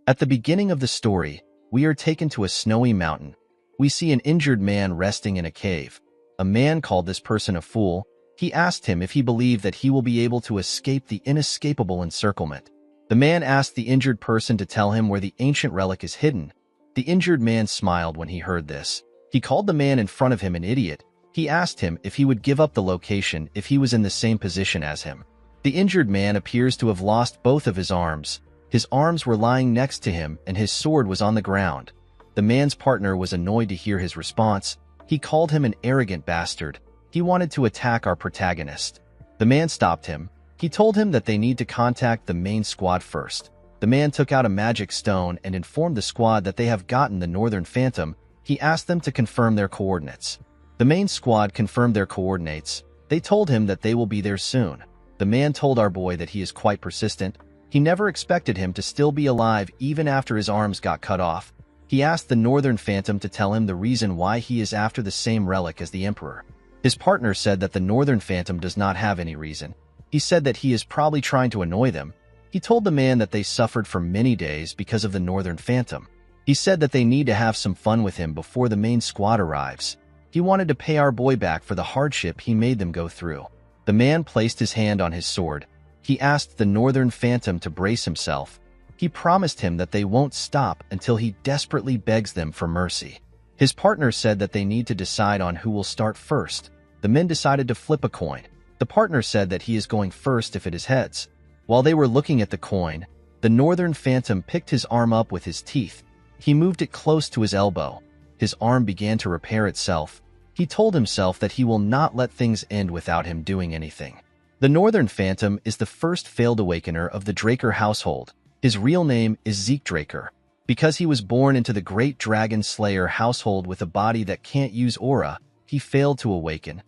At the beginning of the story, we are taken to a snowy mountain. We see an injured man resting in a cave. A man called this person a fool. He asked him if he believed that he will be able to escape the inescapable encirclement. The man asked the injured person to tell him where the ancient relic is hidden. The injured man smiled when he heard this. He called the man in front of him an idiot. He asked him if he would give up the location if he was in the same position as him. The injured man appears to have lost both of his arms. His arms were lying next to him and his sword was on the ground. The man's partner was annoyed to hear his response. He called him an arrogant bastard. He wanted to attack our protagonist. The man stopped him. He told him that they need to contact the main squad first. The man took out a magic stone and informed the squad that they have gotten the Northern Phantom. He asked them to confirm their coordinates. The main squad confirmed their coordinates. They told him that they will be there soon. The man told our boy that he is quite persistent. He never expected him to still be alive even after his arms got cut off. He asked the Northern Phantom to tell him the reason why he is after the same relic as the Emperor. His partner said that the Northern Phantom does not have any reason. He said that he is probably trying to annoy them. He told the man that they suffered for many days because of the Northern Phantom. He said that they need to have some fun with him before the main squad arrives. He wanted to pay our boy back for the hardship he made them go through. The man placed his hand on his sword. He asked the Northern Phantom to brace himself. He promised him that they won't stop until he desperately begs them for mercy. His partner said that they need to decide on who will start first. The men decided to flip a coin. The partner said that he is going first if it is heads. While they were looking at the coin, the Northern Phantom picked his arm up with his teeth. He moved it close to his elbow. His arm began to repair itself. He told himself that he will not let things end without him doing anything. The Northern Phantom is the first failed awakener of the Draker household. His real name is Zeke Draker. Because he was born into the Great Dragon Slayer household with a body that can't use aura, he failed to awaken.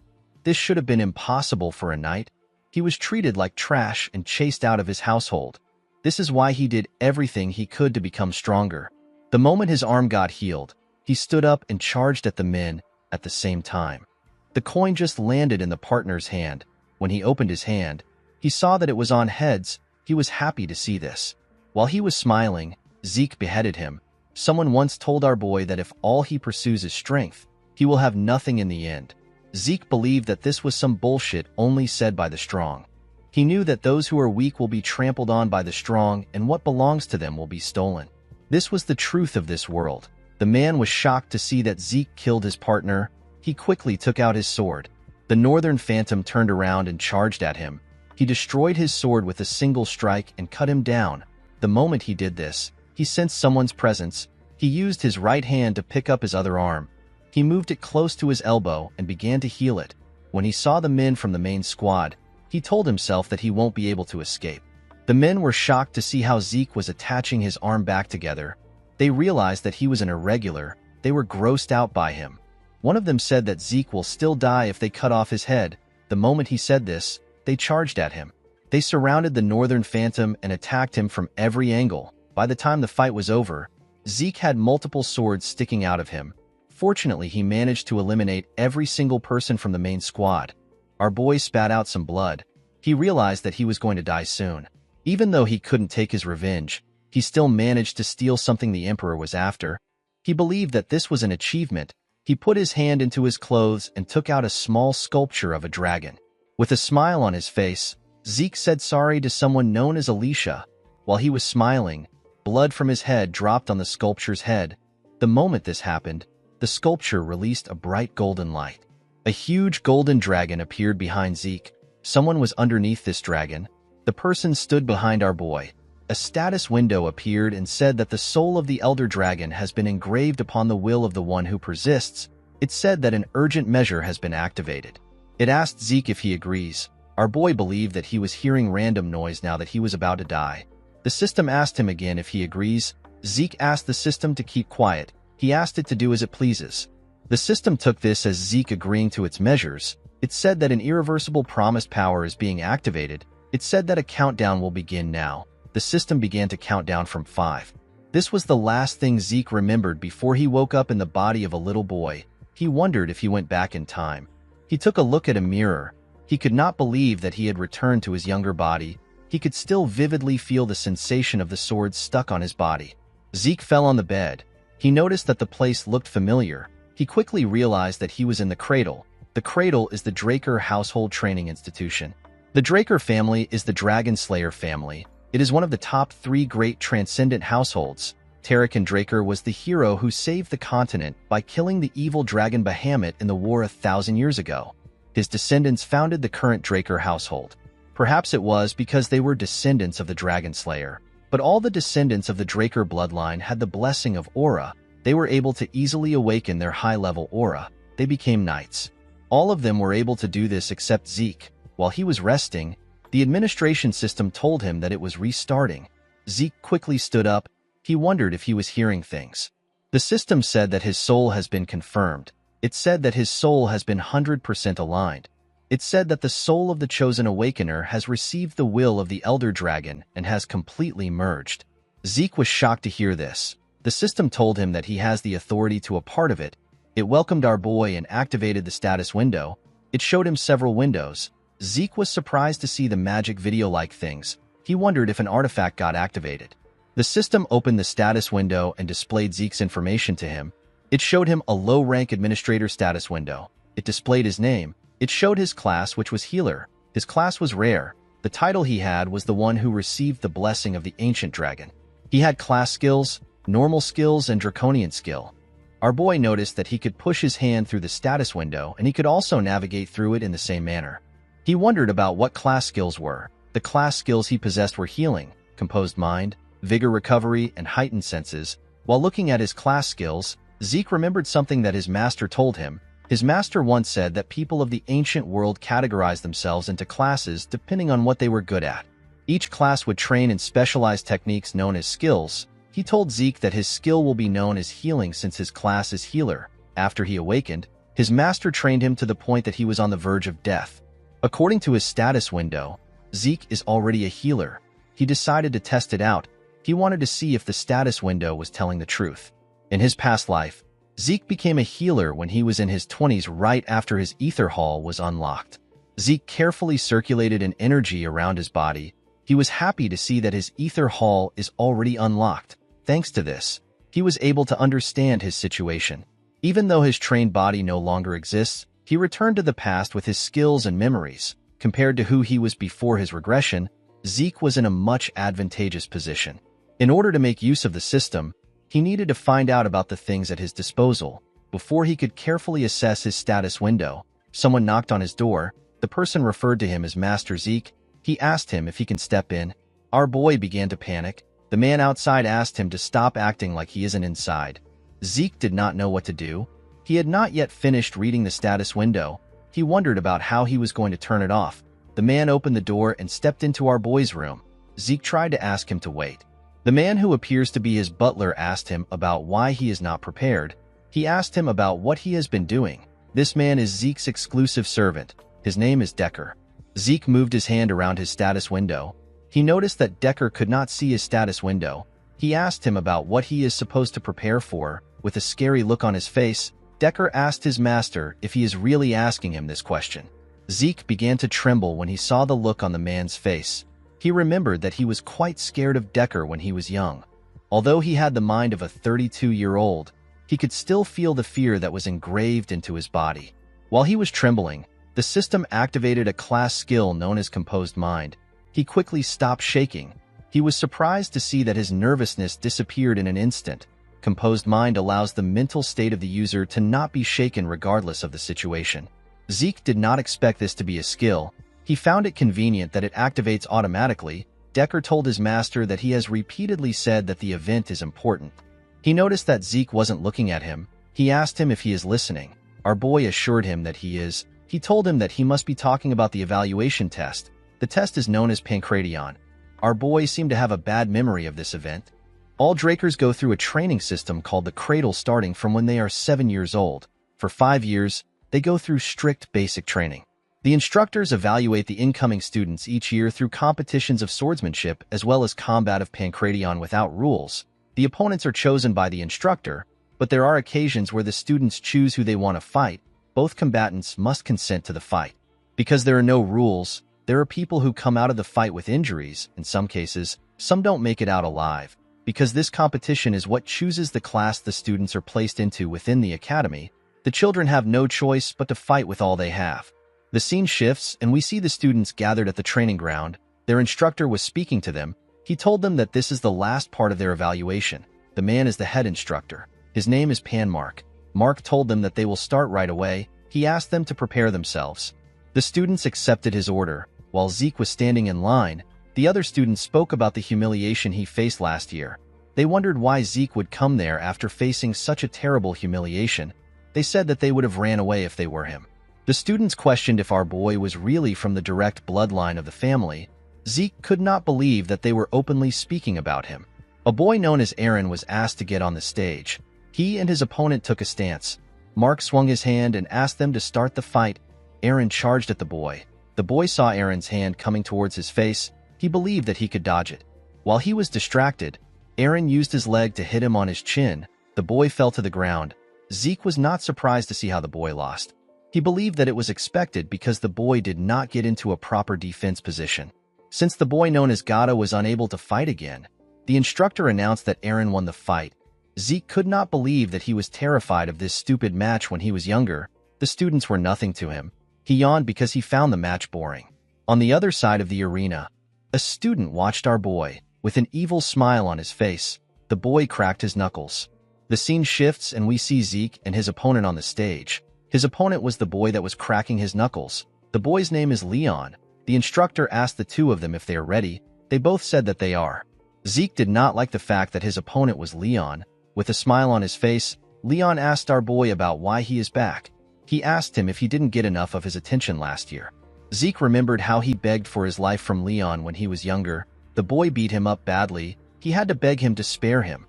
This should have been impossible for a knight. He was treated like trash and chased out of his household. This is why he did everything he could to become stronger. The moment his arm got healed, he stood up and charged at the men at the same time. The coin just landed in the partner's hand. When he opened his hand, he saw that it was on heads. He was happy to see this. While he was smiling, Zeke beheaded him. Someone once told our boy that if all he pursues is strength, he will have nothing in the end. Zeke believed that this was some bullshit only said by the strong. He knew that those who are weak will be trampled on by the strong and what belongs to them will be stolen. This was the truth of this world. The man was shocked to see that Zeke killed his partner. He quickly took out his sword. The Northern Phantom turned around and charged at him. He destroyed his sword with a single strike and cut him down. The moment he did this, he sensed someone's presence. He used his right hand to pick up his other arm. He moved it close to his elbow and began to heal it. When he saw the men from the main squad, he told himself that he won't be able to escape. The men were shocked to see how Zeke was attaching his arm back together. They realized that he was an irregular. They were grossed out by him. One of them said that Zeke will still die if they cut off his head. The moment he said this, they charged at him. They surrounded the Northern Phantom and attacked him from every angle. By the time the fight was over, Zeke had multiple swords sticking out of him. Fortunately, he managed to eliminate every single person from the main squad. Our boy spat out some blood. He realized that he was going to die soon. Even though he couldn't take his revenge, he still managed to steal something the Emperor was after. He believed that this was an achievement. He put his hand into his clothes and took out a small sculpture of a dragon. With a smile on his face, Zeke said sorry to someone known as Alicia. While he was smiling, blood from his head dropped on the sculpture's head. The moment this happened, the sculpture released a bright golden light. A huge golden dragon appeared behind Zeke. Someone was underneath this dragon. The person stood behind our boy. A status window appeared and said that the soul of the elder dragon has been engraved upon the will of the one who persists. It said that an urgent measure has been activated. It asked Zeke if he agrees. Our boy believed that he was hearing random noise now that he was about to die. The system asked him again if he agrees. Zeke asked the system to keep quiet. He asked it to do as it pleases. The system took this as Zeke agreeing to its measures. It said that an irreversible promised power is being activated. It said that a countdown will begin now. The system began to count down from 5. This was the last thing Zeke remembered before he woke up in the body of a little boy. He wondered if he went back in time. He took a look at a mirror. He could not believe that he had returned to his younger body. He could still vividly feel the sensation of the sword stuck on his body. Zeke fell on the bed. He noticed that the place looked familiar. He quickly realized that he was in the cradle. The cradle is the Draker household training institution. The Draker family is the Dragon Slayer family. It is one of the top 3 great transcendent households. Tarakan Draker was the hero who saved the continent by killing the evil dragon Bahamut in the war 1,000 years ago. His descendants founded the current Draker household. Perhaps it was because they were descendants of the Dragon Slayer. But all the descendants of the Draker bloodline had the blessing of aura. They were able to easily awaken their high-level aura. They became knights. All of them were able to do this except Zeke. While he was resting, the administration system told him that it was restarting. Zeke quickly stood up. He wondered if he was hearing things. The system said that his soul has been confirmed. It said that his soul has been 100% aligned. It said that the soul of the Chosen Awakener has received the will of the Elder Dragon and has completely merged. Zeke was shocked to hear this. The system told him that he has the authority to a part of it. It welcomed our boy and activated the status window. It showed him several windows. Zeke was surprised to see the magic video-like things. He wondered if an artifact got activated. The system opened the status window and displayed Zeke's information to him. It showed him a low-rank administrator status window. It displayed his name. It showed his class, which was healer. His class was rare. The title he had was the one who received the blessing of the ancient dragon. He had class skills, normal skills, and draconian skill. Our boy noticed that he could push his hand through the status window and he could also navigate through it in the same manner. He wondered about what class skills were. The class skills he possessed were healing, composed mind, vigor recovery, and heightened senses. While looking at his class skills, Zeke remembered something that his master told him. His master once said that people of the ancient world categorized themselves into classes depending on what they were good at. Each class would train in specialized techniques known as skills. He told Zeke that his skill will be known as healing since his class is healer. After he awakened, his master trained him to the point that he was on the verge of death. According to his status window, Zeke is already a healer. He decided to test it out. He wanted to see if the status window was telling the truth. In his past life, Zeke became a healer when he was in his 20s right after his ether hall was unlocked. Zeke carefully circulated an energy around his body. He was happy to see that his ether hall is already unlocked. Thanks to this, he was able to understand his situation. Even though his trained body no longer exists, he returned to the past with his skills and memories. Compared to who he was before his regression, Zeke was in a much advantageous position. In order to make use of the system, he needed to find out about the things at his disposal. Before he could carefully assess his status window, someone knocked on his door. The person referred to him as Master Zeke. He asked him if he can step in. Our boy began to panic. The man outside asked him to stop acting like he isn't inside. Zeke did not know what to do. He had not yet finished reading the status window. He wondered about how he was going to turn it off. The man opened the door and stepped into our boy's room. Zeke tried to ask him to wait. The man who appears to be his butler asked him about why he is not prepared. He asked him about what he has been doing. This man is Zeke's exclusive servant. His name is Decker. Zeke moved his hand around his status window. He noticed that Decker could not see his status window. He asked him about what he is supposed to prepare for. With a scary look on his face, Decker asked his master if he is really asking him this question. Zeke began to tremble when he saw the look on the man's face. He remembered that he was quite scared of Decker when he was young. Although he had the mind of a 32-year-old, he could still feel the fear that was engraved into his body. While he was trembling, the system activated a class skill known as Composed Mind. He quickly stopped shaking. He was surprised to see that his nervousness disappeared in an instant. Composed Mind allows the mental state of the user to not be shaken regardless of the situation. Zeke did not expect this to be a skill. He found it convenient that it activates automatically. Decker told his master that he has repeatedly said that the event is important. He noticed that Zeke wasn't looking at him. He asked him if he is listening. Our boy assured him that he is. He told him that he must be talking about the evaluation test. The test is known as Pancration. Our boy seemed to have a bad memory of this event. All Drakers go through a training system called the Cradle starting from when they are 7 years old. For 5 years, they go through strict basic training. The instructors evaluate the incoming students each year through competitions of swordsmanship as well as combat of Pancration without rules. The opponents are chosen by the instructor, but there are occasions where the students choose who they want to fight. Both combatants must consent to the fight. Because there are no rules, there are people who come out of the fight with injuries. In some cases, some don't make it out alive. Because this competition is what chooses the class the students are placed into within the academy, the children have no choice but to fight with all they have. The scene shifts, and we see the students gathered at the training ground. Their instructor was speaking to them. He told them that this is the last part of their evaluation. The man is the head instructor. His name is Mark. Mark told them that they will start right away. He asked them to prepare themselves. The students accepted his order. While Zeke was standing in line, the other students spoke about the humiliation he faced last year. They wondered why Zeke would come there after facing such a terrible humiliation. They said that they would have ran away if they were him. The students questioned if our boy was really from the direct bloodline of the family. Zeke could not believe that they were openly speaking about him. A boy known as Aaron was asked to get on the stage. He and his opponent took a stance. Mark swung his hand and asked them to start the fight. Aaron charged at the boy. The boy saw Aaron's hand coming towards his face. He believed that he could dodge it. While he was distracted, Aaron used his leg to hit him on his chin. The boy fell to the ground. Zeke was not surprised to see how the boy lost. He believed that it was expected because the boy did not get into a proper defense position. Since the boy known as Gata was unable to fight again, the instructor announced that Aaron won the fight. Zeke could not believe that he was terrified of this stupid match when he was younger. The students were nothing to him. He yawned because he found the match boring. On the other side of the arena, a student watched our boy. With an evil smile on his face, the boy cracked his knuckles. The scene shifts and we see Zeke and his opponent on the stage. His opponent was the boy that was cracking his knuckles. The boy's name is Leon. The instructor asked the two of them if they are ready. They both said that they are. Zeke did not like the fact that his opponent was Leon. With a smile on his face, Leon asked our boy about why he is back. He asked him if he didn't get enough of his attention last year. Zeke remembered how he begged for his life from Leon when he was younger. The boy beat him up badly. He had to beg him to spare him.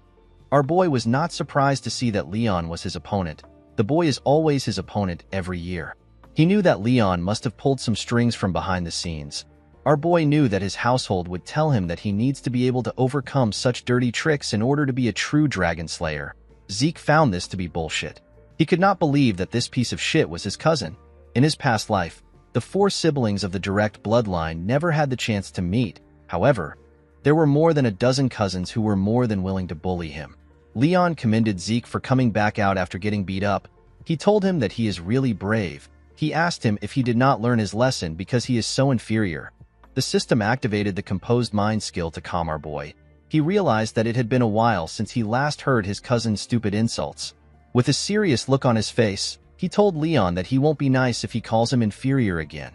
Our boy was not surprised to see that Leon was his opponent. The boy is always his opponent every year. He knew that Leon must have pulled some strings from behind the scenes. Our boy knew that his household would tell him that he needs to be able to overcome such dirty tricks in order to be a true dragon slayer. Zeke found this to be bullshit. He could not believe that this piece of shit was his cousin. In his past life, the 4 siblings of the direct bloodline never had the chance to meet. However, there were more than a dozen cousins who were more than willing to bully him. Leon commended Zeke for coming back out after getting beat up. He told him that he is really brave. He asked him if he did not learn his lesson because he is so inferior. The system activated the composed mind skill to calm our boy. He realized that it had been a while since he last heard his cousin's stupid insults. With a serious look on his face, he told Leon that he won't be nice if he calls him inferior again.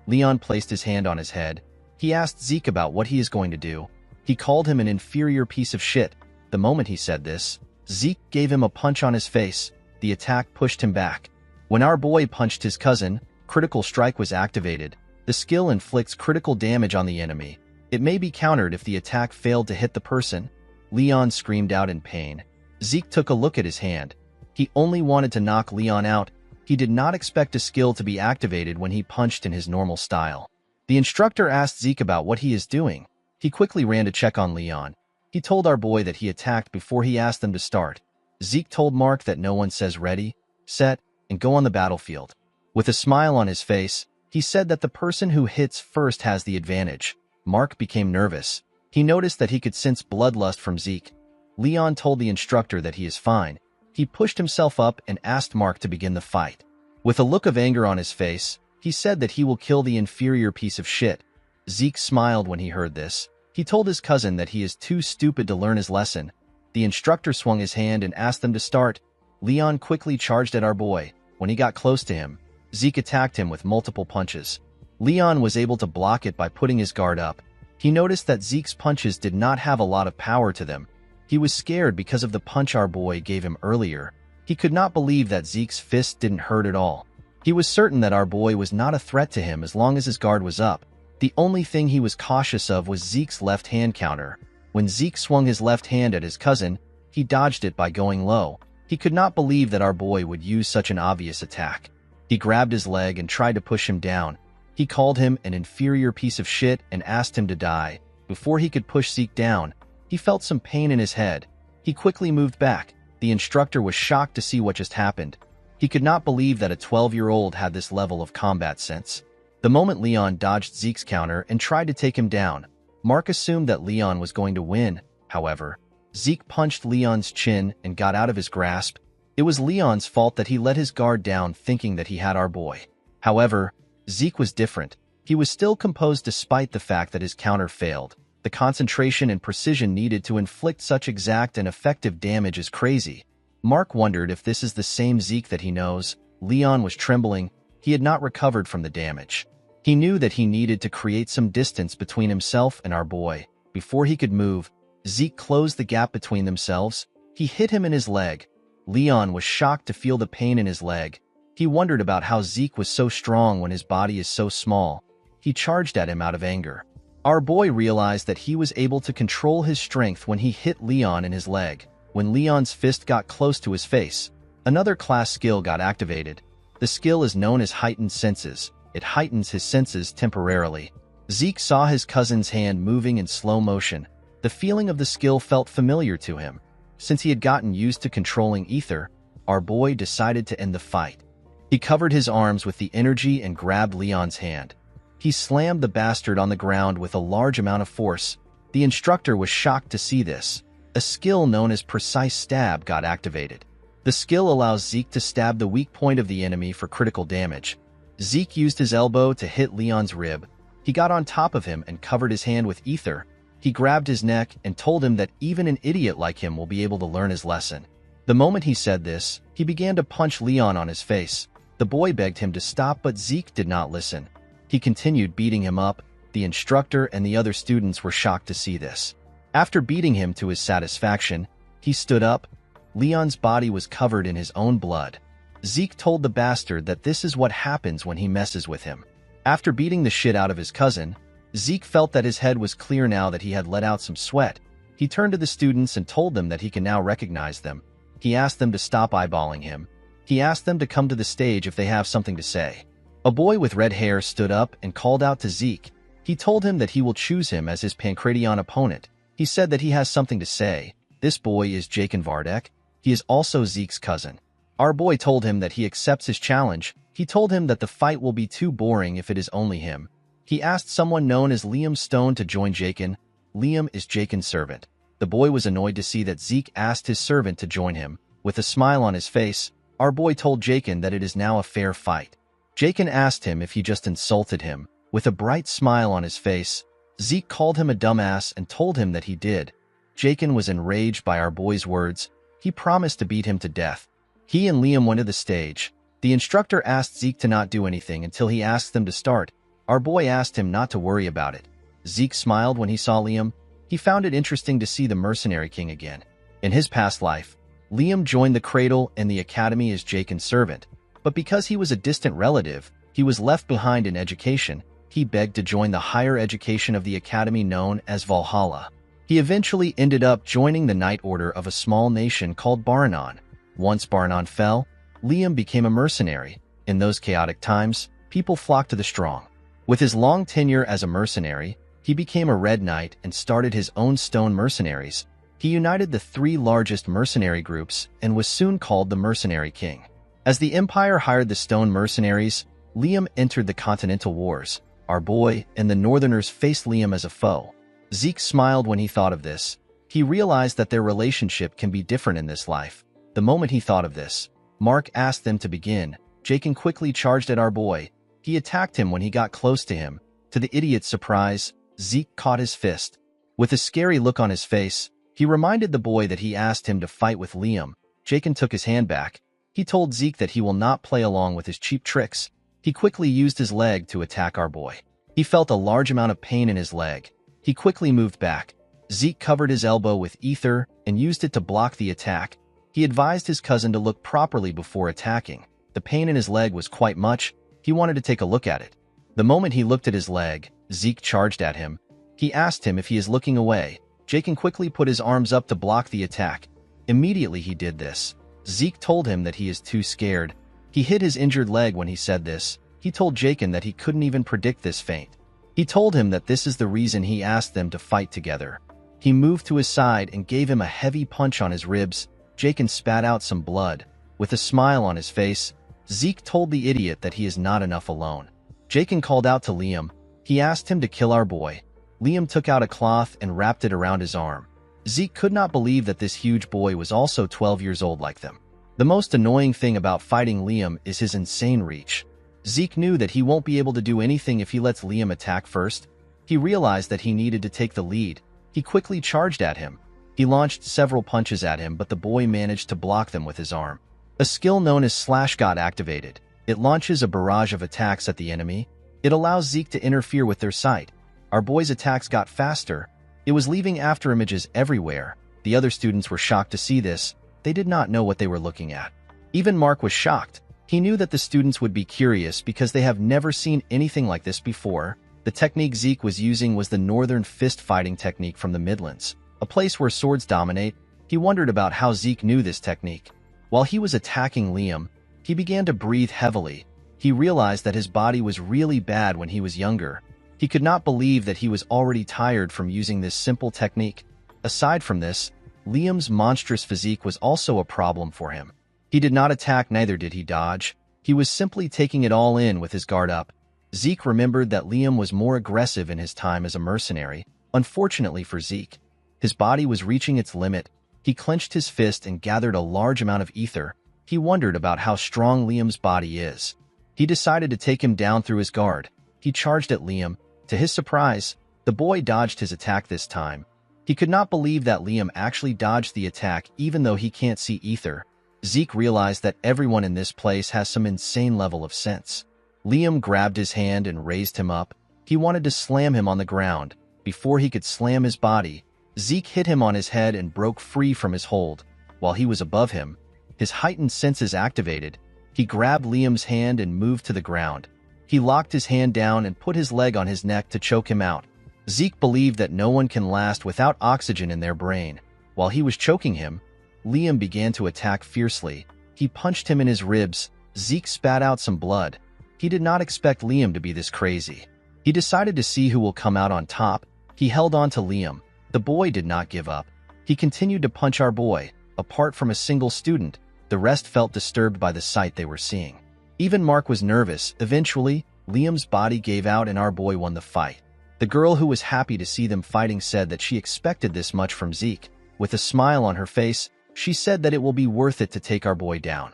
Leon placed his hand on his head. He asked Zeke about what he is going to do. He called him an inferior piece of shit. The moment he said this, Zeke gave him a punch on his face. The attack pushed him back. When our boy punched his cousin, critical strike was activated. The skill inflicts critical damage on the enemy. It may be countered if the attack failed to hit the person. Leon screamed out in pain. Zeke took a look at his hand. He only wanted to knock Leon out. He did not expect a skill to be activated when he punched in his normal style. The instructor asked Zeke about what he is doing. He quickly ran to check on Leon. He told our boy that he attacked before he asked them to start. Zeke told Mark that no one says ready, set, and go on the battlefield. With a smile on his face, he said that the person who hits first has the advantage. Mark became nervous. He noticed that he could sense bloodlust from Zeke. Leon told the instructor that he is fine. He pushed himself up and asked Mark to begin the fight. With a look of anger on his face, he said that he will kill the inferior piece of shit. Zeke smiled when he heard this. He told his cousin that he is too stupid to learn his lesson. The instructor swung his hand and asked them to start. Leon quickly charged at our boy. When he got close to him, Zeke attacked him with multiple punches. Leon was able to block it by putting his guard up. He noticed that Zeke's punches did not have a lot of power to them. He was scared because of the punch our boy gave him earlier. He could not believe that Zeke's fist didn't hurt at all. He was certain that our boy was not a threat to him as long as his guard was up. The only thing he was cautious of was Zeke's left hand counter. When Zeke swung his left hand at his cousin, he dodged it by going low. He could not believe that our boy would use such an obvious attack. He grabbed his leg and tried to push him down. He called him an inferior piece of shit and asked him to die. Before he could push Zeke down, he felt some pain in his head. He quickly moved back. The instructor was shocked to see what just happened. He could not believe that a 12-year-old had this level of combat sense. The moment Leon dodged Zeke's counter and tried to take him down, Mark assumed that Leon was going to win. However, Zeke punched Leon's chin and got out of his grasp. It was Leon's fault that he let his guard down thinking that he had our boy. However, Zeke was different. He was still composed despite the fact that his counter failed. The concentration and precision needed to inflict such exact and effective damage is crazy. Mark wondered if this is the same Zeke that he knows. Leon was trembling. He had not recovered from the damage. He knew that he needed to create some distance between himself and our boy. Before he could move, Zeke closed the gap between themselves. He hit him in his leg. Leon was shocked to feel the pain in his leg. He wondered about how Zeke was so strong when his body is so small. He charged at him out of anger. Our boy realized that he was able to control his strength when he hit Leon in his leg. When Leon's fist got close to his face, another class skill got activated. The skill is known as Heightened Senses. It heightens his senses temporarily. Zeke saw his cousin's hand moving in slow motion. The feeling of the skill felt familiar to him. Since he had gotten used to controlling ether, our boy decided to end the fight. He covered his arms with the energy and grabbed Leon's hand. He slammed the bastard on the ground with a large amount of force. The instructor was shocked to see this. A skill known as Precise Stab got activated. The skill allows Zeke to stab the weak point of the enemy for critical damage. Zeke used his elbow to hit Leon's rib. He got on top of him and covered his hand with ether. He grabbed his neck and told him that even an idiot like him will be able to learn his lesson. The moment he said this, he began to punch Leon on his face. The boy begged him to stop, but Zeke did not listen. He continued beating him up. The instructor and the other students were shocked to see this. After beating him to his satisfaction, he stood up. Leon's body was covered in his own blood. Zeke told the bastard that this is what happens when he messes with him. After beating the shit out of his cousin, Zeke felt that his head was clear now that he had let out some sweat. He turned to the students and told them that he can now recognize them. He asked them to stop eyeballing him. He asked them to come to the stage if they have something to say. A boy with red hair stood up and called out to Zeke. He told him that he will choose him as his Pancration opponent. He said that he has something to say. This boy is Jakin Vardek. He is also Zeke's cousin. Our boy told him that he accepts his challenge. He told him that the fight will be too boring if it is only him. He asked someone known as Liam Stone to join Jakin. Liam is Jakin's servant. The boy was annoyed to see that Zeke asked his servant to join him. With a smile on his face, our boy told Jakin that it is now a fair fight. Jakin asked him if he just insulted him. With a bright smile on his face, Zeke called him a dumbass and told him that he did. Jakin was enraged by our boy's words. He promised to beat him to death. He and Liam went to the stage. The instructor asked Zeke to not do anything until he asked them to start. Our boy asked him not to worry about it. Zeke smiled when he saw Liam. He found it interesting to see the mercenary king again. In his past life, Liam joined the cradle and the academy as Jakin's servant. But because he was a distant relative, he was left behind in education. He begged to join the higher education of the academy known as Valhalla. He eventually ended up joining the Knight Order of a small nation called Baranon. Once Baranon fell, Liam became a mercenary. In those chaotic times, people flocked to the strong. With his long tenure as a mercenary, he became a Red Knight and started his own stone mercenaries. He united the three largest mercenary groups and was soon called the Mercenary King. As the Empire hired the stone mercenaries, Liam entered the Continental Wars. Our boy and the Northerners faced Liam as a foe. Zeke smiled when he thought of this. He realized that their relationship can be different in this life. The moment he thought of this, Mark asked them to begin. Jakin quickly charged at our boy. He attacked him when he got close to him. To the idiot's surprise, Zeke caught his fist. With a scary look on his face, he reminded the boy that he asked him to fight with Liam. Jakin took his hand back. He told Zeke that he will not play along with his cheap tricks. He quickly used his leg to attack our boy. He felt a large amount of pain in his leg. He quickly moved back. Zeke covered his elbow with ether and used it to block the attack. He advised his cousin to look properly before attacking. The pain in his leg was quite much. He wanted to take a look at it. The moment he looked at his leg, Zeke charged at him. He asked him if he is looking away. Jakin quickly put his arms up to block the attack. Immediately he did this. Zeke told him that he is too scared. He hit his injured leg when he said this. He told Jakin that he couldn't even predict this feint. He told him that this is the reason he asked them to fight together. He moved to his side and gave him a heavy punch on his ribs. Jakin spat out some blood. With a smile on his face, Zeke told the idiot that he is not enough alone. Jakin called out to Liam. He asked him to kill our boy. Liam took out a cloth and wrapped it around his arm. Zeke could not believe that this huge boy was also 12 years old like them. The most annoying thing about fighting Liam is his insane reach. Zeke knew that he won't be able to do anything if he lets Liam attack first. He realized that he needed to take the lead. He quickly charged at him. He launched several punches at him, but the boy managed to block them with his arm. A skill known as Slash got activated. It launches a barrage of attacks at the enemy. It allows Zeke to interfere with their sight. Our boy's attacks got faster. It was leaving afterimages everywhere. The other students were shocked to see this. They did not know what they were looking at. Even Mark was shocked. He knew that the students would be curious because they have never seen anything like this before. The technique Zeke was using was the Northern Fist fighting technique from the Midlands, a place where swords dominate. He wondered about how Zeke knew this technique. While he was attacking Liam, he began to breathe heavily. He realized that his body was really bad when he was younger. He could not believe that he was already tired from using this simple technique. Aside from this, Liam's monstrous physique was also a problem for him. He did not attack, neither did he dodge. He was simply taking it all in with his guard up. Zeke remembered that Liam was more aggressive in his time as a mercenary. Unfortunately for Zeke, his body was reaching its limit. He clenched his fist and gathered a large amount of ether. He wondered about how strong Liam's body is. He decided to take him down through his guard. He charged at Liam. To his surprise, the boy dodged his attack this time. He could not believe that Liam actually dodged the attack even though he can't see ether. Zeke realized that everyone in this place has some insane level of sense. Liam grabbed his hand and raised him up. He wanted to slam him on the ground. Before he could slam his body, Zeke hit him on his head and broke free from his hold. While he was above him, his heightened senses activated. He grabbed Liam's hand and moved to the ground. He locked his hand down and put his leg on his neck to choke him out. Zeke believed that no one can last without oxygen in their brain. While he was choking him, Liam began to attack fiercely. He punched him in his ribs. Zeke spat out some blood. He did not expect Liam to be this crazy. He decided to see who will come out on top. He held on to Liam. The boy did not give up. He continued to punch our boy. Apart from a single student, the rest felt disturbed by the sight they were seeing. Even Mark was nervous. Eventually, Liam's body gave out and our boy won the fight. The girl who was happy to see them fighting said that she expected this much from Zeke. With a smile on her face, she said that it will be worth it to take our boy down.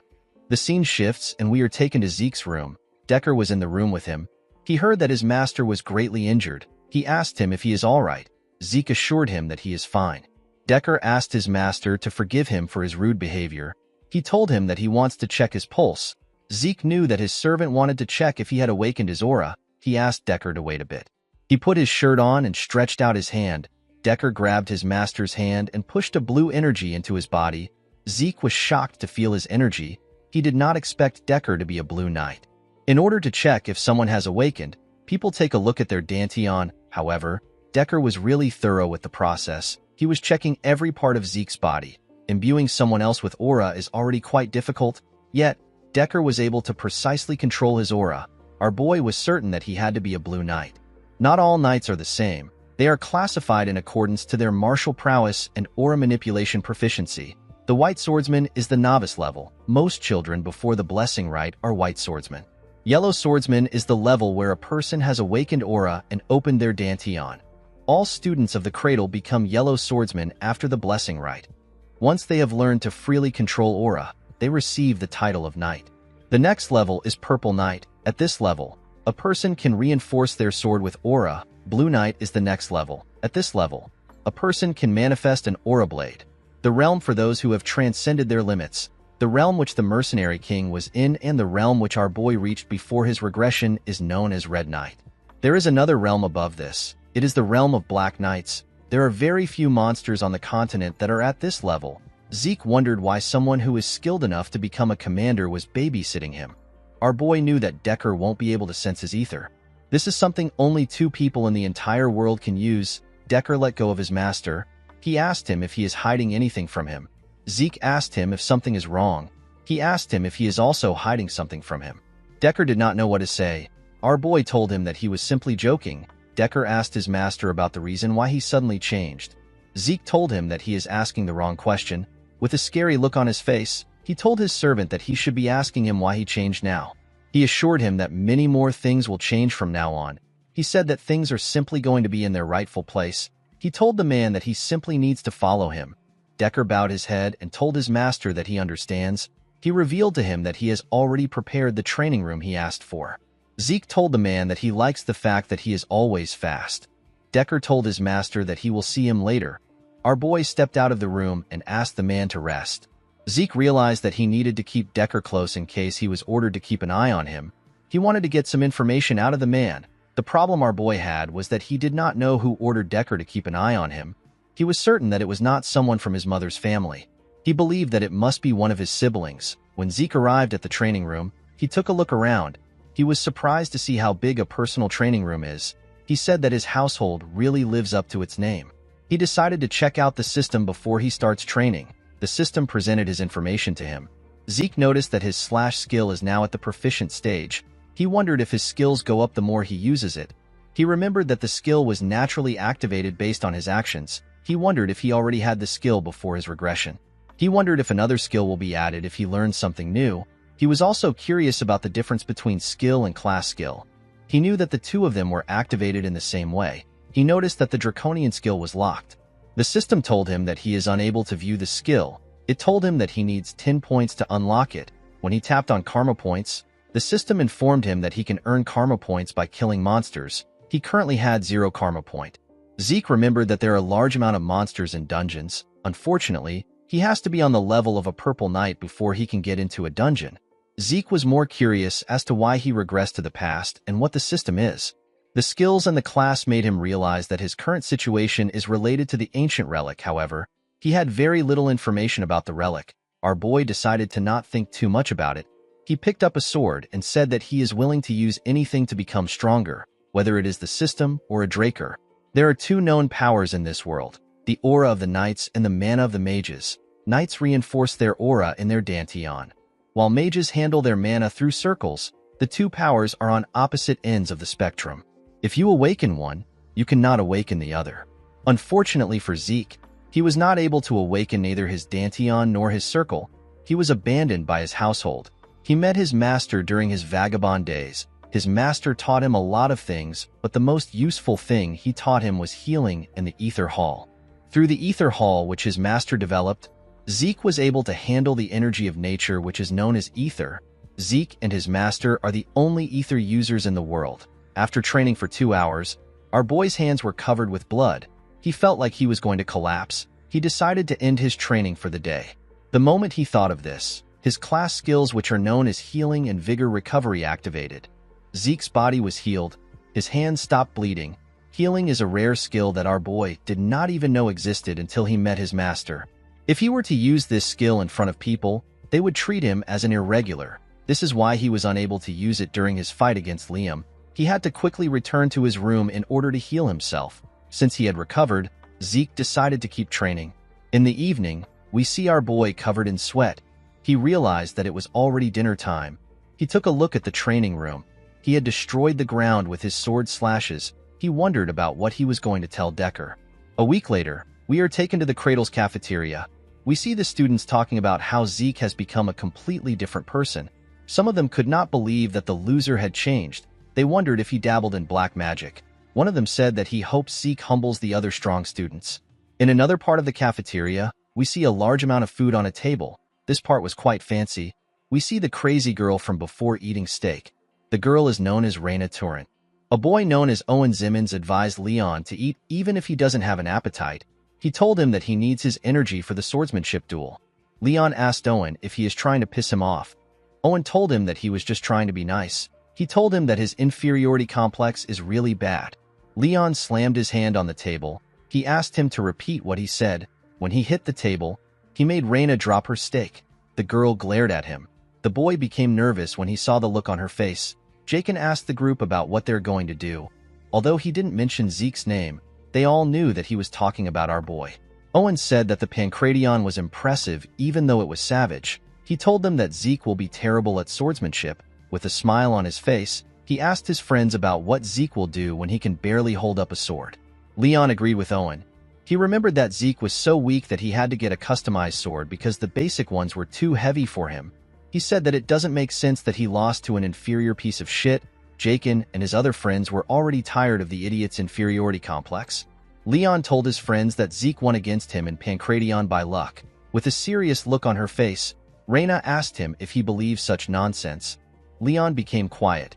The scene shifts and we are taken to Zeke's room. Decker was in the room with him. He heard that his master was greatly injured. He asked him if he is all right. Zeke assured him that he is fine. Decker asked his master to forgive him for his rude behavior. He told him that he wants to check his pulse. Zeke knew that his servant wanted to check if he had awakened his aura. He asked Decker to wait a bit. He put his shirt on and stretched out his hand. Decker grabbed his master's hand and pushed a blue energy into his body. Zeke was shocked to feel his energy. He did not expect Decker to be a blue knight. In order to check if someone has awakened, people take a look at their dantian. However, Decker was really thorough with the process. He was checking every part of Zeke's body. Imbuing someone else with aura is already quite difficult, yet Decker was able to precisely control his aura. Our boy was certain that he had to be a blue knight. Not all knights are the same. They are classified in accordance to their martial prowess and aura manipulation proficiency. The white swordsman is the novice level. Most children before the blessing rite are white swordsmen. Yellow swordsman is the level where a person has awakened aura and opened their dantian. All students of the cradle become yellow swordsmen after the blessing rite. Once they have learned to freely control aura, they receive the title of knight. The next level is purple knight. At this level, a person can reinforce their sword with aura. Blue knight is the next level. At this level, a person can manifest an aura blade. The realm for those who have transcended their limits. The realm which the mercenary king was in and the realm which our boy reached before his regression is known as red knight. There is another realm above this. It is the realm of black knights. There are very few monsters on the continent that are at this level. Zeke wondered why someone who is skilled enough to become a commander was babysitting him. Our boy knew that Decker won't be able to sense his ether. This is something only 2 people in the entire world can use. Decker let go of his master. He asked him if he is hiding anything from him. Zeke asked him if something is wrong. He asked him if he is also hiding something from him. Decker did not know what to say. Our boy told him that he was simply joking. Decker asked his master about the reason why he suddenly changed. Zeke told him that he is asking the wrong question. With a scary look on his face, he told his servant that he should be asking him why he changed now. He assured him that many more things will change from now on. He said that things are simply going to be in their rightful place. He told the man that he simply needs to follow him. Decker bowed his head and told his master that he understands. He revealed to him that he has already prepared the training room he asked for. Zeke told the man that he likes the fact that he is always fast. Decker told his master that he will see him later. Our boy stepped out of the room and asked the man to rest. Zeke realized that he needed to keep Decker close in case he was ordered to keep an eye on him. He wanted to get some information out of the man. The problem our boy had was that he did not know who ordered Decker to keep an eye on him. He was certain that it was not someone from his mother's family. He believed that it must be one of his siblings. When Zeke arrived at the training room, he took a look around. He was surprised to see how big a personal training room is. He said that his household really lives up to its name. He decided to check out the system before he starts training. The system presented his information to him. Zeke noticed that his slash skill is now at the proficient stage. He wondered if his skills go up the more he uses it. He remembered that the skill was naturally activated based on his actions. He wondered if he already had the skill before his regression. He wondered if another skill will be added if he learns something new. He was also curious about the difference between skill and class skill. He knew that the two of them were activated in the same way. He noticed that the draconian skill was locked. The system told him that he is unable to view the skill. It told him that he needs 10 points to unlock it. When he tapped on karma points, the system informed him that he can earn karma points by killing monsters. He currently had 0 karma point. Zeke remembered that there are a large amount of monsters in dungeons. Unfortunately, he has to be on the level of a purple knight before he can get into a dungeon. Zeke was more curious as to why he regressed to the past and what the system is. The skills and the class made him realize that his current situation is related to the ancient relic. However, he had very little information about the relic. Our boy decided to not think too much about it. He picked up a sword and said that he is willing to use anything to become stronger, whether it is the system or a Draker. There are 2 known powers in this world, the aura of the knights and the mana of the mages. Knights reinforce their aura in their dantian, while mages handle their mana through circles. The 2 powers are on opposite ends of the spectrum. If you awaken one, you cannot awaken the other. Unfortunately for Zeke, he was not able to awaken neither his dantian nor his circle. He was abandoned by his household. He met his master during his vagabond days. His master taught him a lot of things, but the most useful thing he taught him was healing in the Ether Hall. Through the Ether Hall, which his master developed, Zeke was able to handle the energy of nature, which is known as ether. Zeke and his master are the only ether users in the world. After training for 2 hours, our boy's hands were covered with blood. He felt like he was going to collapse. He decided to end his training for the day. The moment he thought of this, his class skills, which are known as healing and vigor recovery, activated. Zeke's body was healed. His hands stopped bleeding. Healing is a rare skill that our boy did not even know existed until he met his master. If he were to use this skill in front of people, they would treat him as an irregular. This is why he was unable to use it during his fight against Liam. He had to quickly return to his room in order to heal himself. Since he had recovered, Zeke decided to keep training. In the evening, we see our boy covered in sweat. He realized that it was already dinner time. He took a look at the training room. He had destroyed the ground with his sword slashes. He wondered about what he was going to tell Decker. A week later, we are taken to the Cradle's cafeteria. We see the students talking about how Zeke has become a completely different person. Some of them could not believe that the loser had changed. They wondered if he dabbled in black magic. One of them said that he hopes Zeke humbles the other strong students. In another part of the cafeteria, we see a large amount of food on a table. This part was quite fancy. We see the crazy girl from before eating steak. The girl is known as Raina Torrent. A boy known as Owen Zimmons advised Leon to eat even if he doesn't have an appetite. He told him that he needs his energy for the swordsmanship duel. Leon asked Owen if he is trying to piss him off. Owen told him that he was just trying to be nice. He told him that his inferiority complex is really bad. Leon slammed his hand on the table. He asked him to repeat what he said. When he hit the table, he made Raina drop her steak. The girl glared at him. The boy became nervous when he saw the look on her face. Jakin asked the group about what they're going to do. Although he didn't mention Zeke's name, they all knew that he was talking about our boy. Owen said that the Pancration was impressive even though it was savage. He told them that Zeke will be terrible at swordsmanship. With a smile on his face, he asked his friends about what Zeke will do when he can barely hold up a sword. Leon agreed with Owen. He remembered that Zeke was so weak that he had to get a customized sword because the basic ones were too heavy for him. He said that it doesn't make sense that he lost to an inferior piece of shit. Jakin and his other friends were already tired of the idiot's inferiority complex. Leon told his friends that Zeke won against him in Pancration by luck. With a serious look on her face, Reina asked him if he believed such nonsense. Leon became quiet.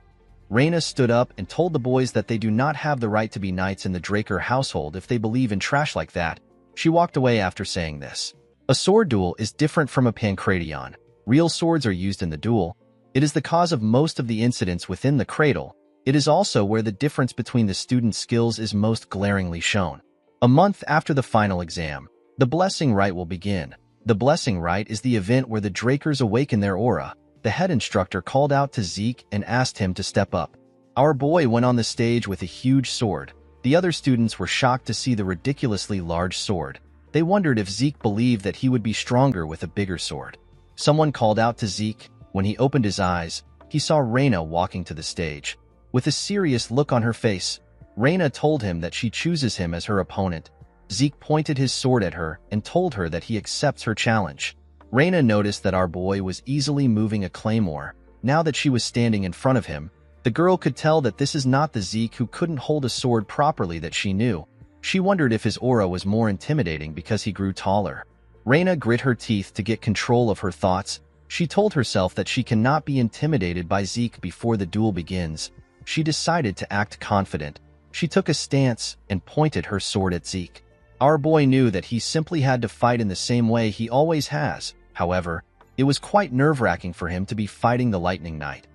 Reina stood up and told the boys that they do not have the right to be knights in the Draker household if they believe in trash like that. She walked away after saying this. A sword duel is different from a Pancration. Real swords are used in the duel. It is the cause of most of the incidents within the cradle. It is also where the difference between the students' skills is most glaringly shown. A month after the final exam, the blessing rite will begin. The blessing rite is the event where the Drakers awaken their aura. The head instructor called out to Zeke and asked him to step up. Our boy went on the stage with a huge sword. The other students were shocked to see the ridiculously large sword. They wondered if Zeke believed that he would be stronger with a bigger sword. Someone called out to Zeke. When he opened his eyes, he saw Reina walking to the stage. With a serious look on her face, Reina told him that she chooses him as her opponent. Zeke pointed his sword at her and told her that he accepts her challenge. Reina noticed that our boy was easily moving a claymore. Now that she was standing in front of him, the girl could tell that this is not the Zeke who couldn't hold a sword properly that she knew. She wondered if his aura was more intimidating because he grew taller. Reina grit her teeth to get control of her thoughts. She told herself that she cannot be intimidated by Zeke before the duel begins. She decided to act confident. She took a stance and pointed her sword at Zeke. Our boy knew that he simply had to fight in the same way he always has. However, it was quite nerve-wracking for him to be fighting the Lightning Knight.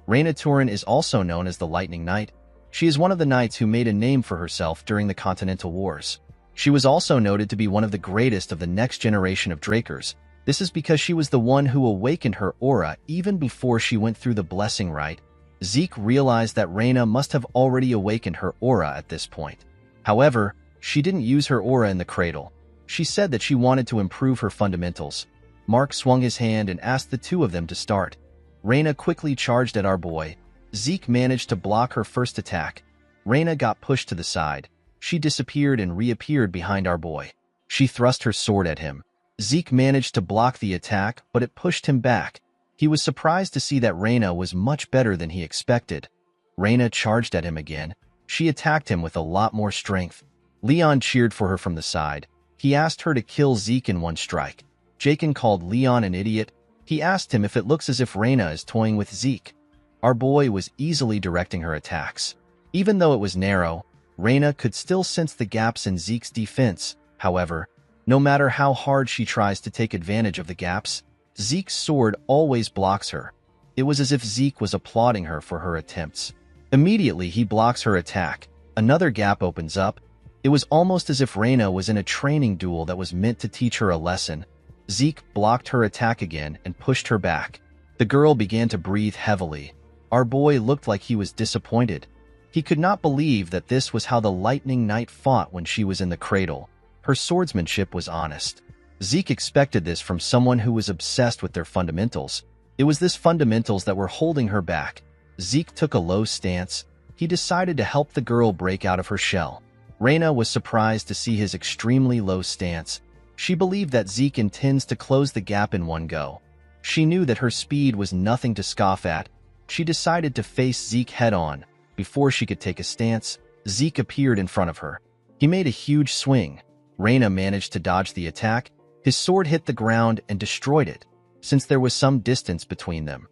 Reina Turin is also known as the Lightning Knight. She is one of the knights who made a name for herself during the Continental Wars. She was also noted to be one of the greatest of the next generation of Drakers. This is because she was the one who awakened her aura even before she went through the blessing rite. Zeke realized that Reina must have already awakened her aura at this point. However, she didn't use her aura in the cradle. She said that she wanted to improve her fundamentals. Mark swung his hand and asked the two of them to start. Reina quickly charged at our boy. Zeke managed to block her first attack. Reina got pushed to the side. She disappeared and reappeared behind our boy. She thrust her sword at him. Zeke managed to block the attack, but it pushed him back. He was surprised to see that Reina was much better than he expected. Reina charged at him again. She attacked him with a lot more strength. Leon cheered for her from the side. He asked her to kill Zeke in one strike. Jakin called Leon an idiot. He asked him if it looks as if Reina is toying with Zeke. Our boy was easily directing her attacks. Even though it was narrow, Reina could still sense the gaps in Zeke's defense. However, no matter how hard she tries to take advantage of the gaps, Zeke's sword always blocks her. It was as if Zeke was applauding her for her attempts. Immediately, he blocks her attack. Another gap opens up. It was almost as if Reina was in a training duel that was meant to teach her a lesson. Zeke blocked her attack again and pushed her back. The girl began to breathe heavily. Our boy looked like he was disappointed. He could not believe that this was how the Lightning Knight fought when she was in the cradle. Her swordsmanship was honest. Zeke expected this from someone who was obsessed with their fundamentals. It was this fundamentals that were holding her back. Zeke took a low stance. He decided to help the girl break out of her shell. Reina was surprised to see his extremely low stance. She believed that Zeke intends to close the gap in one go. She knew that her speed was nothing to scoff at. She decided to face Zeke head-on. Before she could take a stance, Zeke appeared in front of her. He made a huge swing. Reina managed to dodge the attack. His sword hit the ground and destroyed it, since there was some distance between them.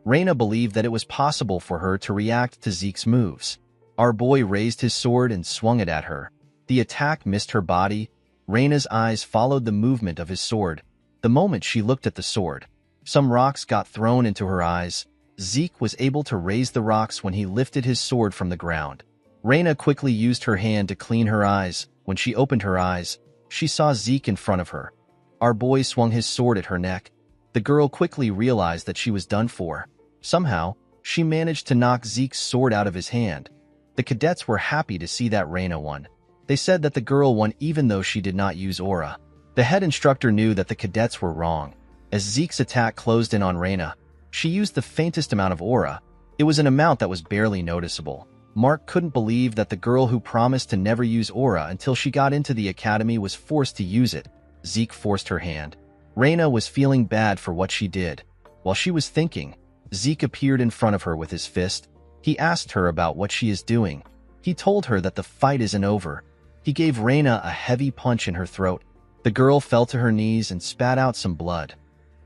Reina believed that it was possible for her to react to Zeke's moves. Our boy raised his sword and swung it at her. The attack missed her body. Reina's eyes followed the movement of his sword. The moment she looked at the sword, some rocks got thrown into her eyes. Zeke was able to raise the rocks when he lifted his sword from the ground. Reina quickly used her hand to clean her eyes. When she opened her eyes, she saw Zeke in front of her. Our boy swung his sword at her neck. The girl quickly realized that she was done for. Somehow, she managed to knock Zeke's sword out of his hand. The cadets were happy to see that Reina won. They said that the girl won even though she did not use aura. The head instructor knew that the cadets were wrong. As Zeke's attack closed in on Reina, she used the faintest amount of aura. It was an amount that was barely noticeable. Mark couldn't believe that the girl who promised to never use aura until she got into the academy was forced to use it. Zeke forced her hand. Reina was feeling bad for what she did. While she was thinking, Zeke appeared in front of her with his fist. He asked her about what she is doing. He told her that the fight isn't over. He gave Reina a heavy punch in her throat. The girl fell to her knees and spat out some blood.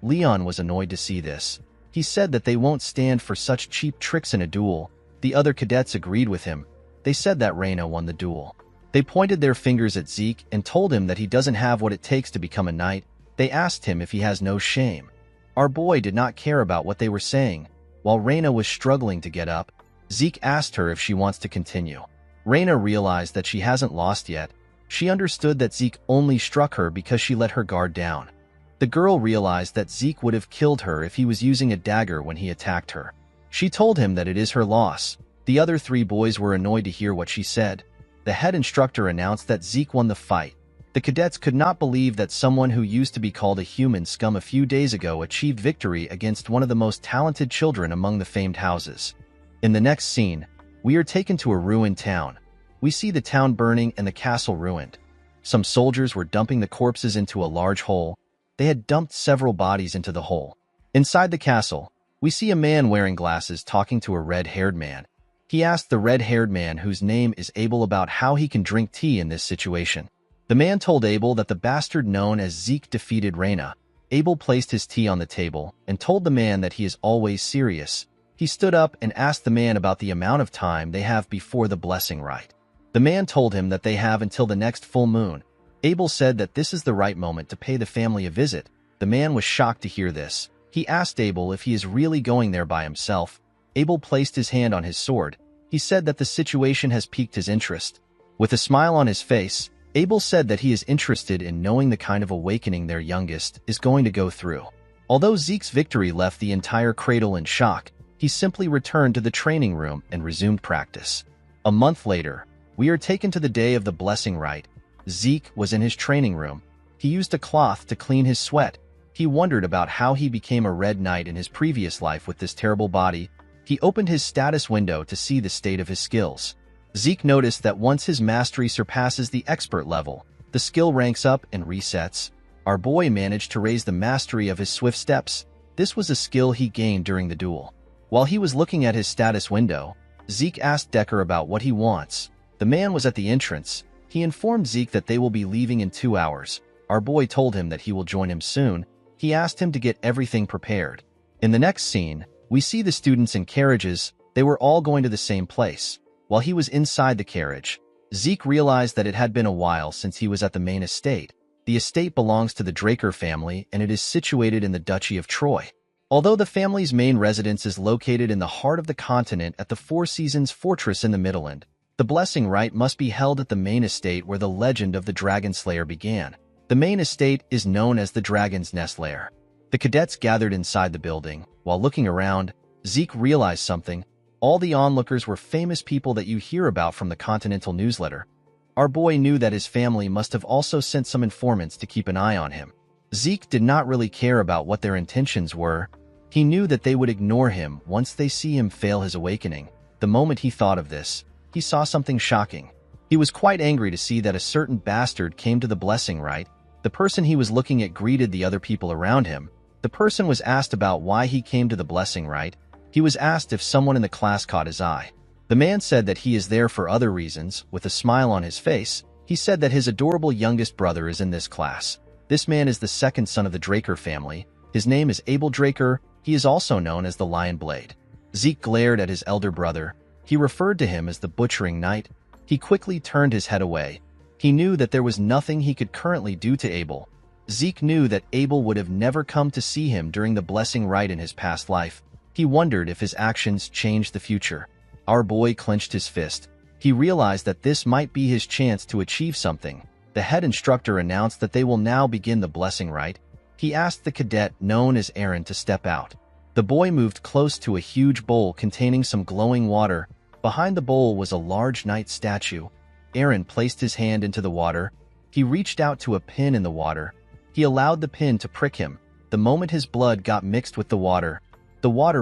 Leon was annoyed to see this. He said that they won't stand for such cheap tricks in a duel. The other cadets agreed with him. They said that Reina won the duel. They pointed their fingers at Zeke and told him that he doesn't have what it takes to become a knight. They asked him if he has no shame. Our boy did not care about what they were saying. While Reina was struggling to get up, Zeke asked her if she wants to continue. Reina realized that she hasn't lost yet. She understood that Zeke only struck her because she let her guard down. The girl realized that Zeke would have killed her if he was using a dagger when he attacked her. She told him that it is her loss. The other 3 boys were annoyed to hear what she said. The head instructor announced that Zeke won the fight. The cadets could not believe that someone who used to be called a human scum a few days ago achieved victory against one of the most talented children among the famed houses. In the next scene, we are taken to a ruined town. We see the town burning and the castle ruined. Some soldiers were dumping the corpses into a large hole. They had dumped several bodies into the hole. Inside the castle, we see a man wearing glasses talking to a red-haired man. He asked the red-haired man, whose name is Abel, about how he can drink tea in this situation. The man told Abel that the bastard known as Zeke defeated Reina. Abel placed his tea on the table and told the man that he is always serious. He stood up and asked the man about the amount of time they have before the blessing rite. The man told him that they have until the next full moon. Abel said that this is the right moment to pay the family a visit. The man was shocked to hear this. He asked Abel if he is really going there by himself. Abel placed his hand on his sword. He said that the situation has piqued his interest. With a smile on his face, Abel said that he is interested in knowing the kind of awakening their youngest is going to go through. Although Zeke's victory left the entire cradle in shock, he simply returned to the training room and resumed practice. A month later, we are taken to the day of the blessing rite. Zeke was in his training room. He used a cloth to clean his sweat. He wondered about how he became a red knight in his previous life with this terrible body. He opened his status window to see the state of his skills. Zeke noticed that once his mastery surpasses the expert level, the skill ranks up and resets. Our boy managed to raise the mastery of his swift steps. This was a skill he gained during the duel. While he was looking at his status window, Zeke asked Decker about what he wants. The man was at the entrance. He informed Zeke that they will be leaving in 2 hours. Our boy told him that he will join him soon. He asked him to get everything prepared. In the next scene, we see the students in carriages. They were all going to the same place. While he was inside the carriage, Zeke realized that it had been a while since he was at the main estate. The estate belongs to the Draker family, and it is situated in the Duchy of Troy. Although the family's main residence is located in the heart of the continent at the Four Seasons Fortress in the Midland, the blessing rite must be held at the main estate where the legend of the Dragon Slayer began. The main estate is known as the Dragon's Nest Lair. The cadets gathered inside the building. While looking around, Zeke realized something. All the onlookers were famous people that you hear about from the Continental newsletter. Our boy knew that his family must have also sent some informants to keep an eye on him. Zeke did not really care about what their intentions were. He knew that they would ignore him once they see him fail his awakening. The moment he thought of this, he saw something shocking. He was quite angry to see that a certain bastard came to the blessing rite. The person he was looking at greeted the other people around him. The person was asked about why he came to the blessing rite. He was asked if someone in the class caught his eye. The man said that he is there for other reasons. With a smile on his face, he said that his adorable youngest brother is in this class. This man is the second son of the Draker family. His name is Abel Draker. He is also known as the Lion Blade. Zeke glared at his elder brother. He referred to him as the Butchering Knight. He quickly turned his head away. He knew that there was nothing he could currently do to Abel. Zeke knew that Abel would have never come to see him during the blessing rite in his past life. He wondered if his actions changed the future. Our boy clenched his fist. He realized that this might be his chance to achieve something. The head instructor announced that they will now begin the blessing rite. He asked the cadet known as Aaron to step out. The boy moved close to a huge bowl containing some glowing water. Behind the bowl was a large knight statue. Aaron placed his hand into the water. He reached out to a pin in the water. He allowed the pin to prick him. The moment his blood got mixed with the water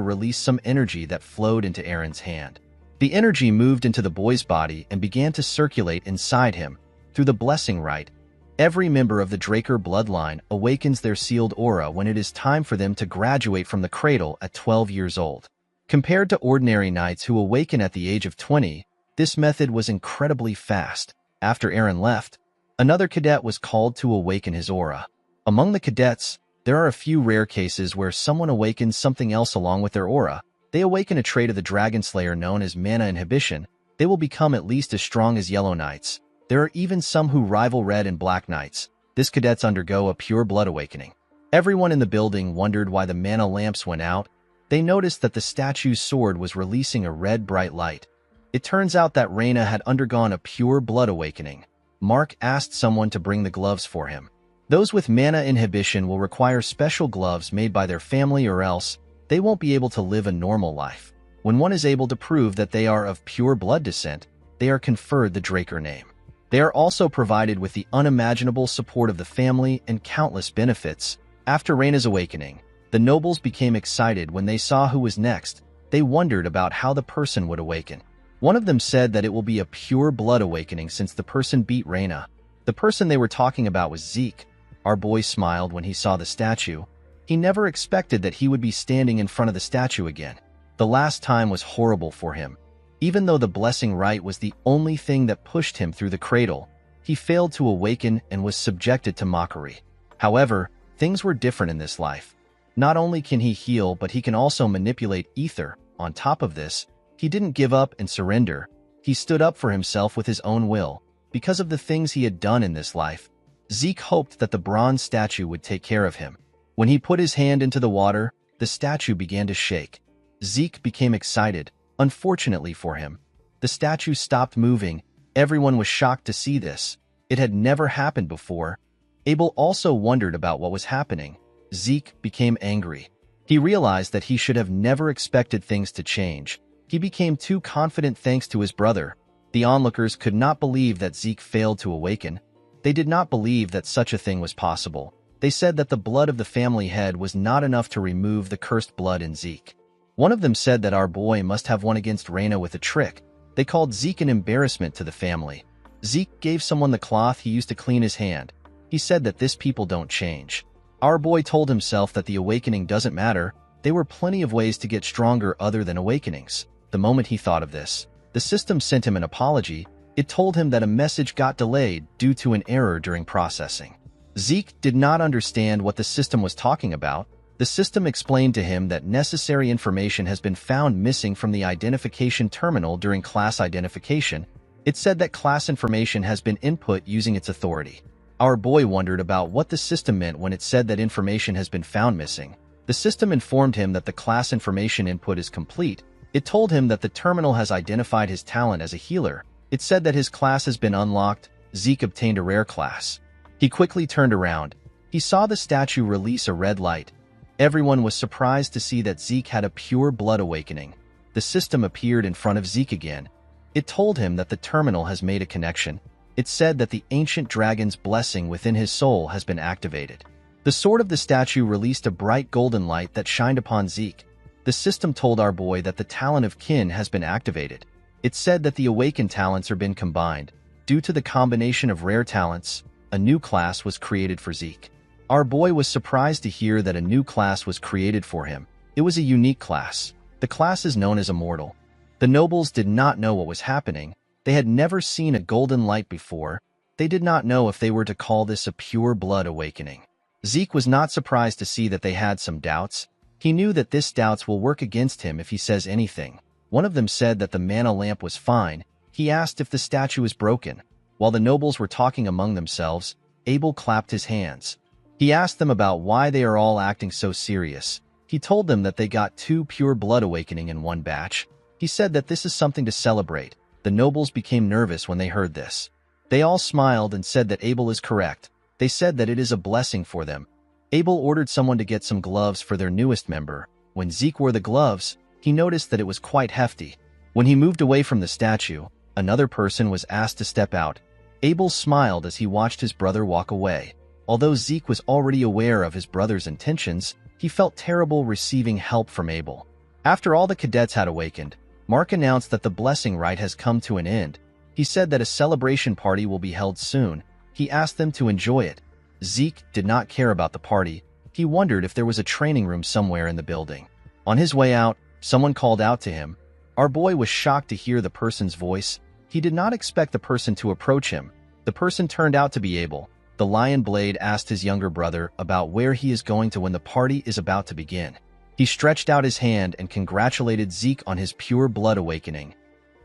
released some energy that flowed into Aaron's hand. The energy moved into the boy's body and began to circulate inside him. Through the blessing rite, every member of the Draker bloodline awakens their sealed aura when it is time for them to graduate from the cradle at 12 years old. Compared to ordinary knights who awaken at the age of 20, this method was incredibly fast. After Aaron left, another cadet was called to awaken his aura. Among the cadets, there are a few rare cases where someone awakens something else along with their aura. They awaken a trait of the Dragon Slayer known as mana inhibition. They will become at least as strong as Yellow Knights. There are even some who rival Red and Black Knights. These cadets undergo a pure blood awakening. Everyone in the building wondered why the mana lamps went out. They noticed that the statue's sword was releasing a red bright light. It turns out that Reina had undergone a pure blood awakening. Mark asked someone to bring the gloves for him. Those with mana inhibition will require special gloves made by their family, or else they won't be able to live a normal life. When one is able to prove that they are of pure blood descent, they are conferred the Draker name. They are also provided with the unimaginable support of the family and countless benefits. After Reina's awakening, the nobles became excited when they saw who was next. They wondered about how the person would awaken. One of them said that it will be a pure blood awakening since the person beat Reina. The person they were talking about was Zeke. Our boy smiled when he saw the statue. He never expected that he would be standing in front of the statue again. The last time was horrible for him. Even though the blessing rite was the only thing that pushed him through the cradle, he failed to awaken and was subjected to mockery. However, things were different in this life. Not only can he heal, but he can also manipulate ether. On top of this, he didn't give up and surrender. He stood up for himself with his own will. Because of the things he had done in this life, Zeke hoped that the bronze statue would take care of him. When he put his hand into the water, the statue began to shake. Zeke became excited. Unfortunately for him, the statue stopped moving. Everyone was shocked to see this. It had never happened before. Abel also wondered about what was happening. Zeke became angry. He realized that he should have never expected things to change. He became too confident thanks to his brother. The onlookers could not believe that Zeke failed to awaken. They did not believe that such a thing was possible. They said that the blood of the family head was not enough to remove the cursed blood in Zeke. One of them said that our boy must have won against Reina with a trick. They called Zeke an embarrassment to the family. Zeke gave someone the cloth he used to clean his hand. He said that this people don't change. Our boy told himself that the awakening doesn't matter. There were plenty of ways to get stronger other than awakenings. The moment he thought of this, the system sent him an apology. It told him that a message got delayed due to an error during processing. Zeke did not understand what the system was talking about. The system explained to him that necessary information has been found missing from the identification terminal during class identification. It said that class information has been input using its authority. Our boy wondered about what the system meant when it said that information has been found missing. The system informed him that the class information input is complete. It told him that the terminal has identified his talent as a healer. It said that his class has been unlocked. Zeke obtained a rare class. He quickly turned around. He saw the statue release a red light. Everyone was surprised to see that Zeke had a pure blood awakening. The system appeared in front of Zeke again. It told him that the terminal has made a connection. It said that the ancient dragon's blessing within his soul has been activated. The sword of the statue released a bright golden light that shined upon Zeke. The system told our boy that the talent of kin has been activated. It said that the awakened talents are been combined. Due to the combination of rare talents, a new class was created for Zeke. Our boy was surprised to hear that a new class was created for him. It was a unique class. The class is known as Immortal. The nobles did not know what was happening. They had never seen a golden light before. They did not know if they were to call this a pure blood awakening. Zeke was not surprised to see that they had some doubts. He knew that this doubts will work against him if he says anything. One of them said that the mana lamp was fine. He asked if the statue was broken. While the nobles were talking among themselves, Abel clapped his hands. He asked them about why they are all acting so serious. He told them that they got 2 pure blood awakening in one batch. He said that this is something to celebrate. The nobles became nervous when they heard this. They all smiled and said that Abel is correct. They said that it is a blessing for them. Abel ordered someone to get some gloves for their newest member. When Zeke wore the gloves, he noticed that it was quite hefty. When he moved away from the statue, another person was asked to step out. Abel smiled as he watched his brother walk away. Although Zeke was already aware of his brother's intentions, he felt terrible receiving help from Abel. After all the cadets had awakened, Mark announced that the blessing rite has come to an end. He said that a celebration party will be held soon. He asked them to enjoy it. Zeke did not care about the party. He wondered if there was a training room somewhere in the building. On his way out, someone called out to him. Our boy was shocked to hear the person's voice. He did not expect the person to approach him. The person turned out to be Abel. The Lion Blade asked his younger brother about where he is going to when the party is about to begin. He stretched out his hand and congratulated Zeke on his pure blood awakening.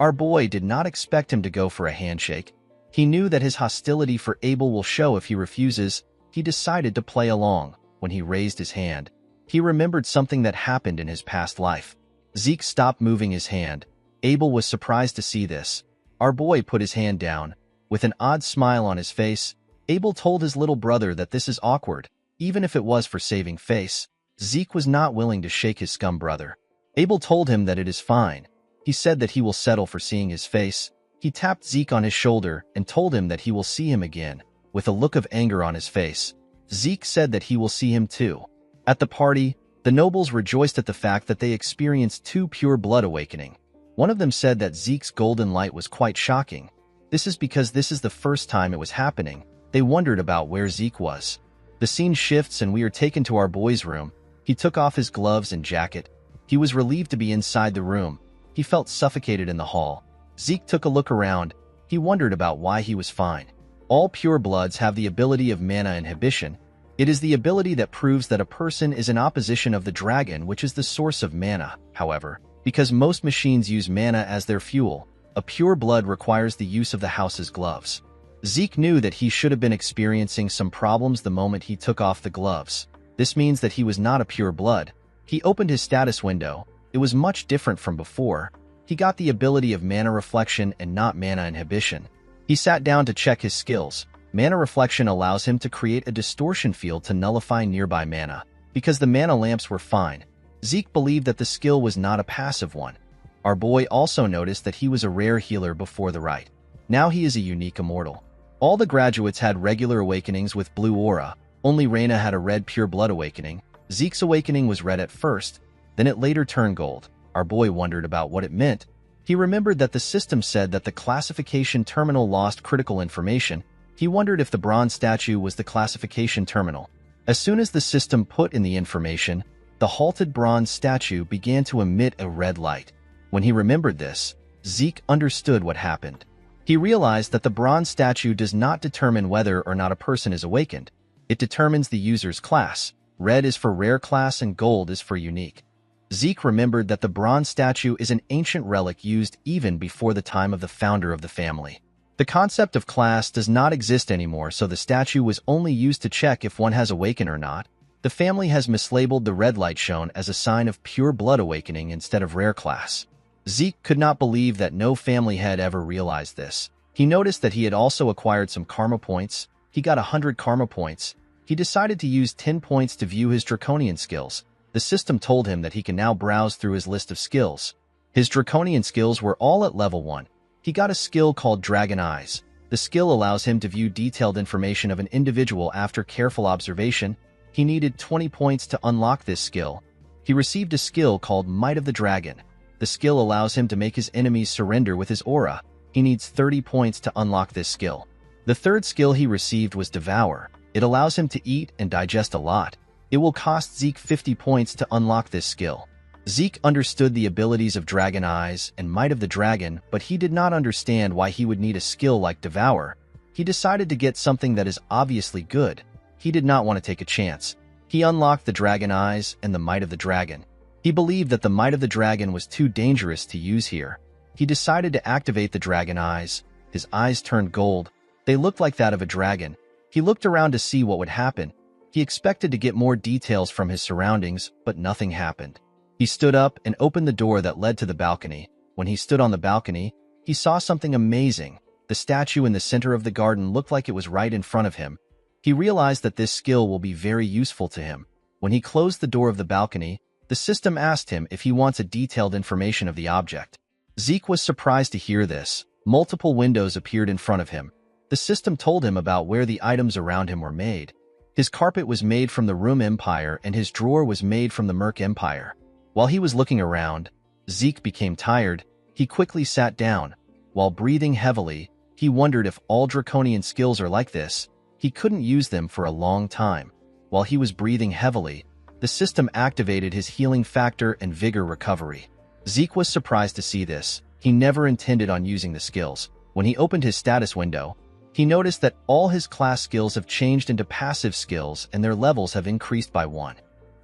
Our boy did not expect him to go for a handshake. He knew that his hostility for Abel will show if he refuses. He decided to play along. When he raised his hand, he remembered something that happened in his past life. Zeke stopped moving his hand. Abel was surprised to see this. Our boy put his hand down. With an odd smile on his face, Abel told his little brother that this is awkward, even if it was for saving face. Zeke was not willing to shake his scum brother. Abel told him that it is fine. He said that he will settle for seeing his face. He tapped Zeke on his shoulder and told him that he will see him again. With a look of anger on his face, Zeke said that he will see him too. At the party, the nobles rejoiced at the fact that they experienced 2 pure blood awakening. One of them said that Zeke's golden light was quite shocking. This is because this is the first time it was happening. They wondered about where Zeke was. The scene shifts and we are taken to our boy's room. He took off his gloves and jacket. He was relieved to be inside the room. He felt suffocated in the hall. Zeke took a look around. He wondered about why he was fine. All pure bloods have the ability of mana inhibition. It is the ability that proves that a person is in opposition of the dragon, which is the source of mana. However, because most machines use mana as their fuel, a pure blood requires the use of the house's gloves. Zeke knew that he should have been experiencing some problems the moment he took off the gloves. This means that he was not a pure blood. He opened his status window. It was much different from before. He got the ability of mana reflection and not mana inhibition. He sat down to check his skills. Mana reflection allows him to create a distortion field to nullify nearby mana. Because the mana lamps were fine, Zeke believed that the skill was not a passive one. Our boy also noticed that he was a rare healer before the rite. Now he is a unique immortal. All the graduates had regular awakenings with blue aura. Only Reina had a red pure blood awakening. Zeke's awakening was red at first, then it later turned gold. Our boy wondered about what it meant. He remembered that the system said that the classification terminal lost critical information. He wondered if the bronze statue was the classification terminal. As soon as the system put in the information, the halted bronze statue began to emit a red light. When he remembered this, Zeke understood what happened. He realized that the bronze statue does not determine whether or not a person is awakened. It determines the user's class. Red is for rare class and gold is for unique. Zeke remembered that the bronze statue is an ancient relic used even before the time of the founder of the family. The concept of class does not exist anymore, so the statue was only used to check if one has awakened or not. The family has mislabeled the red light shown as a sign of pure blood awakening instead of rare class. Zeke could not believe that no family had ever realized this. He noticed that he had also acquired some karma points. He got 100 karma points. He decided to use 10 points to view his draconian skills. The system told him that he can now browse through his list of skills. His draconian skills were all at level 1. He got a skill called Dragon Eyes. The skill allows him to view detailed information of an individual after careful observation. He needed 20 points to unlock this skill. He received a skill called Might of the Dragon. The skill allows him to make his enemies surrender with his aura. He needs 30 points to unlock this skill. The third skill he received was Devour. It allows him to eat and digest a lot. It will cost Zeke 50 points to unlock this skill. Zeke understood the abilities of Dragon Eyes and Might of the Dragon, but he did not understand why he would need a skill like Devour. He decided to get something that is obviously good. He did not want to take a chance. He unlocked the Dragon Eyes and the Might of the Dragon. He believed that the Might of the Dragon was too dangerous to use here. He decided to activate the Dragon Eyes. His eyes turned gold. They looked like that of a dragon. He looked around to see what would happen. He expected to get more details from his surroundings, but nothing happened. He stood up and opened the door that led to the balcony. When he stood on the balcony, he saw something amazing. The statue in the center of the garden looked like it was right in front of him. He realized that this skill will be very useful to him. When he closed the door of the balcony, the system asked him if he wants a detailed information of the object. Zeke was surprised to hear this. Multiple windows appeared in front of him. The system told him about where the items around him were made. His carpet was made from the Room Empire and his drawer was made from the Merc Empire. While he was looking around, Zeke became tired. He quickly sat down. While breathing heavily, he wondered if all draconian skills are like this. He couldn't use them for a long time. While he was breathing heavily, the system activated his healing factor and vigor recovery. Zeke was surprised to see this. He never intended on using the skills. When he opened his status window, he noticed that all his class skills have changed into passive skills and their levels have increased by 1.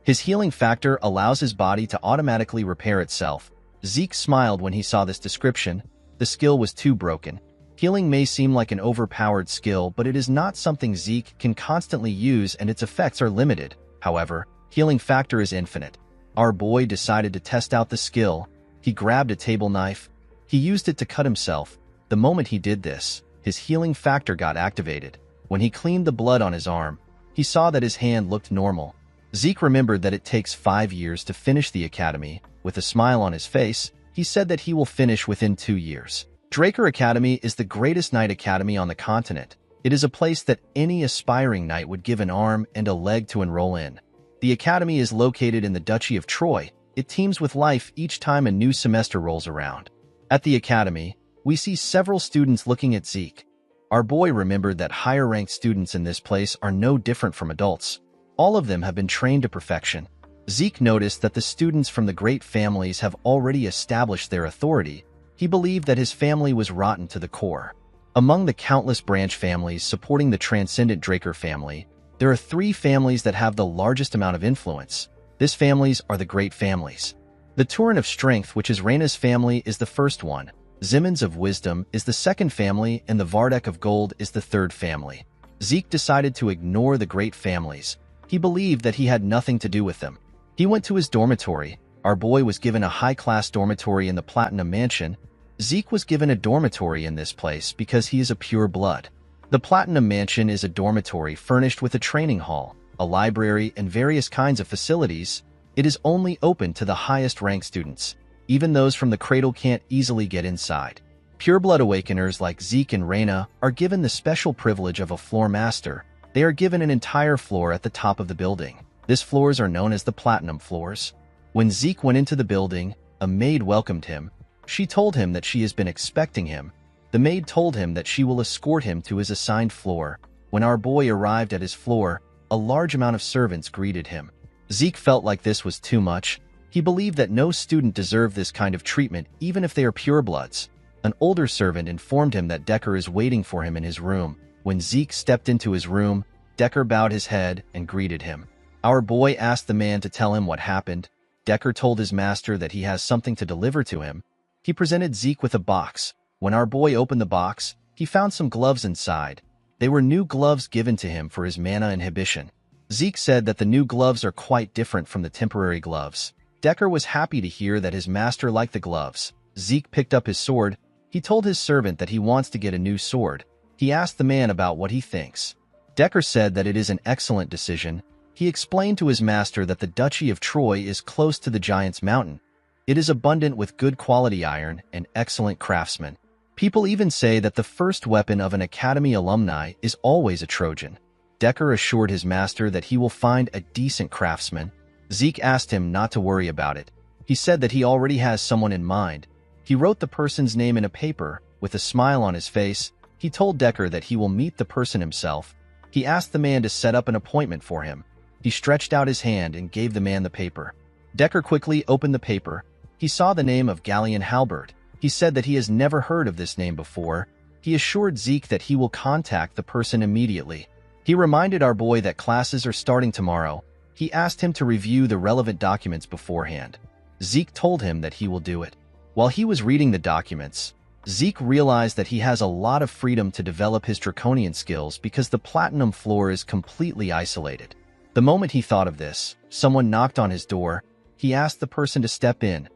His healing factor allows his body to automatically repair itself. Zeke smiled when he saw this description. The skill was too broken. Healing may seem like an overpowered skill, but it is not something Zeke can constantly use and its effects are limited. However, healing factor is infinite. Our boy decided to test out the skill. He grabbed a table knife. He used it to cut himself. The moment he did this, his healing factor got activated. When he cleaned the blood on his arm, he saw that his hand looked normal. Zeke remembered that it takes 5 years to finish the academy. With a smile on his face, he said that he will finish within 2 years. Draker Academy is the greatest knight academy on the continent. It is a place that any aspiring knight would give an arm and a leg to enroll in. The academy is located in the Duchy of Troy. It teems with life each time a new semester rolls around. At the academy, we see several students looking at Zeke. Our boy remembered that higher-ranked students in this place are no different from adults. All of them have been trained to perfection. Zeke noticed that the students from the great families have already established their authority. He believed that his family was rotten to the core. Among the countless branch families supporting the transcendent Draker family, there are 3 families that have the largest amount of influence. These families are the great families. The Turin of Strength, which is Reina's family, is the first one. Zimmons of Wisdom is the second family, and the Vardek of Gold is the third family. Zeke decided to ignore the great families. He believed that he had nothing to do with them. He went to his dormitory. Our boy was given a high-class dormitory in the Platinum Mansion. Zeke was given a dormitory in this place because he is a pure blood. The Platinum Mansion is a dormitory furnished with a training hall, a library, and various kinds of facilities. It is only open to the highest-ranked students. Even those from the cradle can't easily get inside. Pureblood awakeners like Zeke and Reina are given the special privilege of a floor master. They are given an entire floor at the top of the building. These floors are known as the Platinum Floors. When Zeke went into the building, a maid welcomed him. She told him that she has been expecting him. The maid told him that she will escort him to his assigned floor. When our boy arrived at his floor, a large amount of servants greeted him. Zeke felt like this was too much. He believed that no student deserved this kind of treatment, even if they are purebloods. An older servant informed him that Decker is waiting for him in his room. When Zeke stepped into his room, Decker bowed his head and greeted him. Our boy asked the man to tell him what happened. Decker told his master that he has something to deliver to him. He presented Zeke with a box. When our boy opened the box, he found some gloves inside. They were new gloves given to him for his mana inhibition. Zeke said that the new gloves are quite different from the temporary gloves. Decker was happy to hear that his master liked the gloves. Zeke picked up his sword. He told his servant that he wants to get a new sword. He asked the man about what he thinks. Decker said that it is an excellent decision. He explained to his master that the Duchy of Troy is close to the Giant's Mountain. It is abundant with good quality iron and excellent craftsmen. People even say that the first weapon of an academy alumni is always a Trojan. Decker assured his master that he will find a decent craftsman. Zeke asked him not to worry about it. He said that he already has someone in mind. He wrote the person's name in a paper. With a smile on his face, he told Decker that he will meet the person himself. He asked the man to set up an appointment for him. He stretched out his hand and gave the man the paper. Decker quickly opened the paper. He saw the name of Galleon Halberd. He said that he has never heard of this name before. He assured Zeke that he will contact the person immediately. He reminded our boy that classes are starting tomorrow. He asked him to review the relevant documents beforehand. Zeke told him that he will do it. While he was reading the documents, Zeke realized that he has a lot of freedom to develop his draconian skills because the Platinum Floor is completely isolated. The moment he thought of this, someone knocked on his door. He asked the person to step in.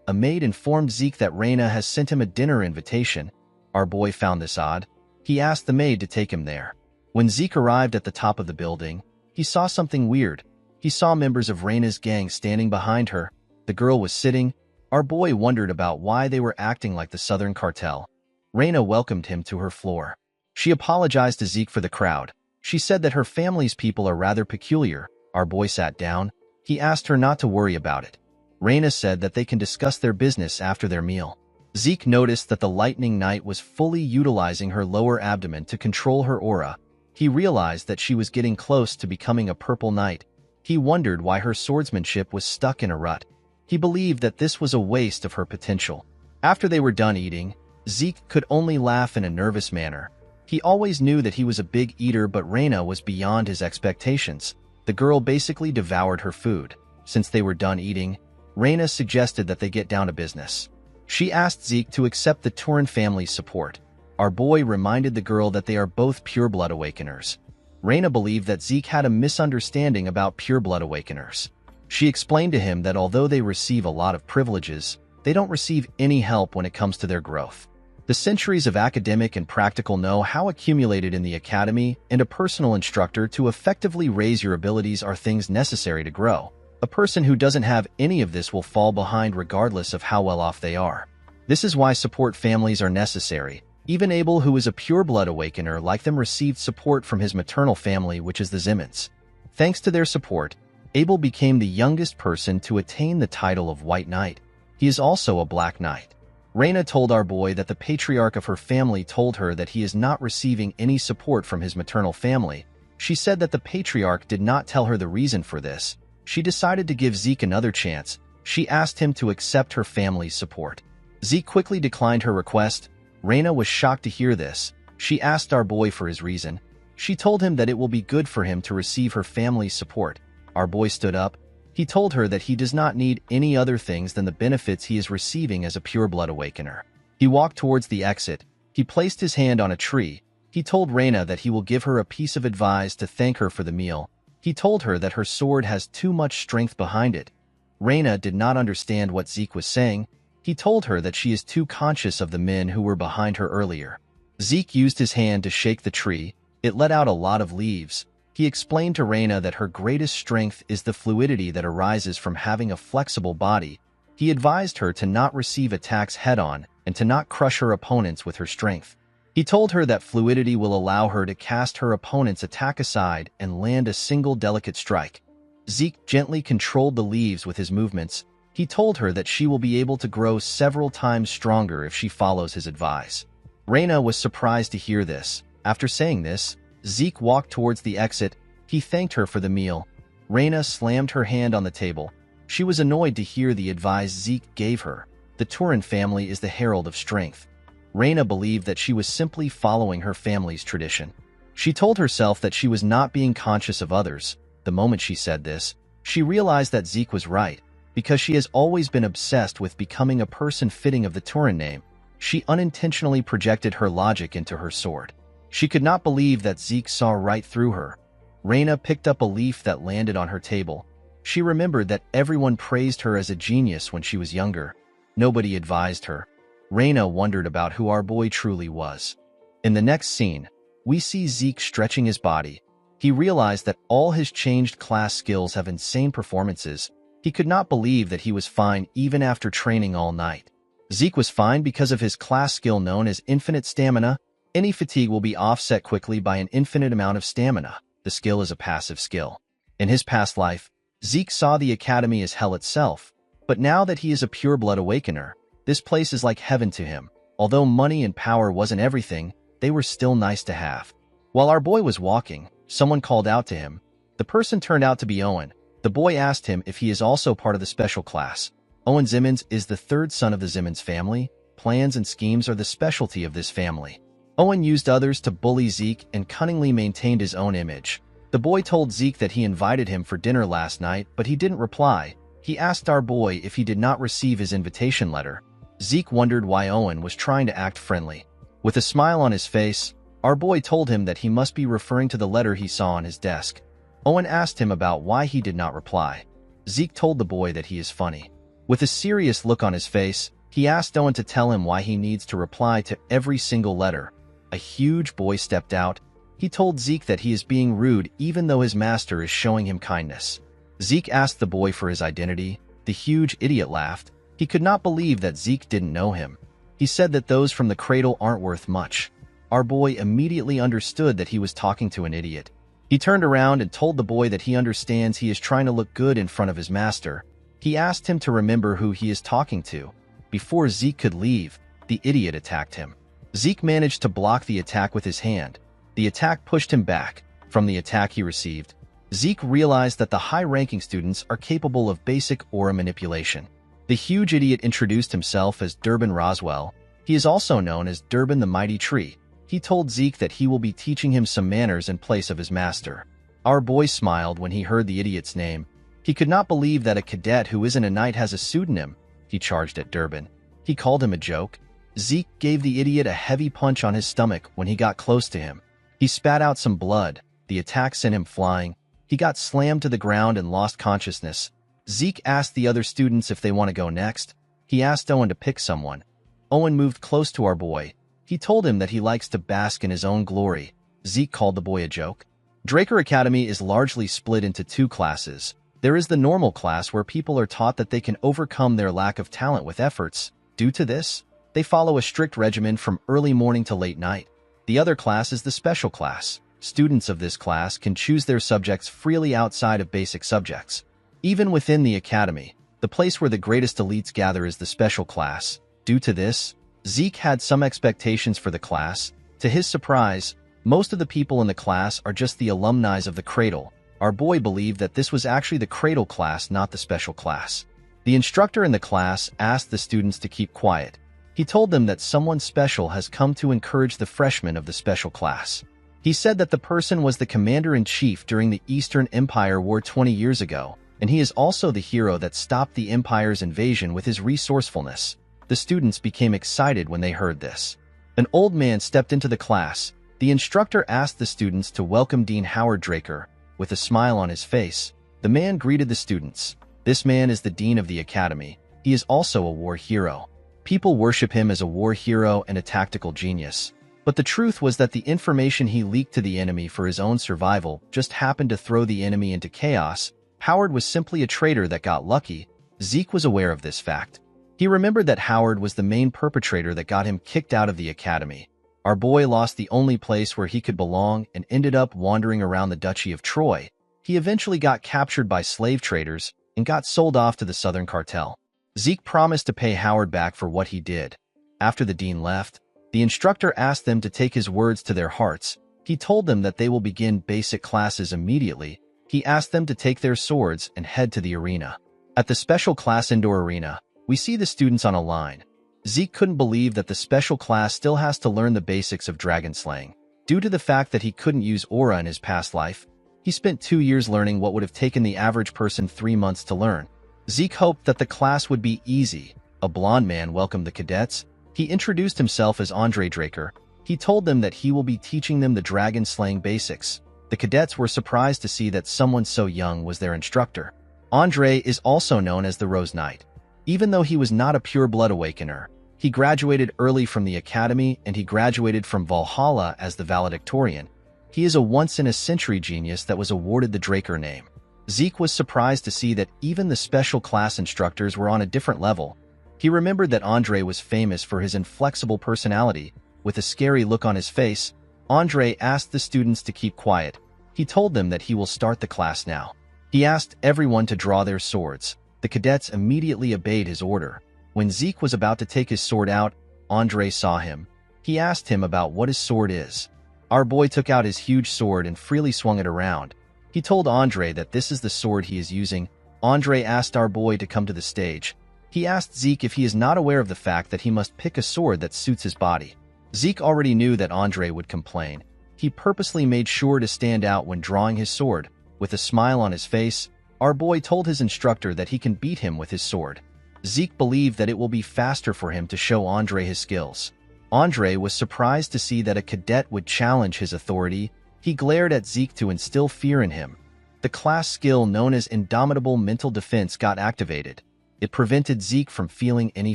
A maid informed Zeke that Reina has sent him a dinner invitation. Our boy found this odd. He asked the maid to take him there. When Zeke arrived at the top of the building, he saw something weird. He saw members of Reina's gang standing behind her. The girl was sitting. Our boy wondered about why they were acting like the Southern Cartel. Reina welcomed him to her floor. She apologized to Zeke for the crowd. She said that her family's people are rather peculiar. Our boy sat down. He asked her not to worry about it. Reina said that they can discuss their business after their meal. Zeke noticed that the Lightning Knight was fully utilizing her lower abdomen to control her aura. He realized that she was getting close to becoming a purple knight. He wondered why her swordsmanship was stuck in a rut. He believed that this was a waste of her potential. After they were done eating, Zeke could only laugh in a nervous manner. He always knew that he was a big eater, but Reina was beyond his expectations. The girl basically devoured her food. Since they were done eating, Reina suggested that they get down to business. She asked Zeke to accept the Turin family's support. Our boy reminded the girl that they are both pure-blood awakeners. Reina believed that Zeke had a misunderstanding about pure-blood awakeners. She explained to him that although they receive a lot of privileges, they don't receive any help when it comes to their growth. The centuries of academic and practical know-how accumulated in the academy and a personal instructor to effectively raise your abilities are things necessary to grow. A person who doesn't have any of this will fall behind regardless of how well off they are. This is why support families are necessary. Even Abel, who is a pure-blood awakener like them, received support from his maternal family, which is the Zimmons. Thanks to their support, Abel became the youngest person to attain the title of White Knight. He is also a Black Knight. Reina told our boy that the patriarch of her family told her that he is not receiving any support from his maternal family. She said that the patriarch did not tell her the reason for this. She decided to give Zeke another chance. She asked him to accept her family's support. Zeke quickly declined her request. Reina was shocked to hear this. She asked our boy for his reason. She told him that it will be good for him to receive her family's support. Our boy stood up. He told her that he does not need any other things than the benefits he is receiving as a pure-blood awakener. He walked towards the exit. He placed his hand on a tree. He told Reina that he will give her a piece of advice to thank her for the meal. He told her that her sword has too much strength behind it. Reina did not understand what Zeke was saying. He told her that she is too conscious of the men who were behind her earlier. Zeke used his hand to shake the tree. It let out a lot of leaves. He explained to Reina that her greatest strength is the fluidity that arises from having a flexible body. He advised her to not receive attacks head-on and to not crush her opponents with her strength. He told her that fluidity will allow her to cast her opponent's attack aside and land a single delicate strike. Zeke gently controlled the leaves with his movements. He told her that she will be able to grow several times stronger if she follows his advice. Reina was surprised to hear this. After saying this, Zeke walked towards the exit. He thanked her for the meal. Reina slammed her hand on the table. She was annoyed to hear the advice Zeke gave her. The Turin family is the herald of strength. Reina believed that she was simply following her family's tradition. She told herself that she was not being conscious of others. The moment she said this, she realized that Zeke was right. Because she has always been obsessed with becoming a person fitting of the Turin name, she unintentionally projected her logic into her sword. She could not believe that Zeke saw right through her. Reina picked up a leaf that landed on her table. She remembered that everyone praised her as a genius when she was younger. Nobody advised her. Reina wondered about who our boy truly was. In the next scene, we see Zeke stretching his body. He realized that all his changed class skills have insane performances. He could not believe that he was fine even after training all night. Zeke was fine because of his class skill known as infinite stamina. Any fatigue will be offset quickly by an infinite amount of stamina. The skill is a passive skill. In his past life, Zeke saw the academy as hell itself, but now that he is a pure-blood awakener, this place is like heaven to him. Although money and power wasn't everything, they were still nice to have. While our boy was walking, someone called out to him. The person turned out to be Owen. The boy asked him if he is also part of the special class. Owen Zimmons is the third son of the Zimmons family. Plans and schemes are the specialty of this family. Owen used others to bully Zeke and cunningly maintained his own image. The boy told Zeke that he invited him for dinner last night, but he didn't reply. He asked our boy if he did not receive his invitation letter. Zeke wondered why Owen was trying to act friendly. With a smile on his face, our boy told him that he must be referring to the letter he saw on his desk. Owen asked him about why he did not reply. Zeke told the boy that he is funny. With a serious look on his face, he asked Owen to tell him why he needs to reply to every single letter. A huge boy stepped out. He told Zeke that he is being rude even though his master is showing him kindness. Zeke asked the boy for his identity. The huge idiot laughed. He could not believe that Zeke didn't know him. He said that those from the cradle aren't worth much. Our boy immediately understood that he was talking to an idiot. He turned around and told the boy that he understands he is trying to look good in front of his master. He asked him to remember who he is talking to. Before Zeke could leave, the idiot attacked him. Zeke managed to block the attack with his hand. The attack pushed him back. From the attack he received, Zeke realized that the high-ranking students are capable of basic aura manipulation. The huge idiot introduced himself as Durbin Roswell. He is also known as Durban the Mighty Tree. He told Zeke that he will be teaching him some manners in place of his master. Our boy smiled when he heard the idiot's name. He could not believe that a cadet who isn't a knight has a pseudonym. He charged at Durban. He called him a joke. Zeke gave the idiot a heavy punch on his stomach when he got close to him. He spat out some blood. The attack sent him flying. He got slammed to the ground and lost consciousness. Zeke asked the other students if they want to go next. He asked Owen to pick someone. Owen moved close to our boy. He told him that he likes to bask in his own glory. Zeke called the boy a joke. Draker Academy is largely split into two classes. There is the normal class where people are taught that they can overcome their lack of talent with efforts. Due to this, they follow a strict regimen from early morning to late night. The other class is the special class. Students of this class can choose their subjects freely outside of basic subjects. Even within the academy, the place where the greatest elites gather is the special class. Due to this, Zeke had some expectations for the class. To his surprise, most of the people in the class are just the alumni of the Cradle. Our boy believed that this was actually the Cradle class, not the special class. The instructor in the class asked the students to keep quiet. He told them that someone special has come to encourage the freshmen of the special class. He said that the person was the commander-in-chief during the Eastern Empire War 20 years ago, and he is also the hero that stopped the Empire's invasion with his resourcefulness. The students became excited when they heard this. An old man stepped into the class. The instructor asked the students to welcome Dean Howard Draker. With a smile on his face, the man greeted the students. This man is the dean of the academy. He is also a war hero. People worship him as a war hero and a tactical genius. But the truth was that the information he leaked to the enemy for his own survival just happened to throw the enemy into chaos. Howard was simply a traitor that got lucky. Zeke was aware of this fact. He remembered that Howard was the main perpetrator that got him kicked out of the academy. Our boy lost the only place where he could belong and ended up wandering around the Duchy of Troy. He eventually got captured by slave traders and got sold off to the Southern Cartel. Zeke promised to pay Howard back for what he did. After the dean left, the instructor asked them to take his words to their hearts. He told them that they will begin basic classes immediately. He asked them to take their swords and head to the arena. At the special class indoor arena, we see the students on a line. Zeke couldn't believe that the special class still has to learn the basics of dragon slaying. Due to the fact that he couldn't use aura in his past life, he spent 2 years learning what would have taken the average person 3 months to learn. Zeke hoped that the class would be easy. A blond man welcomed the cadets. He introduced himself as Andre Draker. He told them that he will be teaching them the dragon slaying basics. The cadets were surprised to see that someone so young was their instructor. Andre is also known as the Rose Knight. Even though he was not a pure-blood awakener, he graduated early from the academy and he graduated from Valhalla as the valedictorian. He is a once-in-a-century genius that was awarded the Draker name. Zeke was surprised to see that even the special class instructors were on a different level. He remembered that Andre was famous for his inflexible personality. With a scary look on his face, Andre asked the students to keep quiet. He told them that he will start the class now. He asked everyone to draw their swords. The cadets immediately obeyed his order. When Zeke was about to take his sword out, Andre saw him. He asked him about what his sword is. Our boy took out his huge sword and freely swung it around. He told Andre that this is the sword he is using. Andre asked our boy to come to the stage. He asked Zeke if he is not aware of the fact that he must pick a sword that suits his body. Zeke already knew that Andre would complain. He purposely made sure to stand out when drawing his sword. With a smile on his face, our boy told his instructor that he can beat him with his sword. Zeke believed that it will be faster for him to show Andre his skills. Andre was surprised to see that a cadet would challenge his authority. He glared at Zeke to instill fear in him. The class skill known as Indomitable Mental Defense got activated. It prevented Zeke from feeling any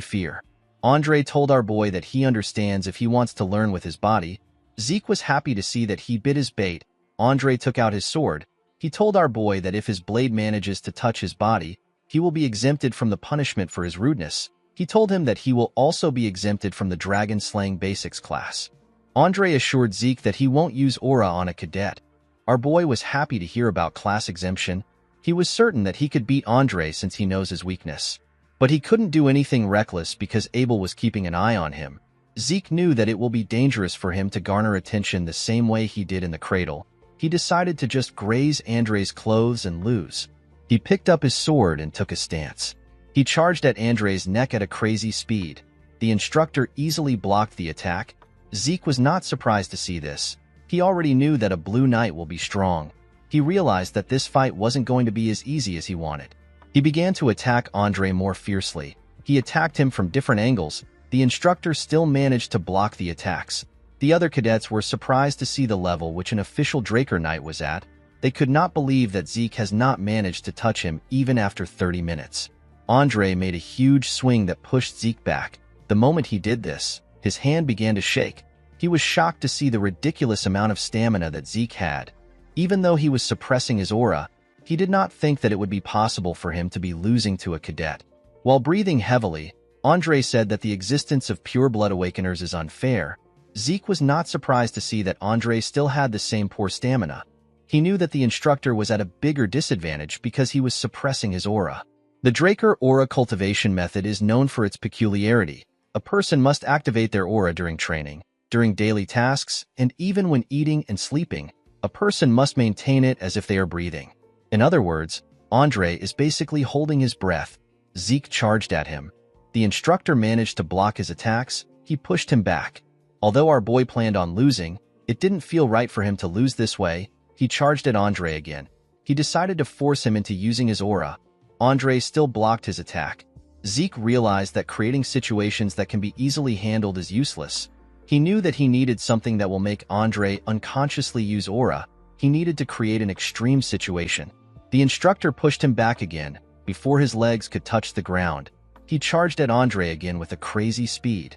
fear. Andre told our boy that he understands if he wants to learn with his body. Zeke was happy to see that he bit his bait. Andre took out his sword. He told our boy that if his blade manages to touch his body, he will be exempted from the punishment for his rudeness. He told him that he will also be exempted from the Dragon Slaying Basics class. Andre assured Zeke that he won't use aura on a cadet. Our boy was happy to hear about class exemption. He was certain that he could beat Andre since he knows his weakness. But he couldn't do anything reckless because Abel was keeping an eye on him. Zeke knew that it will be dangerous for him to garner attention the same way he did in the cradle. He decided to just graze Andre's clothes and lose. He picked up his sword and took a stance. He charged at Andre's neck at a crazy speed. The instructor easily blocked the attack. Zeke was not surprised to see this. He already knew that a blue knight will be strong. He realized that this fight wasn't going to be as easy as he wanted. He began to attack Andre more fiercely. He attacked him from different angles. The instructor still managed to block the attacks. The other cadets were surprised to see the level which an official Draker Knight was at. They could not believe that Zeke has not managed to touch him even after 30 minutes. Andre made a huge swing that pushed Zeke back. The moment he did this, his hand began to shake. He was shocked to see the ridiculous amount of stamina that Zeke had. Even though he was suppressing his aura, he did not think that it would be possible for him to be losing to a cadet. While breathing heavily, Andre said that the existence of pure-blood awakeners is unfair. Zeke was not surprised to see that Andre still had the same poor stamina. He knew that the instructor was at a bigger disadvantage because he was suppressing his aura. The Draker aura cultivation method is known for its peculiarity. A person must activate their aura during training, during daily tasks, and even when eating and sleeping. A person must maintain it as if they are breathing. In other words, Andre is basically holding his breath. Zeke charged at him. The instructor managed to block his attacks. He pushed him back. Although our boy planned on losing, it didn't feel right for him to lose this way. He charged at Andre again. He decided to force him into using his aura. Andre still blocked his attack. Zeke realized that creating situations that can be easily handled is useless. He knew that he needed something that will make Andre unconsciously use aura. He needed to create an extreme situation. The instructor pushed him back again. Before his legs could touch the ground, he charged at Andre again with a crazy speed.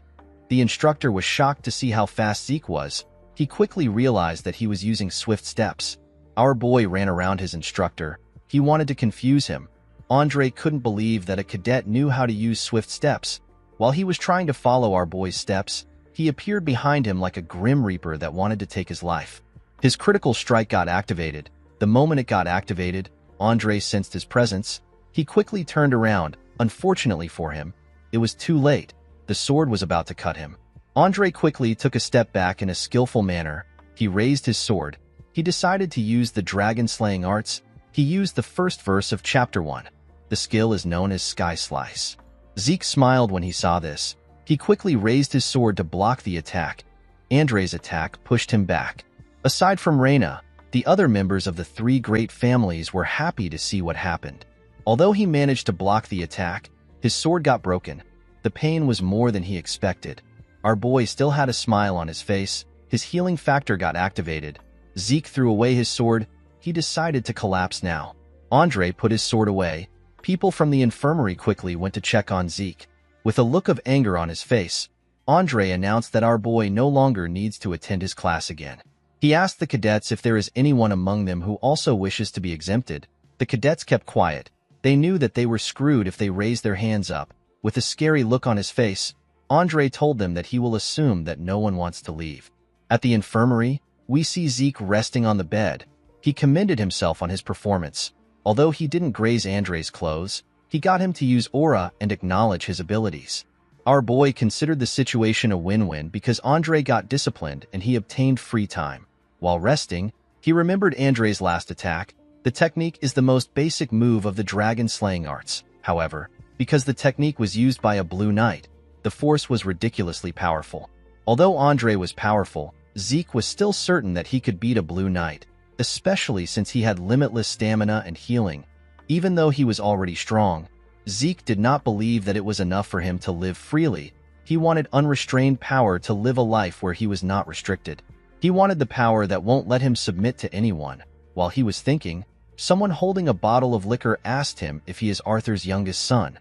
The instructor was shocked to see how fast Zeke was. He quickly realized that he was using swift steps. Our boy ran around his instructor. He wanted to confuse him. Andre couldn't believe that a cadet knew how to use swift steps. While he was trying to follow our boy's steps, he appeared behind him like a grim reaper that wanted to take his life. His critical strike got activated. The moment it got activated, Andre sensed his presence. He quickly turned around. Unfortunately for him, it was too late. The sword was about to cut him. Andre quickly took a step back in a skillful manner. He raised his sword. He decided to use the dragon-slaying arts. He used the first verse of Chapter 1. The skill is known as Sky Slice. Zeke smiled when he saw this. He quickly raised his sword to block the attack. Andre's attack pushed him back. Aside from Reina, the other members of the three great families were happy to see what happened. Although he managed to block the attack, his sword got broken. The pain was more than he expected. Our boy still had a smile on his face. His healing factor got activated. Zeke threw away his sword. He decided to collapse now. Andre put his sword away. People from the infirmary quickly went to check on Zeke. With a look of anger on his face, Andre announced that our boy no longer needs to attend his class again. He asked the cadets if there is anyone among them who also wishes to be exempted. The cadets kept quiet. They knew that they were screwed if they raised their hands up. With a scary look on his face, Andre told them that he will assume that no one wants to leave. At the infirmary, we see Zeke resting on the bed. He commended himself on his performance. Although he didn't graze Andre's clothes, he got him to use aura and acknowledge his abilities. Our boy considered the situation a win-win because Andre got disciplined and he obtained free time. While resting, he remembered Andre's last attack. The technique is the most basic move of the dragon-slaying arts. However, because the technique was used by a blue knight, the force was ridiculously powerful. Although Andre was powerful, Zeke was still certain that he could beat a blue knight, especially since he had limitless stamina and healing. Even though he was already strong, Zeke did not believe that it was enough for him to live freely. He wanted unrestrained power to live a life where he was not restricted. He wanted the power that won't let him submit to anyone. While he was thinking, someone holding a bottle of liquor asked him if he is Arthur's youngest son.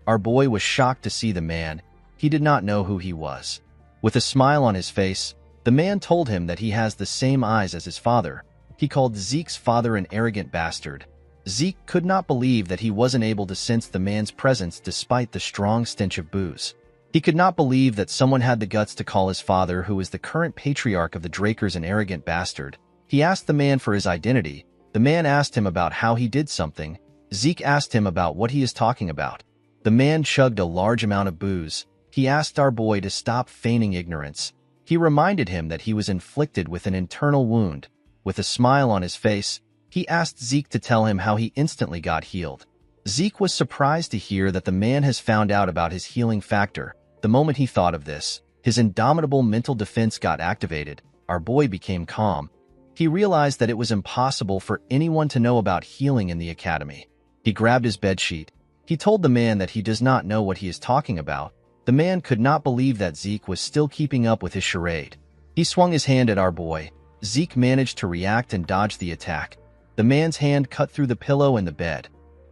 Our boy was shocked to see the man. He did not know who he was. With a smile on his face, the man told him that he has the same eyes as his father. He called Zeke's father an arrogant bastard. Zeke could not believe that he wasn't able to sense the man's presence despite the strong stench of booze. He could not believe that someone had the guts to call his father, who is the current patriarch of the Drakers, an arrogant bastard. He asked the man for his identity. The man asked him about how he did something. Zeke asked him about what he is talking about. The man chugged a large amount of booze. He asked our boy to stop feigning ignorance. He reminded him that he was inflicted with an internal wound. With a smile on his face, he asked Zeke to tell him how he instantly got healed. Zeke was surprised to hear that the man has found out about his healing factor. The moment he thought of this, his indomitable mental defense got activated. Our boy became calm. He realized that it was impossible for anyone to know about healing in the academy. He grabbed his bedsheet. He told the man that he does not know what he is talking about. The man could not believe that Zeke was still keeping up with his charade. He swung his hand at our boy. Zeke managed to react and dodge the attack. The man's hand cut through the pillow and the bed.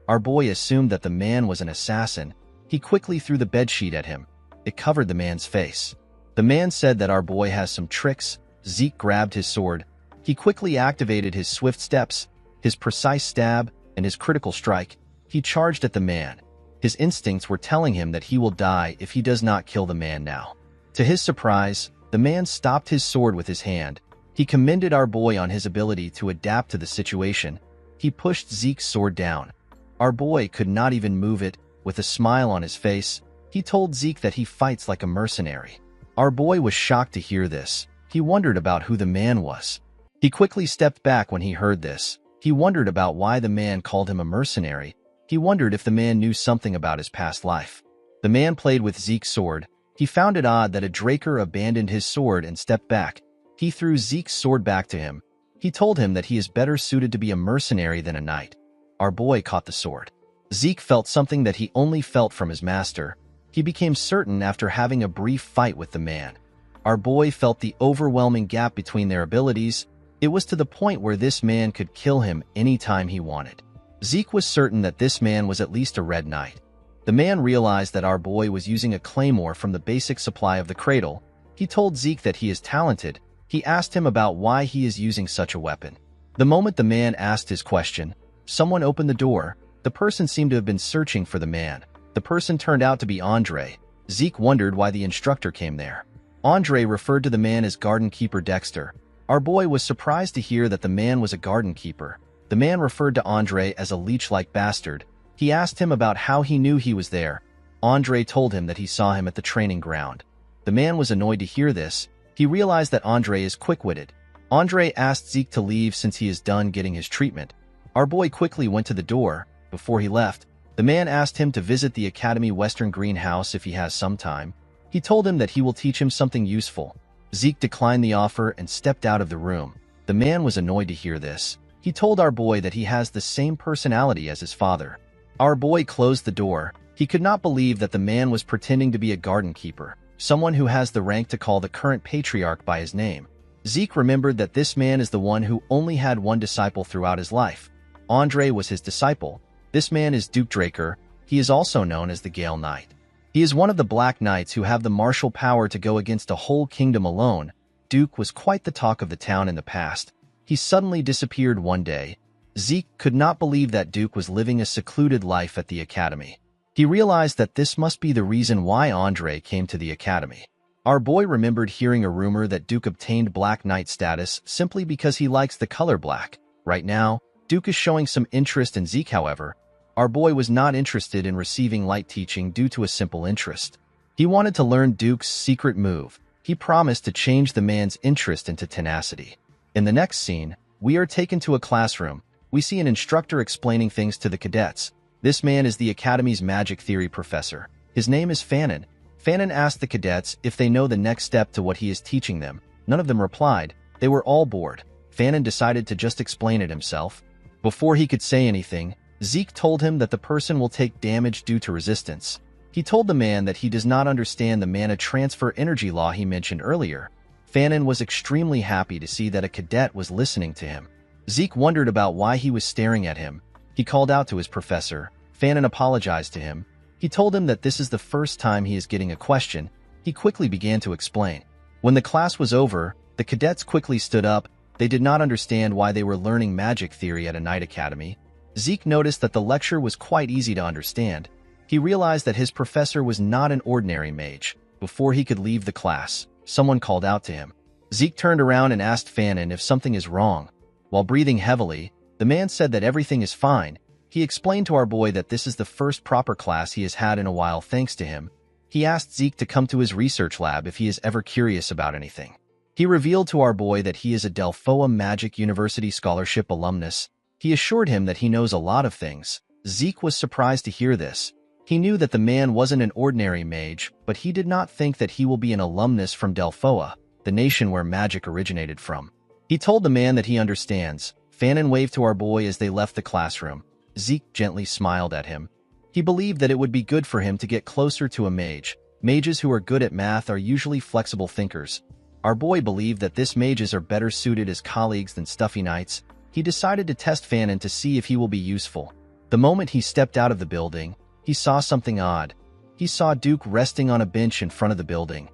Our boy assumed that the man was an assassin. He quickly threw the bedsheet at him. It covered the man's face. The man said that our boy has some tricks. Zeke grabbed his sword. He quickly activated his swift steps, his precise stab, and his critical strike. He charged at the man. His instincts were telling him that he will die if he does not kill the man now. To his surprise, the man stopped his sword with his hand. He commended our boy on his ability to adapt to the situation. He pushed Zeke's sword down. Our boy could not even move it. With a smile on his face, he told Zeke that he fights like a mercenary. Our boy was shocked to hear this. He wondered about who the man was. He quickly stepped back when he heard this. He wondered about why the man called him a mercenary. He wondered if the man knew something about his past life. The man played with Zeke's sword. He found it odd that a Draker abandoned his sword and stepped back. He threw Zeke's sword back to him. He told him that he is better suited to be a mercenary than a knight. Our boy caught the sword. Zeke felt something that he only felt from his master. He became certain after having a brief fight with the man. Our boy felt the overwhelming gap between their abilities. It was to the point where this man could kill him anytime he wanted. Zeke was certain that this man was at least a red knight. The man realized that our boy was using a claymore from the basic supply of the cradle. He told Zeke that he is talented. He asked him about why he is using such a weapon. The moment the man asked his question, someone opened the door. The person seemed to have been searching for the man. The person turned out to be Andre. Zeke wondered why the instructor came there. Andre referred to the man as garden keeper Dexter. Our boy was surprised to hear that the man was a garden keeper. The man referred to Andre as a leech-like bastard. He asked him about how he knew he was there. Andre told him that he saw him at the training ground. The man was annoyed to hear this. He realized that Andre is quick-witted. Andre asked Zeke to leave since he is done getting his treatment. Our boy quickly went to the door. Before he left, the man asked him to visit the Academy Western Greenhouse if he has some time. He told him that he will teach him something useful. Zeke declined the offer and stepped out of the room. The man was annoyed to hear this. He told our boy that he has the same personality as his father. Our boy closed the door. He could not believe that the man was pretending to be a garden keeper, someone who has the rank to call the current patriarch by his name. Zeke remembered that this man is the one who only had one disciple throughout his life. Andre was his disciple. This man is Duke Draker. He is also known as the Gale Knight. He is one of the Black Knights who have the martial power to go against a whole kingdom alone. Duke was quite the talk of the town in the past. He suddenly disappeared one day. Zeke could not believe that Duke was living a secluded life at the academy. He realized that this must be the reason why Andre came to the academy. Our boy remembered hearing a rumor that Duke obtained Black Knight status simply because he likes the color black. Right now, Duke is showing some interest in Zeke, however. Our boy was not interested in receiving light teaching due to a simple interest. He wanted to learn Duke's secret move. He promised to change the man's interest into tenacity. In the next scene, we are taken to a classroom. We see an instructor explaining things to the cadets. This man is the Academy's magic theory professor. His name is Fannin. Fannin asked the cadets if they know the next step to what he is teaching them. None of them replied. They were all bored. Fannin decided to just explain it himself. Before he could say anything, Zeke told him that the person will take damage due to resistance. He told the man that he does not understand the mana transfer energy law he mentioned earlier. Fannin was extremely happy to see that a cadet was listening to him. Zeke wondered about why he was staring at him. He called out to his professor. Fannin apologized to him. He told him that this is the first time he is getting a question. He quickly began to explain. When the class was over, the cadets quickly stood up. They did not understand why they were learning magic theory at a night academy. Zeke noticed that the lecture was quite easy to understand. He realized that his professor was not an ordinary mage. Before he could leave the class, someone called out to him. Zeke turned around and asked Fannin if something is wrong. While breathing heavily, the man said that everything is fine. He explained to our boy that this is the first proper class he has had in a while thanks to him. He asked Zeke to come to his research lab if he is ever curious about anything. He revealed to our boy that he is a Delphoa Magic University Scholarship alumnus. He assured him that he knows a lot of things. Zeke was surprised to hear this. He knew that the man wasn't an ordinary mage, but he did not think that he will be an alumnus from Delphoa, the nation where magic originated from. He told the man that he understands. Fanon waved to our boy as they left the classroom. Zeke gently smiled at him. He believed that it would be good for him to get closer to a mage. Mages who are good at math are usually flexible thinkers. Our boy believed that this mages are better suited as colleagues than stuffy knights. He decided to test Fanon to see if he will be useful. The moment he stepped out of the building, he saw something odd. He saw Duke resting on a bench in front of the building.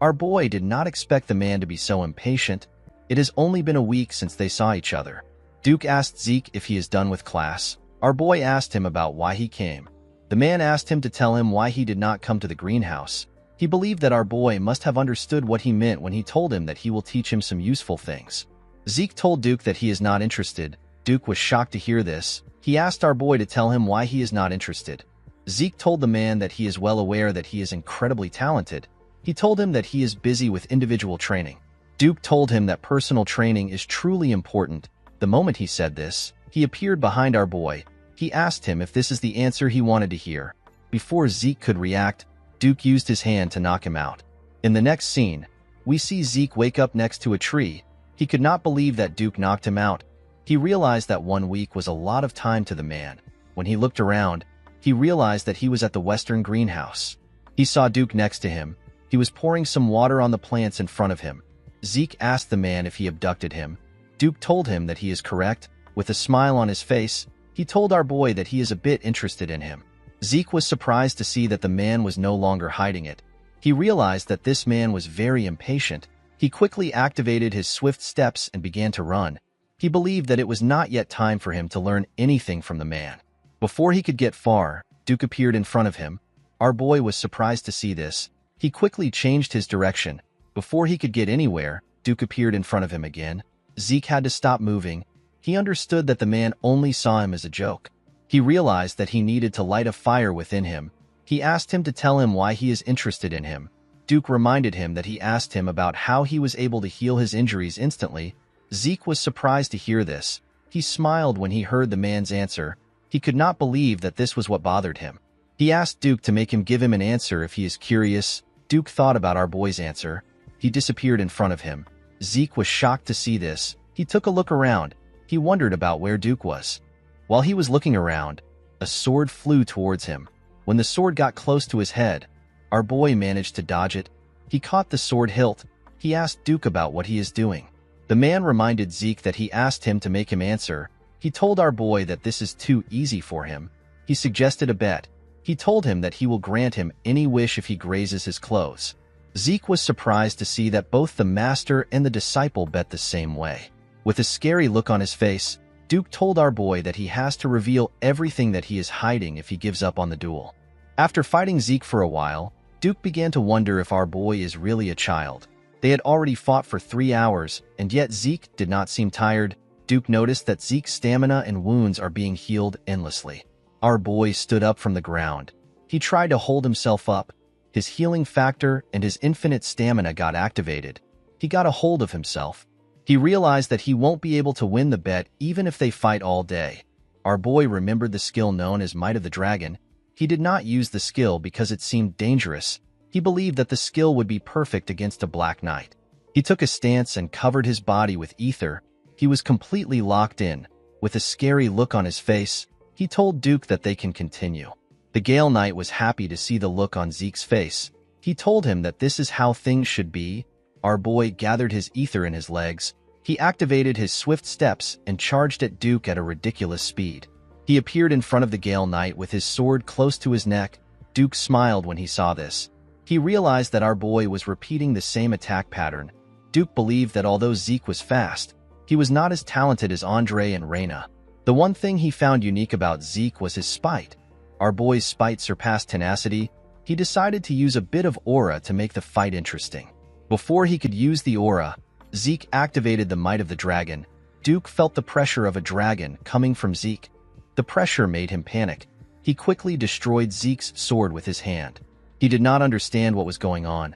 Our boy did not expect the man to be so impatient. It has only been a week since they saw each other. Duke asked Zeke if he is done with class. Our boy asked him about why he came. The man asked him to tell him why he did not come to the greenhouse. He believed that our boy must have understood what he meant when he told him that he will teach him some useful things. Zeke told Duke that he is not interested. Duke was shocked to hear this. He asked our boy to tell him why he is not interested. Zeke told the man that he is well aware that he is incredibly talented. He told him that he is busy with individual training. Duke told him that personal training is truly important. The moment he said this, he appeared behind our boy. He asked him if this is the answer he wanted to hear. Before Zeke could react, Duke used his hand to knock him out. In the next scene, we see Zeke wake up next to a tree. He could not believe that Duke knocked him out. He realized that 1 week was a lot of time to the man. When he looked around, he realized that he was at the western greenhouse. He saw Duke next to him. He was pouring some water on the plants in front of him. Zeke asked the man if he abducted him. Duke told him that he is correct. With a smile on his face, he told our boy that he is a bit interested in him. Zeke was surprised to see that the man was no longer hiding it. He realized that this man was very impatient. He quickly activated his swift steps and began to run. He believed that it was not yet time for him to learn anything from the man. Before he could get far, Duke appeared in front of him. Our boy was surprised to see this. He quickly changed his direction. Before he could get anywhere, Duke appeared in front of him again. Zeke had to stop moving. He understood that the man only saw him as a joke. He realized that he needed to light a fire within him. He asked him to tell him why he is interested in him. Duke reminded him that he asked him about how he was able to heal his injuries instantly. Zeke was surprised to hear this. He smiled when he heard the man's answer. He could not believe that this was what bothered him. He asked Duke to make him give him an answer if he is curious. Duke thought about our boy's answer. He disappeared in front of him. Zeke was shocked to see this. He took a look around. He wondered about where Duke was. While he was looking around, a sword flew towards him. When the sword got close to his head, our boy managed to dodge it. He caught the sword hilt. He asked Duke about what he is doing. The man reminded Zeke that he asked him to make him answer. He told our boy that this is too easy for him. He suggested a bet. He told him that he will grant him any wish if he grazes his clothes. Zeke was surprised to see that both the master and the disciple bet the same way. With a scary look on his face, Duke told our boy that he has to reveal everything that he is hiding if he gives up on the duel. After fighting Zeke for a while, Duke began to wonder if our boy is really a child. They had already fought for 3 hours, and yet Zeke did not seem tired. Duke noticed that Zeke's stamina and wounds are being healed endlessly. Our boy stood up from the ground. He tried to hold himself up. His healing factor and his infinite stamina got activated. He got a hold of himself. He realized that he won't be able to win the bet even if they fight all day. Our boy remembered the skill known as Might of the Dragon. He did not use the skill because it seemed dangerous. He believed that the skill would be perfect against a Black Knight. He took a stance and covered his body with ether. He was completely locked in. With a scary look on his face, he told Duke that they can continue. The Gale Knight was happy to see the look on Zeke's face. He told him that this is how things should be. Our boy gathered his ether in his legs. He activated his swift steps and charged at Duke at a ridiculous speed. He appeared in front of the Gale Knight with his sword close to his neck. Duke smiled when he saw this. He realized that our boy was repeating the same attack pattern. Duke believed that although Zeke was fast, he was not as talented as Andre and Reyna. The one thing he found unique about Zeke was his spite. Our boy's spite surpassed tenacity. He decided to use a bit of aura to make the fight interesting. Before he could use the aura, Zeke activated the Might of the Dragon. Duke felt the pressure of a dragon coming from Zeke. The pressure made him panic. He quickly destroyed Zeke's sword with his hand. He did not understand what was going on.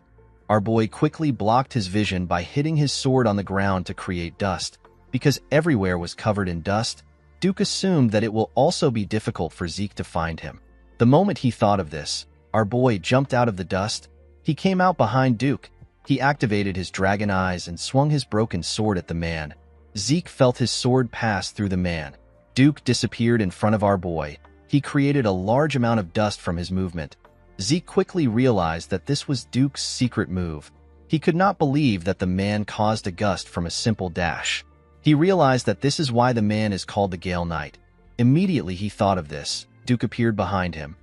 Our boy quickly blocked his vision by hitting his sword on the ground to create dust. Because everywhere was covered in dust, Duke assumed that it will also be difficult for Zeke to find him. The moment he thought of this, our boy jumped out of the dust. He came out behind Duke. He activated his dragon eyes and swung his broken sword at the man. Zeke felt his sword pass through the man. Duke disappeared in front of our boy. He created a large amount of dust from his movement. Zeke quickly realized that this was Duke's secret move. He could not believe that the man caused a gust from a simple dash. He realized that this is why the man is called the Gale Knight. Immediately he thought of this. Duke appeared behind him.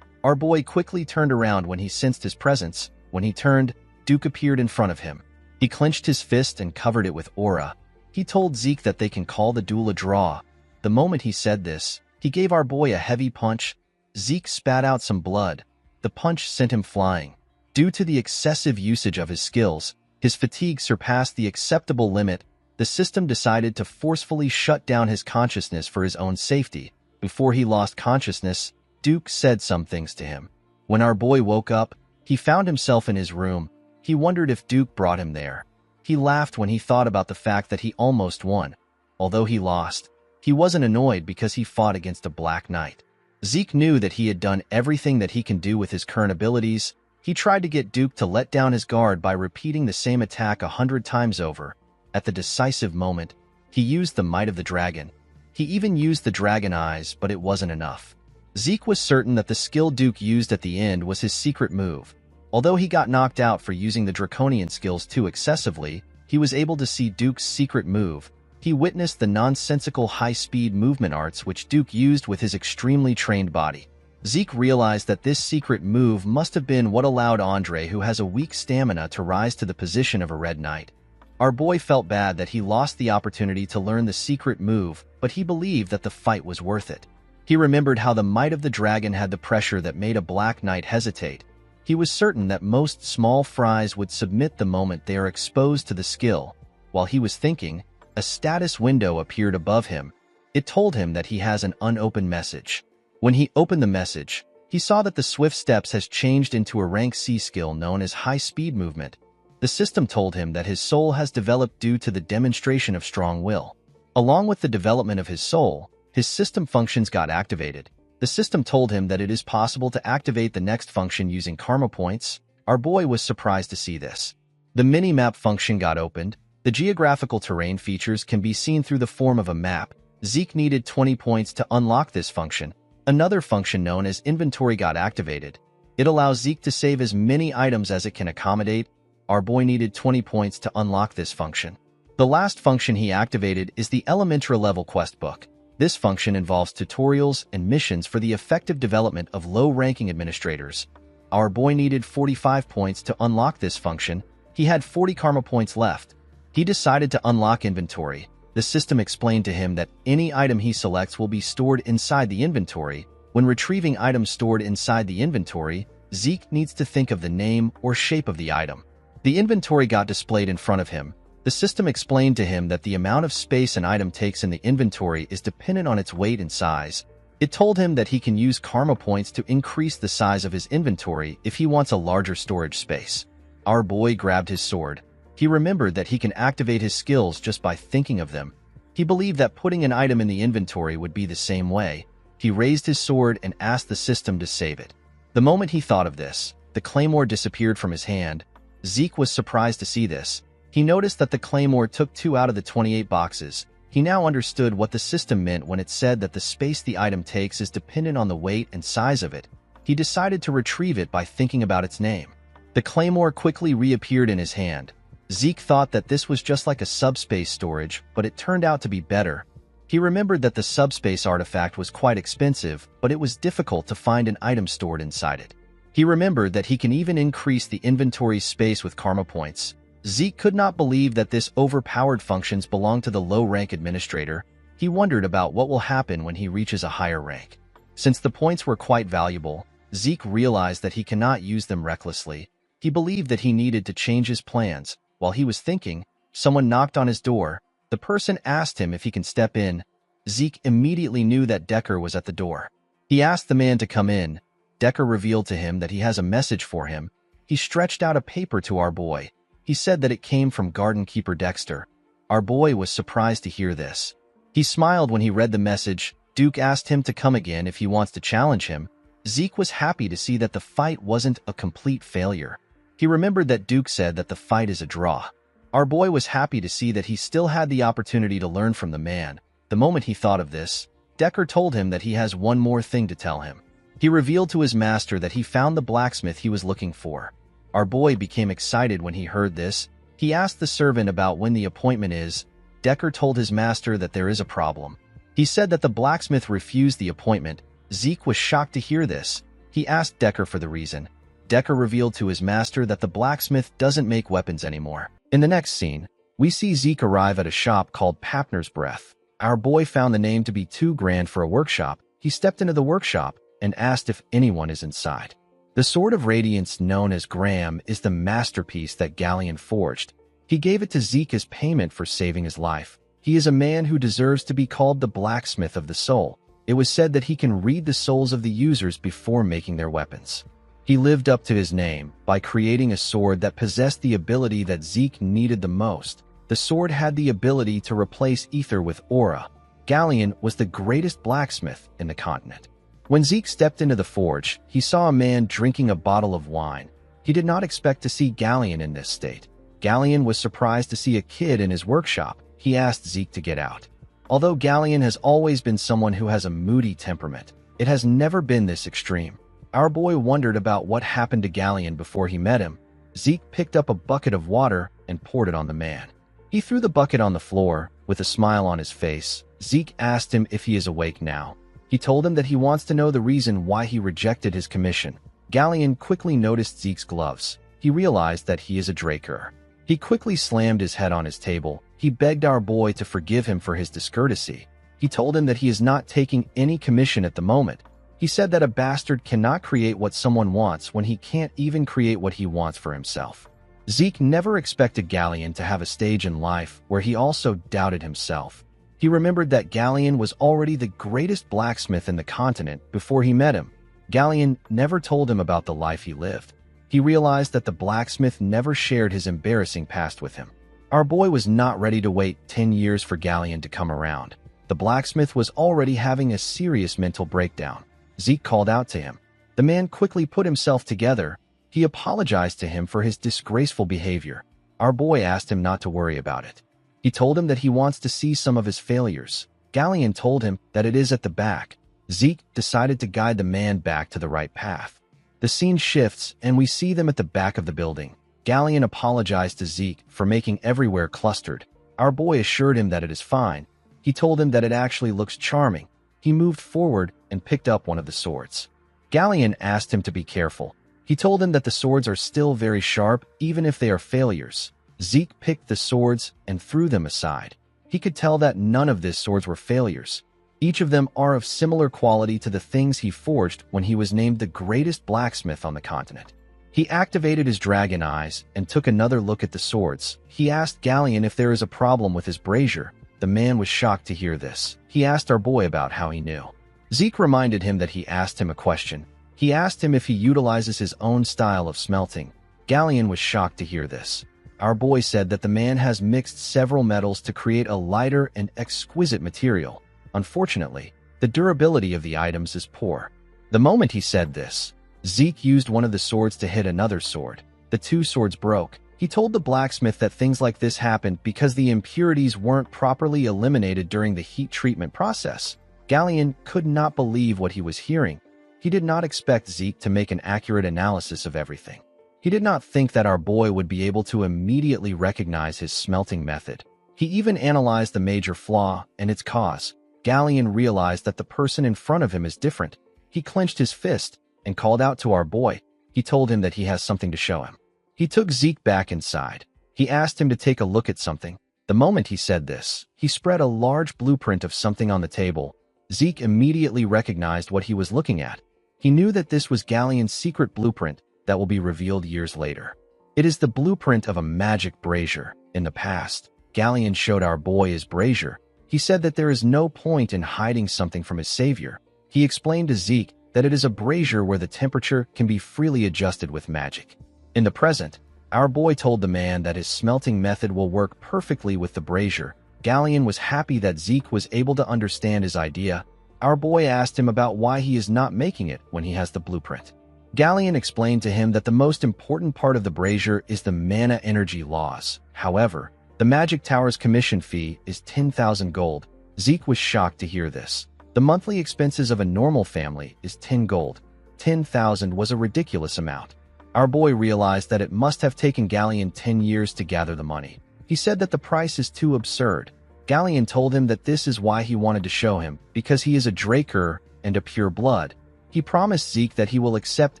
Our boy quickly turned around when he sensed his presence. When he turned, Duke appeared in front of him. He clenched his fist and covered it with aura. He told Zeke that they can call the duel a draw. The moment he said this, he gave our boy a heavy punch. Zeke spat out some blood. The punch sent him flying. Due to the excessive usage of his skills, his fatigue surpassed the acceptable limit. The system decided to forcefully shut down his consciousness for his own safety. Before he lost consciousness, Duke said some things to him. When our boy woke up, he found himself in his room. He wondered if Duke brought him there. He laughed when he thought about the fact that he almost won. Although he lost, he wasn't annoyed because he fought against a Black Knight. Zeke knew that he had done everything that he can do with his current abilities. He tried to get Duke to let down his guard by repeating the same attack 100 times over. At the decisive moment, he used the might of the dragon. He even used the dragon eyes, but it wasn't enough. Zeke was certain that the skill Duke used at the end was his secret move. Although he got knocked out for using the draconian skills too excessively, he was able to see Duke's secret move. He witnessed the nonsensical high-speed movement arts which Duke used with his extremely trained body. Zeke realized that this secret move must have been what allowed Andre, who has a weak stamina, to rise to the position of a Red Knight. Our boy felt bad that he lost the opportunity to learn the secret move, but he believed that the fight was worth it. He remembered how the might of the dragon had the pressure that made a Black Knight hesitate. He was certain that most small fries would submit the moment they are exposed to the skill. While he was thinking, a status window appeared above him. It told him that he has an unopened message. When he opened the message, he saw that the Swift Steps has changed into a rank C skill known as High Speed Movement. The system told him that his soul has developed due to the demonstration of strong will. Along with the development of his soul, his system functions got activated. The system told him that it is possible to activate the next function using karma points. Our boy was surprised to see this. The mini-map function got opened. The geographical terrain features can be seen through the form of a map. Zeke needed 20 points to unlock this function. Another function known as inventory got activated. It allows Zeke to save as many items as it can accommodate. Our boy needed 20 points to unlock this function. The last function he activated is the Elementra level quest book. This function involves tutorials and missions for the effective development of low-ranking administrators. Our boy needed 45 points to unlock this function. He had 40 karma points left. He decided to unlock inventory. The system explained to him that any item he selects will be stored inside the inventory. When retrieving items stored inside the inventory, Zeke needs to think of the name or shape of the item. The inventory got displayed in front of him. The system explained to him that the amount of space an item takes in the inventory is dependent on its weight and size. It told him that he can use karma points to increase the size of his inventory if he wants a larger storage space. Our boy grabbed his sword. He remembered that he can activate his skills just by thinking of them. He believed that putting an item in the inventory would be the same way. He raised his sword and asked the system to save it. The moment he thought of this, the claymore disappeared from his hand. Zeke was surprised to see this. He noticed that the claymore took 2 out of the 28 boxes. He now understood what the system meant when it said that the space the item takes is dependent on the weight and size of it. He decided to retrieve it by thinking about its name. The claymore quickly reappeared in his hand. Zeke thought that this was just like a subspace storage, but it turned out to be better. He remembered that the subspace artifact was quite expensive, but it was difficult to find an item stored inside it. He remembered that he can even increase the inventory space with karma points. Zeke could not believe that this overpowered functions belong to the low-rank administrator. He wondered about what will happen when he reaches a higher rank. Since the points were quite valuable, Zeke realized that he cannot use them recklessly. He believed that he needed to change his plans. While he was thinking, someone knocked on his door. The person asked him if he can step in. Zeke immediately knew that Decker was at the door. He asked the man to come in. Decker revealed to him that he has a message for him. He stretched out a paper to our boy. He said that it came from Garden Keeper Dexter. Our boy was surprised to hear this. He smiled when he read the message. Duke asked him to come again if he wants to challenge him. Zeke was happy to see that the fight wasn't a complete failure. He remembered that Duke said that the fight is a draw. Our boy was happy to see that he still had the opportunity to learn from the man. The moment he thought of this, Decker told him that he has one more thing to tell him. He revealed to his master that he found the blacksmith he was looking for. Our boy became excited when he heard this. He asked the servant about when the appointment is. Decker told his master that there is a problem. He said that the blacksmith refused the appointment. Zeke was shocked to hear this. He asked Decker for the reason. Decker revealed to his master that the blacksmith doesn't make weapons anymore. In the next scene, we see Zeke arrive at a shop called Papner's Breath. Our boy found the name to be too grand for a workshop. He stepped into the workshop and asked if anyone is inside. The Sword of Radiance, known as Graham, is the masterpiece that Galleon forged. He gave it to Zeke as payment for saving his life. He is a man who deserves to be called the blacksmith of the soul. It was said that he can read the souls of the users before making their weapons. He lived up to his name by creating a sword that possessed the ability that Zeke needed the most. The sword had the ability to replace ether with aura. Galleon was the greatest blacksmith in the continent. When Zeke stepped into the forge, he saw a man drinking a bottle of wine. He did not expect to see Galleon in this state. Galleon was surprised to see a kid in his workshop. He asked Zeke to get out. Although Galleon has always been someone who has a moody temperament, it has never been this extreme. Our boy wondered about what happened to Galleon before he met him. Zeke picked up a bucket of water and poured it on the man. He threw the bucket on the floor. With a smile on his face, Zeke asked him if he is awake now. He told him that he wants to know the reason why he rejected his commission. Galleon quickly noticed Zeke's gloves. He realized that he is a Draker. He quickly slammed his head on his table. He begged our boy to forgive him for his discourtesy. He told him that he is not taking any commission at the moment. He said that a bastard cannot create what someone wants when he can't even create what he wants for himself. Zeke never expected Galleon to have a stage in life where he also doubted himself. He remembered that Galleon was already the greatest blacksmith in the continent before he met him. Galleon never told him about the life he lived. He realized that the blacksmith never shared his embarrassing past with him. Our boy was not ready to wait 10 years for Galleon to come around. The blacksmith was already having a serious mental breakdown. Zeke called out to him. The man quickly put himself together. He apologized to him for his disgraceful behavior. Our boy asked him not to worry about it. He told him that he wants to see some of his failures. Galleon told him that it is at the back. Zeke decided to guide the man back to the right path. The scene shifts and we see them at the back of the building. Galleon apologized to Zeke for making everywhere clustered. Our boy assured him that it is fine. He told him that it actually looks charming. He moved forward and picked up one of the swords. Galleon asked him to be careful. He told him that the swords are still very sharp, even if they are failures. Zeke picked the swords and threw them aside. He could tell that none of these swords were failures. Each of them are of similar quality to the things he forged when he was named the greatest blacksmith on the continent. He activated his dragon eyes and took another look at the swords. He asked Galleon if there is a problem with his brazier. The man was shocked to hear this. He asked our boy about how he knew. Zeke reminded him that he asked him a question. He asked him if he utilizes his own style of smelting. Galleon was shocked to hear this. Our boy said that the man has mixed several metals to create a lighter and exquisite material. Unfortunately, the durability of the items is poor. The moment he said this, Zeke used one of the swords to hit another sword. The two swords broke. He told the blacksmith that things like this happened because the impurities weren't properly eliminated during the heat treatment process. Galleon could not believe what he was hearing. He did not expect Zeke to make an accurate analysis of everything. He did not think that our boy would be able to immediately recognize his smelting method. He even analyzed the major flaw and its cause. Galleon realized that the person in front of him is different. He clenched his fist and called out to our boy. He told him that he has something to show him. He took Zeke back inside. He asked him to take a look at something. The moment he said this, he spread a large blueprint of something on the table. Zeke immediately recognized what he was looking at. He knew that this was Galleon's secret blueprint that will be revealed years later. It is the blueprint of a magic brazier. In the past, Galleon showed our boy his brazier. He said that there is no point in hiding something from his savior. He explained to Zeke that it is a brazier where the temperature can be freely adjusted with magic. In the present, our boy told the man that his smelting method will work perfectly with the brazier. Galleon was happy that Zeke was able to understand his idea. Our boy asked him about why he is not making it when he has the blueprint. Galleon explained to him that the most important part of the brazier is the mana energy laws. However, the Magic Tower's commission fee is 10,000 gold. Zeke was shocked to hear this. The monthly expenses of a normal family is 10 gold. 10,000 was a ridiculous amount. Our boy realized that it must have taken Galleon 10 years to gather the money. He said that the price is too absurd. Galleon told him that this is why he wanted to show him, because he is a Draker and a pure blood. He promised Zeke that he will accept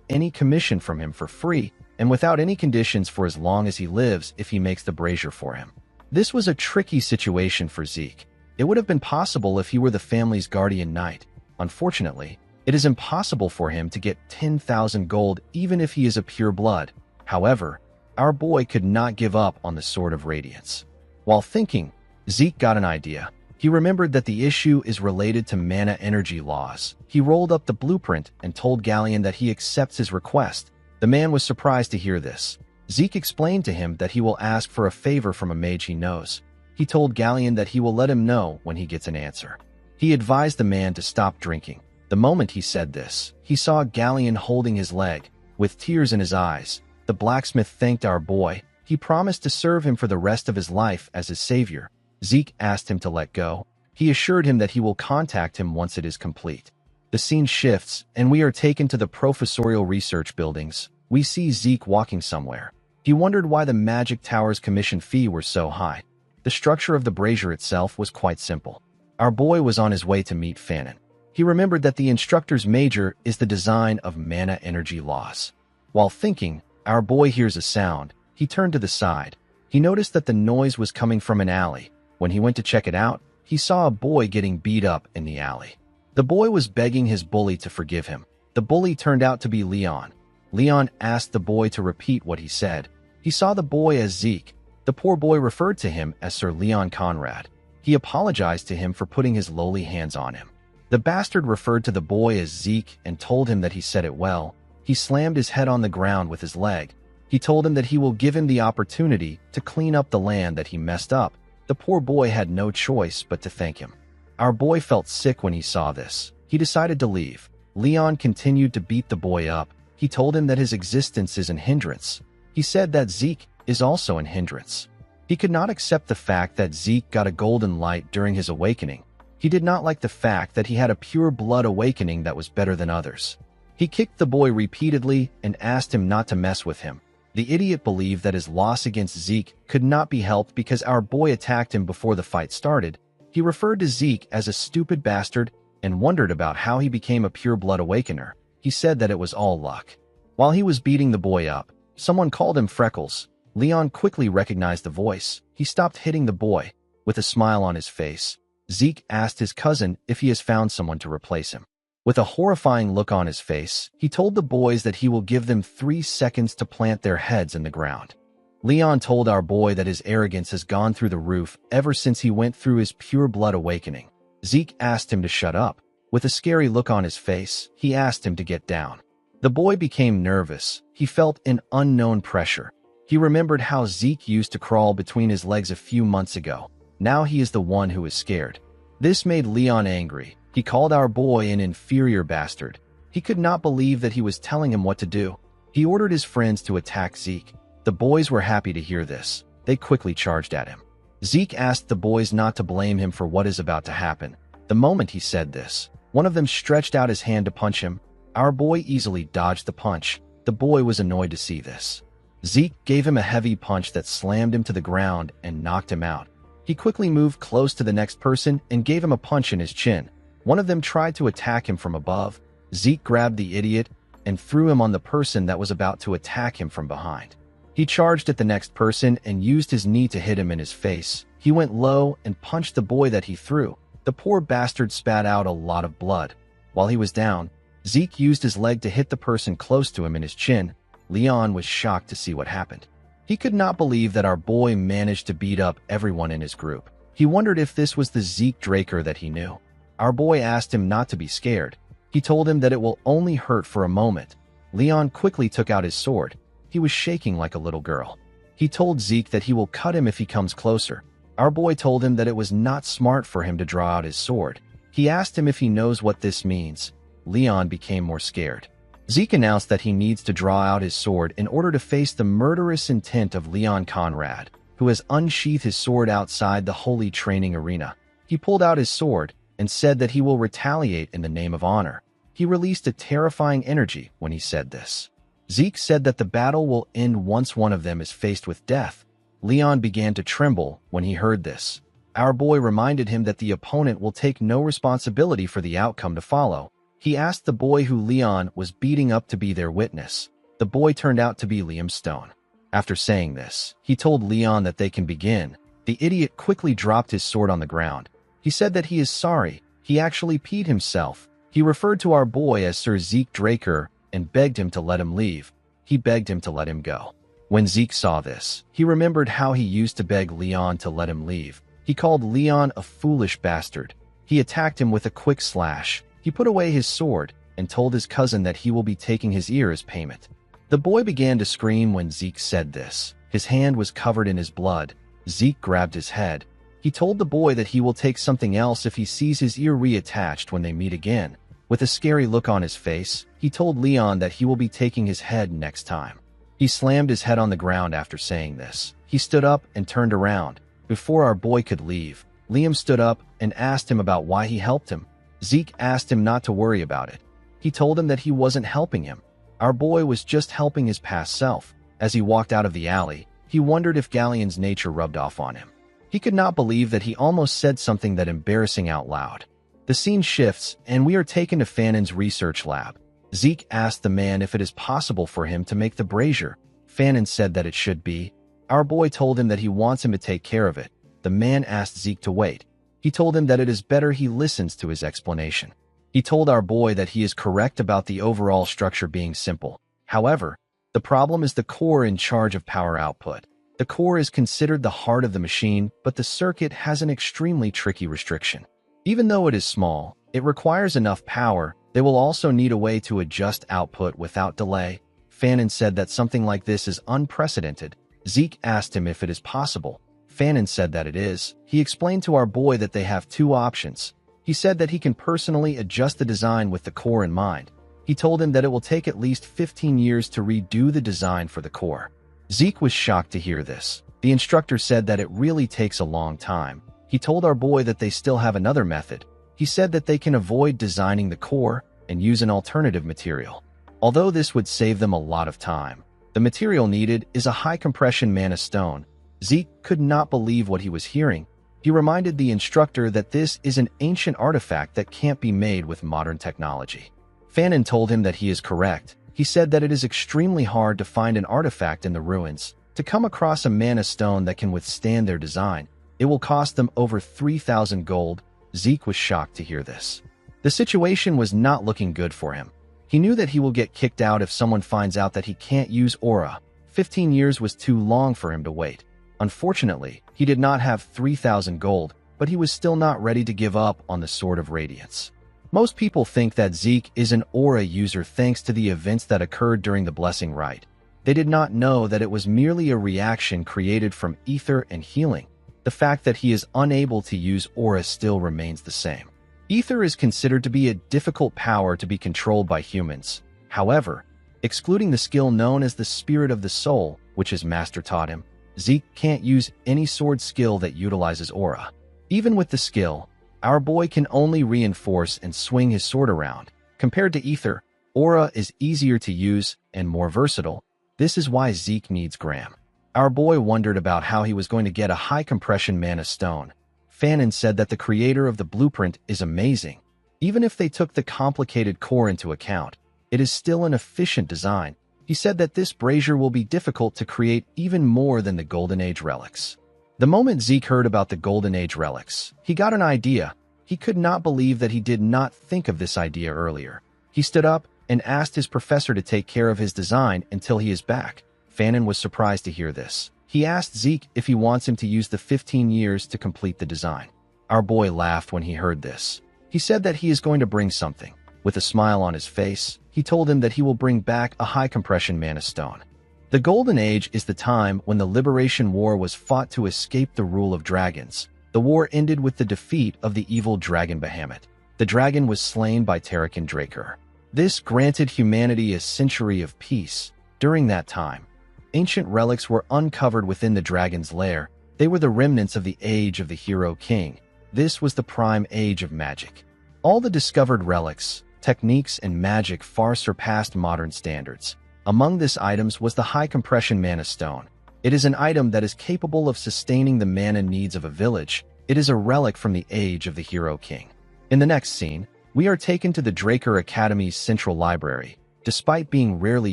any commission from him for free and without any conditions for as long as he lives if he makes the brazier for him. This was a tricky situation for Zeke. It would have been possible if he were the family's guardian knight. Unfortunately, it is impossible for him to get 10,000 gold even if he is a pure blood. However, our boy could not give up on the Sword of Radiance. While thinking, Zeke got an idea. He remembered that the issue is related to mana energy laws. He rolled up the blueprint and told Galleon that he accepts his request. The man was surprised to hear this. Zeke explained to him that he will ask for a favor from a mage he knows. He told Galleon that he will let him know when he gets an answer. He advised the man to stop drinking. The moment he said this, he saw Galleon holding his leg. With tears in his eyes, the blacksmith thanked our boy. He promised to serve him for the rest of his life as his savior. Zeke asked him to let go. He assured him that he will contact him once it is complete. The scene shifts, and we are taken to the professorial research buildings. We see Zeke walking somewhere. He wondered why the Magic Tower's commission fee were so high. The structure of the brazier itself was quite simple. Our boy was on his way to meet Fanon. He remembered that the instructor's major is the design of mana energy laws. While thinking, our boy hears a sound. He turned to the side. He noticed that the noise was coming from an alley. When he went to check it out, he saw a boy getting beat up in the alley. The boy was begging his bully to forgive him. The bully turned out to be Leon. Leon asked the boy to repeat what he said. He saw the boy as Zeke. The poor boy referred to him as Sir Leon Conrad. He apologized to him for putting his lowly hands on him. The bastard referred to the boy as Zeke and told him that he said it well. He slammed his head on the ground with his leg. He told him that he will give him the opportunity to clean up the land that he messed up. The poor boy had no choice but to thank him. Our boy felt sick when he saw this. He decided to leave. Leon continued to beat the boy up. He told him that his existence is an hindrance. He said that Zeke is also an hindrance. He could not accept the fact that Zeke got a golden light during his awakening. He did not like the fact that he had a pure blood awakening that was better than others. He kicked the boy repeatedly and asked him not to mess with him. The idiot believed that his loss against Zeke could not be helped because our boy attacked him before the fight started. He referred to Zeke as a stupid bastard and wondered about how he became a pure blood awakener. He said that it was all luck. While he was beating the boy up, someone called him Freckles. Leon quickly recognized the voice. He stopped hitting the boy. With a smile on his face, Zeke asked his cousin if he has found someone to replace him. With a horrifying look on his face, he told the boys that he will give them 3 seconds to plant their heads in the ground. Leon told our boy that his arrogance has gone through the roof ever since he went through his pure blood awakening. Zeke asked him to shut up. With a scary look on his face, he asked him to get down. The boy became nervous. He felt an unknown pressure. He remembered how Zeke used to crawl between his legs a few months ago. Now he is the one who is scared. This made Leon angry. He called our boy an inferior bastard. He could not believe that he was telling him what to do. He ordered his friends to attack Zeke. The boys were happy to hear this. They quickly charged at him. Zeke asked the boys not to blame him for what is about to happen. The moment he said this, one of them stretched out his hand to punch him. Our boy easily dodged the punch. The boy was annoyed to see this. Zeke gave him a heavy punch that slammed him to the ground and knocked him out. He quickly moved close to the next person and gave him a punch in his chin. One of them tried to attack him from above. Zeke grabbed the idiot and threw him on the person that was about to attack him from behind. He charged at the next person and used his knee to hit him in his face. He went low and punched the boy that he threw. The poor bastard spat out a lot of blood. While he was down, Zeke used his leg to hit the person close to him in his chin. Leon was shocked to see what happened. He could not believe that our boy managed to beat up everyone in his group. He wondered if this was the Zeke Draker that he knew. Our boy asked him not to be scared. He told him that it will only hurt for a moment. Leon quickly took out his sword. He was shaking like a little girl. He told Zeke that he will cut him if he comes closer. Our boy told him that it was not smart for him to draw out his sword. He asked him if he knows what this means. Leon became more scared. Zeke announced that he needs to draw out his sword in order to face the murderous intent of Leon Conrad, who has unsheathed his sword outside the holy training arena. He pulled out his sword and said that he will retaliate in the name of honor. He released a terrifying energy when he said this. Zeke said that the battle will end once one of them is faced with death. Leon began to tremble when he heard this. Our boy reminded him that the opponent will take no responsibility for the outcome to follow. He asked the boy who Leon was beating up to be their witness. The boy turned out to be Liam Stone. After saying this, he told Leon that they can begin. The idiot quickly dropped his sword on the ground. He said that he is sorry. He actually peed himself. He referred to our boy as Sir Zeke Draker and begged him to let him leave. He begged him to let him go. When Zeke saw this, he remembered how he used to beg Leon to let him leave. He called Leon a foolish bastard. He attacked him with a quick slash. He put away his sword and told his cousin that he will be taking his ear as payment. The boy began to scream when Zeke said this. His hand was covered in his blood. Zeke grabbed his head. He told the boy that he will take something else if he sees his ear reattached when they meet again. With a scary look on his face, he told Leon that he will be taking his head next time. He slammed his head on the ground after saying this. He stood up and turned around. Before our boy could leave, Liam stood up and asked him about why he helped him. Zeke asked him not to worry about it. He told him that he wasn't helping him. Our boy was just helping his past self. As he walked out of the alley, he wondered if Galleon's nature rubbed off on him. He could not believe that he almost said something that embarrassing out loud. The scene shifts, and we are taken to Fanon's research lab. Zeke asked the man if it is possible for him to make the brazier. Fanon said that it should be. Our boy told him that he wants him to take care of it. The man asked Zeke to wait. He told him that it is better he listens to his explanation. He told our boy that he is correct about the overall structure being simple. However, the problem is the core in charge of power output. The core is considered the heart of the machine, but the circuit has an extremely tricky restriction. Even though it is small, it requires enough power. They will also need a way to adjust output without delay. Fanon said that something like this is unprecedented. Zeke asked him if it is possible. Fanon said that it is. He explained to our boy that they have two options. He said that he can personally adjust the design with the core in mind. He told him that it will take at least 15 years to redo the design for the core. Zeke was shocked to hear this. The instructor said that it really takes a long time. He told our boy that they still have another method. He said that they can avoid designing the core and use an alternative material. Although this would save them a lot of time, the material needed is a high-compression mana stone. Zeke could not believe what he was hearing. He reminded the instructor that this is an ancient artifact that can't be made with modern technology. Fanon told him that he is correct. He said that it is extremely hard to find an artifact in the ruins. To come across a mana stone that can withstand their design, it will cost them over 3,000 gold. Zeke was shocked to hear this. The situation was not looking good for him. He knew that he will get kicked out if someone finds out that he can't use aura. 15 years was too long for him to wait. Unfortunately, he did not have 3,000 gold, but he was still not ready to give up on the Sword of Radiance. Most people think that Zeke is an aura user thanks to the events that occurred during the Blessing Rite. They did not know that it was merely a reaction created from ether and healing. The fact that he is unable to use aura still remains the same. Ether is considered to be a difficult power to be controlled by humans. However, excluding the skill known as the Spirit of the Soul, which his master taught him, Zeke can't use any sword skill that utilizes aura. Even with the skill, our boy can only reinforce and swing his sword around. Compared to Ether, aura is easier to use and more versatile. This is why Zeke needs Graham. Our boy wondered about how he was going to get a high-compression mana stone. Fanon said that the creator of the blueprint is amazing. Even if they took the complicated core into account, it is still an efficient design. He said that this brazier will be difficult to create even more than the Golden Age relics. The moment Zeke heard about the Golden Age relics, he got an idea. He could not believe that he did not think of this idea earlier. He stood up and asked his professor to take care of his design until he is back. Fanon was surprised to hear this. He asked Zeke if he wants him to use the 15 years to complete the design. Our boy laughed when he heard this. He said that he is going to bring something. With a smile on his face, he told him that he will bring back a high-compression mana stone. The Golden Age is the time when the Liberation War was fought to escape the rule of dragons. The war ended with the defeat of the evil dragon Bahamut. The dragon was slain by Tarakan Draker. This granted humanity a century of peace. During that time, ancient relics were uncovered within the dragon's lair. They were the remnants of the age of the Hero King. This was the prime age of magic. All the discovered relics, techniques, and magic far surpassed modern standards. Among these items was the high compression mana stone. It is an item that is capable of sustaining the mana needs of a village. It is a relic from the age of the Hero King. In the next scene, we are taken to the Draker Academy's central library. Despite being rarely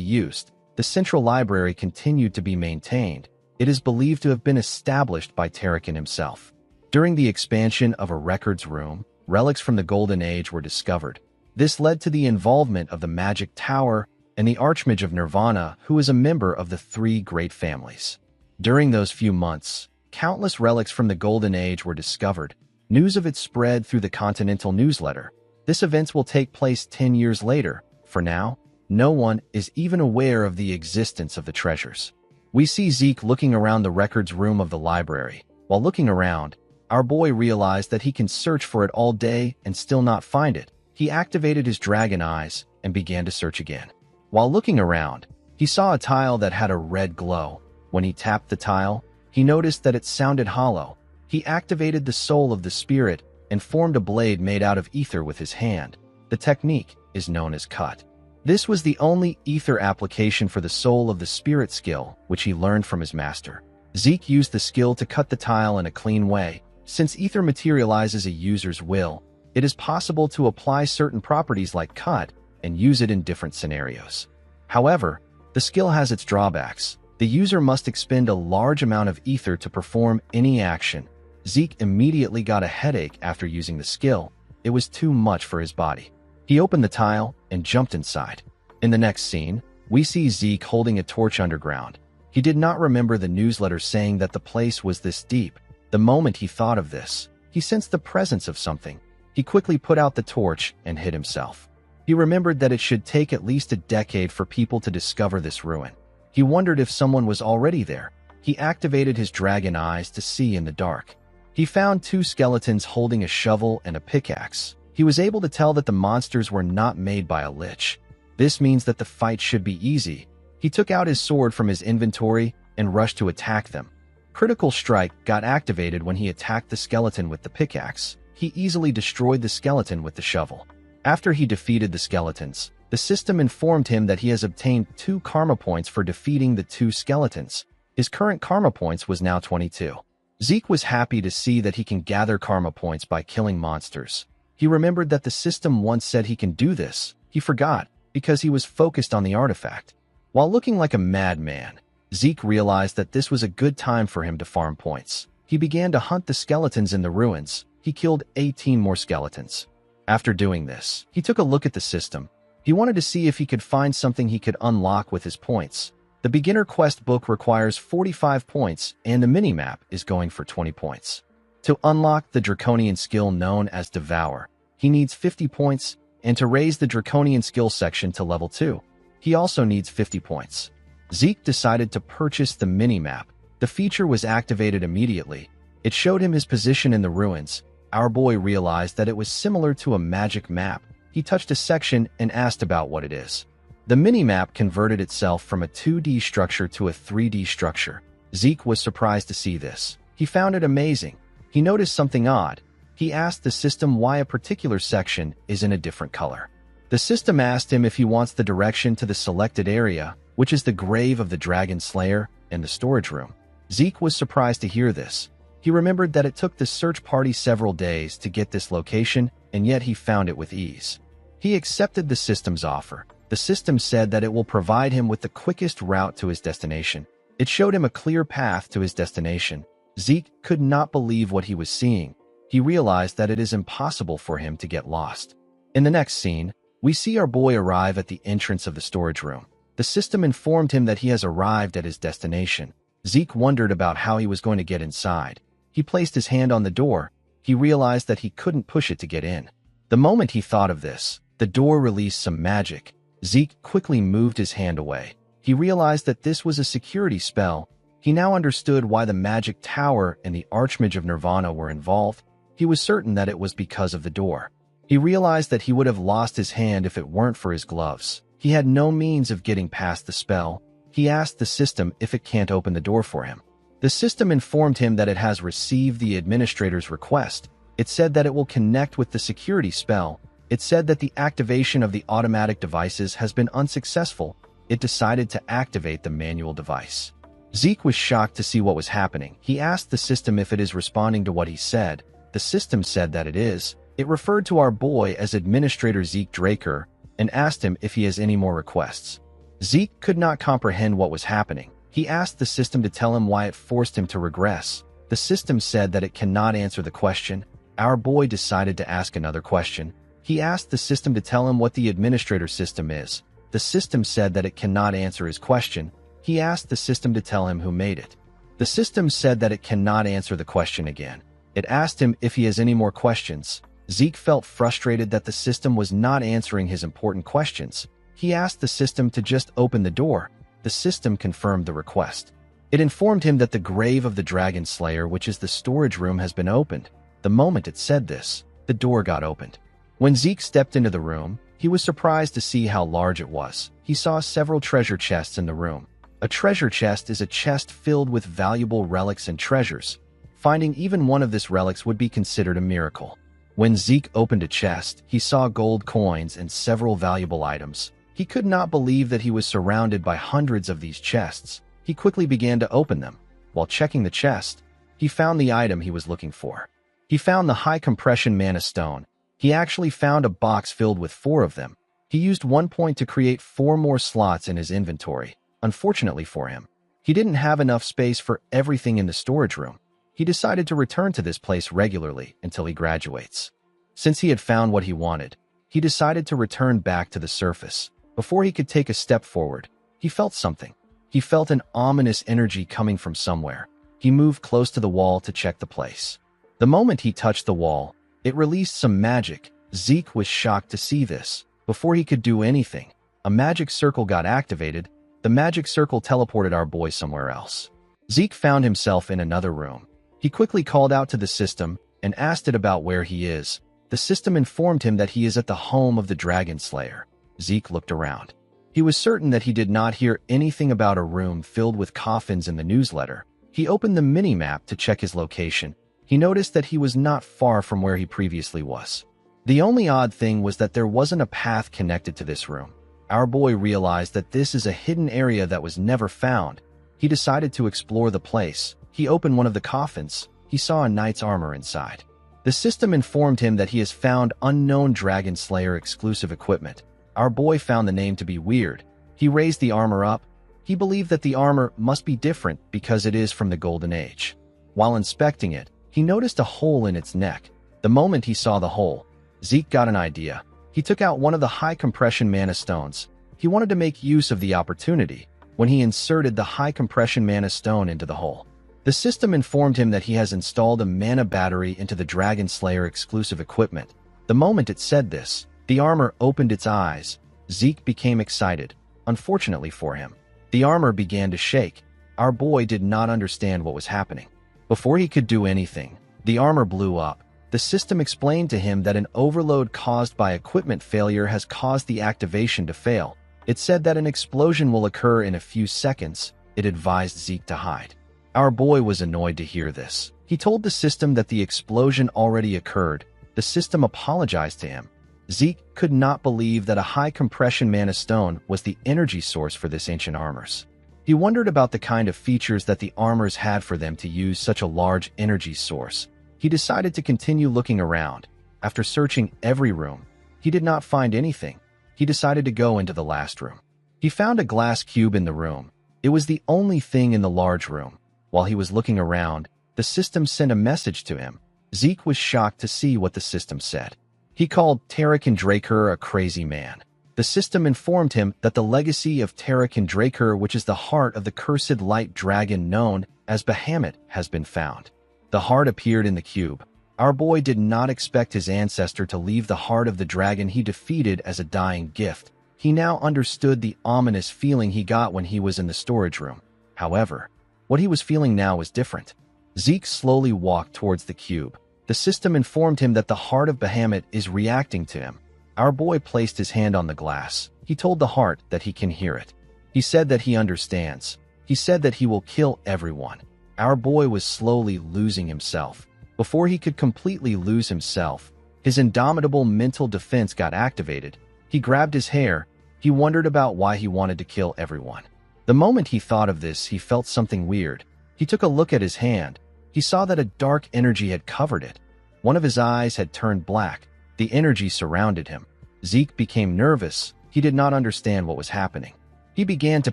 used, the central library continued to be maintained. It is believed to have been established by Tarakan himself. During the expansion of a records room, relics from the Golden Age were discovered. This led to the involvement of the Magic Tower and the Archmage of Nirvana, who is a member of the three great families. During those few months, countless relics from the Golden Age were discovered. News of it spread through the Continental newsletter. This event will take place 10 years later. For now, no one is even aware of the existence of the treasures. We see Zeke looking around the records room of the library. While looking around, our boy realized that he can search for it all day and still not find it. He activated his dragon eyes and began to search again. While looking around, he saw a tile that had a red glow. When he tapped the tile, he noticed that it sounded hollow. He activated the soul of the spirit and formed a blade made out of ether with his hand. The technique is known as cut. This was the only ether application for the soul of the spirit skill, which he learned from his master. Zeke used the skill to cut the tile in a clean way. Since ether materializes a user's will, it is possible to apply certain properties like cut and use it in different scenarios. However, the skill has its drawbacks. The user must expend a large amount of ether to perform any action. Zeke immediately got a headache after using the skill. It was too much for his body. He opened the tile and jumped inside. In the next scene, we see Zeke holding a torch underground. He did not remember the newsletter saying that the place was this deep. The moment he thought of this, he sensed the presence of something. He quickly put out the torch and hid himself. He remembered that it should take at least a decade for people to discover this ruin. He wondered if someone was already there. He activated his dragon eyes to see in the dark. He found two skeletons holding a shovel and a pickaxe. He was able to tell that the monsters were not made by a lich. This means that the fight should be easy. He took out his sword from his inventory and rushed to attack them. Critical Strike got activated when he attacked the skeleton with the pickaxe. He easily destroyed the skeleton with the shovel. After he defeated the skeletons, the system informed him that he has obtained 2 karma points for defeating the 2 skeletons. His current karma points was now 22. Zeke was happy to see that he can gather karma points by killing monsters. He remembered that the system once said he can do this. He forgot, because he was focused on the artifact. While looking like a madman, Zeke realized that this was a good time for him to farm points. He began to hunt the skeletons in the ruins. He killed 18 more skeletons. After doing this, he took a look at the system. He wanted to see if he could find something he could unlock with his points. The beginner quest book requires 45 points, and the minimap is going for 20 points. To unlock the draconian skill known as Devour, he needs 50 points, and to raise the draconian skill section to level 2, he also needs 50 points. Zeke decided to purchase the minimap. The feature was activated immediately. It showed him his position in the ruins. Our boy realized that it was similar to a magic map. He touched a section and asked about what it is. The minimap converted itself from a 2D structure to a 3D structure. Zeke was surprised to see this. He found it amazing. He noticed something odd. He asked the system why a particular section is in a different color. The system asked him if he wants the direction to the selected area, which is the grave of the Dragon Slayer and the storage room. Zeke was surprised to hear this. He remembered that it took the search party several days to get this location, and yet he found it with ease. He accepted the system's offer. The system said that it will provide him with the quickest route to his destination. It showed him a clear path to his destination. Zeke could not believe what he was seeing. He realized that it is impossible for him to get lost. In the next scene, we see our boy arrive at the entrance of the storage room. The system informed him that he has arrived at his destination. Zeke wondered about how he was going to get inside. He placed his hand on the door. He realized that he couldn't push it to get in. The moment he thought of this, the door released some magic. Zeke quickly moved his hand away. He realized that this was a security spell. He now understood why the Magic Tower and the Archmage of Nirvana were involved. He was certain that it was because of the door. He realized that he would have lost his hand if it weren't for his gloves. He had no means of getting past the spell. He asked the system if it can't open the door for him. The system informed him that it has received the administrator's request. It said that it will connect with the security spell. It said that the activation of the automatic devices has been unsuccessful. It decided to activate the manual device. Zeke was shocked to see what was happening. He asked the system if it is responding to what he said. The system said that it is. It referred to our boy as Administrator Zeke Draker and asked him if he has any more requests. Zeke could not comprehend what was happening. He asked the system to tell him why it forced him to regress. The system said that it cannot answer the question. Our boy decided to ask another question. He asked the system to tell him what the administrator system is. The system said that it cannot answer his question. He asked the system to tell him who made it. The system said that it cannot answer the question again. It asked him if he has any more questions. Zeke felt frustrated that the system was not answering his important questions. He asked the system to just open the door. The system confirmed the request. It informed him that the grave of the Dragon Slayer, which is the storage room, has been opened. The moment it said this, the door got opened. When Zeke stepped into the room, he was surprised to see how large it was. He saw several treasure chests in the room. A treasure chest is a chest filled with valuable relics and treasures. Finding even one of these relics would be considered a miracle. When Zeke opened a chest, he saw gold coins and several valuable items. He could not believe that he was surrounded by hundreds of these chests. He quickly began to open them. While checking the chest, he found the item he was looking for. He found the high compression mana stone. He actually found a box filled with 4 of them. He used 1 point to create 4 more slots in his inventory. Unfortunately for him, he didn't have enough space for everything in the storage room. He decided to return to this place regularly until he graduates. Since he had found what he wanted, he decided to return back to the surface. Before he could take a step forward, he felt something. He felt an ominous energy coming from somewhere. He moved close to the wall to check the place. The moment he touched the wall, it released some magic. Zeke was shocked to see this. Before he could do anything, a magic circle got activated. The magic circle teleported our boy somewhere else. Zeke found himself in another room. He quickly called out to the system and asked it about where he is. The system informed him that he is at the home of the Dragon Slayer. Zeke looked around. He was certain that he did not hear anything about a room filled with coffins in the newsletter. He opened the mini-map to check his location. He noticed that he was not far from where he previously was. The only odd thing was that there wasn't a path connected to this room. Our boy realized that this is a hidden area that was never found. He decided to explore the place. He opened one of the coffins. He saw a knight's armor inside. The system informed him that he has found unknown Dragon Slayer exclusive equipment. Our boy found the name to be weird. He raised the armor up. He believed that the armor must be different because it is from the Golden Age. While inspecting it, he noticed a hole in its neck. The moment he saw the hole, Zeke got an idea. He took out one of the high compression mana stones. He wanted to make use of the opportunity when he inserted the high compression mana stone into the hole. The system informed him that he has installed a mana battery into the Dragon Slayer exclusive equipment. The moment it said this, the armor opened its eyes. Zeke became excited. Unfortunately for him, the armor began to shake. Our boy did not understand what was happening. Before he could do anything, the armor blew up. The system explained to him that an overload caused by equipment failure has caused the activation to fail. It said that an explosion will occur in a few seconds. It advised Zeke to hide. Our boy was annoyed to hear this. He told the system that the explosion already occurred. The system apologized to him. Zeke could not believe that a high compression mana stone was the energy source for this ancient armors. He wondered about the kind of features that the armors had for them to use such a large energy source. He decided to continue looking around. After searching every room, he did not find anything. He decided to go into the last room. He found a glass cube in the room. It was the only thing in the large room. While he was looking around, the system sent a message to him. Zeke was shocked to see what the system said. He called Tarakan Draker a crazy man. The system informed him that the legacy of Tarakan Draker, which is the heart of the cursed light dragon known as Bahamut, has been found. The heart appeared in the cube. Our boy did not expect his ancestor to leave the heart of the dragon he defeated as a dying gift. He now understood the ominous feeling he got when he was in the storage room. However, what he was feeling now was different. Zeke slowly walked towards the cube. The system informed him that the heart of Bahamut is reacting to him. Our boy placed his hand on the glass. He told the heart that he can hear it. He said that he understands. He said that he will kill everyone. Our boy was slowly losing himself. Before he could completely lose himself, his indomitable mental defense got activated. He grabbed his hair. He wondered about why he wanted to kill everyone. The moment he thought of this, he felt something weird. He took a look at his hand. He saw that a dark energy had covered it. One of his eyes had turned black. The energy surrounded him. Zeke became nervous. He did not understand what was happening. He began to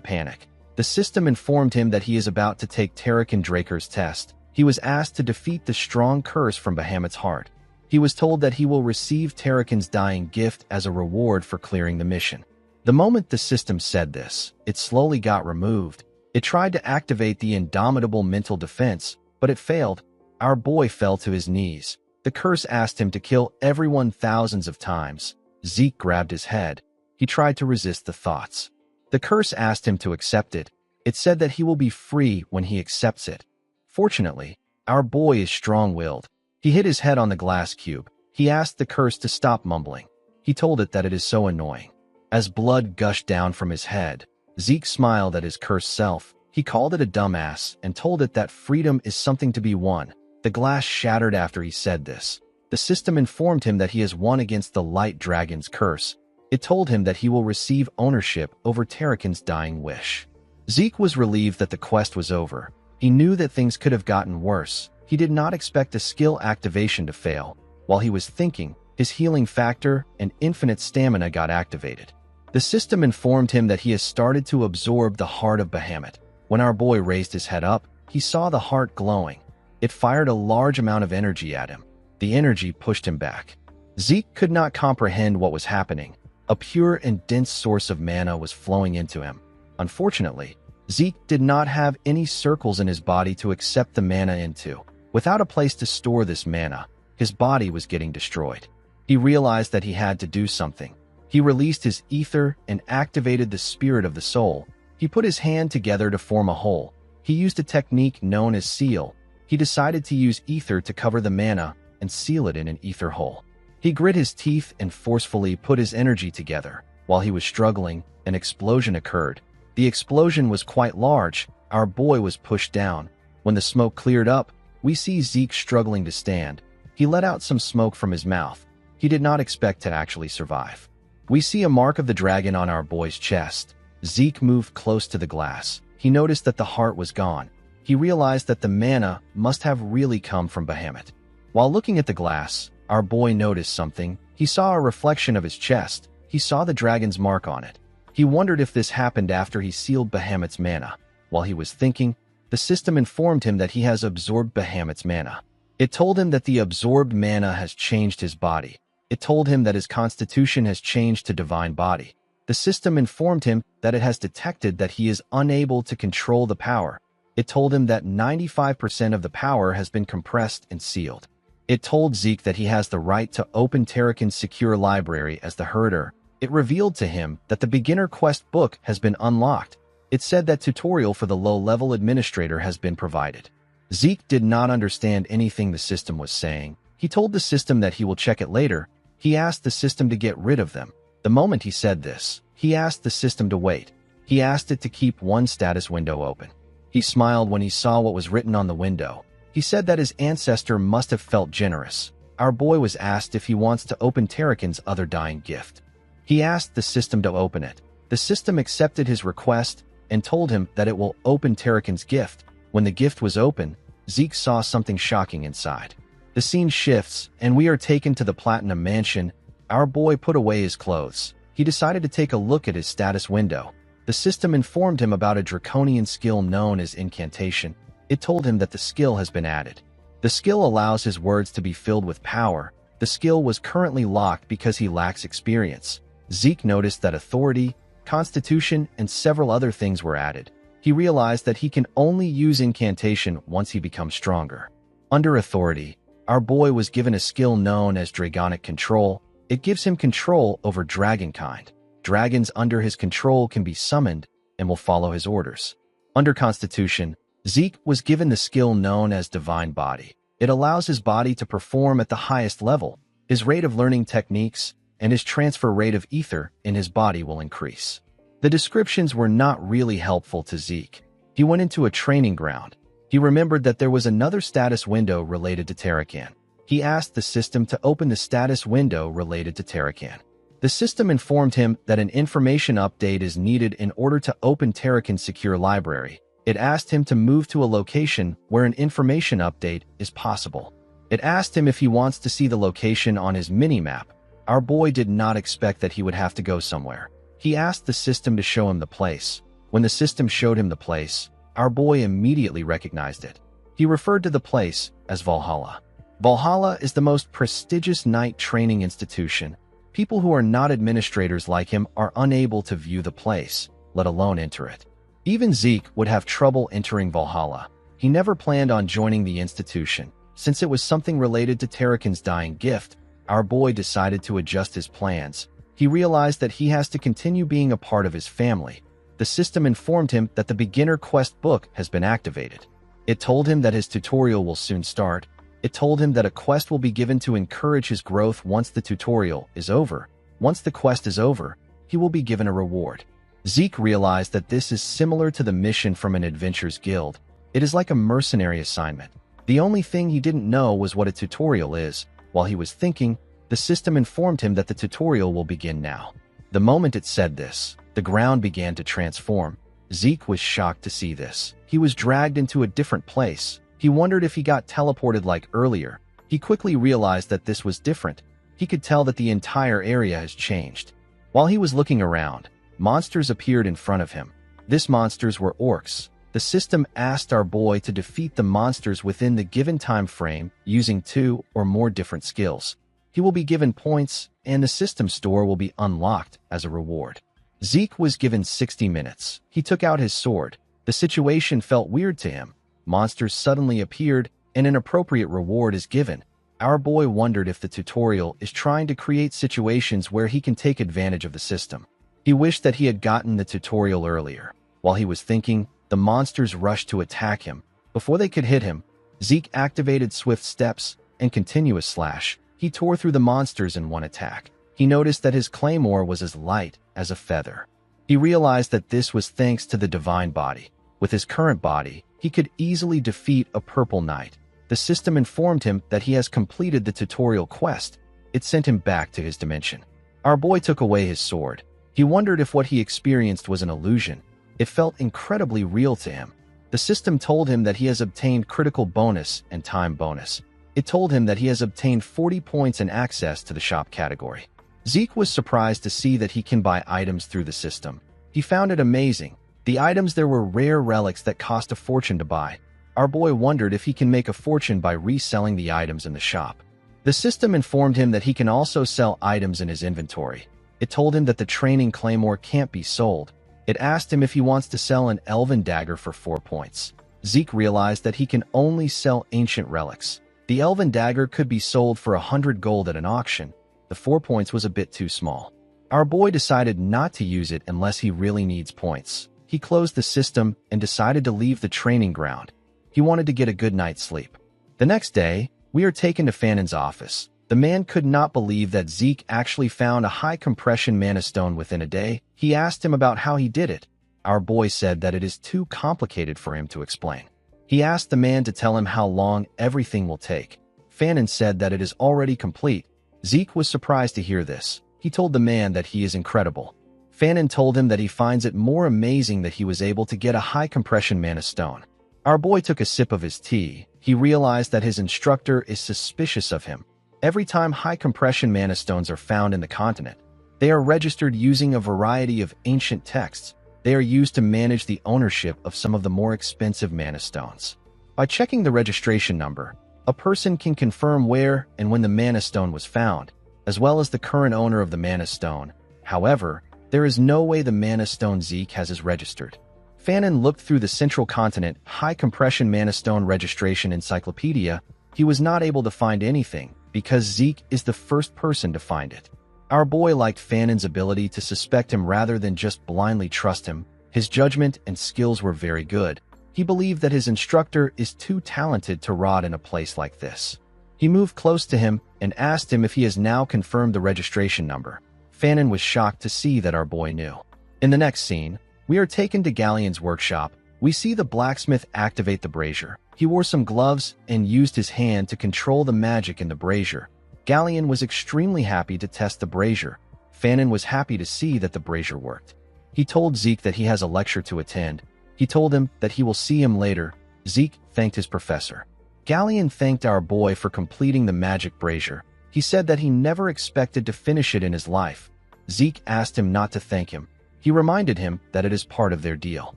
panic. The system informed him that he is about to take Tarakan Draker's test. He was asked to defeat the strong curse from Bahamut's heart. He was told that he will receive Tarakan's dying gift as a reward for clearing the mission. The moment the system said this, it slowly got removed. It tried to activate the indomitable mental defense, but it failed. Our boy fell to his knees. The curse asked him to kill everyone thousands of times. Zeke grabbed his head. He tried to resist the thoughts. The curse asked him to accept it. It said that he will be free when he accepts it. Fortunately, our boy is strong-willed. He hit his head on the glass cube. He asked the curse to stop mumbling. He told it that it is so annoying. As blood gushed down from his head, Zeke smiled at his cursed self. He called it a dumbass and told it that freedom is something to be won. The glass shattered after he said this. The system informed him that he has won against the Light Dragon's curse. It told him that he will receive ownership over Tarakan's dying wish. Zeke was relieved that the quest was over. He knew that things could have gotten worse. He did not expect a skill activation to fail. While he was thinking, his healing factor and infinite stamina got activated. The system informed him that he has started to absorb the heart of Bahamut. When our boy raised his head up, he saw the heart glowing. It fired a large amount of energy at him. The energy pushed him back. Zeke could not comprehend what was happening. A pure and dense source of mana was flowing into him. Unfortunately, Zeke did not have any circles in his body to accept the mana into. Without a place to store this mana, his body was getting destroyed. He realized that he had to do something. He released his ether and activated the spirit of the soul. He put his hand together to form a hole. He used a technique known as seal. He decided to use ether to cover the mana and seal it in an ether hole. He grit his teeth and forcefully put his energy together. While he was struggling, an explosion occurred. The explosion was quite large. Our boy was pushed down. When the smoke cleared up, we see Zeke struggling to stand. He let out some smoke from his mouth. He did not expect to actually survive. We see a mark of the dragon on our boy's chest. Zeke moved close to the glass. He noticed that the heart was gone. He realized that the mana must have really come from Bahamut. While looking at the glass, our boy noticed something. He saw a reflection of his chest. He saw the dragon's mark on it. He wondered if this happened after he sealed Bahamut's mana. While he was thinking, the system informed him that he has absorbed Bahamut's mana. It told him that the absorbed mana has changed his body. It told him that his constitution has changed to divine body. The system informed him that it has detected that he is unable to control the power. It told him that 95% of the power has been compressed and sealed. It told Zeke that he has the right to open Tarakan's secure library as the herder. It revealed to him that the beginner quest book has been unlocked. It said that tutorial for the low-level administrator has been provided. Zeke did not understand anything the system was saying. He told the system that he will check it later. He asked the system to get rid of them. The moment he said this, he asked the system to wait. He asked it to keep one status window open. He smiled when he saw what was written on the window. He said that his ancestor must have felt generous. Our boy was asked if he wants to open Tarakan's other dying gift. He asked the system to open it. The system accepted his request and told him that it will open Tarakan's gift. When the gift was open, Zeke saw something shocking inside. The scene shifts, and we are taken to the Platinum Mansion. Our boy put away his clothes. He decided to take a look at his status window. The system informed him about a draconian skill known as incantation. It told him that the skill has been added. The skill allows his words to be filled with power. The skill was currently locked because he lacks experience. Zeke noticed that authority, constitution, and several other things were added. He realized that he can only use incantation once he becomes stronger. Under authority, our boy was given a skill known as Dragonic Control. It gives him control over dragonkind. Dragons under his control can be summoned and will follow his orders. Under Constitution, Zeke was given the skill known as Divine Body. It allows his body to perform at the highest level. His rate of learning techniques and his transfer rate of ether in his body will increase. The descriptions were not really helpful to Zeke. He went into a training ground. He remembered that there was another status window related to Tarakan. He asked the system to open the status window related to Tarakan. The system informed him that an information update is needed in order to open Tarakan's secure library. It asked him to move to a location where an information update is possible. It asked him if he wants to see the location on his minimap. Our boy did not expect that he would have to go somewhere. He asked the system to show him the place. When the system showed him the place, our boy immediately recognized it. He referred to the place as Valhalla. Valhalla is the most prestigious knight training institution. People who are not administrators like him are unable to view the place, let alone enter it. Even Zeke would have trouble entering Valhalla. He never planned on joining the institution. Since it was something related to Tarakan's dying gift, our boy decided to adjust his plans. He realized that he has to continue being a part of his family. The system informed him that the beginner quest book has been activated. It told him that his tutorial will soon start. It told him that a quest will be given to encourage his growth once the tutorial is over. Once the quest is over, he will be given a reward. Zeke realized that this is similar to the mission from an adventurers guild. It is like a mercenary assignment. The only thing he didn't know was what a tutorial is. While he was thinking, the system informed him that the tutorial will begin now. The moment it said this, the ground began to transform. Zeke was shocked to see this. He was dragged into a different place. He wondered if he got teleported like earlier. He quickly realized that this was different. He could tell that the entire area has changed. While he was looking around, monsters appeared in front of him. These monsters were orcs. The system asked our boy to defeat the monsters within the given time frame using 2 or more different skills. He will be given points, and the system store will be unlocked as a reward. Zeke was given 60 minutes. He took out his sword. The situation felt weird to him. Monsters suddenly appeared, and an appropriate reward is given. Our boy wondered if the tutorial is trying to create situations where he can take advantage of the system. He wished that he had gotten the tutorial earlier. While he was thinking, the monsters rushed to attack him. Before they could hit him, Zeke activated swift steps and continuous slash. He tore through the monsters in one attack. He noticed that his claymore was as light as a feather. He realized that this was thanks to the divine body. With his current body, he could easily defeat a purple knight. The system informed him that he has completed the tutorial quest. It sent him back to his dimension. Our boy took away his sword. He wondered if what he experienced was an illusion. It felt incredibly real to him. The system told him that he has obtained critical bonus and time bonus. It told him that he has obtained 40 points and access to the shop category. Zeke was surprised to see that he can buy items through the system. He found it amazing. The items there were rare relics that cost a fortune to buy. Our boy wondered if he can make a fortune by reselling the items in the shop. The system informed him that he can also sell items in his inventory. It told him that the training claymore can't be sold. It asked him if he wants to sell an elven dagger for 4 points. Zeke realized that he can only sell ancient relics. The elven dagger could be sold for 100 gold at an auction. The 4 points was a bit too small. Our boy decided not to use it unless he really needs points. He closed the system and decided to leave the training ground. He wanted to get a good night's sleep. The next day, we are taken to Fanon's office. The man could not believe that Zeke actually found a high compression mana stone within a day. He asked him about how he did it. Our boy said that it is too complicated for him to explain. He asked the man to tell him how long everything will take. Fanon said that it is already complete. Zeke was surprised to hear this. He told the man that he is incredible. Fanon told him that he finds it more amazing that he was able to get a high compression mana stone. Our boy took a sip of his tea. He realized that his instructor is suspicious of him. Every time high compression mana stones are found in the continent, they are registered using a variety of ancient texts. They are used to manage the ownership of some of the more expensive mana stones. By checking the registration number, a person can confirm where and when the mana stone was found, as well as the current owner of the mana stone. However, there is no way the mana stone Zeke has is registered. Fanon looked through the Central Continent High Compression Mana Stone Registration Encyclopedia. He was not able to find anything, because Zeke is the first person to find it. Our boy liked Fanon's ability to suspect him rather than just blindly trust him. His judgment and skills were very good. He believed that his instructor is too talented to rot in a place like this. He moved close to him and asked him if he has now confirmed the registration number. Fanon was shocked to see that our boy knew. In the next scene, we are taken to Galleon's workshop. We see the blacksmith activate the brazier. He wore some gloves and used his hand to control the magic in the brazier. Galleon was extremely happy to test the brazier. Fanon was happy to see that the brazier worked. He told Zeke that he has a lecture to attend. He told him that he will see him later. Zeke thanked his professor. Galleon thanked our boy for completing the magic brazier. He said that he never expected to finish it in his life. Zeke asked him not to thank him. He reminded him that it is part of their deal.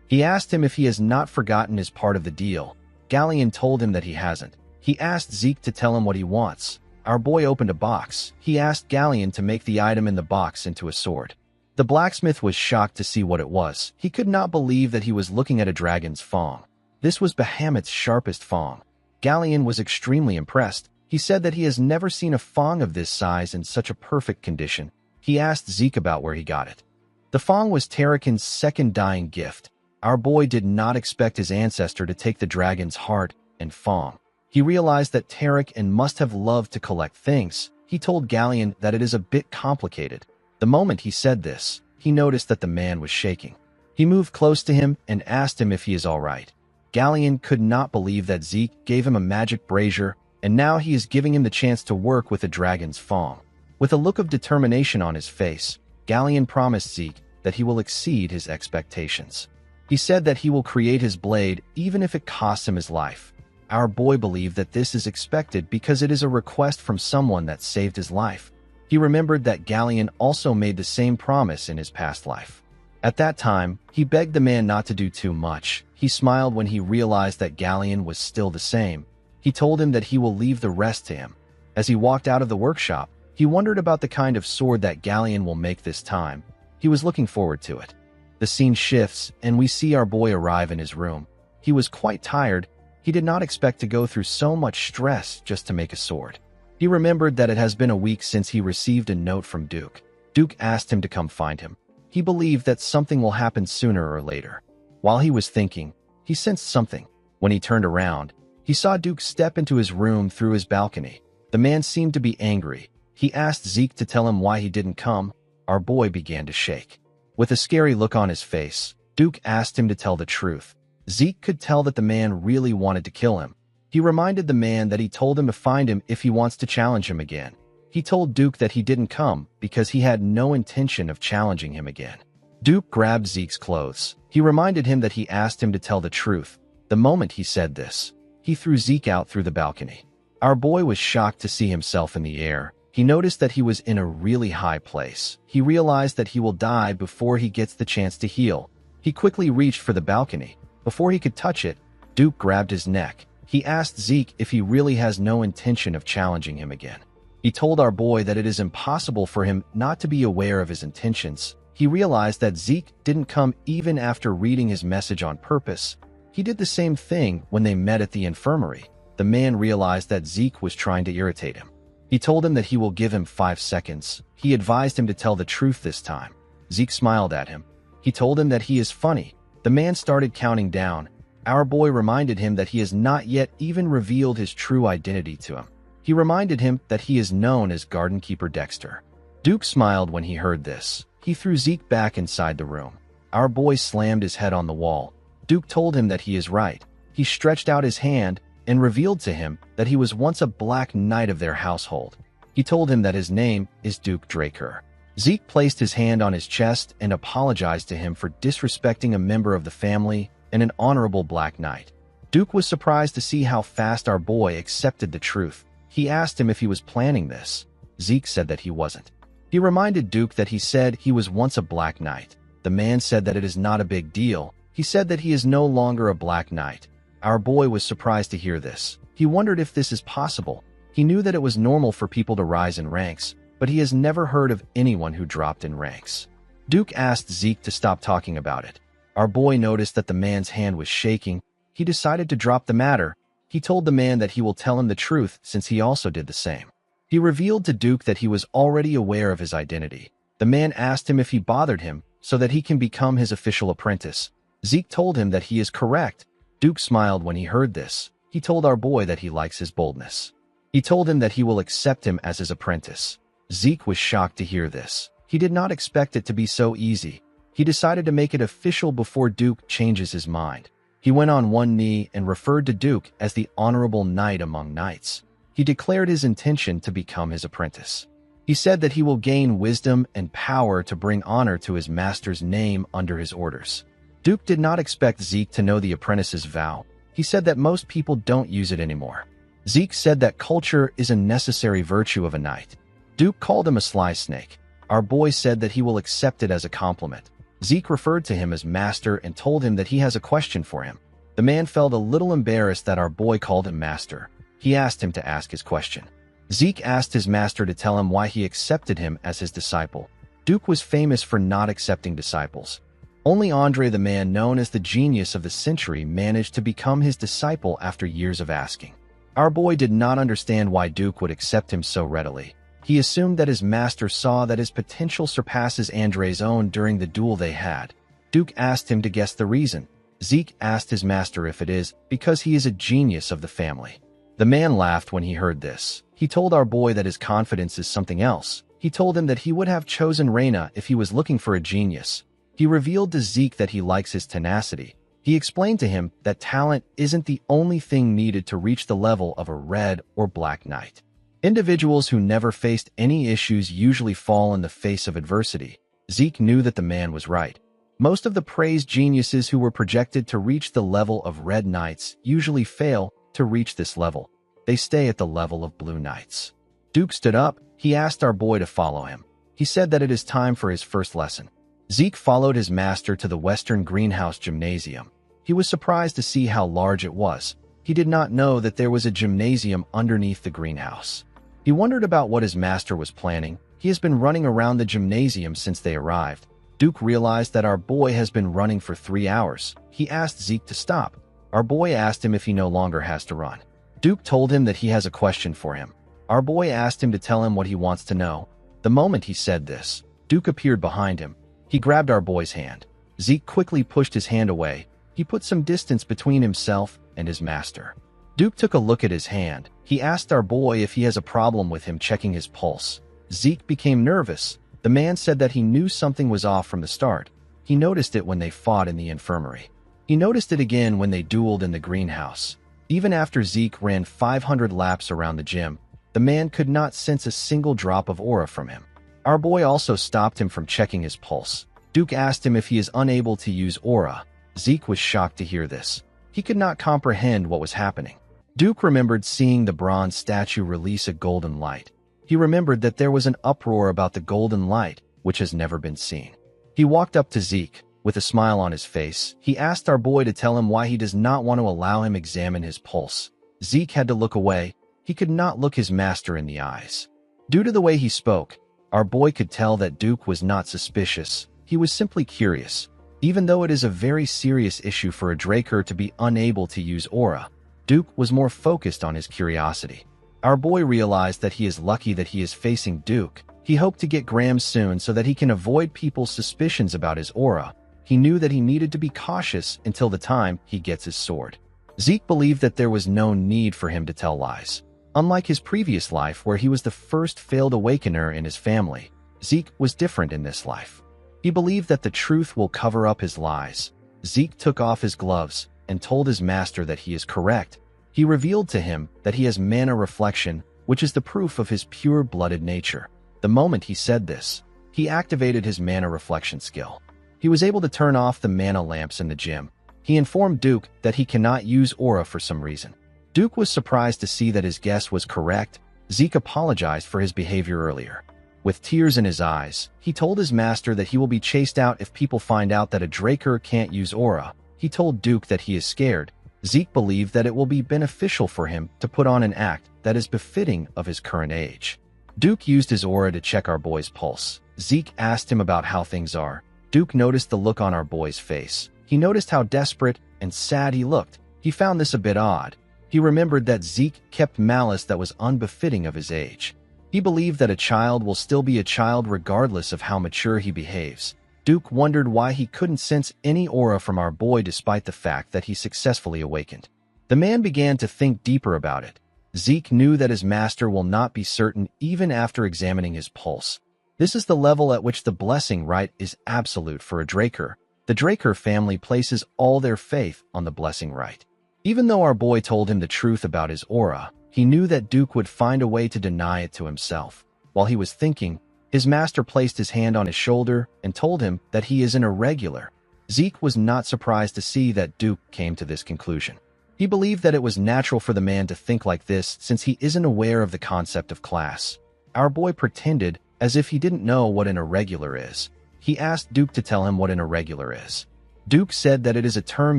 He asked him if he has not forgotten his part of the deal. Galleon told him that he hasn't. He asked Zeke to tell him what he wants. Our boy opened a box. He asked Galleon to make the item in the box into a sword. The blacksmith was shocked to see what it was. He could not believe that he was looking at a dragon's fang. This was Bahamut's sharpest fang. Galleon was extremely impressed. He said that he has never seen a fang of this size in such a perfect condition. He asked Zeke about where he got it. The fang was Tarakan's second dying gift. Our boy did not expect his ancestor to take the dragon's heart and fang. He realized that Tarakan must have loved to collect things. He told Galleon that it is a bit complicated. The moment he said this, he noticed that the man was shaking. He moved close to him and asked him if he is all right. Galleon could not believe that Zeke gave him a magic brazier, and now he is giving him the chance to work with the dragon's fang. With a look of determination on his face, Galleon promised Zeke that he will exceed his expectations. He said that he will create his blade even if it costs him his life. Our boy believed that this is expected because it is a request from someone that saved his life. He remembered that Galleon also made the same promise in his past life. At that time, he begged the man not to do too much. He smiled when he realized that Galleon was still the same. He told him that he will leave the rest to him. As he walked out of the workshop, he wondered about the kind of sword that Galleon will make this time. He was looking forward to it. The scene shifts, and we see our boy arrive in his room. He was quite tired. He did not expect to go through so much stress just to make a sword. He remembered that it has been a week since he received a note from Duke. Duke asked him to come find him. He believed that something will happen sooner or later. While he was thinking, he sensed something. When he turned around, he saw Duke step into his room through his balcony. The man seemed to be angry. He asked Zeke to tell him why he didn't come. Our boy began to shake. With a scary look on his face, Duke asked him to tell the truth. Zeke could tell that the man really wanted to kill him. He reminded the man that he told him to find him if he wants to challenge him again. He told Duke that he didn't come because he had no intention of challenging him again. Duke grabbed Zeke's clothes. He reminded him that he asked him to tell the truth. The moment he said this, he threw Zeke out through the balcony. Our boy was shocked to see himself in the air. He noticed that he was in a really high place. He realized that he will die before he gets the chance to heal. He quickly reached for the balcony. Before he could touch it, Duke grabbed his neck. He asked Zeke if he really has no intention of challenging him again. He told our boy that it is impossible for him not to be aware of his intentions. He realized that Zeke didn't come even after reading his message on purpose. He did the same thing when they met at the infirmary. The man realized that Zeke was trying to irritate him. He told him that he will give him 5 seconds. He advised him to tell the truth this time. Zeke smiled at him. He told him that he is funny. The man started counting down. Our boy reminded him that he has not yet even revealed his true identity to him. He reminded him that he is known as Garden Keeper Dexter. Duke smiled when he heard this. He threw Zeke back inside the room. Our boy slammed his head on the wall. Duke told him that he is right. He stretched out his hand and revealed to him that he was once a Black Knight of their household. He told him that his name is Duke Draker. Zeke placed his hand on his chest and apologized to him for disrespecting a member of the family and an honorable Black Knight. Duke was surprised to see how fast our boy accepted the truth. He asked him if he was planning this. Zeke said that he wasn't. He reminded Duke that he said he was once a Black Knight. The man said that it is not a big deal. He said that he is no longer a Black Knight. Our boy was surprised to hear this. He wondered if this is possible. He knew that it was normal for people to rise in ranks, but he has never heard of anyone who dropped in ranks. Duke asked Zeke to stop talking about it. Our boy noticed that the man's hand was shaking. He decided to drop the matter. He told the man that he will tell him the truth since he also did the same. He revealed to Duke that he was already aware of his identity. The man asked him if he bothered him so that he can become his official apprentice. Zeke told him that he is correct. Duke smiled when he heard this. He told our boy that he likes his boldness. He told him that he will accept him as his apprentice. Zeke was shocked to hear this. He did not expect it to be so easy. He decided to make it official before Duke changes his mind. He went on one knee and referred to Duke as the honorable knight among knights. He declared his intention to become his apprentice. He said that he will gain wisdom and power to bring honor to his master's name under his orders. Duke did not expect Zeke to know the apprentice's vow. He said that most people don't use it anymore. Zeke said that culture is a necessary virtue of a knight. Duke called him a sly snake. Our boy said that he will accept it as a compliment. Zeke referred to him as master and told him that he has a question for him. The man felt a little embarrassed that our boy called him master. He asked him to ask his question. Zeke asked his master to tell him why he accepted him as his disciple. Duke was famous for not accepting disciples. Only Andre, the man known as the genius of the century, managed to become his disciple after years of asking. Our boy did not understand why Duke would accept him so readily. He assumed that his master saw that his potential surpasses Andre's own during the duel they had. Duke asked him to guess the reason. Zeke asked his master if it is because he is a genius of the family. The man laughed when he heard this. He told our boy that his confidence is something else. He told him that he would have chosen Reina if he was looking for a genius. He revealed to Zeke that he likes his tenacity. He explained to him that talent isn't the only thing needed to reach the level of a red or black knight. Individuals who never faced any issues usually fall in the face of adversity. Zeke knew that the man was right. Most of the praised geniuses who were projected to reach the level of red knights usually fail to reach this level. They stay at the level of blue knights. Duke stood up. He asked our boy to follow him. He said that it is time for his first lesson. Zeke followed his master to the Western Greenhouse Gymnasium. He was surprised to see how large it was. He did not know that there was a gymnasium underneath the greenhouse. He wondered about what his master was planning. He has been running around the gymnasium since they arrived. Duke realized that our boy has been running for 3 hours. He asked Zeke to stop. Our boy asked him if he no longer has to run. Duke told him that he has a question for him. Our boy asked him to tell him what he wants to know. The moment he said this, Duke appeared behind him. He grabbed our boy's hand. Zeke quickly pushed his hand away. He put some distance between himself and his master. Duke took a look at his hand. He asked our boy if he has a problem with him checking his pulse. Zeke became nervous. The man said that he knew something was off from the start. He noticed it when they fought in the infirmary. He noticed it again when they dueled in the greenhouse. Even after Zeke ran 500 laps around the gym, the man could not sense a single drop of aura from him. Our boy also stopped him from checking his pulse. Duke asked him if he is unable to use aura. Zeke was shocked to hear this. He could not comprehend what was happening. Duke remembered seeing the bronze statue release a golden light. He remembered that there was an uproar about the golden light, which has never been seen. He walked up to Zeke. With a smile on his face, he asked our boy to tell him why he does not want to allow him examine his pulse. Zeke had to look away. He could not look his master in the eyes. Due to the way he spoke, our boy could tell that Duke was not suspicious. He was simply curious. Even though it is a very serious issue for a Draker to be unable to use aura, Duke was more focused on his curiosity. Our boy realized that he is lucky that he is facing Duke. He hoped to get Graham soon so that he can avoid people's suspicions about his aura. He knew that he needed to be cautious until the time he gets his sword. Zeke believed that there was no need for him to tell lies. Unlike his previous life where he was the first failed awakener in his family, Zeke was different in this life. He believed that the truth will cover up his lies. Zeke took off his gloves and told his master that he is correct. He revealed to him that he has mana reflection, which is the proof of his pure-blooded nature. The moment he said this, he activated his mana reflection skill. He was able to turn off the mana lamps in the gym. He informed Duke that he cannot use aura for some reason. Duke was surprised to see that his guess was correct. Zeke apologized for his behavior earlier. With tears in his eyes, he told his master that he will be chased out if people find out that a Draker can't use aura. He told Duke that he is scared. Zeke believed that it will be beneficial for him to put on an act that is befitting of his current age. Duke used his aura to check our boy's pulse. Zeke asked him about how things are. Duke noticed the look on our boy's face. He noticed how desperate and sad he looked. He found this a bit odd. He remembered that Zeke kept malice that was unbefitting of his age. He believed that a child will still be a child regardless of how mature he behaves. Duke wondered why he couldn't sense any aura from our boy despite the fact that he successfully awakened. The man began to think deeper about it. Zeke knew that his master will not be certain even after examining his pulse. This is the level at which the blessing right is absolute for a Draker. The Draker family places all their faith on the blessing right. Even though our boy told him the truth about his aura, he knew that Duke would find a way to deny it to himself. While he was thinking, his master placed his hand on his shoulder and told him that he is an irregular. Zeke was not surprised to see that Duke came to this conclusion. He believed that it was natural for the man to think like this since he isn't aware of the concept of class. Our boy pretended as if he didn't know what an irregular is. He asked Duke to tell him what an irregular is. Duke said that it is a term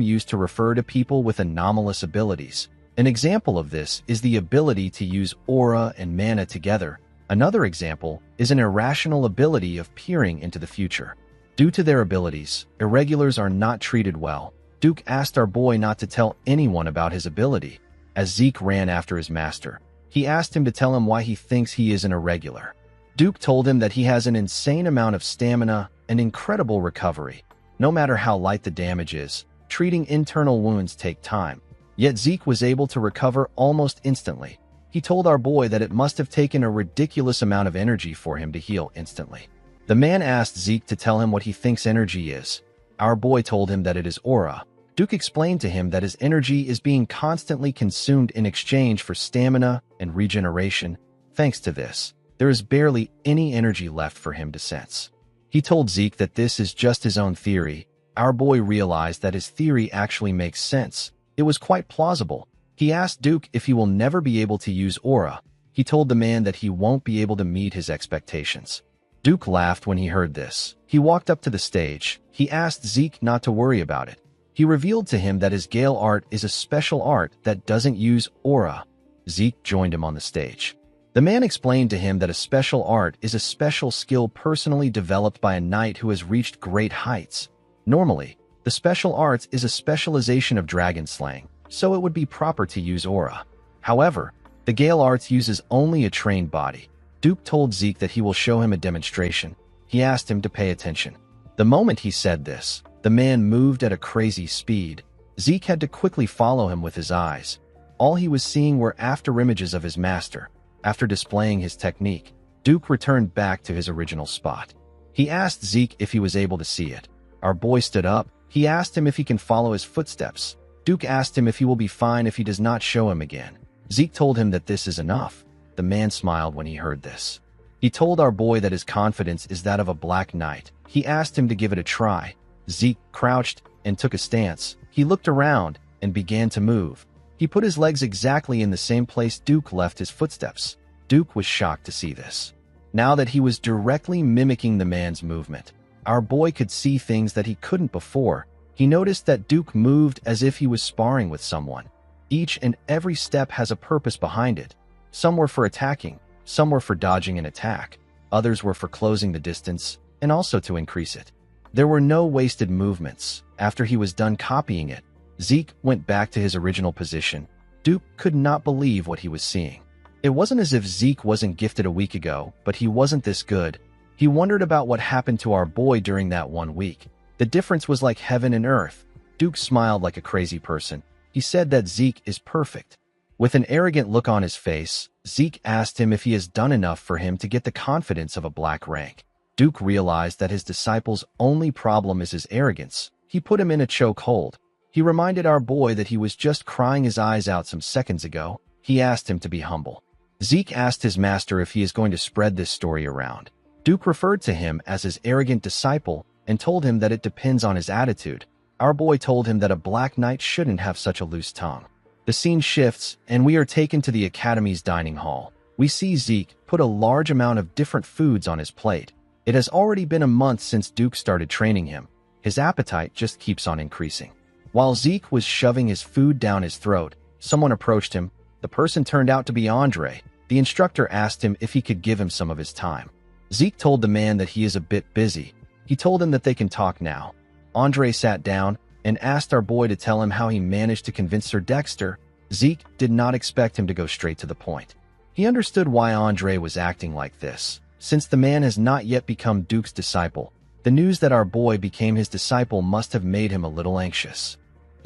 used to refer to people with anomalous abilities. An example of this is the ability to use aura and mana together. Another example is an irrational ability of peering into the future. Due to their abilities, irregulars are not treated well. Duke asked our boy not to tell anyone about his ability. As Zeke ran after his master, he asked him to tell him why he thinks he is an irregular. Duke told him that he has an insane amount of stamina and incredible recovery. No matter how light the damage is, treating internal wounds take time. Yet Zeke was able to recover almost instantly. He told our boy that it must have taken a ridiculous amount of energy for him to heal instantly. The man asked Zeke to tell him what he thinks energy is. Our boy told him that it is aura. Duke explained to him that his energy is being constantly consumed in exchange for stamina and regeneration. Thanks to this, there is barely any energy left for him to sense. He told Zeke that this is just his own theory. Our boy realized that his theory actually makes sense. It was quite plausible. He asked Duke if he will never be able to use aura. He told the man that he won't be able to meet his expectations. Duke laughed when he heard this. He walked up to the stage. He asked Zeke not to worry about it. He revealed to him that his Gale art is a special art that doesn't use aura. Zeke joined him on the stage. The man explained to him that a special art is a special skill personally developed by a knight who has reached great heights. Normally, the special arts is a specialization of dragon slaying, so it would be proper to use aura. However, the Gale arts uses only a trained body. Duke told Zeke that he will show him a demonstration. He asked him to pay attention. The moment he said this, the man moved at a crazy speed. Zeke had to quickly follow him with his eyes. All he was seeing were afterimages of his master. After displaying his technique, Duke returned back to his original spot. He asked Zeke if he was able to see it. Our boy stood up. He asked him if he can follow his footsteps. Duke asked him if he will be fine if he does not show him again. Zeke told him that this is enough. The man smiled when he heard this. He told our boy that his confidence is that of a black knight. He asked him to give it a try. Zeke crouched and took a stance. He looked around and began to move. He put his legs exactly in the same place Duke left his footsteps. Duke was shocked to see this. Now that he was directly mimicking the man's movement, our boy could see things that he couldn't before. He noticed that Duke moved as if he was sparring with someone. Each and every step has a purpose behind it. Some were for attacking, some were for dodging an attack, others were for closing the distance, and also to increase it. There were no wasted movements. After he was done copying it, Zeke went back to his original position. Duke could not believe what he was seeing. It wasn't as if Zeke wasn't gifted a week ago, but he wasn't this good. He wondered about what happened to our boy during that 1 week. The difference was like heaven and earth. Duke smiled like a crazy person. He said that Zeke is perfect. With an arrogant look on his face, Zeke asked him if he has done enough for him to get the confidence of a black rank. Duke realized that his disciple's only problem is his arrogance. He put him in a chokehold. He reminded our boy that he was just crying his eyes out some seconds ago. He asked him to be humble. Zeke asked his master if he is going to spread this story around. Duke referred to him as his arrogant disciple and told him that it depends on his attitude. Our boy told him that a black knight shouldn't have such a loose tongue. The scene shifts, and we are taken to the academy's dining hall. We see Zeke put a large amount of different foods on his plate. It has already been a month since Duke started training him. His appetite just keeps on increasing. While Zeke was shoving his food down his throat, someone approached him. The person turned out to be Andre. The instructor asked him if he could give him some of his time. Zeke told the man that he is a bit busy. He told him that they can talk now. Andre sat down and asked our boy to tell him how he managed to convince Sir Dexter. Zeke did not expect him to go straight to the point. He understood why Andre was acting like this. Since the man has not yet become Duke's disciple, The news that our boy became his disciple must have made him a little anxious.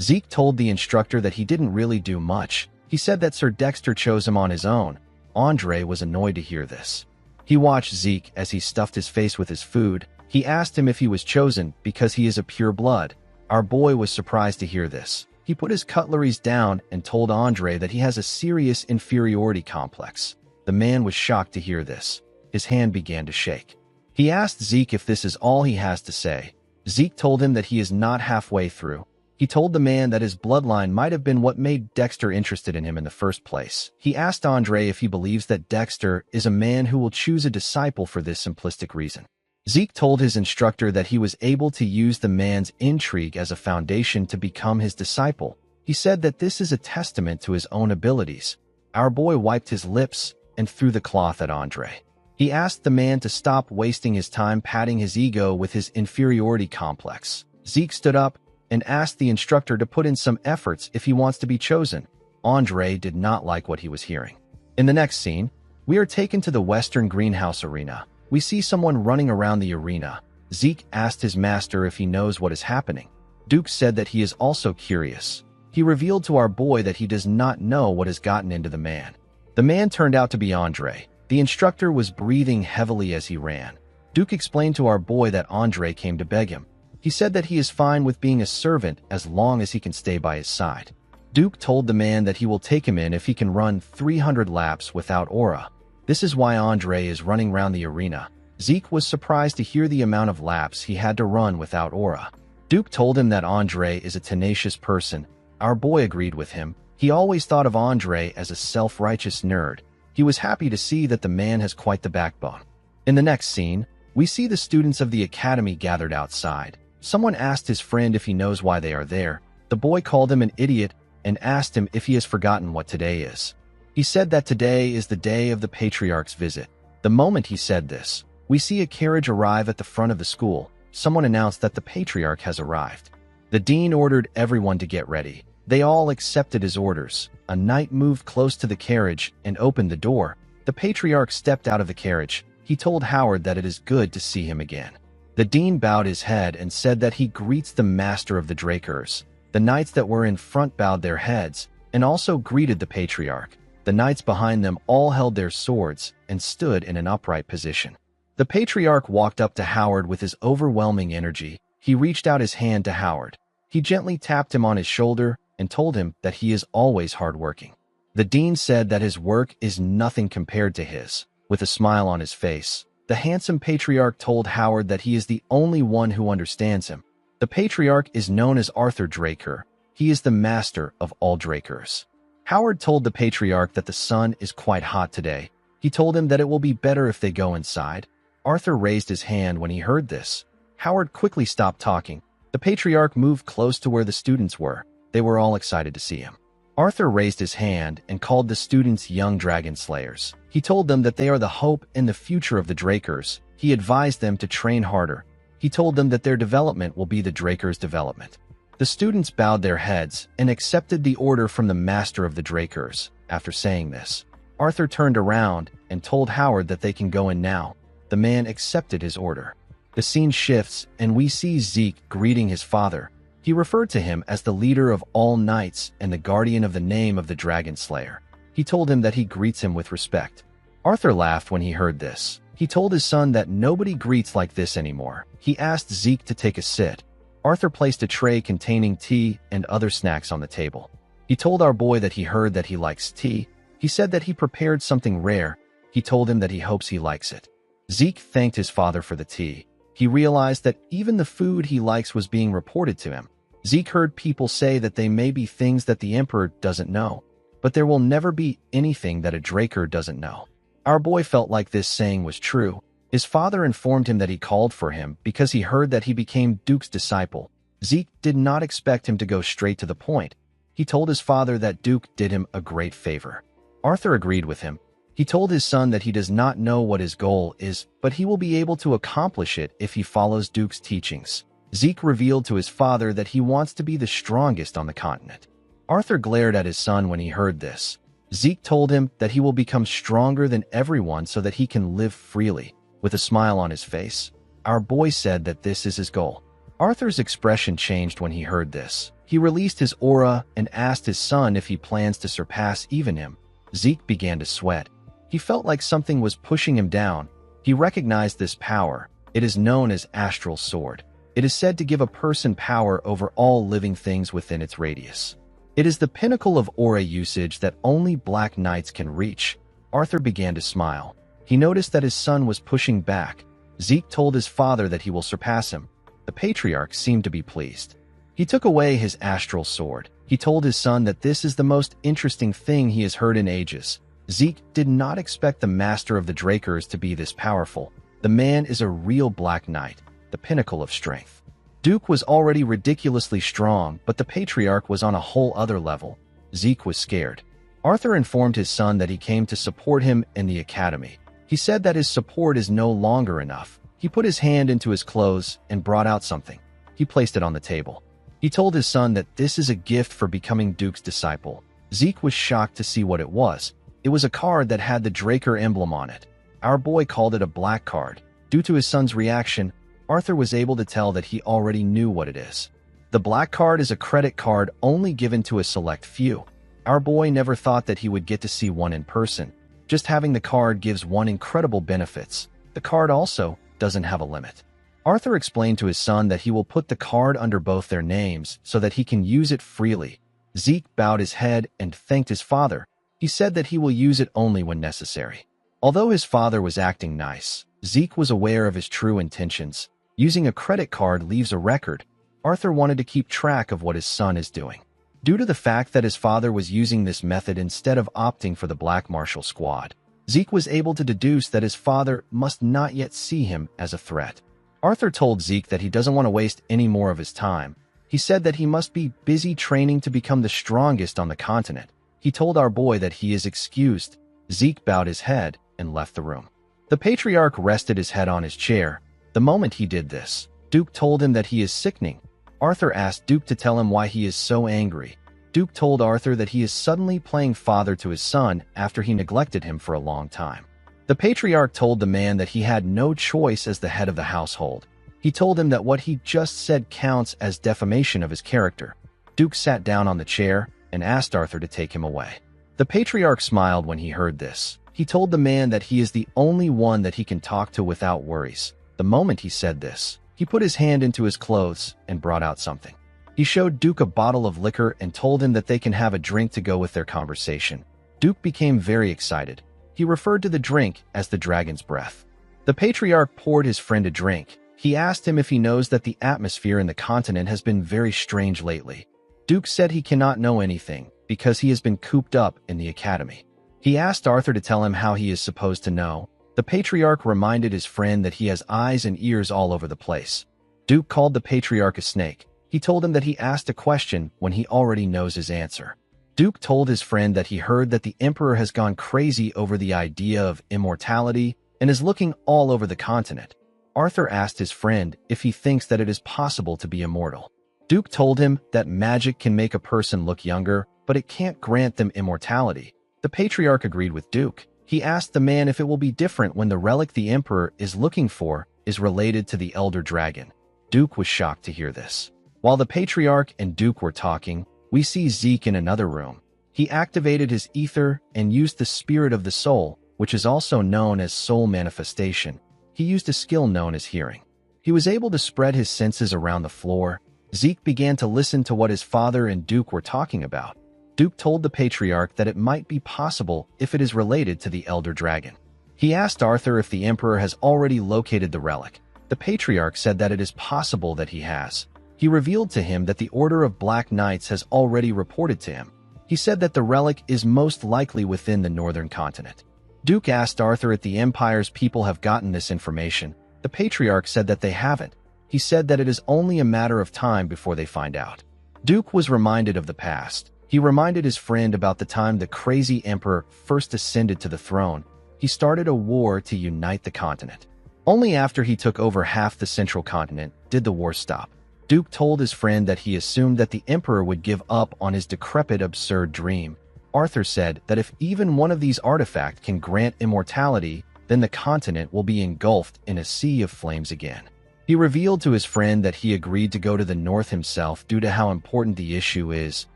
Zeke told the instructor that he didn't really do much. He said that Sir Dexter chose him on his own. Andre was annoyed to hear this. He watched Zeke as he stuffed his face with his food. He asked him if he was chosen because he is a pure blood. Our boy was surprised to hear this. He put his cutleries down and told Andre that he has a serious inferiority complex. The man was shocked to hear this. His hand began to shake. He asked Zeke if this is all he has to say. Zeke told him that he is not halfway through. He told the man that his bloodline might have been what made Dexter interested in him in the first place. He asked Andre if he believes that Dexter is a man who will choose a disciple for this simplistic reason. Zeke told his instructor that he was able to use the man's intrigue as a foundation to become his disciple. He said that this is a testament to his own abilities. Our boy wiped his lips and threw the cloth at Andre. He asked the man to stop wasting his time patting his ego with his inferiority complex. Zeke stood up and asked the instructor to put in some efforts if he wants to be chosen. Andre did not like what he was hearing. In the next scene, we are taken to the Western Greenhouse Arena. We see someone running around the arena. Zeke asked his master if he knows what is happening. Duke said that he is also curious. He revealed to our boy that he does not know what has gotten into the man. The man turned out to be Andre. The instructor was breathing heavily as he ran. Duke explained to our boy that Andre came to beg him. He said that he is fine with being a servant as long as he can stay by his side. Duke told the man that he will take him in if he can run 300 laps without aura. This is why Andre is running around the arena. Zeke was surprised to hear the amount of laps he had to run without aura. Duke told him that Andre is a tenacious person. Our boy agreed with him. He always thought of Andre as a self-righteous nerd. He was happy to see that the man has quite the backbone. In the next scene, we see the students of the academy gathered outside. Someone asked his friend if he knows why they are there. The boy called him an idiot and asked him if he has forgotten what today is. He said that today is the day of the patriarch's visit. The moment he said this, we see a carriage arrive at the front of the school. Someone announced that the patriarch has arrived. The dean ordered everyone to get ready. They all accepted his orders. A knight moved close to the carriage and opened the door. The patriarch stepped out of the carriage. He told Howard that it is good to see him again. The dean bowed his head and said that he greets the master of the Drakers. The knights that were in front bowed their heads and also greeted the patriarch. The knights behind them all held their swords and stood in an upright position. The patriarch walked up to Howard with his overwhelming energy. He reached out his hand to Howard. He gently tapped him on his shoulder and told him that he is always hardworking. The dean said that his work is nothing compared to his. With a smile on his face, the handsome patriarch told Howard that he is the only one who understands him. The patriarch is known as Arthur Draker. He is the master of all Drakers. Howard told the patriarch that the sun is quite hot today. He told him that it will be better if they go inside. Arthur raised his hand when he heard this. Howard quickly stopped talking. The patriarch moved close to where the students were. They were all excited to see him. Arthur raised his hand and called the students young dragon slayers. He told them that they are the hope and the future of the Drakers. He advised them to train harder. He told them that their development will be the Drakers' development. The students bowed their heads and accepted the order from the master of the Drakers. After saying this, Arthur turned around and told Howard that they can go in now. The man accepted his order. The scene shifts and we see Zeke greeting his father. He referred to him as the leader of all knights and the guardian of the name of the Dragon Slayer. He told him that he greets him with respect. Arthur laughed when he heard this. He told his son that nobody greets like this anymore. He asked Zeke to take a sit. Arthur placed a tray containing tea and other snacks on the table. He told our boy that he heard that he likes tea. He said that he prepared something rare. He told him that he hopes he likes it. Zeke thanked his father for the tea. He realized that even the food he likes was being reported to him. Zeke heard people say that they may be things that the Emperor doesn't know, but there will never be anything that a Draker doesn't know. Our boy felt like this saying was true. His father informed him that he called for him because he heard that he became Duke's disciple. Zeke did not expect him to go straight to the point. He told his father that Duke did him a great favor. Arthur agreed with him. He told his son that he does not know what his goal is, but he will be able to accomplish it if he follows Duke's teachings. Zeke revealed to his father that he wants to be the strongest on the continent. Arthur glared at his son when he heard this. Zeke told him that he will become stronger than everyone so that he can live freely. With a smile on his face, Our boy said that this is his goal. Arthur's expression changed when he heard this. He released his aura and asked his son if he plans to surpass even him. Zeke began to sweat. He felt like something was pushing him down. He recognized this power. It is known as Astral Sword. It is said to give a person power over all living things within its radius. It is the pinnacle of aura usage that only Black Knights can reach. Arthur began to smile. He noticed that his son was pushing back. Zeke told his father that he will surpass him. The patriarch seemed to be pleased. He took away his astral sword. He told his son that this is the most interesting thing he has heard in ages. Zeke did not expect the master of the Drakers to be this powerful. The man is a real Black Knight, the pinnacle of strength. Duke was already ridiculously strong, but the patriarch was on a whole other level. Zeke was scared. Arthur informed his son that he came to support him in the academy. He said that his support is no longer enough. He put his hand into his clothes and brought out something. He placed it on the table. He told his son that this is a gift for becoming Duke's disciple. Zeke was shocked to see what it was. It was a card that had the Draker emblem on it. Our boy called it a black card. Due to his son's reaction, Arthur was able to tell that he already knew what it is. The black card is a credit card only given to a select few. Our boy never thought that he would get to see one in person. Just having the card gives one incredible benefits. The card also doesn't have a limit. Arthur explained to his son that he will put the card under both their names so that he can use it freely. Zeke bowed his head and thanked his father. He said that he will use it only when necessary. Although his father was acting nice, Zeke was aware of his true intentions. Using a credit card leaves a record. Arthur wanted to keep track of what his son is doing. Due to the fact that his father was using this method instead of opting for the Black Martial Squad, Zeke was able to deduce that his father must not yet see him as a threat. Arthur told Zeke that he doesn't want to waste any more of his time. He said that he must be busy training to become the strongest on the continent. He told our boy that he is excused. Zeke bowed his head and left the room. The patriarch rested his head on his chair. The moment he did this, Duke told him that he is sickening. Arthur asked Duke to tell him why he is so angry. Duke told Arthur that he is suddenly playing father to his son after he neglected him for a long time. The patriarch told the man that he had no choice as the head of the household. He told him that what he just said counts as defamation of his character. Duke sat down on the chair and asked Arthur to take him away. The patriarch smiled when he heard this. He told the man that he is the only one that he can talk to without worries. The moment he said this, he put his hand into his clothes and brought out something. He showed Duke a bottle of liquor and told him that they can have a drink to go with their conversation. Duke became very excited. He referred to the drink as the dragon's breath. The patriarch poured his friend a drink. He asked him if he knows that the atmosphere in the continent has been very strange lately. Duke said he cannot know anything because he has been cooped up in the academy. He asked Arthur to tell him how he is supposed to know. The patriarch reminded his friend that he has eyes and ears all over the place. Duke called the patriarch a snake. He told him that he asked a question when he already knows his answer. Duke told his friend that he heard that the emperor has gone crazy over the idea of immortality and is looking all over the continent. Arthur asked his friend if he thinks that it is possible to be immortal. Duke told him that magic can make a person look younger, but it can't grant them immortality. The patriarch agreed with Duke. He asked the man if it will be different when the relic the emperor is looking for is related to the elder dragon. Duke was shocked to hear this. While the patriarch and Duke were talking, we see Zeke in another room. He activated his ether and used the spirit of the soul, which is also known as soul manifestation. He used a skill known as hearing. He was able to spread his senses around the floor. Zeke began to listen to what his father and Duke were talking about. Duke told the patriarch that it might be possible if it is related to the elder dragon. He asked Arthur if the emperor has already located the relic. The patriarch said that it is possible that he has. He revealed to him that the Order of Black Knights has already reported to him. He said that the relic is most likely within the northern continent. Duke asked Arthur if the Empire's people have gotten this information. The patriarch said that they haven't. He said that it is only a matter of time before they find out. Duke was reminded of the past. He reminded his friend about the time the crazy emperor first ascended to the throne. He started a war to unite the continent. Only after he took over half the central continent did the war stop. Duke told his friend that he assumed that the emperor would give up on his decrepit, absurd dream. Arthur said that if even one of these artifacts can grant immortality, then the continent will be engulfed in a sea of flames again. He revealed to his friend that he agreed to go to the north himself due to how important the issue is.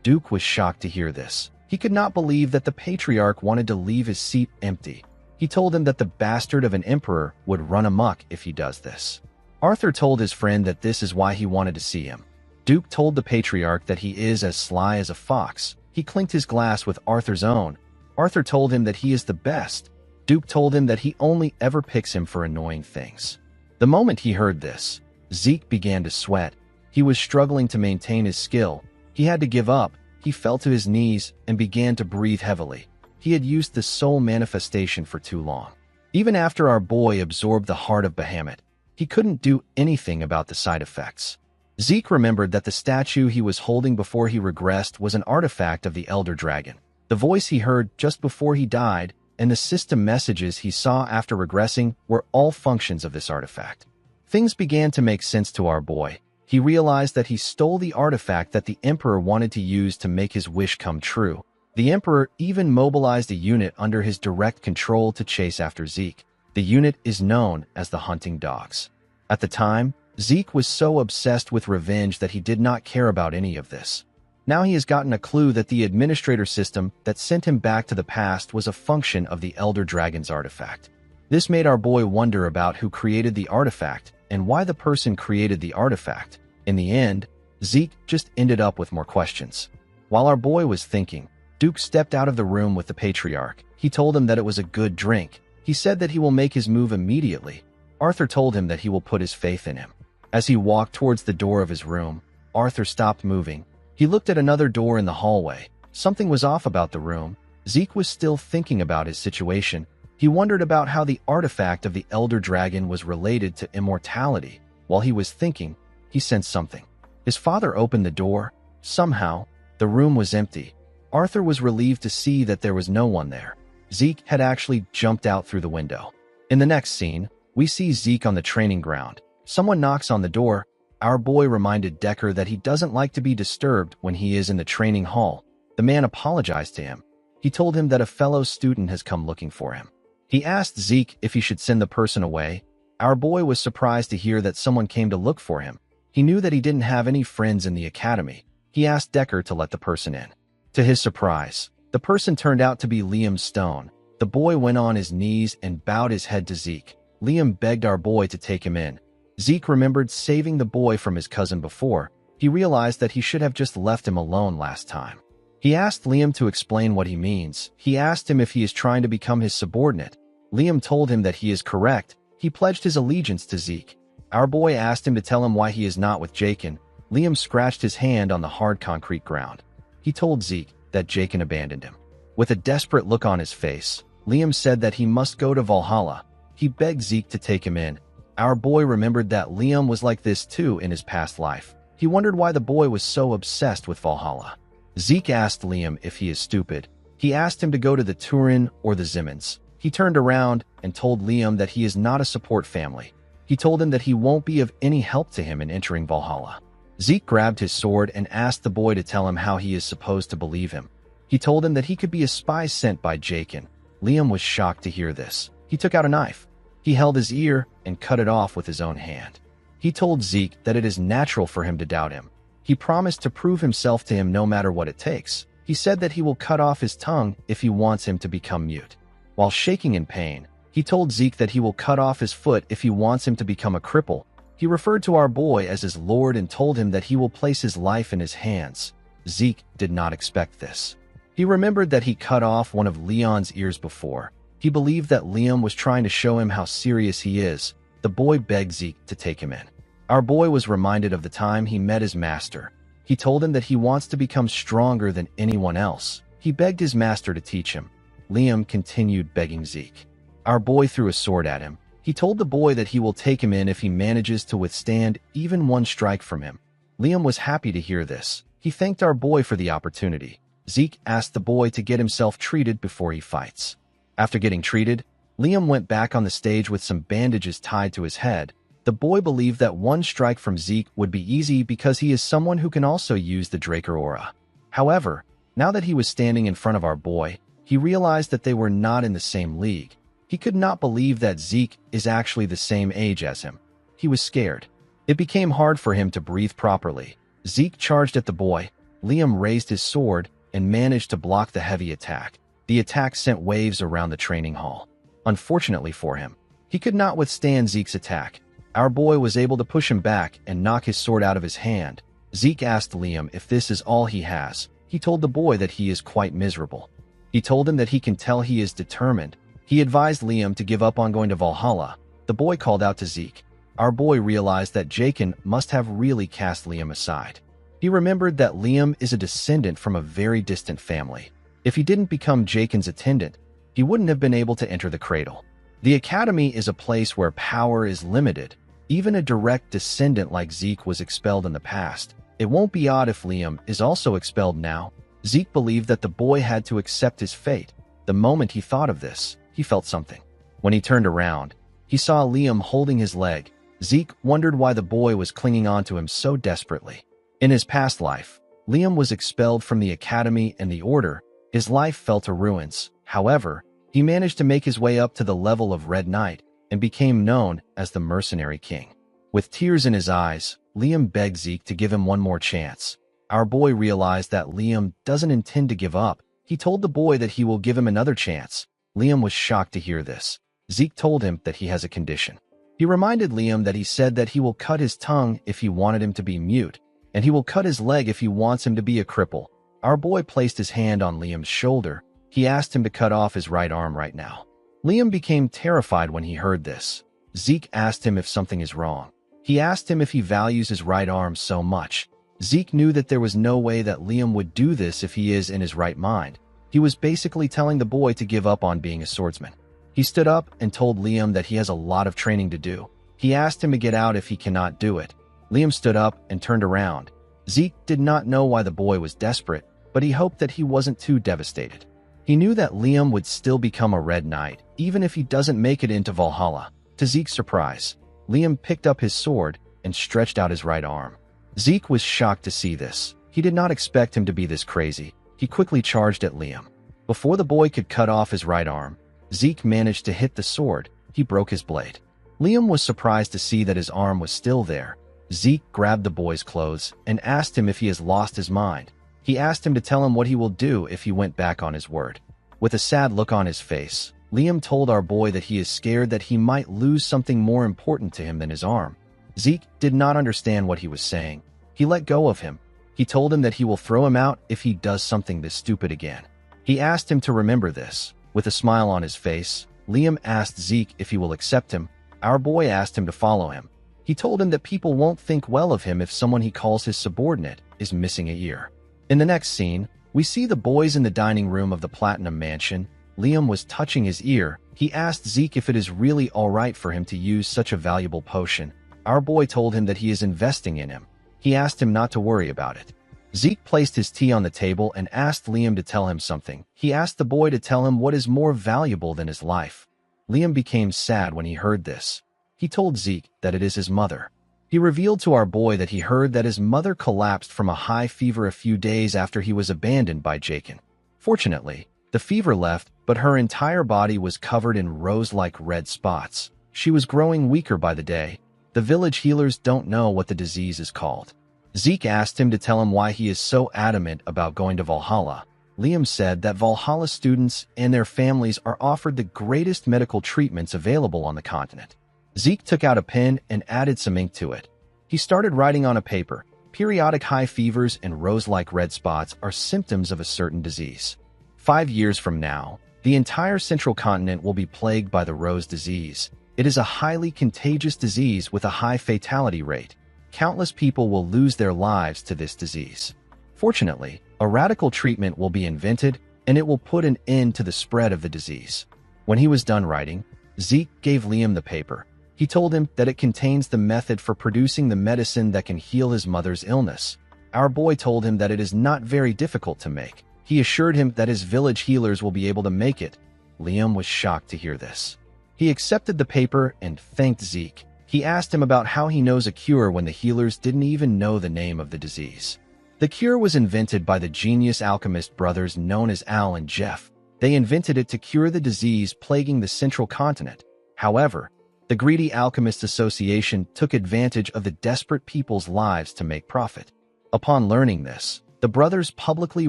Duke was shocked to hear this. He could not believe that the patriarch wanted to leave his seat empty. He told him that the bastard of an emperor would run amok if he does this. Arthur told his friend that this is why he wanted to see him. Duke told the patriarch that he is as sly as a fox. He clinked his glass with Arthur's own. Arthur told him that he is the best. Duke told him that he only ever picks him for annoying things. The moment he heard this, Zeke began to sweat. He was struggling to maintain his skill. He had to give up. He fell to his knees and began to breathe heavily. He had used the soul manifestation for too long. Even after our boy absorbed the heart of Bahamut, he couldn't do anything about the side effects. Zeke remembered that the statue he was holding before he regressed was an artifact of the Elder Dragon. The voice he heard just before he died and the system messages he saw after regressing were all functions of this artifact. Things began to make sense to our boy. He realized that he stole the artifact that the Emperor wanted to use to make his wish come true. The Emperor even mobilized a unit under his direct control to chase after Zeke. The unit is known as the Hunting Dogs. At the time, Zeke was so obsessed with revenge that he did not care about any of this. Now he has gotten a clue that the administrator system that sent him back to the past was a function of the Elder Dragon's artifact. This made our boy wonder about who created the artifact and why the person created the artifact. In the end, Zeke just ended up with more questions. While our boy was thinking, Duke stepped out of the room with the patriarch. He told him that it was a good drink. He said that he will make his move immediately. Arthur told him that he will put his faith in him. As he walked towards the door of his room, Arthur stopped moving. He looked at another door in the hallway. Something was off about the room. Zeke was still thinking about his situation. He wondered about how the artifact of the Elder Dragon was related to immortality. While he was thinking, he sensed something. His father opened the door. Somehow, the room was empty. Arthur was relieved to see that there was no one there. Zeke had actually jumped out through the window. In the next scene, we see Zeke on the training ground. Someone knocks on the door. Our boy reminded Decker that he doesn't like to be disturbed when he is in the training hall. The man apologized to him. He told him that a fellow student has come looking for him. He asked Zeke if he should send the person away. Our boy was surprised to hear that someone came to look for him. He knew that he didn't have any friends in the academy. He asked Decker to let the person in. To his surprise, the person turned out to be Liam Stone. The boy went on his knees and bowed his head to Zeke. Liam begged our boy to take him in. Zeke remembered saving the boy from his cousin before. He realized that he should have just left him alone last time. He asked Liam to explain what he means. He asked him if he is trying to become his subordinate. Liam told him that he is correct. He pledged his allegiance to Zeke. Our boy asked him to tell him why he is not with Jakin. Liam scratched his hand on the hard concrete ground. He told Zeke that Jakin abandoned him. With a desperate look on his face, Liam said that he must go to Valhalla. He begged Zeke to take him in. Our boy remembered that Liam was like this too in his past life. He wondered why the boy was so obsessed with Valhalla. Zeke asked Liam if he is stupid. He asked him to go to the Turin or the Zimmons. He turned around and told Liam that he is not a support family. He told him that he won't be of any help to him in entering Valhalla. Zeke grabbed his sword and asked the boy to tell him how he is supposed to believe him. He told him that he could be a spy sent by Jakin. Liam was shocked to hear this. He took out a knife. He held his ear and cut it off with his own hand. He told Zeke that it is natural for him to doubt him. He promised to prove himself to him no matter what it takes. He said that he will cut off his tongue if he wants him to become mute. While shaking in pain, he told Zeke that he will cut off his foot if he wants him to become a cripple. He referred to our boy as his lord and told him that he will place his life in his hands. Zeke did not expect this. He remembered that he cut off one of Leon's ears before. He believed that Liam was trying to show him how serious he is. The boy begged Zeke to take him in. Our boy was reminded of the time he met his master. He told him that he wants to become stronger than anyone else. He begged his master to teach him. Liam continued begging Zeke. Our boy threw a sword at him. He told the boy that he will take him in if he manages to withstand even one strike from him. Liam was happy to hear this. He thanked our boy for the opportunity. Zeke asked the boy to get himself treated before he fights. After getting treated, Liam went back on the stage with some bandages tied to his head. The boy believed that one strike from Zeke would be easy because he is someone who can also use the Draker aura. However, now that he was standing in front of our boy, he realized that they were not in the same league. He could not believe that Zeke is actually the same age as him. he was scared. It became hard for him to breathe properly. Zeke charged at the boy. Liam raised his sword and managed to block the heavy attack. The attack sent waves around the training hall. Unfortunately for him, he could not withstand Zeke's attack. Our boy was able to push him back and knock his sword out of his hand. Zeke asked Liam if this is all he has. He told the boy that he is quite miserable. He told him that he can tell he is determined. He advised Liam to give up on going to Valhalla. The boy called out to Zeke. Our boy realized that Jaken must have really cast Liam aside. He remembered that Liam is a descendant from a very distant family. If he didn't become Jaken's attendant, he wouldn't have been able to enter the cradle. The academy is a place where power is limited. Even a direct descendant like Zeke was expelled in the past. It won't be odd if Liam is also expelled now. Zeke believed that the boy had to accept his fate. The moment he thought of this, he felt something. When he turned around, he saw Liam holding his leg. Zeke wondered why the boy was clinging on to him so desperately. In his past life, Liam was expelled from the academy and the order. His life fell to ruins. However, he managed to make his way up to the level of Red Knight and became known as the Mercenary King. With tears in his eyes, Liam begged Zeke to give him one more chance. Our boy realized that Liam doesn't intend to give up. He told the boy that he will give him another chance. Liam was shocked to hear this. Zeke told him that he has a condition. He reminded Liam that he said that he will cut his tongue if he wanted him to be mute, and he will cut his leg if he wants him to be a cripple. Our boy placed his hand on Liam's shoulder. He asked him to cut off his right arm right now. Liam became terrified when he heard this. Zeke asked him if something is wrong. He asked him if he values his right arm so much. Zeke knew that there was no way that Liam would do this if he is in his right mind. He was basically telling the boy to give up on being a swordsman. He stood up and told Liam that he has a lot of training to do. He asked him to get out if he cannot do it. Liam stood up and turned around. Zeke did not know why the boy was desperate, but he hoped that he wasn't too devastated. He knew that Liam would still become a Red Knight, even if he doesn't make it into Valhalla. To Zeke's surprise, Liam picked up his sword and stretched out his right arm. Zeke was shocked to see this. He did not expect him to be this crazy. He quickly charged at Liam. Before the boy could cut off his right arm, Zeke managed to hit the sword. He broke his blade. Liam was surprised to see that his arm was still there. Zeke grabbed the boy's clothes and asked him if he has lost his mind. He asked him to tell him what he will do if he went back on his word. With a sad look on his face, Liam told our boy that he is scared that he might lose something more important to him than his arm. Zeke did not understand what he was saying. He let go of him. He told him that he will throw him out if he does something this stupid again. He asked him to remember this. With a smile on his face, Liam asked Zeke if he will accept him. Our boy asked him to follow him. He told him that people won't think well of him if someone he calls his subordinate is missing a ear. In the next scene, we see the boys in the dining room of the Platinum Mansion. Liam was touching his ear. He asked Zeke if it is really alright for him to use such a valuable potion. Our boy told him that he is investing in him. He asked him not to worry about it. Zeke placed his tea on the table and asked Liam to tell him something. He asked the boy to tell him what is more valuable than his life. Liam became sad when he heard this. He told Zeke that it is his mother. He revealed to our boy that he heard that his mother collapsed from a high fever a few days after he was abandoned by Jaken. Fortunately, the fever left, but her entire body was covered in rose-like red spots. She was growing weaker by the day. The village healers don't know what the disease is called. Zeke asked him to tell him why he is so adamant about going to Valhalla. Liam said that Valhalla students and their families are offered the greatest medical treatments available on the continent. Zeke took out a pen and added some ink to it. He started writing on a paper. Periodic high fevers and rose-like red spots are symptoms of a certain disease. 5 years from now, the entire central continent will be plagued by the rose disease. It is a highly contagious disease with a high fatality rate. Countless people will lose their lives to this disease. Fortunately, a radical treatment will be invented, and it will put an end to the spread of the disease. When he was done writing, Zeke gave Liam the paper. He told him that it contains the method for producing the medicine that can heal his mother's illness. Our boy told him that it is not very difficult to make. He assured him that his village healers will be able to make it. Liam was shocked to hear this. He accepted the paper and thanked Zeke. He asked him about how he knows a cure when the healers didn't even know the name of the disease. The cure was invented by the genius alchemist brothers known as Al and Jeff. They invented it to cure the disease plaguing the central continent. However, The greedy Alchemists Association took advantage of the desperate people's lives to make profit. Upon learning this, the brothers publicly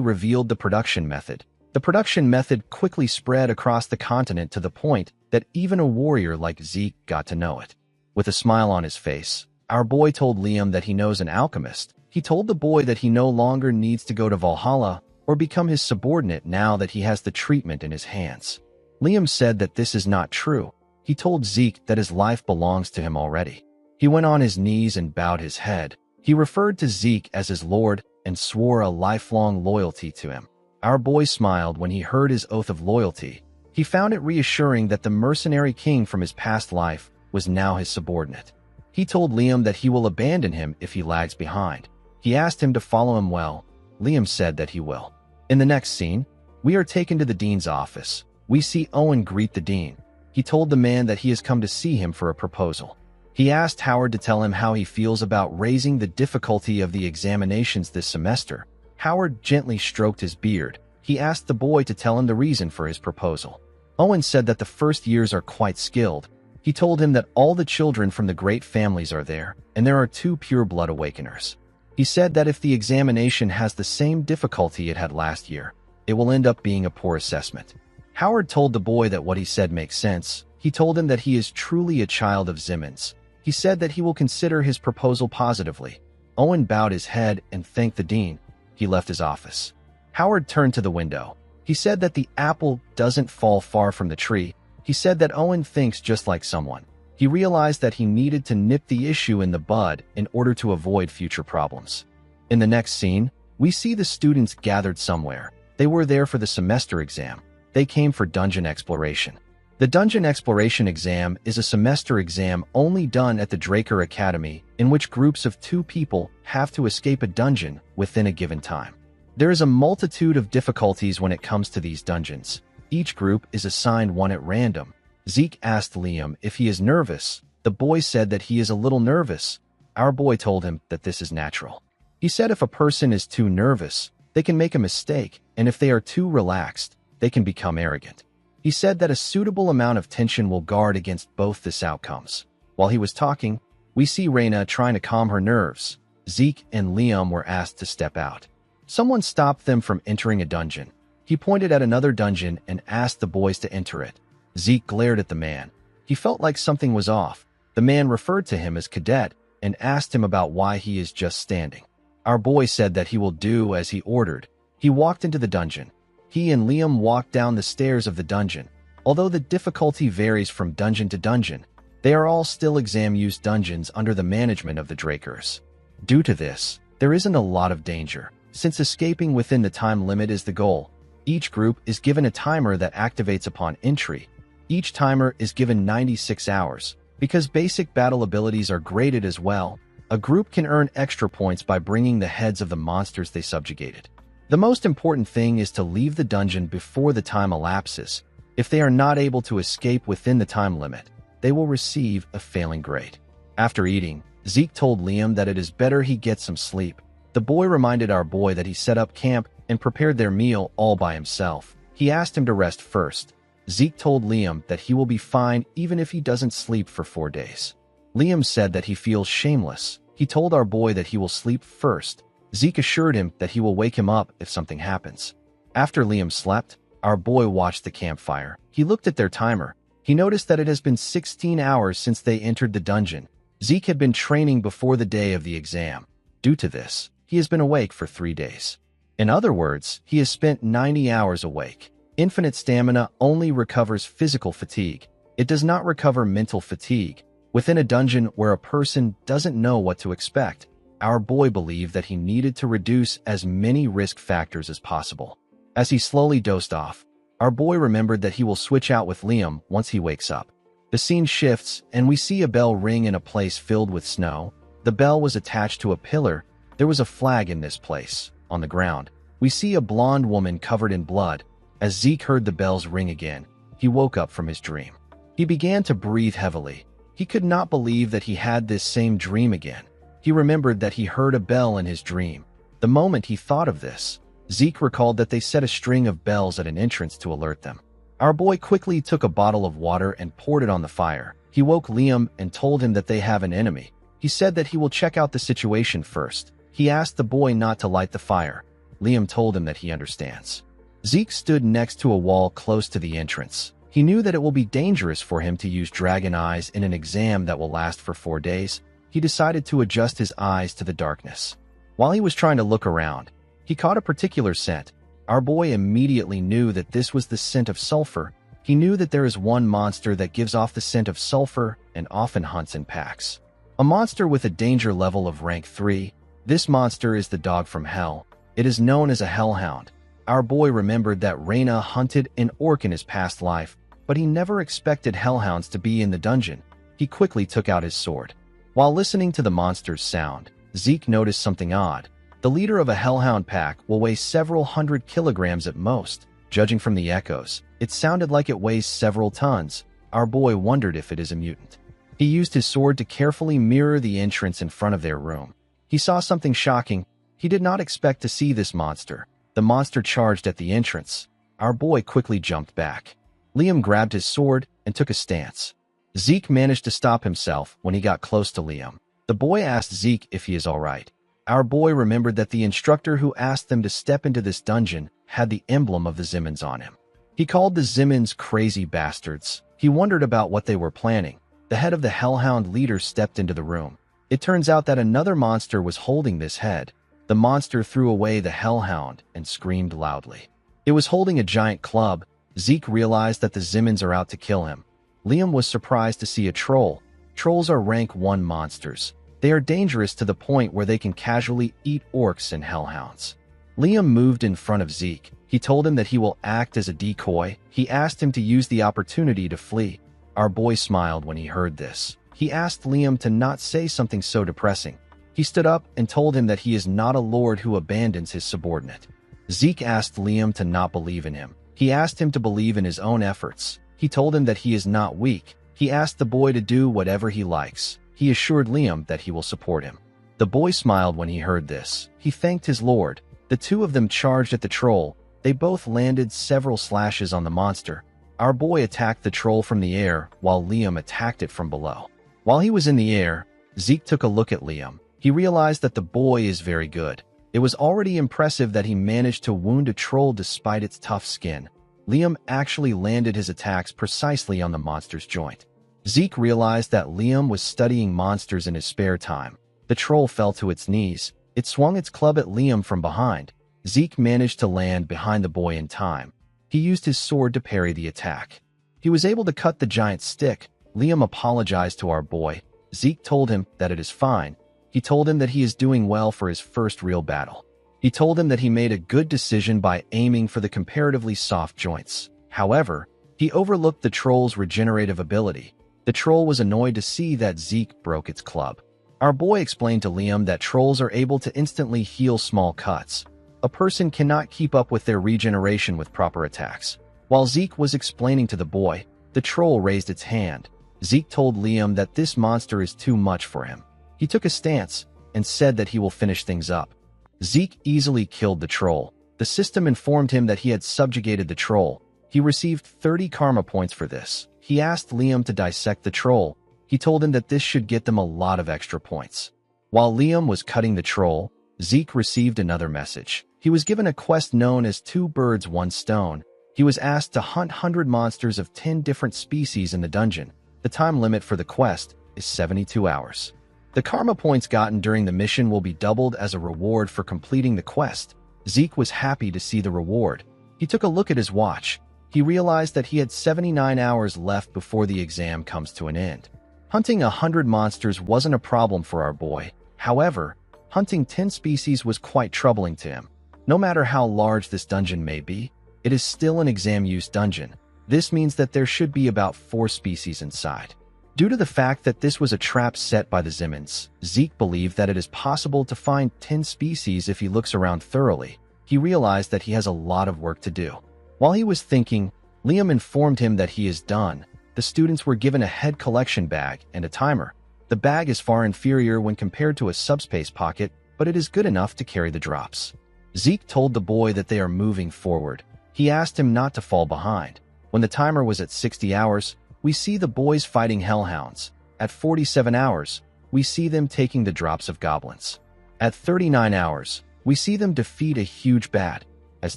revealed the production method. The production method quickly spread across the continent to the point that even a warrior like Zeke got to know it. With a smile on his face, our boy told Liam that he knows an alchemist. He told the boy that he no longer needs to go to Valhalla or become his subordinate now that he has the treatment in his hands. Liam said that this is not true. He told Zeke that his life belongs to him already. He went on his knees and bowed his head. He referred to Zeke as his lord and swore a lifelong loyalty to him. Our boy smiled when he heard his oath of loyalty. He found it reassuring that the mercenary king from his past life was now his subordinate. He told Liam that he will abandon him if he lags behind. He asked him to follow him well. Liam said that he will. In the next scene, we are taken to the dean's office. We see Owen greet the dean. He told the man that he has come to see him for a proposal. He asked Howard to tell him how he feels about raising the difficulty of the examinations this semester. Howard gently stroked his beard. He asked the boy to tell him the reason for his proposal. Owen said that the first years are quite skilled. He told him that all the children from the great families are there, and there are 2 pure-blood awakeners. He said that if the examination has the same difficulty it had last year, it will end up being a poor assessment. Howard told the boy that what he said makes sense. He told him that he is truly a child of Zimmons. He said that he will consider his proposal positively. Owen bowed his head and thanked the dean. He left his office. Howard turned to the window. He said that the apple doesn't fall far from the tree. He said that Owen thinks just like someone. He realized that he needed to nip the issue in the bud in order to avoid future problems. In the next scene, we see the students gathered somewhere. They were there for the semester exam. They came for dungeon exploration. The dungeon exploration exam is a semester exam only done at the Draker Academy, in which groups of 2 people have to escape a dungeon within a given time. There is a multitude of difficulties when it comes to these dungeons. Each group is assigned one at random. Zeke asked Liam if he is nervous. The boy said that he is a little nervous. Our boy told him that this is natural. He said if a person is too nervous, they can make a mistake, and if they are too relaxed, they can become arrogant. He said that a suitable amount of tension will guard against both these outcomes. While he was talking, we see Reina trying to calm her nerves. Zeke and Liam were asked to step out. Someone stopped them from entering a dungeon. He pointed at another dungeon and asked the boys to enter it. Zeke glared at the man. He felt like something was off. The man referred to him as Cadet and asked him about why he is just standing. Our boy said that he will do as he ordered. He walked into the dungeon. He and Liam walked down the stairs of the dungeon. Although the difficulty varies from dungeon to dungeon, they are all still exam-used dungeons under the management of the Drakers. Due to this, there isn't a lot of danger. Since escaping within the time limit is the goal, each group is given a timer that activates upon entry. Each timer is given 96 hours. Because basic battle abilities are graded as well, a group can earn extra points by bringing the heads of the monsters they subjugated. The most important thing is to leave the dungeon before the time elapses. If they are not able to escape within the time limit, they will receive a failing grade. After eating, Zeke told Liam that it is better he gets some sleep. The boy reminded our boy that he set up camp and prepared their meal all by himself. He asked him to rest first. Zeke told Liam that he will be fine even if he doesn't sleep for 4 days. Liam said that he feels shameless. He told our boy that he will sleep first. Zeke assured him that he will wake him up if something happens. After Liam slept, our boy watched the campfire. He looked at their timer. He noticed that it has been 16 hours since they entered the dungeon. Zeke had been training before the day of the exam. Due to this, he has been awake for 3 days. In other words, he has spent 90 hours awake. Infinite stamina only recovers physical fatigue. It does not recover mental fatigue. Within a dungeon where a person doesn't know what to expect, our boy believed that he needed to reduce as many risk factors as possible. As he slowly dozed off, our boy remembered that he will switch out with Liam once he wakes up. The scene shifts, and we see a bell ring in a place filled with snow. The bell was attached to a pillar. There was a flag in this place. On the ground, we see a blonde woman covered in blood. As Zeke heard the bells ring again, he woke up from his dream. He began to breathe heavily. He could not believe that he had this same dream again. He remembered that he heard a bell in his dream. The moment he thought of this, Zeke recalled that they set a string of bells at an entrance to alert them. Our boy quickly took a bottle of water and poured it on the fire. He woke Liam and told him that they have an enemy. He said that he will check out the situation first. He asked the boy not to light the fire. Liam told him that he understands. Zeke stood next to a wall close to the entrance. He knew that it will be dangerous for him to use dragon eyes in an exam that will last for 4 days. He decided to adjust his eyes to the darkness. While he was trying to look around, he caught a particular scent. Our boy immediately knew that this was the scent of sulfur. He knew that there is one monster that gives off the scent of sulfur and often hunts in packs. A monster with a danger level of rank 3. This monster is the dog from hell. It is known as a hellhound. Our boy remembered that Reyna hunted an orc in his past life, but he never expected hellhounds to be in the dungeon. He quickly took out his sword. While listening to the monster's sound, Zeke noticed something odd. The leader of a hellhound pack will weigh several hundred kilograms at most. Judging from the echoes, it sounded like it weighs several tons. Our boy wondered if it is a mutant. He used his sword to carefully mirror the entrance in front of their room. He saw something shocking. He did not expect to see this monster. The monster charged at the entrance. Our boy quickly jumped back. Liam grabbed his sword and took a stance. Zeke managed to stop himself when he got close to Liam. The boy asked Zeke if he is alright. Our boy remembered that the instructor who asked them to step into this dungeon had the emblem of the Zimmons on him. He called the Zimmons crazy bastards. He wondered about what they were planning. The head of the hellhound leader stepped into the room. It turns out that another monster was holding this head. The monster threw away the hellhound and screamed loudly. It was holding a giant club. Zeke realized that the Zimmons are out to kill him. Liam was surprised to see a troll. Trolls are rank 1 monsters. They are dangerous to the point where they can casually eat orcs and hellhounds. Liam moved in front of Zeke. He told him that he will act as a decoy. He asked him to use the opportunity to flee. Our boy smiled when he heard this. He asked Liam to not say something so depressing. He stood up and told him that he is not a lord who abandons his subordinate. Zeke asked Liam to not believe in him. He asked him to believe in his own efforts. He told him that he is not weak. He asked the boy to do whatever he likes. He assured Liam that he will support him. The boy smiled when he heard this. He thanked his lord. The two of them charged at the troll. They both landed several slashes on the monster. Our boy attacked the troll from the air while Liam attacked it from below. While he was in the air, Zeke took a look at Liam. He realized that the boy is very good. It was already impressive that he managed to wound a troll despite its tough skin. Liam actually landed his attacks precisely on the monster's joint. Zeke realized that Liam was studying monsters in his spare time. The troll fell to its knees. It swung its club at Liam from behind. Zeke managed to land behind the boy in time. He used his sword to parry the attack. He was able to cut the giant stick. Liam apologized to our boy. Zeke told him that it is fine. He told him that he is doing well for his first real battle. He told him that he made a good decision by aiming for the comparatively soft joints. However, he overlooked the troll's regenerative ability. The troll was annoyed to see that Zeke broke its club. Our boy explained to Liam that trolls are able to instantly heal small cuts. A person cannot keep up with their regeneration with proper attacks. While Zeke was explaining to the boy, the troll raised its hand. Zeke told Liam that this monster is too much for him. He took a stance and said that he will finish things up. Zeke easily killed the troll. The system informed him that he had subjugated the troll. He received 30 karma points for this. He asked Liam to dissect the troll. He told him that this should get them a lot of extra points. While Liam was cutting the troll, Zeke received another message. He was given a quest known as 2 birds, 1 stone. He was asked to hunt 100 monsters of 10 different species in the dungeon. The time limit for the quest is 72 hours. The karma points gotten during the mission will be doubled as a reward for completing the quest. Zeke was happy to see the reward. He took a look at his watch. He realized that he had 79 hours left before the exam comes to an end. Hunting 100 monsters wasn't a problem for our boy. However, hunting 10 species was quite troubling to him. No matter how large this dungeon may be, it is still an exam-use dungeon. This means that there should be about 4 species inside. Due to the fact that this was a trap set by the Zimmons, Zeke believed that it is possible to find 10 species if he looks around thoroughly. He realized that he has a lot of work to do. While he was thinking, Liam informed him that he is done. The students were given a head collection bag and a timer. The bag is far inferior when compared to a subspace pocket, but it is good enough to carry the drops. Zeke told the boy that they are moving forward. He asked him not to fall behind. When the timer was at 60 hours, we see the boys fighting hellhounds. At 47 hours, we see them taking the drops of goblins. At 39 hours, we see them defeat a huge bat. As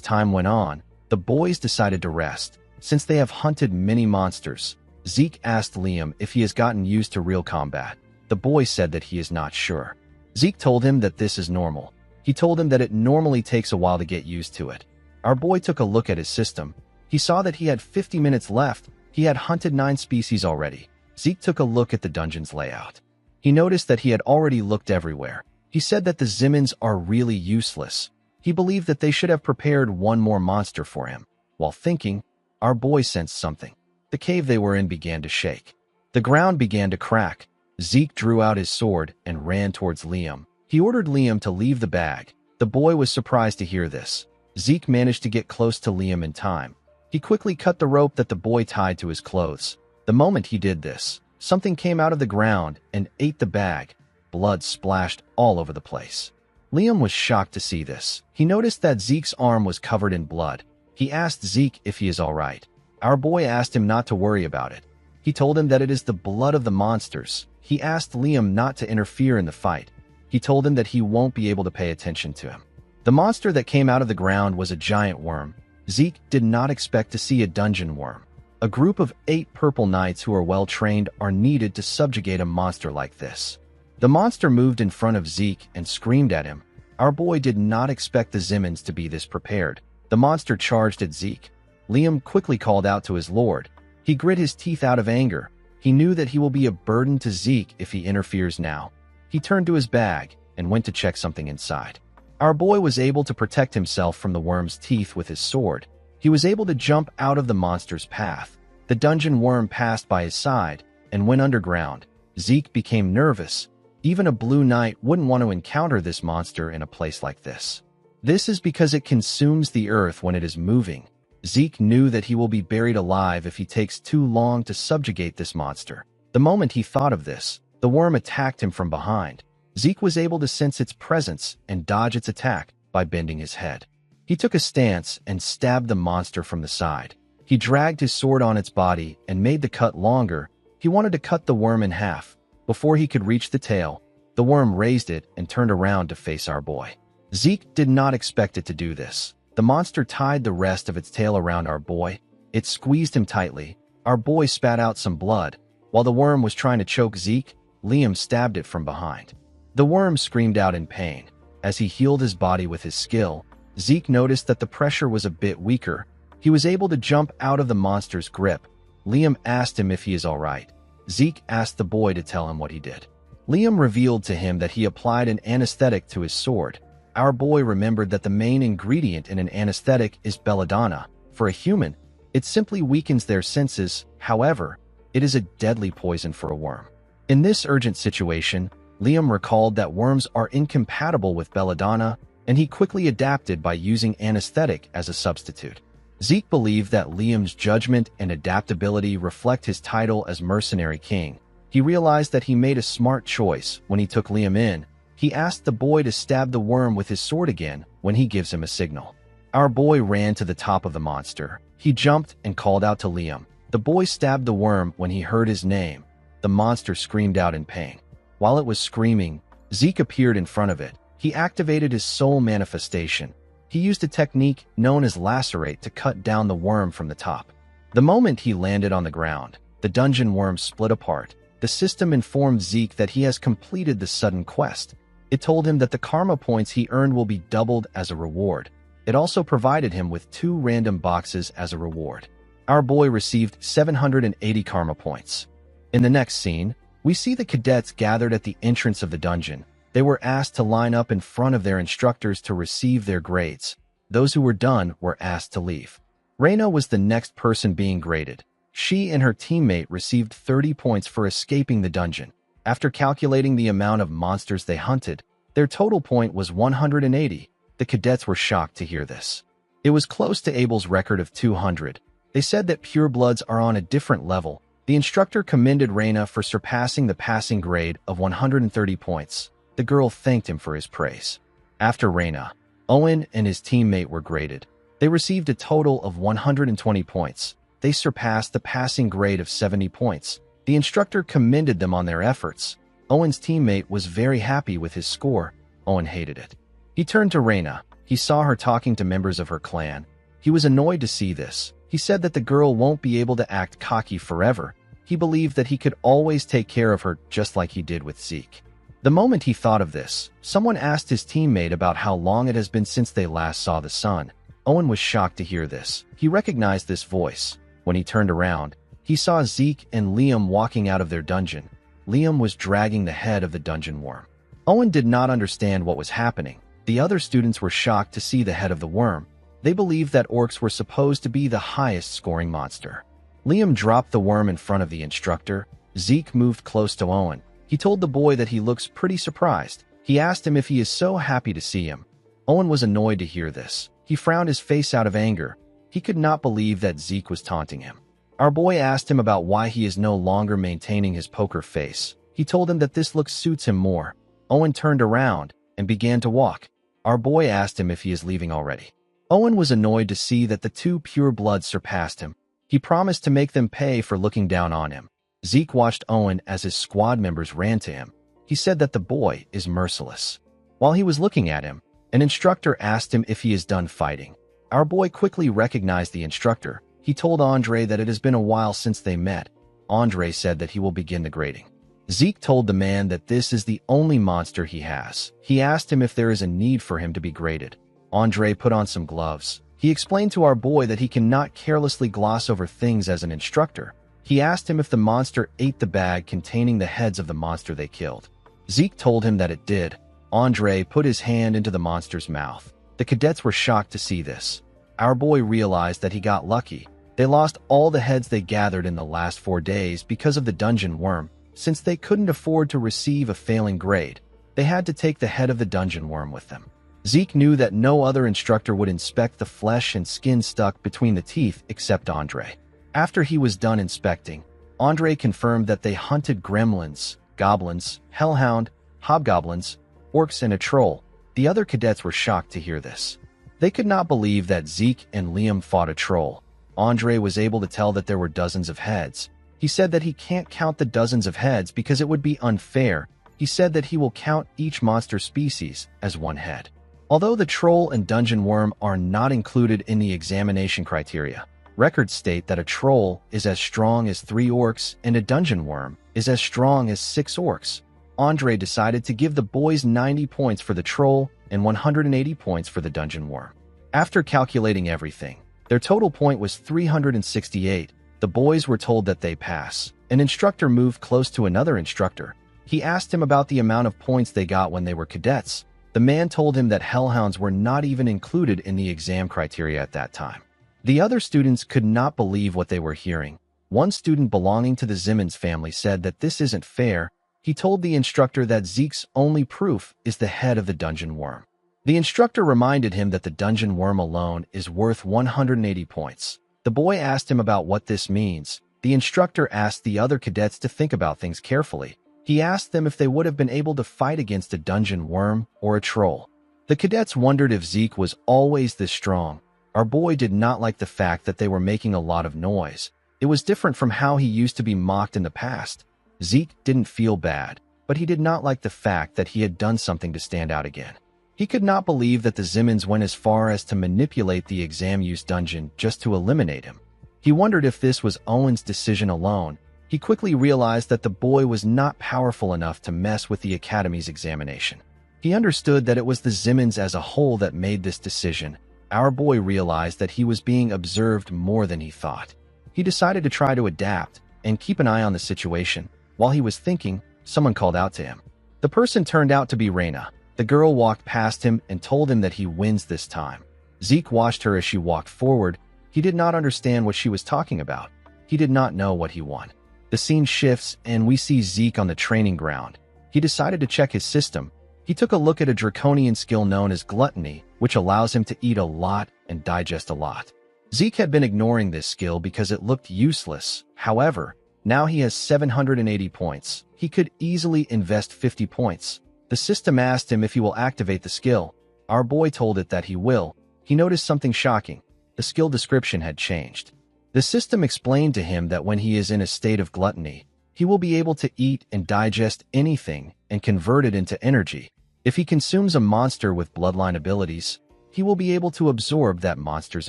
time went on, the boys decided to rest. Since they have hunted many monsters, Zeke asked Liam if he has gotten used to real combat. The boy said that he is not sure. Zeke told him that this is normal. He told him that it normally takes a while to get used to it. Our boy took a look at his system. He saw that he had 50 minutes left. He had hunted 9 species already. Zeke took a look at the dungeon's layout. He noticed that he had already looked everywhere. He said that the Zimmons are really useless. He believed that they should have prepared one more monster for him. While thinking, our boy sensed something. The cave they were in began to shake. The ground began to crack. Zeke drew out his sword and ran towards Liam. He ordered Liam to leave the bag. The boy was surprised to hear this. Zeke managed to get close to Liam in time. He quickly cut the rope that the boy tied to his clothes. The moment he did this, something came out of the ground and ate the bag. Blood splashed all over the place. Liam was shocked to see this. He noticed that Zeke's arm was covered in blood. He asked Zeke if he is all right. Our boy asked him not to worry about it. He told him that it is the blood of the monsters. He asked Liam not to interfere in the fight. He told him that he won't be able to pay attention to him. The monster that came out of the ground was a giant worm. Zeke did not expect to see a dungeon worm. A group of 8 purple knights who are well-trained are needed to subjugate a monster like this. The monster moved in front of Zeke and screamed at him. Our boy did not expect the Zimmons to be this prepared. The monster charged at Zeke. Liam quickly called out to his lord. He grit his teeth out of anger. He knew that he will be a burden to Zeke if he interferes now. He turned to his bag and went to check something inside. Our boy was able to protect himself from the worm's teeth with his sword. He was able to jump out of the monster's path. The dungeon worm passed by his side and went underground. Zeke became nervous. Even a blue knight wouldn't want to encounter this monster in a place like this. This is because it consumes the earth when it is moving. Zeke knew that he will be buried alive if he takes too long to subjugate this monster. The moment he thought of this, the worm attacked him from behind. Zeke was able to sense its presence and dodge its attack by bending his head. He took a stance and stabbed the monster from the side. He dragged his sword on its body and made the cut longer. He wanted to cut the worm in half. Before he could reach the tail, the worm raised it and turned around to face our boy. Zeke did not expect it to do this. The monster tied the rest of its tail around our boy. It squeezed him tightly. Our boy spat out some blood. While the worm was trying to choke Zeke, Liam stabbed it from behind. The worm screamed out in pain. As he healed his body with his skill, Zeke noticed that the pressure was a bit weaker. He was able to jump out of the monster's grip. Liam asked him if he is all right. Zeke asked the boy to tell him what he did. Liam revealed to him that he applied an anesthetic to his sword. Our boy remembered that the main ingredient in an anesthetic is belladonna. For a human, it simply weakens their senses. However, it is a deadly poison for a worm. In this urgent situation, Liam recalled that worms are incompatible with belladonna, and he quickly adapted by using anesthetic as a substitute. Zeke believed that Liam's judgment and adaptability reflect his title as Mercenary King. He realized that he made a smart choice when he took Liam in. He asked the boy to stab the worm with his sword again when he gives him a signal. Our boy ran to the top of the monster. He jumped and called out to Liam. The boy stabbed the worm when he heard his name. The monster screamed out in pain. While it was screaming, Zeke appeared in front of it. He activated his soul manifestation. He used a technique known as lacerate to cut down the worm from the top. The moment he landed on the ground, the dungeon worm split apart. The system informed Zeke that he has completed the sudden quest. It told him that the karma points he earned will be doubled as a reward. It also provided him with 2 random boxes as a reward. Our boy received 780 karma points. In the next scene, we see the cadets gathered at the entrance of the dungeon. They were asked to line up in front of their instructors to receive their grades. Those who were done were asked to leave. Reina was the next person being graded. She and her teammate received 30 points for escaping the dungeon. After calculating the amount of monsters they hunted, their total point was 180. The cadets were shocked to hear this. It was close to Abel's record of 200. They said that purebloods are on a different level. The instructor commended Reina for surpassing the passing grade of 130 points. The girl thanked him for his praise. After Reina, Owen and his teammate were graded. They received a total of 120 points. They surpassed the passing grade of 70 points. The instructor commended them on their efforts. Owen's teammate was very happy with his score. Owen hated it. He turned to Reina. He saw her talking to members of her clan. He was annoyed to see this. He said that the girl won't be able to act cocky forever. He believed that he could always take care of her just like he did with Zeke. The moment he thought of this, someone asked his teammate about how long it has been since they last saw the sun. Owen was shocked to hear this. He recognized this voice. When he turned around, he saw Zeke and Liam walking out of their dungeon. Liam was dragging the head of the dungeon worm. Owen did not understand what was happening. The other students were shocked to see the head of the worm. They believed that orcs were supposed to be the highest scoring monster. Liam dropped the worm in front of the instructor. Zeke moved close to Owen. He told the boy that he looks pretty surprised. He asked him if he is so happy to see him. Owen was annoyed to hear this. He frowned his face out of anger. He could not believe that Zeke was taunting him. Our boy asked him about why he is no longer maintaining his poker face. He told him that this look suits him more. Owen turned around and began to walk. Our boy asked him if he is leaving already. Owen was annoyed to see that the two purebloods surpassed him. He promised to make them pay for looking down on him. Zeke watched Owen as his squad members ran to him. He said that the boy is merciless. While he was looking at him, an instructor asked him if he is done fighting. Our boy quickly recognized the instructor. He told Andre that it has been a while since they met. Andre said that he will begin the grading. Zeke told the man that this is the only monster he has. He asked him if there is a need for him to be graded. Andre put on some gloves. He explained to our boy that he cannot carelessly gloss over things as an instructor. He asked him if the monster ate the bag containing the heads of the monster they killed. Zeke told him that it did. Andre put his hand into the monster's mouth. The cadets were shocked to see this. Our boy realized that he got lucky. They lost all the heads they gathered in the last 4 days because of the dungeon worm. Since they couldn't afford to receive a failing grade, they had to take the head of the dungeon worm with them. Zeke knew that no other instructor would inspect the flesh and skin stuck between the teeth except Andre. After he was done inspecting, Andre confirmed that they hunted gremlins, goblins, hellhound, hobgoblins, orcs, and a troll. The other cadets were shocked to hear this. They could not believe that Zeke and Liam fought a troll. Andre was able to tell that there were dozens of heads. He said that he can't count the dozens of heads because it would be unfair. He said that he will count each monster species as one head. Although the troll and dungeon worm are not included in the examination criteria, records state that a troll is as strong as 3 orcs and a dungeon worm is as strong as 6 orcs. Andre decided to give the boys 90 points for the troll and 180 points for the dungeon worm. After calculating everything, their total point was 368. The boys were told that they pass. An instructor moved close to another instructor. He asked him about the amount of points they got when they were cadets. The man told him that hellhounds were not even included in the exam criteria at that time. The other students could not believe what they were hearing. One student belonging to the Zimmons family said that this isn't fair. He told the instructor that Zeke's only proof is the head of the dungeon worm. The instructor reminded him that the dungeon worm alone is worth 180 points. The boy asked him about what this means. The instructor asked the other cadets to think about things carefully. He asked them if they would have been able to fight against a dungeon worm or a troll. The cadets wondered if Zeke was always this strong. Our boy did not like the fact that they were making a lot of noise. It was different from how he used to be mocked in the past. Zeke didn't feel bad, but he did not like the fact that he had done something to stand out again. He could not believe that the Zimmons went as far as to manipulate the exam-use dungeon just to eliminate him. He wondered if this was Owen's decision alone. He quickly realized that the boy was not powerful enough to mess with the Academy's examination. He understood that it was the Zimmons as a whole that made this decision. Our boy realized that he was being observed more than he thought. He decided to try to adapt and keep an eye on the situation. While he was thinking, someone called out to him. The person turned out to be Reina. The girl walked past him and told him that he wins this time. Zeke watched her as she walked forward. He did not understand what she was talking about. He did not know what he won. The scene shifts and we see Zeke on the training ground. He decided to check his system. He took a look at a draconian skill known as gluttony, which allows him to eat a lot and digest a lot. Zeke had been ignoring this skill because it looked useless. However, now he has 780 points. He could easily invest 50 points. The system asked him if he will activate the skill. Our boy told it that he will. He noticed something shocking. The skill description had changed. The system explained to him that when he is in a state of gluttony, he will be able to eat and digest anything and convert it into energy. If he consumes a monster with bloodline abilities, he will be able to absorb that monster's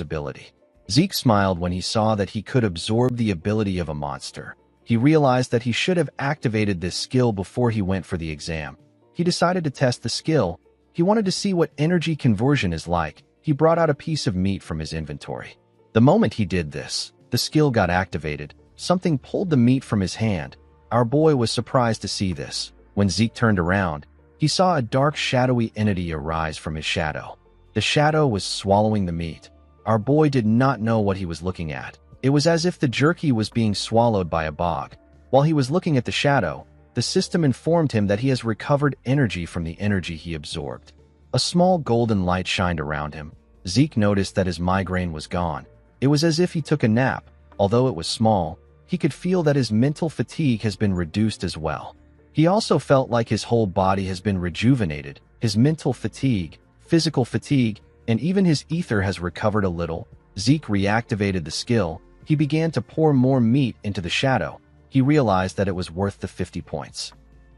ability. Zeke smiled when he saw that he could absorb the ability of a monster. He realized that he should have activated this skill before he went for the exam. He decided to test the skill. He wanted to see what energy conversion is like. He brought out a piece of meat from his inventory. The moment he did this, the skill got activated. Something pulled the meat from his hand. Our boy was surprised to see this. When Zeke turned around, he saw a dark, shadowy entity arise from his shadow. The shadow was swallowing the meat. Our boy did not know what he was looking at. It was as if the jerky was being swallowed by a bog. While he was looking at the shadow, the system informed him that he has recovered energy from the energy he absorbed. A small golden light shined around him. Zeke noticed that his migraine was gone. It was as if he took a nap. Although it was small, he could feel that his mental fatigue has been reduced as well. He also felt like his whole body has been rejuvenated. His mental fatigue, physical fatigue, and even his ether has recovered a little. Zeke reactivated the skill. He began to pour more meat into the shadow. He realized that it was worth the 50 points.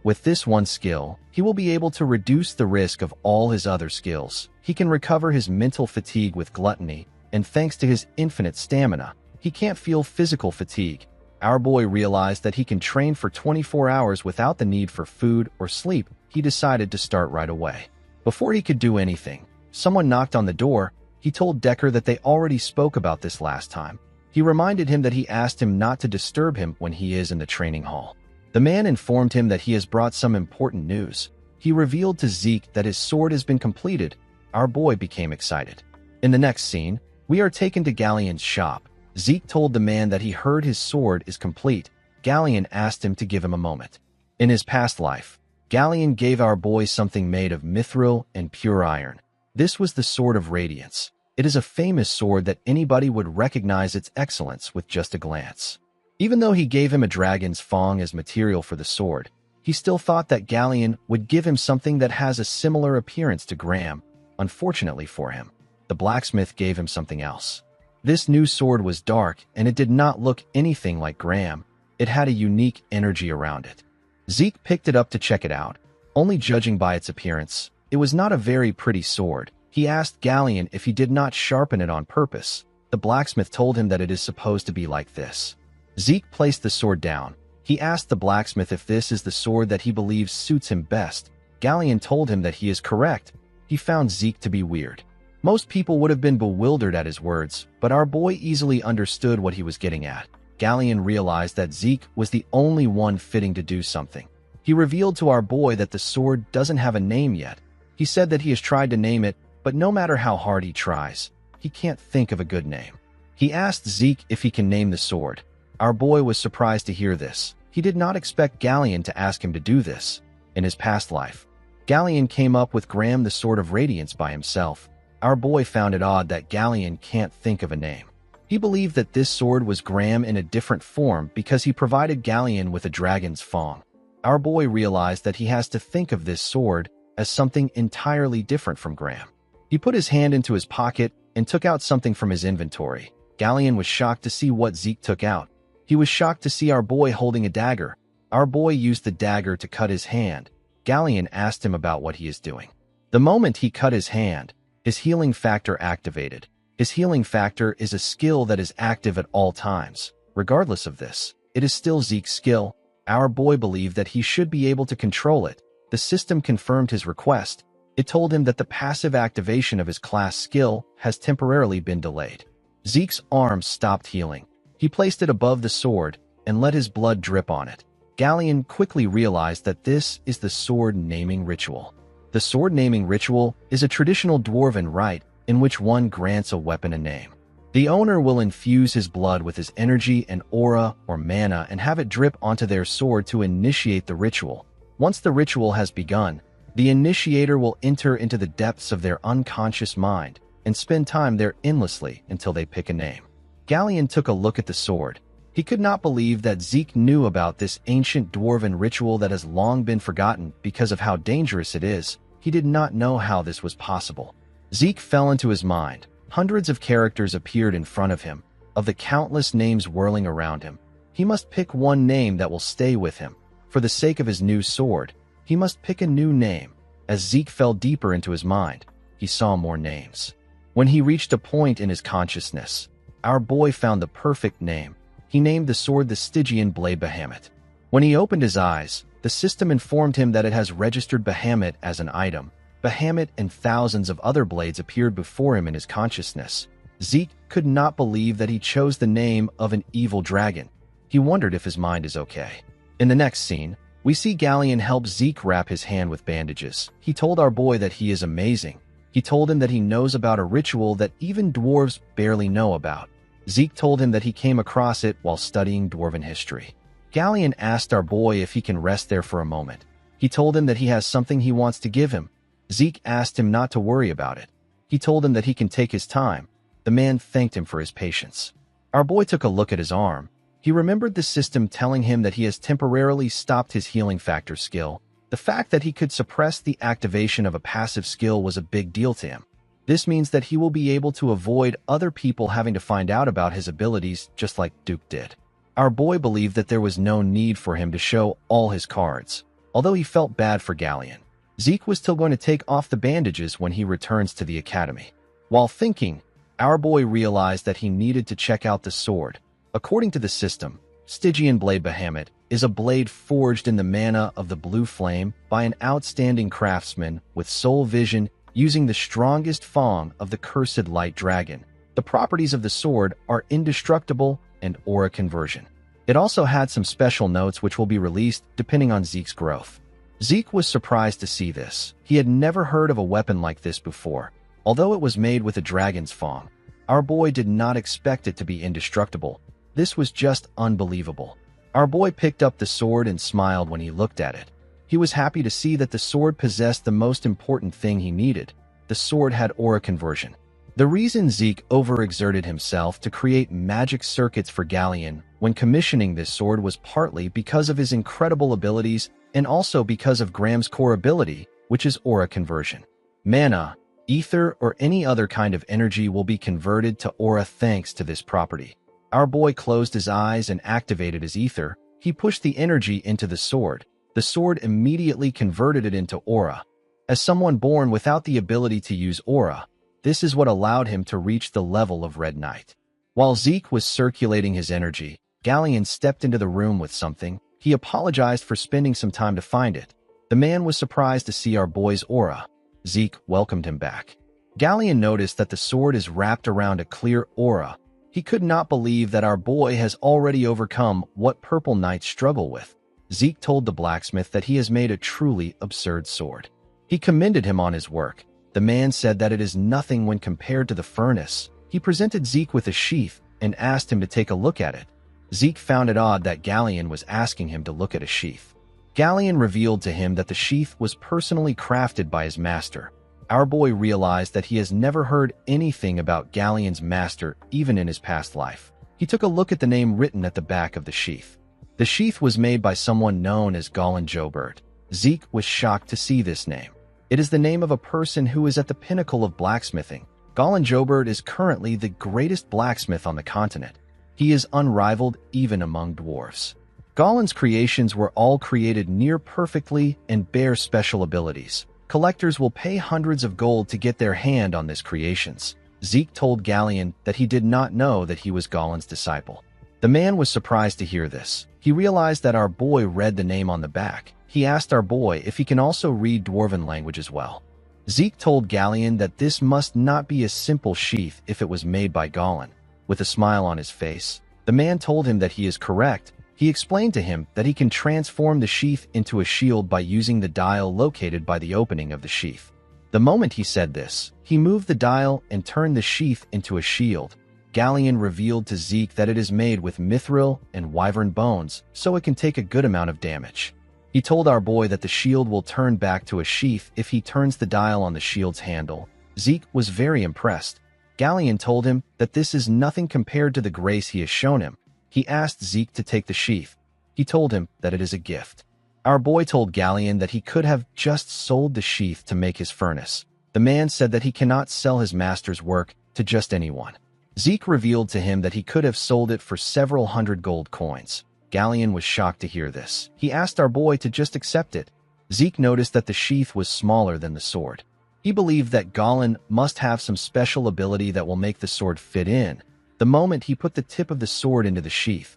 With this one skill, he will be able to reduce the risk of all his other skills. He can recover his mental fatigue with gluttony, and thanks to his infinite stamina, he can't feel physical fatigue. Our boy realized that he can train for 24 hours without the need for food or sleep. He decided to start right away. Before he could do anything, someone knocked on the door. He told Decker that they already spoke about this last time. He reminded him that he asked him not to disturb him when he is in the training hall. The man informed him that he has brought some important news. He revealed to Zeke that his sword has been completed. Our boy became excited. In the next scene, we are taken to Galleon's shop. Zeke told the man that he heard his sword is complete. Galleon asked him to give him a moment. In his past life, Galleon gave our boy something made of mithril and pure iron. This was the Sword of Radiance. It is a famous sword that anybody would recognize its excellence with just a glance. Even though he gave him a dragon's fang as material for the sword, he still thought that Galleon would give him something that has a similar appearance to Graham. Unfortunately for him, the blacksmith gave him something else. This new sword was dark, and it did not look anything like Graham. It had a unique energy around it. Zeke picked it up to check it out. Only judging by its appearance, it was not a very pretty sword. He asked Galleon if he did not sharpen it on purpose. The blacksmith told him that it is supposed to be like this. Zeke placed the sword down. He asked the blacksmith if this is the sword that he believes suits him best. Galleon told him that he is correct. He found Zeke to be weird. Most people would have been bewildered at his words, but our boy easily understood what he was getting at. Galleon realized that Zeke was the only one fitting to do something. He revealed to our boy that the sword doesn't have a name yet. He said that he has tried to name it, but no matter how hard he tries, he can't think of a good name. He asked Zeke if he can name the sword. Our boy was surprised to hear this. He did not expect Galleon to ask him to do this. In his past life, Galleon came up with Graham the Sword of Radiance by himself. Our boy found it odd that Galleon can't think of a name. He believed that this sword was Graham in a different form because he provided Galleon with a dragon's fang. Our boy realized that he has to think of this sword as something entirely different from Graham. He put his hand into his pocket and took out something from his inventory. Galleon was shocked to see what Zeke took out. He was shocked to see our boy holding a dagger. Our boy used the dagger to cut his hand. Galleon asked him about what he is doing. The moment he cut his hand, his healing factor activated. His healing factor is a skill that is active at all times. Regardless of this, it is still Zeke's skill. Our boy believed that he should be able to control it. The system confirmed his request. It told him that the passive activation of his class skill has temporarily been delayed. Zeke's arm stopped healing. He placed it above the sword and let his blood drip on it. Galleon quickly realized that this is the sword naming ritual. The sword naming ritual is a traditional dwarven rite in which one grants a weapon a name. The owner will infuse his blood with his energy and aura or mana and have it drip onto their sword to initiate the ritual. Once the ritual has begun, the initiator will enter into the depths of their unconscious mind and spend time there endlessly until they pick a name. Galleon took a look at the sword. He could not believe that Zeke knew about this ancient dwarven ritual that has long been forgotten because of how dangerous it is. He did not know how this was possible. Zeke fell into his mind. Hundreds of characters appeared in front of him. Of the countless names whirling around him, he must pick one name that will stay with him. For the sake of his new sword, he must pick a new name. As Zeke fell deeper into his mind, he saw more names. When he reached a point in his consciousness, our boy found the perfect name. He named the sword the Stygian Blade Bahamut. When he opened his eyes, the system informed him that it has registered Bahamut as an item. Bahamut and thousands of other blades appeared before him in his consciousness. Zeke could not believe that he chose the name of an evil dragon. He wondered if his mind is okay. In the next scene, we see Galleon help Zeke wrap his hand with bandages. He told our boy that he is amazing. He told him that he knows about a ritual that even dwarves barely know about. Zeke told him that he came across it while studying dwarven history. Galleon asked our boy if he can rest there for a moment. He told him that he has something he wants to give him. Zeke asked him not to worry about it. He told him that he can take his time. The man thanked him for his patience. Our boy took a look at his arm. He remembered the system telling him that he has temporarily stopped his healing factor skill. The fact that he could suppress the activation of a passive skill was a big deal to him. This means that he will be able to avoid other people having to find out about his abilities just like Duke did. Our boy believed that there was no need for him to show all his cards, although he felt bad for Galleon. Zeke was still going to take off the bandages when he returns to the academy. While thinking, our boy realized that he needed to check out the sword. According to the system, Stygian Blade Bahamut is a blade forged in the mana of the blue flame by an outstanding craftsman with soul vision using the strongest form of the cursed light dragon. The properties of the sword are indestructible and aura conversion. It also had some special notes which will be released depending on Zeke's growth. Zeke was surprised to see this. He had never heard of a weapon like this before. Although it was made with a dragon's fang, our boy did not expect it to be indestructible. This was just unbelievable. Our boy picked up the sword and smiled when he looked at it. He was happy to see that the sword possessed the most important thing he needed. The sword had aura conversion. The reason Zeke overexerted himself to create magic circuits for Galleon when commissioning this sword was partly because of his incredible abilities and also because of Graham's core ability, which is aura conversion. Mana, ether, or any other kind of energy will be converted to aura thanks to this property. Our boy closed his eyes and activated his ether. He pushed the energy into the sword. The sword immediately converted it into aura. As someone born without the ability to use aura, this is what allowed him to reach the level of Red Knight. While Zeke was circulating his energy, Galleon stepped into the room with something. He apologized for spending some time to find it. The man was surprised to see our boy's aura. Zeke welcomed him back. Galleon noticed that the sword is wrapped around a clear aura. He could not believe that our boy has already overcome what purple knights struggle with. Zeke told the blacksmith that he has made a truly absurd sword. He commended him on his work. The man said that it is nothing when compared to the furnace. He presented Zeke with a sheath and asked him to take a look at it. Zeke found it odd that Galleon was asking him to look at a sheath. Galleon revealed to him that the sheath was personally crafted by his master. Our boy realized that he has never heard anything about Galleon's master even in his past life. He took a look at the name written at the back of the sheath. The sheath was made by someone known as Golan Jobert. Zeke was shocked to see this name. It is the name of a person who is at the pinnacle of blacksmithing. Golan Jobert is currently the greatest blacksmith on the continent. He is unrivaled even among dwarves. Golan's creations were all created near perfectly and bear special abilities. Collectors will pay hundreds of gold to get their hand on these creations. Zeke told Galleon that he did not know that he was Golan's disciple. The man was surprised to hear this. He realized that our boy read the name on the back. He asked our boy if he can also read Dwarven language as well. Zeke told Galleon that this must not be a simple sheath if it was made by Golan. With a smile on his face, the man told him that he is correct. He explained to him that he can transform the sheath into a shield by using the dial located by the opening of the sheath. The moment he said this, he moved the dial and turned the sheath into a shield. Galleon revealed to Zeke that it is made with mithril and wyvern bones, so it can take a good amount of damage. He told our boy that the shield will turn back to a sheath if he turns the dial on the shield's handle. Zeke was very impressed. Galleon told him that this is nothing compared to the grace he has shown him. He asked Zeke to take the sheath. He told him that it is a gift. Our boy told Galleon that he could have just sold the sheath to make his furnace. The man said that he cannot sell his master's work to just anyone. Zeke revealed to him that he could have sold it for several hundred gold coins. Galleon was shocked to hear this. He asked our boy to just accept it. Zeke noticed that the sheath was smaller than the sword. He believed that Galleon must have some special ability that will make the sword fit in. The moment he put the tip of the sword into the sheath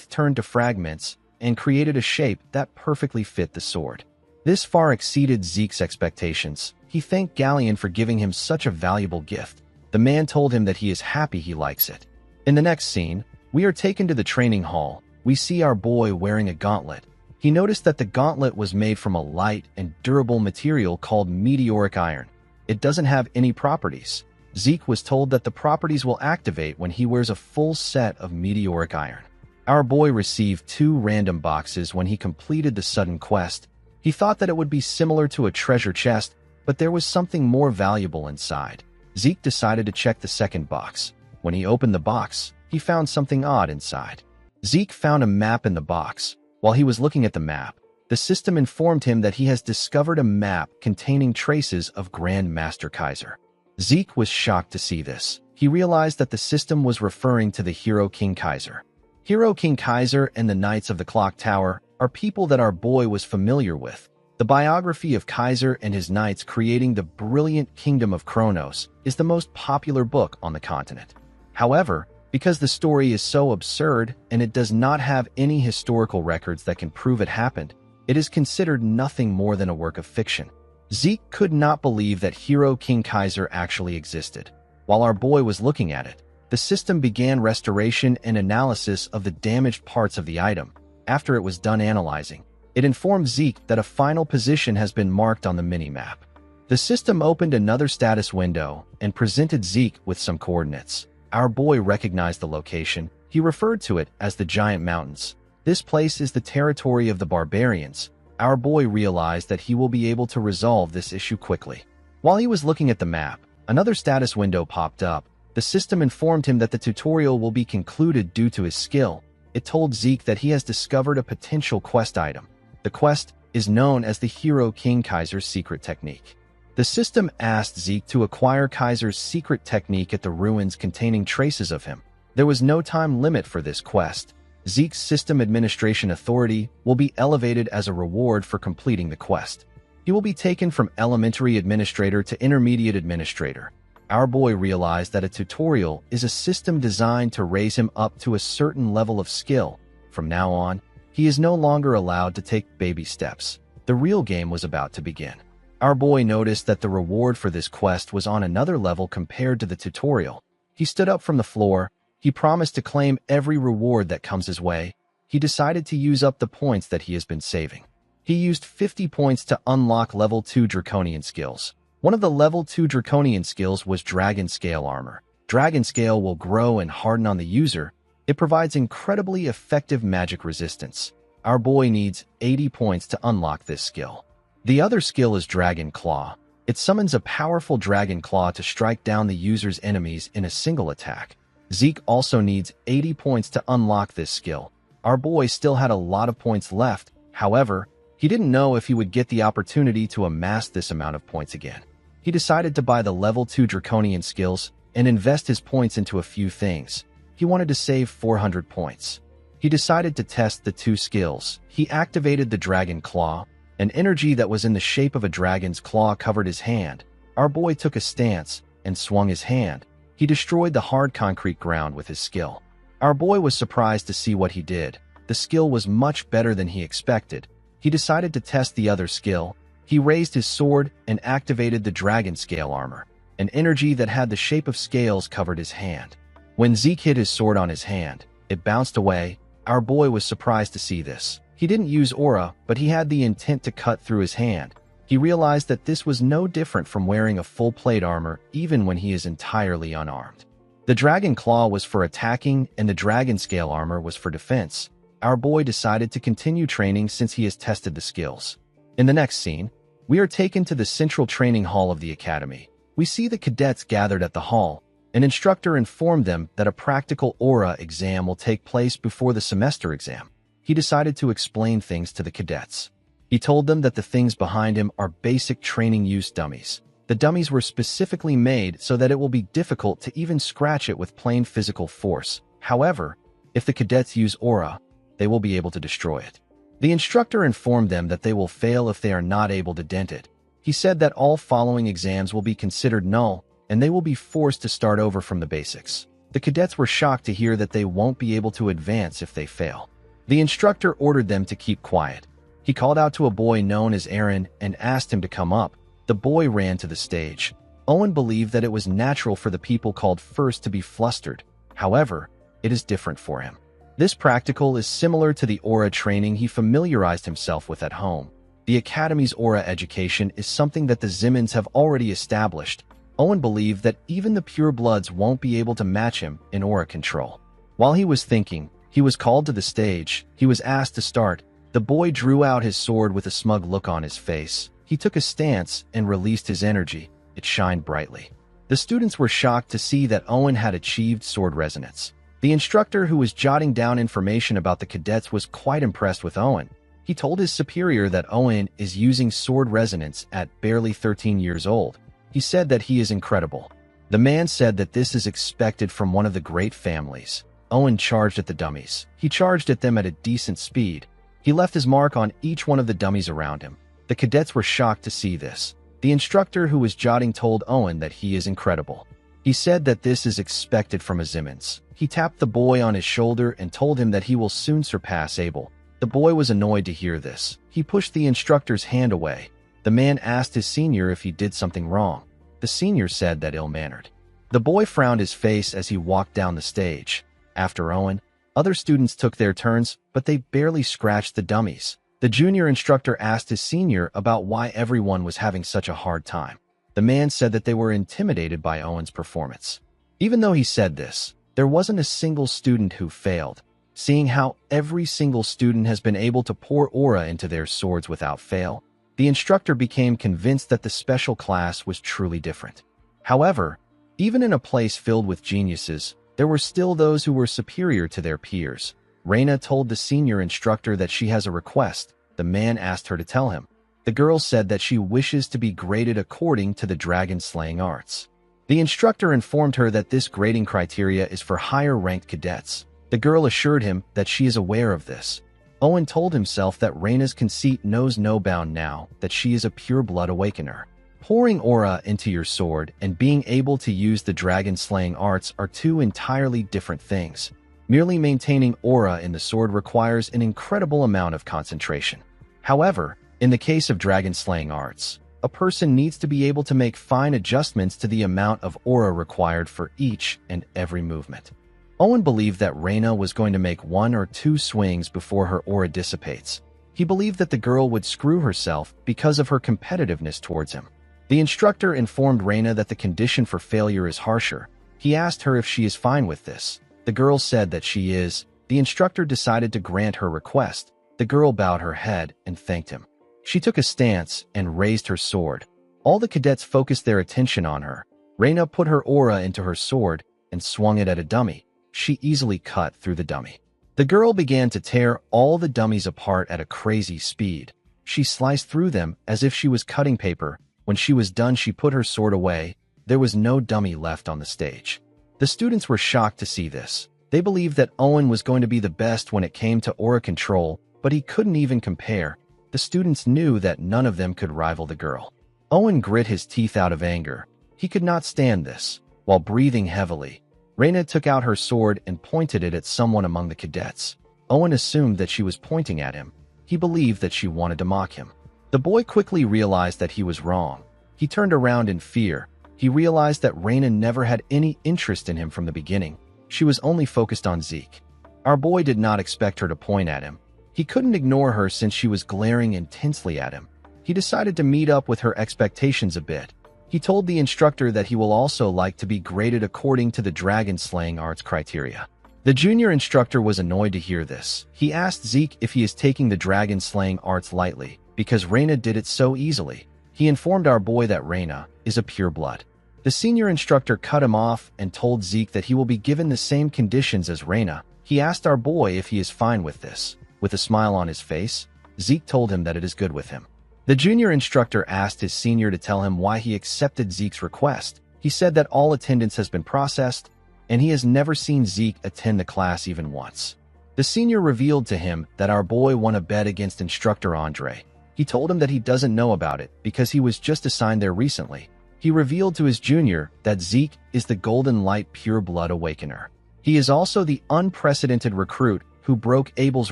turned to fragments and created a shape that perfectly fit the sword. This far exceeded Zeke's expectations. He thanked Galleon for giving him such a valuable gift. The man told him that he is happy he likes it. In the next scene, we are taken to the training hall. We see our boy wearing a gauntlet. He noticed that the gauntlet was made from a light and durable material called meteoric iron. It doesn't have any properties. Zeke was told that the properties will activate when he wears a full set of meteoric iron. Our boy received 2 random boxes when he completed the sudden quest. He thought that it would be similar to a treasure chest, but there was something more valuable inside. Zeke decided to check the second box. When he opened the box, he found something odd inside. Zeke found a map in the box. While he was looking at the map, the system informed him that he has discovered a map containing traces of Grand Master Kaiser. Zeke was shocked to see this. He realized that the system was referring to the hero King Kaiser. Hero King Kaiser and the Knights of the Clock Tower are people that our boy was familiar with. The biography of Kaiser and his knights creating the brilliant Kingdom of Kronos is the most popular book on the continent. However, because the story is so absurd and it does not have any historical records that can prove it happened, it is considered nothing more than a work of fiction. Zeke could not believe that Hero King Kaiser actually existed. While our boy was looking at it, the system began restoration and analysis of the damaged parts of the item. After it was done analyzing, it informed Zeke that a final position has been marked on the mini-map. The system opened another status window and presented Zeke with some coordinates. Our boy recognized the location. He referred to it as the Giant Mountains. This place is the territory of the barbarians. Our boy realized that he will be able to resolve this issue quickly. While he was looking at the map, another status window popped up. The system informed him that the tutorial will be concluded due to his skill. It told Zeke that he has discovered a potential quest item. The quest is known as the Hero King Kaiser's secret technique. The system asked Zeke to acquire Kaiser's secret technique at the ruins containing traces of him. There was no time limit for this quest. Zeke's system administration authority will be elevated as a reward for completing the quest. He will be taken from elementary administrator to intermediate administrator. Our boy realized that a tutorial is a system designed to raise him up to a certain level of skill. From now on, he is no longer allowed to take baby steps. The real game was about to begin. Our boy noticed that the reward for this quest was on another level compared to the tutorial. He stood up from the floor. He promised to claim every reward that comes his way. He decided to use up the points that he has been saving. He used 50 points to unlock level 2 Draconian skills. One of the level 2 Draconian skills was Dragon Scale Armor. Dragon Scale will grow and harden on the user. It provides incredibly effective magic resistance. Our boy needs 80 points to unlock this skill. The other skill is Dragon Claw. It summons a powerful Dragon Claw to strike down the user's enemies in a single attack. Zeke also needs 80 points to unlock this skill. Our boy still had a lot of points left. However, he didn't know if he would get the opportunity to amass this amount of points again. He decided to buy the level 2 Draconian skills and invest his points into a few things. He wanted to save 400 points. He decided to test the 2 skills. He activated the Dragon Claw. An energy that was in the shape of a dragon's claw covered his hand. Our boy took a stance and swung his hand. He destroyed the hard concrete ground with his skill. Our boy was surprised to see what he did. The skill was much better than he expected. He decided to test the other skill. He raised his sword and activated the Dragon Scale Armor. An energy that had the shape of scales covered his hand. When Zeke hit his sword on his hand, it bounced away. Our boy was surprised to see this. He didn't use aura, but he had the intent to cut through his hand. He realized that this was no different from wearing a full plate armor even when he is entirely unarmed. The Dragon Claw was for attacking and the Dragon Scale Armor was for defense. Our boy decided to continue training since he has tested the skills. In the next scene, we are taken to the central training hall of the academy. We see the cadets gathered at the hall. An instructor informed them that a practical aura exam will take place before the semester exam. He decided to explain things to the cadets. He told them that the things behind him are basic training use dummies. The dummies were specifically made so that it will be difficult to even scratch it with plain physical force. However, if the cadets use aura, they will be able to destroy it. The instructor informed them that they will fail if they are not able to dent it. He said that all following exams will be considered null, and they will be forced to start over from the basics. The cadets were shocked to hear that they won't be able to advance if they fail. The instructor ordered them to keep quiet. He called out to a boy known as Aaron and asked him to come up. The boy ran to the stage. Owen believed that it was natural for the people called first to be flustered. However, it is different for him. This practical is similar to the aura training he familiarized himself with at home. The Academy's aura education is something that the Zimmons have already established. Owen believed that even the purebloods won't be able to match him in aura control. While he was thinking, he was called to the stage. He was asked to start. The boy drew out his sword with a smug look on his face. He took a stance and released his energy. It shined brightly. The students were shocked to see that Owen had achieved sword resonance. The instructor who was jotting down information about the cadets was quite impressed with Owen. He told his superior that Owen is using sword resonance at barely 13 years old. He said that he is incredible. The man said that this is expected from one of the great families. Owen charged at the dummies. He charged at them at a decent speed. He left his mark on each one of the dummies around him. The cadets were shocked to see this. The instructor who was jotting told Owen that he is incredible. He said that this is expected from a Zimmons. He tapped the boy on his shoulder and told him that he will soon surpass Abel. The boy was annoyed to hear this. He pushed the instructor's hand away. The man asked his senior if he did something wrong. The senior said that ill-mannered. The boy frowned his face as he walked down the stage. After Owen, other students took their turns, but they barely scratched the dummies. The junior instructor asked his senior about why everyone was having such a hard time. The man said that they were intimidated by Owen's performance. Even though he said this, there wasn't a single student who failed. Seeing how every single student has been able to pour aura into their swords without fail, the instructor became convinced that the special class was truly different. However, even in a place filled with geniuses, there were still those who were superior to their peers. Reina told the senior instructor that she has a request. The man asked her to tell him. The girl said that she wishes to be graded according to the dragon-slaying arts. The instructor informed her that this grading criteria is for higher-ranked cadets. The girl assured him that she is aware of this. Owen told himself that Reina's conceit knows no bound now that she is a pure-blood awakener. Pouring aura into your sword and being able to use the dragon-slaying arts are two entirely different things. Merely maintaining aura in the sword requires an incredible amount of concentration. However, in the case of dragon-slaying arts, a person needs to be able to make fine adjustments to the amount of aura required for each and every movement. Owen believed that Reina was going to make 1 or 2 swings before her aura dissipates. He believed that the girl would screw herself because of her competitiveness towards him. The instructor informed Reina that the condition for failure is harsher. He asked her if she is fine with this. The girl said that she is. The instructor decided to grant her request. The girl bowed her head and thanked him. She took a stance and raised her sword. All the cadets focused their attention on her. Reina put her aura into her sword and swung it at a dummy. She easily cut through the dummy. The girl began to tear all the dummies apart at a crazy speed. She sliced through them as if she was cutting paper. When she was done, she put her sword away. There was no dummy left on the stage. The students were shocked to see this. They believed that Owen was going to be the best when it came to aura control, but he couldn't even compare. The students knew that none of them could rival the girl. Owen grit his teeth out of anger. He could not stand this. While breathing heavily, Reina took out her sword and pointed it at someone among the cadets. Owen assumed that she was pointing at him. He believed that she wanted to mock him. The boy quickly realized that he was wrong. He turned around in fear. He realized that Reina never had any interest in him from the beginning. She was only focused on Zeke. Our boy did not expect her to point at him. He couldn't ignore her since she was glaring intensely at him. He decided to meet up with her expectations a bit. He told the instructor that he will also like to be graded according to the dragon-slaying arts criteria. The junior instructor was annoyed to hear this. He asked Zeke if he is taking the dragon-slaying arts lightly, because Reina did it so easily. He informed our boy that Reina is a pure-blood. The senior instructor cut him off and told Zeke that he will be given the same conditions as Reina. He asked our boy if he is fine with this. With a smile on his face, Zeke told him that it is good with him. The junior instructor asked his senior to tell him why he accepted Zeke's request. He said that all attendance has been processed, and he has never seen Zeke attend the class even once. The senior revealed to him that our boy won a bet against instructor Andre. He told him that he doesn't know about it because he was just assigned there recently. He revealed to his junior that Zeke is the Golden Light Pure Blood Awakener. He is also the unprecedented recruit who broke Abel's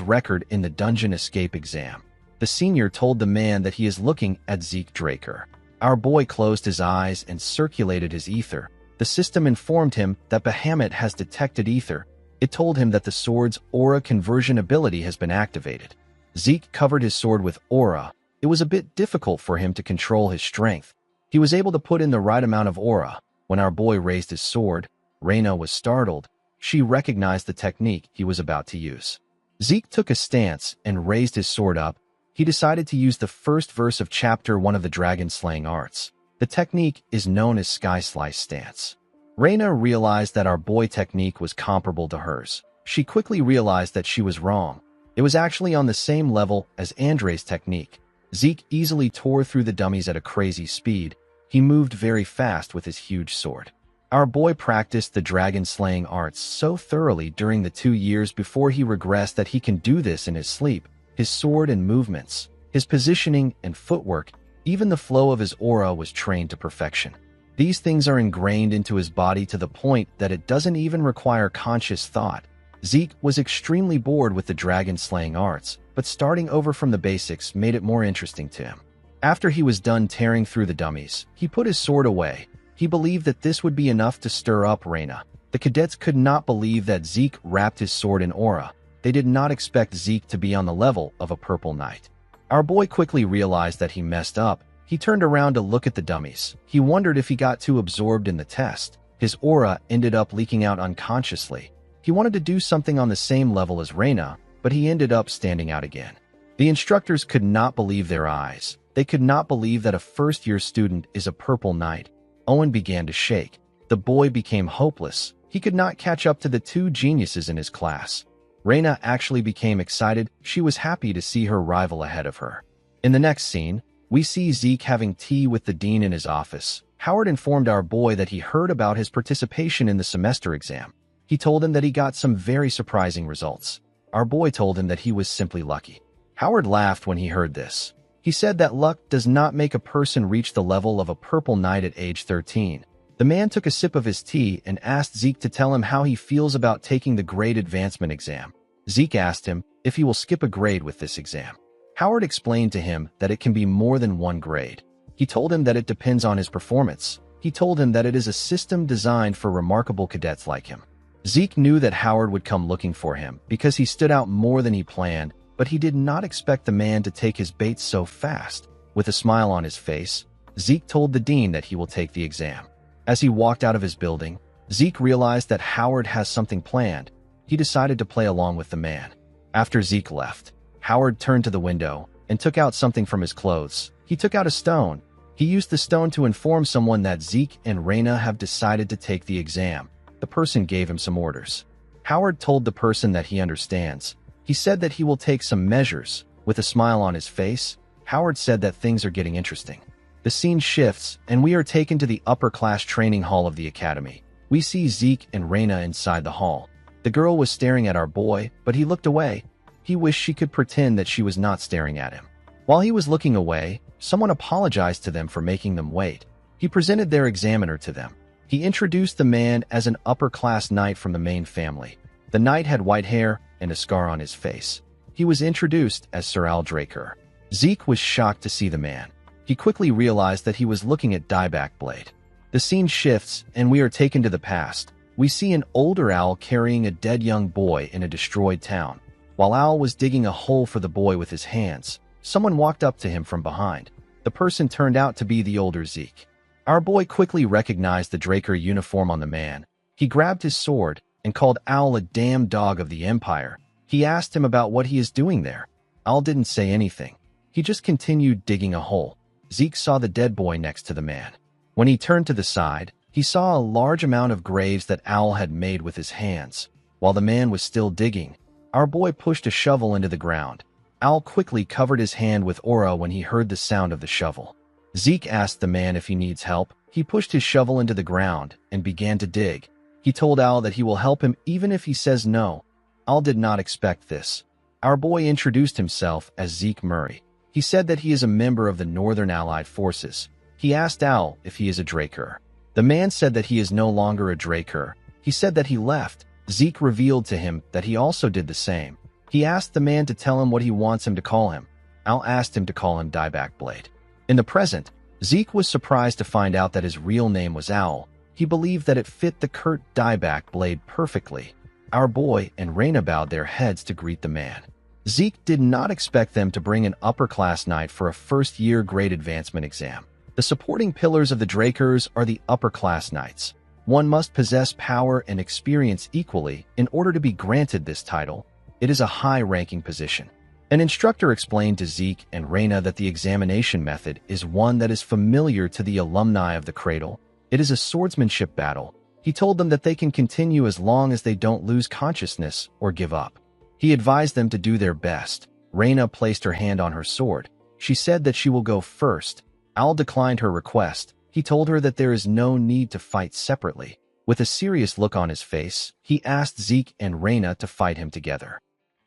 record in the dungeon escape exam. The senior told the man that he is looking at Zeke Draker. Our boy closed his eyes and circulated his ether. The system informed him that Bahamut has detected ether. It told him that the sword's aura conversion ability has been activated. Zeke covered his sword with aura. It was a bit difficult for him to control his strength. He was able to put in the right amount of aura. When our boy raised his sword, Reina was startled. She recognized the technique he was about to use. Zeke took a stance and raised his sword up. He decided to use the first verse of Chapter 1 of the dragon-slaying arts. The technique is known as Sky Slice Stance. Reina realized that our boy technique was comparable to hers. She quickly realized that she was wrong. It was actually on the same level as Andre's technique. Zeke easily tore through the dummies at a crazy speed. He moved very fast with his huge sword. Our boy practiced the dragon-slaying arts so thoroughly during the 2 years before he regressed that he can do this in his sleep. His sword and movements, his positioning and footwork, even the flow of his aura was trained to perfection. These things are ingrained into his body to the point that it doesn't even require conscious thought. Zeke was extremely bored with the dragon-slaying arts, but starting over from the basics made it more interesting to him. After he was done tearing through the dummies, he put his sword away. He believed that this would be enough to stir up Reina. The cadets could not believe that Zeke wrapped his sword in aura. They did not expect Zeke to be on the level of a purple knight. Our boy quickly realized that he messed up. He turned around to look at the dummies. He wondered if he got too absorbed in the test. His aura ended up leaking out unconsciously. He wanted to do something on the same level as Reina, but he ended up standing out again. The instructors could not believe their eyes. They could not believe that a first-year student is a purple knight. Owen began to shake. The boy became hopeless. He could not catch up to the 2 geniuses in his class. Reina actually became excited. She was happy to see her rival ahead of her. In the next scene, we see Zeke having tea with the dean in his office. Howard informed our boy that he heard about his participation in the semester exam. He told him that he got some very surprising results. Our boy told him that he was simply lucky. Howard laughed when he heard this. He said that luck does not make a person reach the level of a purple knight at age 13. The man took a sip of his tea and asked Zeke to tell him how he feels about taking the grade advancement exam. Zeke asked him if he will skip a grade with this exam. Howard explained to him that it can be more than 1 grade. He told him that it depends on his performance. He told him that it is a system designed for remarkable cadets like him. Zeke knew that Howard would come looking for him because he stood out more than he planned, but he did not expect the man to take his bait so fast. With a smile on his face, Zeke told the dean that he will take the exam. As he walked out of his building, Zeke realized that Howard has something planned. He decided to play along with the man. After Zeke left, Howard turned to the window and took out something from his clothes. He took out a stone. He used the stone to inform someone that Zeke and Reina have decided to take the exam. The person gave him some orders. Howard told the person that he understands. He said that he will take some measures. With a smile on his face, Howard said that things are getting interesting. The scene shifts, and we are taken to the upper-class training hall of the academy. We see Zeke and Reina inside the hall. The girl was staring at our boy, but he looked away. He wished she could pretend that she was not staring at him. While he was looking away, someone apologized to them for making them wait. He presented their examiner to them. He introduced the man as an upper-class knight from the main family. The knight had white hair and a scar on his face. He was introduced as Sir Al Draker. Zeke was shocked to see the man. He quickly realized that he was looking at Dieback Blade. The scene shifts, and we are taken to the past. We see an older owl carrying a dead young boy in a destroyed town. While Owl was digging a hole for the boy with his hands, someone walked up to him from behind. The person turned out to be the older Zeke. Our boy quickly recognized the Draker uniform on the man. He grabbed his sword and called Owl a damn dog of the Empire. He asked him about what he is doing there. Owl didn't say anything. He just continued digging a hole. Zeke saw the dead boy next to the man. When he turned to the side, he saw a large amount of graves that Owl had made with his hands. While the man was still digging, our boy pushed a shovel into the ground. Al quickly covered his hand with aura when he heard the sound of the shovel. Zeke asked the man if he needs help. He pushed his shovel into the ground and began to dig. He told Al that he will help him even if he says no. Al did not expect this. Our boy introduced himself as Zeke Murray. He said that he is a member of the Northern Allied Forces. He asked Al if he is a Draker. The man said that he is no longer a Draker. He said that he left. Zeke revealed to him that he also did the same. He asked the man to tell him what he wants him to call him. Al asked him to call him Dieback Blade. In the present, Zeke was surprised to find out that his real name was Owl. He believed that it fit the Kurt Dieback Blade perfectly. Our boy and Raina bowed their heads to greet the man. Zeke did not expect them to bring an upper-class knight for a first-year grade advancement exam. The supporting pillars of the Drakers are the upper-class knights. One must possess power and experience equally in order to be granted this title. It is a high-ranking position. An instructor explained to Zeke and Raina that the examination method is one that is familiar to the alumni of the Cradle. It is a swordsmanship battle. He told them that they can continue as long as they don't lose consciousness or give up. He advised them to do their best. Raina placed her hand on her sword. She said that she will go first. Al declined her request. He told her that there is no need to fight separately. With a serious look on his face, he asked Zeke and Raina to fight him together.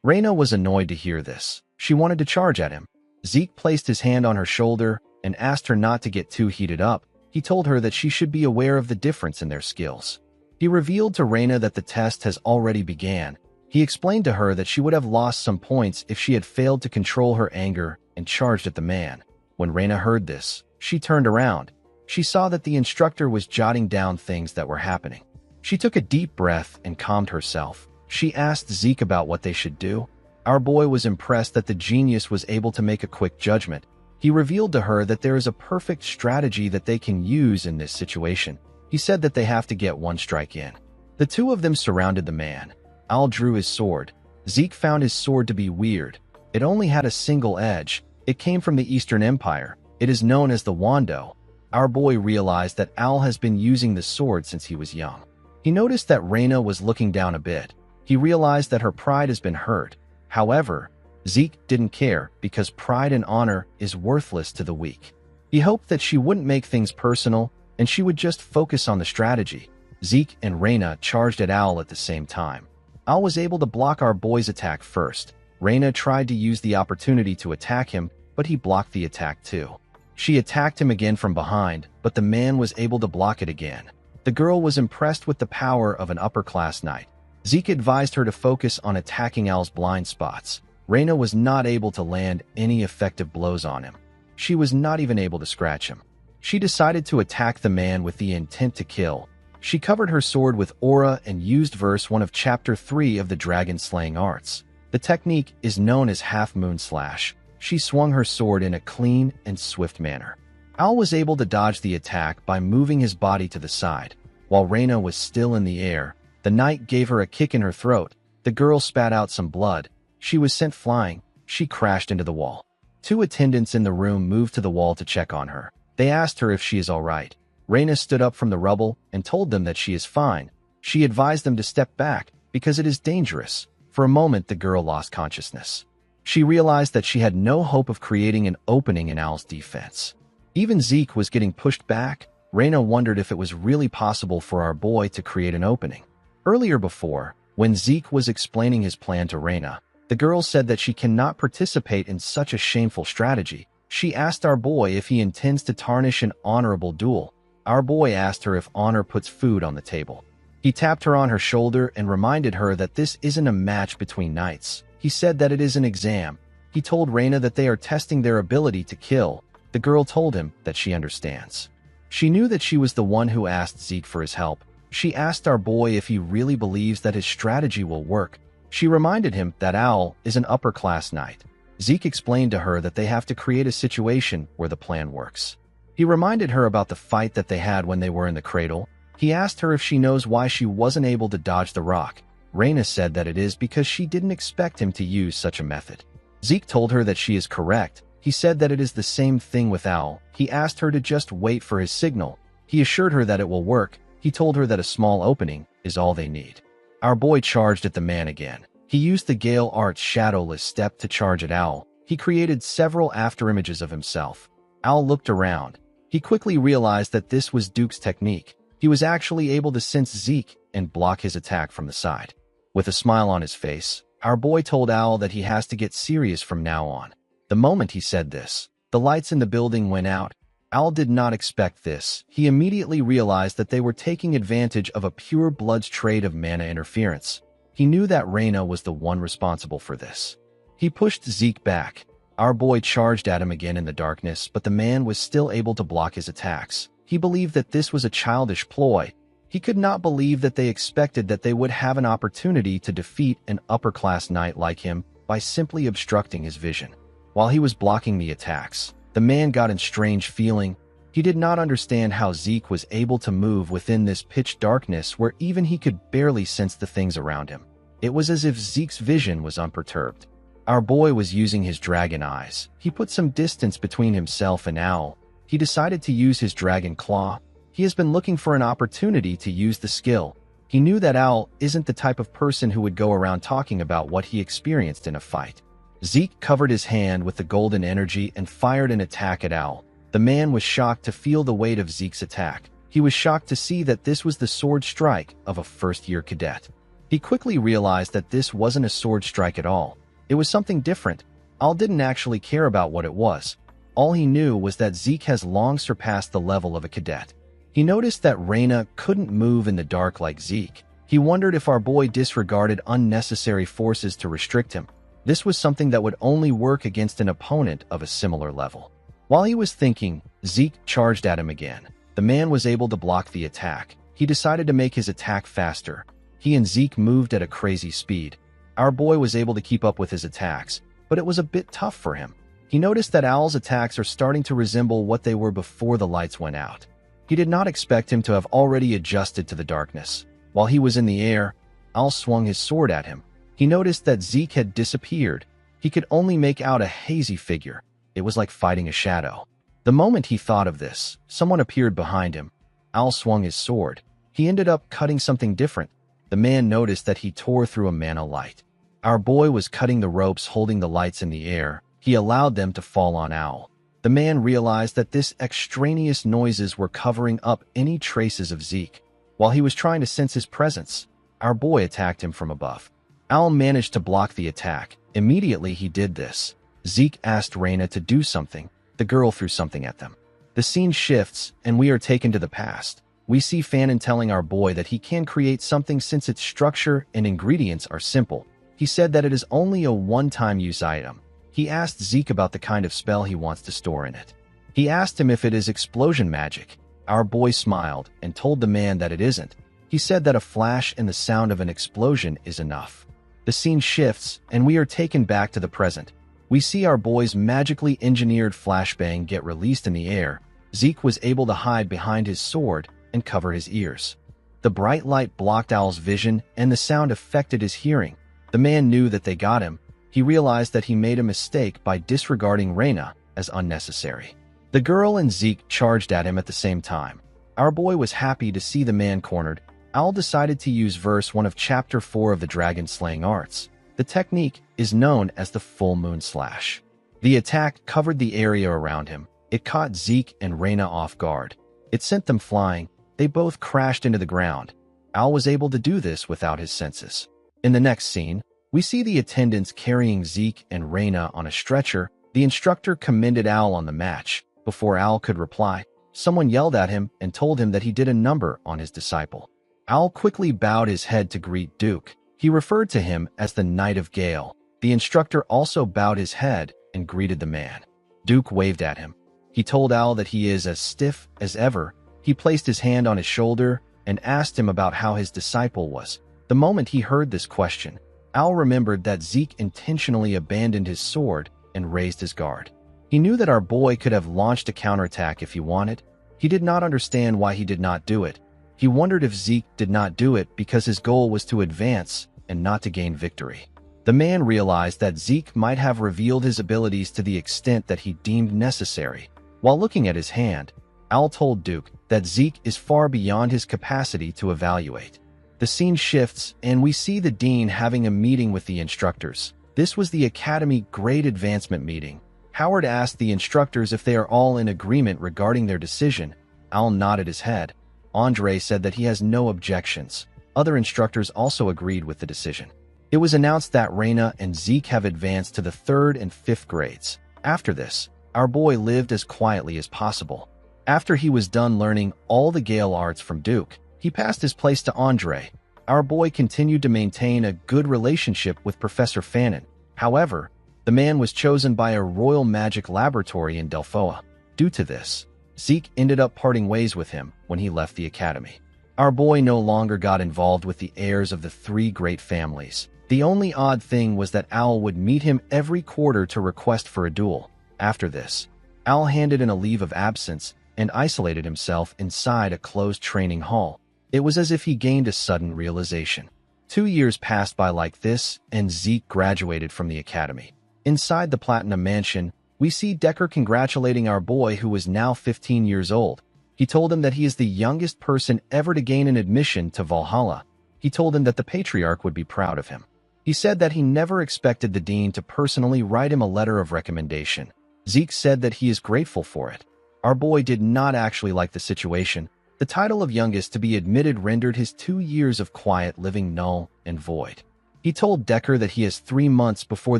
Raina was annoyed to hear this. She wanted to charge at him. Zeke placed his hand on her shoulder and asked her not to get too heated up. He told her that she should be aware of the difference in their skills. He revealed to Raina that the test has already began. He explained to her that she would have lost some points if she had failed to control her anger and charged at the man. When Raina heard this, she turned around. She saw that the instructor was jotting down things that were happening. She took a deep breath and calmed herself. She asked Zeke about what they should do. Our boy was impressed that the genius was able to make a quick judgment. He revealed to her that there is a perfect strategy that they can use in this situation. He said that they have to get one strike in. The two of them surrounded the man. Al drew his sword. Zeke found his sword to be weird. It only had a single edge. It came from the Eastern Empire. It is known as the Wando. Our boy realized that Al has been using the sword since he was young. He noticed that Raina was looking down a bit. He realized that her pride has been hurt. However, Zeke didn't care because pride and honor is worthless to the weak. He hoped that she wouldn't make things personal and she would just focus on the strategy. Zeke and Raina charged at Al at the same time. Al was able to block our boy's attack first. Raina tried to use the opportunity to attack him, but he blocked the attack too. She attacked him again from behind, but the man was able to block it again. The girl was impressed with the power of an upper-class knight. Zeke advised her to focus on attacking Al's blind spots. Raina was not able to land any effective blows on him. She was not even able to scratch him. She decided to attack the man with the intent to kill. She covered her sword with aura and used verse 1 of Chapter 3 of the Dragon-Slaying Arts. The technique is known as half-moon slash. She swung her sword in a clean and swift manner. Al was able to dodge the attack by moving his body to the side. While Raina was still in the air, the knight gave her a kick in her throat. The girl spat out some blood. She was sent flying. She crashed into the wall. Two attendants in the room moved to the wall to check on her. They asked her if she is all right. Raina stood up from the rubble and told them that she is fine. She advised them to step back because it is dangerous. For a moment, the girl lost consciousness. She realized that she had no hope of creating an opening in Al's defense. Even Zeke was getting pushed back. Raina wondered if it was really possible for our boy to create an opening. Earlier before, when Zeke was explaining his plan to Raina, the girl said that she cannot participate in such a shameful strategy. She asked our boy if he intends to tarnish an honorable duel. Our boy asked her if honor puts food on the table. He tapped her on her shoulder and reminded her that this isn't a match between knights. He said that it is an exam. He told Raina that they are testing their ability to kill. The girl told him that she understands. She knew that she was the one who asked Zeke for his help. She asked our boy if he really believes that his strategy will work. She reminded him that Al is an upper-class knight. Zeke explained to her that they have to create a situation where the plan works. He reminded her about the fight that they had when they were in the cradle. He asked her if she knows why she wasn't able to dodge the rock. Raina said that it is because she didn't expect him to use such a method. Zeke told her that she is correct. He said that it is the same thing with Al. He asked her to just wait for his signal. He assured her that it will work. He told her that a small opening is all they need. Our boy charged at the man again. He used the Gale Art's shadowless step to charge at Owl. He created several afterimages of himself. Owl looked around. He quickly realized that this was Duke's technique. He was actually able to sense Zeke and block his attack from the side. With a smile on his face, our boy told Owl that he has to get serious from now on. The moment he said this, the lights in the building went out. Owl did not expect this. He immediately realized that they were taking advantage of a pure blood's trait of mana interference. He knew that Reina was the one responsible for this. He pushed Zeke back. Our boy charged at him again in the darkness, but the man was still able to block his attacks. He believed that this was a childish ploy. He could not believe that they expected that they would have an opportunity to defeat an upper-class knight like him by simply obstructing his vision. While he was blocking the attacks, the man got a strange feeling. He did not understand how Zeke was able to move within this pitch darkness where even he could barely sense the things around him. It was as if Zeke's vision was unperturbed. Our boy was using his dragon eyes. He put some distance between himself and Owl. He decided to use his dragon claw. He has been looking for an opportunity to use the skill. He knew that Owl isn't the type of person who would go around talking about what he experienced in a fight. Zeke covered his hand with the golden energy and fired an attack at Owl. The man was shocked to feel the weight of Zeke's attack. He was shocked to see that this was the sword strike of a first-year cadet. He quickly realized that this wasn't a sword strike at all. It was something different. Owl didn't actually care about what it was. All he knew was that Zeke has long surpassed the level of a cadet. He noticed that Reina couldn't move in the dark like Zeke. He wondered if our boy disregarded unnecessary forces to restrict him. This was something that would only work against an opponent of a similar level. While he was thinking, Zeke charged at him again. The man was able to block the attack. He decided to make his attack faster. He and Zeke moved at a crazy speed. Our boy was able to keep up with his attacks, but it was a bit tough for him. He noticed that Owl's attacks are starting to resemble what they were before the lights went out. He did not expect him to have already adjusted to the darkness. While he was in the air, Owl swung his sword at him. He noticed that Zeke had disappeared. He could only make out a hazy figure. It was like fighting a shadow. The moment he thought of this, someone appeared behind him. Owl swung his sword. He ended up cutting something different. The man noticed that he tore through a mana light. Our boy was cutting the ropes holding the lights in the air. He allowed them to fall on Owl. The man realized that this extraneous noises were covering up any traces of Zeke. While he was trying to sense his presence, our boy attacked him from above. Owl managed to block the attack. Immediately he did this. Zeke asked Reina to do something. The girl threw something at them. The scene shifts, and we are taken to the past. We see Fanon telling our boy that he can create something since its structure and ingredients are simple. He said that it is only a one-time use item. He asked Zeke about the kind of spell he wants to store in it. He asked him if it is explosion magic. Our boy smiled and told the man that it isn't. He said that a flash and the sound of an explosion is enough. The scene shifts, and we are taken back to the present. We see our boy's magically engineered flashbang get released in the air. Zeke was able to hide behind his sword and cover his ears. The bright light blocked Owl's vision, and the sound affected his hearing. The man knew that they got him. He realized that he made a mistake by disregarding Reina as unnecessary. The girl and Zeke charged at him at the same time. Our boy was happy to see the man cornered. Owl decided to use verse 1 of Chapter 4 of the Dragon-Slaying Arts. The technique is known as the Full Moon Slash. The attack covered the area around him. It caught Zeke and Reina off guard. It sent them flying. They both crashed into the ground. Owl was able to do this without his senses. In the next scene, we see the attendants carrying Zeke and Reina on a stretcher. The instructor commended Owl on the match. Before Owl could reply, someone yelled at him and told him that he did a number on his disciple. Owl quickly bowed his head to greet Duke. He referred to him as the Knight of Gale. The instructor also bowed his head and greeted the man. Duke waved at him. He told Owl that he is as stiff as ever. He placed his hand on his shoulder and asked him about how his disciple was. The moment he heard this question, Owl remembered that Zeke intentionally abandoned his sword and raised his guard. He knew that our boy could have launched a counterattack if he wanted. He did not understand why he did not do it. He wondered if Zeke did not do it because his goal was to advance and not to gain victory. The man realized that Zeke might have revealed his abilities to the extent that he deemed necessary. While looking at his hand, Owl told Duke that Zeke is far beyond his capacity to evaluate. The scene shifts, and we see the dean having a meeting with the instructors. This was the Academy Grade Advancement meeting. Howard asked the instructors if they are all in agreement regarding their decision. Al nodded his head. Andre said that he has no objections. Other instructors also agreed with the decision. It was announced that Reina and Zeke have advanced to the 3rd and 5th grades. After this, our boy lived as quietly as possible. After he was done learning all the Gale arts from Duke, he passed his place to Andre. Our boy continued to maintain a good relationship with Professor Fannin. However, the man was chosen by a royal magic laboratory in Delphoa. Due to this, Zeke ended up parting ways with him when he left the academy. Our boy no longer got involved with the heirs of the 3 great families. The only odd thing was that Al would meet him every quarter to request for a duel. After this, Al handed in a leave of absence and isolated himself inside a closed training hall. It was as if he gained a sudden realization. 2 years passed by like this, and Zeke graduated from the academy. Inside the Platinum Mansion, we see Decker congratulating our boy, who was now 15 years old. He told him that he is the youngest person ever to gain an admission to Valhalla. He told him that the Patriarch would be proud of him. He said that he never expected the dean to personally write him a letter of recommendation. Zeke said that he is grateful for it. Our boy did not actually like the situation. The title of youngest to be admitted rendered his 2 years of quiet living null and void. He told Decker that he has 3 months before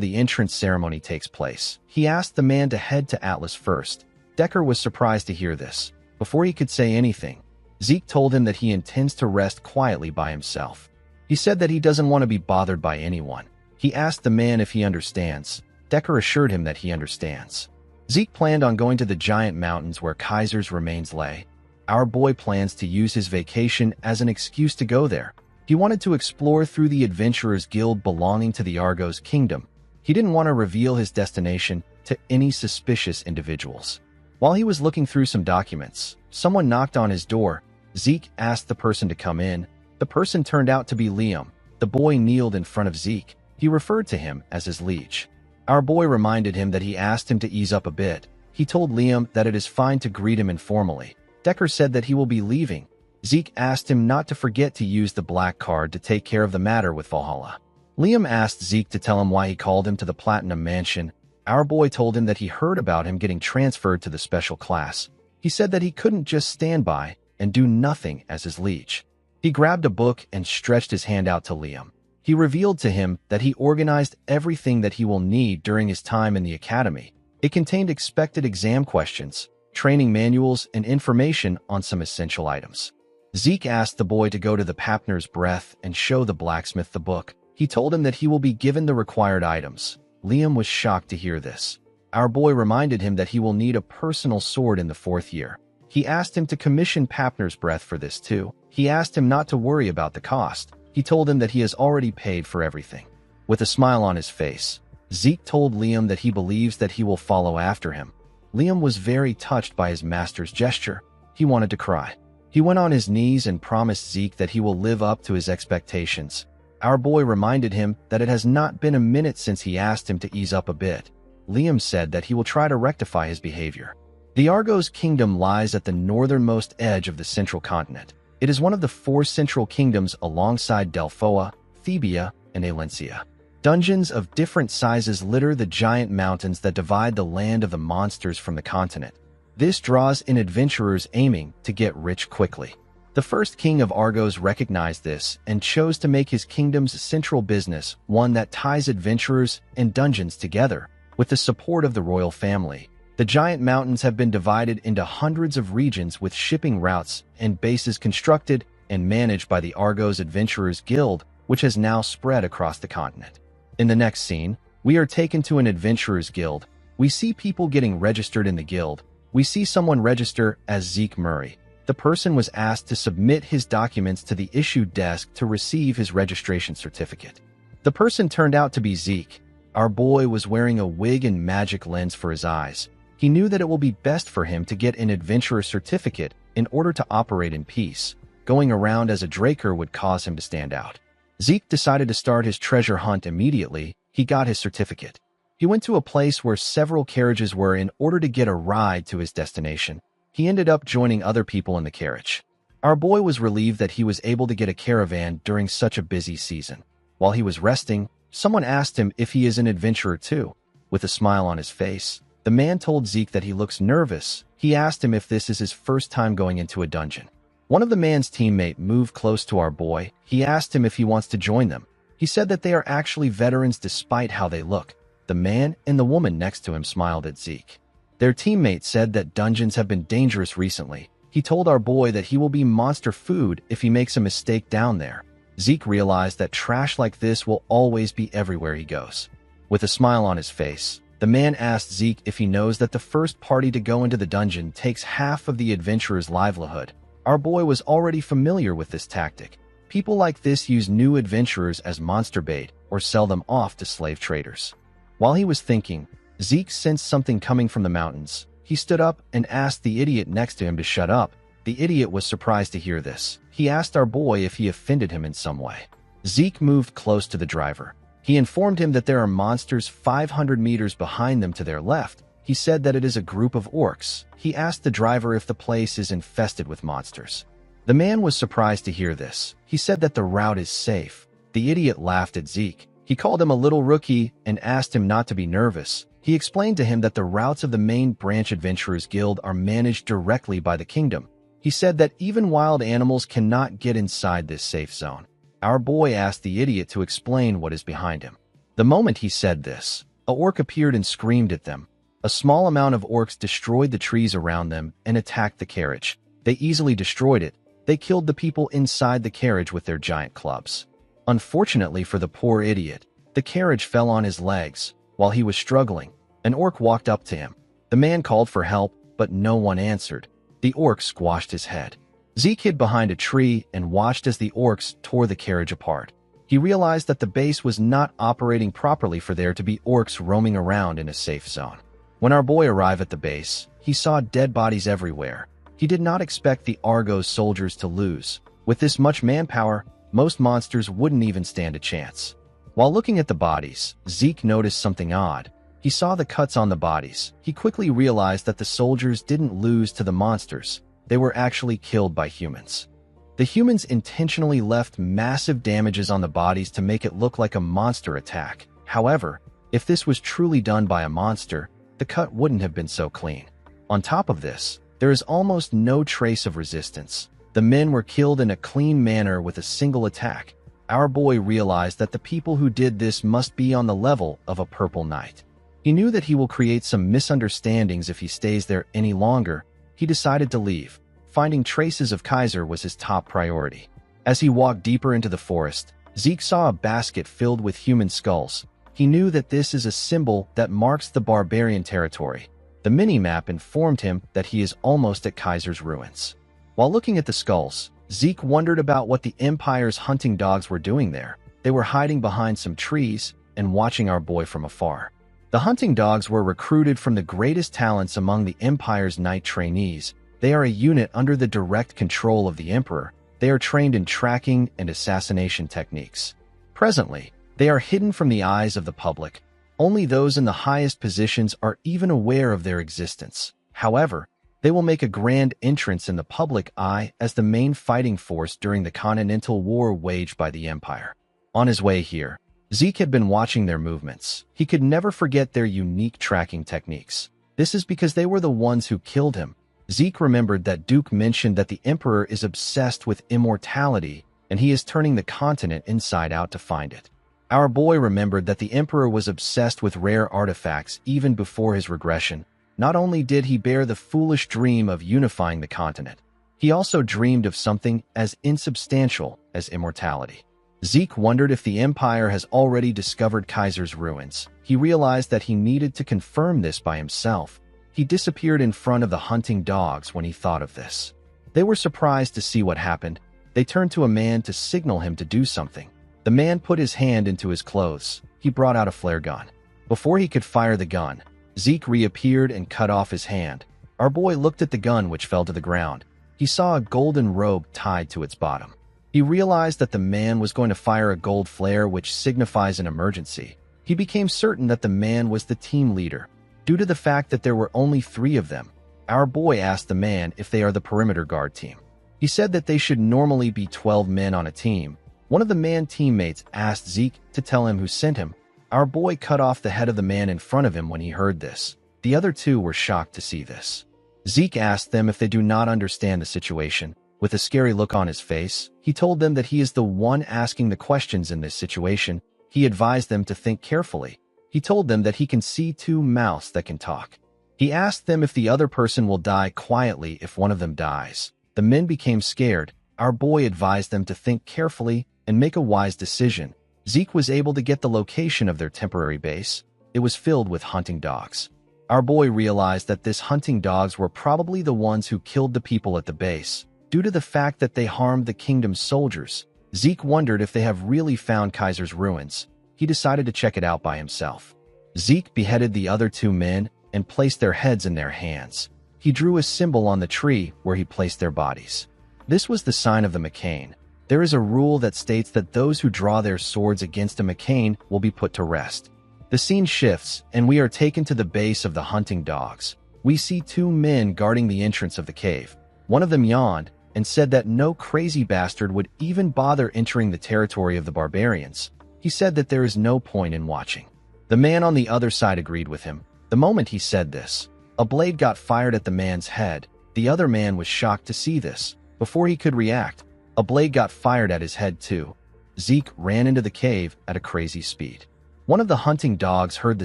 the entrance ceremony takes place. He asked the man to head to Atlas first. Decker was surprised to hear this. Before he could say anything, Zeke told him that he intends to rest quietly by himself. He said that he doesn't want to be bothered by anyone. He asked the man if he understands. Decker assured him that he understands. Zeke planned on going to the giant mountains where Kaiser's remains lay. Our boy plans to use his vacation as an excuse to go there. He wanted to explore through the Adventurers Guild belonging to the Argos Kingdom. He didn't want to reveal his destination to any suspicious individuals. While he was looking through some documents, someone knocked on his door. Zeke asked the person to come in. The person turned out to be Liam. The boy kneeled in front of Zeke. He referred to him as his liege. Our boy reminded him that he asked him to ease up a bit. He told Liam that it is fine to greet him informally. Decker said that he will be leaving. Zeke asked him not to forget to use the black card to take care of the matter with Valhalla. Liam asked Zeke to tell him why he called him to the Platinum Mansion. Our boy told him that he heard about him getting transferred to the special class. He said that he couldn't just stand by and do nothing as his liege. He grabbed a book and stretched his hand out to Liam. He revealed to him that he organized everything that he will need during his time in the academy. It contained expected exam questions, training manuals, and information on some essential items. Zeke asked the boy to go to the Papner's Breath and show the blacksmith the book. He told him that he will be given the required items. Liam was shocked to hear this. Our boy reminded him that he will need a personal sword in the 4th year. He asked him to commission Papner's Breath for this too. He asked him not to worry about the cost. He told him that he has already paid for everything. With a smile on his face, Zeke told Liam that he believes that he will follow after him. Liam was very touched by his master's gesture. He wanted to cry. He went on his knees and promised Zeke that he will live up to his expectations. Our boy reminded him that it has not been a minute since he asked him to ease up a bit. Liam said that he will try to rectify his behavior. The Argos Kingdom lies at the northernmost edge of the central continent. It is one of the 4 central kingdoms alongside Delphoa, Thebia, and Alencia. Dungeons of different sizes litter the giant mountains that divide the land of the monsters from the continent. This draws in adventurers aiming to get rich quickly. The first king of Argos recognized this and chose to make his kingdom's central business one that ties adventurers and dungeons together. With the support of the royal family, the giant mountains have been divided into hundreds of regions with shipping routes and bases constructed and managed by the Argos Adventurers Guild, which has now spread across the continent. In the next scene, we are taken to an Adventurers Guild. We see people getting registered in the guild. We see someone register as Zeke Murray. The person was asked to submit his documents to the issue desk to receive his registration certificate. The person turned out to be Zeke. Our boy was wearing a wig and magic lens for his eyes. He knew that it will be best for him to get an adventurer certificate in order to operate in peace. Going around as a Draker would cause him to stand out. Zeke decided to start his treasure hunt immediately. He got his certificate. He went to a place where several carriages were in order to get a ride to his destination. He ended up joining other people in the carriage. Our boy was relieved that he was able to get a caravan during such a busy season. While he was resting, someone asked him if he is an adventurer too. With a smile on his face, the man told Zeke that he looks nervous. He asked him if this is his first time going into a dungeon. One of the man's teammate moved close to our boy. He asked him if he wants to join them. He said that they are actually veterans despite how they look. The man and the woman next to him smiled at Zeke. Their teammate said that dungeons have been dangerous recently. He told our boy that he will be monster food if he makes a mistake down there. Zeke realized that trash like this will always be everywhere he goes. With a smile on his face, the man asked Zeke if he knows that the first party to go into the dungeon takes half of the adventurer's livelihood. Our boy was already familiar with this tactic. People like this use new adventurers as monster bait or sell them off to slave traders. While he was thinking, Zeke sensed something coming from the mountains. He stood up and asked the idiot next to him to shut up. The idiot was surprised to hear this. He asked our boy if he offended him in some way. Zeke moved close to the driver. He informed him that there are monsters 500 meters behind them to their left. He said that it is a group of orcs. He asked the driver if the place is infested with monsters. The man was surprised to hear this. He said that the route is safe. The idiot laughed at Zeke. He called him a little rookie and asked him not to be nervous. He explained to him that the routes of the main branch Adventurers Guild are managed directly by the kingdom. He said that even wild animals cannot get inside this safe zone. Our boy asked the idiot to explain what is behind him. The moment he said this, a orc appeared and screamed at them. A small amount of orcs destroyed the trees around them and attacked the carriage. They easily destroyed it. They killed the people inside the carriage with their giant clubs. Unfortunately for the poor idiot, the carriage fell on his legs. While he was struggling, an orc walked up to him. The man called for help, but no one answered. The orc squashed his head. Zeke hid behind a tree and watched as the orcs tore the carriage apart. He realized that the base was not operating properly for there to be orcs roaming around in a safe zone. When our boy arrived at the base, he saw dead bodies everywhere. He did not expect the Argos soldiers to lose. With this much manpower, most monsters wouldn't even stand a chance. While looking at the bodies, Zeke noticed something odd. He saw the cuts on the bodies. He quickly realized that the soldiers didn't lose to the monsters. They were actually killed by humans. The humans intentionally left massive damages on the bodies to make it look like a monster attack. However, if this was truly done by a monster, the cut wouldn't have been so clean. On top of this, there is almost no trace of resistance. The men were killed in a clean manner with a single attack. Our boy realized that the people who did this must be on the level of a purple knight. He knew that he will create some misunderstandings if he stays there any longer. He decided to leave. Finding traces of Kaiser was his top priority. As he walked deeper into the forest, Zeke saw a basket filled with human skulls. He knew that this is a symbol that marks the barbarian territory. The mini-map informed him that he is almost at Kaiser's ruins. While looking at the skulls, Zeke wondered about what the Empire's hunting dogs were doing there. They were hiding behind some trees and watching our boy from afar. The hunting dogs were recruited from the greatest talents among the Empire's knight trainees. They are a unit under the direct control of the Emperor. They are trained in tracking and assassination techniques. Presently, they are hidden from the eyes of the public. Only those in the highest positions are even aware of their existence. However, they will make a grand entrance in the public eye as the main fighting force during the Continental War waged by the Empire. On his way here, Zeke had been watching their movements. He could never forget their unique tracking techniques. This is because they were the ones who killed him. Zeke remembered that Duke mentioned that the Emperor is obsessed with immortality, and he is turning the continent inside out to find it. Our boy remembered that the Emperor was obsessed with rare artifacts even before his regression. Not only did he bear the foolish dream of unifying the continent, he also dreamed of something as insubstantial as immortality. Zeke wondered if the Empire has already discovered Kaiser's ruins. He realized that he needed to confirm this by himself. He disappeared in front of the hunting dogs when he thought of this. They were surprised to see what happened. They turned to a man to signal him to do something. The man put his hand into his clothes. He brought out a flare gun. Before he could fire the gun, Zeke reappeared and cut off his hand. Our boy looked at the gun which fell to the ground. He saw a golden robe tied to its bottom. He realized that the man was going to fire a gold flare which signifies an emergency. He became certain that the man was the team leader. Due to the fact that there were only 3 of them, our boy asked the man if they are the perimeter guard team. He said that they should normally be 12 men on a team. One of the man teammates asked Zeke to tell him who sent him. Our boy cut off the head of the man in front of him when he heard this. The other two were shocked to see this. Zeke asked them if they do not understand the situation. With a scary look on his face, he told them that he is the one asking the questions in this situation. He advised them to think carefully. He told them that he can see two mouths that can talk. He asked them if the other person will die quietly if one of them dies. The men became scared. Our boy advised them to think carefully and make a wise decision. Zeke was able to get the location of their temporary base. It was filled with hunting dogs. Our boy realized that these hunting dogs were probably the ones who killed the people at the base. Due to the fact that they harmed the kingdom's soldiers, Zeke wondered if they have really found Kaiser's ruins. He decided to check it out by himself. Zeke beheaded the other two men and placed their heads in their hands. He drew a symbol on the tree where he placed their bodies. This was the sign of the McCain. There is a rule that states that those who draw their swords against a McCain will be put to rest. The scene shifts, and we are taken to the base of the hunting dogs. We see two men guarding the entrance of the cave. One of them yawned and said that no crazy bastard would even bother entering the territory of the barbarians. He said that there is no point in watching. The man on the other side agreed with him. The moment he said this, a blade got fired at the man's head. The other man was shocked to see this. Before he could react, a blade got fired at his head too. Zeke ran into the cave at a crazy speed. One of the hunting dogs heard the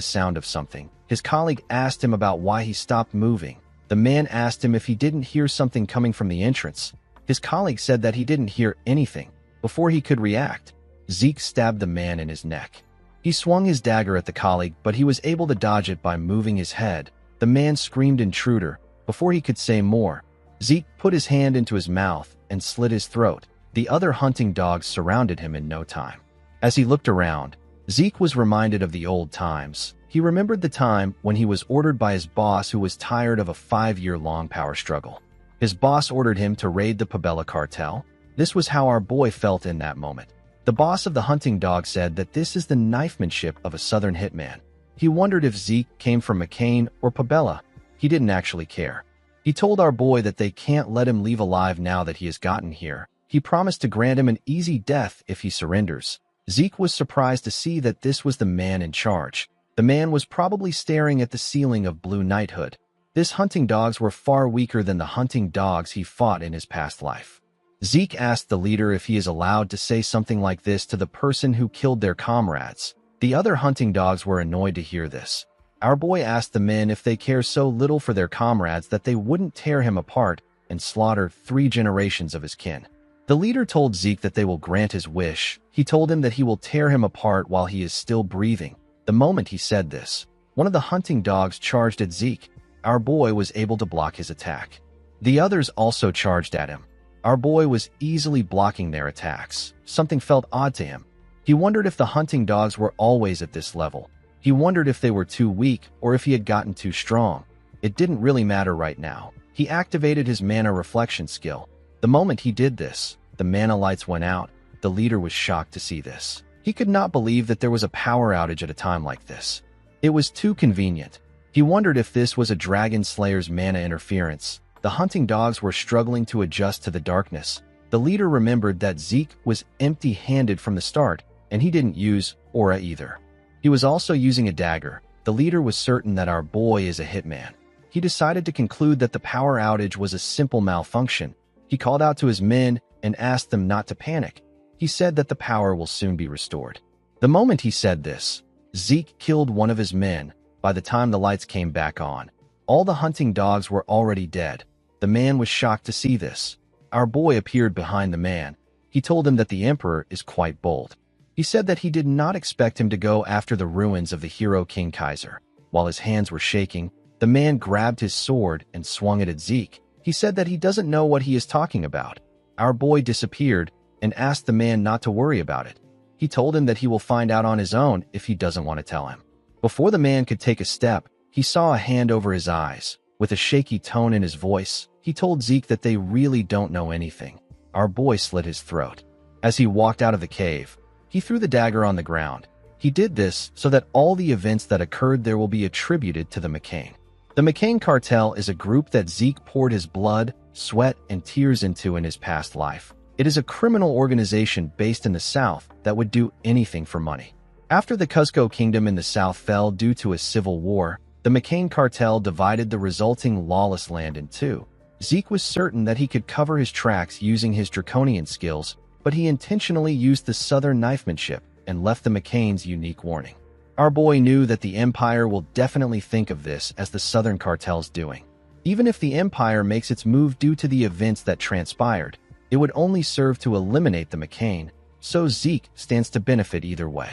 sound of something. His colleague asked him about why he stopped moving. The man asked him if he didn't hear something coming from the entrance. His colleague said that he didn't hear anything. Before he could react, Zeke stabbed the man in his neck. He swung his dagger at the colleague, but he was able to dodge it by moving his head. The man screamed intruder. Before he could say more, Zeke put his hand into his mouth and slit his throat. The other hunting dogs surrounded him in no time. As he looked around, Zeke was reminded of the old times. He remembered the time when he was ordered by his boss who was tired of a 5-year-long power struggle. His boss ordered him to raid the Pabella cartel. This was how our boy felt in that moment. The boss of the hunting dog said that this is the knifemanship of a southern hitman. He wondered if Zeke came from McCain or Pabella. He didn't actually care. He told our boy that they can't let him leave alive now that he has gotten here. He promised to grant him an easy death if he surrenders. Zeke was surprised to see that this was the man in charge. The man was probably staring at the ceiling of Blue Knighthood. These hunting dogs were far weaker than the hunting dogs he fought in his past life. Zeke asked the leader if he is allowed to say something like this to the person who killed their comrades. The other hunting dogs were annoyed to hear this. Our boy asked the men if they care so little for their comrades that they wouldn't tear him apart and slaughter 3 generations of his kin. The leader told Zeke that they will grant his wish. He told him that he will tear him apart while he is still breathing. The moment he said this, one of the hunting dogs charged at Zeke. Our boy was able to block his attack. The others also charged at him. Our boy was easily blocking their attacks. Something felt odd to him. He wondered if the hunting dogs were always at this level. He wondered if they were too weak or if he had gotten too strong. It didn't really matter right now. He activated his mana reflection skill. The moment he did this, the mana lights went out. The leader was shocked to see this. He could not believe that there was a power outage at a time like this. It was too convenient. He wondered if this was a Dragon Slayer's mana interference. The hunting dogs were struggling to adjust to the darkness. The leader remembered that Zeke was empty-handed from the start, and he didn't use aura either. He was also using a dagger. The leader was certain that our boy is a hitman. He decided to conclude that the power outage was a simple malfunction. He called out to his men and asked them not to panic. He said that the power will soon be restored. The moment he said this, Zeke killed one of his men. By the time the lights came back on, all the hunting dogs were already dead. The man was shocked to see this. Our boy appeared behind the man. He told him that the emperor is quite bold. He said that he did not expect him to go after the ruins of the hero King Kaiser. While his hands were shaking, the man grabbed his sword and swung it at Zeke. He said that he doesn't know what he is talking about. Our boy disappeared and asked the man not to worry about it. He told him that he will find out on his own if he doesn't want to tell him. Before the man could take a step, he saw a hand over his eyes. With a shaky tone in his voice, he told Zeke that they really don't know anything. Our boy slit his throat. As he walked out of the cave, he threw the dagger on the ground. He did this so that all the events that occurred there will be attributed to the McCain. The McCain cartel is a group that Zeke poured his blood, sweat, and tears into in his past life. It is a criminal organization based in the South that would do anything for money. After the Cusco Kingdom in the South fell due to a civil war, the McCain cartel divided the resulting lawless land in two. Zeke was certain that he could cover his tracks using his draconian skills, but he intentionally used the Southern knifemanship and left the McCains unique warning. Our boy knew that the Empire will definitely think of this as the Southern cartel's doing. Even if the Empire makes its move due to the events that transpired, it would only serve to eliminate the McCain, so Zeke stands to benefit either way.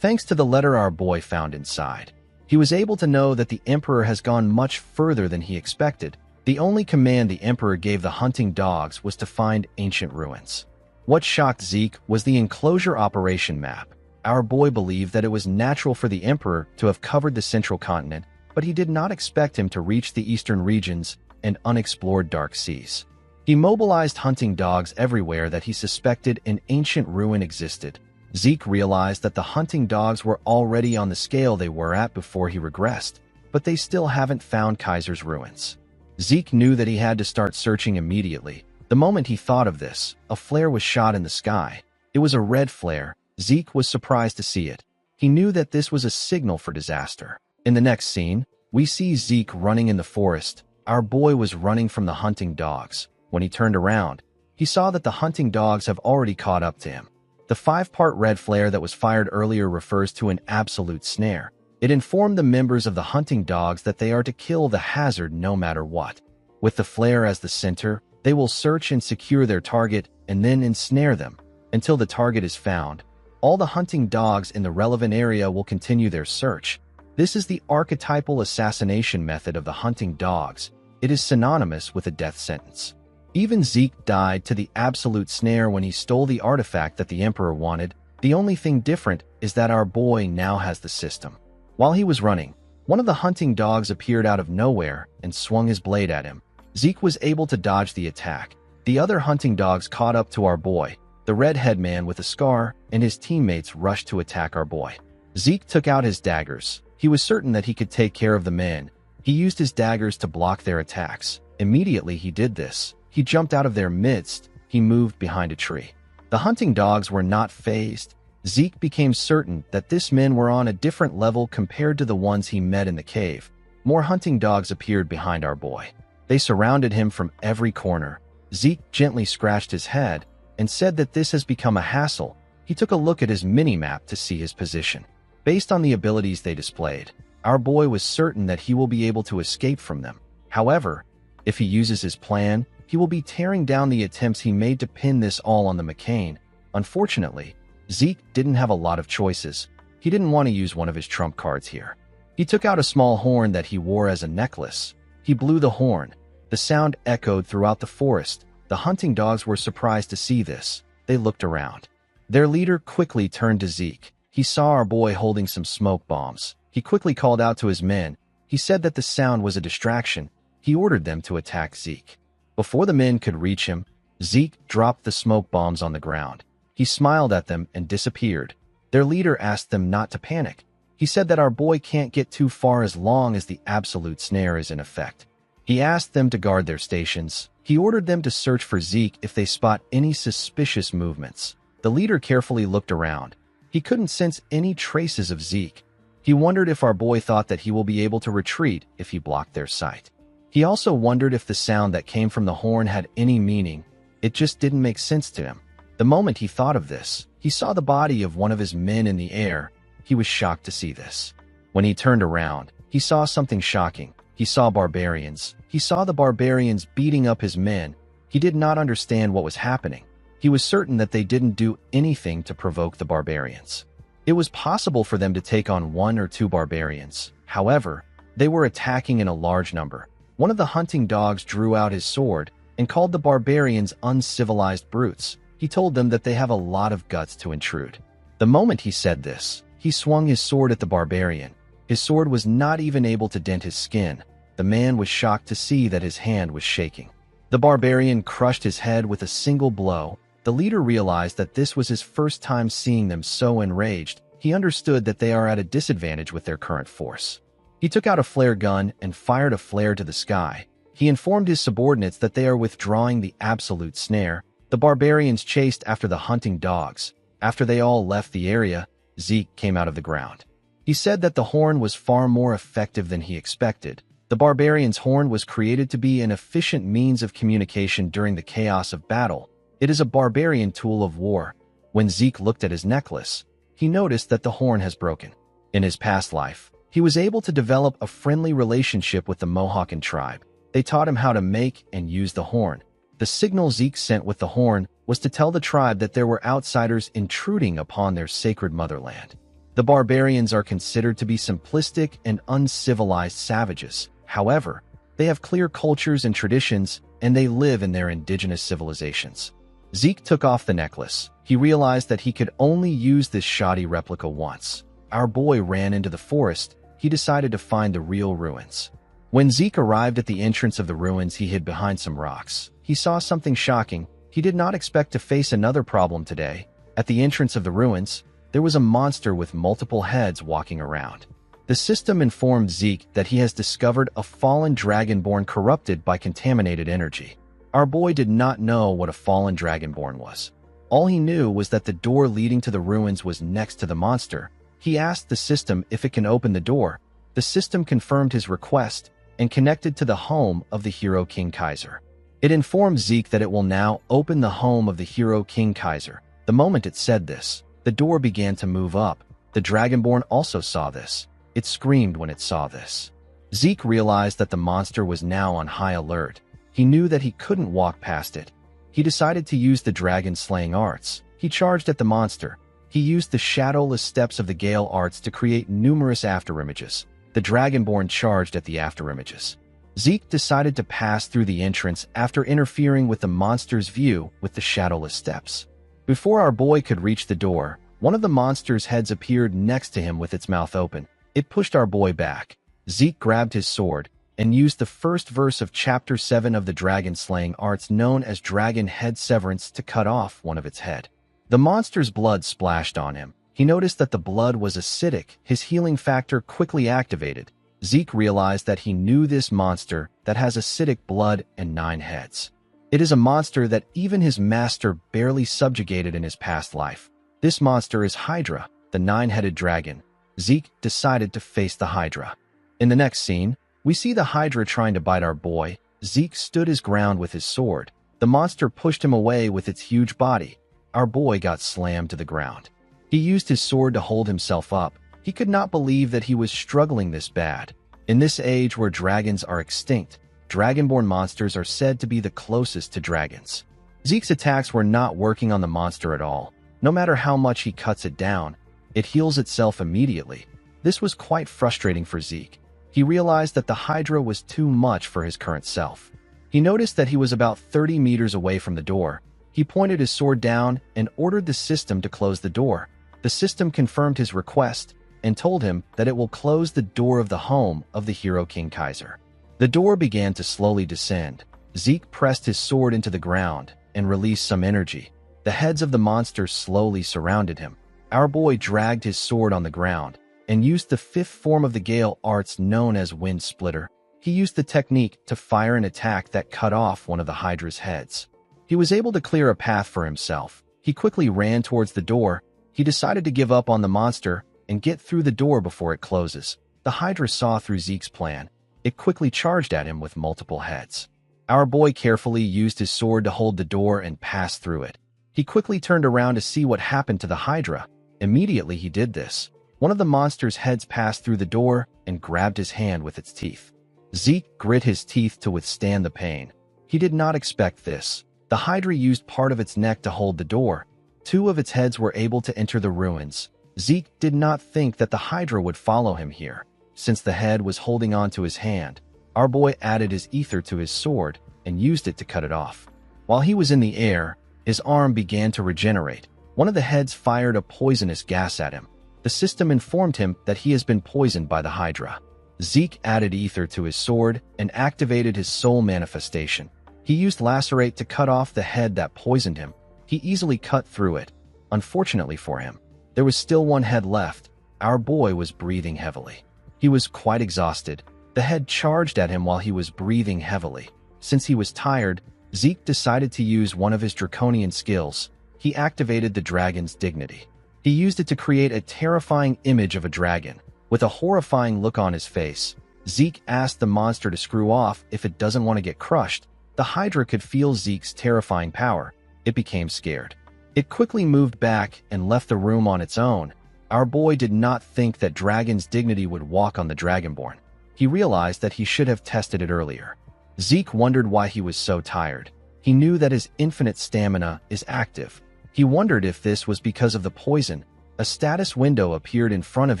Thanks to the letter our boy found inside, he was able to know that the Emperor has gone much further than he expected. The only command the Emperor gave the hunting dogs was to find ancient ruins. What shocked Zeke was the enclosure operation map. Our boy believed that it was natural for the Emperor to have covered the central continent, but he did not expect him to reach the eastern regions and unexplored dark seas. He mobilized hunting dogs everywhere that he suspected an ancient ruin existed. Zeke realized that the hunting dogs were already on the scale they were at before he regressed, but they still haven't found Kaiser's ruins. Zeke knew that he had to start searching immediately. The moment he thought of this, a flare was shot in the sky. It was a red flare. Zeke was surprised to see it. He knew that this was a signal for disaster. In the next scene, we see Zeke running in the forest. Our boy was running from the hunting dogs. When he turned around, he saw that the hunting dogs have already caught up to him. The 5-part red flare that was fired earlier refers to an absolute snare. It informed the members of the hunting dogs that they are to kill the hazard no matter what. With the flare as the center, they will search and secure their target and then ensnare them until the target is found. All the hunting dogs in the relevant area will continue their search. This is the archetypal assassination method of the hunting dogs. It is synonymous with a death sentence. Even Zeke died to the absolute snare when he stole the artifact that the Emperor wanted. The only thing different is that our boy now has the system. While he was running, one of the hunting dogs appeared out of nowhere and swung his blade at him. Zeke was able to dodge the attack. The other hunting dogs caught up to our boy. The red-head man with a scar and his teammates rushed to attack our boy. Zeke took out his daggers. He was certain that he could take care of the men. He used his daggers to block their attacks. Immediately he did this. He jumped out of their midst. He moved behind a tree. The hunting dogs were not fazed. Zeke became certain that these men were on a different level compared to the ones he met in the cave. More hunting dogs appeared behind our boy. They surrounded him from every corner. Zeke gently scratched his head and said that this has become a hassle. He took a look at his mini-map to see his position. Based on the abilities they displayed, our boy was certain that he will be able to escape from them. However, if he uses his plan, he will be tearing down the attempts he made to pin this all on the McCain. Unfortunately, Zeke didn't have a lot of choices. He didn't want to use one of his trump cards here. He took out a small horn that he wore as a necklace. He blew the horn. The sound echoed throughout the forest. The hunting dogs were surprised to see this. They looked around. Their leader quickly turned to Zeke. He saw our boy holding some smoke bombs. He quickly called out to his men. He said that the sound was a distraction. He ordered them to attack Zeke. Before the men could reach him, Zeke dropped the smoke bombs on the ground. He smiled at them and disappeared. Their leader asked them not to panic. He said that our boy can't get too far as long as the absolute snare is in effect. He asked them to guard their stations. He ordered them to search for Zeke if they spot any suspicious movements. The leader carefully looked around. He couldn't sense any traces of Zeke. He wondered if our boy thought that he will be able to retreat if he blocked their sight. He also wondered if the sound that came from the horn had any meaning. It just didn't make sense to him. The moment he thought of this, he saw the body of one of his men in the air. He was shocked to see this. When he turned around, he saw something shocking. He saw barbarians. He saw the barbarians beating up his men. He did not understand what was happening. He was certain that they didn't do anything to provoke the barbarians. It was possible for them to take on 1 or 2 barbarians. However, they were attacking in a large number. One of the hunting dogs drew out his sword and called the barbarians uncivilized brutes. He told them that they have a lot of guts to intrude. The moment he said this, he swung his sword at the barbarian. His sword was not even able to dent his skin. The man was shocked to see that his hand was shaking. The barbarian crushed his head with a single blow. The leader realized that this was his first time seeing them so enraged. He understood that they are at a disadvantage with their current force. He took out a flare gun and fired a flare to the sky. He informed his subordinates that they are withdrawing the absolute snare. The barbarians chased after the hunting dogs. After they all left the area, Zeke came out of the ground. He said that the horn was far more effective than he expected. The barbarian's horn was created to be an efficient means of communication during the chaos of battle. It is a barbarian tool of war. When Zeke looked at his necklace, he noticed that the horn has broken. In his past life, he was able to develop a friendly relationship with the Mohawken tribe. They taught him how to make and use the horn. The signal Zeke sent with the horn was to tell the tribe that there were outsiders intruding upon their sacred motherland. The barbarians are considered to be simplistic and uncivilized savages. However, they have clear cultures and traditions, and they live in their indigenous civilizations. Zeke took off the necklace. He realized that he could only use this shoddy replica once. Our boy ran into the forest. He decided to find the real ruins. When Zeke arrived at the entrance of the ruins, he hid behind some rocks. He saw something shocking. He did not expect to face another problem today. At the entrance of the ruins, there was a monster with multiple heads walking around. The system informed Zeke that he has discovered a fallen dragonborn corrupted by contaminated energy. Our boy did not know what a fallen dragonborn was. All he knew was that the door leading to the ruins was next to the monster. He asked the system if it can open the door. The system confirmed his request and connected to the home of the hero King Kaiser. It informed Zeke that it will now open the home of the hero King Kaiser. The moment it said this, the door began to move up. The dragonborn also saw this. It screamed when it saw this. Zeke realized that the monster was now on high alert. He knew that he couldn't walk past it. He decided to use the dragon-slaying arts. He charged at the monster. He used the shadowless steps of the Gale arts to create numerous afterimages. The dragonborn charged at the afterimages. Zeke decided to pass through the entrance after interfering with the monster's view with the shadowless steps. Before our boy could reach the door, one of the monster's heads appeared next to him with its mouth open. It pushed our boy back. Zeke grabbed his sword and used the first verse of Chapter 7 of the dragon-slaying arts known as Dragon Head Severance to cut off one of its head. The monster's blood splashed on him. He noticed that the blood was acidic. His healing factor quickly activated. Zeke realized that he knew this monster that has acidic blood and 9 heads. It is a monster that even his master barely subjugated in his past life. This monster is Hydra, the 9-headed dragon. Zeke decided to face the Hydra. In the next scene, we see the Hydra trying to bite our boy. Zeke stood his ground with his sword. The monster pushed him away with its huge body. Our boy got slammed to the ground. He used his sword to hold himself up. He could not believe that he was struggling this bad. In this age where dragons are extinct, dragonborn monsters are said to be the closest to dragons. Zeke's attacks were not working on the monster at all. No matter how much he cuts it down, it heals itself immediately. This was quite frustrating for Zeke. He realized that the Hydra was too much for his current self. He noticed that he was about 30 meters away from the door. He pointed his sword down and ordered the system to close the door. The system confirmed his request and told him that it will close the door of the home of the hero King Kaiser. The door began to slowly descend. Zeke pressed his sword into the ground and released some energy. The heads of the monsters slowly surrounded him. Our boy dragged his sword on the ground and used the 5th form of the Gale arts known as Wind Splitter. He used the technique to fire an attack that cut off one of the Hydra's heads. He was able to clear a path for himself. He quickly ran towards the door. He decided to give up on the monster and get through the door before it closes. The Hydra saw through Zeke's plan. It quickly charged at him with multiple heads. Our boy carefully used his sword to hold the door and pass through it. He quickly turned around to see what happened to the Hydra. Immediately he did this. One of the monster's heads passed through the door and grabbed his hand with its teeth. Zeke grit his teeth to withstand the pain. He did not expect this. The Hydra used part of its neck to hold the door. 2 of its heads were able to enter the ruins. Zeke did not think that the Hydra would follow him here. Since the head was holding on to his hand, our boy added his ether to his sword and used it to cut it off. While he was in the air, his arm began to regenerate. One of the heads fired a poisonous gas at him. The system informed him that he has been poisoned by the Hydra. Zeke added ether to his sword and activated his soul manifestation. He used Lacerate to cut off the head that poisoned him. He easily cut through it. Unfortunately for him, there was still one head left. Our boy was breathing heavily. He was quite exhausted. The head charged at him while he was breathing heavily. Since he was tired, Zeke decided to use one of his draconian skills. He activated the dragon's dignity. He used it to create a terrifying image of a dragon. With a horrifying look on his face, Zeke asked the monster to screw off if it doesn't want to get crushed. The Hydra could feel Zeke's terrifying power. It became scared. It quickly moved back and left the room on its own. Our boy did not think that dragon's dignity would walk on the Dragonborn. He realized that he should have tested it earlier. Zeke wondered why he was so tired. He knew that his infinite stamina is active. He wondered if this was because of the poison. A status window appeared in front of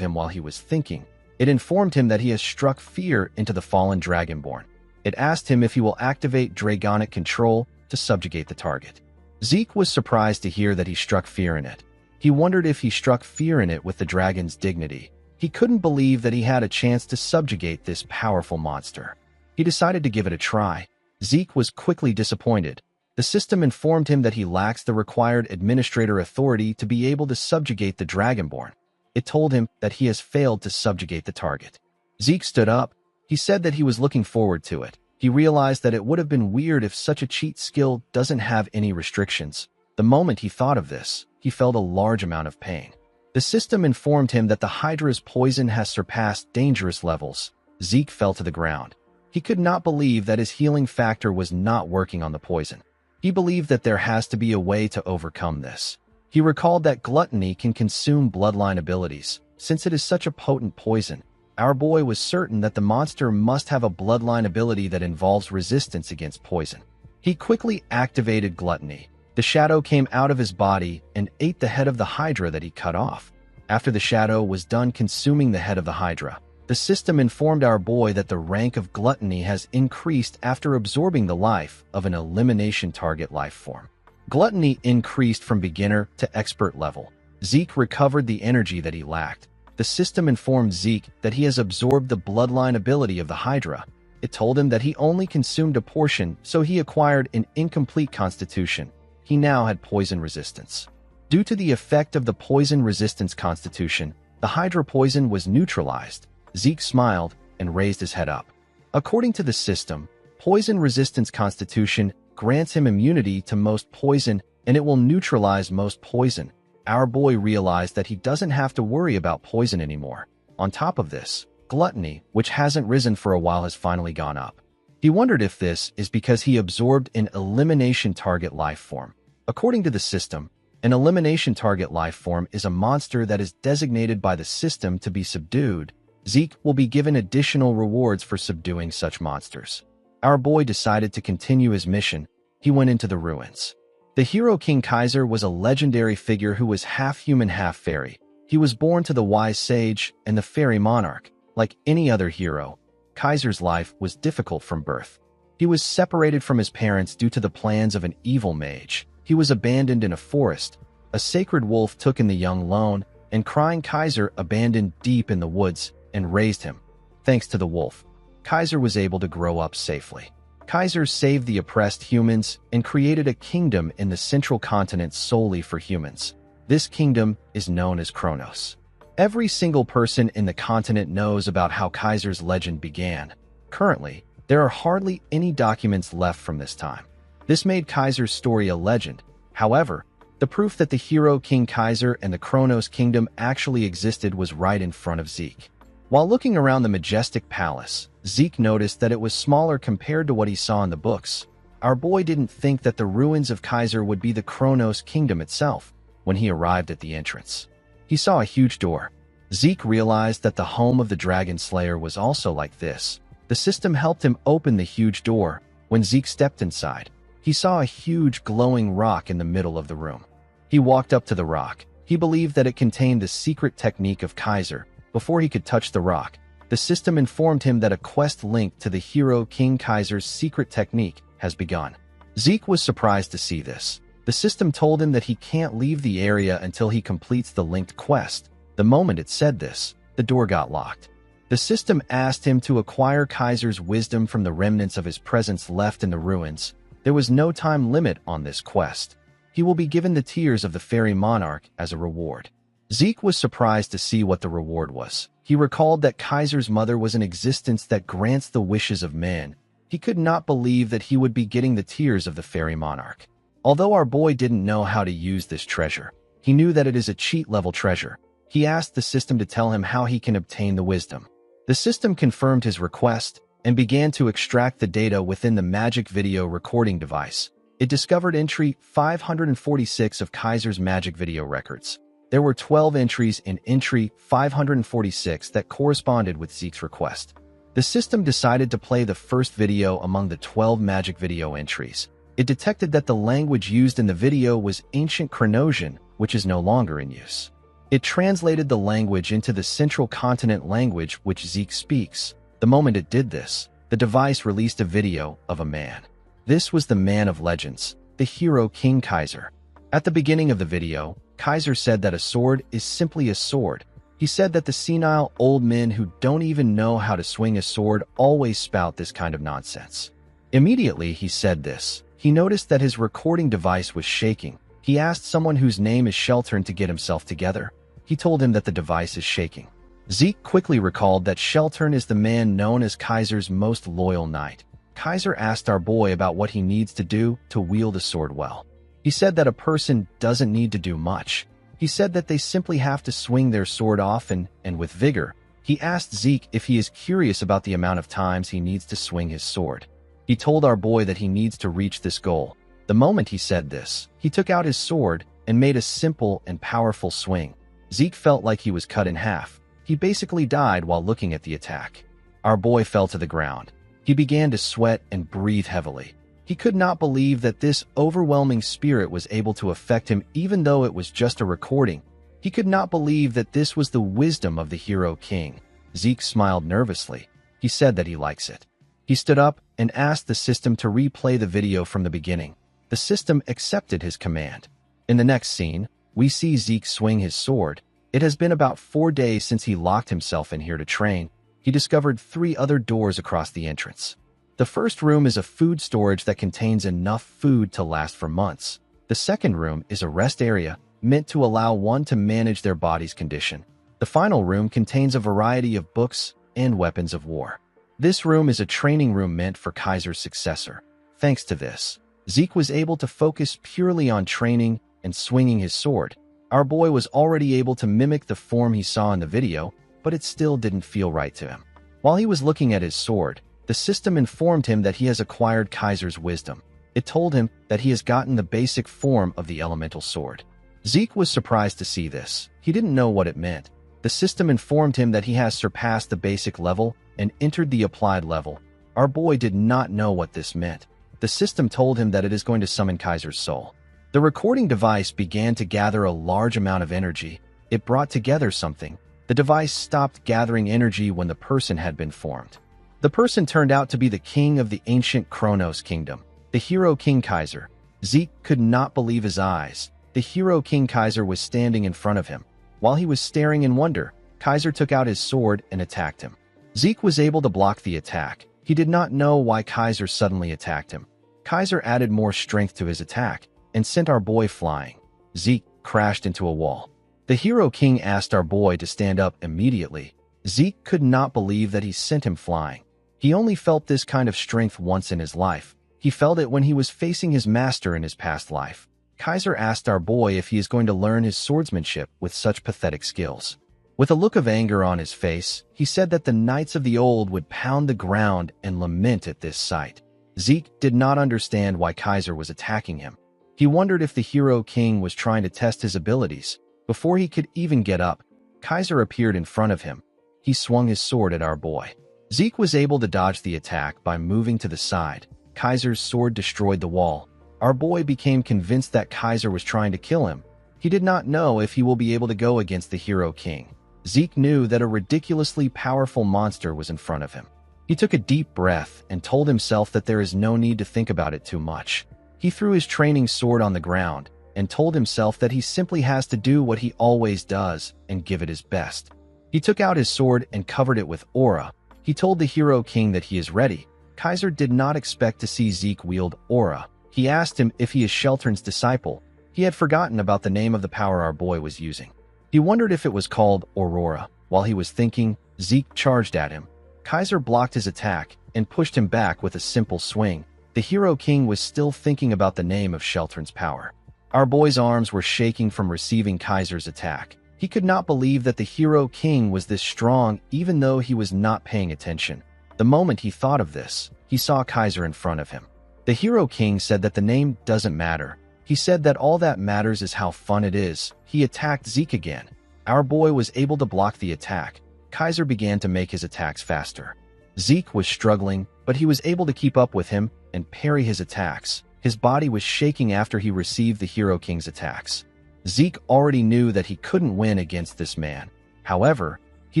him while he was thinking. It informed him that he has struck fear into the fallen Dragonborn. It asked him if he will activate Dragonic control to subjugate the target. Zeke was surprised to hear that he struck fear in it. He wondered if he struck fear in it with the dragon's dignity. He couldn't believe that he had a chance to subjugate this powerful monster. He decided to give it a try. Zeke was quickly disappointed. The system informed him that he lacks the required administrator authority to be able to subjugate the Dragonborn. It told him that he has failed to subjugate the target. Zeke stood up. He said that he was looking forward to it. He realized that it would have been weird if such a cheat skill doesn't have any restrictions. The moment he thought of this, he felt a large amount of pain. The system informed him that the Hydra's poison has surpassed dangerous levels. Zeke fell to the ground. He could not believe that his healing factor was not working on the poison. He believed that there has to be a way to overcome this. He recalled that gluttony can consume bloodline abilities. Since it is such a potent poison, our boy was certain that the monster must have a bloodline ability that involves resistance against poison. He quickly activated gluttony. The shadow came out of his body and ate the head of the Hydra that he cut off. After the shadow was done consuming the head of the Hydra, the system informed our boy that the rank of gluttony has increased after absorbing the life of an elimination target life form. Gluttony increased from beginner to expert level. Zeke recovered the energy that he lacked. The system informed Zeke that he has absorbed the bloodline ability of the Hydra. It told him that he only consumed a portion, so he acquired an incomplete constitution. He now had poison resistance. Due to the effect of the poison resistance constitution, the Hydra poison was neutralized. Zeke smiled and raised his head up. According to the system, poison resistance constitution grants him immunity to most poison, and it will neutralize most poison. Our boy realized that he doesn't have to worry about poison anymore. On top of this, gluttony, which hasn't risen for a while, has finally gone up. He wondered if this is because he absorbed an elimination target life form. According to the system, an elimination target life form is a monster that is designated by the system to be subdued. Zeke will be given additional rewards for subduing such monsters. Our boy decided to continue his mission. He went into the ruins. The hero King Kaiser was a legendary figure who was half human, half fairy. He was born to the wise sage and the fairy monarch. Like any other hero, Kaiser's life was difficult from birth. He was separated from his parents due to the plans of an evil mage. He was abandoned in a forest. A sacred wolf took in the young lone, and crying Kaiser abandoned deep in the woods and raised him. Thanks to the wolf, Kaiser was able to grow up safely. Kaiser saved the oppressed humans and created a kingdom in the central continent solely for humans. This kingdom is known as Kronos. Every single person in the continent knows about how Kaiser's legend began. Currently, there are hardly any documents left from this time. This made Kaiser's story a legend. However, the proof that the hero King Kaiser and the Kronos kingdom actually existed was right in front of Zeke. While looking around the majestic palace, Zeke noticed that it was smaller compared to what he saw in the books. Our boy didn't think that the ruins of Kaiser would be the Kronos kingdom itself. When he arrived at the entrance, he saw a huge door. Zeke realized that the home of the Dragon Slayer was also like this. The system helped him open the huge door. When Zeke stepped inside, he saw a huge glowing rock in the middle of the room. He walked up to the rock. He believed that it contained the secret technique of Kaiser. Before he could touch the rock, the system informed him that a quest linked to the hero King Kaiser's secret technique has begun. Zeke was surprised to see this. The system told him that he can't leave the area until he completes the linked quest. The moment it said this, the door got locked. The system asked him to acquire Kaiser's wisdom from the remnants of his presence left in the ruins. There was no time limit on this quest. He will be given the tears of the fairy monarch as a reward. Zeke was surprised to see what the reward was. He recalled that Kaiser's mother was an existence that grants the wishes of men. He could not believe that he would be getting the tears of the fairy monarch. Although our boy didn't know how to use this treasure, he knew that it is a cheat-level treasure. He asked the system to tell him how he can obtain the wisdom. The system confirmed his request and began to extract the data within the magic video recording device. It discovered entry 546 of Kaiser's magic video records. There were 12 entries in entry 546 that corresponded with Zeke's request. The system decided to play the first video among the 12 magic video entries. It detected that the language used in the video was ancient Chronosian, which is no longer in use. It translated the language into the central continent language which Zeke speaks. The moment it did this, the device released a video of a man. This was the man of legends, the hero King Kaiser. At the beginning of the video, Kaiser said that a sword is simply a sword. He said that the senile old men who don't even know how to swing a sword always spout this kind of nonsense. Immediately he said this, he noticed that his recording device was shaking. He asked someone whose name is Sheltern to get himself together. He told him that the device is shaking. Zeke quickly recalled that Sheltern is the man known as Kaiser's most loyal knight. Kaiser asked our boy about what he needs to do to wield a sword well. He said that a person doesn't need to do much. He said that they simply have to swing their sword often and with vigor. He asked Zeke if he is curious about the amount of times he needs to swing his sword. He told our boy that he needs to reach this goal. The moment he said this, he took out his sword and made a simple and powerful swing. Zeke felt like he was cut in half. He basically died while looking at the attack. Our boy fell to the ground. He began to sweat and breathe heavily. He could not believe that this overwhelming spirit was able to affect him even though it was just a recording. He could not believe that this was the wisdom of the hero king. Zeke smiled nervously. He said that he likes it. He stood up and asked the system to replay the video from the beginning. The system accepted his command. In the next scene, we see Zeke swing his sword. It has been about 4 days since he locked himself in here to train. He discovered 3 other doors across the entrance. The first room is a food storage that contains enough food to last for months. The second room is a rest area meant to allow one to manage their body's condition. The final room contains a variety of books and weapons of war. This room is a training room meant for Kaiser's successor. Thanks to this, Zeke was able to focus purely on training and swinging his sword. Our boy was already able to mimic the form he saw in the video, but it still didn't feel right to him. While he was looking at his sword, the system informed him that he has acquired Kaiser's wisdom. It told him that he has gotten the basic form of the elemental sword. Zeke was surprised to see this. He didn't know what it meant. The system informed him that he has surpassed the basic level and entered the applied level. Our boy did not know what this meant. The system told him that it is going to summon Kaiser's soul. The recording device began to gather a large amount of energy. It brought together something. The device stopped gathering energy when the person had been formed. The person turned out to be the king of the ancient Chronos kingdom, the hero King Kaiser. Zeke could not believe his eyes. The hero King Kaiser was standing in front of him. While he was staring in wonder, Kaiser took out his sword and attacked him. Zeke was able to block the attack. He did not know why Kaiser suddenly attacked him. Kaiser added more strength to his attack and sent our boy flying. Zeke crashed into a wall. The hero king asked our boy to stand up immediately. Zeke could not believe that he sent him flying. He only felt this kind of strength once in his life. He felt it when he was facing his master in his past life. Kaiser asked our boy if he is going to learn his swordsmanship with such pathetic skills. With a look of anger on his face, he said that the knights of the old would pound the ground and lament at this sight. Zeke did not understand why Kaiser was attacking him. He wondered if the hero king was trying to test his abilities. Before he could even get up, Kaiser appeared in front of him. He swung his sword at our boy. Zeke was able to dodge the attack by moving to the side. Kaiser's sword destroyed the wall. Our boy became convinced that Kaiser was trying to kill him. He did not know if he will be able to go against the hero king. Zeke knew that a ridiculously powerful monster was in front of him. He took a deep breath and told himself that there is no need to think about it too much. He threw his training sword on the ground and told himself that he simply has to do what he always does and give it his best. He took out his sword and covered it with aura. He told the hero king that he is ready. Kaiser did not expect to see Zeke wield aura. He asked him if he is Sheltern's disciple. He had forgotten about the name of the power our boy was using. He wondered if it was called Aurora. While he was thinking, Zeke charged at him. Kaiser blocked his attack and pushed him back with a simple swing. The Hero King was still thinking about the name of Sheltern's power. Our boy's arms were shaking from receiving Kaiser's attack. He could not believe that the Hero King was this strong even though he was not paying attention. The moment he thought of this, he saw Kaiser in front of him. The Hero King said that the name doesn't matter. He said that all that matters is how fun it is. He attacked Zeke again. Our boy was able to block the attack. Kaiser began to make his attacks faster. Zeke was struggling, but he was able to keep up with him and parry his attacks. His body was shaking after he received the Hero King's attacks. Zeke already knew that he couldn't win against this man. However, he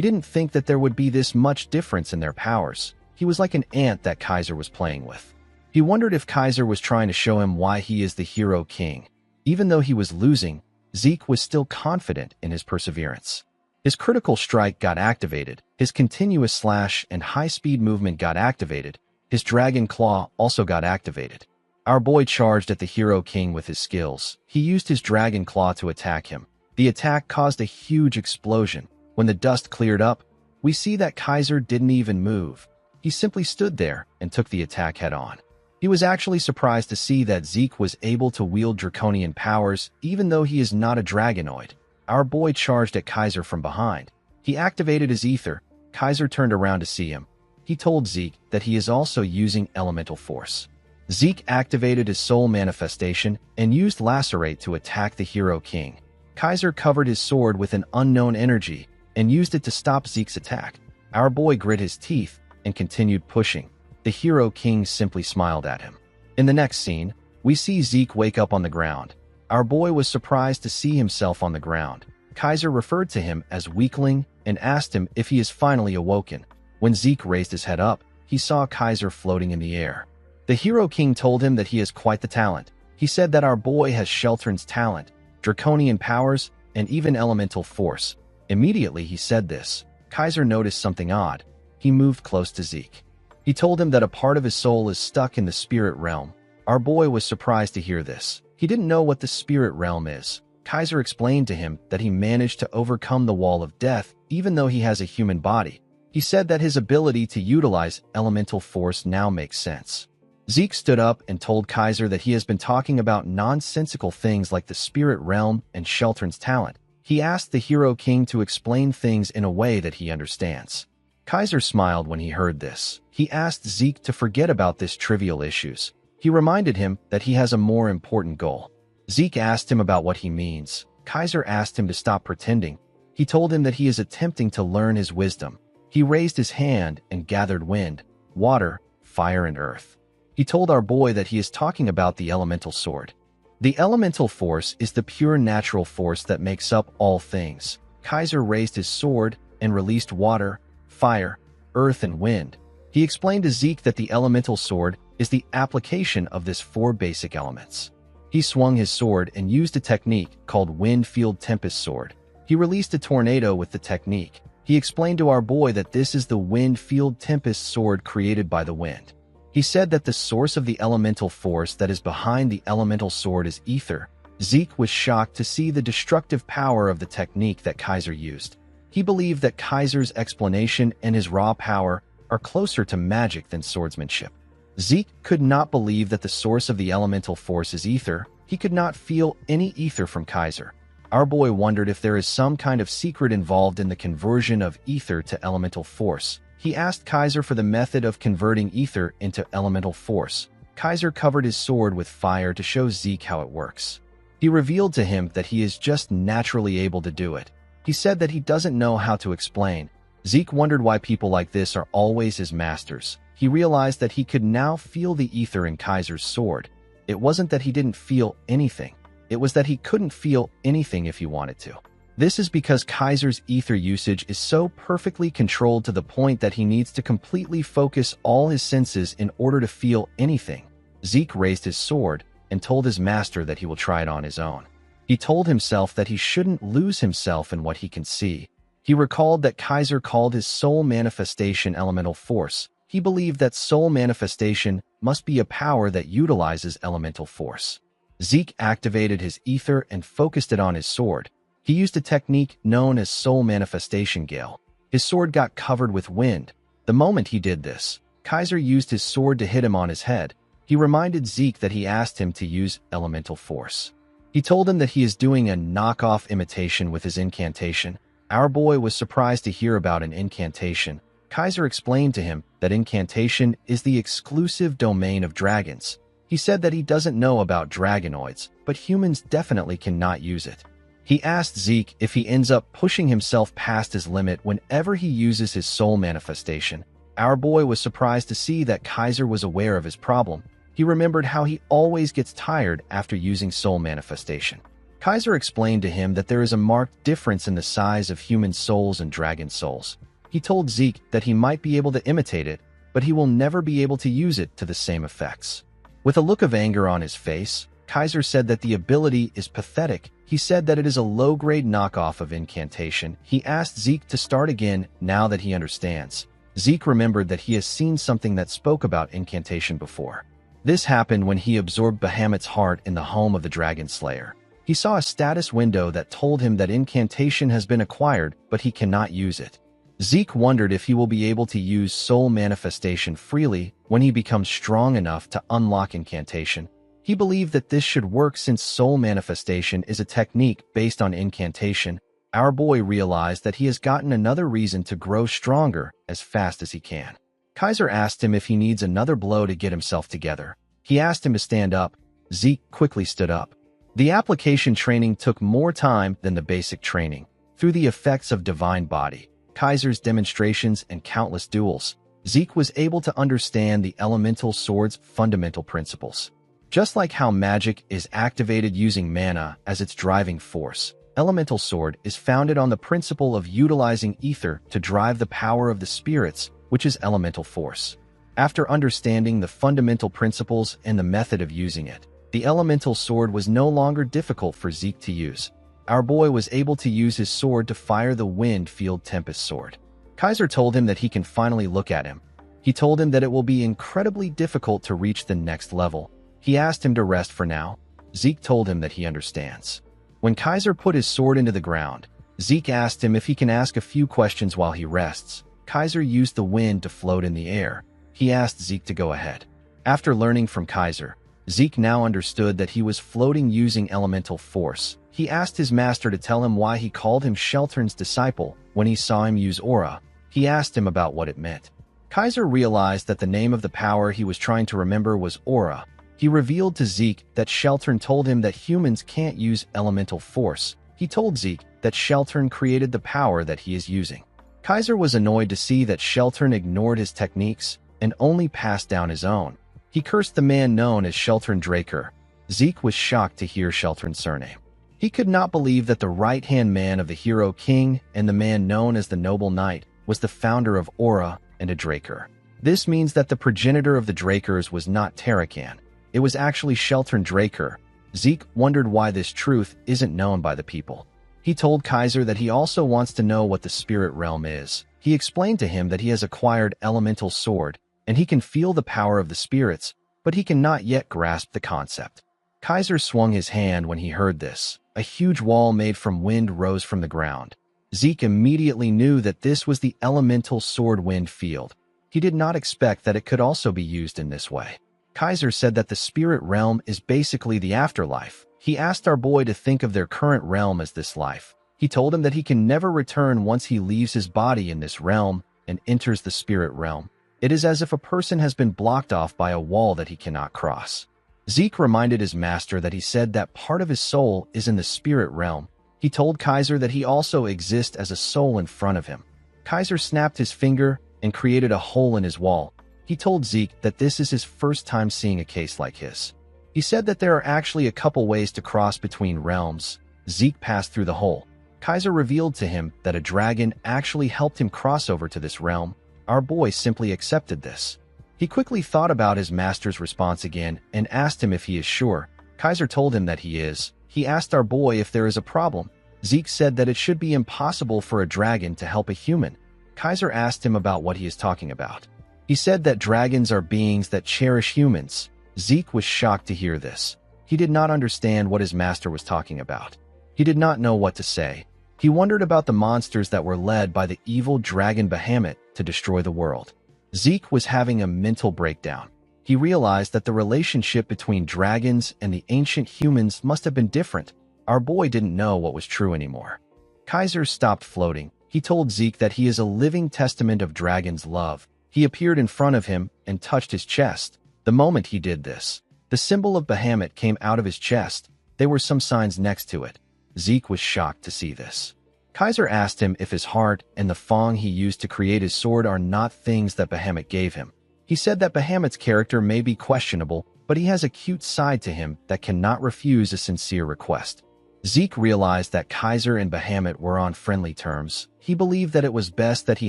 didn't think that there would be this much difference in their powers. He was like an ant that Kaiser was playing with. He wondered if Kaiser was trying to show him why he is the Hero King. Even though he was losing, Zeke was still confident in his perseverance. His critical strike got activated, his continuous slash and high-speed movement got activated, his dragon claw also got activated. Our boy charged at the Hero King with his skills. He used his dragon claw to attack him. The attack caused a huge explosion. When the dust cleared up, we see that Kaiser didn't even move. He simply stood there and took the attack head-on. He was actually surprised to see that Zeke was able to wield draconian powers even though he is not a dragonoid. Our boy charged at Kaiser from behind. He activated his ether. Kaiser turned around to see him. He told Zeke that he is also using elemental force. Zeke activated his soul manifestation and used Lacerate to attack the Hero King. Kaiser covered his sword with an unknown energy and used it to stop Zeke's attack. Our boy grit his teeth and continued pushing. The Hero King simply smiled at him. In the next scene, we see Zeke wake up on the ground. Our boy was surprised to see himself on the ground. Kaiser referred to him as weakling and asked him if he is finally awoken. When Zeke raised his head up, he saw Kaiser floating in the air. The Hero King told him that he has quite the talent. He said that our boy has Sheltern's talent, draconian powers, and even elemental force. Immediately he said this, Kaiser noticed something odd. He moved close to Zeke. He told him that a part of his soul is stuck in the spirit realm. Our boy was surprised to hear this. He didn't know what the spirit realm is. Kaiser explained to him that he managed to overcome the wall of death even though he has a human body. He said that his ability to utilize elemental force now makes sense. Zeke stood up and told Kaiser that he has been talking about nonsensical things like the spirit realm and Sheltern's talent. He asked the Hero King to explain things in a way that he understands. Kaiser smiled when he heard this. He asked Zeke to forget about these trivial issues. He reminded him that he has a more important goal. Zeke asked him about what he means. Kaiser asked him to stop pretending. He told him that he is attempting to learn his wisdom. He raised his hand and gathered wind, water, fire, and earth. He told our boy that he is talking about the elemental sword. The elemental force is the pure natural force that makes up all things. Kaiser raised his sword and released water, fire, earth, and wind. He explained to Zeke that the elemental sword is the application of these four basic elements. He swung his sword and used a technique called Wind Field Tempest Sword. He released a tornado with the technique. He explained to our boy that this is the Wind Field Tempest Sword created by the wind. He said that the source of the elemental force that is behind the elemental sword is ether. Zeke was shocked to see the destructive power of the technique that Kaiser used. He believed that Kaiser's explanation and his raw power are closer to magic than swordsmanship. Zeke could not believe that the source of the elemental force is ether. He could not feel any ether from Kaiser. Our boy wondered if there is some kind of secret involved in the conversion of ether to elemental force. He asked Kaiser for the method of converting ether into elemental force. Kaiser covered his sword with fire to show Zeke how it works. He revealed to him that he is just naturally able to do it. He said that he doesn't know how to explain. Zeke wondered why people like this are always his masters. He realized that he could now feel the ether in Kaiser's sword. It wasn't that he didn't feel anything. It was that he couldn't feel anything if he wanted to. This is because Kaiser's ether usage is so perfectly controlled to the point that he needs to completely focus all his senses in order to feel anything. Zeke raised his sword and told his master that he will try it on his own. He told himself that he shouldn't lose himself in what he can see. He recalled that Kaiser called his soul manifestation elemental force. He believed that soul manifestation must be a power that utilizes elemental force. Zeke activated his ether and focused it on his sword. He used a technique known as soul manifestation gale. His sword got covered with wind. The moment he did this, Kaiser used his sword to hit him on his head. He reminded Zeke that he asked him to use elemental force. He told him that he is doing a knockoff imitation with his incantation. Our boy was surprised to hear about an incantation. Kaiser explained to him that incantation is the exclusive domain of dragons. He said that he doesn't know about dragonoids, but humans definitely cannot use it. He asked Zeke if he ends up pushing himself past his limit whenever he uses his soul manifestation. Our boy was surprised to see that Kaiser was aware of his problem. He remembered how he always gets tired after using soul manifestation. Kaiser explained to him that there is a marked difference in the size of human souls and dragon souls. He told Zeke that he might be able to imitate it, but he will never be able to use it to the same effects. With a look of anger on his face, Kaiser said that the ability is pathetic. He said that it is a low-grade knockoff of incantation. He asked Zeke to start again now that he understands. Zeke remembered that he has seen something that spoke about incantation before. This happened when he absorbed Bahamut's heart in the home of the Dragon Slayer. He saw a status window that told him that incantation has been acquired, but he cannot use it. Zeke wondered if he will be able to use soul manifestation freely when he becomes strong enough to unlock incantation. He believed that this should work since soul manifestation is a technique based on incantation. Our boy realized that he has gotten another reason to grow stronger as fast as he can. Kaiser asked him if he needs another blow to get himself together. He asked him to stand up. Zeke quickly stood up. The application training took more time than the basic training. Through the effects of Divine Body, Kaiser's demonstrations, and countless duels, Zeke was able to understand the elemental sword's fundamental principles. Just like how magic is activated using mana as its driving force, elemental sword is founded on the principle of utilizing ether to drive the power of the spirits, which is elemental force. After understanding the fundamental principles and the method of using it, the elemental sword was no longer difficult for Zeke to use. Our boy was able to use his sword to fire the Wind Field Tempest sword. Kaiser told him that he can finally look at him. He told him that it will be incredibly difficult to reach the next level. He asked him to rest for now. Zeke told him that he understands. When Kaiser put his sword into the ground, Zeke asked him if he can ask a few questions while he rests. Kaiser used the wind to float in the air. He asked Zeke to go ahead. After learning from Kaiser, Zeke now understood that he was floating using elemental force. He asked his master to tell him why he called him Sheltern's disciple when he saw him use aura. He asked him about what it meant. Kaiser realized that the name of the power he was trying to remember was aura. He revealed to Zeke that Sheltern told him that humans can't use elemental force. He told Zeke that Sheltern created the power that he is using. Kaiser was annoyed to see that Sheltern ignored his techniques and only passed down his own. He cursed the man known as Sheltern Draker. Zeke was shocked to hear Sheltern's surname. He could not believe that the right-hand man of the hero king and the man known as the noble knight was the founder of Aura and a Draker. This means that the progenitor of the Drakers was not Tarakan. It was actually Sheltern Draker. Zeke wondered why this truth isn't known by the people. He told Kaiser that he also wants to know what the spirit realm is. He explained to him that he has acquired elemental sword, and he can feel the power of the spirits, but he cannot yet grasp the concept. Kaiser swung his hand when he heard this. A huge wall made from wind rose from the ground. Zeke immediately knew that this was the elemental sword wind field. He did not expect that it could also be used in this way. Kaiser said that the spirit realm is basically the afterlife. He asked our boy to think of their current realm as this life. He told him that he can never return once he leaves his body in this realm and enters the spirit realm. It is as if a person has been blocked off by a wall that he cannot cross. Zeke reminded his master that he said that part of his soul is in the spirit realm. He told Kaiser that he also exists as a soul in front of him. Kaiser snapped his finger and created a hole in his wall. He told Zeke that this is his first time seeing a case like his. He said that there are actually a couple ways to cross between realms. Zeke passed through the hole. Kaiser revealed to him that a dragon actually helped him cross over to this realm. Our boy simply accepted this. He quickly thought about his master's response again and asked him if he is sure. Kaiser told him that he is. He asked our boy if there is a problem. Zeke said that it should be impossible for a dragon to help a human. Kaiser asked him about what he is talking about. He said that dragons are beings that cherish humans. Zeke was shocked to hear this. He did not understand what his master was talking about. He did not know what to say. He wondered about the monsters that were led by the evil dragon Bahamut to destroy the world. Zeke was having a mental breakdown. He realized that the relationship between dragons and the ancient humans must have been different. Our boy didn't know what was true anymore. Kaiser stopped floating. He told Zeke that he is a living testament of dragon's love. He appeared in front of him and touched his chest. The moment he did this, the symbol of Bahamut came out of his chest. There were some signs next to it. Zeke was shocked to see this. Kaiser asked him if his heart and the fang he used to create his sword are not things that Bahamut gave him. He said that Bahamut's character may be questionable, but he has a cute side to him that cannot refuse a sincere request. Zeke realized that Kaiser and Bahamut were on friendly terms. He believed that it was best that he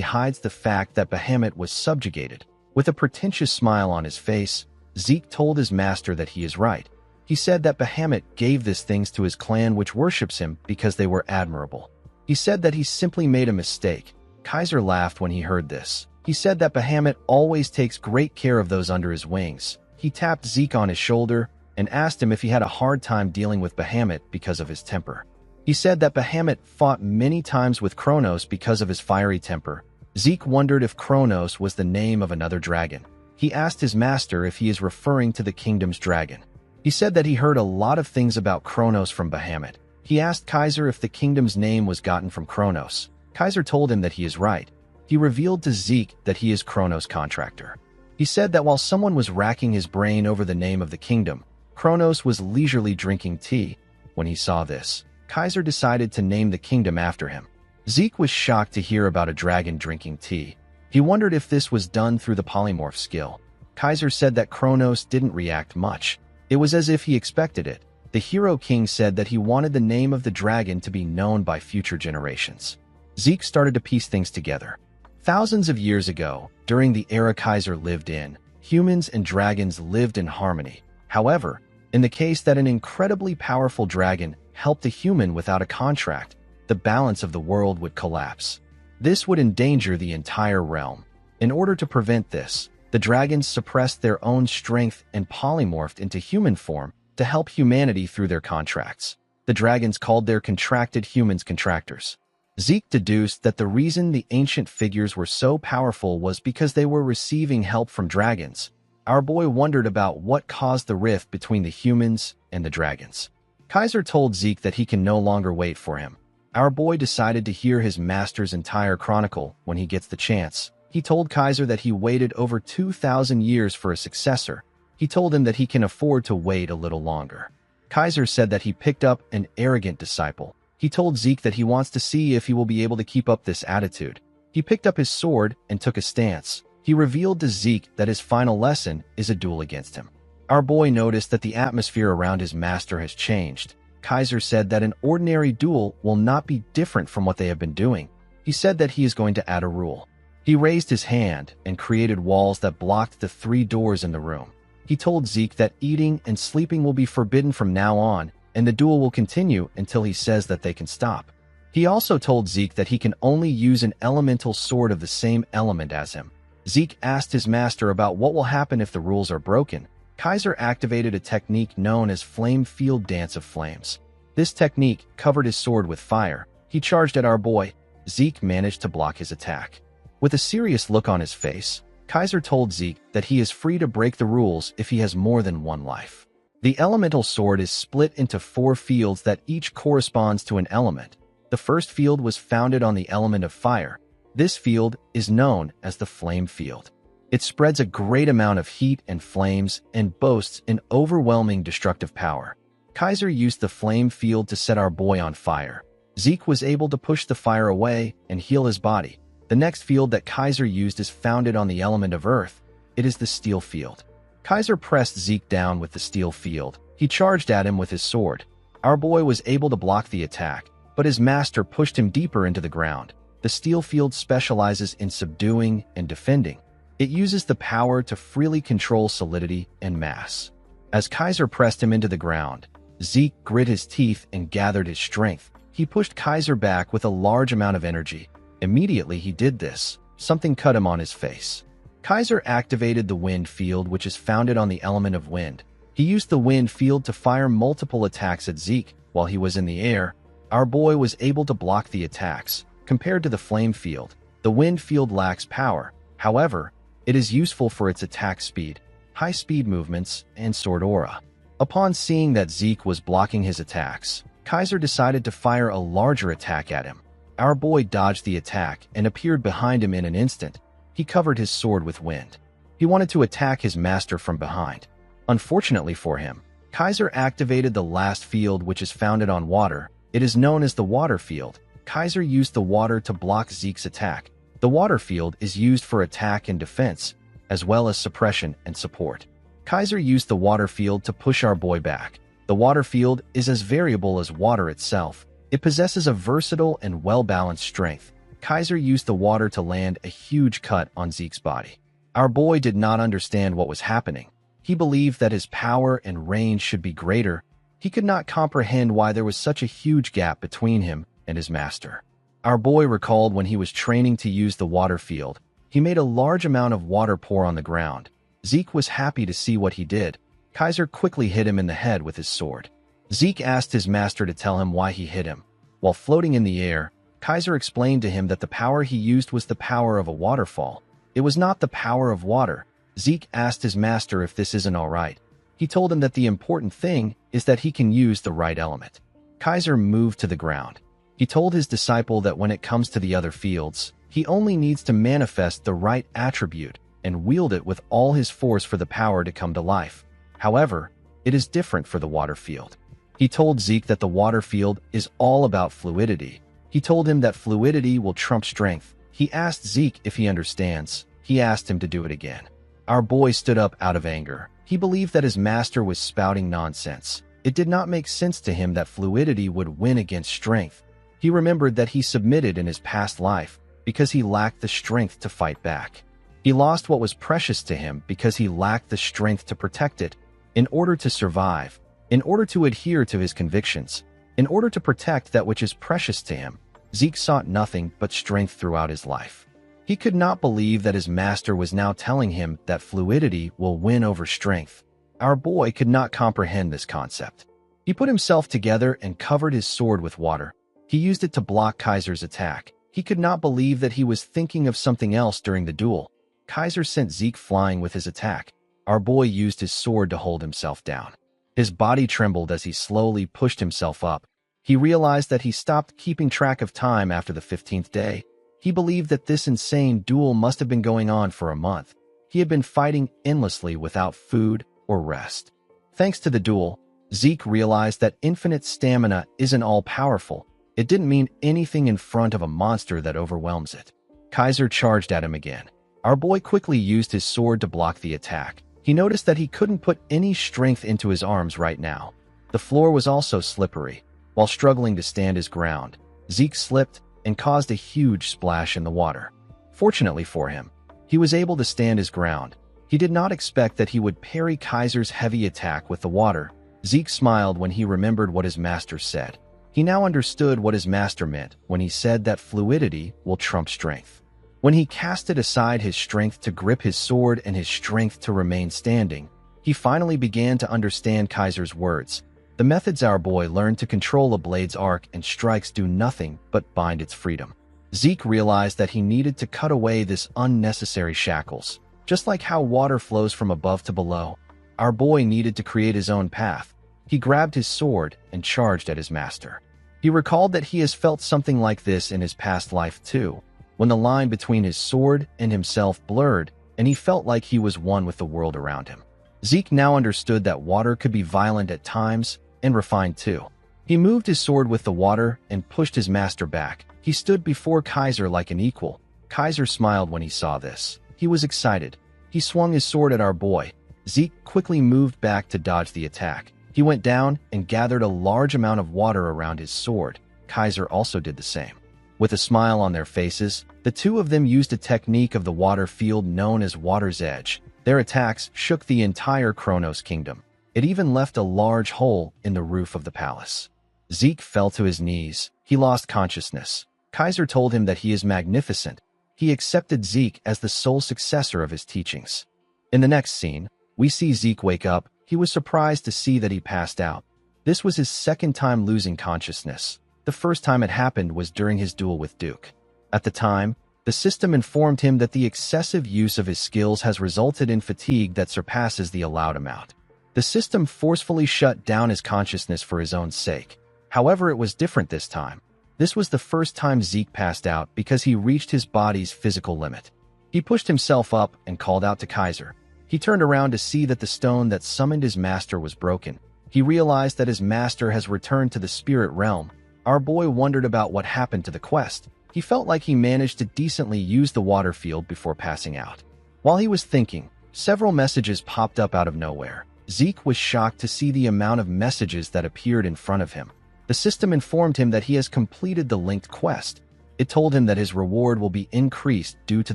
hides the fact that Bahamut was subjugated. With a pretentious smile on his face, Zeke told his master that he is right. He said that Bahamut gave these things to his clan which worships him because they were admirable. He said that he simply made a mistake. Kaiser laughed when he heard this. He said that Bahamut always takes great care of those under his wings. He tapped Zeke on his shoulder and asked him if he had a hard time dealing with Bahamut because of his temper. He said that Bahamut fought many times with Kronos because of his fiery temper. Zeke wondered if Kronos was the name of another dragon. He asked his master if he is referring to the kingdom's dragon. He said that he heard a lot of things about Kronos from Bahamut. He asked Kaiser if the kingdom's name was gotten from Kronos. Kaiser told him that he is right. He revealed to Zeke that he is Kronos' contractor. He said that while someone was racking his brain over the name of the kingdom, Kronos was leisurely drinking tea. When he saw this, Kaiser decided to name the kingdom after him. Zeke was shocked to hear about a dragon drinking tea. He wondered if this was done through the polymorph skill. Kaiser said that Kronos didn't react much. It was as if he expected it. The Hero King said that he wanted the name of the dragon to be known by future generations. Zeke started to piece things together. Thousands of years ago, during the era Kaiser lived in, humans and dragons lived in harmony. However, in the case that an incredibly powerful dragon helped a human without a contract, the balance of the world would collapse. This would endanger the entire realm. In order to prevent this, the dragons suppressed their own strength and polymorphed into human form to help humanity through their contracts. The dragons called their contracted humans contractors. Zeke deduced that the reason the ancient figures were so powerful was because they were receiving help from dragons. Our boy wondered about what caused the rift between the humans and the dragons. Kaiser told Zeke that he can no longer wait for him. Our boy decided to hear his master's entire chronicle when he gets the chance. He told Kaiser that he waited over 2,000 years for a successor. He told him that he can afford to wait a little longer. Kaiser said that he picked up an arrogant disciple. He told Zeke that he wants to see if he will be able to keep up this attitude. He picked up his sword and took a stance. He revealed to Zeke that his final lesson is a duel against him. Our boy noticed that the atmosphere around his master has changed. Kaiser said that an ordinary duel will not be different from what they have been doing. He said that he is going to add a rule. He raised his hand and created walls that blocked the 3 doors in the room. He told Zeke that eating and sleeping will be forbidden from now on, and the duel will continue until he says that they can stop. He also told Zeke that he can only use an elemental sword of the same element as him. Zeke asked his master about what will happen if the rules are broken. Kaiser activated a technique known as Flame Field Dance of Flames. This technique covered his sword with fire. He charged at our boy. Zeke managed to block his attack. With a serious look on his face, Kaiser told Zeke that he is free to break the rules if he has more than one life. The elemental sword is split into 4 fields that each corresponds to an element. The first field was founded on the element of fire. This field is known as the flame field. It spreads a great amount of heat and flames and boasts an overwhelming destructive power. Kaiser used the flame field to set our boy on fire. Zeke was able to push the fire away and heal his body. The next field that Kaiser used is founded on the element of earth. It is the steel field. Kaiser pressed Zeke down with the steel field. He charged at him with his sword. Our boy was able to block the attack, but his master pushed him deeper into the ground. The steel field specializes in subduing and defending. It uses the power to freely control solidity and mass. As Kaiser pressed him into the ground, Zeke grit his teeth and gathered his strength. He pushed Kaiser back with a large amount of energy. Immediately he did this, something cut him on his face. Kaiser activated the wind field, which is founded on the element of wind. He used the wind field to fire multiple attacks at Zeke while he was in the air. Our boy was able to block the attacks. Compared to the flame field, the wind field lacks power. However, it is useful for its attack speed, high-speed movements, and sword aura. Upon seeing that Zeke was blocking his attacks, Kaiser decided to fire a larger attack at him. Our boy dodged the attack and appeared behind him in an instant. He covered his sword with wind. He wanted to attack his master from behind. Unfortunately for him, Kaiser activated the last field, which is founded on water. It is known as the water field. Kaiser used the water to block Zeke's attack. The water field is used for attack and defense, as well as suppression and support. Kaiser used the water field to push our boy back. The water field is as variable as water itself. It possesses a versatile and well-balanced strength. Kaiser used the water to land a huge cut on Zeke's body. Our boy did not understand what was happening. He believed that his power and range should be greater. He could not comprehend why there was such a huge gap between him and his master. Our boy recalled when he was training to use the water field. He made a large amount of water pour on the ground. Zeke was happy to see what he did. Kaiser quickly hit him in the head with his sword. Zeke asked his master to tell him why he hit him. While floating in the air, Kaiser explained to him that the power he used was the power of a waterfall. It was not the power of water. Zeke asked his master if this isn't all right. He told him that the important thing is that he can use the right element. Kaiser moved to the ground. He told his disciple that when it comes to the other fields, he only needs to manifest the right attribute and wield it with all his force for the power to come to life. However, it is different for the water field. He told Zeke that the water field is all about fluidity. He told him that fluidity will trump strength. He asked Zeke if he understands. He asked him to do it again. Our boy stood up out of anger. He believed that his master was spouting nonsense. It did not make sense to him that fluidity would win against strength. He remembered that he submitted in his past life because he lacked the strength to fight back. He lost what was precious to him because he lacked the strength to protect it. In order to survive, in order to adhere to his convictions, in order to protect that which is precious to him, Zeke sought nothing but strength throughout his life. He could not believe that his master was now telling him that fluidity will win over strength. Our boy could not comprehend this concept. He put himself together and covered his sword with water. He used it to block Kaiser's attack. He could not believe that he was thinking of something else during the duel. Kaiser sent Zeke flying with his attack. Our boy used his sword to hold himself down. His body trembled as he slowly pushed himself up. He realized that he stopped keeping track of time after the 15th day. He believed that this insane duel must have been going on for a month. He had been fighting endlessly without food or rest. Thanks to the duel, Zeke realized that infinite stamina isn't all-powerful. It didn't mean anything in front of a monster that overwhelms it. Kaiser charged at him again. Our boy quickly used his sword to block the attack. He noticed that he couldn't put any strength into his arms right now. The floor was also slippery. While struggling to stand his ground, Zeke slipped and caused a huge splash in the water. Fortunately for him, he was able to stand his ground. He did not expect that he would parry Kaiser's heavy attack with the water. Zeke smiled when he remembered what his master said. He now understood what his master meant when he said that fluidity will trump strength. When he casted aside his strength to grip his sword and his strength to remain standing, he finally began to understand Kaiser's words. The methods our boy learned to control a blade's arc and strikes do nothing but bind its freedom. Zeke realized that he needed to cut away this unnecessary shackles. Just like how water flows from above to below, our boy needed to create his own path. He grabbed his sword and charged at his master. He recalled that he has felt something like this in his past life too, when the line between his sword and himself blurred, and he felt like he was one with the world around him. Zeke now understood that water could be violent at times and refined too. He moved his sword with the water and pushed his master back. He stood before Kaiser like an equal. Kaiser smiled when he saw this. He was excited. He swung his sword at our boy. Zeke quickly moved back to dodge the attack. He went down and gathered a large amount of water around his sword. Kaiser also did the same. With a smile on their faces, the two of them used a technique of the water field known as Water's Edge. Their attacks shook the entire Kronos kingdom. It even left a large hole in the roof of the palace. Zeke fell to his knees. He lost consciousness. Kaiser told him that he is magnificent. He accepted Zeke as the sole successor of his teachings. In the next scene, we see Zeke wake up. He was surprised to see that he passed out. This was his second time losing consciousness. The first time it happened was during his duel with Duke. At the time, the system informed him that the excessive use of his skills has resulted in fatigue that surpasses the allowed amount. The system forcefully shut down his consciousness for his own sake. However, it was different this time. This was the first time Zeke passed out because he reached his body's physical limit. He pushed himself up and called out to Kaiser. He turned around to see that the stone that summoned his master was broken. He realized that his master has returned to the spirit realm. Our boy wondered about what happened to the quest. He felt like he managed to decently use the water field before passing out. While he was thinking, several messages popped up out of nowhere. Zeke was shocked to see the amount of messages that appeared in front of him. The system informed him that he has completed the linked quest. It told him that his reward will be increased due to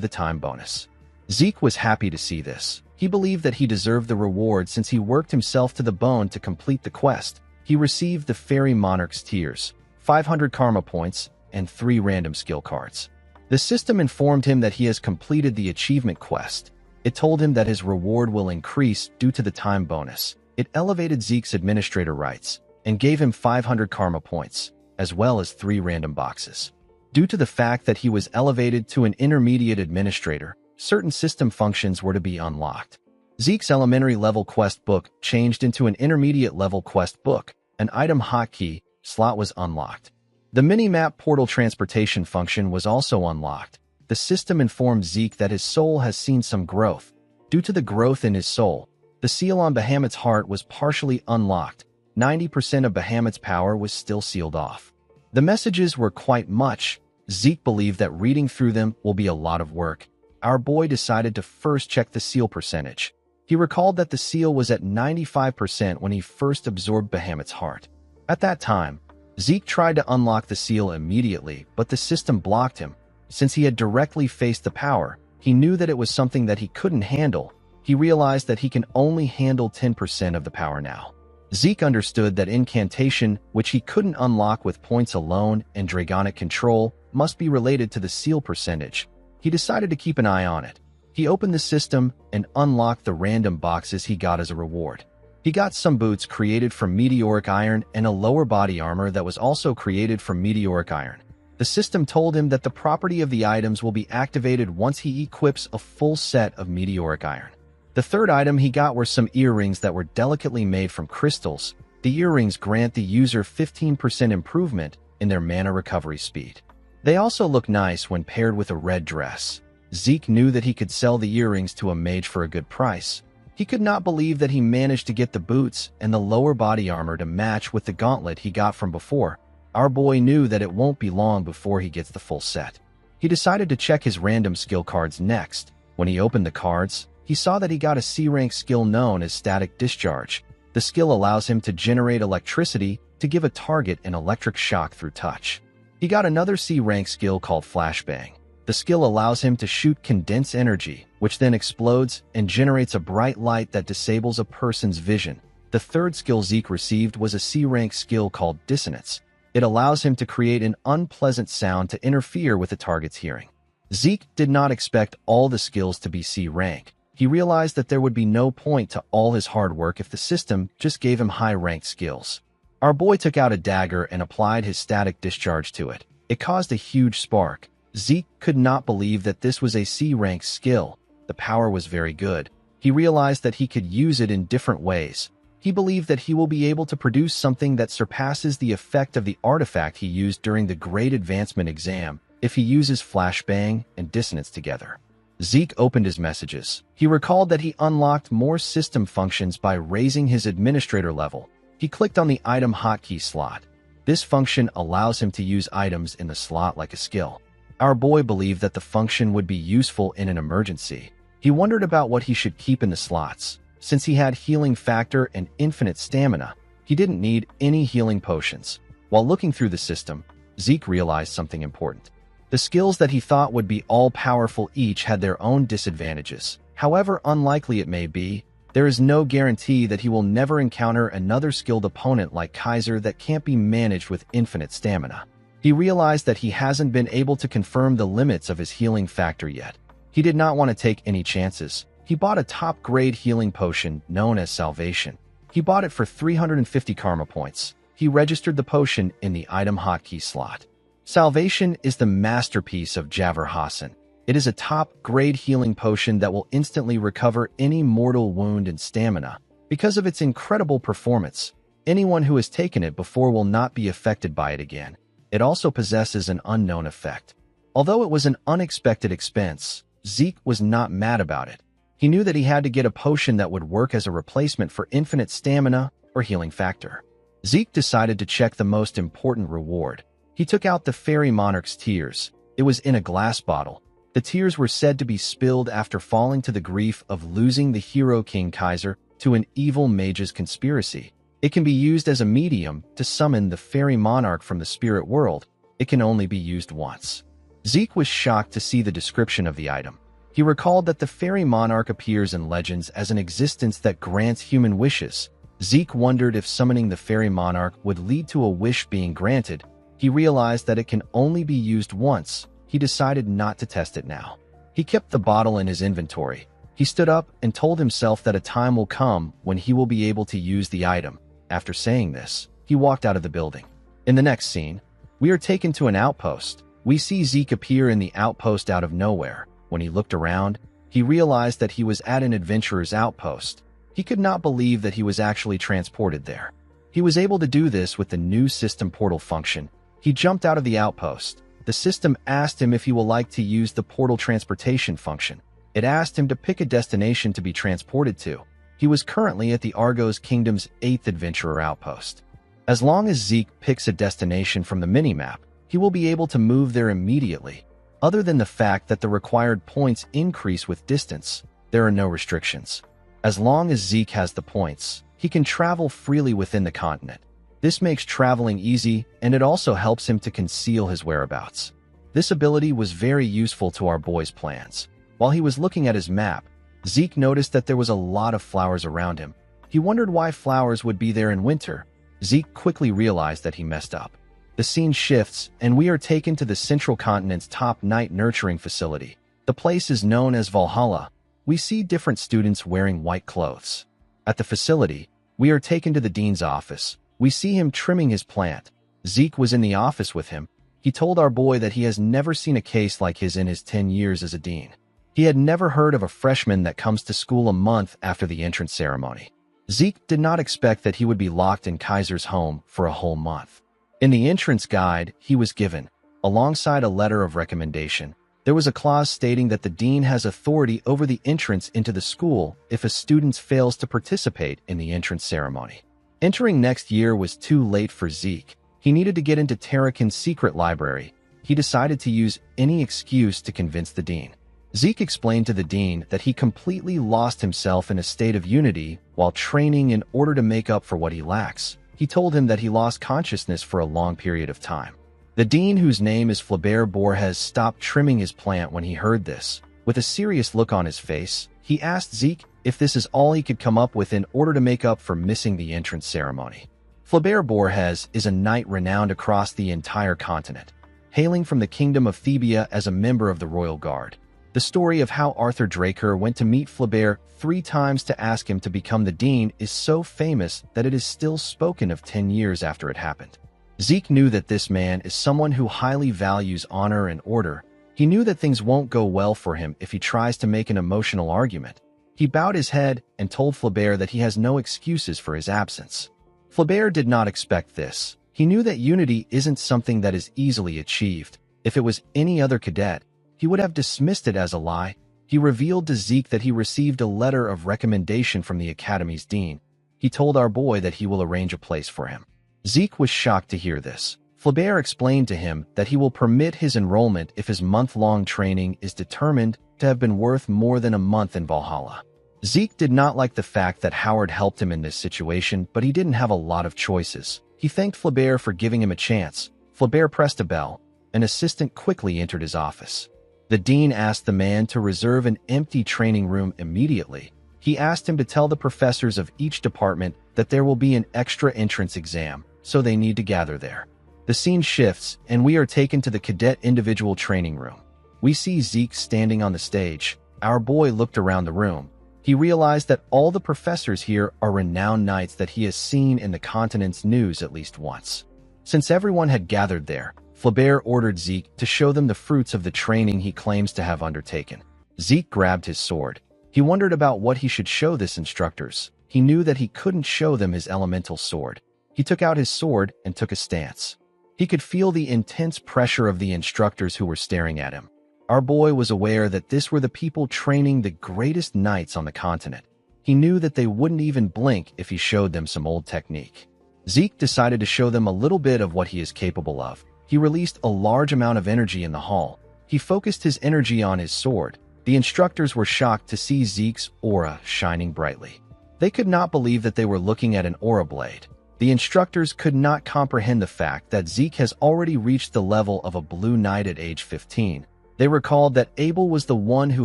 the time bonus. Zeke was happy to see this. He believed that he deserved the reward since he worked himself to the bone to complete the quest. He received the Fairy Monarch's Tears, 500 karma points, and 3 random skill cards. The system informed him that he has completed the achievement quest. It told him that his reward will increase due to the time bonus. It elevated Zeke's administrator rights and gave him 500 karma points, as well as 3 random boxes. Due to the fact that he was elevated to an intermediate administrator, certain system functions were to be unlocked. Zeke's elementary level quest book changed into an intermediate level quest book. An item hotkey slot was unlocked. The mini-map portal transportation function was also unlocked. The system informed Zeke that his soul has seen some growth. Due to the growth in his soul, the seal on Bahamut's heart was partially unlocked. 90% of Bahamut's power was still sealed off. The messages were quite much. Zeke believed that reading through them will be a lot of work. Our boy decided to first check the seal percentage. He recalled that the seal was at 95% when he first absorbed Bahamut's heart. At that time, Zeke tried to unlock the seal immediately, but the system blocked him. Since he had directly faced the power, he knew that it was something that he couldn't handle. He realized that he can only handle 10% of the power now. Zeke understood that incantation, which he couldn't unlock with points alone, and dragonic control, must be related to the seal percentage. He decided to keep an eye on it. He opened the system and unlocked the random boxes he got as a reward. He got some boots created from meteoric iron and a lower body armor that was also created from meteoric iron. The system told him that the property of the items will be activated once he equips a full set of meteoric iron. The third item he got were some earrings that were delicately made from crystals. The earrings grant the user 15% improvement in their mana recovery speed. They also look nice when paired with a red dress. Zeke knew that he could sell the earrings to a mage for a good price. He could not believe that he managed to get the boots and the lower body armor to match with the gauntlet he got from before. Our boy knew that it won't be long before he gets the full set. He decided to check his random skill cards next. When he opened the cards, he saw that he got a C-rank skill known as Static Discharge. The skill allows him to generate electricity to give a target an electric shock through touch. He got another C-rank skill called Flashbang. The skill allows him to shoot condensed energy, which then explodes and generates a bright light that disables a person's vision. The third skill Zeke received was a C-rank skill called Dissonance. It allows him to create an unpleasant sound to interfere with the target's hearing. Zeke did not expect all the skills to be C-rank. He realized that there would be no point to all his hard work if the system just gave him high-ranked skills. Our boy took out a dagger and applied his static discharge to it. It caused a huge spark. Zeke could not believe that this was a C-rank skill. The power was very good. He realized that he could use it in different ways. He believed that he will be able to produce something that surpasses the effect of the artifact he used during the Great Advancement exam if he uses Flashbang and Dissonance together. Zeke opened his messages. He recalled that he unlocked more system functions by raising his administrator level. He clicked on the item hotkey slot. This function allows him to use items in the slot like a skill. Our boy believed that the function would be useful in an emergency. He wondered about what he should keep in the slots. Since he had healing factor and infinite stamina, he didn't need any healing potions. While looking through the system, Zeke realized something important. The skills that he thought would be all-powerful each had their own disadvantages. However unlikely it may be, there is no guarantee that he will never encounter another skilled opponent like Kaiser that can't be managed with infinite stamina. He realized that he hasn't been able to confirm the limits of his healing factor yet. He did not want to take any chances. He bought a top-grade healing potion known as Salvation. He bought it for 350 karma points. he registered the potion in the item hotkey slot. Salvation is the masterpiece of Javor Hassan. It is a top-grade healing potion that will instantly recover any mortal wound and stamina. Because of its incredible performance, anyone who has taken it before will not be affected by it again. It also possesses an unknown effect. Although it was an unexpected expense, Zeke was not mad about it. He knew that he had to get a potion that would work as a replacement for infinite stamina or healing factor. Zeke decided to check the most important reward. He took out the fairy monarch's tears. It was in a glass bottle. The tears were said to be spilled after falling to the grief of losing the hero King Kaiser to an evil mage's conspiracy. It can be used as a medium to summon the fairy monarch from the spirit world. It can only be used once. Zeke was shocked to see the description of the item. He recalled that the fairy monarch appears in legends as an existence that grants human wishes. Zeke wondered if summoning the fairy monarch would lead to a wish being granted. He realized that it can only be used once. He decided not to test it now. He kept the bottle in his inventory. He stood up and told himself that a time will come when he will be able to use the item. After saying this, he walked out of the building. In the next scene, we are taken to an outpost. We see Zeke appear in the outpost out of nowhere. When he looked around, he realized that he was at an adventurer's outpost. He could not believe that he was actually transported there. He was able to do this with the new system portal function. He jumped out of the outpost. The system asked him if he would like to use the portal transportation function. It asked him to pick a destination to be transported to. He was currently at the Argos Kingdom's 8th adventurer outpost. As long as Zeke picks a destination from the minimap, he will be able to move there immediately. Other than the fact that the required points increase with distance, there are no restrictions. As long as Zeke has the points, he can travel freely within the continent. This makes traveling easy, and it also helps him to conceal his whereabouts. This ability was very useful to our boy's plans. While he was looking at his map, Zeke noticed that there was a lot of flowers around him. He wondered why flowers would be there in winter. Zeke quickly realized that he messed up. The scene shifts, and we are taken to the Central Continent's top night nurturing facility. The place is known as Valhalla. We see different students wearing white clothes. At the facility, we are taken to the dean's office. We see him trimming his plant. Zeke was in the office with him. He told our boy that he has never seen a case like his in his 10 years as a dean. He had never heard of a freshman that comes to school a month after the entrance ceremony. Zeke did not expect that he would be locked in Kaiser's home for a whole month. In the entrance guide he was given, alongside a letter of recommendation, there was a clause stating that the dean has authority over the entrance into the school if a student fails to participate in the entrance ceremony. Entering next year was too late for Zeke. He needed to get into Terrakin's secret library. He decided to use any excuse to convince the dean. Zeke explained to the dean that he completely lost himself in a state of unity while training in order to make up for what he lacks. He told him that he lost consciousness for a long period of time. The dean, whose name is Flaubert Borges, stopped trimming his plant when he heard this. With a serious look on his face, he asked Zeke if this is all he could come up with in order to make up for missing the entrance ceremony. Flaubert Borges is a knight renowned across the entire continent, hailing from the kingdom of Thebia as a member of the royal guard. The story of how Arthur Draker went to meet Flaubert 3 times to ask him to become the dean is so famous that it is still spoken of 10 years after it happened. Zeke knew that this man is someone who highly values honor and order. He knew that things won't go well for him if he tries to make an emotional argument. He bowed his head and told Flaubert that he has no excuses for his absence. Flaubert did not expect this. He knew that unity isn't something that is easily achieved. If it was any other cadet, he would have dismissed it as a lie. He revealed to Zeke that he received a letter of recommendation from the academy's dean. He told our boy that he will arrange a place for him. Zeke was shocked to hear this. Flaubert explained to him that he will permit his enrollment if his month-long training is determined to have been worth more than a month in Valhalla. Zeke did not like the fact that Howard helped him in this situation, but he didn't have a lot of choices. He thanked Flaubert for giving him a chance. Flaubert pressed a bell. An assistant quickly entered his office. The dean asked the man to reserve an empty training room immediately. He asked him to tell the professors of each department that there will be an extra entrance exam, so they need to gather there. The scene shifts, and we are taken to the cadet individual training room. We see Zeke standing on the stage. Our boy looked around the room. He realized that all the professors here are renowned knights that he has seen in the continent's news at least once. Since everyone had gathered there, Flaubert ordered Zeke to show them the fruits of the training he claims to have undertaken. Zeke grabbed his sword. He wondered about what he should show this instructors. He knew that he couldn't show them his elemental sword. He took out his sword and took a stance. He could feel the intense pressure of the instructors who were staring at him. Our boy was aware that this were the people training the greatest knights on the continent. He knew that they wouldn't even blink if he showed them some old technique. Zeke decided to show them a little bit of what he is capable of. He released a large amount of energy in the hall. He focused his energy on his sword. The instructors were shocked to see Zeke's aura shining brightly. They could not believe that they were looking at an aura blade. The instructors could not comprehend the fact that Zeke has already reached the level of a blue knight at age 15. They recalled that Abel was the one who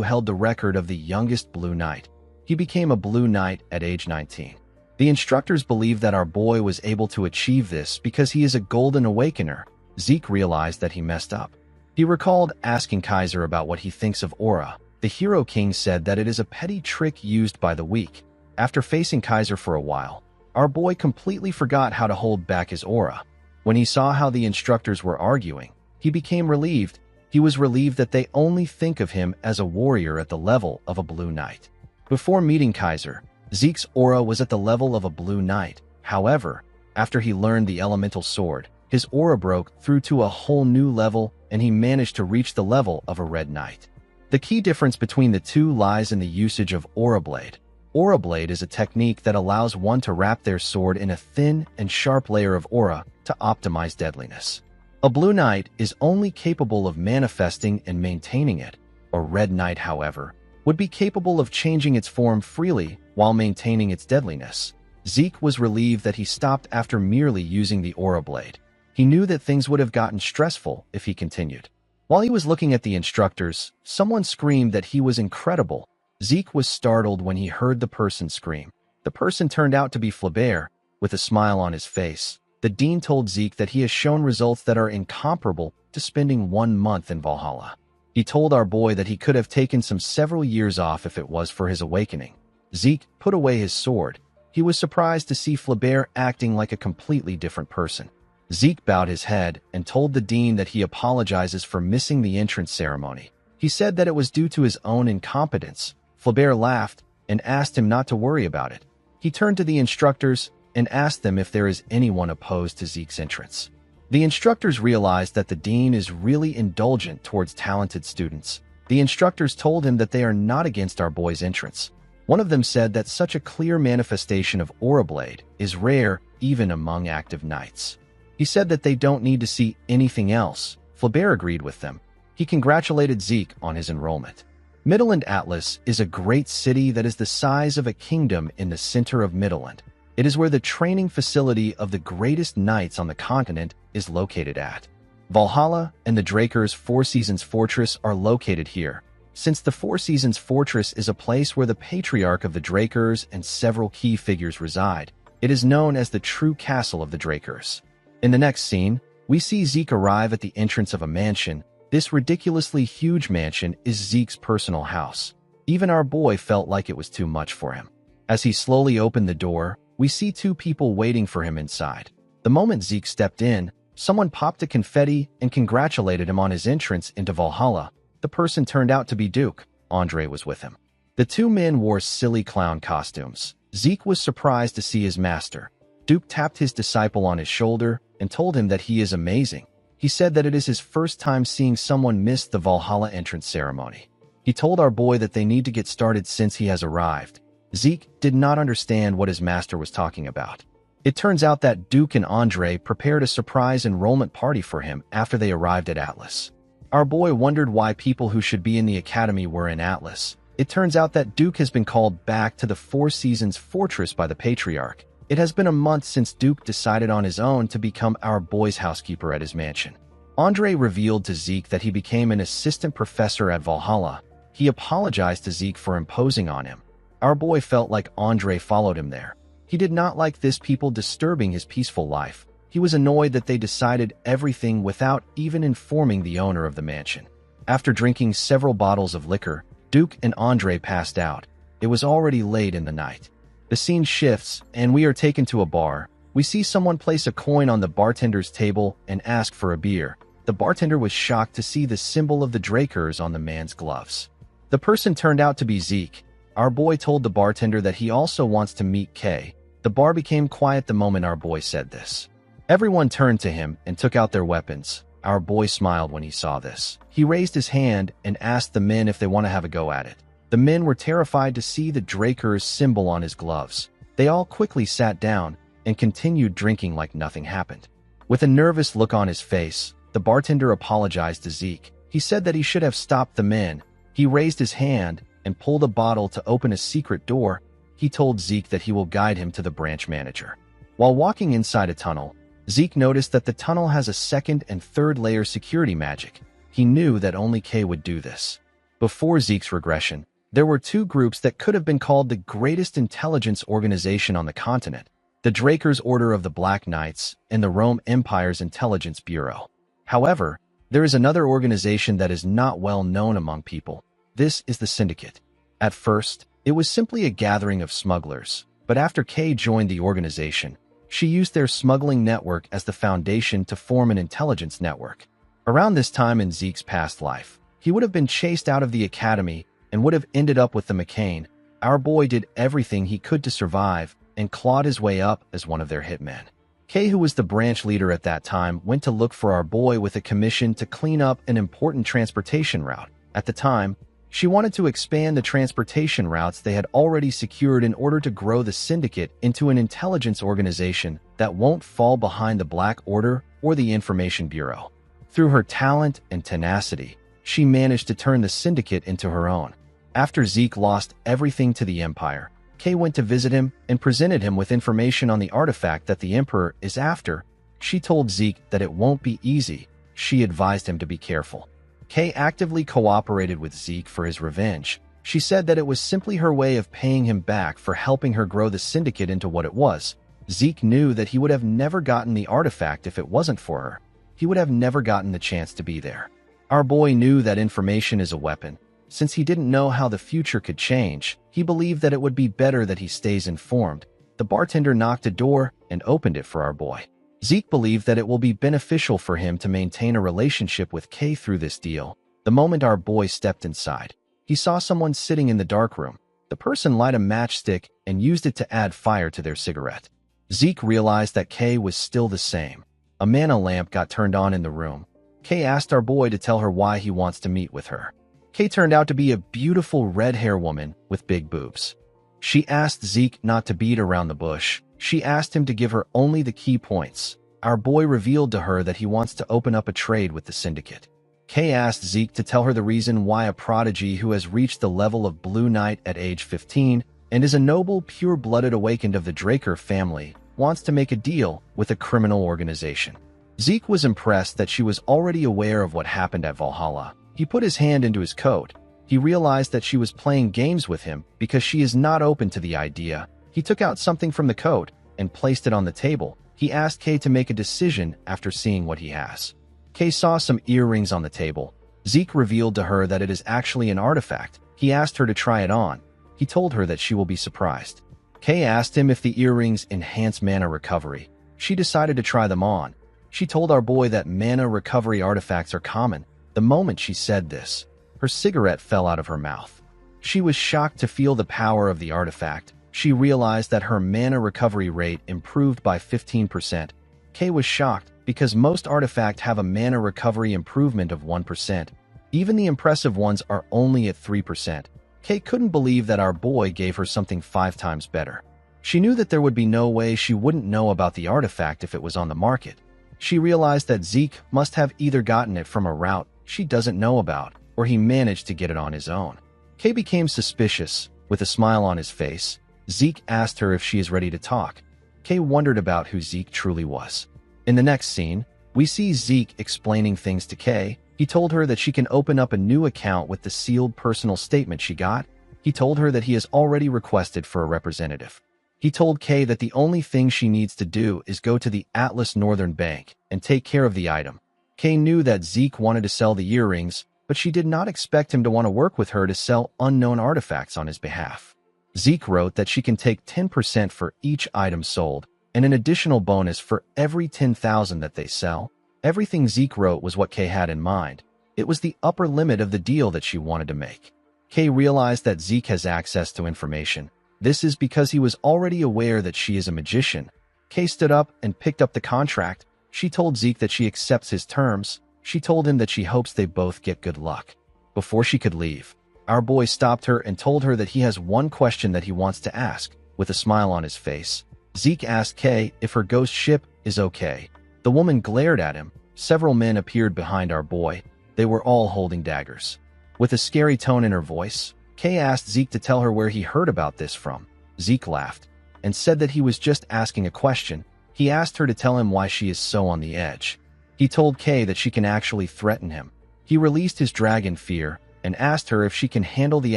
held the record of the youngest blue knight. He became a blue knight at age 19. The instructors believed that our boy was able to achieve this because he is a golden awakener. Zeke realized that he messed up. He recalled asking Kaiser about what he thinks of aura. The Hero King said that it is a petty trick used by the weak. After facing Kaiser for a while, our boy completely forgot how to hold back his aura. When he saw how the instructors were arguing, he became relieved. He was relieved that they only think of him as a warrior at the level of a blue knight. Before meeting Kaiser, Zeke's aura was at the level of a blue knight. However, after he learned the elemental sword, his aura broke through to a whole new level and he managed to reach the level of a red knight. The key difference between the two lies in the usage of Aura Blade. Aura Blade is a technique that allows one to wrap their sword in a thin and sharp layer of aura to optimize deadliness. A blue knight is only capable of manifesting and maintaining it. A red knight, however, would be capable of changing its form freely while maintaining its deadliness. Zeke was relieved that he stopped after merely using the Aura Blade. He knew that things would have gotten stressful if he continued. While he was looking at the instructors, someone screamed that he was incredible. Zeke was startled when he heard the person scream. The person turned out to be Flaubert, with a smile on his face. The dean told Zeke that he has shown results that are incomparable to spending 1 month in Valhalla. He told our boy that he could have taken several years off if it was for his awakening. Zeke put away his sword. He was surprised to see Flaubert acting like a completely different person. Zeke bowed his head and told the dean that he apologizes for missing the entrance ceremony. He said that it was due to his own incompetence. Flaubert laughed and asked him not to worry about it. He turned to the instructors and asked them if there is anyone opposed to Zeke's entrance. The instructors realized that the dean is really indulgent towards talented students. The instructors told him that they are not against our boy's entrance. One of them said that such a clear manifestation of Aura Blade is rare even among active knights. He said that they don't need to see anything else. Flaubert agreed with them. He congratulated Zeke on his enrollment. Midland Atlas is a great city that is the size of a kingdom in the center of Midland. It is where the training facility of the greatest knights on the continent is located at. Valhalla and the Drakers' Four Seasons Fortress are located here. Since the Four Seasons Fortress is a place where the patriarch of the Drakers and several key figures reside, it is known as the true castle of the Drakers. In the next scene, we see Zeke arrive at the entrance of a mansion. This ridiculously huge mansion is Zeke's personal house. Even our boy felt like it was too much for him. As he slowly opened the door, we see 2 people waiting for him inside. The moment Zeke stepped in, someone popped a confetti and congratulated him on his entrance into Valhalla. The person turned out to be Duke. Andre was with him. The 2 men wore silly clown costumes. Zeke was surprised to see his master. Duke tapped his disciple on his shoulder and told him that he is amazing. He said that it is his first time seeing someone miss the Valhalla entrance ceremony. He told our boy that they need to get started since he has arrived. Zeke did not understand what his master was talking about. It turns out that Duke and Andre prepared a surprise enrollment party for him after they arrived at Atlas. Our boy wondered why people who should be in the academy were in Atlas. It turns out that Duke has been called back to the Four Seasons Fortress by the Patriarch. It has been a month since Duke decided on his own to become our boy's housekeeper at his mansion. Andre revealed to Zeke that he became an assistant professor at Valhalla. He apologized to Zeke for imposing on him. Our boy felt like Andre followed him there. He did not like this people disturbing his peaceful life. He was annoyed that they decided everything without even informing the owner of the mansion. After drinking several bottles of liquor, Duke and Andre passed out. It was already late in the night. The scene shifts, and we are taken to a bar. We see someone place a coin on the bartender's table and ask for a beer. The bartender was shocked to see the symbol of the Drakers on the man's gloves. The person turned out to be Zeke. Our boy told the bartender that he also wants to meet Kay. The bar became quiet the moment our boy said this. Everyone turned to him and took out their weapons. Our boy smiled when he saw this. He raised his hand and asked the men if they want to have a go at it. The men were terrified to see the Drakers symbol on his gloves. They all quickly sat down and continued drinking like nothing happened. With a nervous look on his face, the bartender apologized to Zeke. He said that he should have stopped the men. He raised his hand and pulled a bottle to open a secret door. He told Zeke that he will guide him to the branch manager. While walking inside a tunnel, Zeke noticed that the tunnel has a second and third layer security magic. He knew that only Kay would do this. Before Zeke's regression, there were two groups that could have been called the greatest intelligence organization on the continent: the Drakers' Order of the Black Knights and the Rome Empire's Intelligence Bureau. However, there is another organization that is not well known among people. This is the Syndicate. At first, it was simply a gathering of smugglers, but after Kay joined the organization, she used their smuggling network as the foundation to form an intelligence network. Around this time in Zeke's past life, he would have been chased out of the academy and would have ended up with the McCain. Our boy did everything he could to survive and clawed his way up as one of their hitmen. Kay, who was the branch leader at that time, went to look for our boy with a commission to clean up an important transportation route. At the time, she wanted to expand the transportation routes they had already secured in order to grow the Syndicate into an intelligence organization that won't fall behind the Black Order or the Information Bureau. Through her talent and tenacity, she managed to turn the Syndicate into her own. After Zeke lost everything to the Empire, Kay went to visit him and presented him with information on the artifact that the Emperor is after. She told Zeke that it won't be easy. She advised him to be careful. Kay actively cooperated with Zeke for his revenge. She said that it was simply her way of paying him back for helping her grow the Syndicate into what it was. Zeke knew that he would have never gotten the artifact if it wasn't for her. He would have never gotten the chance to be there. Our boy knew that information is a weapon. Since he didn't know how the future could change, he believed that it would be better that he stays informed. The bartender knocked a door and opened it for our boy. Zeke believed that it will be beneficial for him to maintain a relationship with Kay through this deal. The moment our boy stepped inside, he saw someone sitting in the dark room. The person lit a matchstick and used it to add fire to their cigarette. Zeke realized that Kay was still the same. A mana lamp got turned on in the room. Kay asked our boy to tell her why he wants to meet with her. Kay turned out to be a beautiful red-hair woman with big boobs. She asked Zeke not to beat around the bush. She asked him to give her only the key points. Our boy revealed to her that he wants to open up a trade with the Syndicate. Kay asked Zeke to tell her the reason why a prodigy who has reached the level of Blue Knight at age 15 and is a noble, pure-blooded awakened of the Draker family wants to make a deal with a criminal organization. Zeke was impressed that she was already aware of what happened at Valhalla. He put his hand into his coat. He realized that she was playing games with him because she is not open to the idea. He took out something from the coat and placed it on the table. He asked Kay to make a decision after seeing what he has. Kay saw some earrings on the table. Zeke revealed to her that it is actually an artifact. He asked her to try it on. He told her that she will be surprised. Kay asked him if the earrings enhance mana recovery. She decided to try them on. She told our boy that mana recovery artifacts are common. The moment she said this, her cigarette fell out of her mouth. She was shocked to feel the power of the artifact. She realized that her mana recovery rate improved by 15%. Kay was shocked because most artifacts have a mana recovery improvement of 1%. Even the impressive ones are only at 3%. Kay couldn't believe that our boy gave her something 5 times better. She knew that there would be no way she wouldn't know about the artifact if it was on the market. She realized that Zeke must have either gotten it from a route she doesn't know about, or he managed to get it on his own. Kay became suspicious. With a smile on his face, Zeke asked her if she is ready to talk. Kay wondered about who Zeke truly was. In the next scene, we see Zeke explaining things to Kay. He told her that she can open up a new account with the sealed personal statement she got. He told her that he has already requested for a representative. He told Kay that the only thing she needs to do is go to the Atlas Northern Bank and take care of the item. Kay knew that Zeke wanted to sell the earrings, but she did not expect him to want to work with her to sell unknown artifacts on his behalf. Zeke wrote that she can take 10% for each item sold and an additional bonus for every 10,000 that they sell. Everything Zeke wrote was what Kay had in mind. It was the upper limit of the deal that she wanted to make. Kay realized that Zeke has access to information. This is because he was already aware that she is a magician. Kay stood up and picked up the contract. She told Zeke that she accepts his terms. She told him that she hopes they both get good luck. Before she could leave, our boy stopped her and told her that he has one question that he wants to ask. With a smile on his face, Zeke asked Kay if her ghost ship is okay. The woman glared at him. Several men appeared behind our boy. They were all holding daggers. With a scary tone in her voice, Kay asked Zeke to tell her where he heard about this from. Zeke laughed and said that he was just asking a question. He asked her to tell him why she is so on the edge. He told Kay that she can actually threaten him. He released his dragon fear and asked her if she can handle the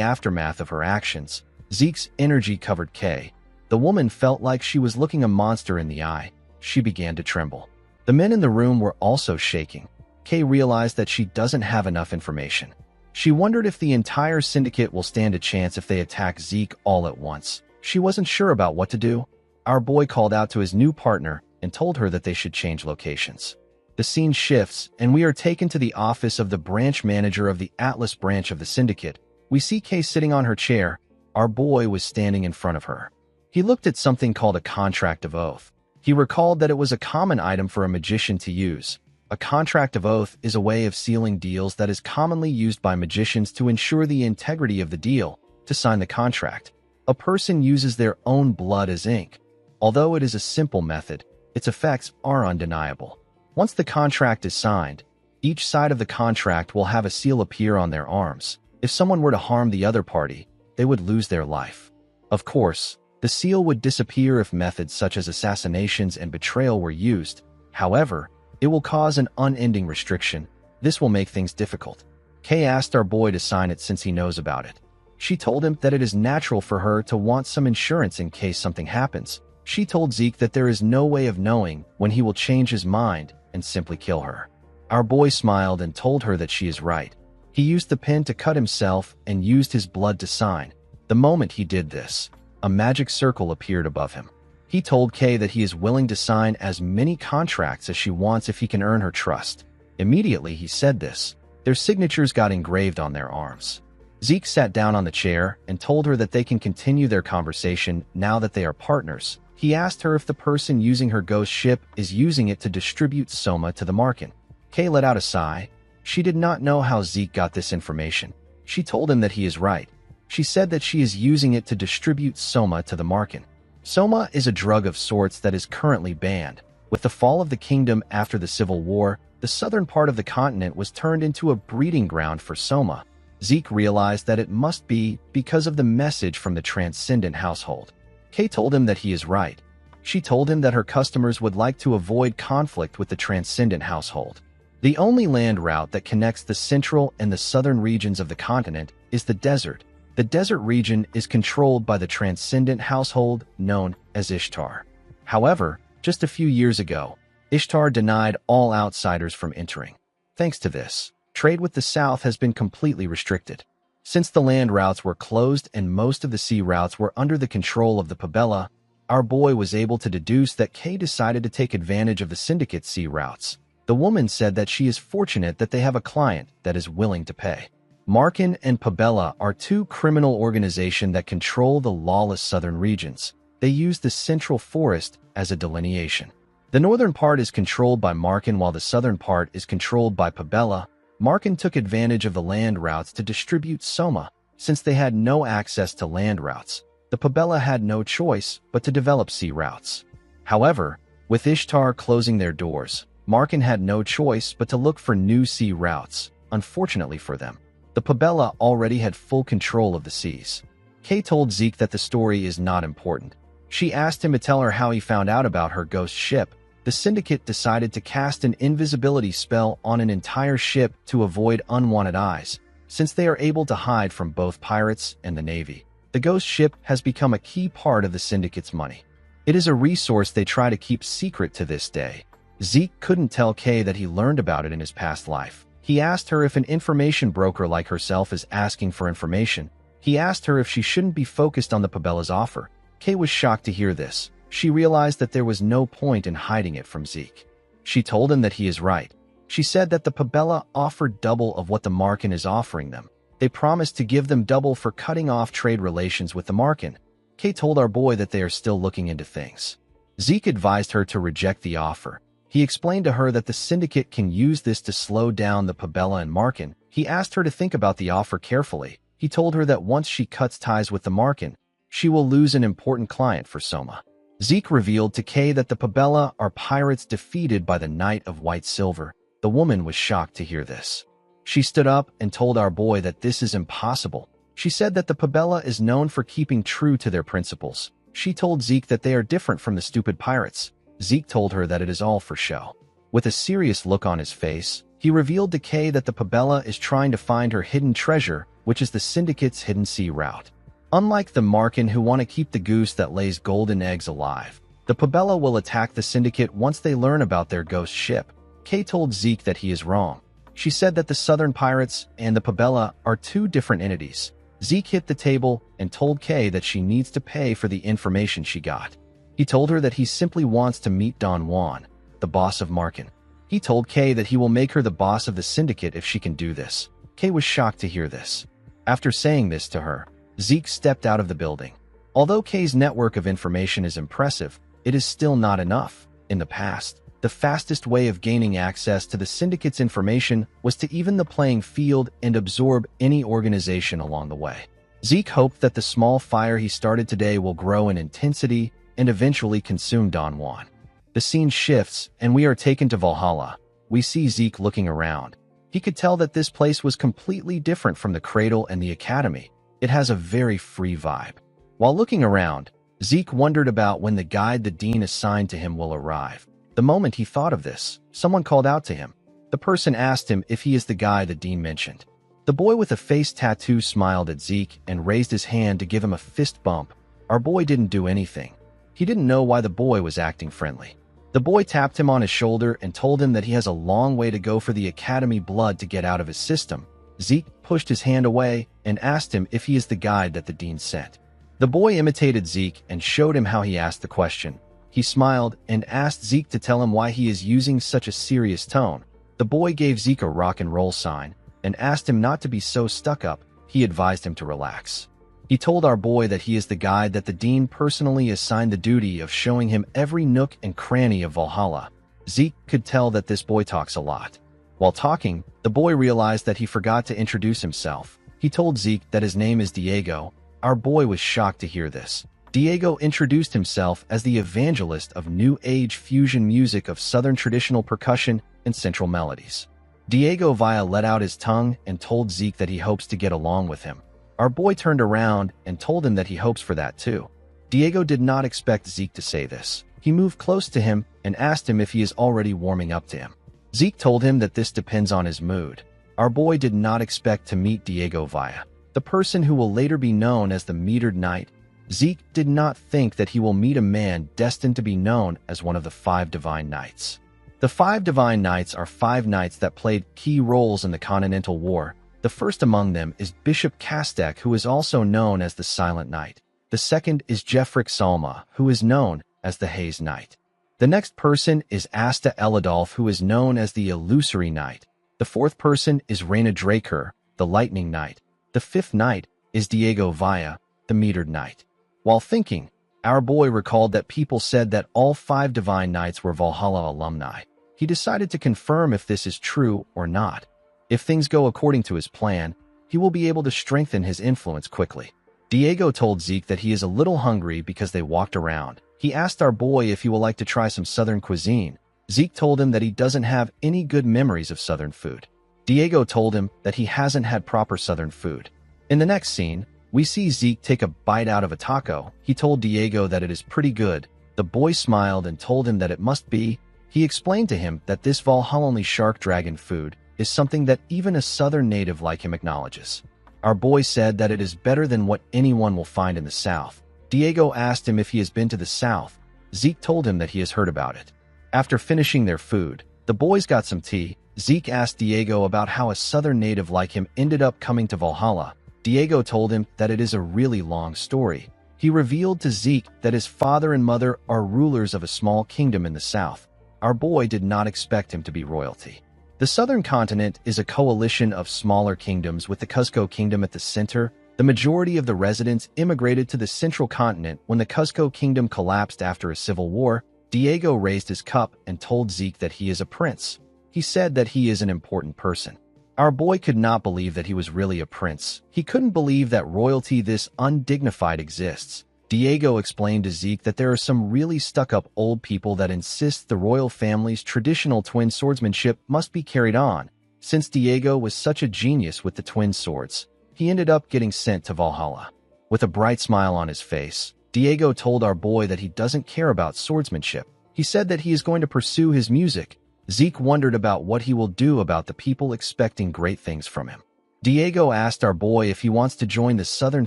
aftermath of her actions. Zeke's energy covered Kay. The woman felt like she was looking a monster in the eye. She began to tremble. The men in the room were also shaking. Kay realized that she doesn't have enough information. She wondered if the entire syndicate will stand a chance if they attack Zeke all at once. She wasn't sure about what to do. Our boy called out to his new partner and told her that they should change locations. The scene shifts, and we are taken to the office of the branch manager of the Atlas branch of the syndicate. We see Kay sitting on her chair. Our boy was standing in front of her. He looked at something called a contract of oath. He recalled that it was a common item for a magician to use. A contract of oath is a way of sealing deals that is commonly used by magicians to ensure the integrity of the deal. To sign the contract, a person uses their own blood as ink. Although it is a simple method, its effects are undeniable. Once the contract is signed, each side of the contract will have a seal appear on their arms. If someone were to harm the other party, they would lose their life. Of course, the seal would disappear if methods such as assassinations and betrayal were used. However, it will cause an unending restriction. This will make things difficult. Kay asked our boy to sign it since he knows about it. She told him that it is natural for her to want some insurance in case something happens. She told Zeke that there is no way of knowing when he will change his mind and simply kill her. Our boy smiled and told her that she is right. He used the pen to cut himself and used his blood to sign. The moment he did this, a magic circle appeared above him. He told Kay that he is willing to sign as many contracts as she wants if he can earn her trust. Immediately he said this, their signatures got engraved on their arms. Zeke sat down on the chair and told her that they can continue their conversation now that they are partners. He asked her if the person using her ghost ship is using it to distribute Soma to the Marken. Kay let out a sigh. She did not know how Zeke got this information. She told him that he is right. She said that she is using it to distribute Soma to the Marken. Soma is a drug of sorts that is currently banned. With the fall of the kingdom after the Civil War, the southern part of the continent was turned into a breeding ground for Soma. Zeke realized that it must be because of the message from the Transcendent household. Kay told him that he is right. She told him that her customers would like to avoid conflict with the Transcendent household. The only land route that connects the central and the southern regions of the continent is the desert. The desert region is controlled by the Transcendent household known as Ishtar. However, just a few years ago, Ishtar denied all outsiders from entering. Thanks to this, trade with the south has been completely restricted. Since the land routes were closed and most of the sea routes were under the control of the Pabella, our boy was able to deduce that Kay decided to take advantage of the syndicate sea routes. The woman said that she is fortunate that they have a client that is willing to pay. Marken and Pabella are two criminal organizations that control the lawless southern regions. They use the central forest as a delineation. The northern part is controlled by Marken while the southern part is controlled by Pabella. Marken took advantage of the land routes to distribute Soma. Since they had no access to land routes, the Pabella had no choice but to develop sea routes. However, with Ishtar closing their doors, Marken had no choice but to look for new sea routes. Unfortunately for them, the Pabella already had full control of the seas. Kay told Zeke that the story is not important. She asked him to tell her how he found out about her ghost ship. The syndicate decided to cast an invisibility spell on an entire ship to avoid unwanted eyes, since they are able to hide from both pirates and the Navy. The ghost ship has become a key part of the syndicate's money. It is a resource they try to keep secret to this day. Zeke couldn't tell Kay that he learned about it in his past life. He asked her if an information broker like herself is asking for information. He asked her if she shouldn't be focused on the Pabella's offer. Kay was shocked to hear this. She realized that there was no point in hiding it from Zeke. She told him that he is right. She said that the Pabella offered double of what the Markin is offering them. They promised to give them double for cutting off trade relations with the Markin. Kay told our boy that they are still looking into things. Zeke advised her to reject the offer. He explained to her that the syndicate can use this to slow down the Pabella and Markin. He asked her to think about the offer carefully. He told her that once she cuts ties with the Markin, she will lose an important client for Soma. Zeke revealed to Kay that the Pabella are pirates defeated by the Knight of White Silver. The woman was shocked to hear this. She stood up and told our boy that this is impossible. She said that the Pabella is known for keeping true to their principles. She told Zeke that they are different from the stupid pirates. Zeke told her that it is all for show. With a serious look on his face, he revealed to Kay that the Pabella is trying to find her hidden treasure, which is the syndicate's hidden sea route. Unlike the Markin who want to keep the goose that lays golden eggs alive, the Pabella will attack the syndicate once they learn about their ghost ship. Kay told Zeke that he is wrong. She said that the Southern Pirates and the Pabella are two different entities. Zeke hit the table and told Kay that she needs to pay for the information she got. He told her that he simply wants to meet Don Juan, the boss of Markin. He told Kay that he will make her the boss of the syndicate if she can do this. Kay was shocked to hear this. After saying this to her, Zeke stepped out of the building. Although Kay's network of information is impressive, it is still not enough. In the past, the fastest way of gaining access to the syndicate's information was to even the playing field and absorb any organization along the way. Zeke hoped that the small fire he started today will grow in intensity and eventually consume Don Juan. The scene shifts, and we are taken to Valhalla. We see Zeke looking around. He could tell that this place was completely different from the Cradle and the Academy. It has a very free vibe. While looking around, Zeke wondered about when the guide the dean assigned to him will arrive. The moment he thought of this, someone called out to him. The person asked him if he is the guy the dean mentioned. The boy with a face tattoo smiled at Zeke and raised his hand to give him a fist bump. Our boy didn't do anything. He didn't know why the boy was acting friendly. The boy tapped him on his shoulder and told him that he has a long way to go for the Academy blood to get out of his system. Zeke pushed his hand away and asked him if he is the guide that the dean sent. The boy imitated Zeke and showed him how he asked the question. He smiled and asked Zeke to tell him why he is using such a serious tone. The boy gave Zeke a rock and roll sign and asked him not to be so stuck up. He advised him to relax. He told our boy that he is the guide that the dean personally assigned the duty of showing him every nook and cranny of Valhalla. Zeke could tell that this boy talks a lot. While talking, the boy realized that he forgot to introduce himself. He told Zeke that his name is Diego. Our boy was shocked to hear this. Diego introduced himself as the evangelist of New Age fusion music of Southern traditional percussion and central melodies. Diego Villa let out his tongue and told Zeke that he hopes to get along with him. Our boy turned around and told him that he hopes for that too. Diego did not expect Zeke to say this. He moved close to him and asked him if he is already warming up to him. Zeke told him that this depends on his mood. Our boy did not expect to meet Diego Villa, the person who will later be known as the Metered Knight. Zeke did not think that he will meet a man destined to be known as one of the 5 Divine Knights. The 5 Divine Knights are 5 knights that played key roles in the Continental War. The first among them is Bishop Kastek, who is also known as the Silent Knight. The second is Jeffrick Salma, who is known as the Haze Knight. The next person is Asta Eladolf, who is known as the Illusory Knight. The fourth person is Reyna Draker, the Lightning Knight. The fifth knight is Diego Villa, the Metered Knight. While thinking, our boy recalled that people said that all 5 Divine Knights were Valhalla alumni. He decided to confirm if this is true or not. If things go according to his plan, he will be able to strengthen his influence quickly. Diego told Zeke that he is a little hungry because they walked around. He asked our boy if he would like to try some Southern cuisine. Zeke told him that he doesn't have any good memories of Southern food. Diego told him that he hasn't had proper Southern food. In the next scene, we see Zeke take a bite out of a taco. He told Diego that it is pretty good. The boy smiled and told him that it must be. He explained to him that this Valhalla shark dragon food is something that even a Southern native like him acknowledges. Our boy said that it is better than what anyone will find in the South. Diego asked him if he has been to the South. Zeke told him that he has heard about it. After finishing their food, the boys got some tea. Zeke asked Diego about how a Southern native like him ended up coming to Valhalla. Diego told him that it is a really long story. He revealed to Zeke that his father and mother are rulers of a small kingdom in the south. Our boy did not expect him to be royalty. The southern continent is a coalition of smaller kingdoms with the Cusco kingdom at the center. The majority of the residents immigrated to the central continent when the Cusco kingdom collapsed after a civil war. Diego raised his cup and told Zeke that he is a prince. He said that he is an important person. Our boy could not believe that he was really a prince. He couldn't believe that royalty this undignified exists. Diego explained to Zeke that there are some really stuck-up old people that insist the royal family's traditional twin swordsmanship must be carried on. Since Diego was such a genius with the twin swords, he ended up getting sent to Valhalla. With a bright smile on his face, Diego told our boy that he doesn't care about swordsmanship. He said that he is going to pursue his music. Zeke wondered about what he will do about the people expecting great things from him. Diego asked our boy if he wants to join the Southern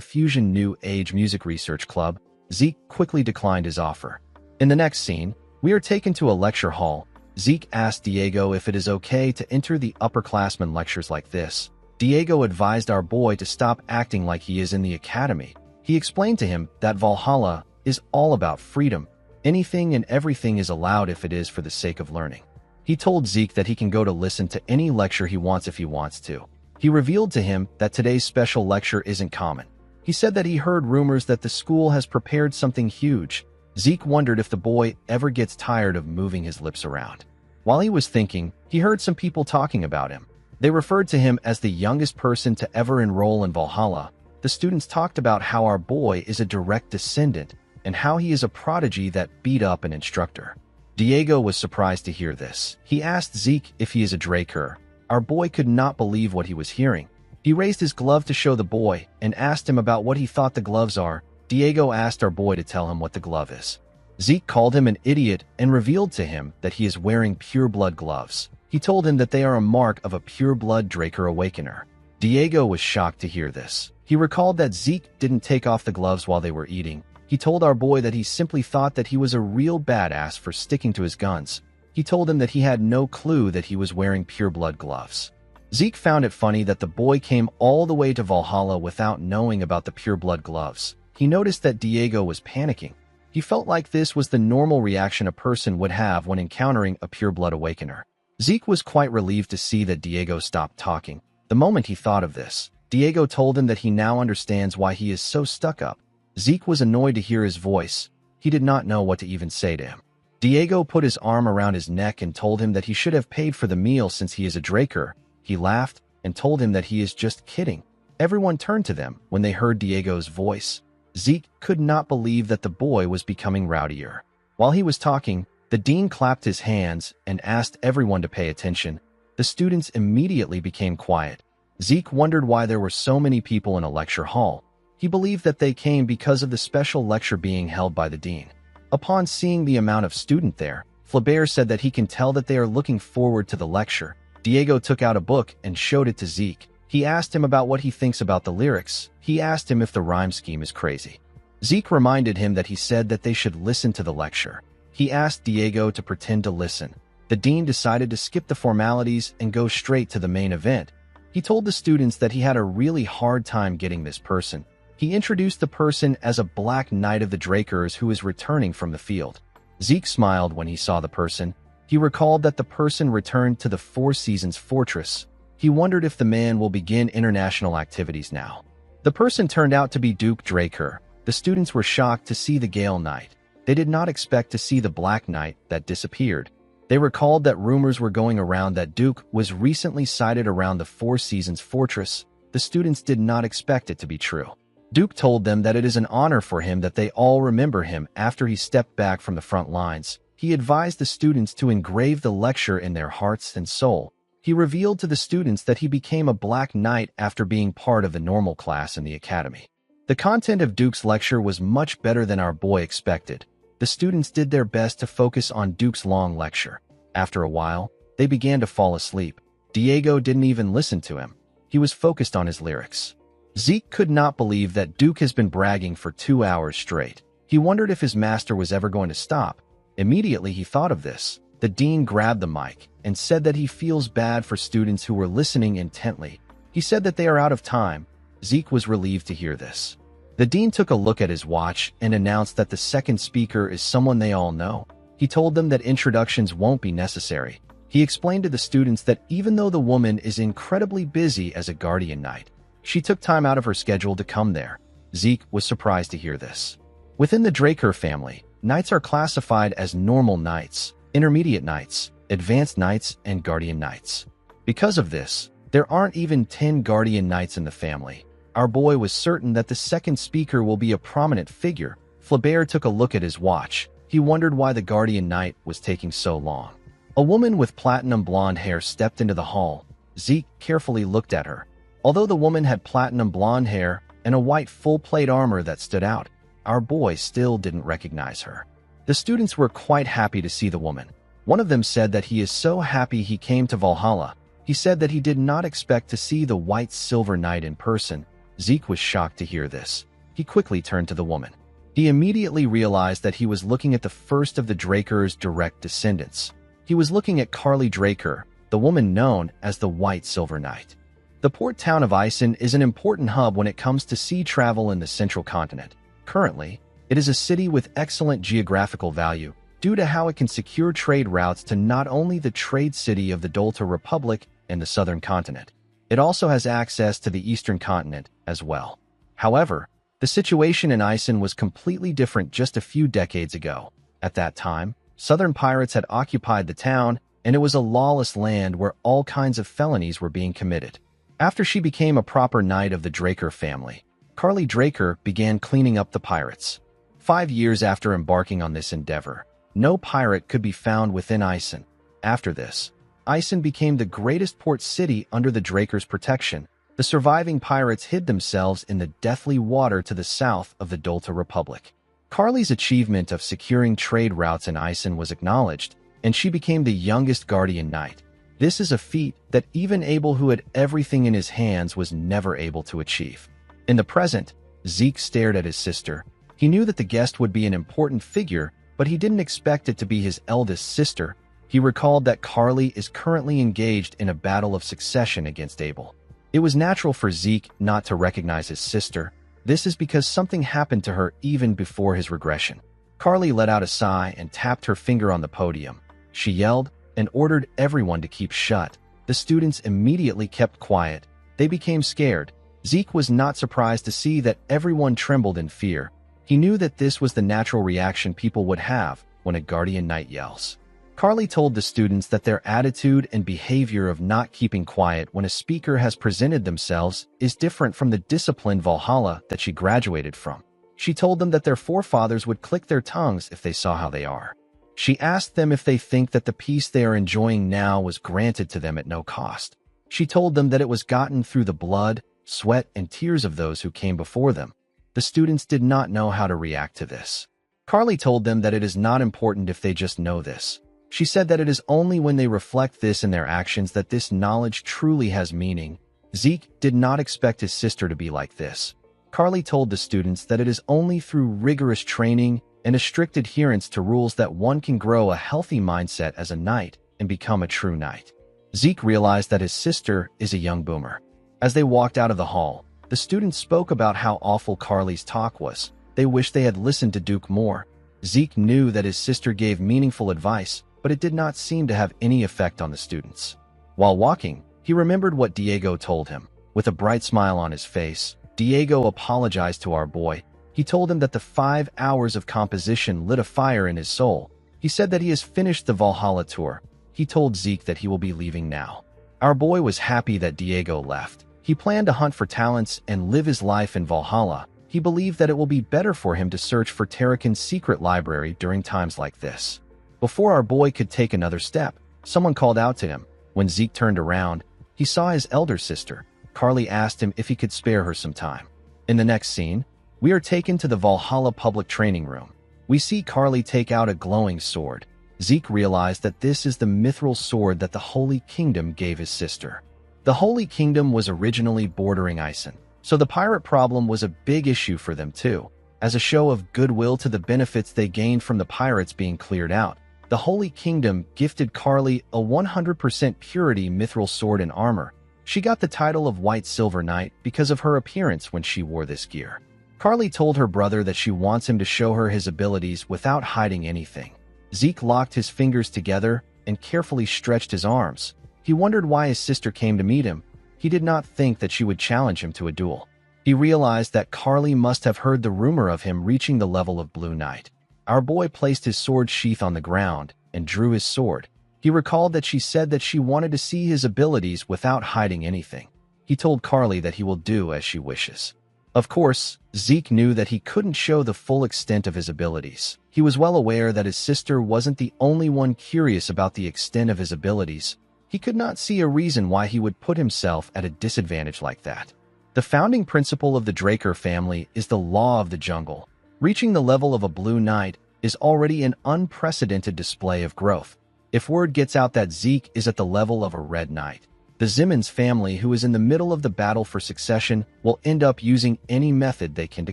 Fusion New Age Music Research Club. Zeke quickly declined his offer. In the next scene, we are taken to a lecture hall. Zeke asked Diego if it is okay to enter the upperclassmen lectures like this. Diego advised our boy to stop acting like he is in the academy. He explained to him that Valhalla is all about freedom. Anything and everything is allowed if it is for the sake of learning. He told Zeke that he can go to listen to any lecture he wants if he wants to. He revealed to him that today's special lecture isn't common. He said that he heard rumors that the school has prepared something huge. Zeke wondered if the boy ever gets tired of moving his lips around. While he was thinking, he heard some people talking about him. They referred to him as the youngest person to ever enroll in Valhalla. The students talked about how our boy is a direct descendant and how he is a prodigy that beat up an instructor. Diego was surprised to hear this. He asked Zeke if he is a Draker. Our boy could not believe what he was hearing. He raised his glove to show the boy and asked him about what he thought the gloves are. Diego asked our boy to tell him what the glove is. Zeke called him an idiot and revealed to him that he is wearing pure-blood gloves. He told him that they are a mark of a pure-blood Draker Awakener. Diego was shocked to hear this. He recalled that Zeke didn't take off the gloves while they were eating. He told our boy that he simply thought that he was a real badass for sticking to his guns. He told him that he had no clue that he was wearing pure-blood gloves. Zeke found it funny that the boy came all the way to Valhalla without knowing about the pure-blood gloves. He noticed that Diego was panicking. He felt like this was the normal reaction a person would have when encountering a pure-blood awakener. Zeke was quite relieved to see that Diego stopped talking. The moment he thought of this, Diego told him that he now understands why he is so stuck up. Zeke was annoyed to hear his voice. He did not know what to even say to him. Diego put his arm around his neck and told him that he should have paid for the meal since he is a Draker. He laughed and told him that he is just kidding. Everyone turned to them when they heard Diego's voice. Zeke could not believe that the boy was becoming rowdier. While he was talking, the dean clapped his hands and asked everyone to pay attention. The students immediately became quiet. Zeke wondered why there were so many people in a lecture hall. He believed that they came because of the special lecture being held by the dean. Upon seeing the amount of student there, Flaubert said that he can tell that they are looking forward to the lecture. Diego took out a book and showed it to Zeke. He asked him about what he thinks about the lyrics. He asked him if the rhyme scheme is crazy. Zeke reminded him that he said that they should listen to the lecture. He asked Diego to pretend to listen. The dean decided to skip the formalities and go straight to the main event. He told the students that he had a really hard time getting this person. He introduced the person as a Black Knight of the Drakers who is returning from the field. Zeke smiled when he saw the person. He recalled that the person returned to the Four Seasons Fortress. He wondered if the man will begin international activities now. The person turned out to be Duke Draker. The students were shocked to see the Gale Knight. They did not expect to see the Black Knight that disappeared. They recalled that rumors were going around that Duke was recently sighted around the Four Seasons Fortress. The students did not expect it to be true. Duke told them that it is an honor for him that they all remember him after he stepped back from the front lines. He advised the students to engrave the lecture in their hearts and soul. He revealed to the students that he became a Black Knight after being part of the normal class in the academy. The content of Duke's lecture was much better than our boy expected. The students did their best to focus on Duke's long lecture. After a while, they began to fall asleep. Diego didn't even listen to him. He was focused on his lyrics. Zeke could not believe that Duke has been bragging for 2 hours straight. He wondered if his master was ever going to stop. Immediately he thought of this. The dean grabbed the mic and said that he feels bad for students who were listening intently. He said that they are out of time. Zeke was relieved to hear this. The dean took a look at his watch and announced that the second speaker is someone they all know. He told them that introductions won't be necessary. He explained to the students that even though the woman is incredibly busy as a guardian knight, she took time out of her schedule to come there. Zeke was surprised to hear this. Within the Draker family, knights are classified as normal knights, intermediate knights, advanced knights, and guardian knights. Because of this, there aren't even 10 guardian knights in the family. Our boy was certain that the second speaker will be a prominent figure. Flaubert took a look at his watch. He wondered why the guardian knight was taking so long. A woman with platinum blonde hair stepped into the hall. Zeke carefully looked at her. Although the woman had platinum blonde hair and a white full-plate armor that stood out, our boy still didn't recognize her. The students were quite happy to see the woman. One of them said that he is so happy he came to Valhalla. He said that he did not expect to see the white silver knight in person. Zeke was shocked to hear this. He quickly turned to the woman. He immediately realized that he was looking at the first of the Draker's direct descendants. He was looking at Carly Draker, the woman known as the White Silver Knight. The port town of Isen is an important hub when it comes to sea travel in the central continent. Currently, it is a city with excellent geographical value due to how it can secure trade routes to not only the trade city of the Dolta Republic and the southern continent. It also has access to the eastern continent as well. However, the situation in Isen was completely different just a few decades ago. At that time, southern pirates had occupied the town, and it was a lawless land where all kinds of felonies were being committed. After she became a proper knight of the Draker family, Carly Draker began cleaning up the pirates. 5 years after embarking on this endeavor, no pirate could be found within Isen. After this, Isen became the greatest port city under the Draker's protection. The surviving pirates hid themselves in the deathly water to the south of the Dolta Republic. Carly's achievement of securing trade routes in Isen was acknowledged, and she became the youngest guardian knight. This is a feat that even Abel, who had everything in his hands, was never able to achieve. In the present, Zeke stared at his sister. He knew that the guest would be an important figure, but he didn't expect it to be his eldest sister. He recalled that Carly is currently engaged in a battle of succession against Abel. It was natural for Zeke not to recognize his sister. This is because something happened to her even before his regression. Carly let out a sigh and tapped her finger on the podium. She yelled and ordered everyone to keep shut. The students immediately kept quiet. They became scared. Zeke was not surprised to see that everyone trembled in fear. He knew that this was the natural reaction people would have when a guardian knight yells. Carly told the students that their attitude and behavior of not keeping quiet when a speaker has presented themselves is different from the disciplined Valhalla that she graduated from. She told them that their forefathers would click their tongues if they saw how they are. She asked them if they think that the peace they are enjoying now was granted to them at no cost. She told them that it was gotten through the blood, sweat, and tears of those who came before them. The students did not know how to react to this. Carly told them that it is not important if they just know this. She said that it is only when they reflect this in their actions that this knowledge truly has meaning. Zeke did not expect his sister to be like this. Carly told the students that it is only through rigorous training and a strict adherence to rules that one can grow a healthy mindset as a knight and become a true knight. Zeke realized that his sister is a young boomer. As they walked out of the hall, the students spoke about how awful Carly's talk was. They wished they had listened to Duke more. Zeke knew that his sister gave meaningful advice, but it did not seem to have any effect on the students. While walking, he remembered what Diego told him. With a bright smile on his face, Diego apologized to our boy. He told him that the 5 hours of composition lit a fire in his soul. He said that he has finished the Valhalla tour. He told Zeke that he will be leaving now. Our boy was happy that Diego left. He planned to hunt for talents and live his life in Valhalla. He believed that it will be better for him to search for Tarakan's secret library during times like this. Before our boy could take another step, someone called out to him. When Zeke turned around, he saw his elder sister. Carly asked him if he could spare her some time. In the next scene, we are taken to the Valhalla public training room. We see Carly take out a glowing sword. Zeke realized that this is the mithril sword that the Holy Kingdom gave his sister. The Holy Kingdom was originally bordering Isen, so the pirate problem was a big issue for them too. As a show of goodwill to the benefits they gained from the pirates being cleared out, the Holy Kingdom gifted Carly a 100% purity mithril sword and armor. She got the title of White Silver Knight because of her appearance when she wore this gear. Carly told her brother that she wants him to show her his abilities without hiding anything. Zeke locked his fingers together and carefully stretched his arms. He wondered why his sister came to meet him. He did not think that she would challenge him to a duel. He realized that Carly must have heard the rumor of him reaching the level of Blue Knight. Our boy placed his sword sheath on the ground and drew his sword. He recalled that she said that she wanted to see his abilities without hiding anything. He told Carly that he will do as she wishes. Of course, Zeke knew that he couldn't show the full extent of his abilities. He was well aware that his sister wasn't the only one curious about the extent of his abilities. He could not see a reason why he would put himself at a disadvantage like that. The founding principle of the Draker family is the law of the jungle. Reaching the level of a Blue Knight is already an unprecedented display of growth. If word gets out that Zeke is at the level of a Red Knight, the Zimmons family, who is in the middle of the battle for succession, will end up using any method they can to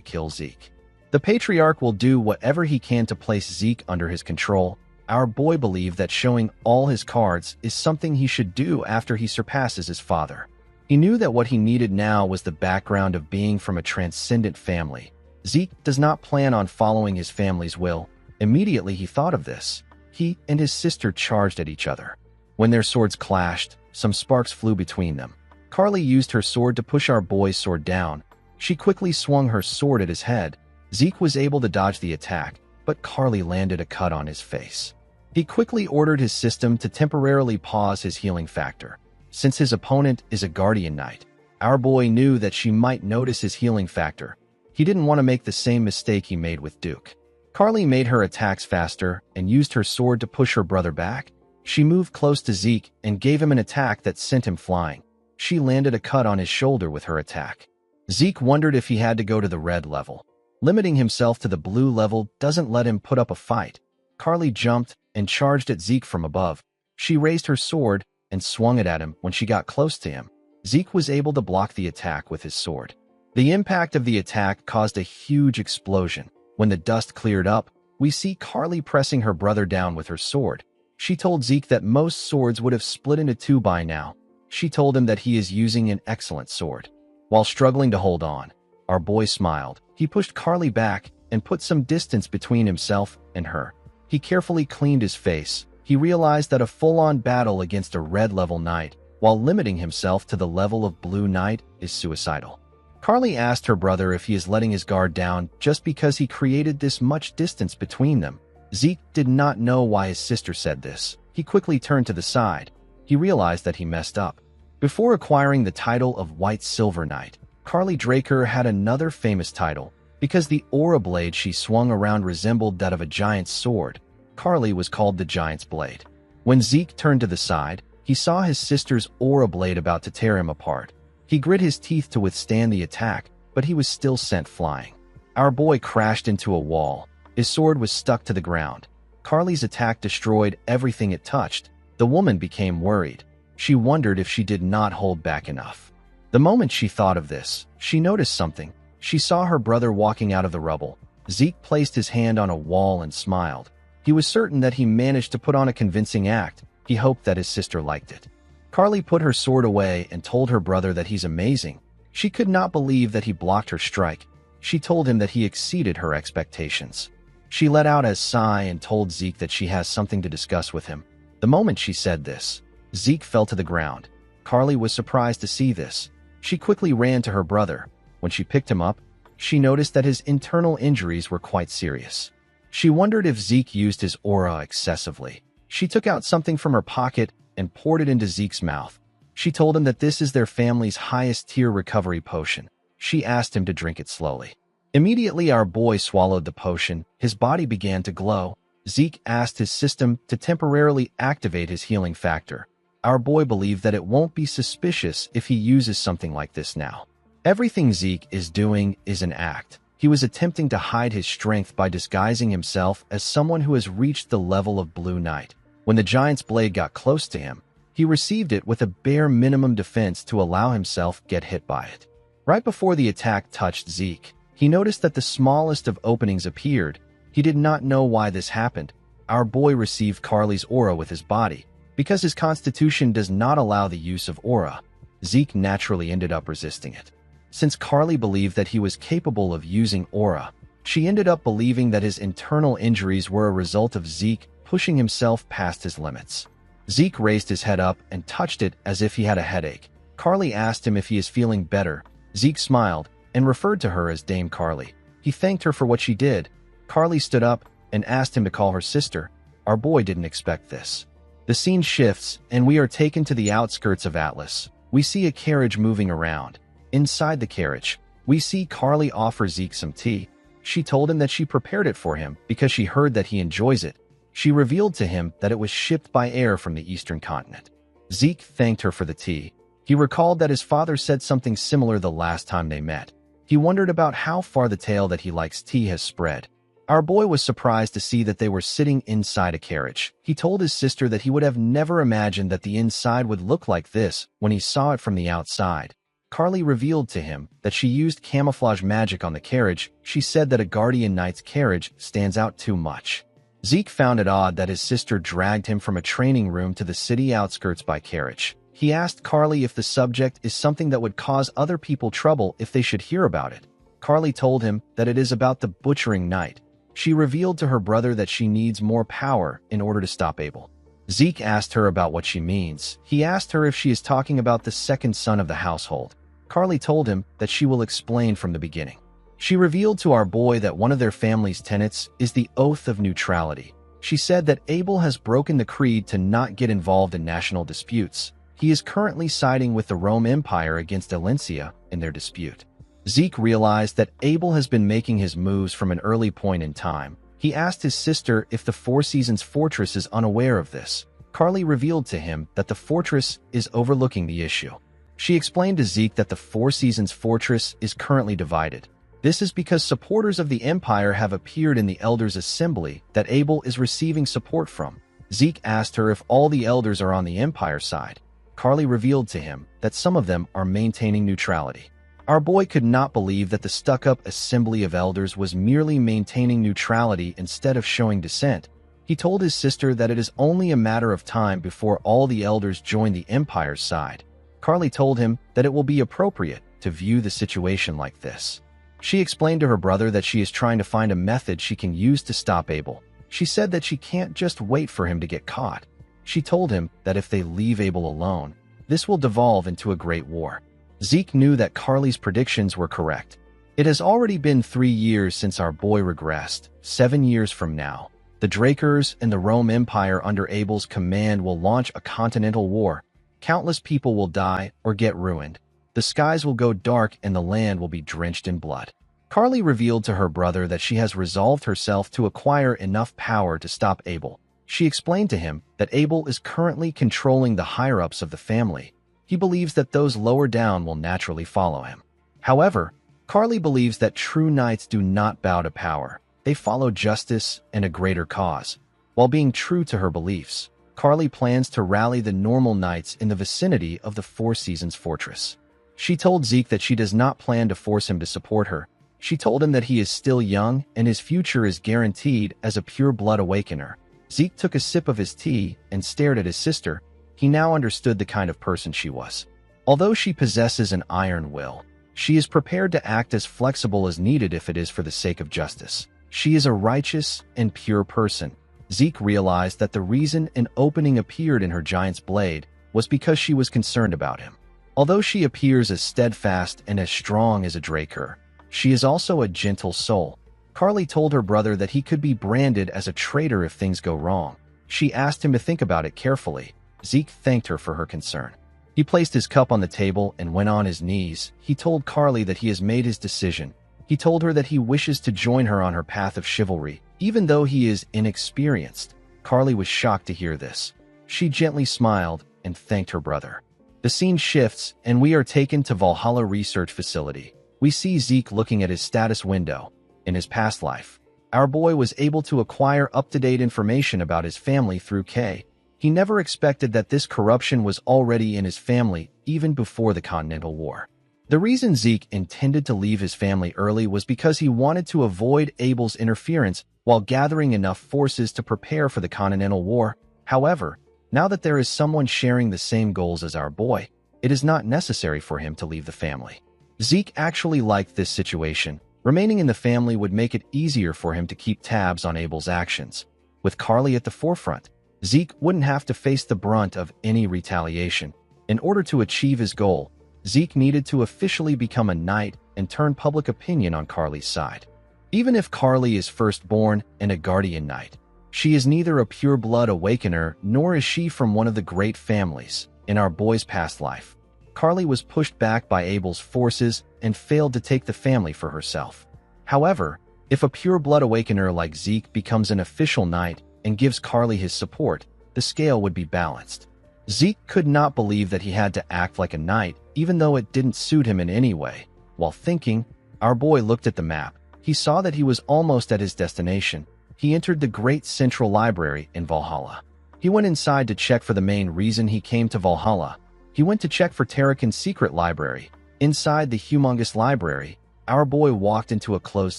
kill Zeke. The patriarch will do whatever he can to place Zeke under his control. Our boy believed that showing all his cards is something he should do after he surpasses his father. He knew that what he needed now was the background of being from a transcendent family. Zeke does not plan on following his family's will. Immediately he thought of this. He and his sister charged at each other. When their swords clashed, some sparks flew between them. Carly used her sword to push our boy's sword down. She quickly swung her sword at his head. Zeke was able to dodge the attack, but Carly landed a cut on his face. He quickly ordered his system to temporarily pause his healing factor. Since his opponent is a Guardian Knight, our boy knew that she might notice his healing factor. He didn't want to make the same mistake he made with Duke. Carly made her attacks faster and used her sword to push her brother back. She moved close to Zeke and gave him an attack that sent him flying. She landed a cut on his shoulder with her attack. Zeke wondered if he had to go to the red level. Limiting himself to the blue level doesn't let him put up a fight. Carly jumped and charged at Zeke from above. She raised her sword and swung it at him. When she got close to him, Zeke was able to block the attack with his sword. The impact of the attack caused a huge explosion. When the dust cleared up, we see Carly pressing her brother down with her sword. She told Zeke that most swords would have split into two by now. She told him that he is using an excellent sword. While struggling to hold on, our boy smiled. He pushed Carly back and put some distance between himself and her. He carefully cleaned his face. He realized that a full-on battle against a red-level knight, while limiting himself to the level of Blue Knight, is suicidal. Carly asked her brother if he is letting his guard down just because he created this much distance between them. Zeke did not know why his sister said this. He quickly turned to the side. He realized that he messed up. Before acquiring the title of White Silver Knight, Carly Draker had another famous title. Because the aura blade she swung around resembled that of a giant's sword, Carly was called the Giant's Blade. When Zeke turned to the side, he saw his sister's aura blade about to tear him apart. He grit his teeth to withstand the attack, but he was still sent flying. Our boy crashed into a wall. His sword was stuck to the ground. Carly's attack destroyed everything it touched. The woman became worried. She wondered if she did not hold back enough. The moment she thought of this, she noticed something. She saw her brother walking out of the rubble. Zeke placed his hand on a wall and smiled. He was certain that he managed to put on a convincing act. He hoped that his sister liked it. Carly put her sword away and told her brother that he's amazing. She could not believe that he blocked her strike. She told him that he exceeded her expectations. She let out a sigh and told Zeke that she has something to discuss with him. The moment she said this, Zeke fell to the ground. Carly was surprised to see this. She quickly ran to her brother. When she picked him up, she noticed that his internal injuries were quite serious. She wondered if Zeke used his aura excessively. She took out something from her pocket and poured it into Zeke's mouth. She told him that this is their family's highest-tier recovery potion. She asked him to drink it slowly. Immediately, our boy swallowed the potion. His body began to glow. Zeke asked his system to temporarily activate his healing factor. Our boy believed that it won't be suspicious if he uses something like this now. Everything Zeke is doing is an act. He was attempting to hide his strength by disguising himself as someone who has reached the level of Blue Knight. When the Giant's Blade got close to him, he received it with a bare minimum defense to allow himself get hit by it. Right before the attack touched Zeke, he noticed that the smallest of openings appeared. He did not know why this happened. Our boy received Carly's aura with his body. Because his constitution does not allow the use of aura, Zeke naturally ended up resisting it. Since Carly believed that he was capable of using aura, she ended up believing that his internal injuries were a result of Zeke pushing himself past his limits. Zeke raised his head up and touched it as if he had a headache. Carly asked him if he is feeling better. Zeke smiled and referred to her as Dame Carly. He thanked her for what she did. Carly stood up and asked him to call her sister. Our boy didn't expect this. The scene shifts, and we are taken to the outskirts of Atlas. We see a carriage moving around. Inside the carriage, we see Carly offer Zeke some tea. She told him that she prepared it for him because she heard that he enjoys it. She revealed to him that it was shipped by air from the eastern continent. Zeke thanked her for the tea. He recalled that his father said something similar the last time they met. He wondered about how far the tale that he likes tea has spread. Our boy was surprised to see that they were sitting inside a carriage. He told his sister that he would have never imagined that the inside would look like this when he saw it from the outside. Carly revealed to him that she used camouflage magic on the carriage. She said that a guardian knight's carriage stands out too much. Zeke found it odd that his sister dragged him from a training room to the city outskirts by carriage. He asked Carly if the subject is something that would cause other people trouble if they should hear about it. Carly told him that it is about the butchering knight. She revealed to her brother that she needs more power in order to stop Abel. Zeke asked her about what she means. He asked her if she is talking about the second son of the household. Carly told him that she will explain from the beginning. She revealed to our boy that one of their family's tenets is the oath of neutrality. She said that Abel has broken the creed to not get involved in national disputes. He is currently siding with the Rome Empire against Alencia in their dispute. Zeke realized that Abel has been making his moves from an early point in time. He asked his sister if the Four Seasons Fortress is unaware of this. Carly revealed to him that the fortress is overlooking the issue. She explained to Zeke that the Four Seasons Fortress is currently divided. This is because supporters of the Empire have appeared in the Elders' Assembly that Abel is receiving support from. Zeke asked her if all the Elders are on the Empire side. Carly revealed to him that some of them are maintaining neutrality. Our boy could not believe that the stuck-up Assembly of Elders was merely maintaining neutrality instead of showing dissent. He told his sister that it is only a matter of time before all the Elders join the Empire's side. Carly told him that it will be appropriate to view the situation like this. She explained to her brother that she is trying to find a method she can use to stop Abel. She said that she can't just wait for him to get caught. She told him that if they leave Abel alone, this will devolve into a great war. Zeke knew that Carly's predictions were correct. It has already been 3 years since our boy regressed. 7 years from now, the Drakers and the Rome Empire under Abel's command will launch a continental war. Countless people will die or get ruined. The skies will go dark and the land will be drenched in blood. Carly revealed to her brother that she has resolved herself to acquire enough power to stop Abel. She explained to him that Abel is currently controlling the higher-ups of the family. He believes that those lower down will naturally follow him. However, Carly believes that true knights do not bow to power. They follow justice and a greater cause. While being true to her beliefs, Carly plans to rally the normal knights in the vicinity of the Four Seasons Fortress. She told Zeke that she does not plan to force him to support her. She told him that he is still young and his future is guaranteed as a pure-blood awakener. Zeke took a sip of his tea and stared at his sister. He now understood the kind of person she was. Although she possesses an iron will, she is prepared to act as flexible as needed if it is for the sake of justice. She is a righteous and pure person. Zeke realized that the reason an opening appeared in her giant's blade was because she was concerned about him. Although she appears as steadfast and as strong as a Draker, she is also a gentle soul. Carly told her brother that he could be branded as a traitor if things go wrong. She asked him to think about it carefully. Zeke thanked her for her concern. He placed his cup on the table and went on his knees. He told Carly that he has made his decision. He told her that he wishes to join her on her path of chivalry, even though he is inexperienced. Carly was shocked to hear this. She gently smiled and thanked her brother. The scene shifts, and we are taken to Valhalla Research Facility. We see Zeke looking at his status window. In his past life, our boy was able to acquire up-to-date information about his family through K. He never expected that this corruption was already in his family even before the Continental War. The reason Zeke intended to leave his family early was because he wanted to avoid Abel's interference while gathering enough forces to prepare for the Continental War. However, now that there is someone sharing the same goals as our boy, it is not necessary for him to leave the family. Zeke actually liked this situation. Remaining in the family would make it easier for him to keep tabs on Abel's actions. With Carly at the forefront, Zeke wouldn't have to face the brunt of any retaliation. In order to achieve his goal, Zeke needed to officially become a knight and turn public opinion on Carly's side. Even if Carly is firstborn and a guardian knight, she is neither a pure-blood awakener nor is she from one of the great families. In our boy's past life, Carly was pushed back by Abel's forces and failed to take the family for herself. However, if a pure-blood awakener like Zeke becomes an official knight and gives Carly his support, the scale would be balanced. Zeke could not believe that he had to act like a knight, even though it didn't suit him in any way. While thinking, our boy looked at the map. He saw that he was almost at his destination. He entered the Great Central Library in Valhalla. He went inside to check for the main reason he came to Valhalla. He went to check for Tarakan's secret library. Inside the humongous library, our boy walked into a closed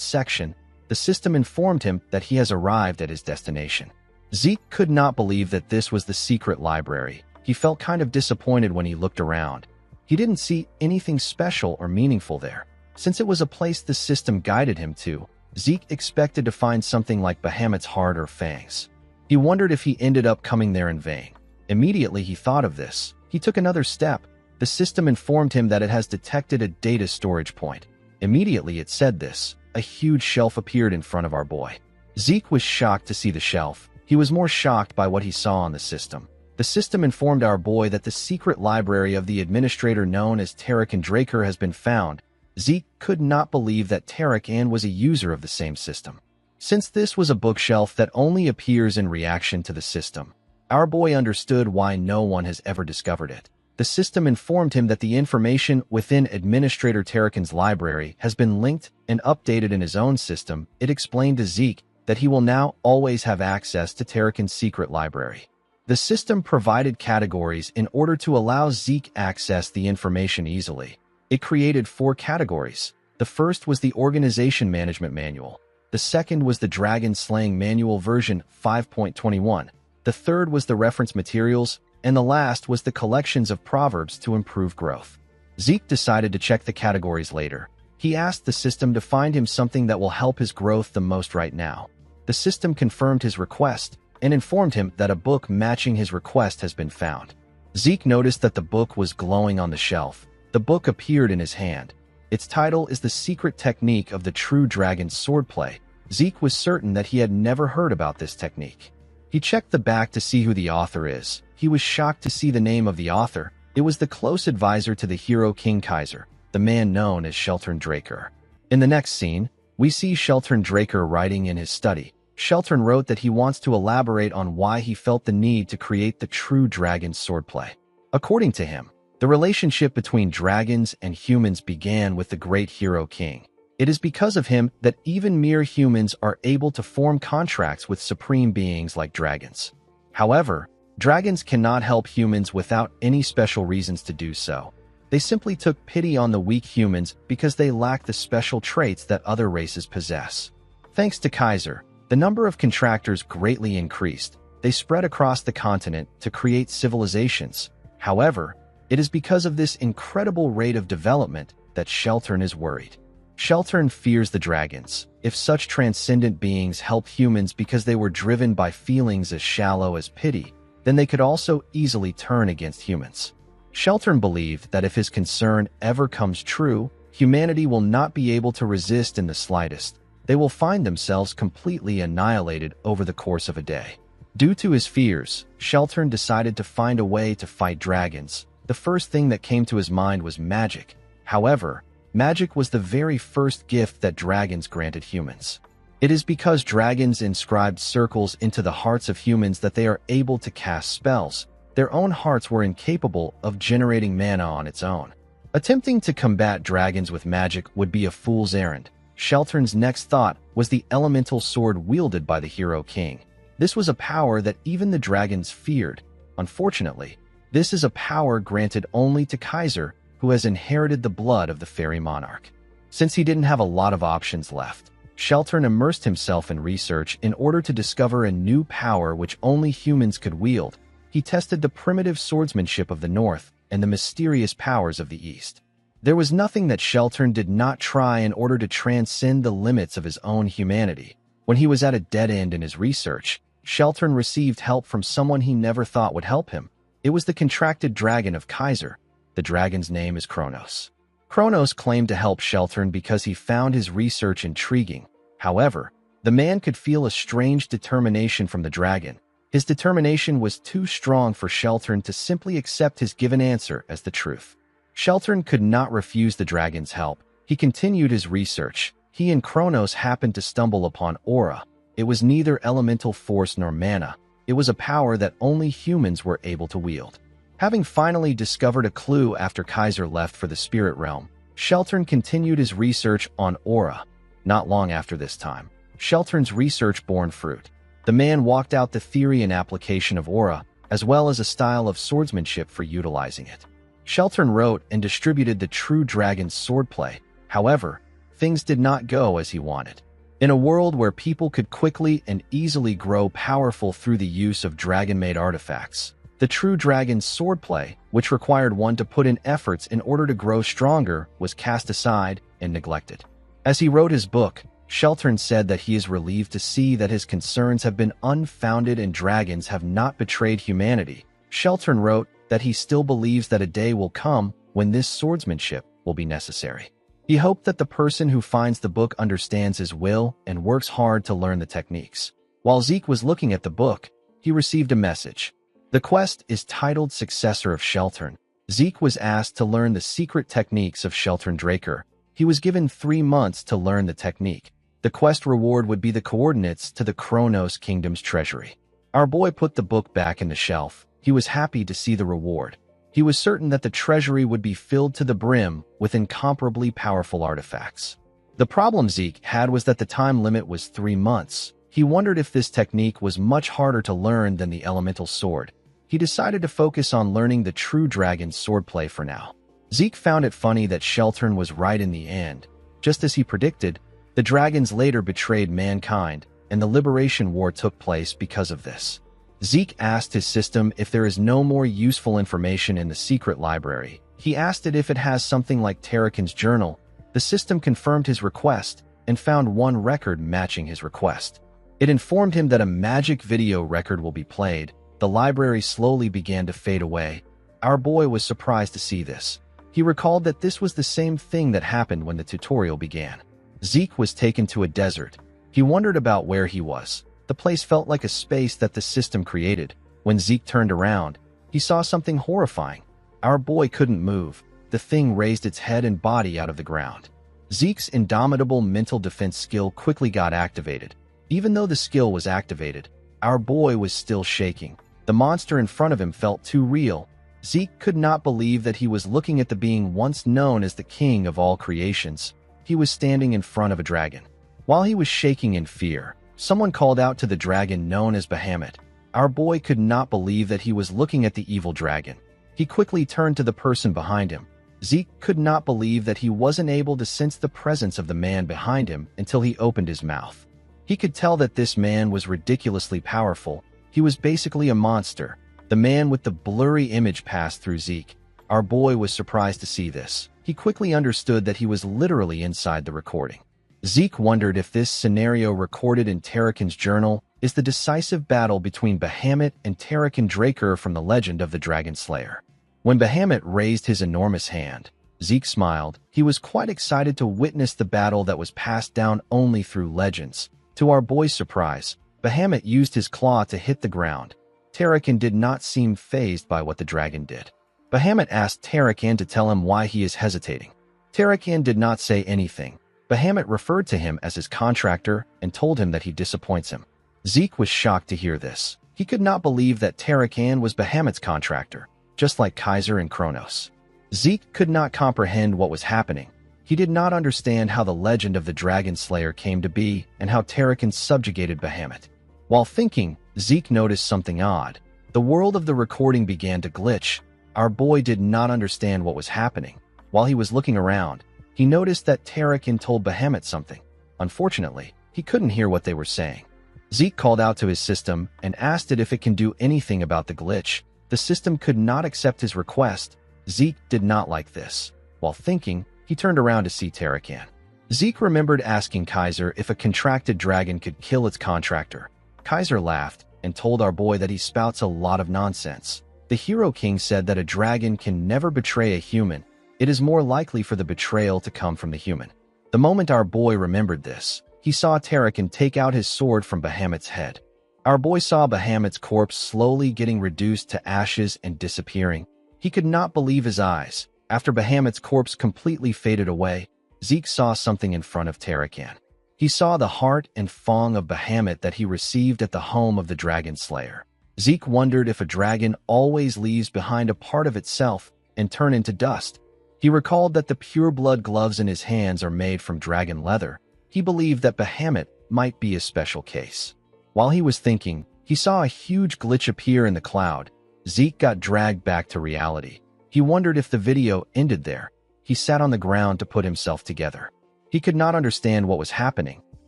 section. The system informed him that he has arrived at his destination. Zeke could not believe that this was the secret library. He felt kind of disappointed when he looked around. He didn't see anything special or meaningful there. Since it was a place the system guided him to, Zeke expected to find something like Bahamut's heart or fangs. He wondered if he ended up coming there in vain. Immediately he thought of this. He took another step. The system informed him that it has detected a data storage point. Immediately it said this. A huge shelf appeared in front of our boy. Zeke was shocked to see the shelf. He was more shocked by what he saw on the system. The system informed our boy that the secret library of the administrator known as Tarakan Draker has been found. Zeke could not believe that Tarakan was a user of the same system. Since this was a bookshelf that only appears in reaction to the system, our boy understood why no one has ever discovered it. The system informed him that the information within Administrator Tarakan's library has been linked and updated in his own system. It explained to Zeke that he will now always have access to Tarakan's secret library. The system provided categories in order to allow Zeke access the information easily. It created 4 categories. The first was the Organization Management Manual. The second was the Dragon Slaying Manual version 5.21. The third was the Reference Materials, and the last was the Collections of Proverbs to improve growth. Zeke decided to check the categories later. He asked the system to find him something that will help his growth the most right now. The system confirmed his request and informed him that a book matching his request has been found. Zeke noticed that the book was glowing on the shelf. The book appeared in his hand. Its title is The Secret Technique of the True Dragon's Swordplay. Zeke was certain that he had never heard about this technique. He checked the back to see who the author is. He was shocked to see the name of the author. It was the close advisor to the hero King Kaiser, the man known as Sheltern Draker. In the next scene, we see Sheltern Draker writing in his study. Sheltern wrote that he wants to elaborate on why he felt the need to create the true dragon's swordplay. According to him, the relationship between dragons and humans began with the great hero king. It is because of him that even mere humans are able to form contracts with supreme beings like dragons. However, dragons cannot help humans without any special reasons to do so. They simply took pity on the weak humans because they lack the special traits that other races possess. Thanks to Kaiser, the number of contractors greatly increased. They spread across the continent to create civilizations. However, it is because of this incredible rate of development that Sheltern is worried. Sheltern fears the dragons. If such transcendent beings help humans because they were driven by feelings as shallow as pity, then they could also easily turn against humans. Sheltern believed that if his concern ever comes true, humanity will not be able to resist in the slightest. They will find themselves completely annihilated over the course of a day. Due to his fears, Sheltern decided to find a way to fight dragons. The first thing that came to his mind was magic. However, magic was the very first gift that dragons granted humans. It is because dragons inscribed circles into the hearts of humans that they are able to cast spells. Their own hearts were incapable of generating mana on its own. Attempting to combat dragons with magic would be a fool's errand. Sheltern's next thought was the elemental sword wielded by the hero king. This was a power that even the dragons feared. Unfortunately, this is a power granted only to Kaiser, who has inherited the blood of the fairy monarch. Since he didn't have a lot of options left, Sheltern immersed himself in research in order to discover a new power which only humans could wield. He tested the primitive swordsmanship of the north and the mysterious powers of the East. There was nothing that Sheltern did not try in order to transcend the limits of his own humanity. When he was at a dead end in his research, Sheltern received help from someone he never thought would help him. It was the contracted dragon of Kaiser. The dragon's name is Kronos. Kronos claimed to help Sheltern because he found his research intriguing. However, the man could feel a strange determination from the dragon. His determination was too strong for Sheltern to simply accept his given answer as the truth. Sheltern could not refuse the dragon's help. He continued his research. He and Kronos happened to stumble upon aura. It was neither elemental force nor mana. It was a power that only humans were able to wield. Having finally discovered a clue after Kaiser left for the spirit realm, Sheltern continued his research on aura. Not long after this time, Sheltern's research bore fruit. The man walked out the theory and application of aura, as well as a style of swordsmanship for utilizing it. Sheltern wrote and distributed the True Dragon's swordplay. However, things did not go as he wanted. In a world where people could quickly and easily grow powerful through the use of dragon-made artifacts, the True Dragon's swordplay, which required one to put in efforts in order to grow stronger, was cast aside and neglected. As he wrote his book, Sheltern said that he is relieved to see that his concerns have been unfounded and dragons have not betrayed humanity. Sheltern wrote that he still believes that a day will come when this swordsmanship will be necessary. He hoped that the person who finds the book understands his will and works hard to learn the techniques. While Zeke was looking at the book, he received a message. The quest is titled Successor of Sheltern. Zeke was asked to learn the secret techniques of Sheltern Draker. He was given 3 months to learn the technique. The quest reward would be the coordinates to the Kronos Kingdom's treasury. Our boy put the book back in the shelf. He was happy to see the reward. He was certain that the treasury would be filled to the brim with incomparably powerful artifacts. The problem Zeke had was that the time limit was 3 months. He wondered if this technique was much harder to learn than the elemental sword. He decided to focus on learning the True Dragon's swordplay for now. Zeke found it funny that Sheltern was right in the end. Just as he predicted, the dragons later betrayed mankind, and the Liberation War took place because of this. Zeke asked his system if there is no more useful information in the secret library. He asked it if it has something like Tarakan's journal. The system confirmed his request and found one record matching his request. It informed him that a magic video record will be played. The library slowly began to fade away. Our boy was surprised to see this. He recalled that this was the same thing that happened when the tutorial began. Zeke was taken to a desert. He wondered about where he was. The place felt like a space that the system created. When Zeke turned around, he saw something horrifying. Our boy couldn't move. The thing raised its head and body out of the ground. Zeke's indomitable mental defense skill quickly got activated. Even though the skill was activated, our boy was still shaking. The monster in front of him felt too real. Zeke could not believe that he was looking at the being once known as the king of all creations. He was standing in front of a dragon. While he was shaking in fear, someone called out to the dragon known as Bahamut. Our boy could not believe that he was looking at the evil dragon. He quickly turned to the person behind him. Zeke could not believe that he wasn't able to sense the presence of the man behind him until he opened his mouth. He could tell that this man was ridiculously powerful. He was basically a monster. The man with the blurry image passed through Zeke. Our boy was surprised to see this. He quickly understood that he was literally inside the recording. Zeke wondered if this scenario recorded in Tarakan's journal is the decisive battle between Bahamut and Tarakan Draker from the legend of the Dragon Slayer. When Bahamut raised his enormous hand, Zeke smiled. He was quite excited to witness the battle that was passed down only through legends. To our boy's surprise, Bahamut used his claw to hit the ground. Tarakan did not seem fazed by what the dragon did. Bahamut asked Tarakan to tell him why he is hesitating. Tarakan did not say anything. Bahamut referred to him as his contractor and told him that he disappoints him. Zeke was shocked to hear this. He could not believe that Tarakan was Bahamut's contractor, just like Kaiser and Kronos. Zeke could not comprehend what was happening. He did not understand how the legend of the Dragon Slayer came to be and how Tarakan subjugated Bahamut. While thinking, Zeke noticed something odd. The world of the recording began to glitch. Our boy did not understand what was happening. While he was looking around, he noticed that Tarakan told Bahamut something. Unfortunately, he couldn't hear what they were saying. Zeke called out to his system and asked it if it can do anything about the glitch. The system could not accept his request. Zeke did not like this. While thinking, he turned around to see Tarakan. Zeke remembered asking Kaiser if a contracted dragon could kill its contractor. Kaiser laughed and told our boy that he spouts a lot of nonsense. The Hero King said that a dragon can never betray a human. It is more likely for the betrayal to come from the human. The moment our boy remembered this, he saw Tarakan take out his sword from Bahamut's head. Our boy saw Bahamut's corpse slowly getting reduced to ashes and disappearing. He could not believe his eyes. After Bahamut's corpse completely faded away, Zeke saw something in front of Tarakan. He saw the heart and fang of Bahamut that he received at the home of the Dragon Slayer. Zeke wondered if a dragon always leaves behind a part of itself and turn into dust. He recalled that the pure-blood gloves in his hands are made from dragon leather. He believed that Bahamut might be a special case. While he was thinking, he saw a huge glitch appear in the cloud. Zeke got dragged back to reality. He wondered if the video ended there. He sat on the ground to put himself together. He could not understand what was happening.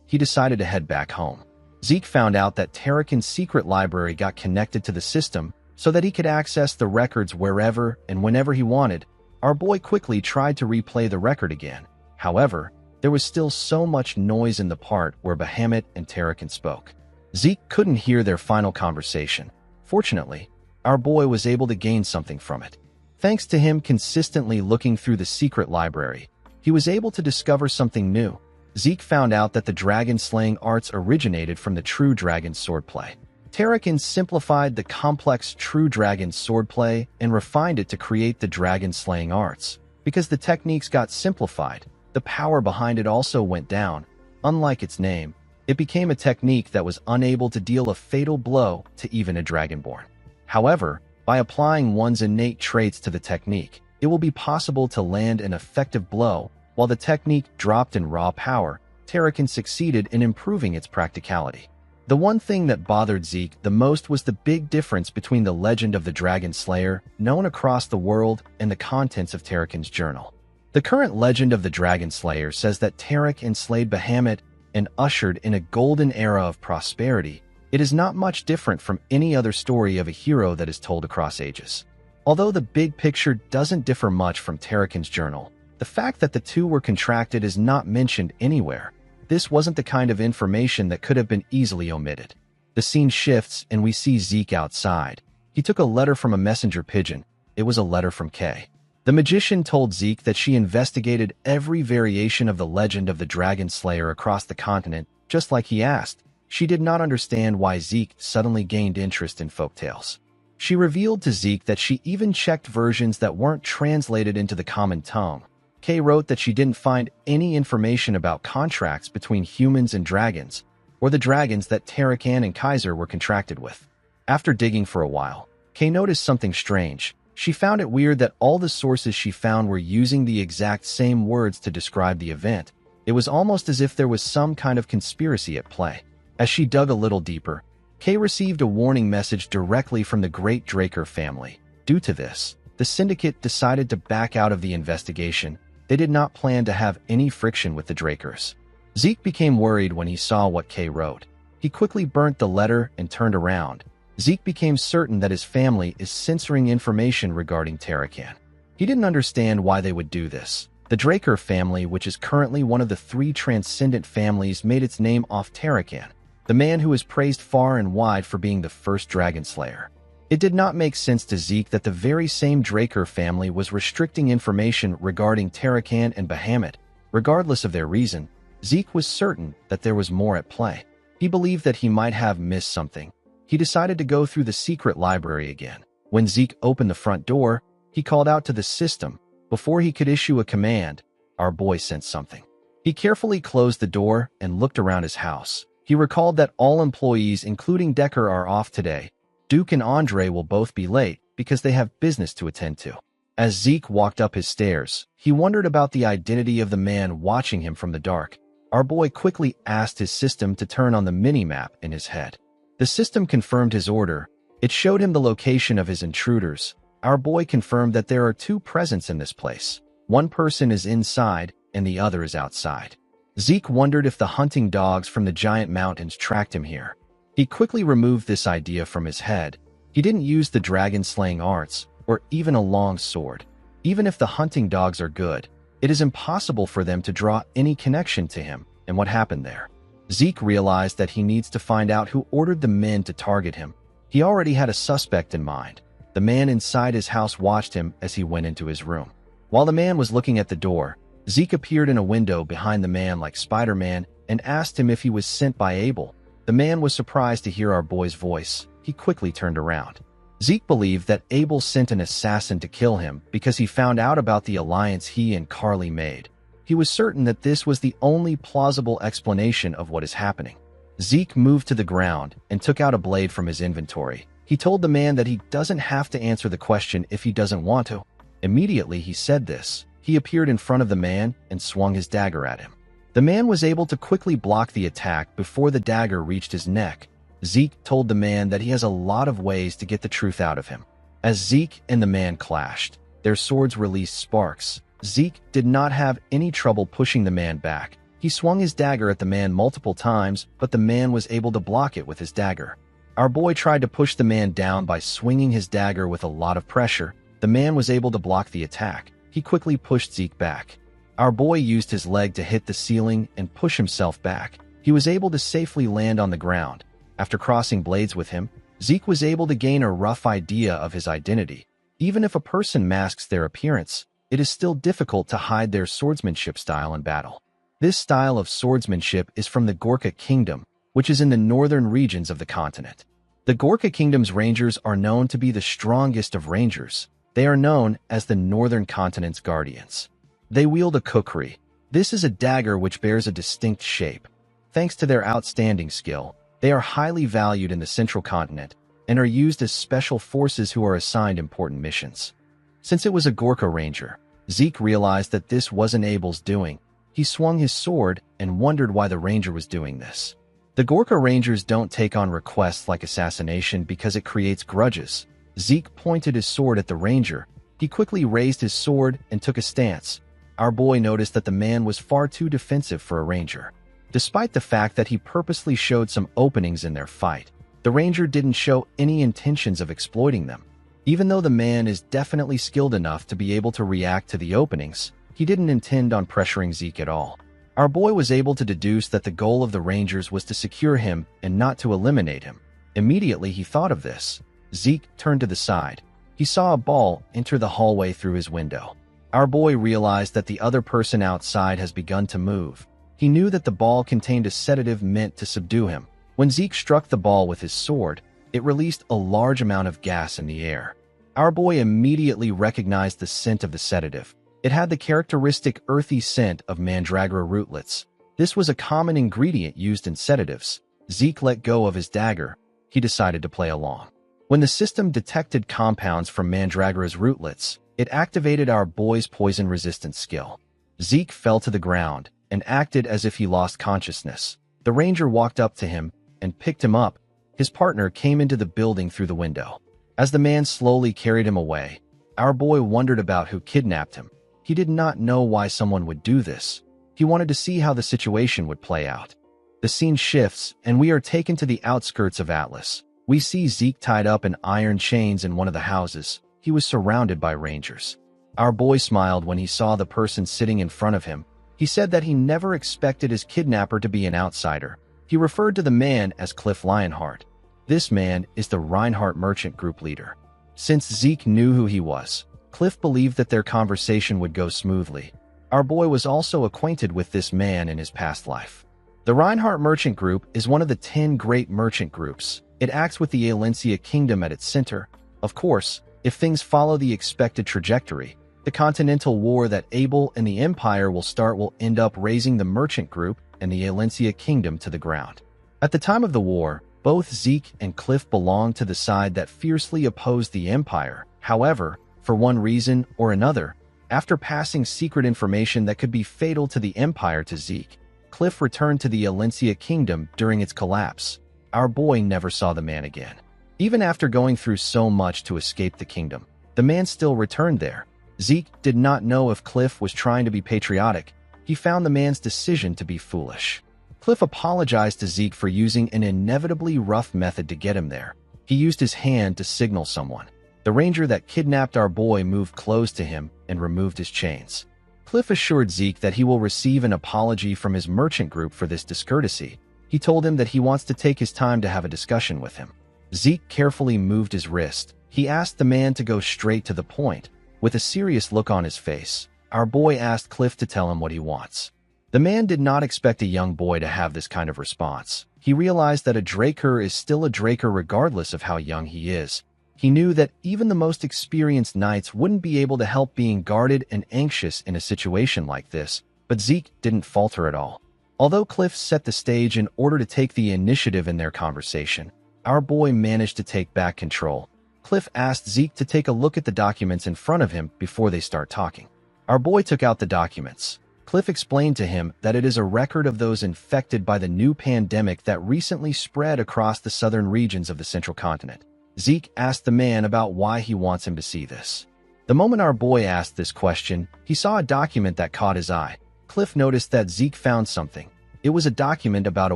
He decided to head back home. Zeke found out that Tarakan's secret library got connected to the system so that he could access the records wherever and whenever he wanted. Our boy quickly tried to replay the record again. However, there was still so much noise in the part where Bahamut and Tarakan spoke. Zeke couldn't hear their final conversation. Fortunately, our boy was able to gain something from it. Thanks to him consistently looking through the secret library, he was able to discover something new. Zeke found out that the dragon-slaying arts originated from the true dragon swordplay. Tarakan simplified the complex true dragon swordplay and refined it to create the dragon-slaying arts. Because the techniques got simplified, the power behind it also went down. Unlike its name, it became a technique that was unable to deal a fatal blow to even a dragonborn. However, by applying one's innate traits to the technique, it will be possible to land an effective blow. While the technique dropped in raw power, Tarakan succeeded in improving its practicality. The one thing that bothered Zeke the most was the big difference between the legend of the Dragon Slayer, known across the world, and the contents of Tarakan's journal. The current legend of the Dragon Slayer says that Tarakan slayed Bahamut and ushered in a golden era of prosperity. It is not much different from any other story of a hero that is told across ages. Although the big picture doesn't differ much from Tarakan's journal, the fact that the two were contracted is not mentioned anywhere. This wasn't the kind of information that could have been easily omitted. The scene shifts and we see Zeke outside. He took a letter from a messenger pigeon. It was a letter from Kay. The magician told Zeke that she investigated every variation of the legend of the Dragon Slayer across the continent, just like he asked. She did not understand why Zeke suddenly gained interest in folktales. She revealed to Zeke that she even checked versions that weren't translated into the common tongue. Kay wrote that she didn't find any information about contracts between humans and dragons, or the dragons that Tarakan and Kaiser were contracted with. After digging for a while, Kay noticed something strange. She found it weird that all the sources she found were using the exact same words to describe the event. It was almost as if there was some kind of conspiracy at play. As she dug a little deeper, Kay received a warning message directly from the Great Draker family. Due to this, the syndicate decided to back out of the investigation. They did not plan to have any friction with the Drakers. Zeke became worried when he saw what Kay wrote. He quickly burnt the letter and turned around. Zeke became certain that his family is censoring information regarding Tarakan. He didn't understand why they would do this. The Draker family, which is currently one of the 3 transcendent families, made its name off Tarakan, the man who is praised far and wide for being the first Dragon Slayer. It did not make sense to Zeke that the very same Draker family was restricting information regarding Tarakan and Bahamut. Regardless of their reason, Zeke was certain that there was more at play. He believed that he might have missed something. He decided to go through the secret library again. When Zeke opened the front door, he called out to the system. Before he could issue a command, our boy sensed something. He carefully closed the door and looked around his house. He recalled that all employees, including Decker, are off today. Duke and Andre will both be late because they have business to attend to. As Zeke walked up his stairs, he wondered about the identity of the man watching him from the dark. Our boy quickly asked his system to turn on the mini-map in his head. The system confirmed his order. It showed him the location of his intruders. Our boy confirmed that there are 2 presents in this place. One person is inside and the other is outside. Zeke wondered if the hunting dogs from the giant mountains tracked him here. He quickly removed this idea from his head. He didn't use the dragon-slaying arts, or even a long sword. Even if the hunting dogs are good, it is impossible for them to draw any connection to him and what happened there. Zeke realized that he needs to find out who ordered the men to target him. He already had a suspect in mind. The man inside his house watched him as he went into his room. While the man was looking at the door, Zeke appeared in a window behind the man like Spider-Man and asked him if he was sent by Abel. The man was surprised to hear our boy's voice. He quickly turned around. Zeke believed that Abel sent an assassin to kill him because he found out about the alliance he and Carly made. He was certain that this was the only plausible explanation of what is happening. Zeke moved to the ground and took out a blade from his inventory. He told the man that he doesn't have to answer the question if he doesn't want to. Immediately he said this, he appeared in front of the man and swung his dagger at him. The man was able to quickly block the attack before the dagger reached his neck. Zeke told the man that he has a lot of ways to get the truth out of him. As Zeke and the man clashed, their swords released sparks. Zeke did not have any trouble pushing the man back. He swung his dagger at the man multiple times, but the man was able to block it with his dagger. Our boy tried to push the man down by swinging his dagger with a lot of pressure. The man was able to block the attack. He quickly pushed Zeke back. Our boy used his leg to hit the ceiling and push himself back. He was able to safely land on the ground. After crossing blades with him, Zeke was able to gain a rough idea of his identity. Even if a person masks their appearance, it is still difficult to hide their swordsmanship style in battle. This style of swordsmanship is from the Gorkha Kingdom, which is in the northern regions of the continent. The Gorkha Kingdom's rangers are known to be the strongest of rangers. They are known as the Northern Continent's guardians. They wield a kukri. This is a dagger which bears a distinct shape. Thanks to their outstanding skill, they are highly valued in the Central Continent and are used as special forces who are assigned important missions. Since it was a Gorkha ranger, Zeke realized that this wasn't Abel's doing. He swung his sword and wondered why the ranger was doing this. The Gorkha rangers don't take on requests like assassination because it creates grudges. Zeke pointed his sword at the ranger. He quickly raised his sword and took a stance. Our boy noticed that the man was far too defensive for a ranger. Despite the fact that he purposely showed some openings in their fight, the ranger didn't show any intentions of exploiting them. Even though the man is definitely skilled enough to be able to react to the openings, he didn't intend on pressuring Zeke at all. Our boy was able to deduce that the goal of the rangers was to secure him and not to eliminate him. Immediately he thought of this. Zeke turned to the side. He saw a ball enter the hallway through his window. Our boy realized that the other person outside has begun to move. He knew that the ball contained a sedative meant to subdue him. When Zeke struck the ball with his sword, it released a large amount of gas in the air. Our boy immediately recognized the scent of the sedative. It had the characteristic earthy scent of mandragora rootlets. This was a common ingredient used in sedatives. Zeke let go of his dagger. He decided to play along. When the system detected compounds from mandragora's rootlets, it activated our boy's poison resistance skill. Zeke fell to the ground and acted as if he lost consciousness. The ranger walked up to him and picked him up. His partner came into the building through the window. As the man slowly carried him away, our boy wondered about who kidnapped him. He did not know why someone would do this. He wanted to see how the situation would play out. The scene shifts, and we are taken to the outskirts of Atlas. We see Zeke tied up in iron chains in one of the houses. He was surrounded by rangers. Our boy smiled when he saw the person sitting in front of him. He said that he never expected his kidnapper to be an outsider. He referred to the man as Cliff Lionheart. This man is the Reinhardt merchant group leader. Since Zeke knew who he was, Cliff believed that their conversation would go smoothly. Our boy was also acquainted with this man in his past life. The Reinhardt merchant group is one of the 10 great merchant groups. It acts with the Alencia Kingdom at its center. Of course, if things follow the expected trajectory, the continental war that Abel and the Empire will start will end up raising the merchant group and the Alencia Kingdom to the ground. At the time of the war, both Zeke and Cliff belonged to the side that fiercely opposed the Empire. However, for one reason or another, after passing secret information that could be fatal to the Empire to Zeke, Cliff returned to the Alencia Kingdom during its collapse. Our boy never saw the man again. Even after going through so much to escape the kingdom, the man still returned there. Zeke did not know if Cliff was trying to be patriotic. He found the man's decision to be foolish. Cliff apologized to Zeke for using an inevitably rough method to get him there. He used his hand to signal someone. The ranger that kidnapped our boy moved close to him and removed his chains. Cliff assured Zeke that he will receive an apology from his merchant group for this discourtesy. He told him that he wants to take his time to have a discussion with him. Zeke carefully moved his wrist. He asked the man to go straight to the point. With a serious look on his face, our boy asked Cliff to tell him what he wants. The man did not expect a young boy to have this kind of response. He realized that a Draker is still a Draker regardless of how young he is. He knew that even the most experienced knights wouldn't be able to help being guarded and anxious in a situation like this, but Zeke didn't falter at all. Although Cliff set the stage in order to take the initiative in their conversation, our boy managed to take back control. Cliff asked Zeke to take a look at the documents in front of him before they start talking. Our boy took out the documents. Cliff explained to him that it is a record of those infected by the new pandemic that recently spread across the southern regions of the central continent. Zeke asked the man about why he wants him to see this. The moment our boy asked this question, he saw a document that caught his eye. Cliff noticed that Zeke found something. It was a document about a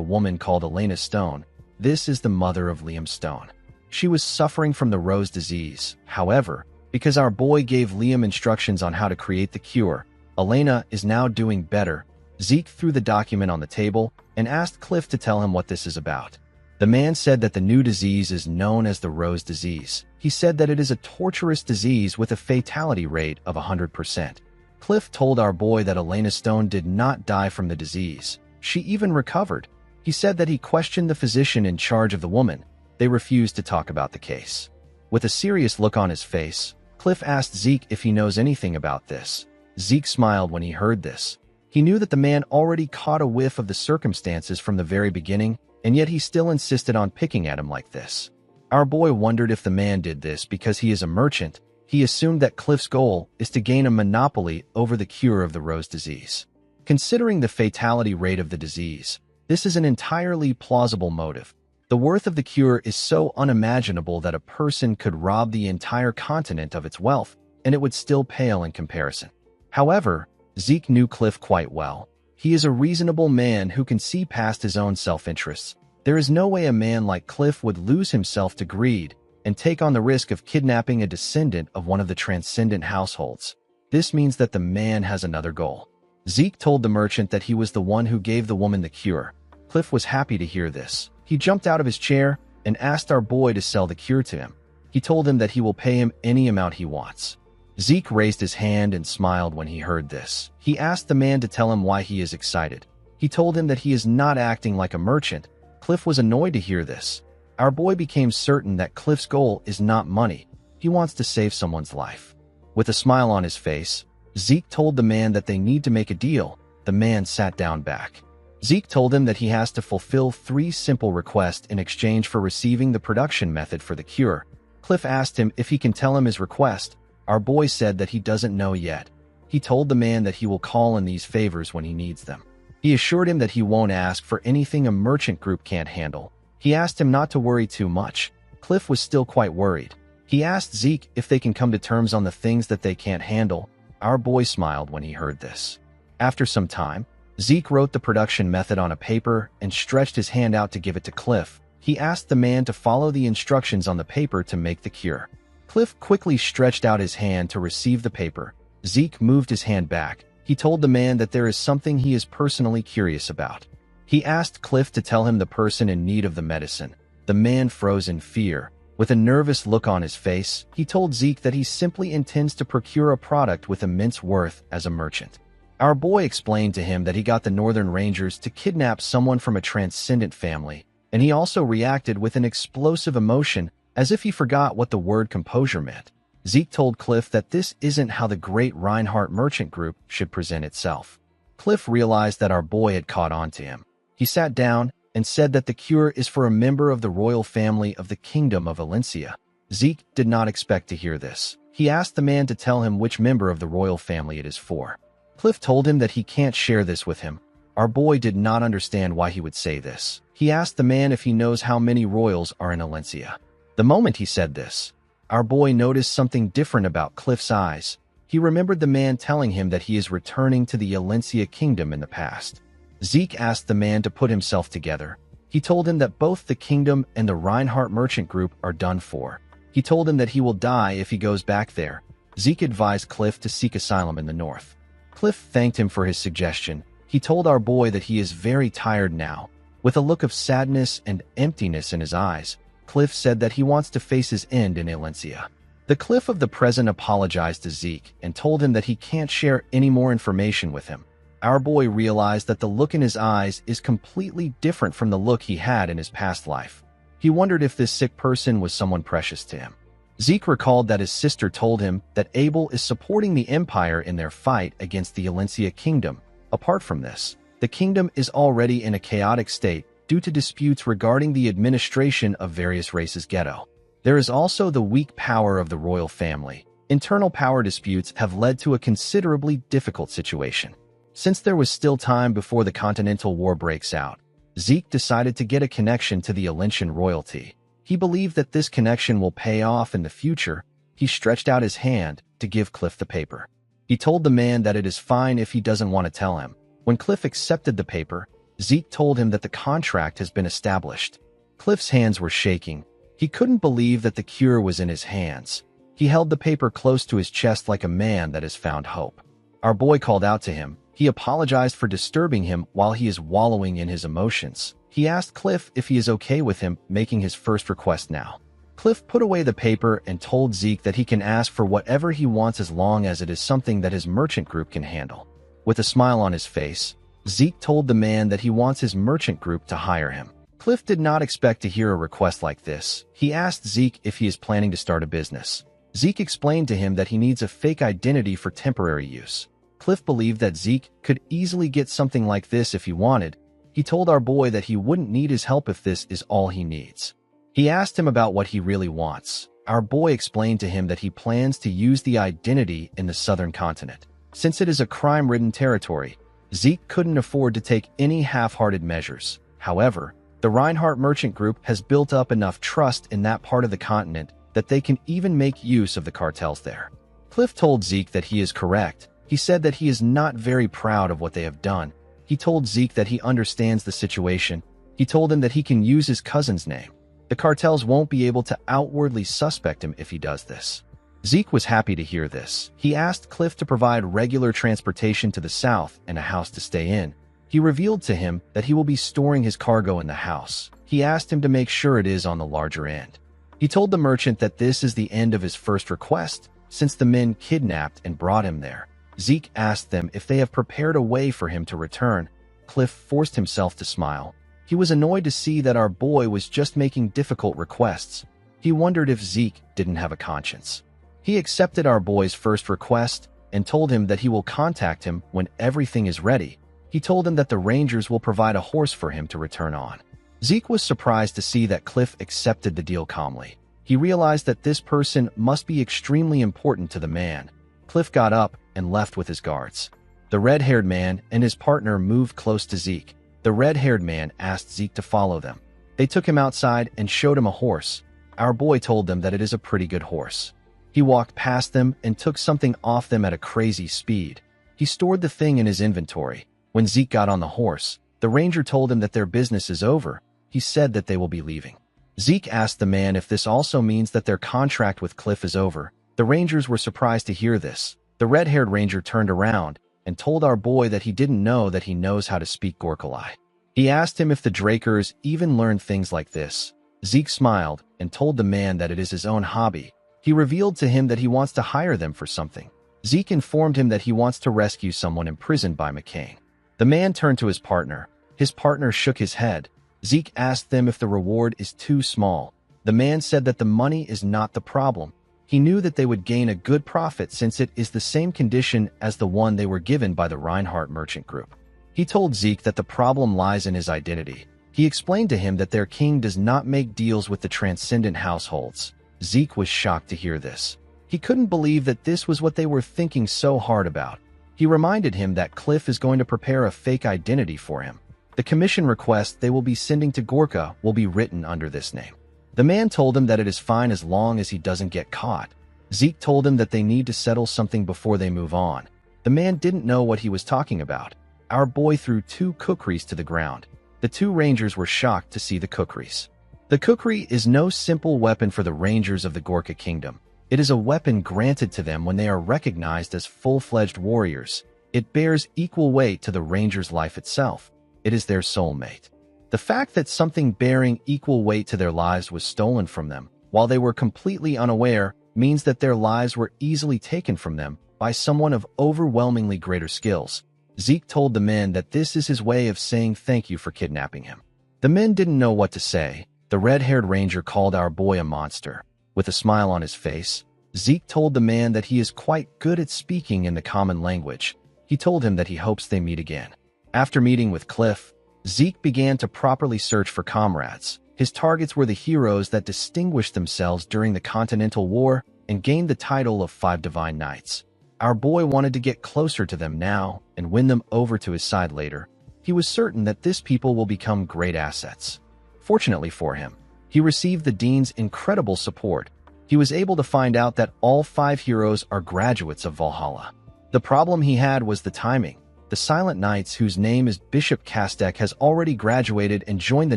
woman called Elena Stone. This is the mother of Liam Stone. She was suffering from the rose disease. However, because our boy gave Liam instructions on how to create the cure, Elena is now doing better. Zeke threw the document on the table and asked Cliff to tell him what this is about. The man said that the new disease is known as the rose disease. He said that it is a torturous disease with a fatality rate of 100%. Cliff told our boy that Elena Stone did not die from the disease. She even recovered. He said that he questioned the physician in charge of the woman. They refused to talk about the case. With a serious look on his face, Cliff asked Zeke if he knows anything about this. Zeke smiled when he heard this. He knew that the man already caught a whiff of the circumstances from the very beginning, and yet he still insisted on picking at him like this. Our boy wondered if the man did this because he is a merchant. He assumed that Cliff's goal is to gain a monopoly over the cure of the rose disease. Considering the fatality rate of the disease, this is an entirely plausible motive. The worth of the cure is so unimaginable that a person could rob the entire continent of its wealth, and it would still pale in comparison. However, Zeke knew Cliff quite well. He is a reasonable man who can see past his own self-interests. There is no way a man like Cliff would lose himself to greed and take on the risk of kidnapping a descendant of one of the transcendent households. This means that the man has another goal. Zeke told the merchant that he was the one who gave the woman the cure. Cliff was happy to hear this. He jumped out of his chair and asked our boy to sell the cure to him. He told him that he will pay him any amount he wants. Zeke raised his hand and smiled when he heard this. He asked the man to tell him why he is excited. He told him that he is not acting like a merchant. Cliff was annoyed to hear this. Our boy became certain that Cliff's goal is not money. He wants to save someone's life. With a smile on his face, Zeke told the man that they need to make a deal. The man sat down back. Zeke told him that he has to fulfill 3 simple requests in exchange for receiving the production method for the cure. Cliff asked him if he can tell him his request. Our boy said that he doesn't know yet. He told the man that he will call in these favors when he needs them. He assured him that he won't ask for anything a merchant group can't handle. He asked him not to worry too much. Cliff was still quite worried. He asked Zeke if they can come to terms on the things that they can't handle. Our boy smiled when he heard this. After some time, Zeke wrote the production method on a paper and stretched his hand out to give it to Cliff. He asked the man to follow the instructions on the paper to make the cure. Cliff quickly stretched out his hand to receive the paper. Zeke moved his hand back. He told the man that there is something he is personally curious about. He asked Cliff to tell him the person in need of the medicine. The man froze in fear. With a nervous look on his face, he told Zeke that he simply intends to procure a product with immense worth as a merchant. Our boy explained to him that he got the Northern Rangers to kidnap someone from a transcendent family, and he also reacted with an explosive emotion as if he forgot what the word composure meant. Zeke told Cliff that this isn't how the great Reinhardt merchant group should present itself. Cliff realized that our boy had caught on to him. He sat down and said that the cure is for a member of the royal family of the Kingdom of Valencia. Zeke did not expect to hear this. He asked the man to tell him which member of the royal family it is for. Cliff told him that he can't share this with him. Our boy did not understand why he would say this. He asked the man if he knows how many royals are in Valencia. The moment he said this, our boy noticed something different about Cliff's eyes. He remembered the man telling him that he is returning to the Valencia kingdom in the past. Zeke asked the man to put himself together. He told him that both the kingdom and the Reinhardt merchant group are done for. He told him that he will die if he goes back there. Zeke advised Cliff to seek asylum in the north. Cliff thanked him for his suggestion. He told our boy that he is very tired now. With a look of sadness and emptiness in his eyes, Cliff said that he wants to face his end in Alencia. The Cliff of the present apologized to Zeke and told him that he can't share any more information with him. Our boy realized that the look in his eyes is completely different from the look he had in his past life. He wondered if this sick person was someone precious to him. Zeke recalled that his sister told him that Abel is supporting the Empire in their fight against the Alencia Kingdom. Apart from this, the kingdom is already in a chaotic state due to disputes regarding the administration of various races' ghetto. There is also the weak power of the royal family. Internal power disputes have led to a considerably difficult situation. Since there was still time before the Continental War breaks out, Zeke decided to get a connection to the Alentian royalty. He believed that this connection will pay off in the future. He stretched out his hand to give Cliff the paper. He told the man that it is fine if he doesn't want to tell him. When Cliff accepted the paper, Zeke told him that the contract has been established. Cliff's hands were shaking. He couldn't believe that the cure was in his hands. He held the paper close to his chest like a man that has found hope. Our boy called out to him. He apologized for disturbing him while he is wallowing in his emotions. He asked Cliff if he is okay with him making his first request now. Cliff put away the paper and told Zeke that he can ask for whatever he wants as long as it is something that his merchant group can handle. With a smile on his face, Zeke told the man that he wants his merchant group to hire him. Cliff did not expect to hear a request like this. He asked Zeke if he is planning to start a business. Zeke explained to him that he needs a fake identity for temporary use. Cliff believed that Zeke could easily get something like this if he wanted. He told our boy that he wouldn't need his help if this is all he needs. He asked him about what he really wants. Our boy explained to him that he plans to use the identity in the southern continent. Since it is a crime-ridden territory, Zeke couldn't afford to take any half-hearted measures. However, the Reinhardt Merchant Group has built up enough trust in that part of the continent that they can even make use of the cartels there. Cliff told Zeke that he is correct. He said that he is not very proud of what they have done. He told Zeke that he understands the situation. He told him that he can use his cousin's name. The cartels won't be able to outwardly suspect him if he does this. Zeke was happy to hear this. He asked Cliff to provide regular transportation to the south and a house to stay in. He revealed to him that he will be storing his cargo in the house. He asked him to make sure it is on the larger end. He told the merchant that this is the end of his first request, since the men kidnapped and brought him there. Zeke asked them if they have prepared a way for him to return. Cliff forced himself to smile. He was annoyed to see that our boy was just making difficult requests. He wondered if Zeke didn't have a conscience. He accepted our boy's first request and told him that he will contact him when everything is ready. He told him that the Rangers will provide a horse for him to return on. Zeke was surprised to see that Cliff accepted the deal calmly. He realized that this person must be extremely important to the man. Cliff got up and left with his guards. The red-haired man and his partner moved close to Zeke. The red-haired man asked Zeke to follow them. They took him outside and showed him a horse. Our boy told them that it is a pretty good horse. He walked past them and took something off them at a crazy speed. He stored the thing in his inventory. When Zeke got on the horse, the ranger told him that their business is over. He said that they will be leaving. Zeke asked the man if this also means that their contract with Cliff is over. The rangers were surprised to hear this. The red-haired ranger turned around and told our boy that he didn't know that he knows how to speak Gorkalai. He asked him if the Drakers even learned things like this. Zeke smiled and told the man that it is his own hobby. He revealed to him that he wants to hire them for something. Zeke informed him that he wants to rescue someone imprisoned by McCain. The man turned to his partner. His partner shook his head. Zeke asked them if the reward is too small. The man said that the money is not the problem. He knew that they would gain a good profit since it is the same condition as the one they were given by the Reinhardt Merchant Group. He told Zeke that the problem lies in his identity. He explained to him that their king does not make deals with the transcendent households. Zeke was shocked to hear this. He couldn't believe that this was what they were thinking so hard about. He reminded him that Cliff is going to prepare a fake identity for him. The commission request they will be sending to Gorka will be written under this name. The man told him that it is fine as long as he doesn't get caught. Zeke told him that they need to settle something before they move on. The man didn't know what he was talking about. Our boy threw 2 kukris to the ground. The 2 rangers were shocked to see the kukris. The kukri is no simple weapon for the rangers of the Gorka Kingdom. It is a weapon granted to them when they are recognized as full-fledged warriors. It bears equal weight to the ranger's life itself. It is their soulmate. The fact that something bearing equal weight to their lives was stolen from them, while they were completely unaware, means that their lives were easily taken from them by someone of overwhelmingly greater skills. Zeke told the men that this is his way of saying thank you for kidnapping him. The men didn't know what to say. The red-haired ranger called our boy a monster. With a smile on his face, Zeke told the man that he is quite good at speaking in the common language. He told him that he hopes they meet again. After meeting with Cliff, Zeke began to properly search for comrades. His targets were the heroes that distinguished themselves during the Continental War and gained the title of 5 Divine Knights. Our boy wanted to get closer to them now and win them over to his side later. He was certain that this people will become great assets. Fortunately for him, he received the Dean's incredible support. He was able to find out that all 5 heroes are graduates of Valhalla. The problem he had was the timing. The Silent Knights, whose name is Bishop Kastek, has already graduated and joined the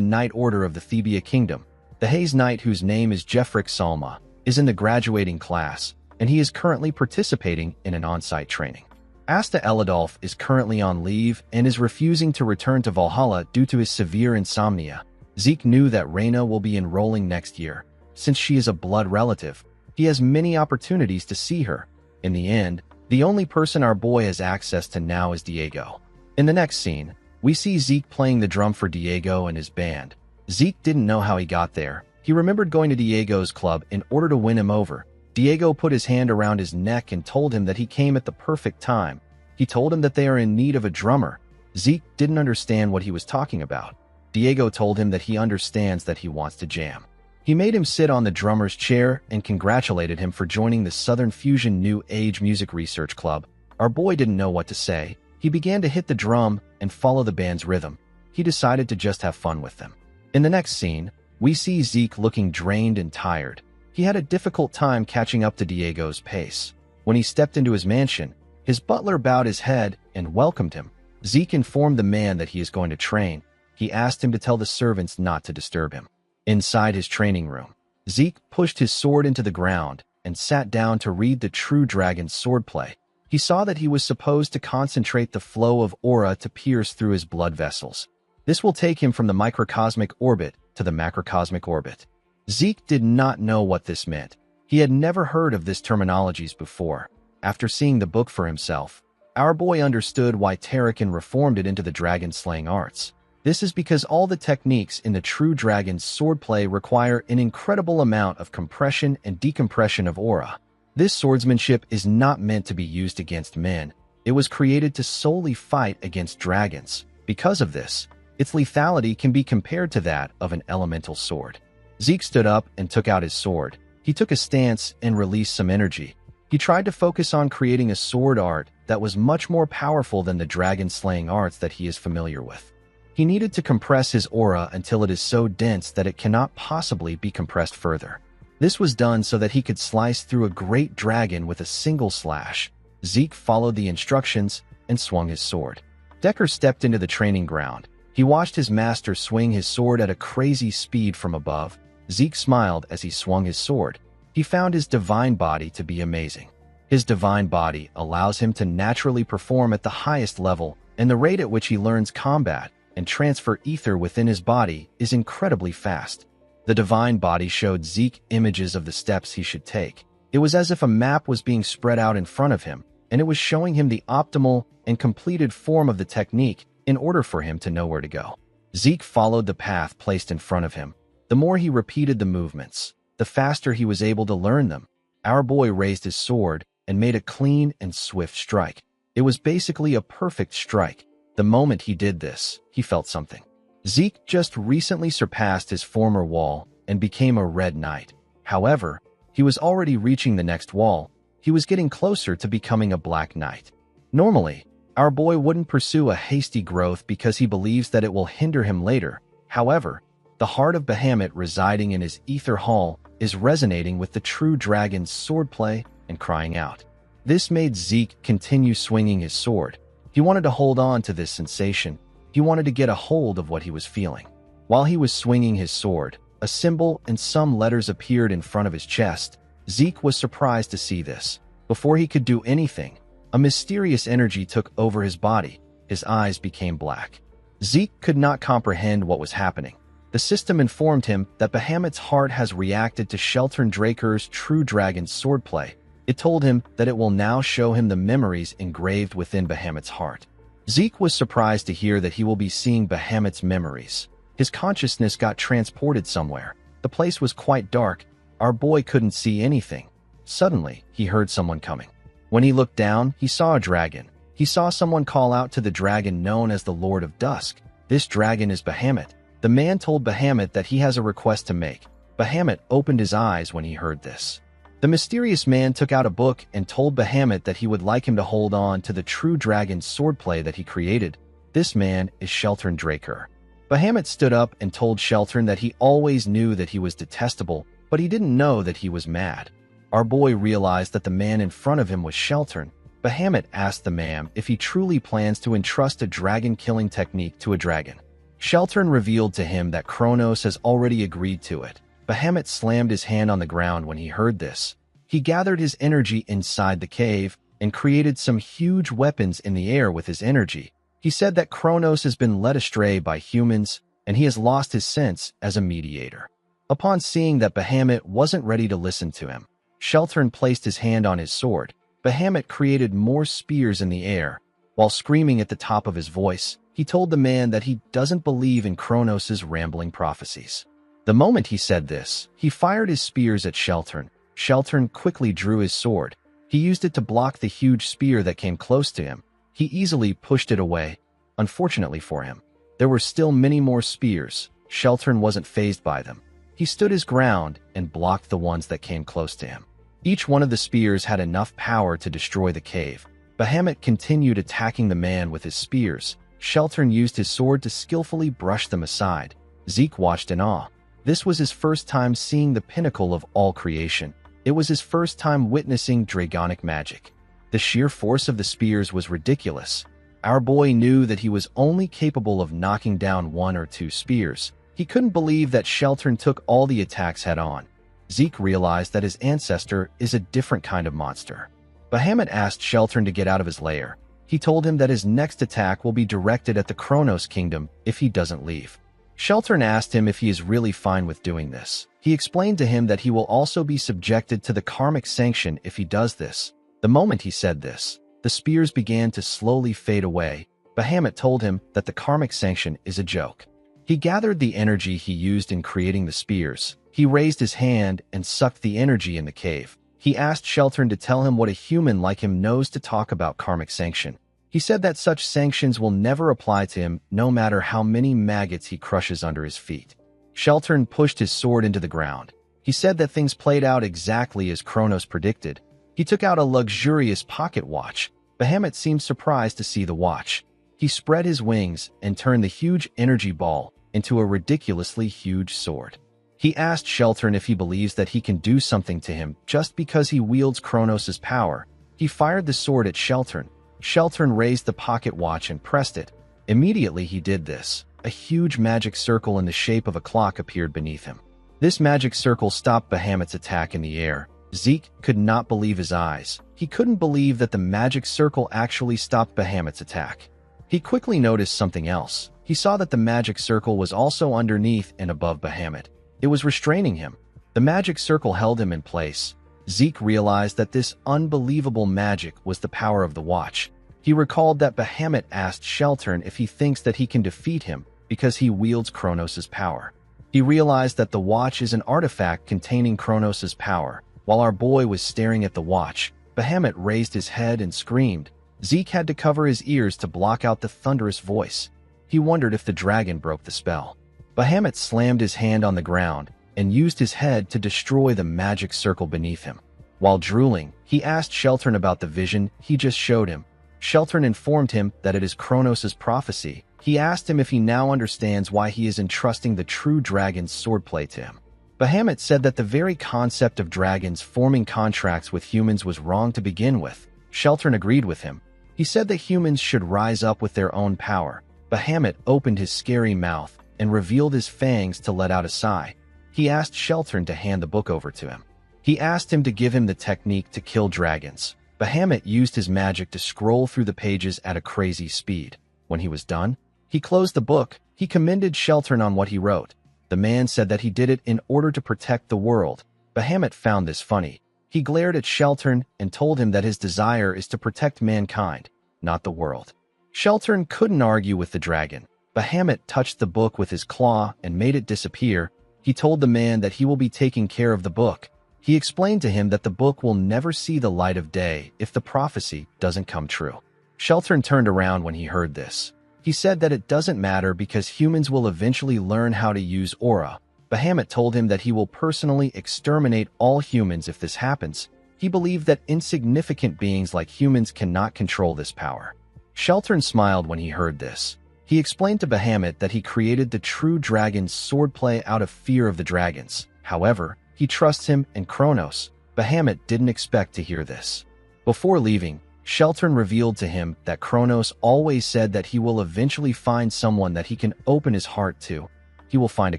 Knight Order of the Thebia Kingdom. The Haze Knight, whose name is Jeffrick Salma, is in the graduating class, and he is currently participating in an on-site training. Asta Eladolf is currently on leave and is refusing to return to Valhalla due to his severe insomnia. Zeke knew that Reyna will be enrolling next year. Since she is a blood relative, he has many opportunities to see her. In the end, the only person our boy has access to now is Diego. In the next scene, we see Zeke playing the drum for Diego and his band. Zeke didn't know how he got there. He remembered going to Diego's club in order to win him over. Diego put his hand around his neck and told him that he came at the perfect time. He told him that they are in need of a drummer. Zeke didn't understand what he was talking about. Diego told him that he understands that he wants to jam. He made him sit on the drummer's chair and congratulated him for joining the Southern Fusion New Age Music Research Club. Our boy didn't know what to say. He began to hit the drum and follow the band's rhythm. He decided to just have fun with them. In the next scene, we see Zeke looking drained and tired. He had a difficult time catching up to Diego's pace. When he stepped into his mansion, his butler bowed his head and welcomed him. Zeke informed the man that he is going to train. He asked him to tell the servants not to disturb him. Inside his training room, Zeke pushed his sword into the ground and sat down to read the True Dragon's swordplay. He saw that he was supposed to concentrate the flow of aura to pierce through his blood vessels. This will take him from the microcosmic orbit to the macrocosmic orbit. Zeke did not know what this meant. He had never heard of this terminologies before. After seeing the book for himself, our boy understood why Tarakan reformed it into the dragon-slaying arts. This is because all the techniques in the True Dragon's swordplay require an incredible amount of compression and decompression of aura. This swordsmanship is not meant to be used against men. It was created to solely fight against dragons. Because of this, its lethality can be compared to that of an elemental sword. Zeke stood up and took out his sword. He took a stance and released some energy. He tried to focus on creating a sword art that was much more powerful than the dragon-slaying arts that he is familiar with. He needed to compress his aura until it is so dense that it cannot possibly be compressed further. This was done so that he could slice through a great dragon with a single slash. Zeke followed the instructions and swung his sword. Decker stepped into the training ground. He watched his master swing his sword at a crazy speed from above. Zeke smiled as he swung his sword. He found his divine body to be amazing. His divine body allows him to naturally perform at the highest level, and the rate at which he learns combat and transfer ether within his body is incredibly fast. The divine body showed Zeke images of the steps he should take. It was as if a map was being spread out in front of him, and it was showing him the optimal and completed form of the technique in order for him to know where to go. Zeke followed the path placed in front of him. The more he repeated the movements, the faster he was able to learn them. Our boy raised his sword and made a clean and swift strike. It was basically a perfect strike. The moment he did this, he felt something. Zeke just recently surpassed his former wall and became a red knight. However, he was already reaching the next wall. He was getting closer to becoming a black knight. Normally, our boy wouldn't pursue a hasty growth because he believes that it will hinder him later. However, the heart of Bahamut residing in his ether hall is resonating with the True Dragon's swordplay and crying out. This made Zeke continue swinging his sword. He wanted to hold on to this sensation. He wanted to get a hold of what he was feeling. While he was swinging his sword, A symbol and some letters appeared in front of his chest. Zeke was surprised to see this. Before he could do anything, a mysterious energy took over his body. His eyes became black. Zeke could not comprehend what was happening. The system informed him that Bahamut's heart has reacted to Sheltern Draker's True Dragon's swordplay. It told him that it will now show him the memories engraved within Bahamut's heart. Zeke was surprised to hear that he will be seeing Bahamut's memories. His consciousness got transported somewhere. The place was quite dark. Our boy couldn't see anything. Suddenly, he heard someone coming. When he looked down, he saw a dragon. He saw someone call out to the dragon known as the Lord of Dusk. This dragon is Bahamut. The man told Bahamut that he has a request to make. Bahamut opened his eyes when he heard this. The mysterious man took out a book and told Bahamut that he would like him to hold on to the True Dragon's swordplay that he created. This man is Sheltern Draker. Bahamut stood up and told Sheltern that he always knew that he was detestable, but he didn't know that he was mad. Our boy realized that the man in front of him was Sheltern. Bahamut asked the man if he truly plans to entrust a dragon-killing technique to a dragon. Sheltern revealed to him that Kronos has already agreed to it. Bahamut slammed his hand on the ground when he heard this. He gathered his energy inside the cave and created some huge weapons in the air with his energy. He said that Kronos has been led astray by humans and he has lost his sense as a mediator. Upon seeing that Bahamut wasn't ready to listen to him, Sheltern placed his hand on his sword. Bahamut created more spears in the air. While screaming at the top of his voice, he told the man that he doesn't believe in Kronos' rambling prophecies. The moment he said this, he fired his spears at Sheltern. Sheltern quickly drew his sword. He used it to block the huge spear that came close to him. He easily pushed it away. Unfortunately for him, there were still many more spears. Sheltern wasn't fazed by them. He stood his ground and blocked the ones that came close to him. Each one of the spears had enough power to destroy the cave. Bahamut continued attacking the man with his spears. Sheltern used his sword to skillfully brush them aside. Zeke watched in awe. This was his first time seeing the pinnacle of all creation. It was his first time witnessing dragonic magic. The sheer force of the spears was ridiculous. Our boy knew that he was only capable of knocking down 1 or 2 spears. He couldn't believe that Sheltern took all the attacks head-on. Zeke realized that his ancestor is a different kind of monster. Bahamut asked Sheltern to get out of his lair. He told him that his next attack will be directed at the Kronos Kingdom if he doesn't leave. Sheltern asked him if he is really fine with doing this. He explained to him that he will also be subjected to the karmic sanction if he does this. The moment he said this, the spears began to slowly fade away. Bahamut told him that the karmic sanction is a joke. He gathered the energy he used in creating the spears. He raised his hand and sucked the energy in the cave. He asked Sheltern to tell him what a human like him knows to talk about karmic sanction. He said that such sanctions will never apply to him no matter how many maggots he crushes under his feet. Sheltern pushed his sword into the ground. He said that things played out exactly as Kronos predicted. He took out a luxurious pocket watch. Bahamut seemed surprised to see the watch. He spread his wings and turned the huge energy ball into a ridiculously huge sword. He asked Sheltern if he believes that he can do something to him just because he wields Kronos' power. He fired the sword at Sheltern. Sheltern raised the pocket watch and pressed it. Immediately he did this. A huge magic circle in the shape of a clock appeared beneath him. This magic circle stopped Bahamut's attack in the air. Zeke could not believe his eyes. He couldn't believe that the magic circle actually stopped Bahamut's attack. He quickly noticed something else. He saw that the magic circle was also underneath and above Bahamut. It was restraining him. The magic circle held him in place. Zeke realized that this unbelievable magic was the power of the watch. He recalled that Bahamut asked Sheltern if he thinks that he can defeat him because he wields Kronos' power. He realized that the watch is an artifact containing Kronos' power. While our boy was staring at the watch, Bahamut raised his head and screamed. Zeke had to cover his ears to block out the thunderous voice. He wondered if the dragon broke the spell. Bahamut slammed his hand on the ground and used his head to destroy the magic circle beneath him. While drooling, he asked Sheltern about the vision he just showed him. Sheltern informed him that it is Kronos' prophecy. He asked him if he now understands why he is entrusting the true dragon's swordplay to him. Bahamut said that the very concept of dragons forming contracts with humans was wrong to begin with. Sheltern agreed with him. He said that humans should rise up with their own power. Bahamut opened his scary mouth and revealed his fangs to let out a sigh. he asked Sheltern to hand the book over to him. He asked him to give him the technique to kill dragons. Bahamut used his magic to scroll through the pages at a crazy speed. When he was done, he closed the book. He commended Sheltern on what he wrote. The man said that he did it in order to protect the world. Bahamut found this funny. He glared at Sheltern and told him that his desire is to protect mankind, not the world. Sheltern couldn't argue with the dragon. Bahamut touched the book with his claw and made it disappear. He told the man that he will be taking care of the book. He explained to him that the book will never see the light of day if the prophecy doesn't come true. Sheltern turned around when he heard this. He said that it doesn't matter because humans will eventually learn how to use aura. Bahamut told him that he will personally exterminate all humans if this happens. He believed that insignificant beings like humans cannot control this power. Sheltern smiled when he heard this. He explained to Bahamut that he created the true dragon's swordplay out of fear of the dragons. However, he trusts him and Kronos. Bahamut didn't expect to hear this. Before leaving, Sheltern revealed to him that Kronos always said that he will eventually find someone that he can open his heart to. He will find a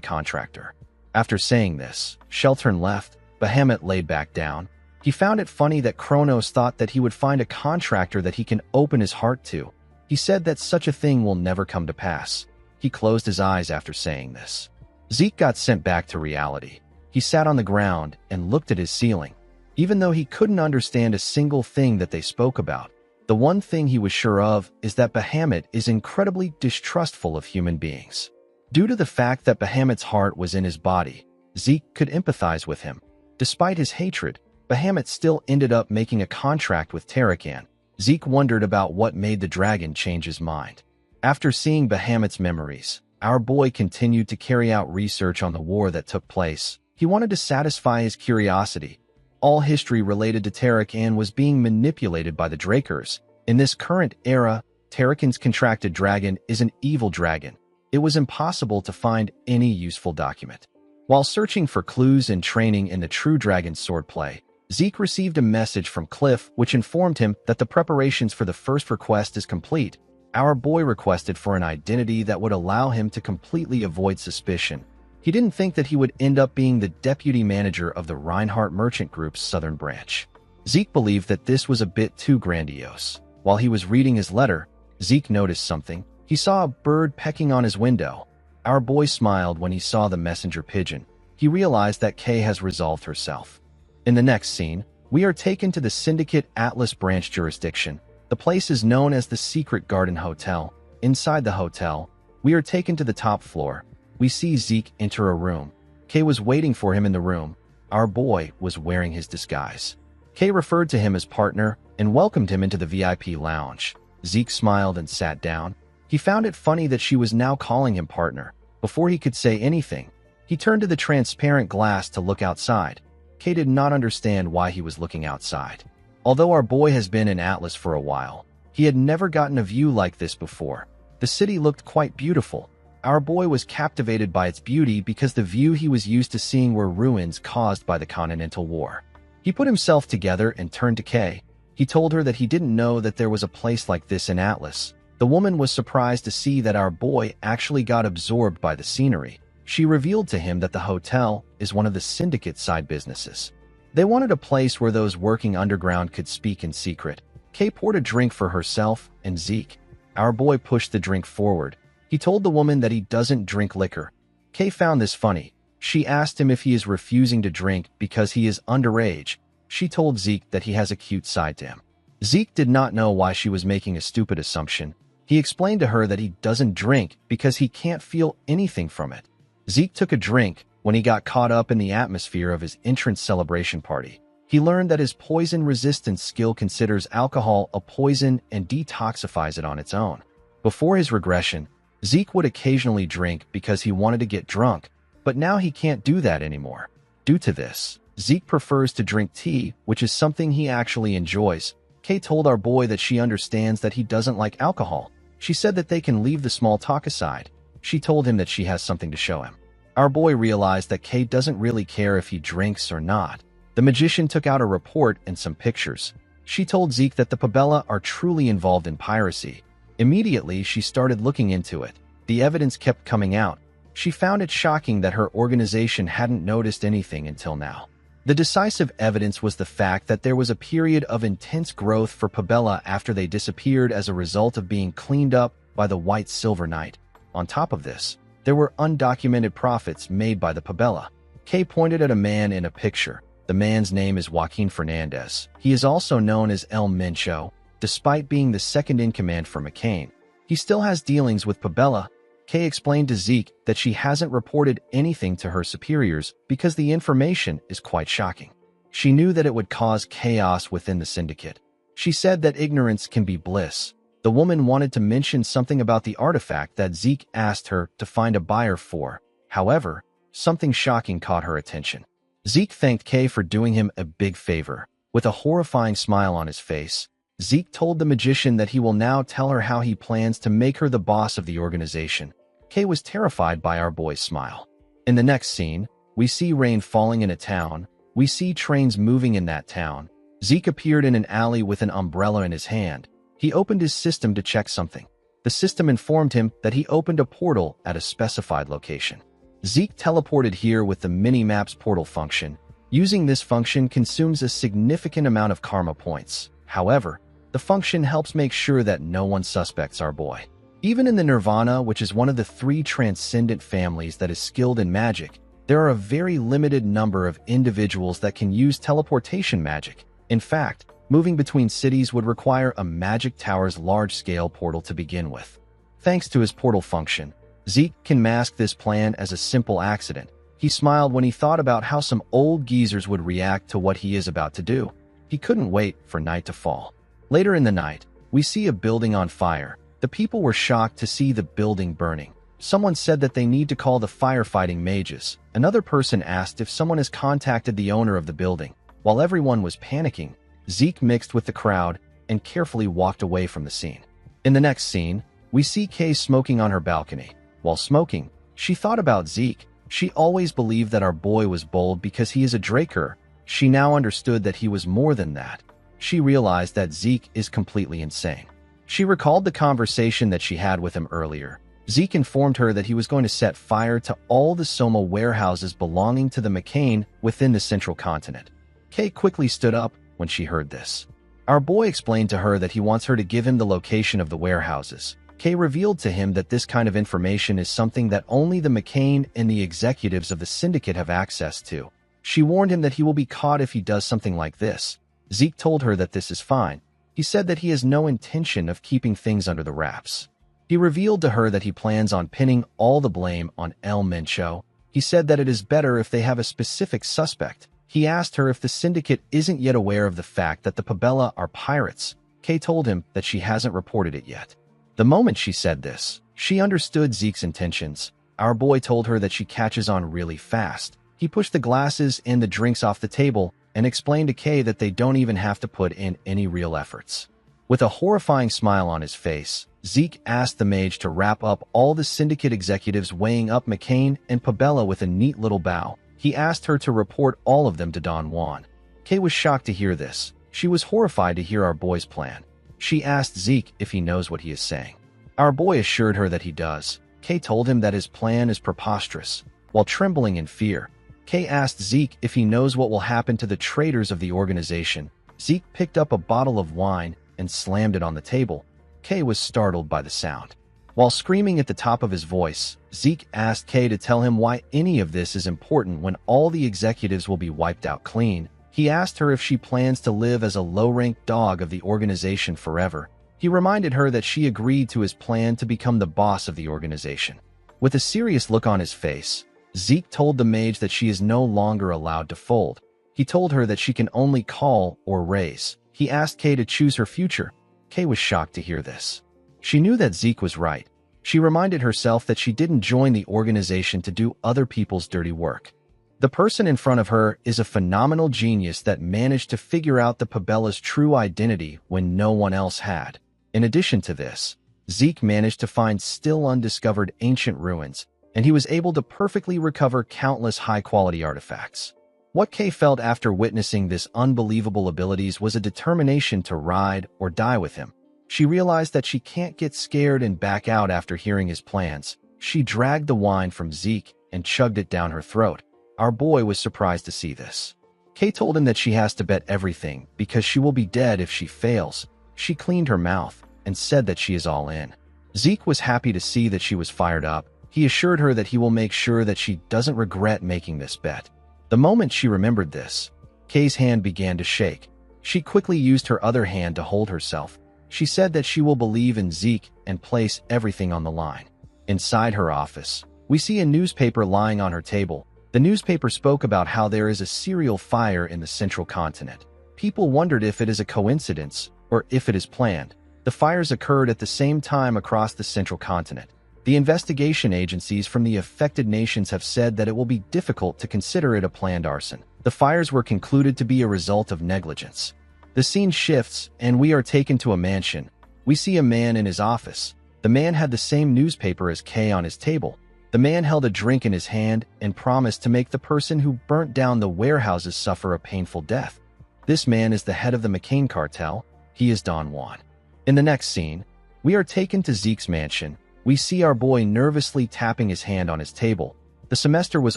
contractor. After saying this, Sheltern left. Bahamut laid back down. He found it funny that Kronos thought that he would find a contractor that he can open his heart to. He said that such a thing will never come to pass. He closed his eyes after saying this. Zeke got sent back to reality. He sat on the ground and looked at his ceiling. Even though he couldn't understand a single thing that they spoke about, the one thing he was sure of is that Bahamut is incredibly distrustful of human beings. Due to the fact that Bahamut's heart was in his body, Zeke could empathize with him. Despite his hatred, Bahamut still ended up making a contract with Tarakan. Zeke wondered about what made the dragon change his mind. After seeing Bahamut's memories, our boy continued to carry out research on the war that took place. He wanted to satisfy his curiosity. All history related to Tarakan was being manipulated by the Drakers. In this current era, Tarakan's contracted dragon is an evil dragon. It was impossible to find any useful document. While searching for clues and training in the true dragon's swordplay, Zeke received a message from Cliff which informed him that the preparations for the first request is complete. Our boy requested for an identity that would allow him to completely avoid suspicion. He didn't think that he would end up being the deputy manager of the Reinhardt Merchant Group's southern branch. Zeke believed that this was a bit too grandiose. While he was reading his letter, Zeke noticed something. He saw a bird pecking on his window. Our boy smiled when he saw the messenger pigeon. He realized that Kay has resolved herself. In the next scene, we are taken to the Syndicate Atlas branch jurisdiction. The place is known as the Secret Garden Hotel. Inside the hotel, we are taken to the top floor. We see Zeke enter a room. Kay was waiting for him in the room. Our boy was wearing his disguise. Kay referred to him as partner and welcomed him into the VIP lounge. Zeke smiled and sat down. He found it funny that she was now calling him partner. Before he could say anything, he turned to the transparent glass to look outside. Kay did not understand why he was looking outside. Although our boy has been in Atlas for a while, he had never gotten a view like this before. The city looked quite beautiful. Our boy was captivated by its beauty because the view he was used to seeing were ruins caused by the Continental War. He put himself together and turned to Kay. He told her that he didn't know that there was a place like this in Atlas. The woman was surprised to see that our boy actually got absorbed by the scenery. She revealed to him that the hotel is one of the Syndicate side businesses. They wanted a place where those working underground could speak in secret. Kay poured a drink for herself and Zeke. Our boy pushed the drink forward. He told the woman that he doesn't drink liquor. Kay found this funny. She asked him if he is refusing to drink because he is underage. She told Zeke that he has a cute side to him. Zeke did not know why she was making a stupid assumption. He explained to her that he doesn't drink because he can't feel anything from it. Zeke took a drink when he got caught up in the atmosphere of his entrance celebration party. He learned that his poison resistance skill considers alcohol a poison and detoxifies it on its own. Before his regression, Zeke would occasionally drink because he wanted to get drunk, but now he can't do that anymore. Due to this, Zeke prefers to drink tea, which is something he actually enjoys. Kay told our boy that she understands that he doesn't like alcohol. She said that they can leave the small talk aside. She told him that she has something to show him. Our boy realized that Kay doesn't really care if he drinks or not. The magician took out a report and some pictures. She told Zeke that the Pabella are truly involved in piracy. Immediately, she started looking into it. The evidence kept coming out. She found it shocking that her organization hadn't noticed anything until now. The decisive evidence was the fact that there was a period of intense growth for Pabella after they disappeared as a result of being cleaned up by the White Silver Knight. On top of this, there were undocumented profits made by the Pabella. Kay pointed at a man in a picture. The man's name is Joaquin Fernandez. He is also known as El Mencho. Despite being the second-in-command for McCain, he still has dealings with Pabella. Kay explained to Zeke that she hasn't reported anything to her superiors because the information is quite shocking. She knew that it would cause chaos within the syndicate. She said that ignorance can be bliss. The woman wanted to mention something about the artifact that Zeke asked her to find a buyer for. However, something shocking caught her attention. Zeke thanked Kay for doing him a big favor. With a horrifying smile on his face, Zeke told the magician that he will now tell her how he plans to make her the boss of the organization. Kay was terrified by our boy's smile. In the next scene, we see rain falling in a town. We see trains moving in that town. Zeke appeared in an alley with an umbrella in his hand. He opened his system to check something. The system informed him that he opened a portal at a specified location. Zeke teleported here with the mini-maps portal function. Using this function consumes a significant amount of karma points. However, the function helps make sure that no one suspects our boy. Even in the Nirvana, which is one of the 3 transcendent families that is skilled in magic, there are a very limited number of individuals that can use teleportation magic. In fact, moving between cities would require a magic tower's large-scale portal to begin with. Thanks to his portal function, Zeke can mask this plan as a simple accident. He smiled when he thought about how some old geezers would react to what he is about to do. He couldn't wait for night to fall. Later in the night, we see a building on fire. The people were shocked to see the building burning. Someone said that they need to call the firefighting mages. Another person asked if someone has contacted the owner of the building. While everyone was panicking, Zeke mixed with the crowd and carefully walked away from the scene. In the next scene, we see Kay smoking on her balcony. While smoking, she thought about Zeke. She always believed that our boy was bold because he is a Draker. She now understood that he was more than that. She realized that Zeke is completely insane. She recalled the conversation that she had with him earlier. Zeke informed her that he was going to set fire to all the Soma warehouses belonging to the McCain within the central continent. Kay quickly stood up when she heard this. Our boy explained to her that he wants her to give him the location of the warehouses. Kay revealed to him that this kind of information is something that only the McCain and the executives of the syndicate have access to. She warned him that he will be caught if he does something like this. Zeke told her that this is fine. He said that he has no intention of keeping things under the wraps. He revealed to her that he plans on pinning all the blame on El Mencho. He said that it is better if they have a specific suspect. He asked her if the syndicate isn't yet aware of the fact that the Pabella are pirates. Kay told him that she hasn't reported it yet. The moment she said this, she understood Zeke's intentions. Our boy told her that she catches on really fast. He pushed the glasses and the drinks off the table and explained to Kay that they don't even have to put in any real efforts. With a horrifying smile on his face, Zeke asked the mage to wrap up all the syndicate executives weighing up McCain and Pabella with a neat little bow. He asked her to report all of them to Don Juan. Kay was shocked to hear this. She was horrified to hear our boy's plan. She asked Zeke if he knows what he is saying. Our boy assured her that he does. Kay told him that his plan is preposterous. While trembling in fear, Kay asked Zeke if he knows what will happen to the traitors of the organization. Zeke picked up a bottle of wine and slammed it on the table. Kay was startled by the sound. While screaming at the top of his voice, Zeke asked Kay to tell him why any of this is important when all the executives will be wiped out clean. He asked her if she plans to live as a low-ranked dog of the organization forever. He reminded her that she agreed to his plan to become the boss of the organization. With a serious look on his face, Zeke told the mage that she is no longer allowed to fold. He told her that she can only call or raise. He asked Kay to choose her future. Kay was shocked to hear this. She knew that Zeke was right. She reminded herself that she didn't join the organization to do other people's dirty work. The person in front of her is a phenomenal genius that managed to figure out the Pabella's true identity when no one else had. In addition to this, Zeke managed to find still undiscovered ancient ruins, and he was able to perfectly recover countless high-quality artifacts. What Kay felt after witnessing this unbelievable abilities was a determination to ride or die with him. She realized that she can't get scared and back out after hearing his plans. She dragged the wine from Zeke and chugged it down her throat. Our boy was surprised to see this. Kay told him that she has to bet everything because she will be dead if she fails. She cleaned her mouth and said that she is all in. Zeke was happy to see that she was fired up. He assured her that he will make sure that she doesn't regret making this bet. The moment she remembered this, Kay's hand began to shake. She quickly used her other hand to hold herself. She said that she will believe in Zeke and place everything on the line. Inside her office, we see a newspaper lying on her table. The newspaper spoke about how there is a serial fire in the central continent. People wondered if it is a coincidence or if it is planned. The fires occurred at the same time across the central continent. The investigation agencies from the affected nations have said that it will be difficult to consider it a planned arson. The fires were concluded to be a result of negligence. The scene shifts, and we are taken to a mansion. We see a man in his office. The man had the same newspaper as Kay on his table. The man held a drink in his hand and promised to make the person who burnt down the warehouses suffer a painful death. This man is the head of the McCain cartel. He is Don Juan. In the next scene, we are taken to Zeke's mansion. We see our boy nervously tapping his hand on his table. The semester was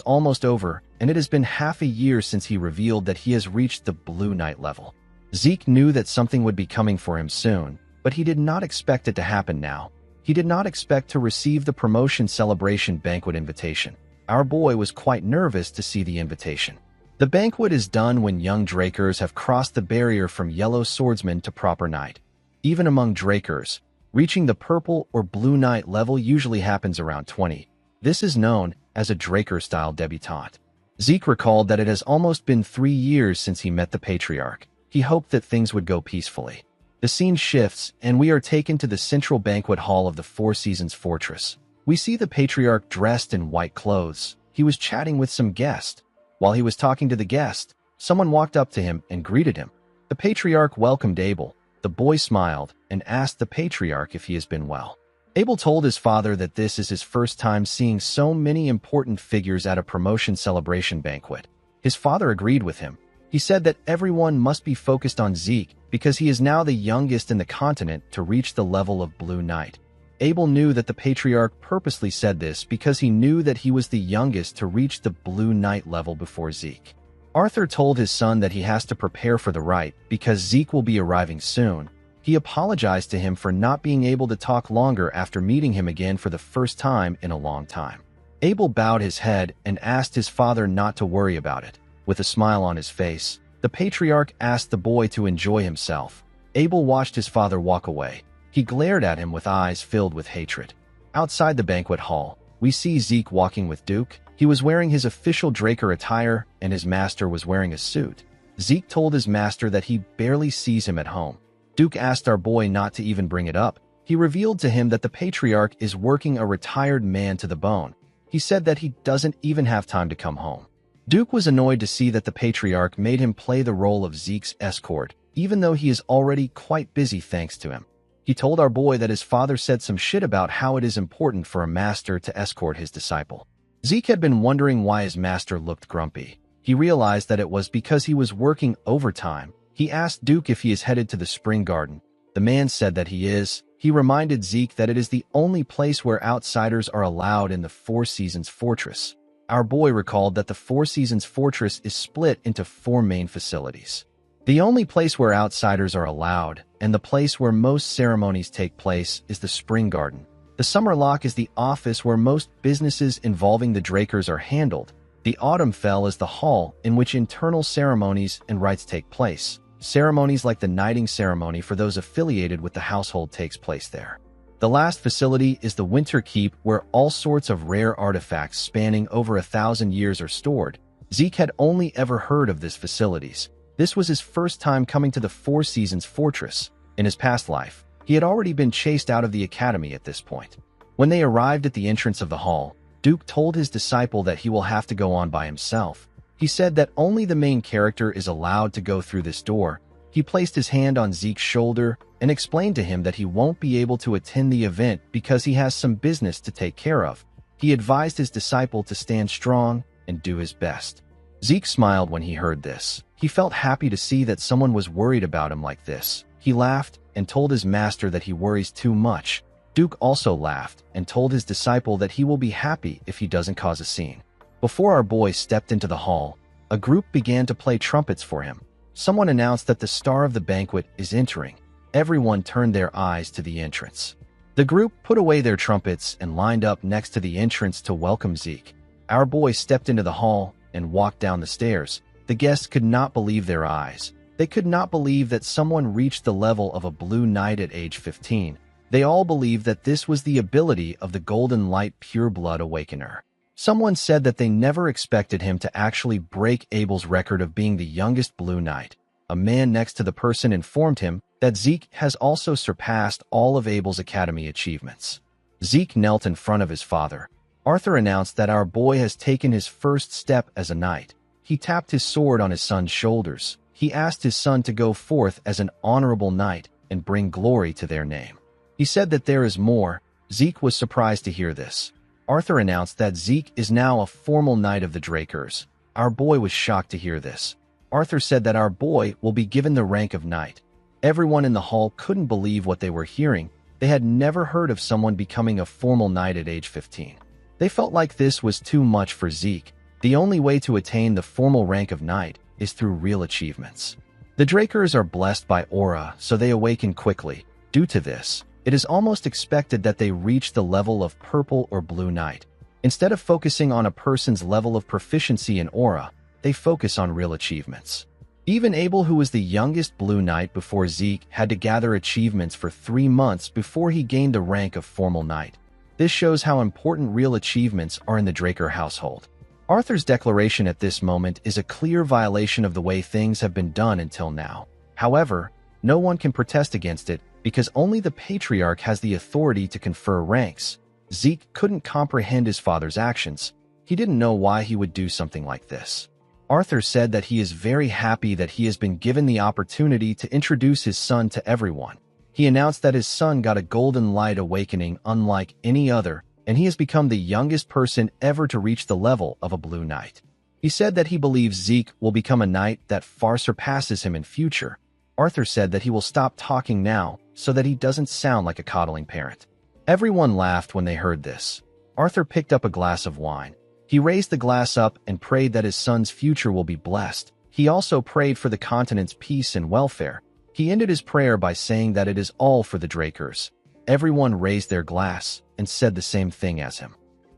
almost over, and it has been half a year since he revealed that he has reached the Blue Knight level. Zeke knew that something would be coming for him soon, but he did not expect it to happen now. He did not expect to receive the promotion celebration banquet invitation. Our boy was quite nervous to see the invitation. The banquet is done when young Drakers have crossed the barrier from yellow swordsman to proper knight. Even among Drakers, reaching the purple or blue knight level usually happens around 20. This is known as a Draker-style debutante. Zeke recalled that it has almost been 3 years since he met the patriarch. He hoped that things would go peacefully. The scene shifts, and we are taken to the central banquet hall of the Four Seasons Fortress. We see the patriarch dressed in white clothes. He was chatting with some guest. While he was talking to the guest, someone walked up to him and greeted him. The patriarch welcomed Abel. The boy smiled and asked the patriarch if he has been well. Abel told his father that this is his first time seeing so many important figures at a promotion celebration banquet. His father agreed with him. He said that everyone must be focused on Zeke because he is now the youngest in the continent to reach the level of Blue Knight. Abel knew that the patriarch purposely said this because he knew that he was the youngest to reach the Blue Knight level before Zeke. Arthur told his son that he has to prepare for the rite because Zeke will be arriving soon. He apologized to him for not being able to talk longer after meeting him again for the first time in a long time. Abel bowed his head and asked his father not to worry about it. With a smile on his face, the patriarch asked the boy to enjoy himself. Abel watched his father walk away. He glared at him with eyes filled with hatred. Outside the banquet hall, we see Zeke walking with Duke. He was wearing his official Draker attire, and his master was wearing a suit. Zeke told his master that he barely sees him at home. Duke asked our boy not to even bring it up. He revealed to him that the patriarch is working a retired man to the bone. He said that he doesn't even have time to come home. Duke was annoyed to see that the patriarch made him play the role of Zeke's escort, even though he is already quite busy thanks to him. He told our boy that his father said some shit about how it is important for a master to escort his disciple. Zeke had been wondering why his master looked grumpy. He realized that it was because he was working overtime. He asked Duke if he is headed to the spring garden. The man said that he is. He reminded Zeke that it is the only place where outsiders are allowed in the Four Seasons Fortress. Our boy recalled that the Four Seasons Fortress is split into 4 main facilities. The only place where outsiders are allowed, and the place where most ceremonies take place, is the Spring Garden. The Summer Lock is the office where most businesses involving the Drakers are handled. The Autumn Fell is the hall in which internal ceremonies and rites take place. Ceremonies like the knighting ceremony for those affiliated with the household takes place there. The last facility is the Winter Keep, where all sorts of rare artifacts spanning over 1,000 years are stored. Zeke had only ever heard of these facilities. This was his first time coming to the Four Seasons Fortress. In his past life, he had already been chased out of the academy at this point. When they arrived at the entrance of the hall, Duke told his disciple that he will have to go on by himself. He said that only the main character is allowed to go through this door. He placed his hand on Zeke's shoulder and explained to him that he won't be able to attend the event because he has some business to take care of. He advised his disciple to stand strong and do his best. Zeke smiled when he heard this. He felt happy to see that someone was worried about him like this. He laughed and told his master that he worries too much. Duke also laughed and told his disciple that he will be happy if he doesn't cause a scene. Before our boy stepped into the hall, a group began to play trumpets for him. Someone announced that the star of the banquet is entering. Everyone turned their eyes to the entrance. The group put away their trumpets and lined up next to the entrance to welcome Zeke. Our boy stepped into the hall and walked down the stairs. The guests could not believe their eyes. They could not believe that someone reached the level of a Blue Knight at age 15. They all believed that this was the ability of the Golden Light Pureblood Awakener. Someone said that they never expected him to actually break Abel's record of being the youngest Blue Knight. A man next to the person informed him that Zeke has also surpassed all of Abel's academy achievements. Zeke knelt in front of his father. Arthur announced that our boy has taken his first step as a knight. He tapped his sword on his son's shoulders. He asked his son to go forth as an honorable knight and bring glory to their name. He said that there is more. Zeke was surprised to hear this. Arthur announced that Zeke is now a formal knight of the Drakers. Our boy was shocked to hear this. Arthur said that our boy will be given the rank of knight. Everyone in the hall couldn't believe what they were hearing. They had never heard of someone becoming a formal knight at age 15. They felt like this was too much for Zeke. The only way to attain the formal rank of knight is through real achievements. The Drakers are blessed by aura, so they awaken quickly. Due to this, it is almost expected that they reach the level of purple or blue knight. Instead of focusing on a person's level of proficiency in aura, they focus on real achievements. Even Abel, who was the youngest Blue Knight before Zeke, had to gather achievements for 3 months before he gained the rank of formal knight. This shows how important real achievements are in the Draker household. Arthur's declaration at this moment is a clear violation of the way things have been done until now. However, no one can protest against it because only the patriarch has the authority to confer ranks. Zeke couldn't comprehend his father's actions. He didn't know why he would do something like this. Arthur said that he is very happy that he has been given the opportunity to introduce his son to everyone. He announced that his son got a Golden Light Awakening unlike any other, and he has become the youngest person ever to reach the level of a Blue Knight. He said that he believes Zeke will become a knight that far surpasses him in future. Arthur said that he will stop talking now so that he doesn't sound like a coddling parent. Everyone laughed when they heard this. Arthur picked up a glass of wine. He raised the glass up and prayed that his son's future will be blessed. He also prayed for the continent's peace and welfare. He ended his prayer by saying that it is all for the Drakers. Everyone raised their glass and said the same thing as him.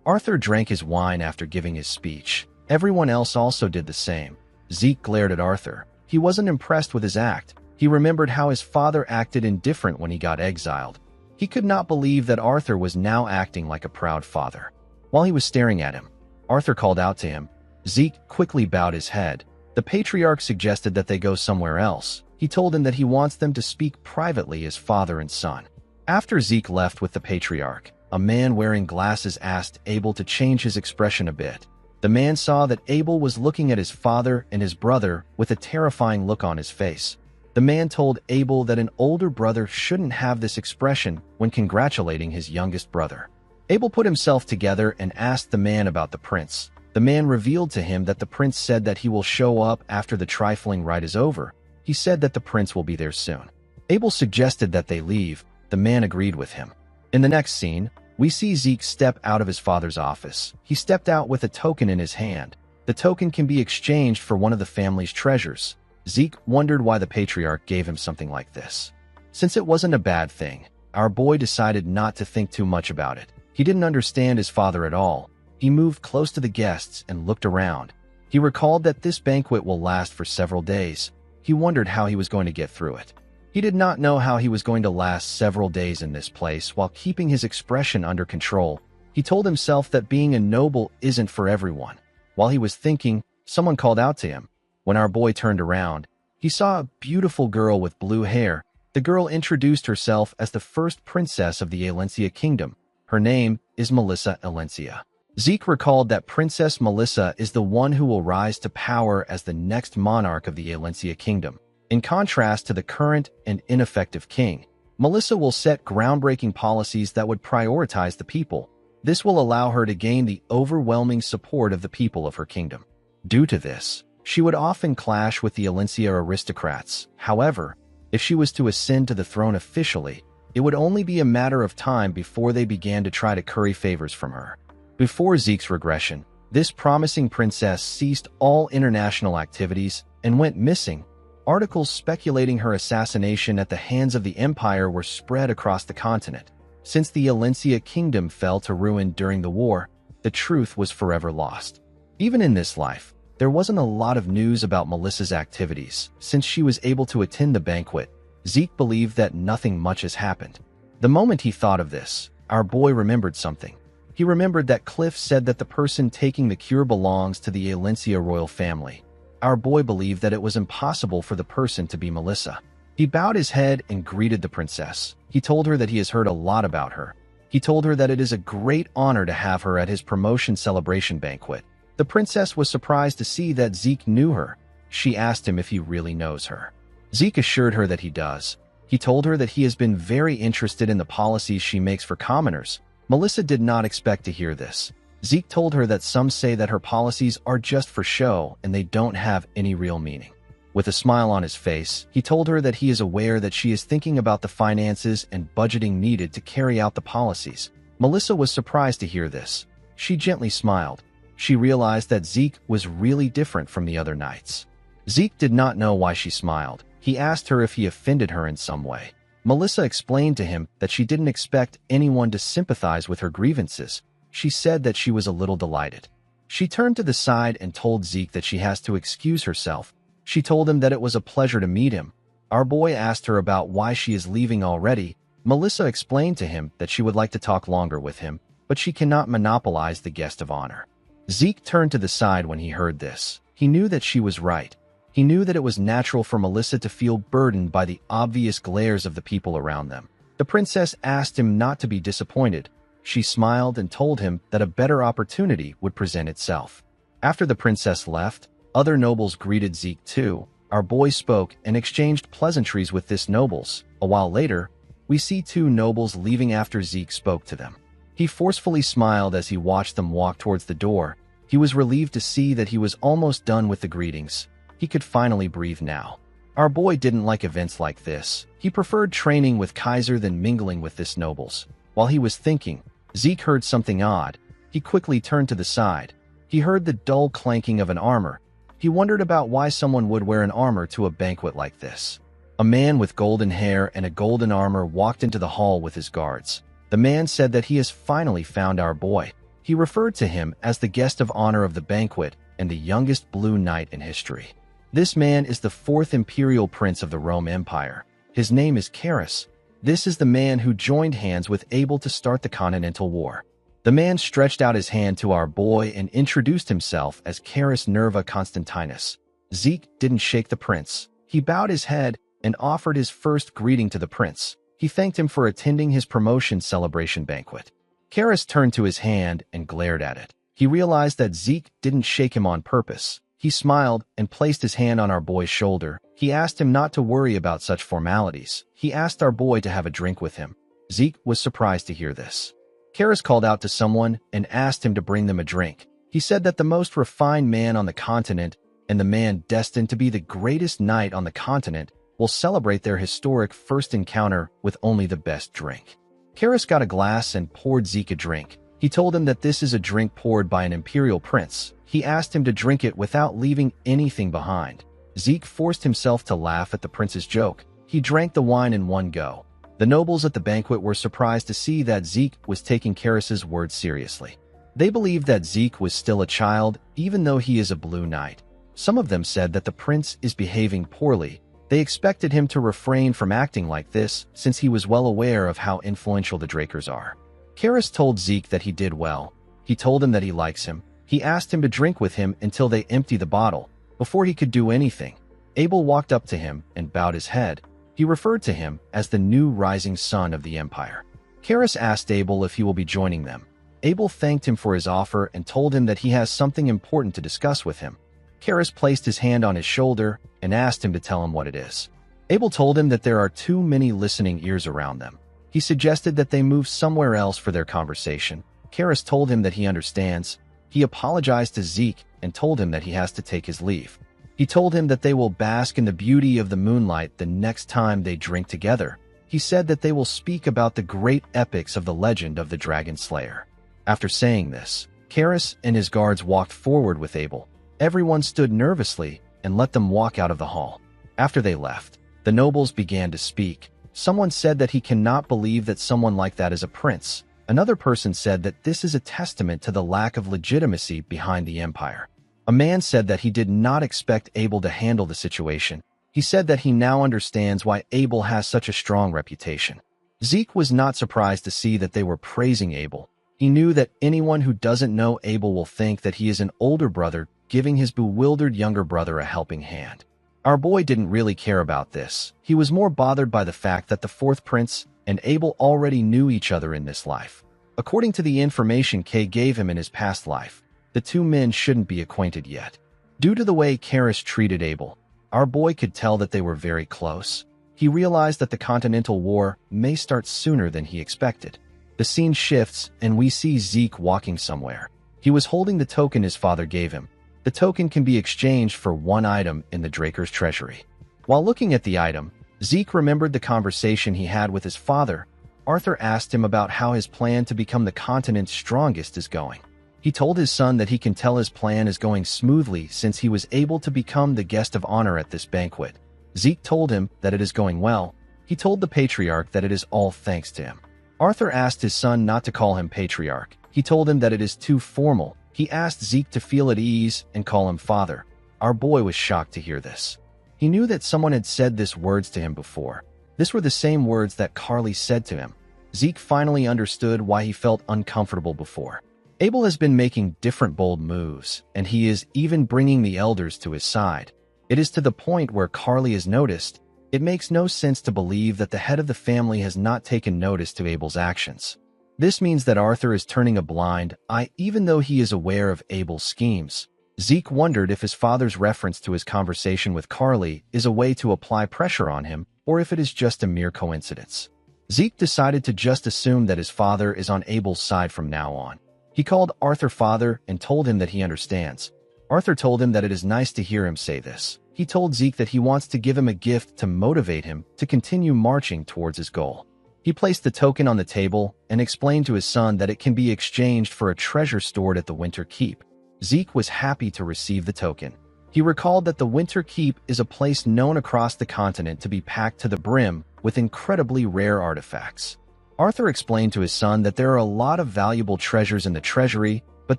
Arthur drank his wine after giving his speech. Everyone else also did the same. Zeke glared at Arthur. He wasn't impressed with his act. He remembered how his father acted indifferent when he got exiled. He could not believe that Arthur was now acting like a proud father. While he was staring at him, Arthur called out to him. Zeke quickly bowed his head. The patriarch suggested that they go somewhere else. He told him that he wants them to speak privately as father and son. After Zeke left with the patriarch, a man wearing glasses asked Abel to change his expression a bit. The man saw that Abel was looking at his father and his brother with a terrifying look on his face. The man told Abel that an older brother shouldn't have this expression when congratulating his youngest brother. Abel put himself together and asked the man about the prince. The man revealed to him that the prince said that he will show up after the trifling rite is over. He said that the prince will be there soon. Abel suggested that they leave. The man agreed with him. In the next scene, we see Zeke step out of his father's office. He stepped out with a token in his hand. The token can be exchanged for one of the family's treasures. Zeke wondered why the patriarch gave him something like this. Since it wasn't a bad thing, our boy decided not to think too much about it. He didn't understand his father at all. He moved close to the guests and looked around. He recalled that this banquet will last for several days. He wondered how he was going to get through it. He did not know how he was going to last several days in this place while keeping his expression under control. He told himself that being a noble isn't for everyone. While he was thinking, someone called out to him. When our boy turned around, he saw a beautiful girl with blue hair. The girl introduced herself as the first princess of the Alencia kingdom. Her name is Melissa Alencia. Zeke recalled that Princess Melissa is the one who will rise to power as the next monarch of the Alencia kingdom. In contrast to the current and ineffective king, Melissa will set groundbreaking policies that would prioritize the people. This will allow her to gain the overwhelming support of the people of her kingdom. Due to this, she would often clash with the Alencia aristocrats. However, if she was to ascend to the throne officially, It would only be a matter of time before they began to try to curry favors from her. Before Zeke's regression, this promising princess ceased all international activities and went missing. Articles speculating her assassination at the hands of the Empire were spread across the continent. Since the Alencia kingdom fell to ruin during the war, the truth was forever lost. Even in this life, there wasn't a lot of news about Melissa's activities. Since she was able to attend the banquet, Zeke believed that nothing much has happened. The moment he thought of this, our boy remembered something. He remembered that Cliff said that the person taking the cure belongs to the Alencia royal family. Our boy believed that it was impossible for the person to be Melissa. He bowed his head and greeted the princess. He told her that he has heard a lot about her. He told her that it is a great honor to have her at his promotion celebration banquet. The princess was surprised to see that Zeke knew her. She asked him if he really knows her. Zeke assured her that he does. He told her that he has been very interested in the policies she makes for commoners. Melissa did not expect to hear this. Zeke told her that some say that her policies are just for show and they don't have any real meaning. With a smile on his face, he told her that he is aware that she is thinking about the finances and budgeting needed to carry out the policies. Melissa was surprised to hear this. She gently smiled. She realized that Zeke was really different from the other knights. Zeke did not know why she smiled. He asked her if he offended her in some way. Melissa explained to him that she didn't expect anyone to sympathize with her grievances. She said that she was a little delighted. She turned to the side and told Zeke that she has to excuse herself. She told him that it was a pleasure to meet him. Our boy asked her about why she is leaving already. Melissa explained to him that she would like to talk longer with him, but she cannot monopolize the guest of honor. Zeke turned to the side when he heard this. He knew that she was right. He knew that it was natural for Melissa to feel burdened by the obvious glares of the people around them. The princess asked him not to be disappointed. She smiled and told him that a better opportunity would present itself. After the princess left, other nobles greeted Zeke too. Our boy spoke and exchanged pleasantries with this nobles. A while later, we see two nobles leaving after Zeke spoke to them. He forcefully smiled as he watched them walk towards the door. He was relieved to see that he was almost done with the greetings. He could finally breathe now. Our boy didn't like events like this. He preferred training with Kaiser than mingling with this nobles. While he was thinking, Zeke heard something odd. He quickly turned to the side. He heard the dull clanking of an armor. He wondered about why someone would wear an armor to a banquet like this. A man with golden hair and a golden armor walked into the hall with his guards. The man said that he has finally found our boy. He referred to him as the guest of honor of the banquet and the youngest Blue Knight in history. This man is the fourth imperial prince of the Rome Empire. His name is Karis. This is the man who joined hands with Abel to start the Continental War. The man stretched out his hand to our boy and introduced himself as Karis Nerva Constantinus. Zeke didn't shake the prince. He bowed his head and offered his first greeting to the prince. He thanked him for attending his promotion celebration banquet. Karis turned to his hand and glared at it. He realized that Zeke didn't shake him on purpose. He smiled and placed his hand on our boy's shoulder. He asked him not to worry about such formalities. He asked our boy to have a drink with him. Zeke was surprised to hear this. Karis called out to someone and asked him to bring them a drink. He said that the most refined man on the continent and the man destined to be the greatest knight on the continent will celebrate their historic first encounter with only the best drink. Karis got a glass and poured Zeke a drink. He told him that this is a drink poured by an imperial prince. He asked him to drink it without leaving anything behind. Zeke forced himself to laugh at the prince's joke. He drank the wine in one go. The nobles at the banquet were surprised to see that Zeke was taking Karis's words seriously. They believed that Zeke was still a child, even though he is a Blue Knight. Some of them said that the prince is behaving poorly. They expected him to refrain from acting like this, since he was well aware of how influential the Drakers are. Karis told Zeke that he did well. He told him that he likes him. He asked him to drink with him until they empty the bottle. Before he could do anything, Abel walked up to him and bowed his head. He referred to him as the new rising sun of the empire. Karis asked Abel if he will be joining them. Abel thanked him for his offer and told him that he has something important to discuss with him. Karis placed his hand on his shoulder and asked him to tell him what it is. Abel told him that there are too many listening ears around them. He suggested that they move somewhere else for their conversation. Karis told him that he understands. He apologized to Zeke and told him that he has to take his leave. He told him that they will bask in the beauty of the moonlight the next time they drink together. He He said that they will speak about the great epics of the legend of the Dragon Slayer. After saying this, Karis and his guards walked forward with Abel. Everyone stood nervously and let them walk out of the hall. After they left, the nobles began to speak. Someone said that he cannot believe that someone like that is a prince. Another person said that this is a testament to the lack of legitimacy behind the empire. A man said that he did not expect Abel to handle the situation. He said that he now understands why Abel has such a strong reputation. Zeke was not surprised to see that they were praising Abel. He knew that anyone who doesn't know Abel will think that he is an older brother giving his bewildered younger brother a helping hand. Our boy didn't really care about this. He was more bothered by the fact that the fourth prince and Abel already knew each other in this life. According to the information Kay gave him in his past life, the two men shouldn't be acquainted yet. Due to the way Karis treated Abel, our boy could tell that they were very close. He realized that the Continental War may start sooner than he expected. The scene shifts and we see Zeke walking somewhere. He was holding the token his father gave him. The token can be exchanged for one item in the Draker's treasury. While looking at the item, Zeke remembered the conversation he had with his father. Arthur asked him about how his plan to become the continent's strongest is going. He told his son that he can tell his plan is going smoothly since he was able to become the guest of honor at this banquet. Zeke told him that it is going well. He told the patriarch that it is all thanks to him. Arthur asked his son not to call him patriarch. He told him that it is too formal. He asked Zeke to feel at ease and call him father. Our boy was shocked to hear this. He knew that someone had said these words to him before. These were the same words that Carly said to him. Zeke finally understood why he felt uncomfortable before. Abel has been making different bold moves, and he is even bringing the elders to his side. It is to the point where Carly has noticed. It makes no sense to believe that the head of the family has not taken notice to Abel's actions. This means that Arthur is turning a blind eye even though he is aware of Abel's schemes. Zeke wondered if his father's reference to his conversation with Carly is a way to apply pressure on him or if it is just a mere coincidence. Zeke decided to just assume that his father is on Abel's side from now on. He called Arthur father and told him that he understands. Arthur told him that it is nice to hear him say this. He told Zeke that he wants to give him a gift to motivate him to continue marching towards his goal. He placed the token on the table and explained to his son that it can be exchanged for a treasure stored at the Winter Keep. Zeke was happy to receive the token. He recalled that the Winter Keep is a place known across the continent to be packed to the brim with incredibly rare artifacts. Arthur explained to his son that there are a lot of valuable treasures in the treasury, but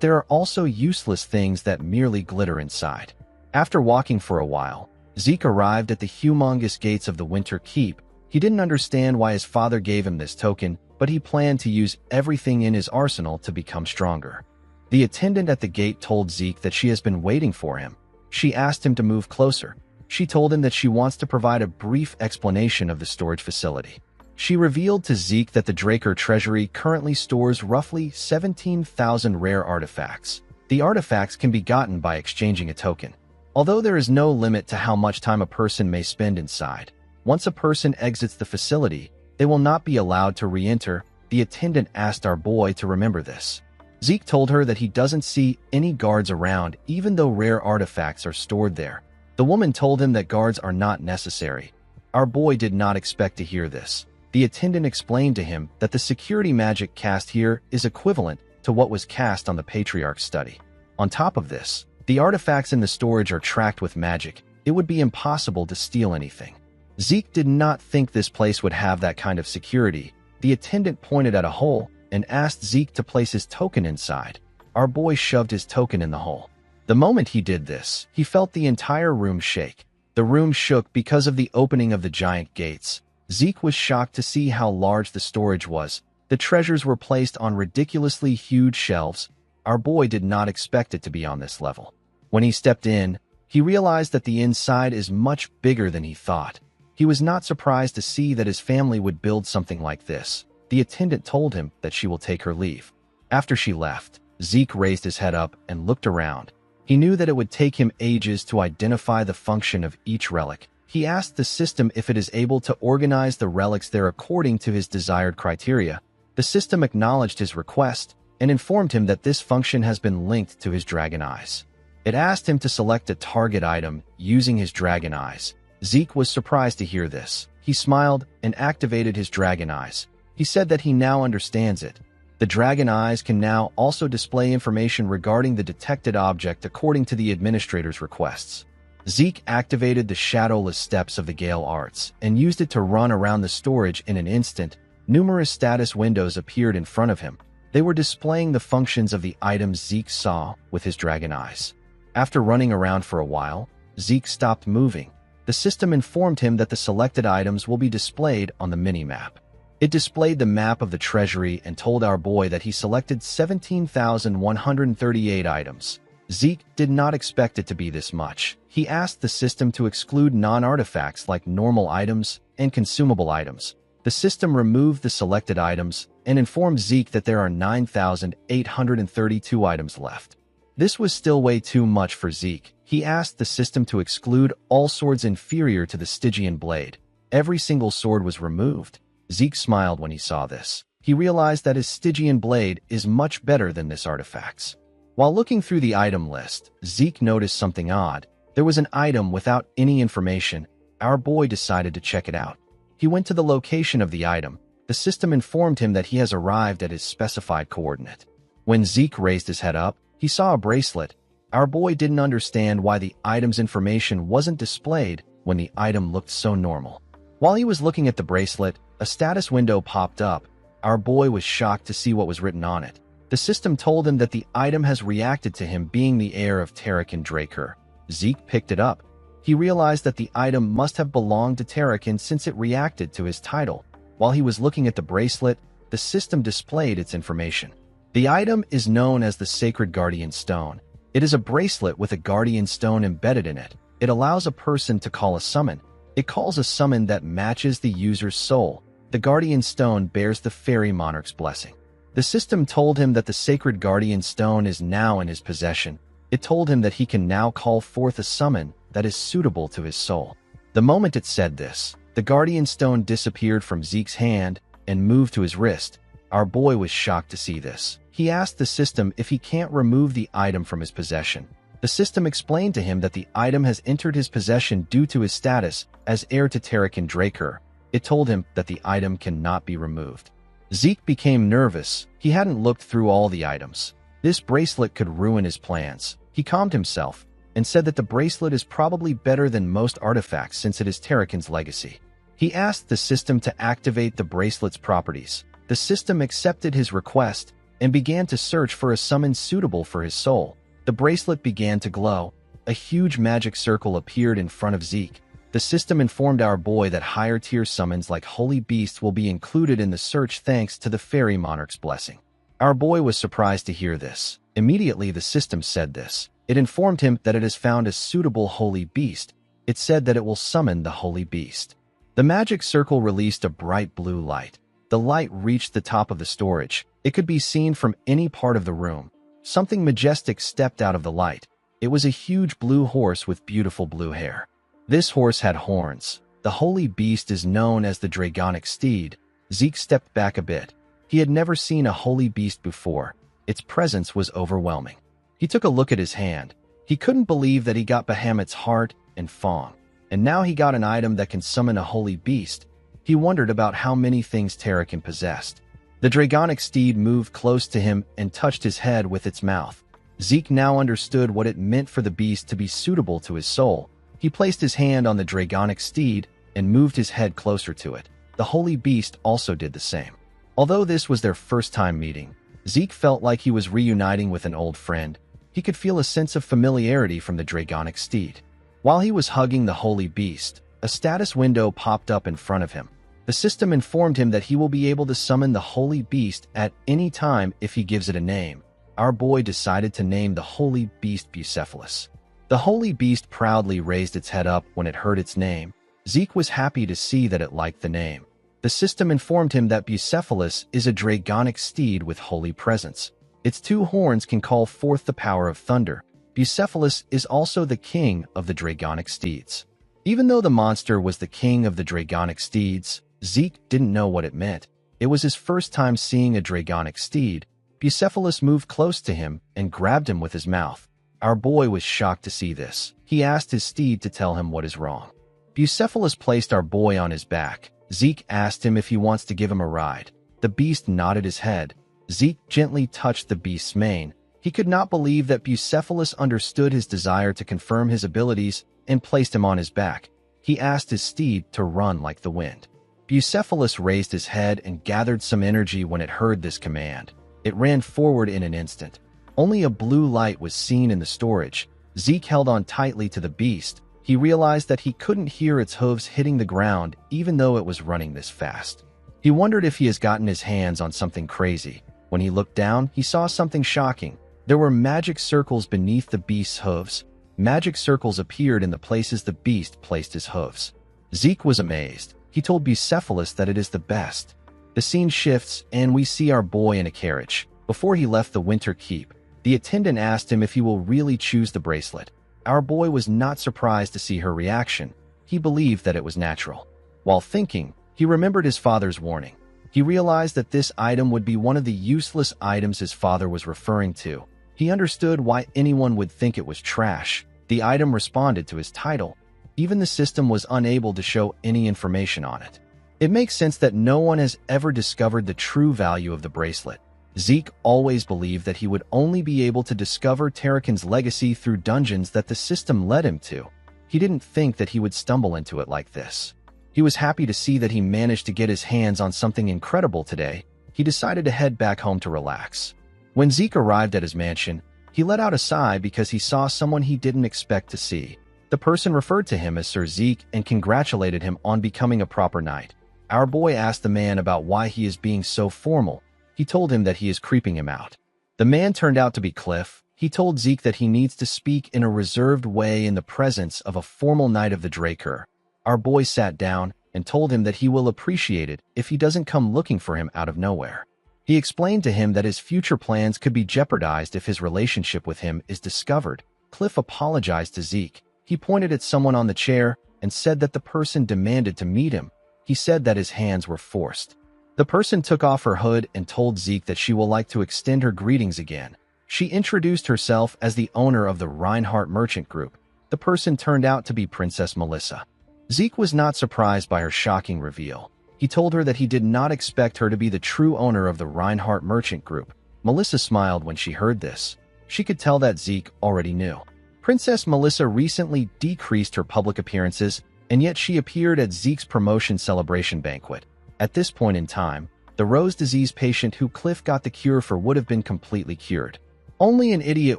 there are also useless things that merely glitter inside. After walking for a while, Zeke arrived at the humongous gates of the Winter Keep. He didn't understand why his father gave him this token, but he planned to use everything in his arsenal to become stronger. The attendant at the gate told Zeke that she has been waiting for him. She asked him to move closer. She told him that she wants to provide a brief explanation of the storage facility. She revealed to Zeke that the Draker treasury currently stores roughly 17,000 rare artifacts. The artifacts can be gotten by exchanging a token. Although there is no limit to how much time a person may spend inside, once a person exits the facility, they will not be allowed to re-enter. The attendant asked our boy to remember this. Zeke told her that he doesn't see any guards around even though rare artifacts are stored there. The woman told him that guards are not necessary. Our boy did not expect to hear this. The attendant explained to him that the security magic cast here is equivalent to what was cast on the Patriarch's study. On top of this, the artifacts in the storage are tracked with magic. It would be impossible to steal anything. Zeke did not think this place would have that kind of security. The attendant pointed at a hole and asked Zeke to place his token inside. Our boy shoved his token in the hole. The moment he did this, he felt the entire room shake. The room shook because of the opening of the giant gates. Zeke was shocked to see how large the storage was. The treasures were placed on ridiculously huge shelves. Our boy did not expect it to be on this level. When he stepped in, he realized that the inside is much bigger than he thought. He was not surprised to see that his family would build something like this. The attendant told him that she will take her leave. After she left, Zeke raised his head up and looked around. He knew that it would take him ages to identify the function of each relic. He asked the system if it is able to organize the relics there according to his desired criteria. The system acknowledged his request and informed him that this function has been linked to his dragon eyes. It asked him to select a target item using his dragon eyes. Zeke was surprised to hear this. He smiled and activated his dragon eyes. He said that he now understands it. The dragon eyes can now also display information regarding the detected object according to the administrator's requests. Zeke activated the shadowless steps of the Gale Arts and used it to run around the storage in an instant. Numerous status windows appeared in front of him. They were displaying the functions of the items Zeke saw with his dragon eyes. After running around for a while, Zeke stopped moving. The system informed him that the selected items will be displayed on the mini-map. It displayed the map of the treasury and told our boy that he selected 17,138 items. Zeke did not expect it to be this much. He asked the system to exclude non-artifacts like normal items and consumable items. The system removed the selected items and informed Zeke that there are 9,832 items left. This was still way too much for Zeke. He asked the system to exclude all swords inferior to the Stygian blade. Every single sword was removed. Zeke smiled when he saw this. He realized that his Stygian blade is much better than this artifact's. While looking through the item list, Zeke noticed something odd. There was an item without any information. Our boy decided to check it out. He went to the location of the item. The system informed him that he has arrived at his specified coordinate. When Zeke raised his head up, he saw a bracelet. Our boy didn't understand why the item's information wasn't displayed when the item looked so normal. While he was looking at the bracelet, a status window popped up. Our boy was shocked to see what was written on it. The system told him that the item has reacted to him being the heir of Tarakin Draker. Zeke picked it up. He realized that the item must have belonged to Tarakin since it reacted to his title. While he was looking at the bracelet, the system displayed its information. The item is known as the Sacred Guardian Stone. It is a bracelet with a guardian stone embedded in it. It allows a person to call a summon. It calls a summon that matches the user's soul. The guardian stone bears the fairy monarch's blessing. The system told him that the Sacred Guardian Stone is now in his possession. It told him that he can now call forth a summon that is suitable to his soul. The moment it said this, the Guardian Stone disappeared from Zeke's hand and moved to his wrist. Our boy was shocked to see this. He asked the system if he can't remove the item from his possession. The system explained to him that the item has entered his possession due to his status as heir to Tarakin Draker. It told him that the item cannot be removed. Zeke became nervous. He hadn't looked through all the items. This bracelet could ruin his plans. He calmed himself and said that the bracelet is probably better than most artifacts since it is Tarakin's legacy. He asked the system to activate the bracelet's properties. The system accepted his request and began to search for a summon suitable for his soul. The bracelet began to glow. A huge magic circle appeared in front of Zeke. The system informed our boy that higher-tier summons like Holy Beasts will be included in the search thanks to the Fairy Monarch's blessing. Our boy was surprised to hear this. Immediately the system said this. It informed him that it has found a suitable Holy Beast. It said that it will summon the Holy Beast. The magic circle released a bright blue light. The light reached the top of the storage. It could be seen from any part of the room. Something majestic stepped out of the light. It was a huge blue horse with beautiful blue hair. This horse had horns. The holy beast is known as the Dragonic Steed. Zeke stepped back a bit. He had never seen a holy beast before. Its presence was overwhelming. He took a look at his hand. He couldn't believe that he got Bahamut's heart and Fong. And now he got an item that can summon a holy beast. He wondered about how many things Tarakin possessed. The Dragonic Steed moved close to him and touched his head with its mouth. Zeke now understood what it meant for the beast to be suitable to his soul. He placed his hand on the Dragonic Steed and moved his head closer to it. The holy beast also did the same. Although this was their first time meeting, Zeke felt like he was reuniting with an old friend. He could feel a sense of familiarity from the Dragonic Steed. While he was hugging the holy beast, a status window popped up in front of him. The system informed him that he will be able to summon the holy beast at any time if he gives it a name. Our boy decided to name the holy beast Bucephalus. The holy beast proudly raised its head up when it heard its name. Zeke was happy to see that it liked the name. The system informed him that Bucephalus is a Dragonic Steed with holy presence. Its two horns can call forth the power of thunder. Bucephalus is also the king of the Dragonic Steeds. Even though the monster was the king of the Dragonic Steeds, Zeke didn't know what it meant. It was his first time seeing a Dragonic Steed. Bucephalus moved close to him and grabbed him with his mouth. Our boy was shocked to see this. He asked his steed to tell him what is wrong. Bucephalus placed our boy on his back. Zeke asked him if he wants to give him a ride. The beast nodded his head. Zeke gently touched the beast's mane. He could not believe that Bucephalus understood his desire to confirm his abilities and placed him on his back. He asked his steed to run like the wind. Bucephalus raised his head and gathered some energy when it heard this command. It ran forward in an instant. Only a blue light was seen in the storage. Zeke held on tightly to the beast. He realized that he couldn't hear its hooves hitting the ground even though it was running this fast. He wondered if he has gotten his hands on something crazy. When he looked down, he saw something shocking. There were magic circles beneath the beast's hooves. Magic circles appeared in the places the beast placed his hooves. Zeke was amazed. He told Bucephalus that it is the best. The scene shifts, and we see our boy in a carriage. Before he left the winter keep, the attendant asked him if he will really choose the bracelet. Our boy was not surprised to see her reaction. He believed that it was natural. While thinking, he remembered his father's warning. He realized that this item would be one of the useless items his father was referring to. He understood why anyone would think it was trash. The item responded to his title. Even the system was unable to show any information on it. It makes sense that no one has ever discovered the true value of the bracelet. Zeke always believed that he would only be able to discover Terrakin's legacy through dungeons that the system led him to. He didn't think that he would stumble into it like this. He was happy to see that he managed to get his hands on something incredible today. He decided to head back home to relax. When Zeke arrived at his mansion, he let out a sigh because he saw someone he didn't expect to see. The person referred to him as Sir Zeke and congratulated him on becoming a proper knight. Our boy asked the man about why he is being so formal. He told him that he is creeping him out. The man turned out to be Cliff. He told Zeke that he needs to speak in a reserved way in the presence of a formal knight of the Draker. Our boy sat down and told him that he will appreciate it if he doesn't come looking for him out of nowhere. He explained to him that his future plans could be jeopardized if his relationship with him is discovered. Cliff apologized to Zeke. He pointed at someone on the chair and said that the person demanded to meet him. He said that his hands were forced. The person took off her hood and told Zeke that she will like to extend her greetings again. She introduced herself as the owner of the Reinhardt Merchant Group. The person turned out to be Princess Melissa. Zeke was not surprised by her shocking reveal. He told her that he did not expect her to be the true owner of the Reinhardt Merchant Group. Melissa smiled when she heard this. She could tell that Zeke already knew. Princess Melissa recently decreased her public appearances, and yet she appeared at Zeke's promotion celebration banquet. At this point in time, the rose disease patient who Cliff got the cure for would have been completely cured. Only an idiot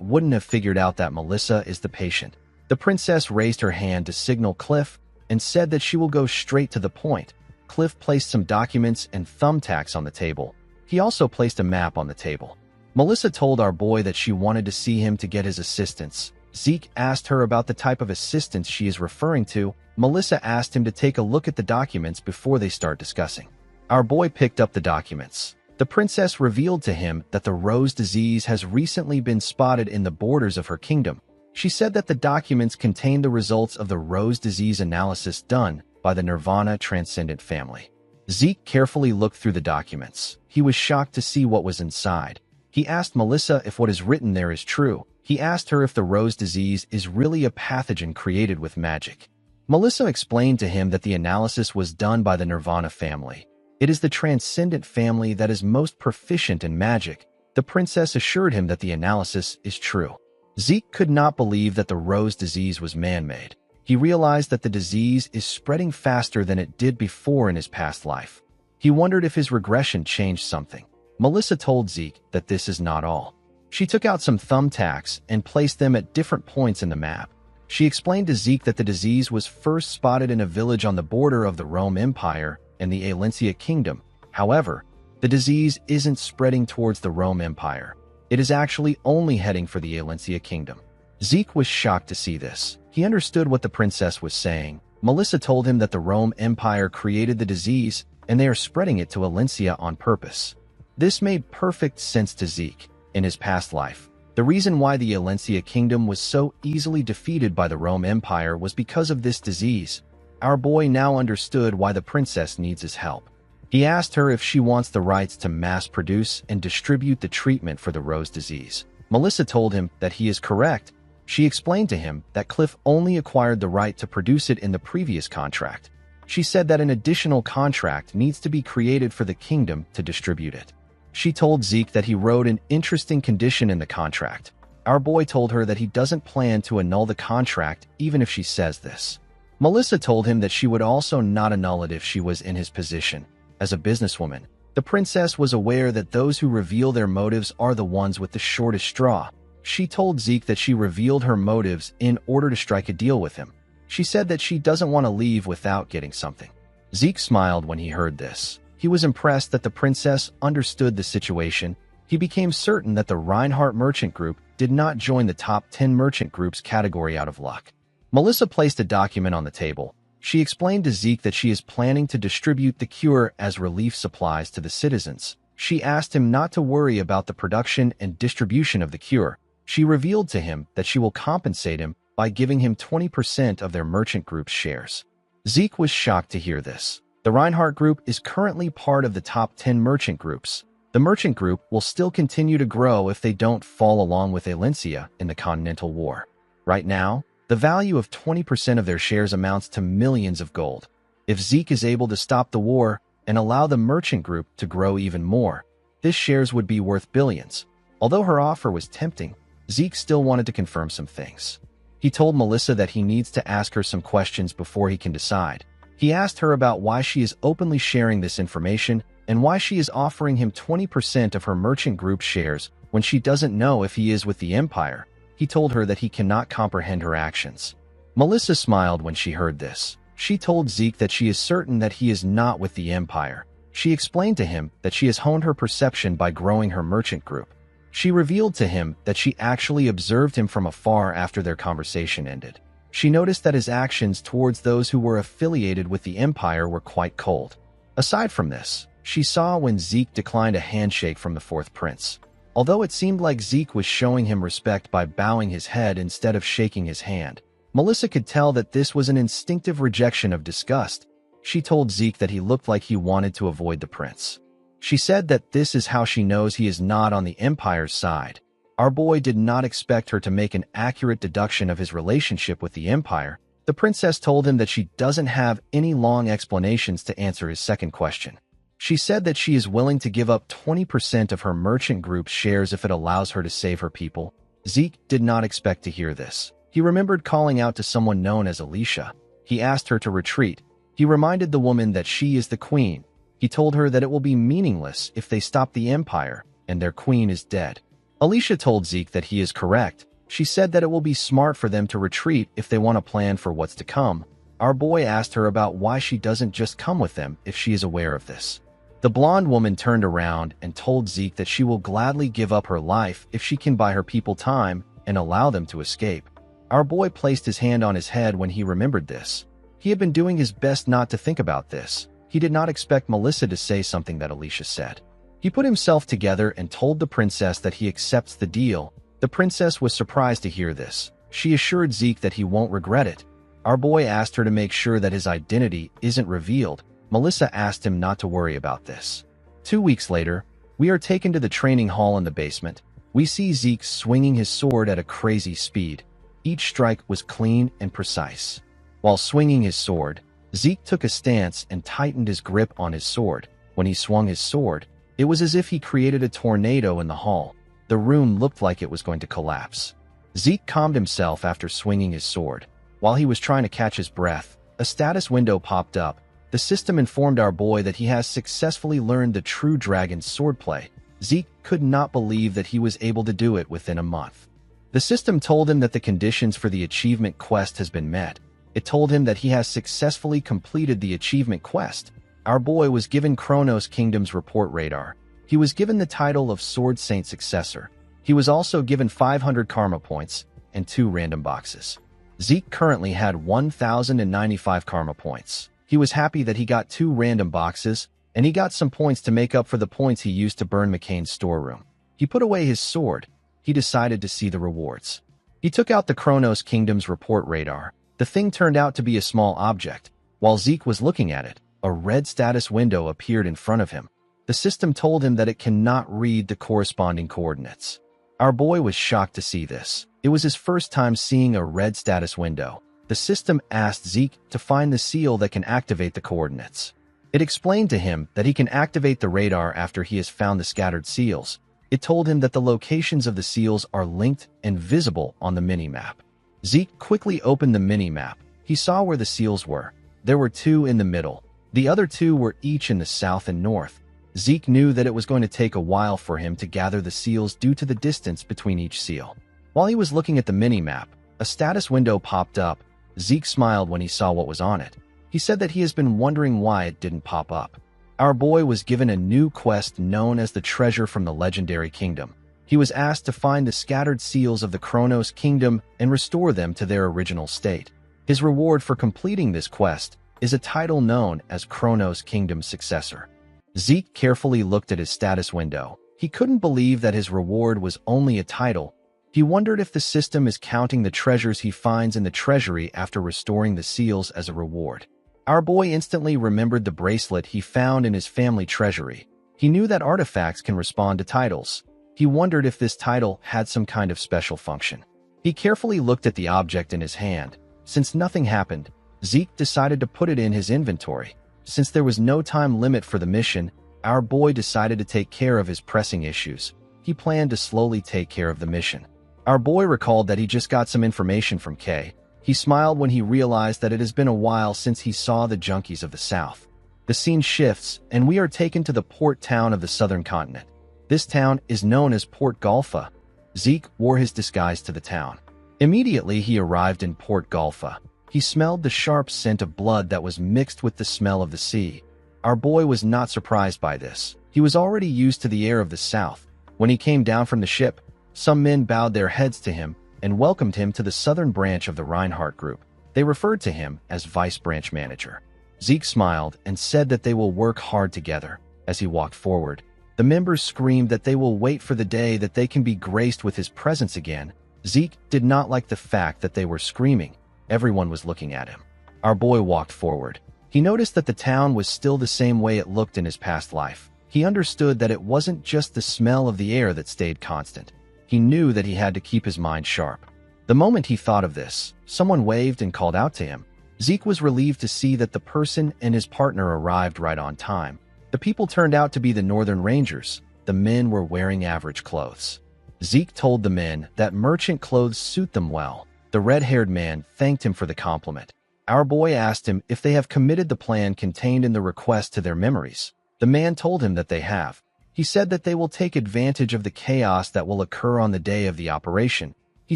wouldn't have figured out that Melissa is the patient. The princess raised her hand to signal Cliff and said that she will go straight to the point. Cliff placed some documents and thumbtacks on the table. He also placed a map on the table. Melissa told our boy that she wanted to see him to get his assistance. Zeke asked her about the type of assistance she is referring to. Melissa asked him to take a look at the documents before they start discussing. Our boy picked up the documents. The princess revealed to him that the rose disease has recently been spotted in the borders of her kingdom. She said that the documents contain the results of the rose disease analysis done by the Nirvana Transcendent family. Zeke carefully looked through the documents. He was shocked to see what was inside. He asked Melissa if what is written there is true. He asked her if the rose disease is really a pathogen created with magic. Melissa explained to him that the analysis was done by the Nirvana family. It is the Transcendent family that is most proficient in magic. The princess assured him that the analysis is true. Zeke could not believe that the rose disease was man-made. He realized that the disease is spreading faster than it did before in his past life. He wondered if his regression changed something. Melissa told Zeke that this is not all. She took out some thumbtacks and placed them at different points in the map. She explained to Zeke that the disease was first spotted in a village on the border of the Rome Empire and the Alencia Kingdom. However, the disease isn't spreading towards the Rome Empire. It is actually only heading for the Alencia Kingdom. Zeke was shocked to see this. He understood what the princess was saying. Melissa told him that the Rome Empire created the disease and they are spreading it to Alencia on purpose. This made perfect sense to Zeke. In his past life, the reason why the Alencia Kingdom was so easily defeated by the Rome Empire was because of this disease. Our boy now understood why the princess needs his help. He asked her if she wants the rights to mass produce and distribute the treatment for the rose disease. Melissa told him that he is correct. She explained to him that Cliff only acquired the right to produce it in the previous contract. She said that an additional contract needs to be created for the kingdom to distribute it. She told Zeke that he wrote an interesting condition in the contract. Our boy told her that he doesn't plan to annul the contract even if she says this. Melissa told him that she would also not annul it if she was in his position. As a businesswoman, the princess was aware that those who reveal their motives are the ones with the shortest straw. She told Zeke that she revealed her motives in order to strike a deal with him. She said that she doesn't want to leave without getting something. Zeke smiled when he heard this. He was impressed that the princess understood the situation. He became certain that the Reinhardt Merchant Group did not join the top 10 merchant groups category out of luck. Melissa placed a document on the table. She explained to Zeke that she is planning to distribute the cure as relief supplies to the citizens. She asked him not to worry about the production and distribution of the cure. She revealed to him that she will compensate him by giving him 20% of their merchant group's shares. Zeke was shocked to hear this. The Reinhardt Group is currently part of the top 10 merchant groups. The merchant group will still continue to grow if they don't fall along with Alencia in the Continental War. Right now, the value of 20% of their shares amounts to millions of gold. If Zeke is able to stop the war and allow the merchant group to grow even more, this shares would be worth billions. Although her offer was tempting, Zeke still wanted to confirm some things. He told Melissa that he needs to ask her some questions before he can decide. He asked her about why she is openly sharing this information and why she is offering him 20% of her merchant group shares when she doesn't know if he is with the Empire. He told her that he cannot comprehend her actions. Melissa smiled when she heard this. She told Zeke that she is certain that he is not with the Empire. She explained to him that she has honed her perception by growing her merchant group. She revealed to him that she actually observed him from afar after their conversation ended. She noticed that his actions towards those who were affiliated with the Empire were quite cold. Aside from this, she saw when Zeke declined a handshake from the fourth prince. Although it seemed like Zeke was showing him respect by bowing his head instead of shaking his hand, Melissa could tell that this was an instinctive rejection of disgust. She told Zeke that he looked like he wanted to avoid the prince. She said that this is how she knows he is not on the Empire's side. Our boy did not expect her to make an accurate deduction of his relationship with the Empire. The princess told him that she doesn't have any long explanations to answer his second question. She said that she is willing to give up 20% of her merchant group's shares if it allows her to save her people. Zeke did not expect to hear this. He remembered calling out to someone known as Alicia. He asked her to retreat. He reminded the woman that she is the queen. He told her that it will be meaningless if they stop the Empire and their queen is dead. Alicia told Zeke that he is correct. She said that it will be smart for them to retreat if they want to plan for what's to come. Our boy asked her about why she doesn't just come with them if she is aware of this. The blonde woman turned around and told Zeke that she will gladly give up her life if she can buy her people time and allow them to escape. Our boy placed his hand on his head when he remembered this. He had been doing his best not to think about this. He did not expect Melissa to say something that Alicia said. He put himself together and told the princess that he accepts the deal. The princess was surprised to hear this. She assured Zeke that he won't regret it. Our boy asked her to make sure that his identity isn't revealed. Melissa asked him not to worry about this. 2 weeks later, we are taken to the training hall in the basement. We see Zeke swinging his sword at a crazy speed. Each strike was clean and precise. While swinging his sword, Zeke took a stance and tightened his grip on his sword. When he swung his sword, it was as if he created a tornado in the hall. The room looked like it was going to collapse. Zeke calmed himself after swinging his sword. While he was trying to catch his breath, a status window popped up. The system informed our boy that he has successfully learned the true dragon's swordplay. Zeke could not believe that he was able to do it within a month. The system told him that the conditions for the achievement quest has been met. It told him that he has successfully completed the achievement quest. Our boy was given Kronos Kingdom's report radar. He was given the title of Sword Saint Successor. He was also given 500 karma points and 2 random boxes. Zeke currently had 1,095 karma points. He was happy that he got 2 random boxes, and he got some points to make up for the points he used to burn McCain's storeroom. He put away his sword. He decided to see the rewards. He took out the Kronos Kingdom's report radar. The thing turned out to be a small object. While Zeke was looking at it, a red status window appeared in front of him. The system told him that it cannot read the corresponding coordinates. Our boy was shocked to see this. It was his first time seeing a red status window. The system asked Zeke to find the seal that can activate the coordinates. It explained to him that he can activate the radar after he has found the scattered seals. It told him that the locations of the seals are linked and visible on the mini-map. Zeke quickly opened the mini-map. He saw where the seals were. There were 2 in the middle. The other 2 were each in the south and north. Zeke knew that it was going to take a while for him to gather the seals due to the distance between each seal. While he was looking at the mini-map, a status window popped up. Zeke smiled when he saw what was on it. He said that he has been wondering why it didn't pop up. Our boy was given a new quest known as the Treasure from the Legendary Kingdom. He was asked to find the scattered seals of the Kronos Kingdom and restore them to their original state. His reward for completing this quest is a title known as Kronos Kingdom's Successor. Zeke carefully looked at his status window. He couldn't believe that his reward was only a title. He wondered if the system is counting the treasures he finds in the treasury after restoring the seals as a reward. Our boy instantly remembered the bracelet he found in his family treasury. He knew that artifacts can respond to titles. He wondered if this title had some kind of special function. He carefully looked at the object in his hand. Since nothing happened, Zeke decided to put it in his inventory. Since there was no time limit for the mission, our boy decided to take care of his pressing issues. He planned to slowly take care of the mission. Our boy recalled that he just got some information from Kay. He smiled when he realized that it has been a while since he saw the junkies of the South. The scene shifts, and we are taken to the port town of the southern continent. This town is known as Port Golfa. Zeke wore his disguise to the town. Immediately, he arrived in Port Golfa. He smelled the sharp scent of blood that was mixed with the smell of the sea. Our boy was not surprised by this. He was already used to the air of the South. When he came down from the ship, some men bowed their heads to him and welcomed him to the southern branch of the Reinhardt Group. They referred to him as Vice Branch Manager. Zeke smiled and said that they will work hard together. As he walked forward, the members screamed that they will wait for the day that they can be graced with his presence again. Zeke did not like the fact that they were screaming. Everyone was looking at him. Our boy walked forward. He noticed that the town was still the same way it looked in his past life. He understood that it wasn't just the smell of the air that stayed constant. He knew that he had to keep his mind sharp. The moment he thought of this, someone waved and called out to him. Zeke was relieved to see that the person and his partner arrived right on time. The people turned out to be the Northern Rangers. The men were wearing average clothes. Zeke told the men that merchant clothes suit them well. The red-haired man thanked him for the compliment. Our boy asked him if they have committed the plan contained in the request to their memories. The man told him that they have. He said that they will take advantage of the chaos that will occur on the day of the operation. He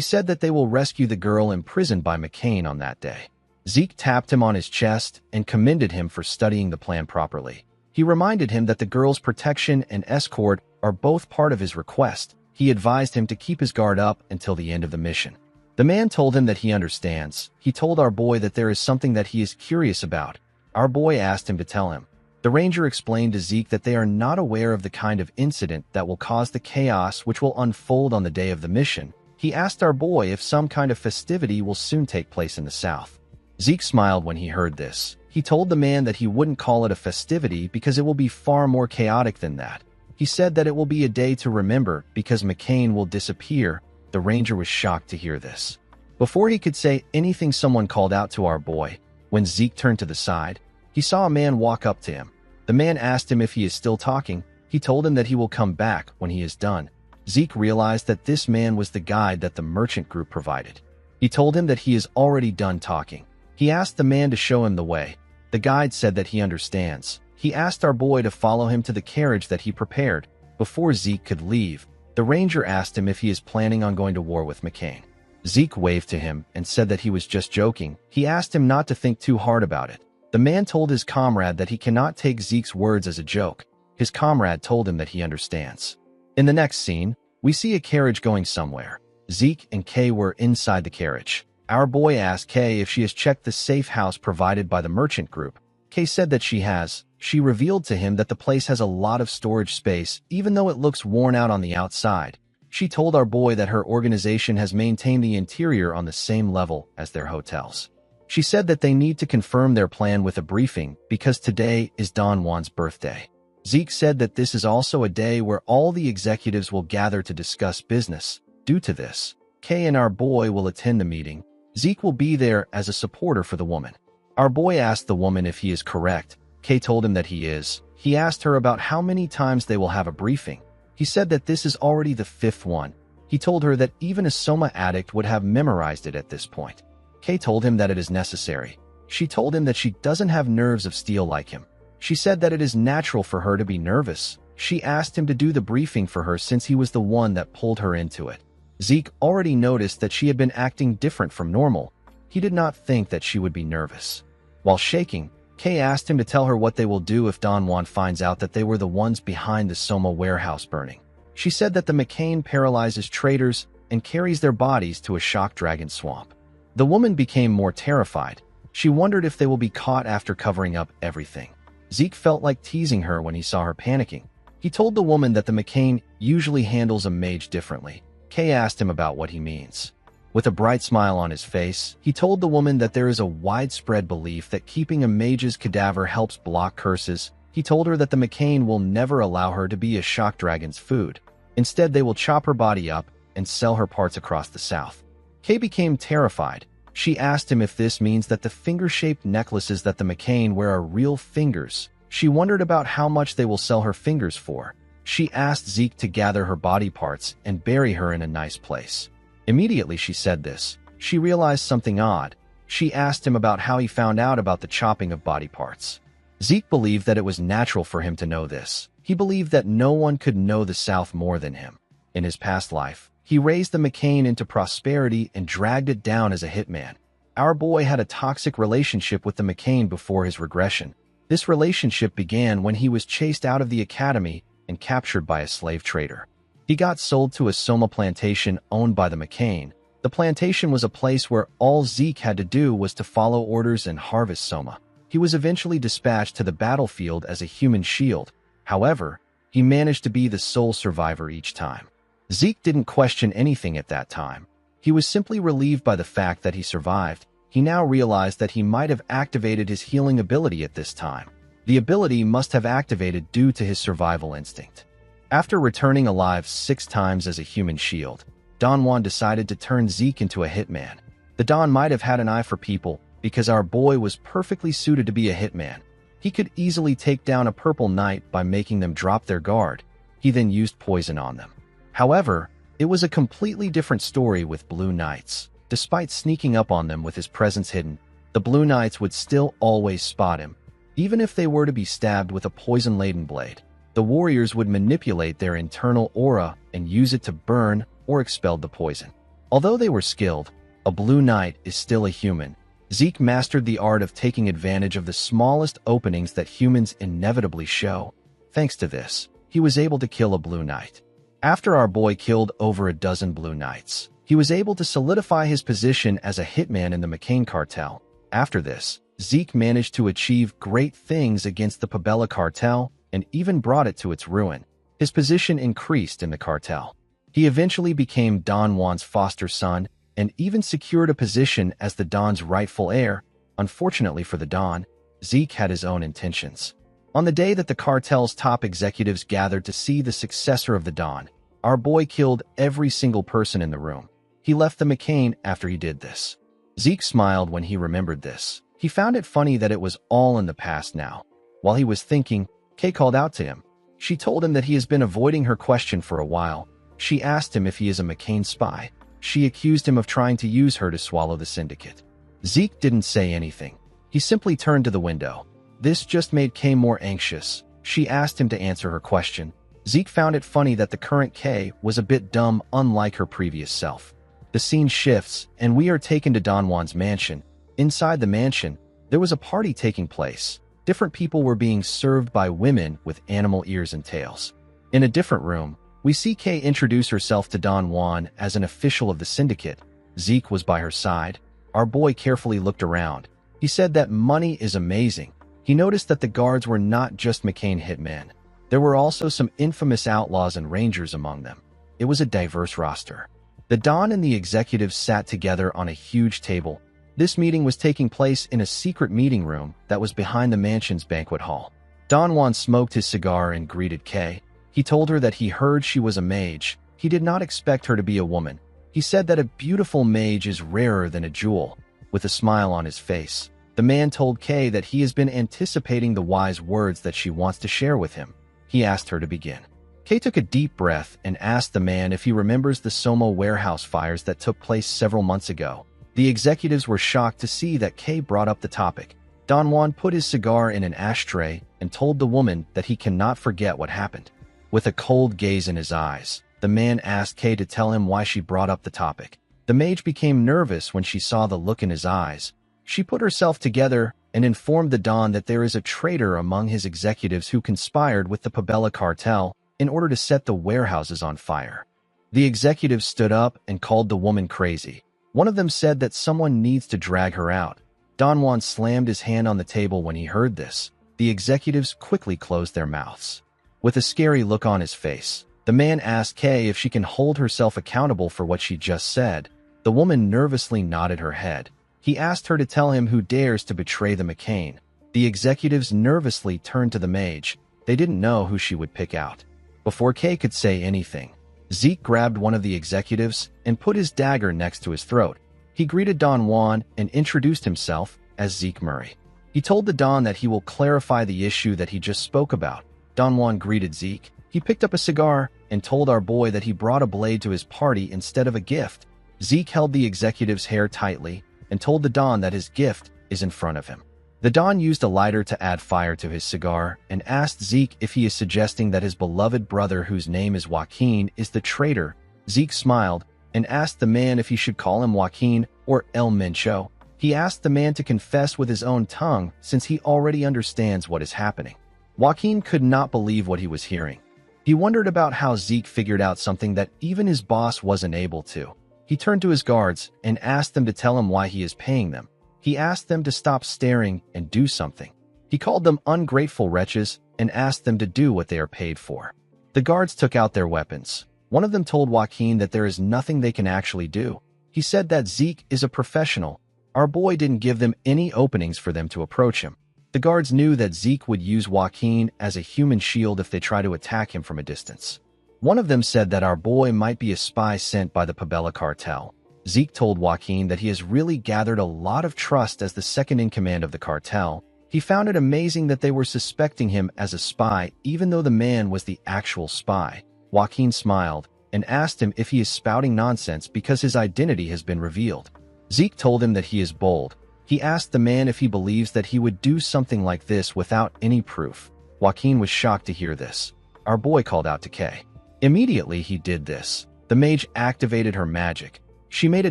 said that they will rescue the girl imprisoned by McCain on that day. Zeke tapped him on his chest and commended him for studying the plan properly. He reminded him that the girl's protection and escort are both part of his request. He advised him to keep his guard up until the end of the mission. The man told him that he understands. He told our boy that there is something that he is curious about. Our boy asked him to tell him. The ranger explained to Zeke that they are not aware of the kind of incident that will cause the chaos which will unfold on the day of the mission. He asked our boy if some kind of festivity will soon take place in the South. Zeke smiled when he heard this. He told the man that he wouldn't call it a festivity because it will be far more chaotic than that. He said that it will be a day to remember because McCain will disappear. The ranger was shocked to hear this. Before he could say anything, someone called out to our boy. When Zeke turned to the side, he saw a man walk up to him. The man asked him if he is still talking. He told him that he will come back when he is done. Zeke realized that this man was the guide that the merchant group provided. He told him that he is already done talking. He asked the man to show him the way. The guide said that he understands. He asked our boy to follow him to the carriage that he prepared. Before Zeke could leave, the ranger asked him if he is planning on going to war with McCain. Zeke waved to him and said that he was just joking. He asked him not to think too hard about it. The man told his comrade that he cannot take Zeke's words as a joke. His comrade told him that he understands. In the next scene, we see a carriage going somewhere. Zeke and Kay were inside the carriage. Our boy asked Kay if she has checked the safe house provided by the merchant group. Kay said that she has. She revealed to him that the place has a lot of storage space, even though it looks worn out on the outside. She told our boy that her organization has maintained the interior on the same level as their hotels. She said that they need to confirm their plan with a briefing because today is Don Juan's birthday. Zeke said that this is also a day where all the executives will gather to discuss business. Due to this, Kay and our boy will attend the meeting. Zeke will be there as a supporter for the woman. Our boy asked the woman if he is correct. Kay told him that he is. He asked her about how many times they will have a briefing. He said that this is already the 5th one. He told her that even a Soma addict would have memorized it at this point. Kay told him that it is necessary. She told him that she doesn't have nerves of steel like him. She said that it is natural for her to be nervous. She asked him to do the briefing for her since he was the one that pulled her into it. Zeke already noticed that she had been acting different from normal. He did not think that she would be nervous. While shaking, Kay asked him to tell her what they will do if Don Juan finds out that they were the ones behind the Soma warehouse burning. She said that the McCain paralyzes traitors and carries their bodies to a shock dragon swamp. The woman became more terrified. She wondered if they will be caught after covering up everything. Zeke felt like teasing her when he saw her panicking. He told the woman that the McCain usually handles a mage differently. Kay asked him about what he means. With a bright smile on his face, he told the woman that there is a widespread belief that keeping a mage's cadaver helps block curses. He told her that the McCain will never allow her to be a shock dragon's food. Instead, they will chop her body up and sell her parts across the south. Kay became terrified. She asked him if this means that the finger-shaped necklaces that the McCain wear are real fingers. She wondered about how much they will sell her fingers for. She asked Zeke to gather her body parts and bury her in a nice place. Immediately she said this, she realized something odd. She asked him about how he found out about the chopping of body parts. Zeke believed that it was natural for him to know this. He believed that no one could know the South more than him. In his past life, he raised the McCain into prosperity and dragged it down as a hitman. Our boy had a toxic relationship with the McCain before his regression. This relationship began when he was chased out of the academy and captured by a slave trader. He got sold to a Soma plantation owned by the McCain. The plantation was a place where all Zeke had to do was to follow orders and harvest Soma. He was eventually dispatched to the battlefield as a human shield. However, he managed to be the sole survivor each time. Zeke didn't question anything at that time. He was simply relieved by the fact that he survived. He now realized that he might have activated his healing ability at this time. The ability must have activated due to his survival instinct. After returning alive 6 times as a human shield, Don Juan decided to turn Zeke into a hitman. The Don might have had an eye for people because our boy was perfectly suited to be a hitman. He could easily take down a purple knight by making them drop their guard. He then used poison on them. However, it was a completely different story with blue knights. Despite sneaking up on them with his presence hidden, the blue knights would still always spot him. Even if they were to be stabbed with a poison-laden blade, the warriors would manipulate their internal aura and use it to burn or expel the poison. Although they were skilled, a blue knight is still a human. Zeke mastered the art of taking advantage of the smallest openings that humans inevitably show. Thanks to this, he was able to kill a blue knight. After our boy killed over a dozen blue knights, he was able to solidify his position as a hitman in the McCain cartel. After this, Zeke managed to achieve great things against the Pabella cartel and even brought it to its ruin. His position increased in the cartel. He eventually became Don Juan's foster son and even secured a position as the Don's rightful heir. Unfortunately for the Don, Zeke had his own intentions. On the day that the cartel's top executives gathered to see the successor of the Don, our boy killed every single person in the room. He left the McCain after he did this. Zeke smiled when he remembered this. He found it funny that it was all in the past now. While he was thinking, Kay called out to him. She told him that he has been avoiding her question for a while. She asked him if he is a McCain spy. She accused him of trying to use her to swallow the syndicate. Zeke didn't say anything. He simply turned to the window. This just made Kay more anxious. She asked him to answer her question. Zeke found it funny that the current Kay was a bit dumb, unlike her previous self. The scene shifts, and we are taken to Don Juan's mansion. Inside the mansion, there was a party taking place. Different people were being served by women with animal ears and tails. In a different room, we see Kay introduce herself to Don Juan as an official of the syndicate. Zeke was by her side. Our boy carefully looked around. He said that money is amazing. He noticed that the guards were not just McCain hitmen. There were also some infamous outlaws and rangers among them. It was a diverse roster. The Don and the executives sat together on a huge table. This meeting was taking place in a secret meeting room that was behind the mansion's banquet hall. Don Juan smoked his cigar and greeted Kay. He told her that he heard she was a mage. He did not expect her to be a woman. He said that a beautiful mage is rarer than a jewel. With a smile on his face, the man told Kay that he has been anticipating the wise words that she wants to share with him. He asked her to begin. Kay took a deep breath and asked the man if he remembers the Somo warehouse fires that took place several months ago. The executives were shocked to see that Kay brought up the topic. Don Juan put his cigar in an ashtray and told the woman that he cannot forget what happened. With a cold gaze in his eyes, the man asked Kay to tell him why she brought up the topic. The mage became nervous when she saw the look in his eyes. She put herself together and informed the Don that there is a traitor among his executives who conspired with the Pabella cartel in order to set the warehouses on fire. The executives stood up and called the woman crazy. One of them said that someone needs to drag her out. Don Juan slammed his hand on the table when he heard this. The executives quickly closed their mouths. With a scary look on his face, the man asked Kay if she can hold herself accountable for what she just said. The woman nervously nodded her head. He asked her to tell him who dares to betray the McCain. The executives nervously turned to the mage. They didn't know who she would pick out. Before Kay could say anything, Zeke grabbed one of the executives and put his dagger next to his throat. He greeted Don Juan and introduced himself as Zeke Murray. He told the Don that he will clarify the issue that he just spoke about. Don Juan greeted Zeke. He picked up a cigar and told our boy that he brought a blade to his party instead of a gift. Zeke held the executive's hair tightly and told the Don that his gift is in front of him. The Don used a lighter to add fire to his cigar and asked Zeke if he is suggesting that his beloved brother, whose name is Joaquin, is the traitor. Zeke smiled and asked the man if he should call him Joaquin or El Mencho. He asked the man to confess with his own tongue since he already understands what is happening. Joaquin could not believe what he was hearing. He wondered about how Zeke figured out something that even his boss wasn't able to. He turned to his guards and asked them to tell him why he is paying them. He asked them to stop staring and do something. He called them ungrateful wretches and asked them to do what they are paid for. The guards took out their weapons. One of them told Joaquin that there is nothing they can actually do. He said that Zeke is a professional. Our boy didn't give them any openings for them to approach him. The guards knew that Zeke would use Joaquin as a human shield if they try to attack him from a distance. One of them said that our boy might be a spy sent by the Pabella cartel. Zeke told Joaquin that he has really gathered a lot of trust as the second-in-command of the cartel. He found it amazing that they were suspecting him as a spy even though the man was the actual spy. Joaquin smiled and asked him if he is spouting nonsense because his identity has been revealed. Zeke told him that he is bold. He asked the man if he believes that he would do something like this without any proof. Joaquin was shocked to hear this. Our boy called out to Kay. Immediately he did this. The mage activated her magic. She made a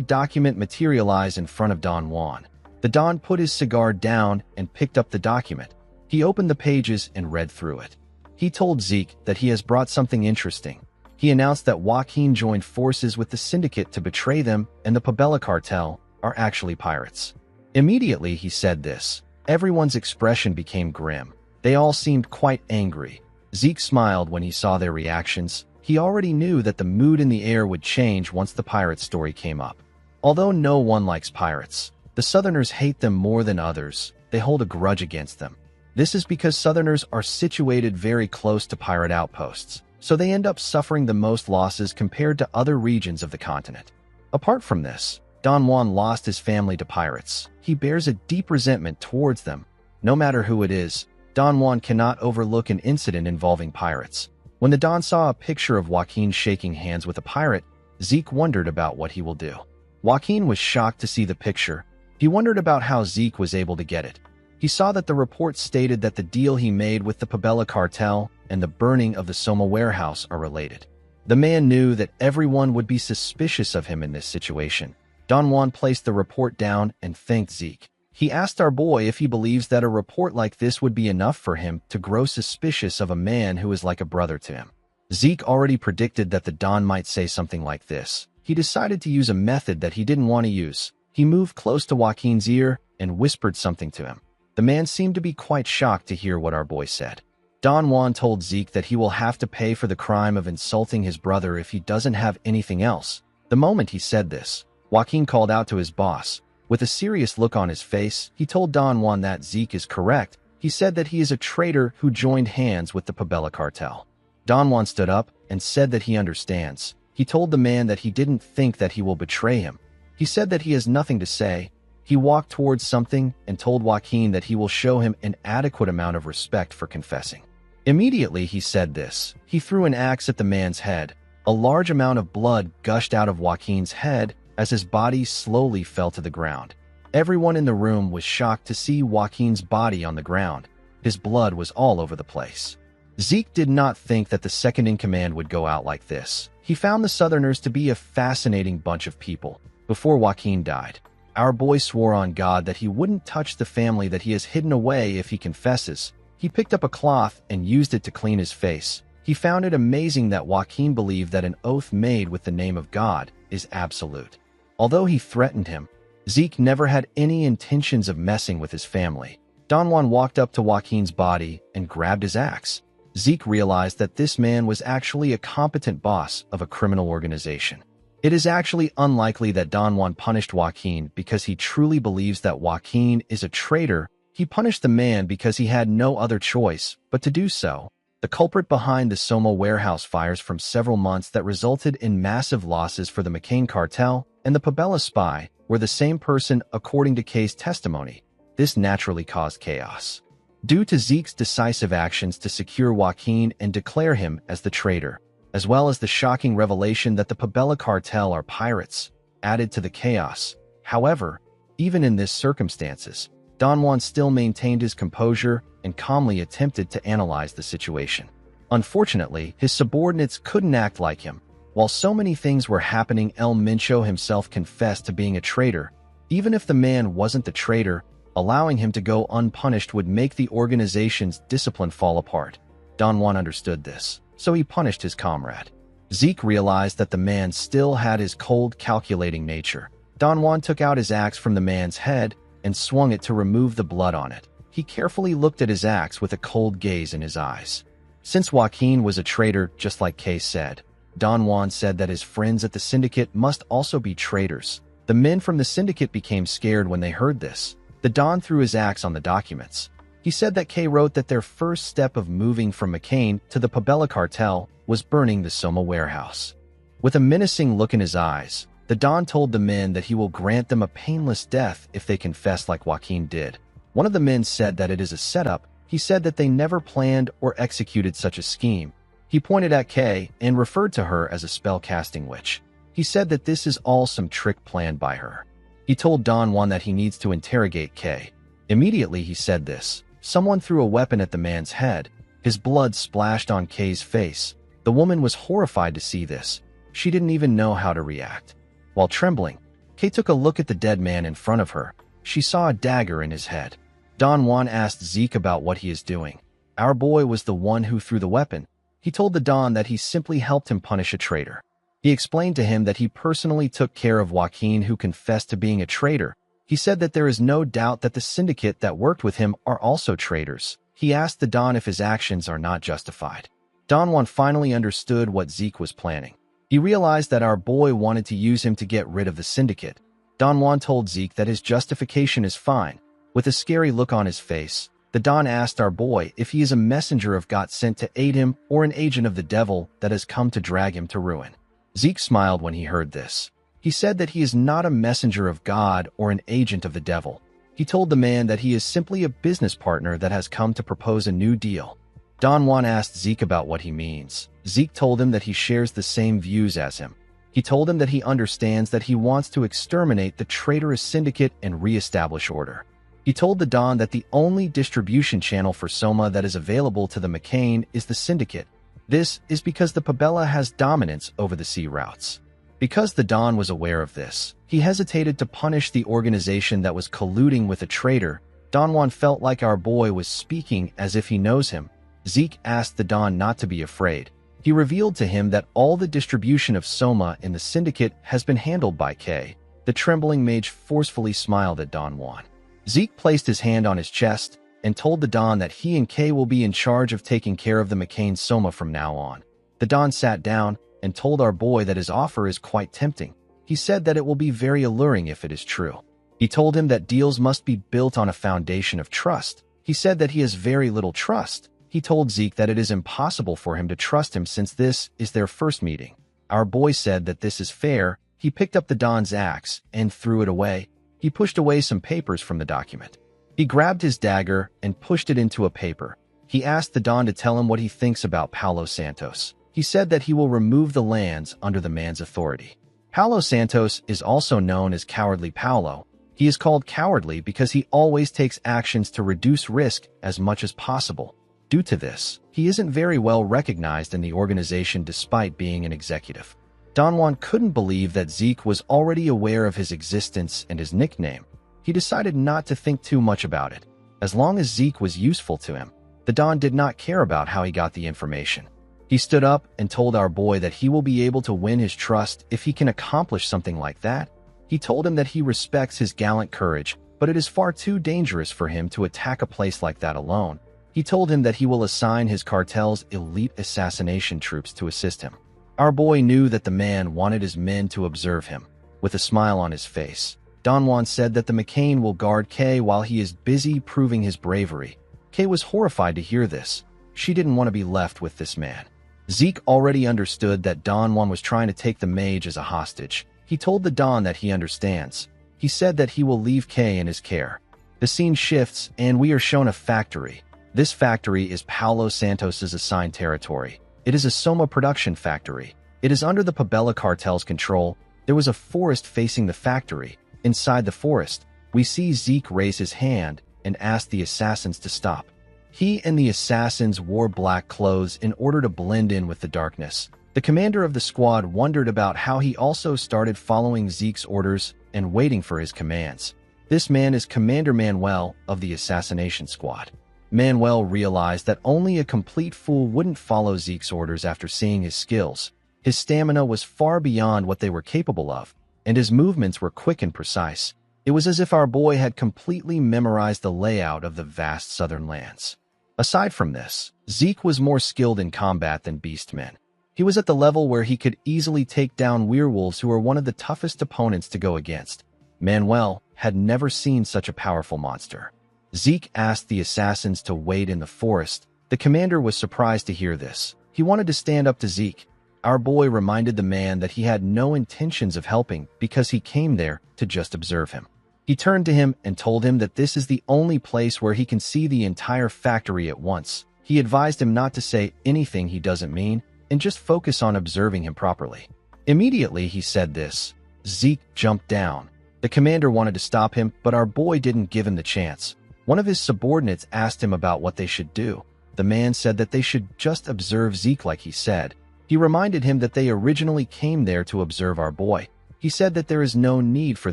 document materialize in front of Don Juan. The Don put his cigar down and picked up the document. He opened the pages and read through it. He told Zeke that he has brought something interesting. He announced that Joaquin joined forces with the syndicate to betray them and the Pabella cartel are actually pirates. Immediately he said this. Everyone's expression became grim. They all seemed quite angry. Zeke smiled when he saw their reactions. He already knew that the mood in the air would change once the pirate story came up. Although no one likes pirates, the Southerners hate them more than others. They hold a grudge against them. This is because Southerners are situated very close to pirate outposts, so they end up suffering the most losses compared to other regions of the continent. Apart from this, Don Juan lost his family to pirates. He bears a deep resentment towards them. No matter who it is, Don Juan cannot overlook an incident involving pirates. When the Don saw a picture of Joaquin shaking hands with a pirate, Zeke wondered about what he will do. Joaquin was shocked to see the picture. He wondered about how Zeke was able to get it. He saw that the report stated that the deal he made with the Pabella cartel and the burning of the Soma warehouse are related. The man knew that everyone would be suspicious of him in this situation. Don Juan placed the report down and thanked Zeke. He asked our boy if he believes that a report like this would be enough for him to grow suspicious of a man who is like a brother to him. Zeke already predicted that the Don might say something like this. He decided to use a method that he didn't want to use. He moved close to Joaquin's ear and whispered something to him. The man seemed to be quite shocked to hear what our boy said. Don Juan told Zeke that he will have to pay for the crime of insulting his brother if he doesn't have anything else. The moment he said this, Joaquin called out to his boss. With a serious look on his face, he told Don Juan that Zeke is correct. He said that he is a traitor who joined hands with the Pabella cartel. Don Juan stood up and said that he understands. He told the man that he didn't think that he will betray him. He said that he has nothing to say. He walked towards something and told Joaquin that he will show him an adequate amount of respect for confessing. Immediately he said this. He threw an axe at the man's head. A large amount of blood gushed out of Joaquin's head as his body slowly fell to the ground. Everyone in the room was shocked to see Joaquin's body on the ground. His blood was all over the place. Zeke did not think that the second-in-command would go out like this. He found the Southerners to be a fascinating bunch of people. Before Joaquin died, our boy swore on God that he wouldn't touch the family that he has hidden away if he confesses. He picked up a cloth and used it to clean his face. He found it amazing that Joaquin believed that an oath made with the name of God is absolute. Although he threatened him, Zeke never had any intentions of messing with his family. Don Juan walked up to Joaquin's body and grabbed his axe. Zeke realized that this man was actually a competent boss of a criminal organization. It is actually unlikely that Don Juan punished Joaquin because he truly believes that Joaquin is a traitor. He punished the man because he had no other choice but to do so. The culprit behind the Soma warehouse fires from several months that resulted in massive losses for the McCain cartel and the Pabella spy were the same person according to Kay's testimony. This naturally caused chaos. Due to Zeke's decisive actions to secure Joaquin and declare him as the traitor, as well as the shocking revelation that the Pabella cartel are pirates, added to the chaos. However, even in these circumstances, Don Juan still maintained his composure and calmly attempted to analyze the situation. Unfortunately, his subordinates couldn't act like him. While so many things were happening, El Mincho himself confessed to being a traitor. Even if the man wasn't the traitor, allowing him to go unpunished would make the organization's discipline fall apart. Don Juan understood this, so he punished his comrade. Zeke realized that the man still had his cold, calculating nature. Don Juan took out his axe from the man's head and swung it to remove the blood on it. He carefully looked at his axe with a cold gaze in his eyes. Since Joaquin was a traitor, just like Kay said, Don Juan said that his friends at the syndicate must also be traitors. The men from the syndicate became scared when they heard this. The Don threw his axe on the documents. He said that Kay wrote that their first step of moving from McCain to the Pabella cartel was burning the Soma warehouse. With a menacing look in his eyes, the Don told the men that he will grant them a painless death if they confess like Joaquin did. One of the men said that it is a setup. He said that they never planned or executed such a scheme. He pointed at Kay and referred to her as a spell-casting witch. He said that this is all some trick planned by her. He told Don Juan that he needs to interrogate Kay. Immediately he said this. Someone threw a weapon at the man's head. His blood splashed on Kay's face. The woman was horrified to see this. She didn't even know how to react. While trembling, Kay took a look at the dead man in front of her. She saw a dagger in his head. Don Juan asked Zeke about what he is doing. Our boy was the one who threw the weapon. He told the Don that he simply helped him punish a traitor. He explained to him that he personally took care of Joaquin, who confessed to being a traitor. He said that there is no doubt that the syndicate that worked with him are also traitors. He asked the Don if his actions are not justified. Don Juan finally understood what Zeke was planning. He realized that our boy wanted to use him to get rid of the syndicate. Don Juan told Zeke that his justification is fine. With a scary look on his face, the Don asked our boy if he is a messenger of God sent to aid him or an agent of the devil that has come to drag him to ruin. Zeke smiled when he heard this. He said that he is not a messenger of God or an agent of the devil. He told the man that he is simply a business partner that has come to propose a new deal. Don Juan asked Zeke about what he means. Zeke told him that he shares the same views as him. He told him that he understands that he wants to exterminate the traitorous syndicate and re-establish order. He told the Don that the only distribution channel for Soma that is available to the McCain is the syndicate. This is because the Pabella has dominance over the sea routes. Because the Don was aware of this, he hesitated to punish the organization that was colluding with a traitor. Don Juan felt like our boy was speaking as if he knows him. Zeke asked the Don not to be afraid. He revealed to him that all the distribution of Soma in the syndicate has been handled by Kay. The trembling mage forcefully smiled at Don Juan. Zeke placed his hand on his chest and told the Don that he and Kay will be in charge of taking care of the McCain Soma from now on. The Don sat down and told our boy that his offer is quite tempting. He said that it will be very alluring if it is true. He told him that deals must be built on a foundation of trust. He said that he has very little trust. He told Zeke that it is impossible for him to trust him since this is their first meeting. Our boy said that this is fair. He picked up the Don's axe and threw it away. He pushed away some papers from the document. He grabbed his dagger and pushed it into a paper. He asked the Don to tell him what he thinks about Paulo Santos. He said that he will remove the lands under the man's authority. Paulo Santos is also known as Cowardly Paulo. He is called cowardly because he always takes actions to reduce risk as much as possible. Due to this, he isn't very well recognized in the organization despite being an executive. Don Juan couldn't believe that Zeke was already aware of his existence and his nickname. He decided not to think too much about it. As long as Zeke was useful to him, the Don did not care about how he got the information. He stood up and told our boy that he will be able to win his trust if he can accomplish something like that. He told him that he respects his gallant courage, but it is far too dangerous for him to attack a place like that alone. He told him that he will assign his cartel's elite assassination troops to assist him. Our boy knew that the man wanted his men to observe him. With a smile on his face, Don Juan said that the McCain will guard Kay while he is busy proving his bravery. Kay was horrified to hear this. She didn't want to be left with this man. Zeke already understood that Don Juan was trying to take the mage as a hostage. He told the Don that he understands. He said that he will leave Kay in his care. The scene shifts and we are shown a factory. This factory is Paulo Santos's assigned territory. It is a Soma production factory. It is under the Pabella cartel's control. There was a forest facing the factory. Inside the forest, we see Zeke raise his hand and ask the assassins to stop. He and the assassins wore black clothes in order to blend in with the darkness. The commander of the squad wondered about how he also started following Zeke's orders and waiting for his commands. This man is Commander Manuel of the assassination squad. Manuel realized that only a complete fool wouldn't follow Zeke's orders after seeing his skills. His stamina was far beyond what they were capable of, and his movements were quick and precise. It was as if our boy had completely memorized the layout of the vast southern lands. Aside from this, Zeke was more skilled in combat than beastmen. He was at the level where he could easily take down werewolves who were one of the toughest opponents to go against. Manuel had never seen such a powerful monster. Zeke asked the assassins to wait in the forest. The commander was surprised to hear this. He wanted to stand up to Zeke. Our boy reminded the man that he had no intentions of helping because he came there to just observe him. He turned to him and told him that this is the only place where he can see the entire factory at once. He advised him not to say anything he doesn't mean and just focus on observing him properly. Immediately he said this, Zeke jumped down. The commander wanted to stop him, but our boy didn't give him the chance. One of his subordinates asked him about what they should do. The man said that they should just observe Zeke like he said. He reminded him that they originally came there to observe our boy. He said that there is no need for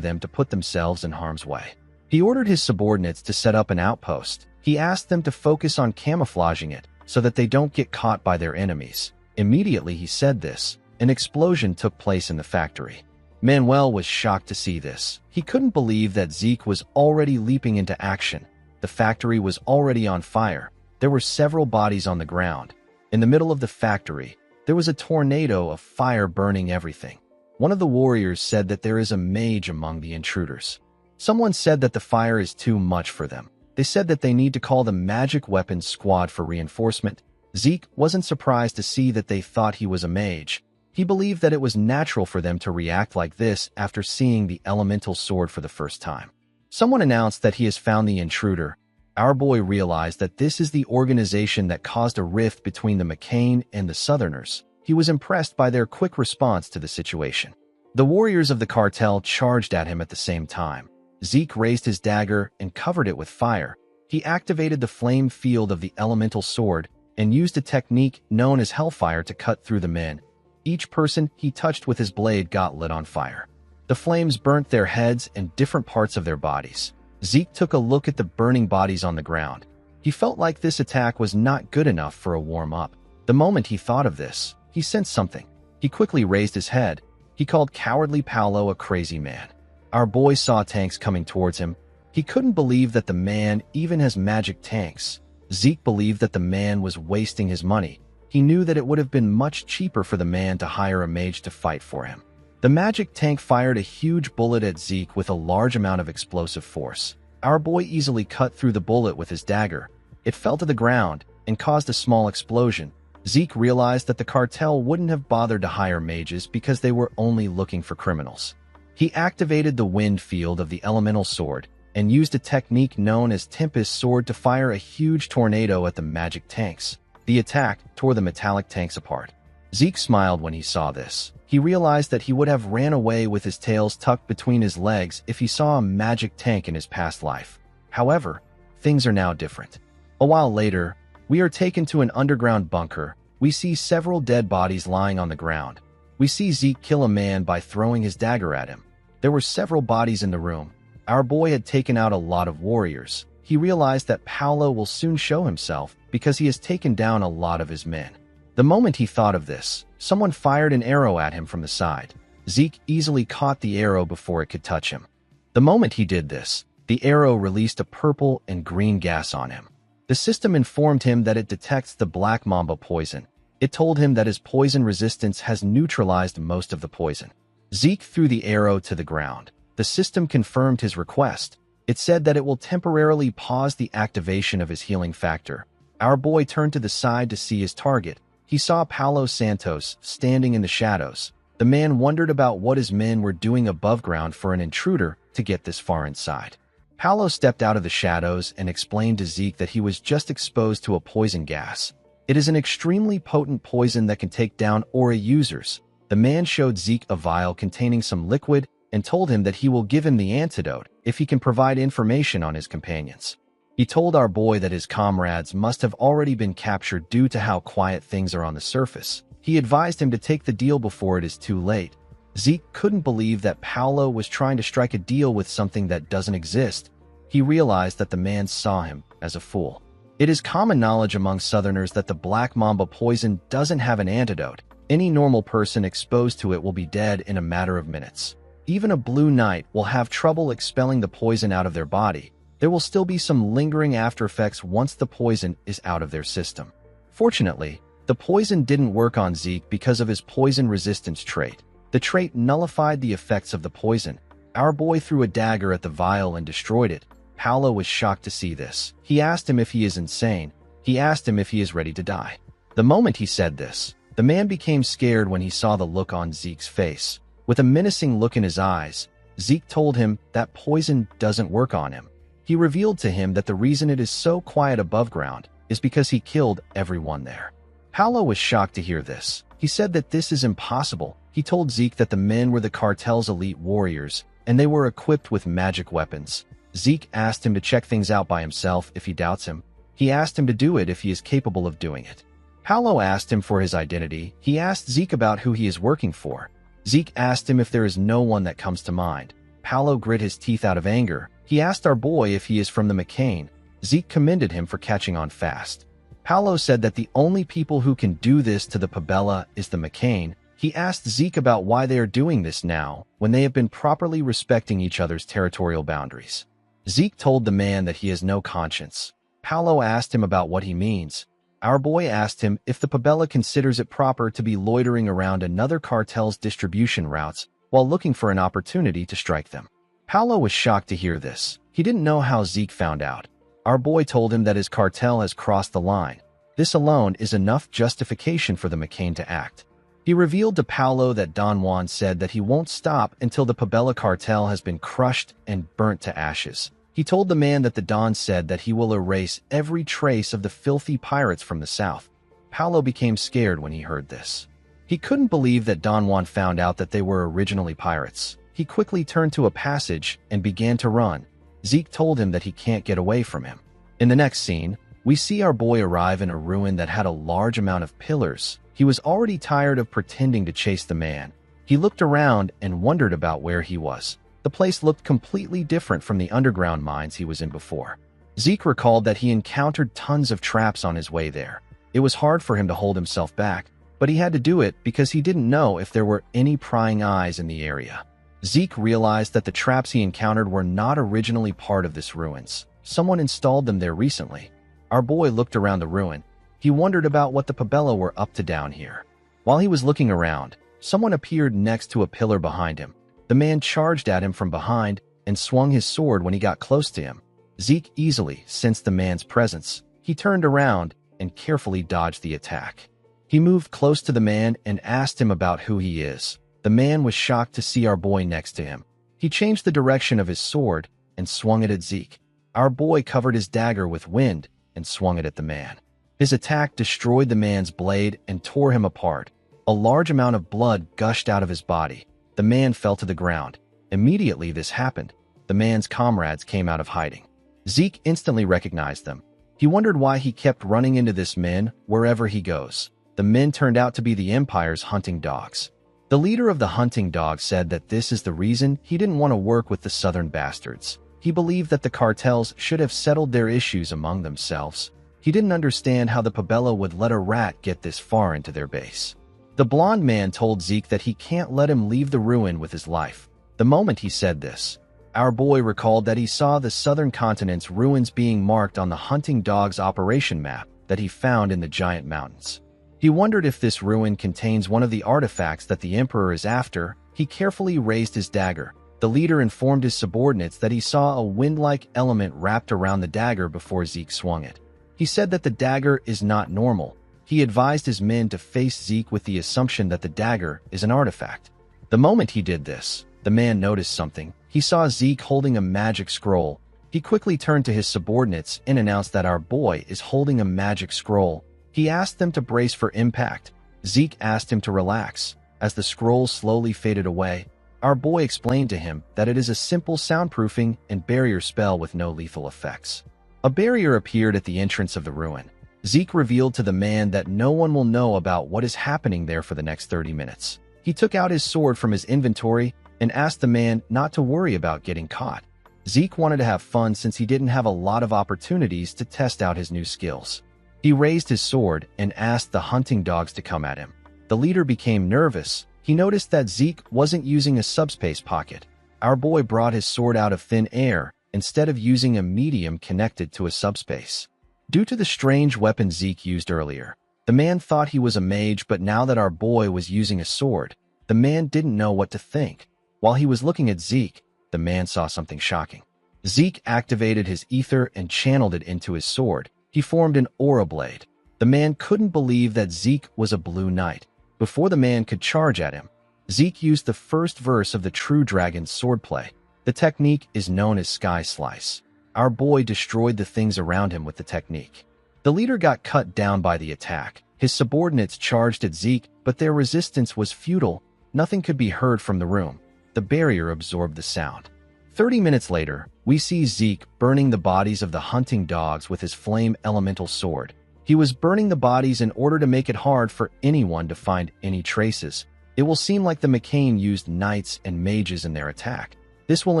them to put themselves in harm's way. He ordered his subordinates to set up an outpost. He asked them to focus on camouflaging it so that they don't get caught by their enemies. Immediately he said this, an explosion took place in the factory. Manuel was shocked to see this. He couldn't believe that Zeke was already leaping into action. The factory was already on fire. There were several bodies on the ground. In the middle of the factory, there was a tornado of fire burning everything. One of the warriors said that there is a mage among the intruders. Someone said that the fire is too much for them. They said that they need to call the magic weapons squad for reinforcement. Zeke wasn't surprised to see that they thought he was a mage. He believed that it was natural for them to react like this after seeing the elemental sword for the first time. Someone announced that he has found the intruder. Our boy realized that this is the organization that caused a rift between the McCain and the Southerners. He was impressed by their quick response to the situation. The warriors of the cartel charged at him at the same time. Zeke raised his dagger and covered it with fire. He activated the flame field of the elemental sword and used a technique known as hellfire to cut through the men. Each person he touched with his blade got lit on fire. The flames burnt their heads and different parts of their bodies. Zeke took a look at the burning bodies on the ground. He felt like this attack was not good enough for a warm-up. The moment he thought of this, he sensed something. He quickly raised his head. He called Cowardly Paulo a crazy man. Our boy saw tanks coming towards him. He couldn't believe that the man even has magic tanks. Zeke believed that the man was wasting his money. He knew that it would have been much cheaper for the man to hire a mage to fight for him. The magic tank fired a huge bullet at Zeke with a large amount of explosive force. Our boy easily cut through the bullet with his dagger. It fell to the ground and caused a small explosion. Zeke realized that the cartel wouldn't have bothered to hire mages because they were only looking for criminals. He activated the wind field of the elemental sword and used a technique known as Tempest Sword to fire a huge tornado at the magic tanks. The attack tore the metallic tanks apart. Zeke smiled when he saw this. He realized that he would have ran away with his tails tucked between his legs if he saw a magic tank in his past life. However, things are now different. A while later, we are taken to an underground bunker. We see several dead bodies lying on the ground. We see Zeke kill a man by throwing his dagger at him. There were several bodies in the room. Our boy had taken out a lot of warriors. He realized that Paolo will soon show himself because he has taken down a lot of his men. The moment he thought of this, someone fired an arrow at him from the side. Zeke easily caught the arrow before it could touch him. The moment he did this, the arrow released a purple and green gas on him. The system informed him that it detects the black mamba poison. It told him that his poison resistance has neutralized most of the poison. Zeke threw the arrow to the ground. The system confirmed his request. It said that it will temporarily pause the activation of his healing factor. Our boy turned to the side to see his target. He saw Paulo Santos standing in the shadows. The man wondered about what his men were doing above ground for an intruder to get this far inside. Paulo stepped out of the shadows and explained to Zeke that he was just exposed to a poison gas. It is an extremely potent poison that can take down aura users. The man showed Zeke a vial containing some liquid and told him that he will give him the antidote if he can provide information on his companions. He told our boy that his comrades must have already been captured due to how quiet things are on the surface. He advised him to take the deal before it is too late. Zeke couldn't believe that Paolo was trying to strike a deal with something that doesn't exist. He realized that the man saw him as a fool. It is common knowledge among Southerners that the black mamba poison doesn't have an antidote. Any normal person exposed to it will be dead in a matter of minutes. Even a blue knight will have trouble expelling the poison out of their body. There will still be some lingering after effects once the poison is out of their system. Fortunately, the poison didn't work on Zeke because of his poison resistance trait. The trait nullified the effects of the poison. Our boy threw a dagger at the vial and destroyed it. Paolo was shocked to see this. He asked him if he is insane. He asked him if he is ready to die. The moment he said this, the man became scared when he saw the look on Zeke's face. With a menacing look in his eyes, Zeke told him that poison doesn't work on him. He revealed to him that the reason it is so quiet above ground is because he killed everyone there. Paolo was shocked to hear this. He said that this is impossible. He told Zeke that the men were the cartel's elite warriors, and they were equipped with magic weapons. Zeke asked him to check things out by himself if he doubts him. He asked him to do it if he is capable of doing it. Paolo asked him for his identity. He asked Zeke about who he is working for. Zeke asked him if there is no one that comes to mind. Paolo grit his teeth out of anger. He asked our boy if he is from the McCain. Zeke commended him for catching on fast. Paolo said that the only people who can do this to the Pabella is the McCain. He asked Zeke about why they are doing this now, when they have been properly respecting each other's territorial boundaries. Zeke told the man that he has no conscience. Paolo asked him about what he means. Our boy asked him if the Pabella considers it proper to be loitering around another cartel's distribution routes while looking for an opportunity to strike them. Paolo was shocked to hear this. He didn't know how Zeke found out. Our boy told him that his cartel has crossed the line. This alone is enough justification for the McCain to act. He revealed to Paolo that Don Juan said that he won't stop until the Pabella cartel has been crushed and burnt to ashes. He told the man that the Don said that he will erase every trace of the filthy pirates from the south. Paolo became scared when he heard this. He couldn't believe that Don Juan found out that they were originally pirates. He quickly turned to a passage and began to run. Zeke told him that he can't get away from him. In the next scene, we see our boy arrive in a ruin that had a large amount of pillars. He was already tired of pretending to chase the man. He looked around and wondered about where he was. The place looked completely different from the underground mines he was in before. Zeke recalled that he encountered tons of traps on his way there. It was hard for him to hold himself back, but he had to do it because he didn't know if there were any prying eyes in the area. Zeke realized that the traps he encountered were not originally part of this ruins. Someone installed them there recently. Our boy looked around the ruin. He wondered about what the Pabella were up to down here. While he was looking around, someone appeared next to a pillar behind him. The man charged at him from behind and swung his sword when he got close to him. Zeke easily sensed the man's presence. He turned around and carefully dodged the attack. He moved close to the man and asked him about who he is. The man was shocked to see our boy next to him. He changed the direction of his sword and swung it at Zeke. Our boy covered his dagger with wind and swung it at the man. His attack destroyed the man's blade and tore him apart. A large amount of blood gushed out of his body. The man fell to the ground. Immediately this happened, the man's comrades came out of hiding. Zeke instantly recognized them. He wondered why he kept running into this men wherever he goes. The men turned out to be the Empire's hunting dogs. The leader of the hunting dogs said that this is the reason he didn't want to work with the southern bastards. He believed that the cartels should have settled their issues among themselves. He didn't understand how the Pabella would let a rat get this far into their base. The blonde man told Zeke that he can't let him leave the ruin with his life. The moment he said this, our boy recalled that he saw the southern continent's ruins being marked on the hunting dog's operation map that he found in the giant mountains. He wondered if this ruin contains one of the artifacts that the Emperor is after. He carefully raised his dagger. The leader informed his subordinates that he saw a wind-like element wrapped around the dagger before Zeke swung it. He said that the dagger is not normal. He advised his men to face Zeke with the assumption that the dagger is an artifact. The moment he did this, the man noticed something. He saw Zeke holding a magic scroll. He quickly turned to his subordinates and announced that our boy is holding a magic scroll. He asked them to brace for impact. Zeke asked him to relax. As the scroll slowly faded away, our boy explained to him that it is a simple soundproofing and barrier spell with no lethal effects. A barrier appeared at the entrance of the ruin. Zeke revealed to the man that no one will know about what is happening there for the next 30 minutes. He took out his sword from his inventory and asked the man not to worry about getting caught. Zeke wanted to have fun since he didn't have a lot of opportunities to test out his new skills. He raised his sword and asked the hunting dogs to come at him. The leader became nervous. He noticed that Zeke wasn't using a subspace pocket. Our boy brought his sword out of thin air instead of using a medium connected to a subspace. Due to the strange weapon Zeke used earlier, the man thought he was a mage, but now that our boy was using a sword, the man didn't know what to think. While he was looking at Zeke, the man saw something shocking. Zeke activated his ether and channeled it into his sword. He formed an aura blade. The man couldn't believe that Zeke was a blue knight. Before the man could charge at him, Zeke used the first verse of the True Dragon's swordplay. The technique is known as Sky Slice. Our boy destroyed the things around him with the technique. The leader got cut down by the attack. His subordinates charged at Zeke, but their resistance was futile. Nothing could be heard from the room. The barrier absorbed the sound. 30 minutes later, we see Zeke burning the bodies of the hunting dogs with his flame elemental sword. He was burning the bodies in order to make it hard for anyone to find any traces. It will seem like the McCain used knights and mages in their attack. This will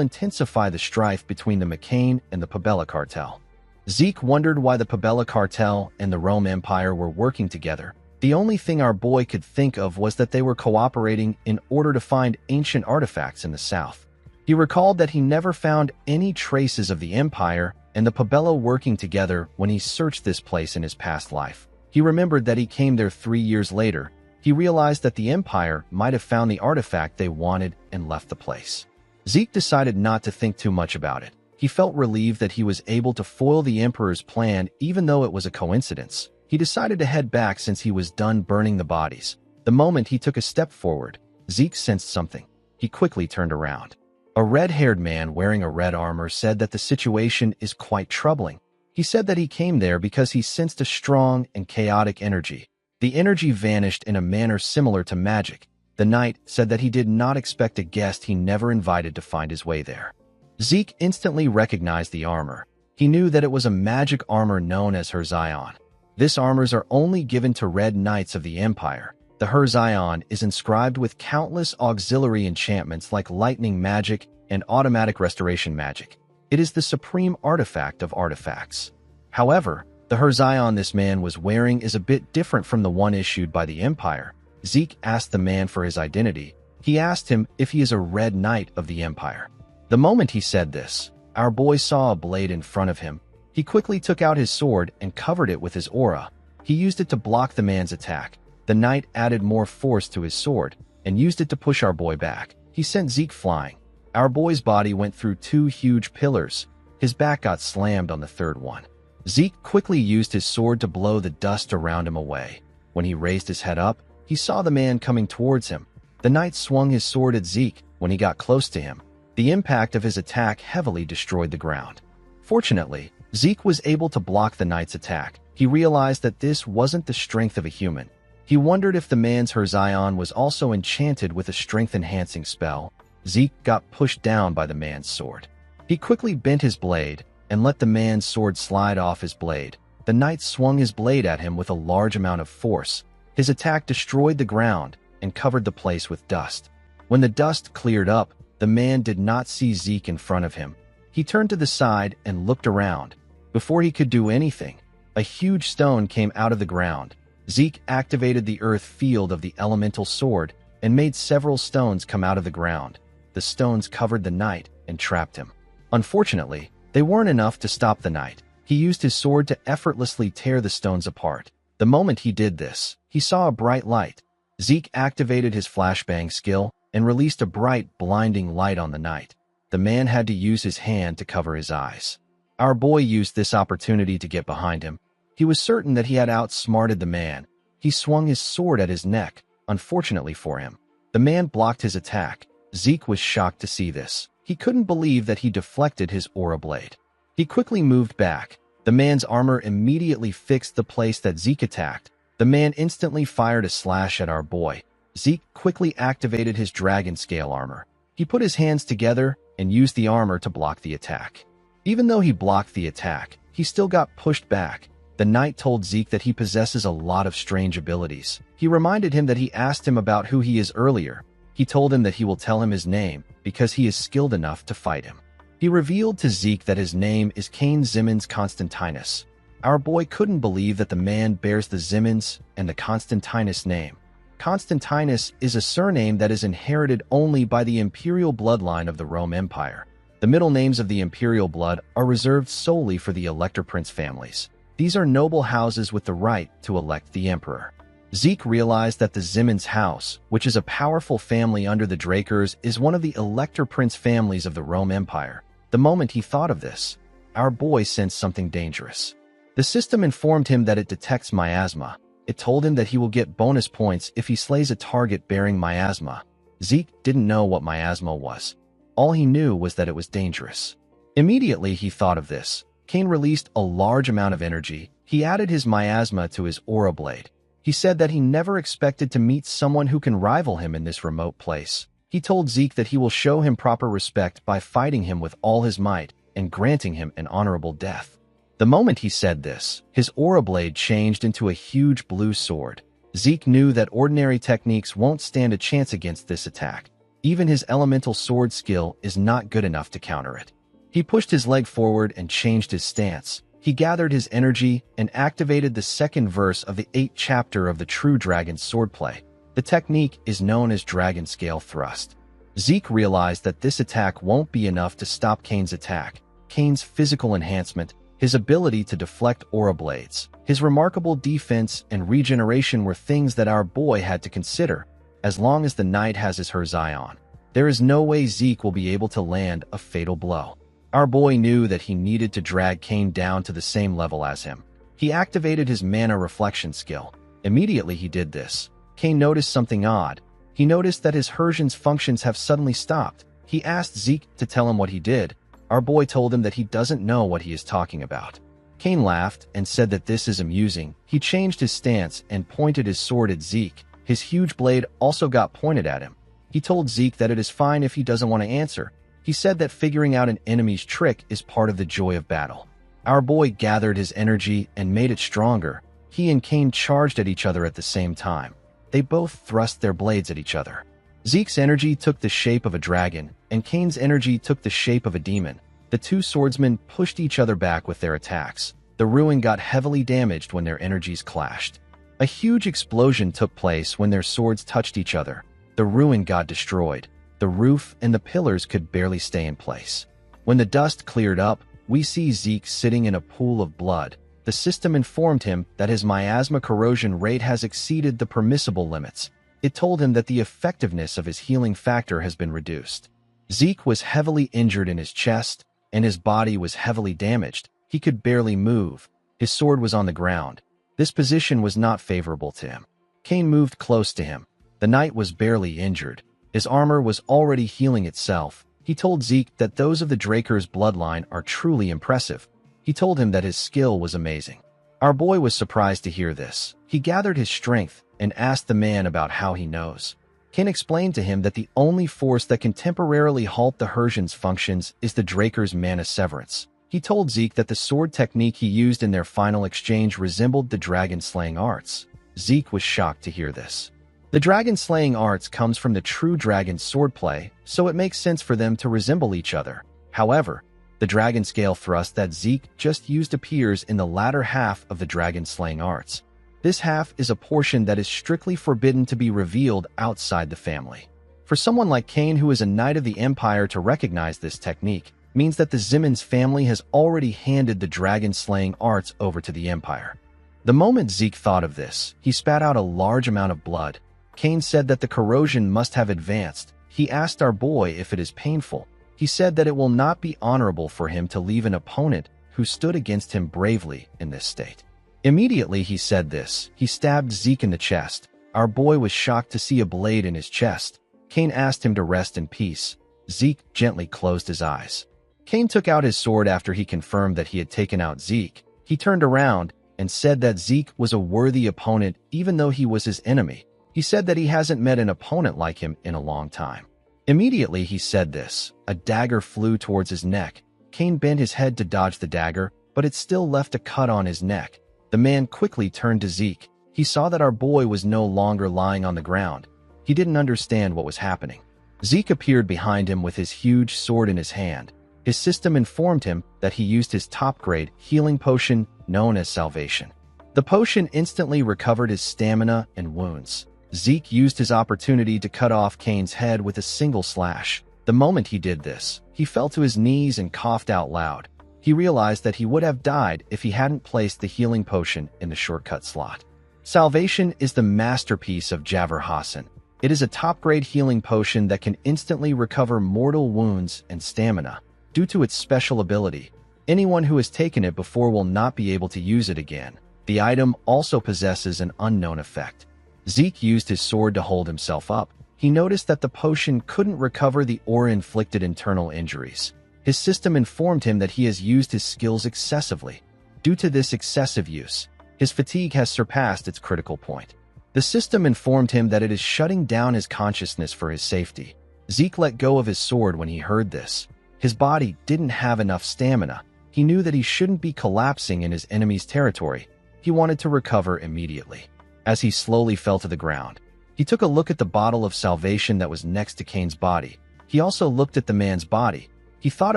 intensify the strife between the McCain and the Pabella cartel. Zeke wondered why the Pabella cartel and the Rome Empire were working together. The only thing our boy could think of was that they were cooperating in order to find ancient artifacts in the south. He recalled that he never found any traces of the Empire and the Pabella working together when he searched this place in his past life. He remembered that he came there 3 years later. He realized that the Empire might have found the artifact they wanted and left the place. Zeke decided not to think too much about it. He felt relieved that he was able to foil the Emperor's plan even though it was a coincidence. He decided to head back since he was done burning the bodies. The moment he took a step forward, Zeke sensed something. He quickly turned around. A red-haired man wearing a red armor said that the situation is quite troubling. He said that he came there because he sensed a strong and chaotic energy. The energy vanished in a manner similar to magic. The knight said that he did not expect a guest he never invited to find his way there. Zeke instantly recognized the armor. He knew that it was a magic armor known as Herzion. This armors are only given to red knights of the Empire. The Herzion is inscribed with countless auxiliary enchantments like lightning magic and automatic restoration magic. It is the supreme artifact of artifacts. However, the Herzion this man was wearing is a bit different from the one issued by the Empire. Zeke asked the man for his identity. He asked him if he is a red knight of the Empire. The moment he said this, our boy saw a blade in front of him. He quickly took out his sword and covered it with his aura. He used it to block the man's attack. The knight added more force to his sword and used it to push our boy back. He sent Zeke flying. Our boy's body went through 2 huge pillars. His back got slammed on the third one. Zeke quickly used his sword to blow the dust around him away. When he raised his head up, he saw the man coming towards him. The knight swung his sword at Zeke. When he got close to him, the impact of his attack heavily destroyed the ground. Fortunately, Zeke was able to block the knight's attack. He realized that this wasn't the strength of a human. He wondered if the man's Herzion was also enchanted with a strength-enhancing spell. Zeke got pushed down by the man's sword. He quickly bent his blade and let the man's sword slide off his blade. The knight swung his blade at him with a large amount of force. His attack destroyed the ground and covered the place with dust. When the dust cleared up, the man did not see Zeke in front of him. He turned to the side and looked around. Before he could do anything, a huge stone came out of the ground. Zeke activated the earth field of the elemental sword and made several stones come out of the ground. The stones covered the knight and trapped him. Unfortunately, they weren't enough to stop the knight. He used his sword to effortlessly tear the stones apart. The moment he did this, he saw a bright light. Zeke activated his flashbang skill and released a bright, blinding light on the knight. The man had to use his hand to cover his eyes. Our boy used this opportunity to get behind him. He was certain that he had outsmarted the man. He swung his sword at his neck. Unfortunately for him, the man blocked his attack. Zeke was shocked to see this. He couldn't believe that he deflected his aura blade. He quickly moved back. The man's armor immediately fixed the place that Zeke attacked. The man instantly fired a slash at our boy. Zeke quickly activated his dragon scale armor. He put his hands together and used the armor to block the attack. Even though he blocked the attack, he still got pushed back. The knight told Zeke that he possesses a lot of strange abilities. He reminded him that he asked him about who he is earlier. He told him that he will tell him his name because he is skilled enough to fight him. He revealed to Zeke that his name is Cain Zimmons Constantinus. Our boy couldn't believe that the man bears the Zimmons and the Constantinus name. Constantinus is a surname that is inherited only by the imperial bloodline of the Rome Empire. The middle names of the imperial blood are reserved solely for the Elector Prince families. These are noble houses with the right to elect the emperor. Zeke realized that the Zimmons house, which is a powerful family under the Drakers, is one of the Elector Prince families of the Rome Empire. The moment he thought of this, our boy sensed something dangerous. The system informed him that it detects miasma. It told him that he will get bonus points if he slays a target bearing miasma. Zeke didn't know what miasma was. All he knew was that it was dangerous. Immediately he thought of this. Cain released a large amount of energy. He added his miasma to his aura blade. He said that he never expected to meet someone who can rival him in this remote place. He told Zeke that he will show him proper respect by fighting him with all his might and granting him an honorable death. The moment he said this, his aura blade changed into a huge blue sword. Zeke knew that ordinary techniques won't stand a chance against this attack. Even his elemental sword skill is not good enough to counter it. He pushed his leg forward and changed his stance. He gathered his energy and activated the second verse of the 8th chapter of the True Dragon's swordplay. The technique is known as Dragon Scale Thrust. Zeke realized that this attack won't be enough to stop Cain's attack. Cain's physical enhancement, his ability to deflect aura blades, his remarkable defense and regeneration were things that our boy had to consider. As long as the knight has his Herzion, there is no way Zeke will be able to land a fatal blow. Our boy knew that he needed to drag Cain down to the same level as him. He activated his mana reflection skill. Immediately he did this, Cain noticed something odd. He noticed that his Herzion's functions have suddenly stopped. He asked Zeke to tell him what he did. Our boy told him that he doesn't know what he is talking about. Cain laughed and said that this is amusing. He changed his stance and pointed his sword at Zeke. His huge blade also got pointed at him. He told Zeke that it is fine if he doesn't want to answer. He said that figuring out an enemy's trick is part of the joy of battle. Our boy gathered his energy and made it stronger. He and Cain charged at each other at the same time. They both thrust their blades at each other. Zeke's energy took the shape of a dragon, and Cain's energy took the shape of a demon. The two swordsmen pushed each other back with their attacks. The ruin got heavily damaged when their energies clashed. A huge explosion took place when their swords touched each other. The ruin got destroyed. The roof and the pillars could barely stay in place. When the dust cleared up, we see Zeke sitting in a pool of blood. The system informed him that his miasma corrosion rate has exceeded the permissible limits. It told him that the effectiveness of his healing factor has been reduced. Zeke was heavily injured in his chest. and his body was heavily damaged. He could barely move. His sword was on the ground. This position was not favorable to him. Cain moved close to him. The knight was barely injured. His armor was already healing itself. He told Zeke that those of the Draker's bloodline are truly impressive. He told him that his skill was amazing. Our boy was surprised to hear this. He gathered his strength and asked the man about how he knows. Cain explained to him that the only force that can temporarily halt the Hersian's functions is the Draker's mana severance. He told Zeke that the sword technique he used in their final exchange resembled the dragon-slaying arts. Zeke was shocked to hear this. The dragon-slaying arts comes from the true dragon swordplay, so it makes sense for them to resemble each other. However, the dragon scale thrust that Zeke just used appears in the latter half of the dragon-slaying arts. This half is a portion that is strictly forbidden to be revealed outside the family. For someone like Cain, who is a knight of the Empire, to recognize this technique means that the Zimmons family has already handed the dragon-slaying arts over to the Empire. The moment Zeke thought of this, he spat out a large amount of blood. Cain said that the corrosion must have advanced. He asked our boy if it is painful. He said that it will not be honorable for him to leave an opponent who stood against him bravely in this state. Immediately he said this, he stabbed Zeke in the chest. Our boy was shocked to see a blade in his chest. Cain asked him to rest in peace. Zeke gently closed his eyes. Cain took out his sword after he confirmed that he had taken out Zeke. He turned around and said that Zeke was a worthy opponent even though he was his enemy. He said that he hasn't met an opponent like him in a long time. Immediately he said this, a dagger flew towards his neck. Cain bent his head to dodge the dagger, but it still left a cut on his neck. The man quickly turned to Zeke. He saw that our boy was no longer lying on the ground. He didn't understand what was happening. Zeke appeared behind him with his huge sword in his hand. His system informed him that he used his top-grade healing potion known as Salvation. The potion instantly recovered his stamina and wounds. Zeke used his opportunity to cut off Cain's head with a single slash. The moment he did this, he fell to his knees and coughed out loud. He realized that he would have died if he hadn't placed the healing potion in the shortcut slot. Salvation is the masterpiece of Javor Hassan. It is a top-grade healing potion that can instantly recover mortal wounds and stamina. Due to its special ability, anyone who has taken it before will not be able to use it again. The item also possesses an unknown effect. Zeke used his sword to hold himself up. He noticed that the potion couldn't recover the aura-inflicted internal injuries. His system informed him that he has used his skills excessively. Due to this excessive use, his fatigue has surpassed its critical point. The system informed him that it is shutting down his consciousness for his safety. Zeke let go of his sword when he heard this. His body didn't have enough stamina. He knew that he shouldn't be collapsing in his enemy's territory. He wanted to recover immediately. As he slowly fell to the ground, he took a look at the bottle of salvation that was next to Cain's body. He also looked at the man's body. He thought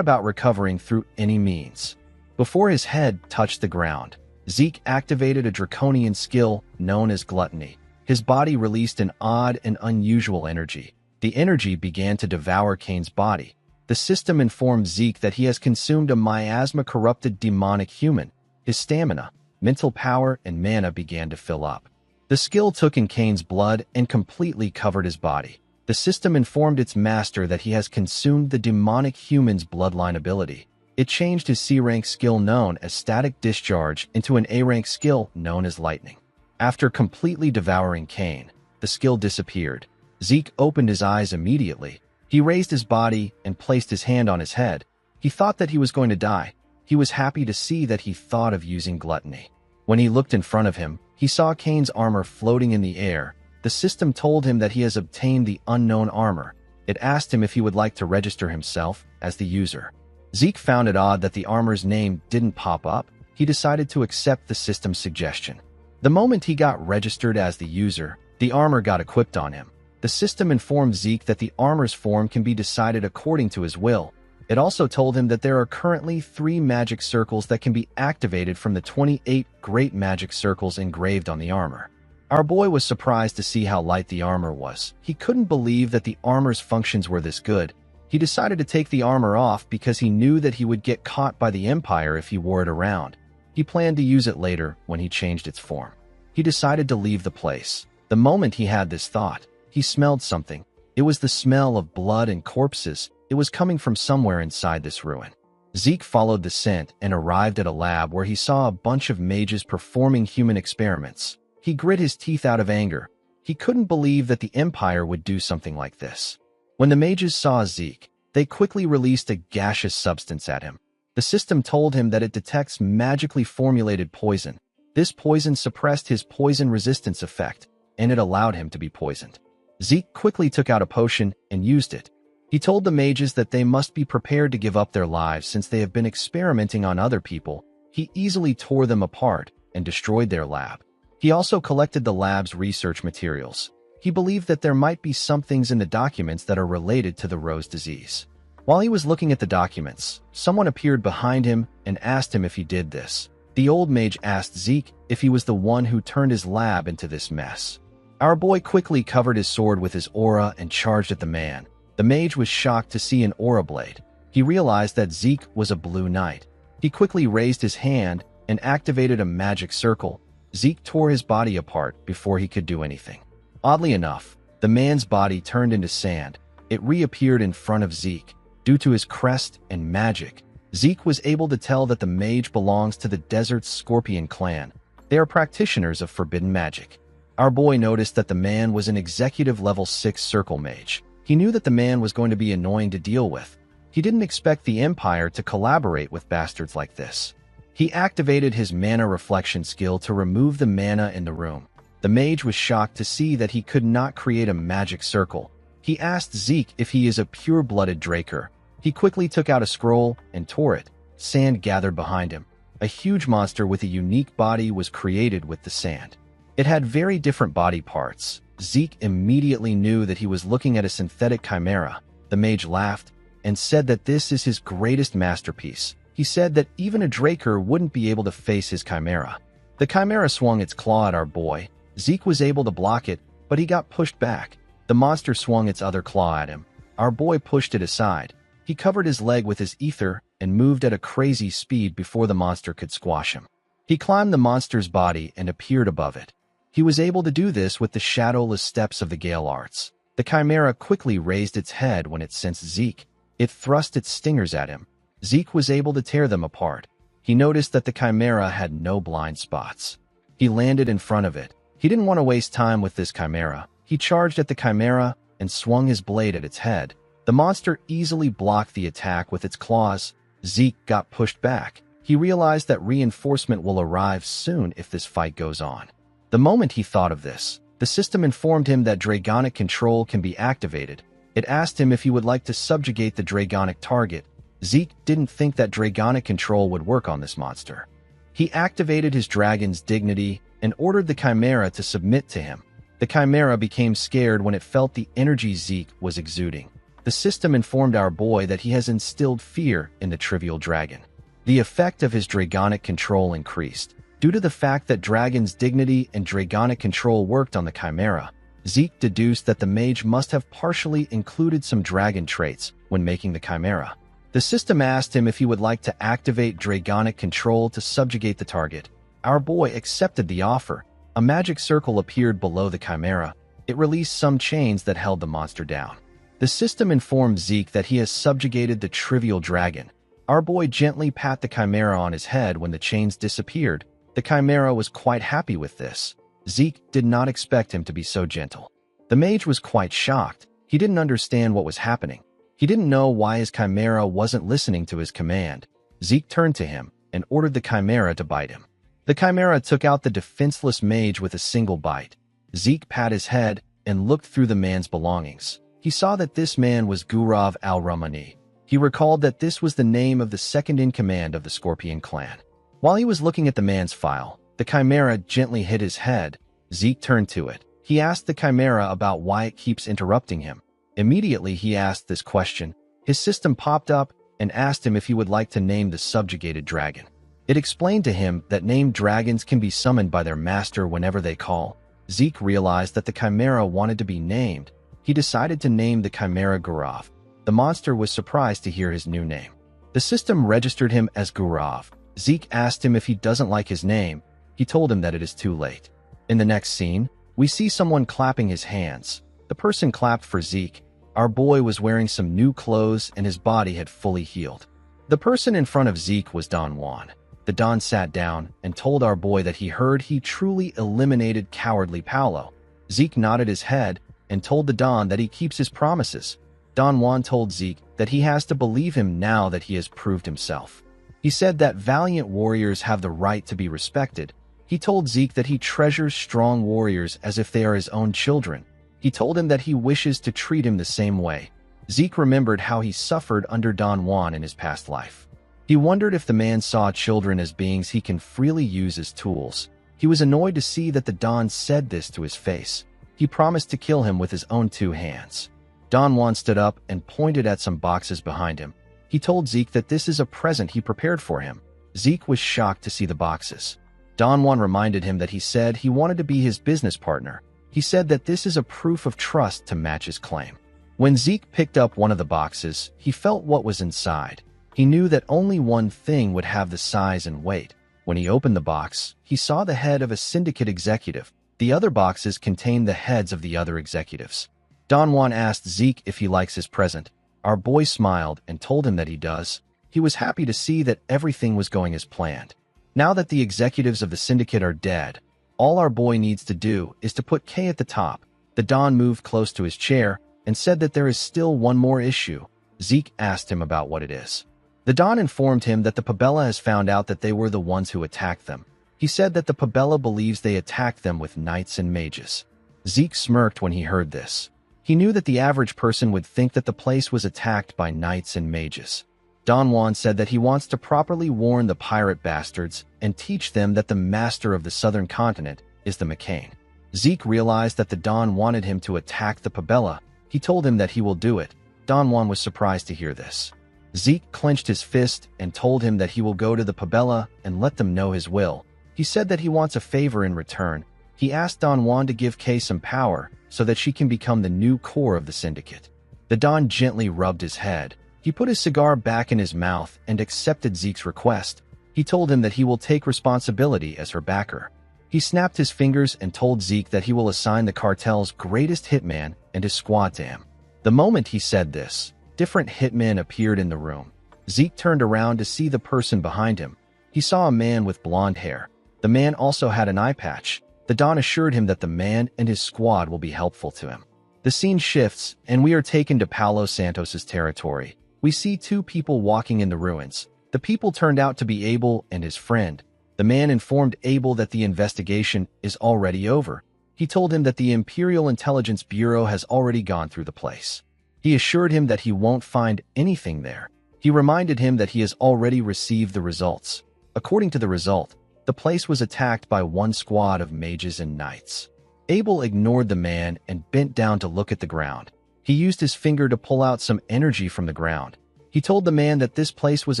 about recovering through any means. Before his head touched the ground, Zeke activated a draconian skill known as gluttony. His body released an odd and unusual energy. The energy began to devour Cain's body. The system informed Zeke that he has consumed a miasma-corrupted demonic human. His stamina, mental power, and mana began to fill up. The skill took in Cain's blood and completely covered his body. The system informed its master that he has consumed the demonic human's bloodline ability. It changed his C-rank skill known as Static Discharge into an A-rank skill known as Lightning. After completely devouring Cain, the skill disappeared. Zeke opened his eyes immediately. He raised his body and placed his hand on his head. He thought that he was going to die. He was happy to see that he thought of using gluttony. When he looked in front of him, he saw Cain's armor floating in the air. The system told him that he has obtained the unknown armor. It asked him if he would like to register himself as the user. Zeke found it odd that the armor's name didn't pop up. He decided to accept the system's suggestion. The moment he got registered as the user, the armor got equipped on him. The system informed Zeke that the armor's form can be decided according to his will. It also told him that there are currently 3 magic circles that can be activated from the 28 great magic circles engraved on the armor. Our boy was surprised to see how light the armor was. He couldn't believe that the armor's functions were this good. He decided to take the armor off because he knew that he would get caught by the Empire if he wore it around. He planned to use it later when he changed its form. He decided to leave the place. The moment he had this thought, he smelled something. It was the smell of blood and corpses. It was coming from somewhere inside this ruin. Zeke followed the scent and arrived at a lab where he saw a bunch of mages performing human experiments. He grit his teeth out of anger. He couldn't believe that the Empire would do something like this. When the mages saw Zeke, they quickly released a gaseous substance at him. The system told him that it detects magically formulated poison. This poison suppressed his poison resistance effect, and it allowed him to be poisoned. Zeke quickly took out a potion and used it. He told the mages that they must be prepared to give up their lives since they have been experimenting on other people. He easily tore them apart and destroyed their lab. He also collected the lab's research materials. He believed that there might be some things in the documents that are related to the rose disease. While he was looking at the documents, someone appeared behind him and asked him if he did this. The old mage asked Zeke if he was the one who turned his lab into this mess. Our boy quickly covered his sword with his aura and charged at the man. The mage was shocked to see an aura blade. He realized that Zeke was a blue knight. He quickly raised his hand and activated a magic circle. Zeke tore his body apart before he could do anything. Oddly enough, the man's body turned into sand. It reappeared in front of Zeke. Due to his crest and magic, Zeke was able to tell that the mage belongs to the Desert's Scorpion clan. They are practitioners of forbidden magic. Our boy noticed that the man was an executive level 6 circle mage. He knew that the man was going to be annoying to deal with. He didn't expect the Empire to collaborate with bastards like this. He activated his mana reflection skill to remove the mana in the room. The mage was shocked to see that he could not create a magic circle. He asked Zeke if he is a pure-blooded Draker. He quickly took out a scroll and tore it. Sand gathered behind him. A huge monster with a unique body was created with the sand. It had very different body parts. Zeke immediately knew that he was looking at a synthetic chimera. The mage laughed and said that this is his greatest masterpiece. He said that even a Draker wouldn't be able to face his chimera. The chimera swung its claw at our boy. Zeke was able to block it, but he got pushed back. The monster swung its other claw at him. Our boy pushed it aside. He covered his leg with his ether and moved at a crazy speed before the monster could squash him. He climbed the monster's body and appeared above it. He was able to do this with the shadowless steps of the Gale Arts. The chimera quickly raised its head when it sensed Zeke. It thrust its stingers at him. Zeke was able to tear them apart. He noticed that the chimera had no blind spots. He landed in front of it. He didn't want to waste time with this chimera. He charged at the chimera and swung his blade at its head. The monster easily blocked the attack with its claws. Zeke got pushed back. He realized that reinforcement will arrive soon if this fight goes on. The moment he thought of this, the system informed him that Dragonic control can be activated. It asked him if he would like to subjugate the Dragonic target. Zeke didn't think that Dragonic control would work on this monster. He activated his dragon's dignity and ordered the chimera to submit to him. The chimera became scared when it felt the energy Zeke was exuding. The system informed our boy that he has instilled fear in the trivial dragon. The effect of his Dragonic control increased. Due to the fact that Dragon's dignity and Dragonic control worked on the chimera, Zeke deduced that the mage must have partially included some dragon traits when making the chimera. The system asked him if he would like to activate Dragonic control to subjugate the target. Our boy accepted the offer. A magic circle appeared below the chimera. It released some chains that held the monster down. The system informed Zeke that he has subjugated the trivial dragon. Our boy gently pat the chimera on his head when the chains disappeared. The chimera was quite happy with this. Zeke did not expect him to be so gentle. The mage was quite shocked. He didn't understand what was happening. He didn't know why his chimera wasn't listening to his command. Zeke turned to him and ordered the chimera to bite him. The chimera took out the defenseless mage with a single bite. Zeke pat his head and looked through the man's belongings. He saw that this man was Gurav al-Rahmani. He recalled that this was the name of the second-in-command of the Scorpion clan. While he was looking at the man's file, the chimera gently hit his head. Zeke turned to it. He asked the chimera about why it keeps interrupting him. Immediately he asked this question. His system popped up and asked him if he would like to name the subjugated dragon. It explained to him that named dragons can be summoned by their master whenever they call. Zeke realized that the chimera wanted to be named. He decided to name the chimera Gurav. The monster was surprised to hear his new name. The system registered him as Gurav. Zeke asked him if he doesn't like his name. He told him that it is too late. In the next scene, we see someone clapping his hands. The person clapped for Zeke. Our boy was wearing some new clothes and his body had fully healed. The person in front of Zeke was Don Juan. The Don sat down and told our boy that he heard he truly eliminated cowardly Paolo. Zeke nodded his head and told the Don that he keeps his promises. Don Juan told Zeke that he has to believe him now that he has proved himself. He said that valiant warriors have the right to be respected. He told Zeke that he treasures strong warriors as if they are his own children. He told him that he wishes to treat him the same way. Zeke remembered how he suffered under Don Juan in his past life. He wondered if the man saw children as beings he can freely use as tools. He was annoyed to see that the Don said this to his face. He promised to kill him with his own 2 hands. Don Juan stood up and pointed at some boxes behind him. He told Zeke that this is a present he prepared for him. Zeke was shocked to see the boxes. Don Juan reminded him that he said he wanted to be his business partner. He said that this is a proof of trust to match his claim. When Zeke picked up one of the boxes, he felt what was inside. He knew that only one thing would have the size and weight. When he opened the box, he saw the head of a syndicate executive. The other boxes contained the heads of the other executives. Don Juan asked Zeke if he likes his present. Our boy smiled and told him that he does. He was happy to see that everything was going as planned. Now that the executives of the syndicate are dead, all our boy needs to do is to put K at the top. The Don moved close to his chair and said that there is still one more issue. Zeke asked him about what it is. The Don informed him that the Pabella has found out that they were the ones who attacked them. He said that the Pabella believes they attacked them with knights and mages. Zeke smirked when he heard this. He knew that the average person would think that the place was attacked by knights and mages. Don Juan said that he wants to properly warn the pirate bastards and teach them that the master of the southern continent is the McCain. Zeke realized that the Don wanted him to attack the Pabella. He told him that he will do it. Don Juan was surprised to hear this. Zeke clenched his fist and told him that he will go to the Pabella and let them know his will. He said that he wants a favor in return. He asked Don Juan to give Kay some power so that she can become the new core of the syndicate. The Don gently rubbed his head. He put his cigar back in his mouth and accepted Zeke's request. He told him that he will take responsibility as her backer. He snapped his fingers and told Zeke that he will assign the cartel's greatest hitman and his squad to him. The moment he said this, different hitmen appeared in the room. Zeke turned around to see the person behind him. He saw a man with blonde hair. The man also had an eye patch. The Don assured him that the man and his squad will be helpful to him. The scene shifts, and we are taken to Paulo Santos's territory. We see 2 people walking in the ruins. The people turned out to be Abel and his friend. The man informed Abel that the investigation is already over. He told him that the Imperial Intelligence Bureau has already gone through the place. He assured him that he won't find anything there. He reminded him that he has already received the results. According to the result, the place was attacked by one squad of mages and knights. Abel ignored the man and bent down to look at the ground. He used his finger to pull out some energy from the ground. He told the man that this place was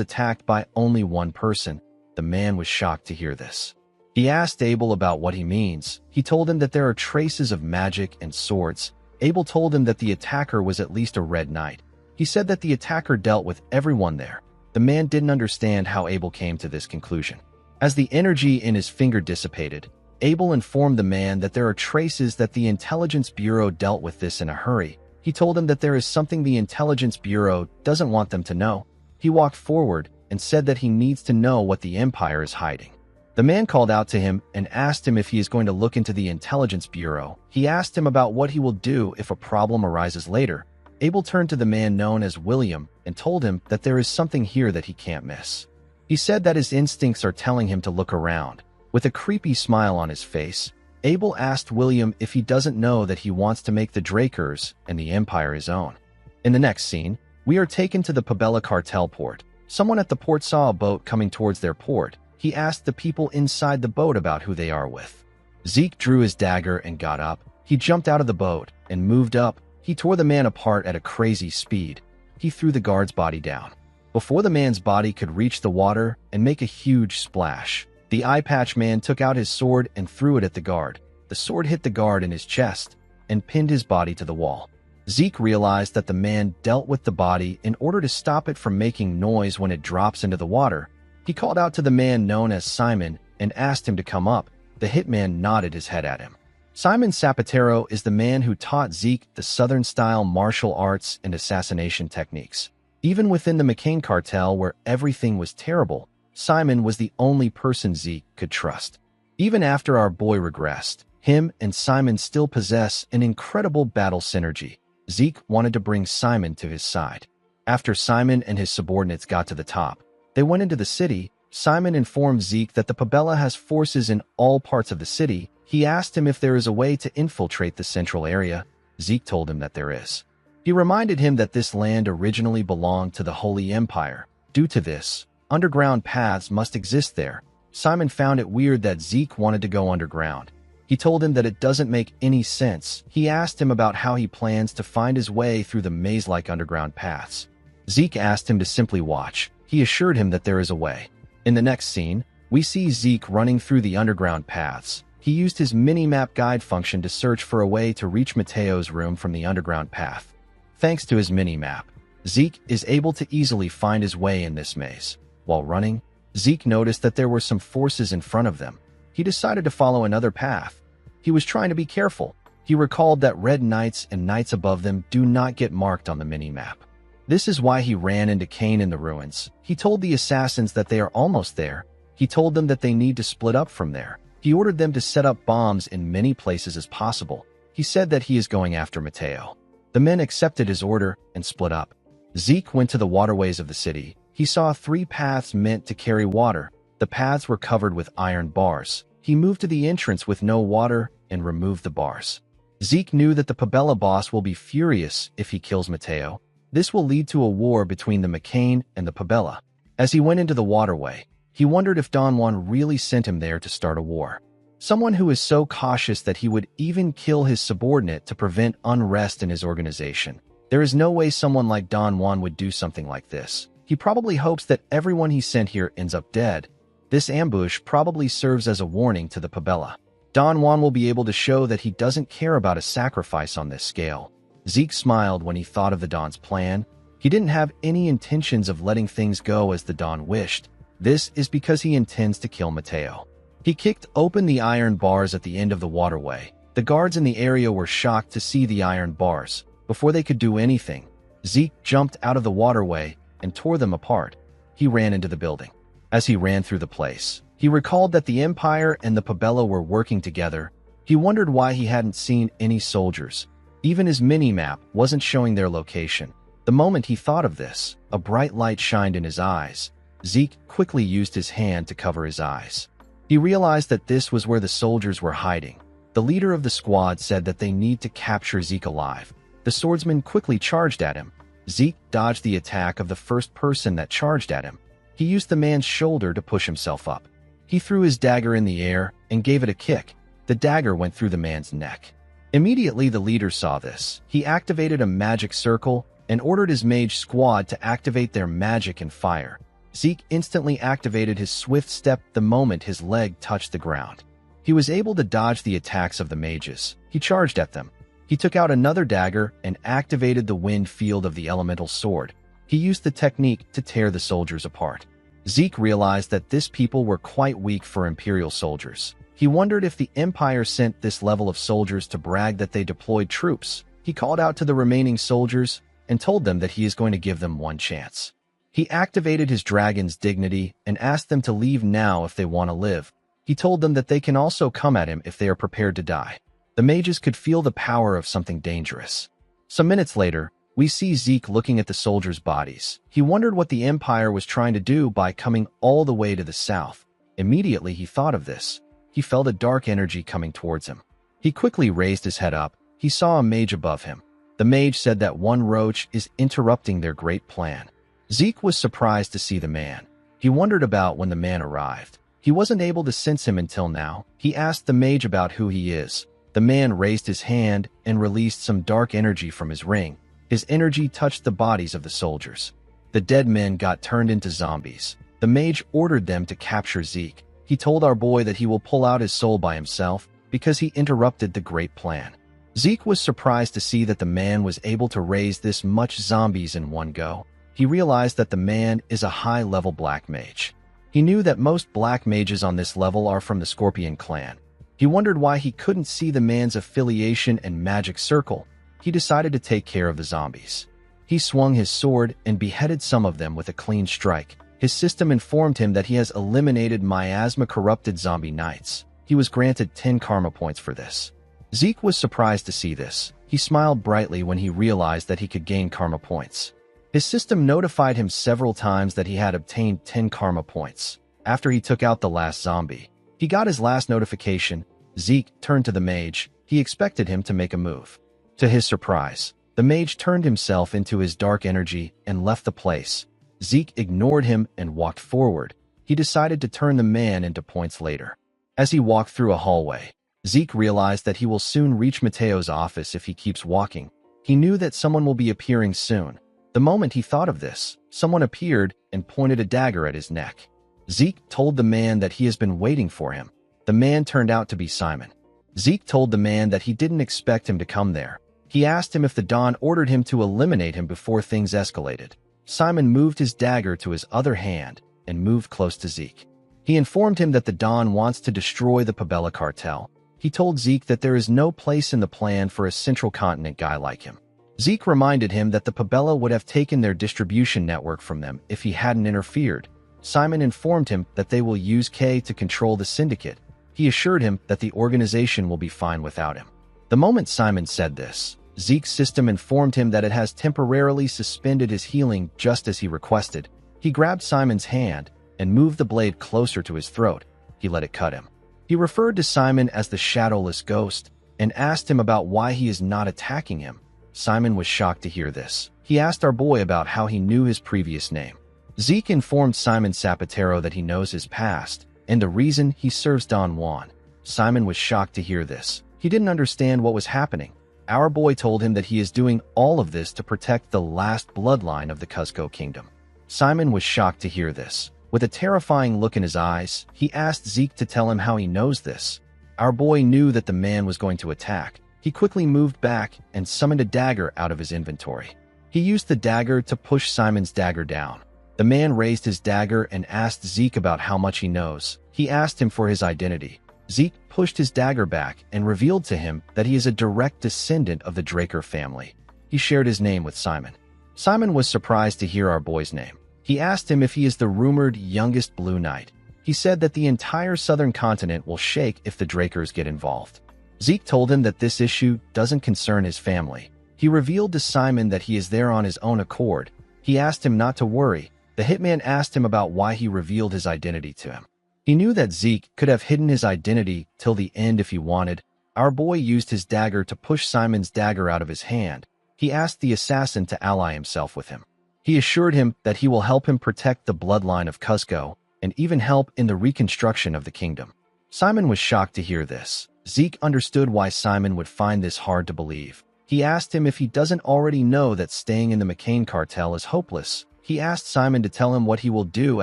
attacked by only one person. The man was shocked to hear this. He asked Abel about what he means. He told him that there are traces of magic and swords. Abel told him that the attacker was at least a red knight. He said that the attacker dealt with everyone there. The man didn't understand how Abel came to this conclusion. As the energy in his finger dissipated, Abel informed the man that there are traces that the Intelligence Bureau dealt with this in a hurry. He told him that there is something the Intelligence Bureau doesn't want them to know. He walked forward and said that he needs to know what the Empire is hiding. The man called out to him and asked him if he is going to look into the Intelligence Bureau. He asked him about what he will do if a problem arises later. Abel turned to the man known as William and told him that there is something here that he can't miss. He said that his instincts are telling him to look around. With a creepy smile on his face, Abel asked William if he doesn't know that he wants to make the Drakers and the Empire his own. In the next scene, we are taken to the Pabella cartel port. Someone at the port saw a boat coming towards their port. He asked the people inside the boat about who they are with. Zeke drew his dagger and got up. He jumped out of the boat and moved up. He tore the man apart at a crazy speed. He threw the guard's body down. Before the man's body could reach the water and make a huge splash, the eye patch man took out his sword and threw it at the guard. The sword hit the guard in his chest and pinned his body to the wall. Zeke realized that the man dealt with the body in order to stop it from making noise when it drops into the water. He called out to the man known as Simon and asked him to come up. The hitman nodded his head at him. Simon Zapatero is the man who taught Zeke the Southern-style martial arts and assassination techniques. Even within the McCain cartel where everything was terrible, Simon was the only person Zeke could trust. Even after our boy regressed, him and Simon still possess an incredible battle synergy. Zeke wanted to bring Simon to his side. After Simon and his subordinates got to the top, they went into the city. Simon informed Zeke that the Pabella has forces in all parts of the city. He asked him if there is a way to infiltrate the central area. Zeke told him that there is. He reminded him that this land originally belonged to the Holy Empire. Due to this, underground paths must exist there. Simon found it weird that Zeke wanted to go underground. He told him that it doesn't make any sense. He asked him about how he plans to find his way through the maze-like underground paths. Zeke asked him to simply watch. He assured him that there is a way. In the next scene, we see Zeke running through the underground paths. He used his mini-map guide function to search for a way to reach Mateo's room from the underground path. Thanks to his mini-map, Zeke is able to easily find his way in this maze. While running, Zeke noticed that there were some forces in front of them. He decided to follow another path. He was trying to be careful. He recalled that red knights and knights above them do not get marked on the mini-map. This is why he ran into Cain in the ruins. He told the assassins that they are almost there. He told them that they need to split up from there. He ordered them to set up bombs in many places as possible. He said that he is going after Mateo. The men accepted his order and split up. Zeke went to the waterways of the city. He saw 3 paths meant to carry water. The paths were covered with iron bars. He moved to the entrance with no water and removed the bars. Zeke knew that the Pabella boss will be furious if he kills Mateo. This will lead to a war between the McCain and the Pabella. As he went into the waterway, he wondered if Don Juan really sent him there to start a war. Someone who is so cautious that he would even kill his subordinate to prevent unrest in his organization. There is no way someone like Don Juan would do something like this. He probably hopes that everyone he sent here ends up dead. This ambush probably serves as a warning to the Pabella. Don Juan will be able to show that he doesn't care about a sacrifice on this scale. Zeke smiled when he thought of the Don's plan. He didn't have any intentions of letting things go as the Don wished. This is because he intends to kill Mateo. He kicked open the iron bars at the end of the waterway. The guards in the area were shocked to see the iron bars. Before they could do anything, Zeke jumped out of the waterway and tore them apart. He ran into the building. As he ran through the place, he recalled that the Empire and the Pabella were working together. He wondered why he hadn't seen any soldiers. Even his mini-map wasn't showing their location. The moment he thought of this, a bright light shined in his eyes. Zeke quickly used his hand to cover his eyes. He realized that this was where the soldiers were hiding. The leader of the squad said that they need to capture Zeke alive. The swordsman quickly charged at him. Zeke dodged the attack of the first person that charged at him. He used the man's shoulder to push himself up. He threw his dagger in the air and gave it a kick. The dagger went through the man's neck. Immediately, the leader saw this. He activated a magic circle and ordered his mage squad to activate their magic and fire. Zeke instantly activated his swift step the moment his leg touched the ground. He was able to dodge the attacks of the mages. He charged at them. He took out another dagger and activated the wind field of the elemental sword. He used the technique to tear the soldiers apart. Zeke realized that this people were quite weak for Imperial soldiers. He wondered if the Empire sent this level of soldiers to brag that they deployed troops. He called out to the remaining soldiers and told them that he is going to give them one chance. He activated his dragon's dignity and asked them to leave now if they want to live. He told them that they can also come at him if they are prepared to die. The mages could feel the power of something dangerous. Some minutes later, we see Zeke looking at the soldiers' bodies. He wondered what the Empire was trying to do by coming all the way to the south. Immediately he thought of this. He felt a dark energy coming towards him. He quickly raised his head up. He saw a mage above him. The mage said that one roach is interrupting their great plan. Zeke was surprised to see the man. He wondered about when the man arrived. He wasn't able to sense him until now. He asked the mage about who he is. The man raised his hand and released some dark energy from his ring. His energy touched the bodies of the soldiers. The dead men got turned into zombies. The mage ordered them to capture Zeke. He told our boy that he will pull out his soul by himself because he interrupted the great plan. Zeke was surprised to see that the man was able to raise this much zombies in one go. He realized that the man is a high-level black mage. He knew that most black mages on this level are from the Scorpion clan. He wondered why he couldn't see the man's affiliation and magic circle. He decided to take care of the zombies. He He swung his sword and beheaded some of them with a clean strike. His system informed him that he has eliminated miasma-corrupted zombie knights. He was granted 10 karma points for this. Zeke was surprised to see this. He smiled brightly when he realized that he could gain karma points. His system notified him several times that he had obtained 10 karma points. After he took out the last zombie, he got his last notification. Zeke turned to the mage. He expected him to make a move. To his surprise, the mage turned himself into his dark energy and left the place. Zeke ignored him and walked forward. He decided to turn the man into points later. As he walked through a hallway, Zeke realized that he will soon reach Mateo's office if he keeps walking. He knew that someone will be appearing soon. The moment he thought of this, someone appeared and pointed a dagger at his neck. Zeke told the man that he has been waiting for him. The man turned out to be Simon. Zeke told the man that he didn't expect him to come there. He asked him if the Don ordered him to eliminate him before things escalated. Simon moved his dagger to his other hand and moved close to Zeke. He informed him that the Don wants to destroy the Pabella cartel. He told Zeke that there is no place in the plan for a central continent guy like him. Zeke reminded him that the Pabella would have taken their distribution network from them if he hadn't interfered. Simon informed him that they will use K to control the syndicate. He assured him that the organization will be fine without him. The moment Simon said this, Zeke's system informed him that it has temporarily suspended his healing just as he requested. He grabbed Simon's hand and moved the blade closer to his throat. He let it cut him. He referred to Simon as the Shadowless Ghost and asked him about why he is not attacking him. Simon was shocked to hear this. He asked our boy about how he knew his previous name. Zeke informed Simon Zapatero that he knows his past and the reason he serves Don Juan. Simon was shocked to hear this. He didn't understand what was happening. Our boy told him that he is doing all of this to protect the last bloodline of the Cusco Kingdom. Simon was shocked to hear this. With a terrifying look in his eyes, he asked Zeke to tell him how he knows this. Our boy knew that the man was going to attack. He quickly moved back and summoned a dagger out of his inventory. He used the dagger to push Simon's dagger down. The man raised his dagger and asked Zeke about how much he knows. He asked him for his identity. Zeke pushed his dagger back and revealed to him that he is a direct descendant of the Draker family. He shared his name with Simon. Simon was surprised to hear our boy's name. He asked him if he is the rumored youngest Blue Knight. He said that the entire southern continent will shake if the Drakers get involved. Zeke told him that this issue doesn't concern his family. He revealed to Simon that he is there on his own accord. He asked him not to worry. The hitman asked him about why he revealed his identity to him. He knew that Zeke could have hidden his identity till the end if he wanted. Our boy used his dagger to push Simon's dagger out of his hand. He asked the assassin to ally himself with him. He assured him that he will help him protect the bloodline of Cusco and even help in the reconstruction of the kingdom. Simon was shocked to hear this. Zeke understood why Simon would find this hard to believe. He asked him if he doesn't already know that staying in the McCain cartel is hopeless. He asked Simon to tell him what he will do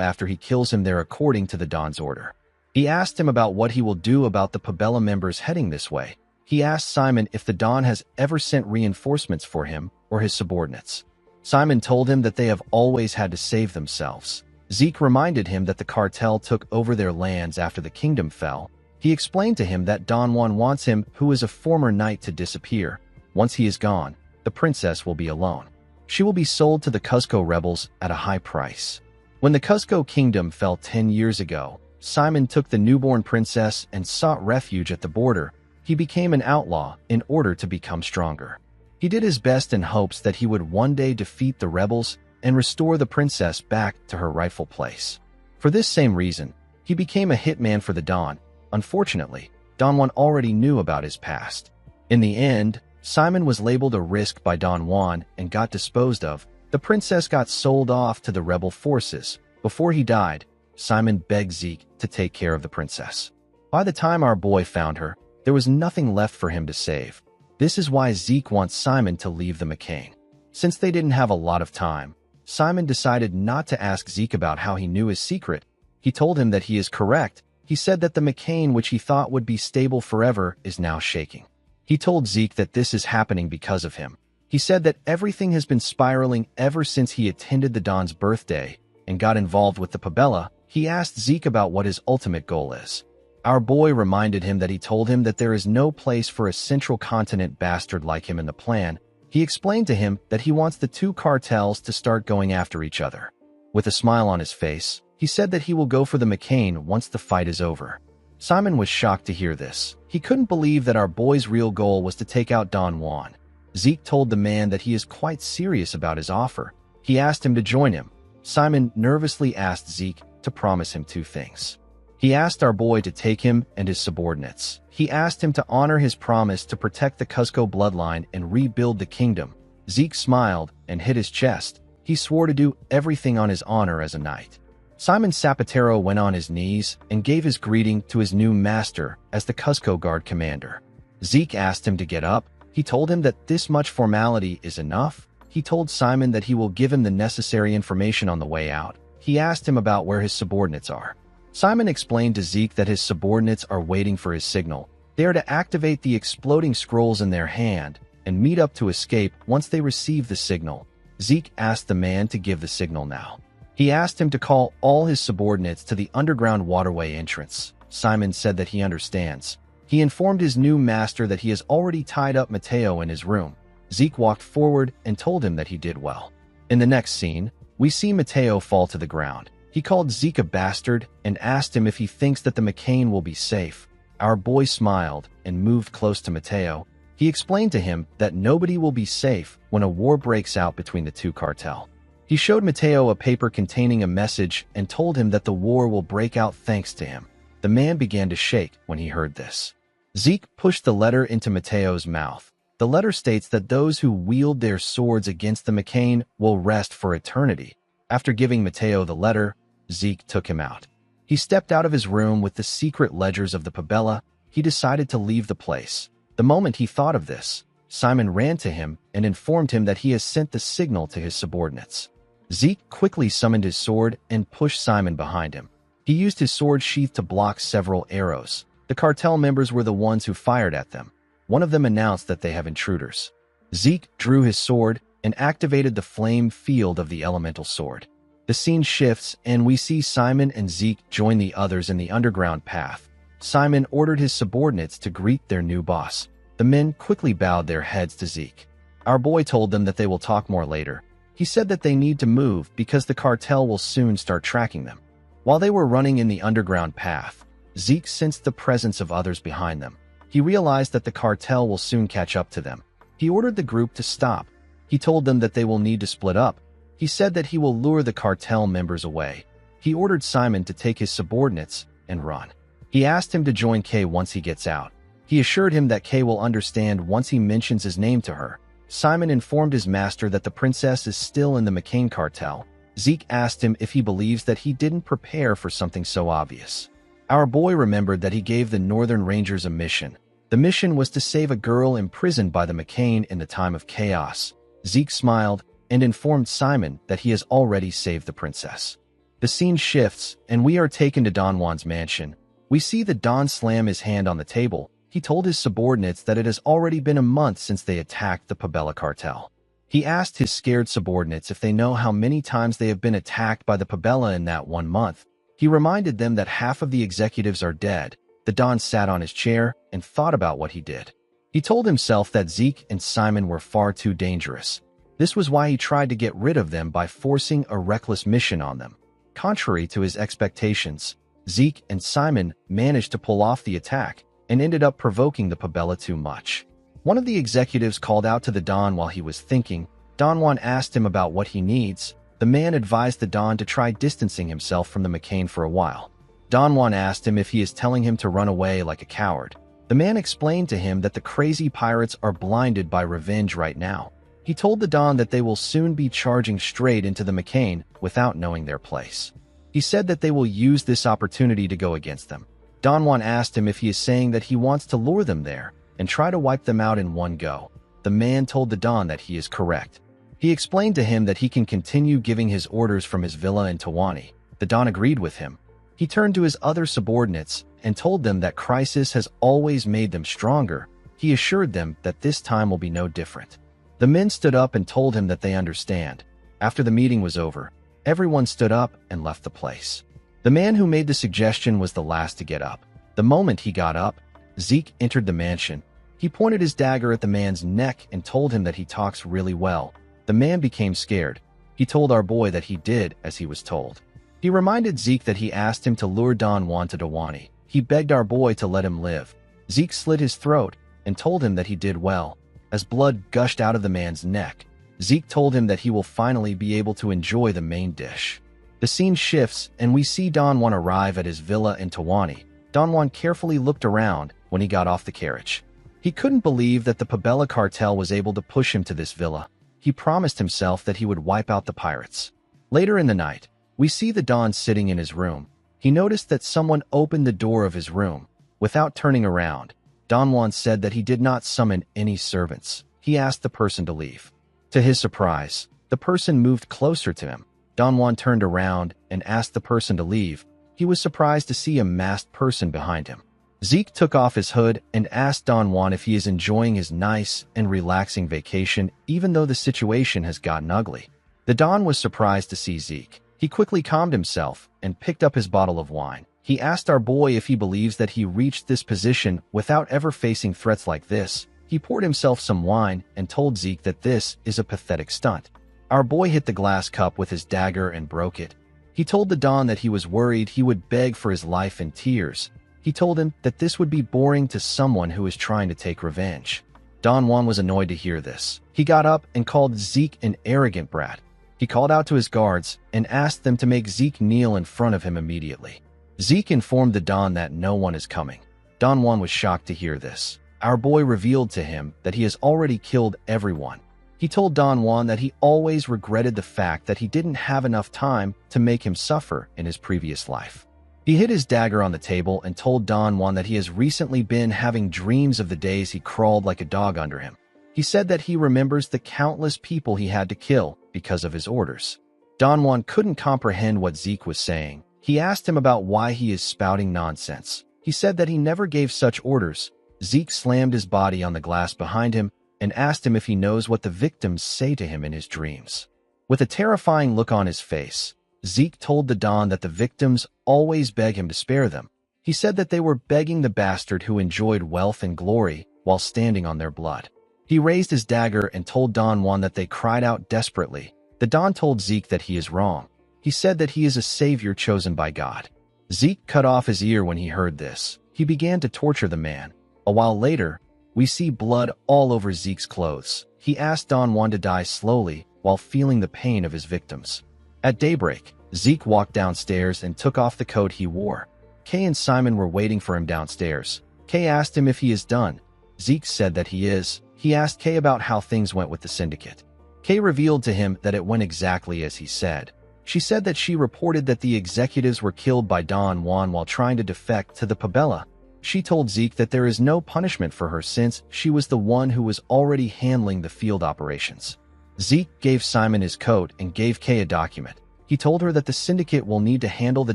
after he kills him there according to the Don's order. He asked him about what he will do about the Pabella members heading this way. He asked Simon if the Don has ever sent reinforcements for him or his subordinates. Simon told him that they have always had to save themselves. Zeke reminded him that the cartel took over their lands after the kingdom fell. He explained to him that Don Juan wants him, who is a former knight, to disappear. Once he is gone, the princess will be alone. She will be sold to the Cusco rebels at a high price. When the Cusco kingdom fell 10 years ago, Simon took the newborn princess and sought refuge at the border. He became an outlaw in order to become stronger. He did his best in hopes that he would one day defeat the rebels and restore the princess back to her rightful place. For this same reason, he became a hitman for the Don. Unfortunately, Don Juan already knew about his past. In the end, Simon was labeled a risk by Don Juan and got disposed of. The princess got sold off to the rebel forces. Before he died, Simon begged Zeke to take care of the princess. By the time our boy found her, there was nothing left for him to save. This is why Zeke wants Simon to leave the McCain. Since they didn't have a lot of time, Simon decided not to ask Zeke about how he knew his secret. He told him that he is correct. He said that the McCain, which he thought would be stable forever, is now shaking. He told Zeke that this is happening because of him. He said that everything has been spiraling ever since he attended the Don's birthday and got involved with the Pabella. He asked Zeke about what his ultimate goal is. Our boy reminded him that he told him that there is no place for a central continent bastard like him in the plan. He explained to him that he wants the two cartels to start going after each other. With a smile on his face, he said that he will go for the McCain once the fight is over. Simon was shocked to hear this. He couldn't believe that our boy's real goal was to take out Don Juan. Zeke told the man that he is quite serious about his offer. He asked him to join him. Simon nervously asked Zeke to promise him two things. He asked our boy to take him and his subordinates. He asked him to honor his promise to protect the Cusco bloodline and rebuild the kingdom. Zeke smiled and hit his chest. He swore to do everything on his honor as a knight. Simon Zapatero went on his knees and gave his greeting to his new master as the Cusco Guard commander. Zeke asked him to get up. He told him that this much formality is enough. He told Simon that he will give him the necessary information on the way out. He asked him about where his subordinates are. Simon explained to Zeke that his subordinates are waiting for his signal. They are to activate the exploding scrolls in their hand and meet up to escape once they receive the signal. Zeke asked the man to give the signal now. He asked him to call all his subordinates to the underground waterway entrance. Simon said that he understands. He informed his new master that he has already tied up Mateo in his room. Zeke walked forward and told him that he did well. In the next scene, we see Mateo fall to the ground. He called Zeke a bastard and asked him if he thinks that the McCain will be safe. Our boy smiled and moved close to Mateo. He explained to him that nobody will be safe when a war breaks out between the two cartels. He showed Mateo a paper containing a message and told him that the war will break out thanks to him. The man began to shake when he heard this. Zeke pushed the letter into Mateo's mouth. The letter states that those who wield their swords against the McCain will rest for eternity. After giving Mateo the letter, Zeke took him out. He stepped out of his room with the secret ledgers of the Pabella. He decided to leave the place. The moment he thought of this, Simon ran to him and informed him that he has sent the signal to his subordinates. Zeke quickly summoned his sword and pushed Simon behind him. He used his sword sheath to block several arrows. The cartel members were the ones who fired at them. One of them announced that they have intruders. Zeke drew his sword and activated the flame field of the elemental sword. The scene shifts and we see Simon and Zeke join the others in the underground path. Simon ordered his subordinates to greet their new boss. The men quickly bowed their heads to Zeke. Our boy told them that they will talk more later. He said that they need to move because the cartel will soon start tracking them. While they were running in the underground path, Zeke sensed the presence of others behind them. He realized that the cartel will soon catch up to them. He ordered the group to stop. He told them that they will need to split up. He said that he will lure the cartel members away. He ordered Simon to take his subordinates and run. He asked him to join Kay once he gets out. He assured him that Kay will understand once he mentions his name to her. Simon informed his master that the princess is still in the McCain cartel. Zeke asked him if he believes that he didn't prepare for something so obvious. Our boy remembered that he gave the Northern Rangers a mission. The mission was to save a girl imprisoned by the McCain in the time of chaos. Zeke smiled and informed Simon that he has already saved the princess. The scene shifts, and we are taken to Don Juan's mansion. We see the Don slam his hand on the table. He told his subordinates that it has already been a month since they attacked the Pabella cartel. He asked his scared subordinates if they know how many times they have been attacked by the Pabella in that 1 month. He reminded them that half of the executives are dead. The Don sat on his chair and thought about what he did. He told himself that Zeke and Simon were far too dangerous. This was why he tried to get rid of them by forcing a reckless mission on them. Contrary to his expectations, Zeke and Simon managed to pull off the attack and ended up provoking the Pabella too much. One of the executives called out to the Don while he was thinking. Don Juan asked him about what he needs. The man advised the Don to try distancing himself from the McCain for a while. Don Juan asked him if he is telling him to run away like a coward. The man explained to him that the crazy pirates are blinded by revenge right now. He told the Don that they will soon be charging straight into the McCain without knowing their place. He said that they will use this opportunity to go against them. Don Juan asked him if he is saying that he wants to lure them there and try to wipe them out in one go. The man told the Don that he is correct. He explained to him that he can continue giving his orders from his villa in Tawani. The Don agreed with him. He turned to his other subordinates and told them that crisis has always made them stronger. He assured them that this time will be no different. The men stood up and told him that they understand. After the meeting was over, everyone stood up and left the place. The man who made the suggestion was the last to get up. The moment he got up, Zeke entered the mansion. He pointed his dagger at the man's neck and told him that he talks really well. The man became scared. He told our boy that he did as he was told. He reminded Zeke that he asked him to lure Don Juan to Dawani. He begged our boy to let him live. Zeke slit his throat and told him that he did well. As blood gushed out of the man's neck, Zeke told him that he will finally be able to enjoy the main dish. The scene shifts and we see Don Juan arrive at his villa in Dawani. Don Juan carefully looked around when he got off the carriage. He couldn't believe that the Pabella cartel was able to push him to this villa. He promised himself that he would wipe out the pirates. Later in the night, we see the Don sitting in his room. He noticed that someone opened the door of his room. Without turning around, Don Juan said that he did not summon any servants. He asked the person to leave. To his surprise, the person moved closer to him. Don Juan turned around and asked the person to leave. He was surprised to see a masked person behind him. Zeke took off his hood and asked Don Juan if he is enjoying his nice and relaxing vacation even though the situation has gotten ugly. The Don was surprised to see Zeke. He quickly calmed himself and picked up his bottle of wine. He asked our boy if he believes that he reached this position without ever facing threats like this. He poured himself some wine and told Zeke that this is a pathetic stunt. Our boy hit the glass cup with his dagger and broke it. He told the Don that he was worried he would beg for his life in tears. He told him that this would be boring to someone who is trying to take revenge. Don Juan was annoyed to hear this. He got up and called Zeke an arrogant brat. He called out to his guards and asked them to make Zeke kneel in front of him immediately. Zeke informed the Don that no one is coming. Don Juan was shocked to hear this. Our boy revealed to him that he has already killed everyone. He told Don Juan that he always regretted the fact that he didn't have enough time to make him suffer in his previous life. He hid his dagger on the table and told Don Juan that he has recently been having dreams of the days he crawled like a dog under him. He said that he remembers the countless people he had to kill because of his orders. Don Juan couldn't comprehend what Zeke was saying. He asked him about why he is spouting nonsense. He said that he never gave such orders. Zeke slammed his body on the glass behind him and asked him if he knows what the victims say to him in his dreams. With a terrifying look on his face, Zeke told the Don that the victims always beg him to spare them. He said that they were begging the bastard who enjoyed wealth and glory while standing on their blood. He raised his dagger and told Don Juan that they cried out desperately. The Don told Zeke that he is wrong. He said that he is a savior chosen by God. Zeke cut off his ear when he heard this. He began to torture the man. A while later, we see blood all over Zeke's clothes. He asked Don Juan to die slowly while feeling the pain of his victims. At daybreak, Zeke walked downstairs and took off the coat he wore. Kay and Simon were waiting for him downstairs. Kay asked him if he is done. Zeke said that he is. He asked Kay about how things went with the syndicate. Kay revealed to him that it went exactly as he said. She said that she reported that the executives were killed by Don Juan while trying to defect to the Pabella. She told Zeke that there is no punishment for her since she was the one who was already handling the field operations. Zeke gave Simon his coat and gave Kay a document. He told her that the syndicate will need to handle the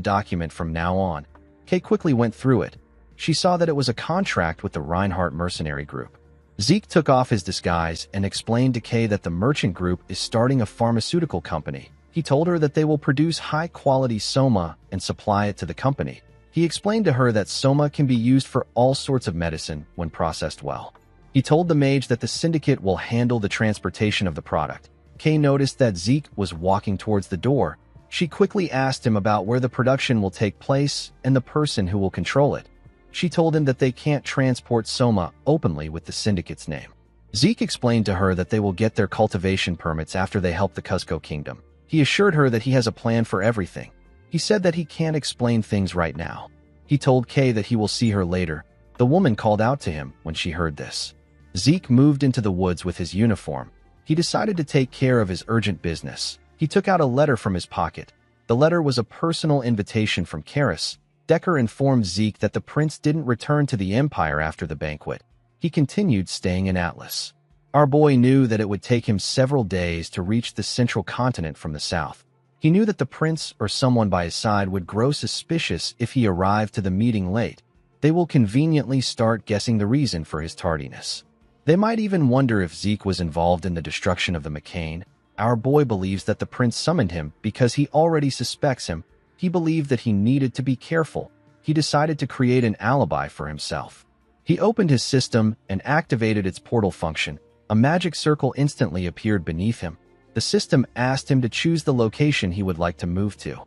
document from now on. Kay quickly went through it. She saw that it was a contract with the Reinhardt mercenary group. Zeke took off his disguise and explained to Kay that the merchant group is starting a pharmaceutical company. He told her that they will produce high-quality soma and supply it to the company. He explained to her that soma can be used for all sorts of medicine when processed well. He told the mage that the syndicate will handle the transportation of the product. Kay noticed that Zeke was walking towards the door. She quickly asked him about where the production will take place and the person who will control it. She told him that they can't transport soma openly with the syndicate's name. Zeke explained to her that they will get their cultivation permits after they help the Cusco Kingdom. He assured her that he has a plan for everything. He said that he can't explain things right now. He told Kay that he will see her later. The woman called out to him when she heard this. Zeke moved into the woods with his uniform. He decided to take care of his urgent business. He took out a letter from his pocket. The letter was a personal invitation from Karis. Decker informed Zeke that the prince didn't return to the Empire after the banquet. He continued staying in Atlas. Our boy knew that it would take him several days to reach the central continent from the south. He knew that the prince or someone by his side would grow suspicious if he arrived to the meeting late. They will conveniently start guessing the reason for his tardiness. They might even wonder if Zeke was involved in the destruction of the McCain. Our boy believes that the prince summoned him because he already suspects him. He believed that he needed to be careful. He decided to create an alibi for himself. He opened his system and activated its portal function. A magic circle instantly appeared beneath him. The system asked him to choose the location he would like to move to.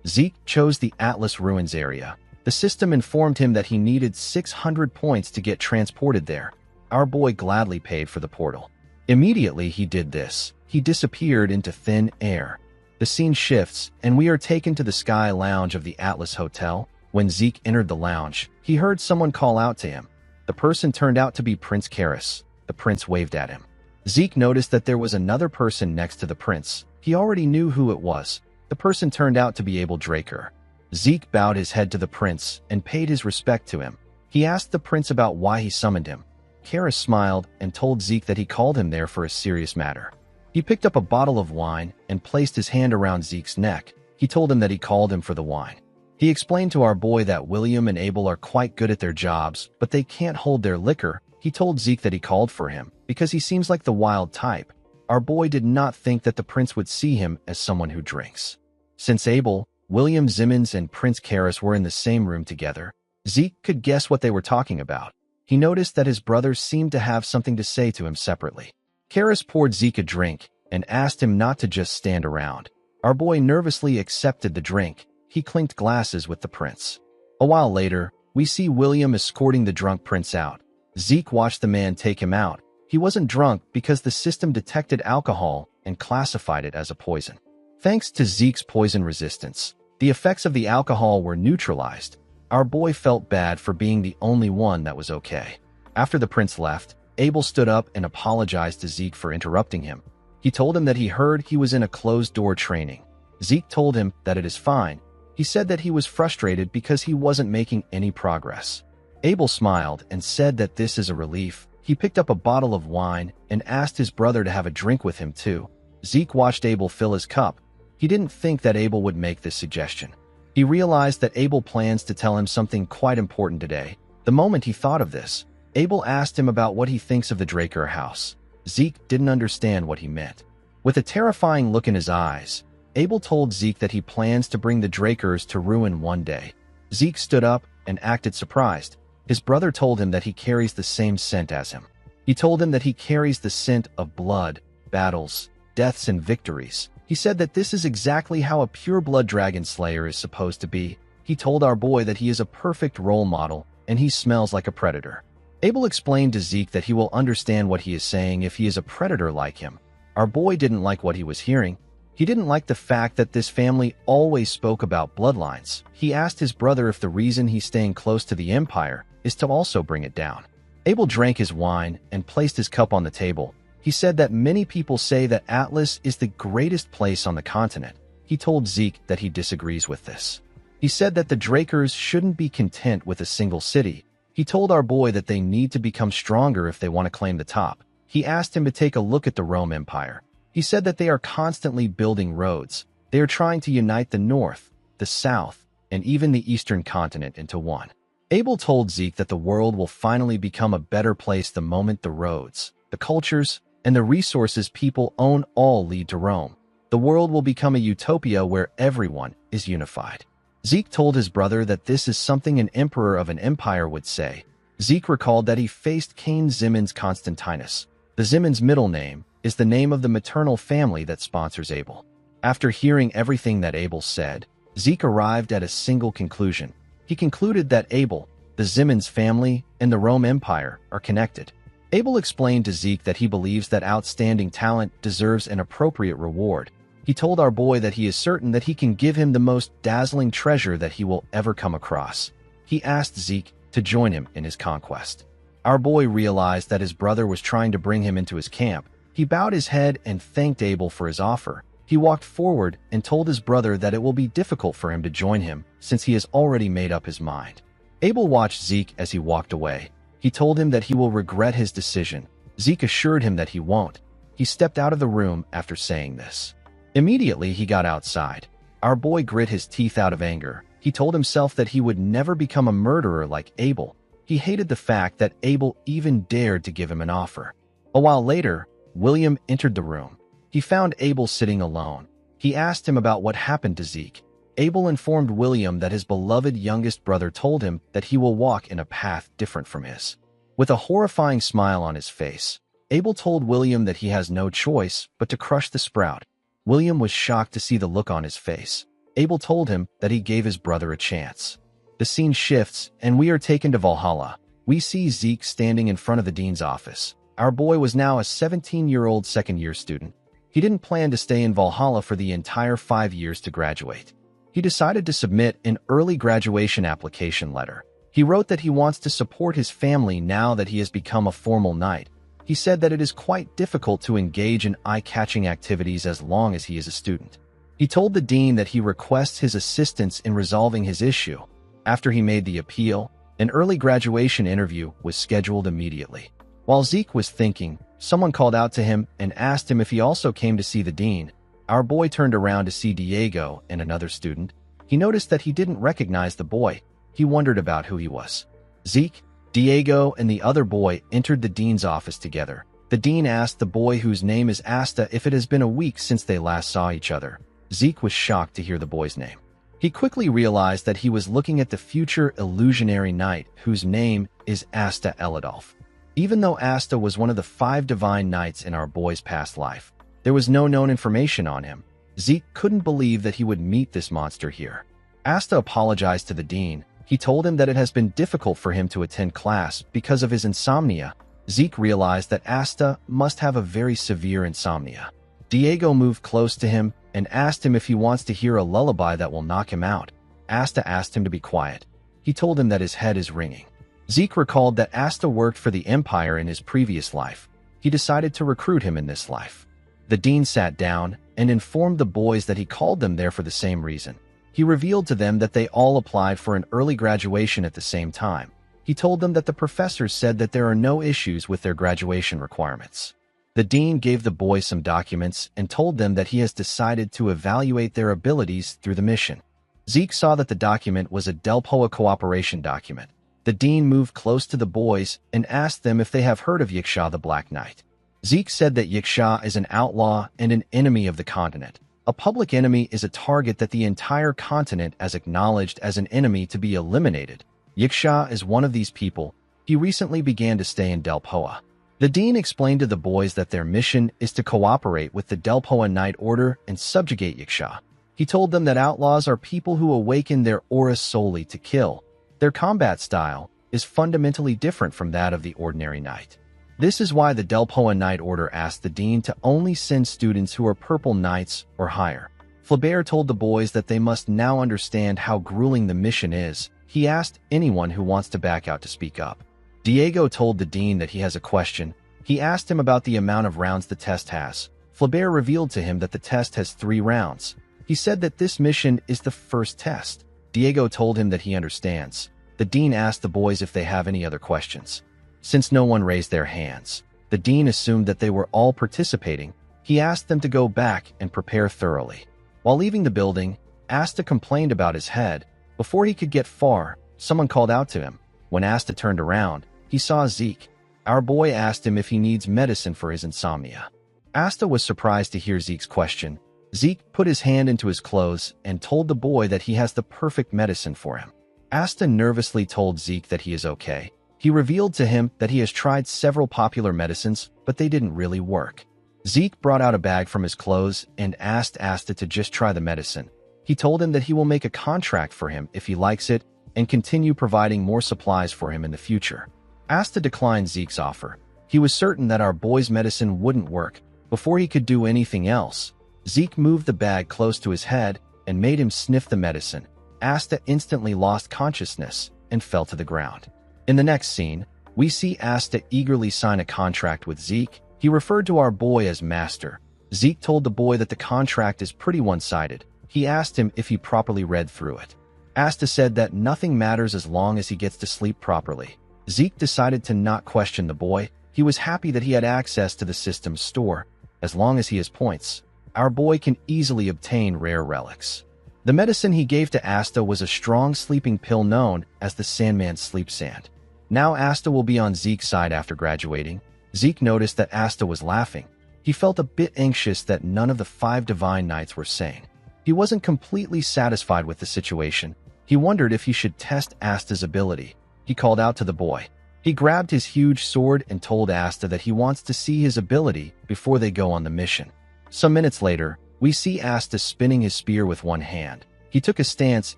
Zeke chose the Atlas Ruins area. The system informed him that he needed 600 points to get transported there. Our boy gladly paid for the portal. Immediately he did this. He disappeared into thin air. The scene shifts, and we are taken to the Sky Lounge of the Atlas Hotel. When Zeke entered the lounge, he heard someone call out to him. The person turned out to be Prince Karis. The prince waved at him. Zeke noticed that there was another person next to the prince. He already knew who it was. The person turned out to be Abel Draker. Zeke bowed his head to the prince and paid his respect to him. He asked the prince about why he summoned him. Karis smiled and told Zeke that he called him there for a serious matter. He picked up a bottle of wine and placed his hand around Zeke's neck. He told him that he called him for the wine. He explained to our boy that William and Abel are quite good at their jobs, but they can't hold their liquor. He told Zeke that he called for him because he seems like the wild type. Our boy did not think that the prince would see him as someone who drinks. Since Abel, William Zimmons and Prince Karis were in the same room together, Zeke could guess what they were talking about. He noticed that his brothers seemed to have something to say to him separately. Karis poured Zeke a drink and asked him not to just stand around. Our boy nervously accepted the drink. He clinked glasses with the prince. A while later, we see William escorting the drunk prince out. Zeke watched the man take him out. He wasn't drunk because the system detected alcohol and classified it as a poison. Thanks to Zeke's poison resistance, the effects of the alcohol were neutralized. Our boy felt bad for being the only one that was okay. After the prince left, Abel stood up and apologized to Zeke for interrupting him. He told him that he heard he was in a closed-door training. Zeke told him that it is fine. He said that he was frustrated because he wasn't making any progress. Abel smiled and said that this is a relief. He picked up a bottle of wine and asked his brother to have a drink with him too. Zeke watched Abel fill his cup. He didn't think that Abel would make this suggestion. He realized that Abel plans to tell him something quite important today. The moment he thought of this, Abel asked him about what he thinks of the Draker house. Zeke didn't understand what he meant. With a terrifying look in his eyes, Abel told Zeke that he plans to bring the Drakers to ruin one day. Zeke stood up and acted surprised. His brother told him that he carries the same scent as him. He told him that he carries the scent of blood, battles, deaths, and victories. He said that this is exactly how a pure-blood dragon slayer is supposed to be. He told our boy that he is a perfect role model and he smells like a predator. Abel explained to Zeke that he will understand what he is saying if he is a predator like him. Our boy didn't like what he was hearing. He didn't like the fact that this family always spoke about bloodlines. He asked his brother if the reason he's staying close to the Empire is to also bring it down. Abel drank his wine and placed his cup on the table. He said that many people say that Atlas is the greatest place on the continent. He told Zeke that he disagrees with this. He said that the Drakers shouldn't be content with a single city. He told our boy that they need to become stronger if they want to claim the top. He asked him to take a look at the Rome Empire. He said that they are constantly building roads. They are trying to unite the North, the South, and even the Eastern continent into one. Abel told Zeke that the world will finally become a better place the moment the roads, the cultures, and the resources people own all lead to Rome. The world will become a utopia where everyone is unified. Zeke told his brother that this is something an emperor of an empire would say. Zeke recalled that he faced Cain Zimmons Constantinus. The Zimmons middle name is the name of the maternal family that sponsors Abel. After hearing everything that Abel said, Zeke arrived at a single conclusion. He concluded that Abel, the Zimmons family, and the Rome Empire are connected. Abel explained to Zeke that he believes that outstanding talent deserves an appropriate reward. He told our boy that he is certain that he can give him the most dazzling treasure that he will ever come across. He asked Zeke to join him in his conquest. Our boy realized that his brother was trying to bring him into his camp. He bowed his head and thanked Abel for his offer. He walked forward and told his brother that it will be difficult for him to join him since he has already made up his mind. Abel watched Zeke as he walked away. He told him that he will regret his decision. Zeke assured him that he won't. He stepped out of the room after saying this. Immediately, he got outside. Our boy grit his teeth out of anger. He told himself that he would never become a murderer like Abel. He hated the fact that Abel even dared to give him an offer. A while later, William entered the room. He found Abel sitting alone. He asked him about what happened to Zeke. Abel informed William that his beloved youngest brother told him that he will walk in a path different from his. With a horrifying smile on his face, Abel told William that he has no choice but to crush the sprout. William was shocked to see the look on his face. Abel told him that he gave his brother a chance. The scene shifts, and we are taken to Valhalla. We see Zeke standing in front of the dean's office. Our boy was now a 17-year-old second-year student. He didn't plan to stay in Valhalla for the entire 5 years to graduate. He decided to submit an early graduation application letter. He wrote that he wants to support his family now that he has become a formal knight. He said that it is quite difficult to engage in eye-catching activities as long as he is a student. He told the dean that he requests his assistance in resolving his issue. After he made the appeal, an early graduation interview was scheduled immediately. While Zeke was thinking, someone called out to him and asked him if he also came to see the dean. Our boy turned around to see Diego and another student. He noticed that he didn't recognize the boy. He wondered about who he was. Zeke, Diego, and the other boy entered the dean's office together. The dean asked the boy, whose name is Asta, if it has been a week since they last saw each other. Zeke was shocked to hear the boy's name. He quickly realized that he was looking at the future illusionary knight, whose name is Asta Elidolf. Even though Asta was one of the 5 divine knights in our boy's past life, there was no known information on him. Zeke couldn't believe that he would meet this monster here. Asta apologized to the dean. He told him that it has been difficult for him to attend class because of his insomnia. Zeke realized that Asta must have a very severe insomnia. Diego moved close to him and asked him if he wants to hear a lullaby that will knock him out. Asta asked him to be quiet. He told him that his head is ringing. Zeke recalled that Asta worked for the Empire in his previous life. He decided to recruit him in this life. The dean sat down and informed the boys that he called them there for the same reason. He revealed to them that they all applied for an early graduation at the same time. He told them that the professors said that there are no issues with their graduation requirements. The dean gave the boys some documents and told them that he has decided to evaluate their abilities through the mission. Zeke saw that the document was a Delpoa cooperation document. The dean moved close to the boys and asked them if they have heard of Yiksha the Black Knight. Zeke said that Yiksha is an outlaw and an enemy of the continent. A public enemy is a target that the entire continent has acknowledged as an enemy to be eliminated. Yiksha is one of these people. He recently began to stay in Delpoa. The dean explained to the boys that their mission is to cooperate with the Delpoa Knight Order and subjugate Yiksha. He told them that outlaws are people who awaken their aura solely to kill. Their combat style is fundamentally different from that of the ordinary knight. This is why the Delpoa Knight Order asked the dean to only send students who are purple knights or higher. Flaubert told the boys that they must now understand how grueling the mission is. He asked anyone who wants to back out to speak up. Diego told the dean that he has a question. He asked him about the amount of rounds the test has. Flaubert revealed to him that the test has 3 rounds. He said that this mission is the first test. Diego told him that he understands. The dean asked the boys if they have any other questions. Since no one raised their hands, the dean assumed that they were all participating. He asked them to go back and prepare thoroughly. While leaving the building, Asta complained about his head. Before he could get far, someone called out to him. When Asta turned around, he saw Zeke. Our boy asked him if he needs medicine for his insomnia. Asta was surprised to hear Zeke's question. Zeke put his hand into his clothes and told the boy that he has the perfect medicine for him. Asta nervously told Zeke that he is okay. He revealed to him that he has tried several popular medicines, but they didn't really work. Zeke brought out a bag from his clothes and asked Asta to just try the medicine. He told him that he will make a contract for him if he likes it and continue providing more supplies for him in the future. Asta declined Zeke's offer. He was certain that our boy's medicine wouldn't work. Before he could do anything else, Zeke moved the bag close to his head and made him sniff the medicine. Asta instantly lost consciousness and fell to the ground. In the next scene, we see Asta eagerly sign a contract with Zeke. He referred to our boy as Master. Zeke told the boy that the contract is pretty one-sided. He asked him if he properly read through it. Asta said that nothing matters as long as he gets to sleep properly. Zeke decided to not question the boy. He was happy that he had access to the system's store. As long as he has points, our boy can easily obtain rare relics. The medicine he gave to Asta was a strong sleeping pill known as the Sandman's Sleep Sand. Now Asta will be on Zeke's side after graduating. Zeke noticed that Asta was laughing. He felt a bit anxious that none of the 5 divine knights were sane. He wasn't completely satisfied with the situation. He wondered if he should test Asta's ability. He called out to the boy. He grabbed his huge sword and told Asta that he wants to see his ability before they go on the mission. Some minutes later, we see Asta spinning his spear with one hand. He took a stance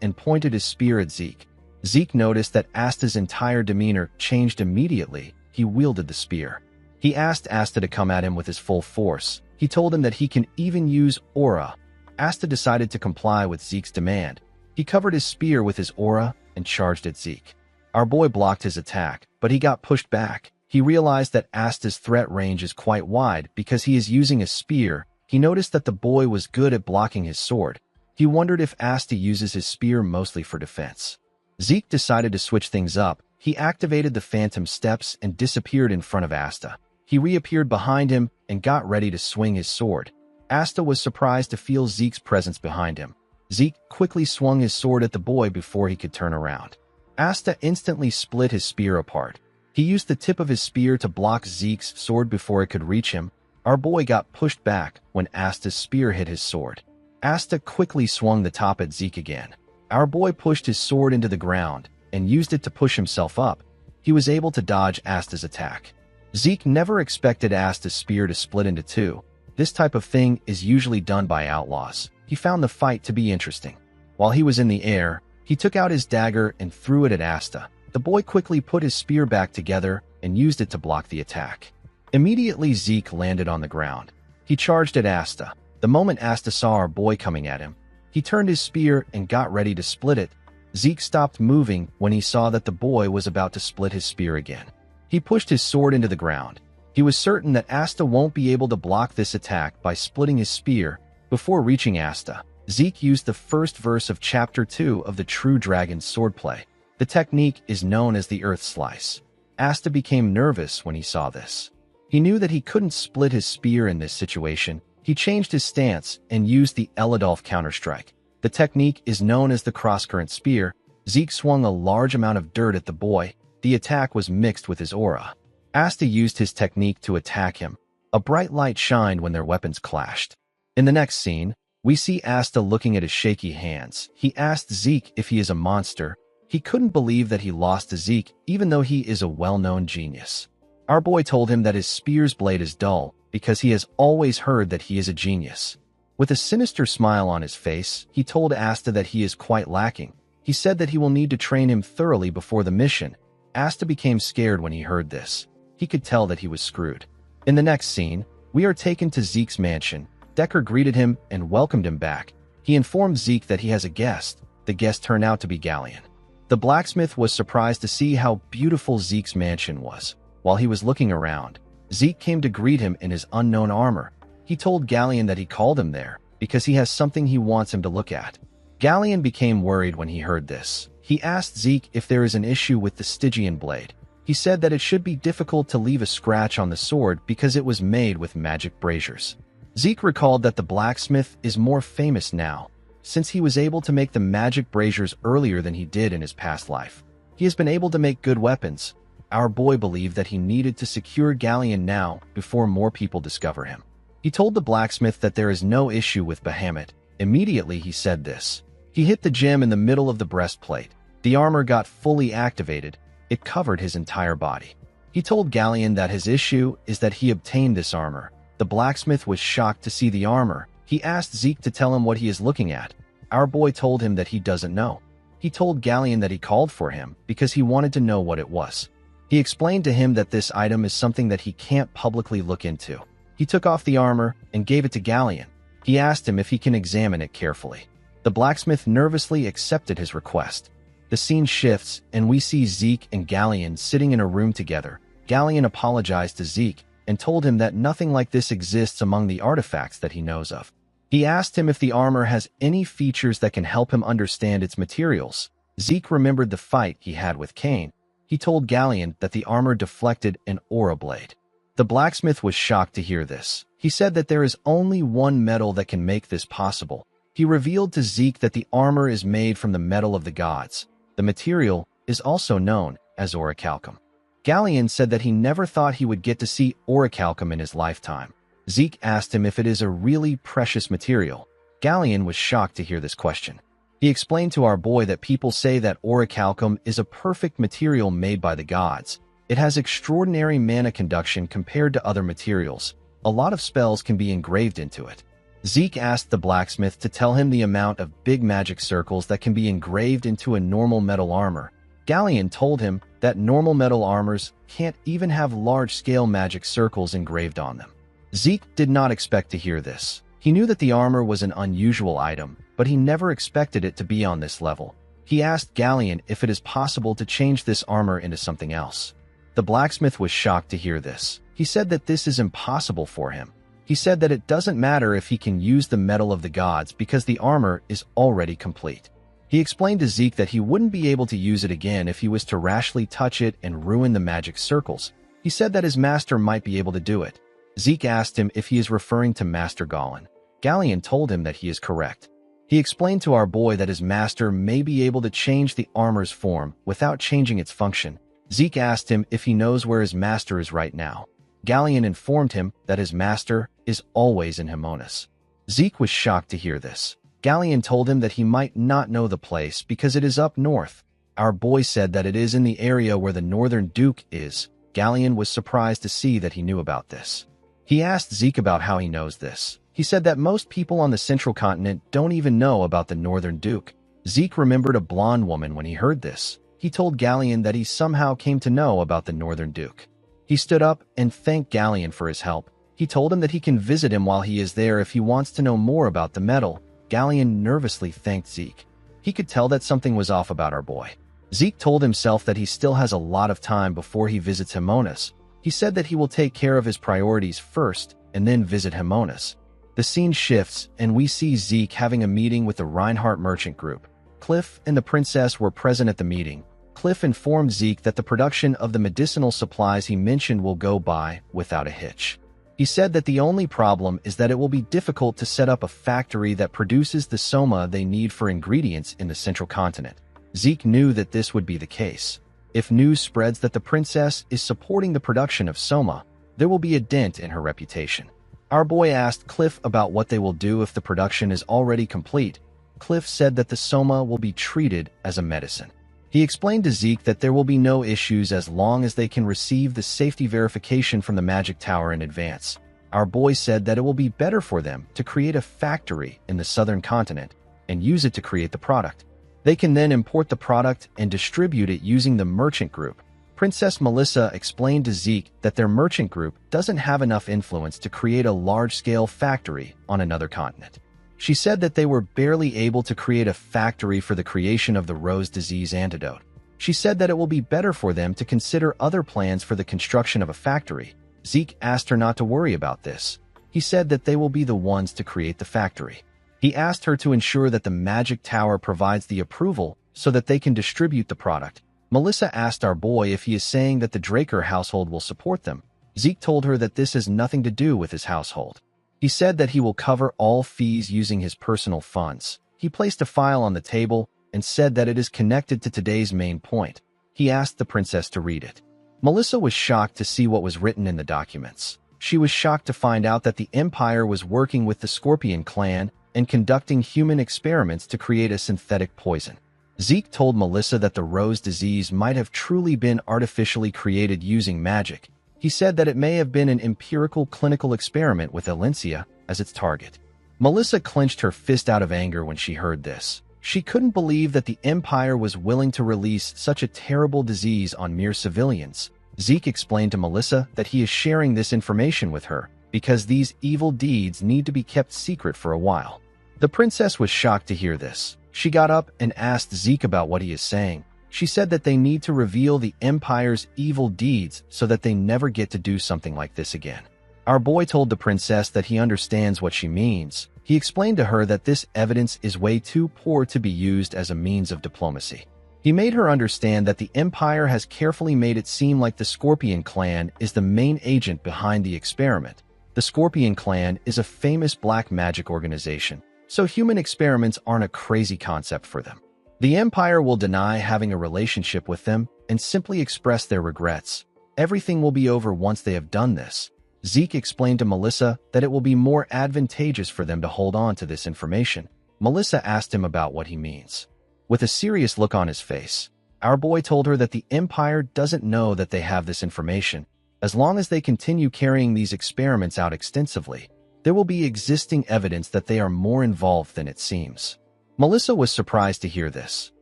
and pointed his spear at Zeke. Zeke noticed that Asta's entire demeanor changed immediately. He wielded the spear. He asked Asta to come at him with his full force. He told him that he can even use aura. Asta decided to comply with Zeke's demand. He covered his spear with his aura and charged at Zeke. Our boy blocked his attack, but he got pushed back. He realized that Asta's threat range is quite wide because he is using a spear. He noticed that the boy was good at blocking his sword. He wondered if Asta uses his spear mostly for defense. Zeke decided to switch things up. He activated the phantom steps and disappeared in front of Asta. He reappeared behind him and got ready to swing his sword. Asta was surprised to feel Zeke's presence behind him. Zeke quickly swung his sword at the boy before he could turn around. Asta instantly split his spear apart. He used the tip of his spear to block Zeke's sword before it could reach him. Our boy got pushed back when Asta's spear hit his sword. Asta quickly swung the top at Zeke again. Our boy pushed his sword into the ground and used it to push himself up. He was able to dodge Asta's attack. Zeke never expected Asta's spear to split into two. This type of thing is usually done by outlaws. He found the fight to be interesting. While he was in the air, he took out his dagger and threw it at Asta. The boy quickly put his spear back together and used it to block the attack. Immediately, Zeke landed on the ground. He charged at Asta. The moment Asta saw our boy coming at him, he turned his spear and got ready to split it. Zeke stopped moving when he saw that the boy was about to split his spear again. He pushed his sword into the ground. He was certain that Asta won't be able to block this attack by splitting his spear. Before reaching Asta, Zeke used the first verse of Chapter 2 of the True Dragon's swordplay. The technique is known as the Earth Slice. Asta became nervous when he saw this. He knew that he couldn't split his spear in this situation. He changed his stance and used the Eladolf counterstrike. The technique is known as the crosscurrent spear. Zeke swung a large amount of dirt at the boy. The attack was mixed with his aura. Asta used his technique to attack him. A bright light shined when their weapons clashed. In the next scene, we see Asta looking at his shaky hands. He asked Zeke if he is a monster. He couldn't believe that he lost to Zeke, even though he is a well-known genius. Our boy told him that his spear's blade is dull, because he has always heard that he is a genius. With a sinister smile on his face, he told Asta that he is quite lacking. He said that he will need to train him thoroughly before the mission. Asta became scared when he heard this. He could tell that he was screwed. In the next scene, we are taken to Zeke's mansion. Decker greeted him and welcomed him back. He informed Zeke that he has a guest. The guest turned out to be Galleon. The blacksmith was surprised to see how beautiful Zeke's mansion was. While he was looking around, Zeke came to greet him in his unknown armor. He told Galleon that he called him there because he has something he wants him to look at. Galleon became worried when he heard this. He asked Zeke if there is an issue with the Stygian blade. He said that it should be difficult to leave a scratch on the sword because it was made with magic braziers. Zeke recalled that the blacksmith is more famous now, since he was able to make the magic braziers earlier than he did in his past life. He has been able to make good weapons. Our boy believed that he needed to secure Galleon now before more people discover him. He told the blacksmith that there is no issue with Bahamut. Immediately he said this. He hit the gem in the middle of the breastplate. The armor got fully activated. It covered his entire body. He told Galleon that his issue is that he obtained this armor. The blacksmith was shocked to see the armor. He asked Zeke to tell him what he is looking at. Our boy told him that he doesn't know. He told Galleon that he called for him because he wanted to know what it was. He explained to him that this item is something that he can't publicly look into. He took off the armor and gave it to Galleon. He asked him if he can examine it carefully. The blacksmith nervously accepted his request. The scene shifts, and we see Zeke and Galleon sitting in a room together. Galleon apologized to Zeke and told him that nothing like this exists among the artifacts that he knows of. He asked him if the armor has any features that can help him understand its materials. Zeke remembered the fight he had with Cain. He told Galleon that the armor deflected an aura blade. The blacksmith was shocked to hear this. He said that there is only one metal that can make this possible. He revealed to Zeke that the armor is made from the metal of the gods. The material is also known as orichalcum. Galleon said that he never thought he would get to see orichalcum in his lifetime. Zeke asked him if it is a really precious material. Galleon was shocked to hear this question. He explained to our boy that people say that orichalcum is a perfect material made by the gods. It has extraordinary mana conduction compared to other materials. A lot of spells can be engraved into it. Zeke asked the blacksmith to tell him the amount of big magic circles that can be engraved into a normal metal armor. Galleon told him that normal metal armors can't even have large-scale magic circles engraved on them. Zeke did not expect to hear this. He knew that the armor was an unusual item, but he never expected it to be on this level. He asked Galleon if it is possible to change this armor into something else. The blacksmith was shocked to hear this. He said that this is impossible for him. He said that it doesn't matter if he can use the metal of the gods because the armor is already complete. He explained to Zeke that he wouldn't be able to use it again if he was to rashly touch it and ruin the magic circles. He said that his master might be able to do it. Zeke asked him if he is referring to Master Galleon. Galleon told him that he is correct. He explained to our boy that his master may be able to change the armor's form without changing its function. Zeke asked him if he knows where his master is right now. Galleon informed him that his master is always in Himonas. Zeke was shocked to hear this. Galleon told him that he might not know the place because it is up north. Our boy said that it is in the area where the Northern Duke is. Galleon was surprised to see that he knew about this. He asked Zeke about how he knows this. He said that most people on the Central Continent don't even know about the Northern Duke. Zeke remembered a blonde woman when he heard this. He told Galleon that he somehow came to know about the Northern Duke. He stood up and thanked Galleon for his help. He told him that he can visit him while he is there if he wants to know more about the metal. Galleon nervously thanked Zeke. He could tell that something was off about our boy. Zeke told himself that he still has a lot of time before he visits Himonas. He said that he will take care of his priorities first and then visit Himonas. The scene shifts and we see Zeke having a meeting with the Reinhardt merchant group. Cliff and the princess were present at the meeting. Cliff informed Zeke that the production of the medicinal supplies he mentioned will go by without a hitch. He said that the only problem is that it will be difficult to set up a factory that produces the soma they need for ingredients in the Central Continent. Zeke knew that this would be the case. If news spreads that the princess is supporting the production of soma, there will be a dent in her reputation. Our boy asked Cliff about what they will do if the production is already complete. Cliff said that the soma will be treated as a medicine. He explained to Zeke that there will be no issues as long as they can receive the safety verification from the magic tower in advance. Our boy said that it will be better for them to create a factory in the southern continent and use it to create the product. They can then import the product and distribute it using the merchant group. Princess Melissa explained to Zeke that their merchant group doesn't have enough influence to create a large-scale factory on another continent. She said that they were barely able to create a factory for the creation of the rose disease antidote. She said that it will be better for them to consider other plans for the construction of a factory. Zeke asked her not to worry about this. He said that they will be the ones to create the factory. He asked her to ensure that the magic tower provides the approval so that they can distribute the product. Melissa asked our boy if he is saying that the Draker household will support them. Zeke told her that this has nothing to do with his household. He said that he will cover all fees using his personal funds. He placed a file on the table and said that it is connected to today's main point. He asked the princess to read it. Melissa was shocked to see what was written in the documents. She was shocked to find out that the Empire was working with the Scorpion clan and conducting human experiments to create a synthetic poison. Zeke told Melissa that the rose disease might have truly been artificially created using magic. He said that it may have been an empirical clinical experiment with Alencia as its target. Melissa clenched her fist out of anger when she heard this. She couldn't believe that the Empire was willing to release such a terrible disease on mere civilians. Zeke explained to Melissa that he is sharing this information with her because these evil deeds need to be kept secret for a while. The princess was shocked to hear this. She got up and asked Zeke about what he is saying. She said that they need to reveal the Empire's evil deeds so that they never get to do something like this again. Our boy told the princess that he understands what she means. He explained to her that this evidence is way too poor to be used as a means of diplomacy. He made her understand that the Empire has carefully made it seem like the Scorpion clan is the main agent behind the experiment. The Scorpion clan is a famous black magic organization, so human experiments aren't a crazy concept for them. The Empire will deny having a relationship with them and simply express their regrets. Everything will be over once they have done this. Zeke explained to Melissa that it will be more advantageous for them to hold on to this information. Melissa asked him about what he means. With a serious look on his face, Our boy told her that the Empire doesn't know that they have this information. As long as they continue carrying these experiments out extensively, there will be existing evidence that they are more involved than it seems. Melissa was surprised to hear this.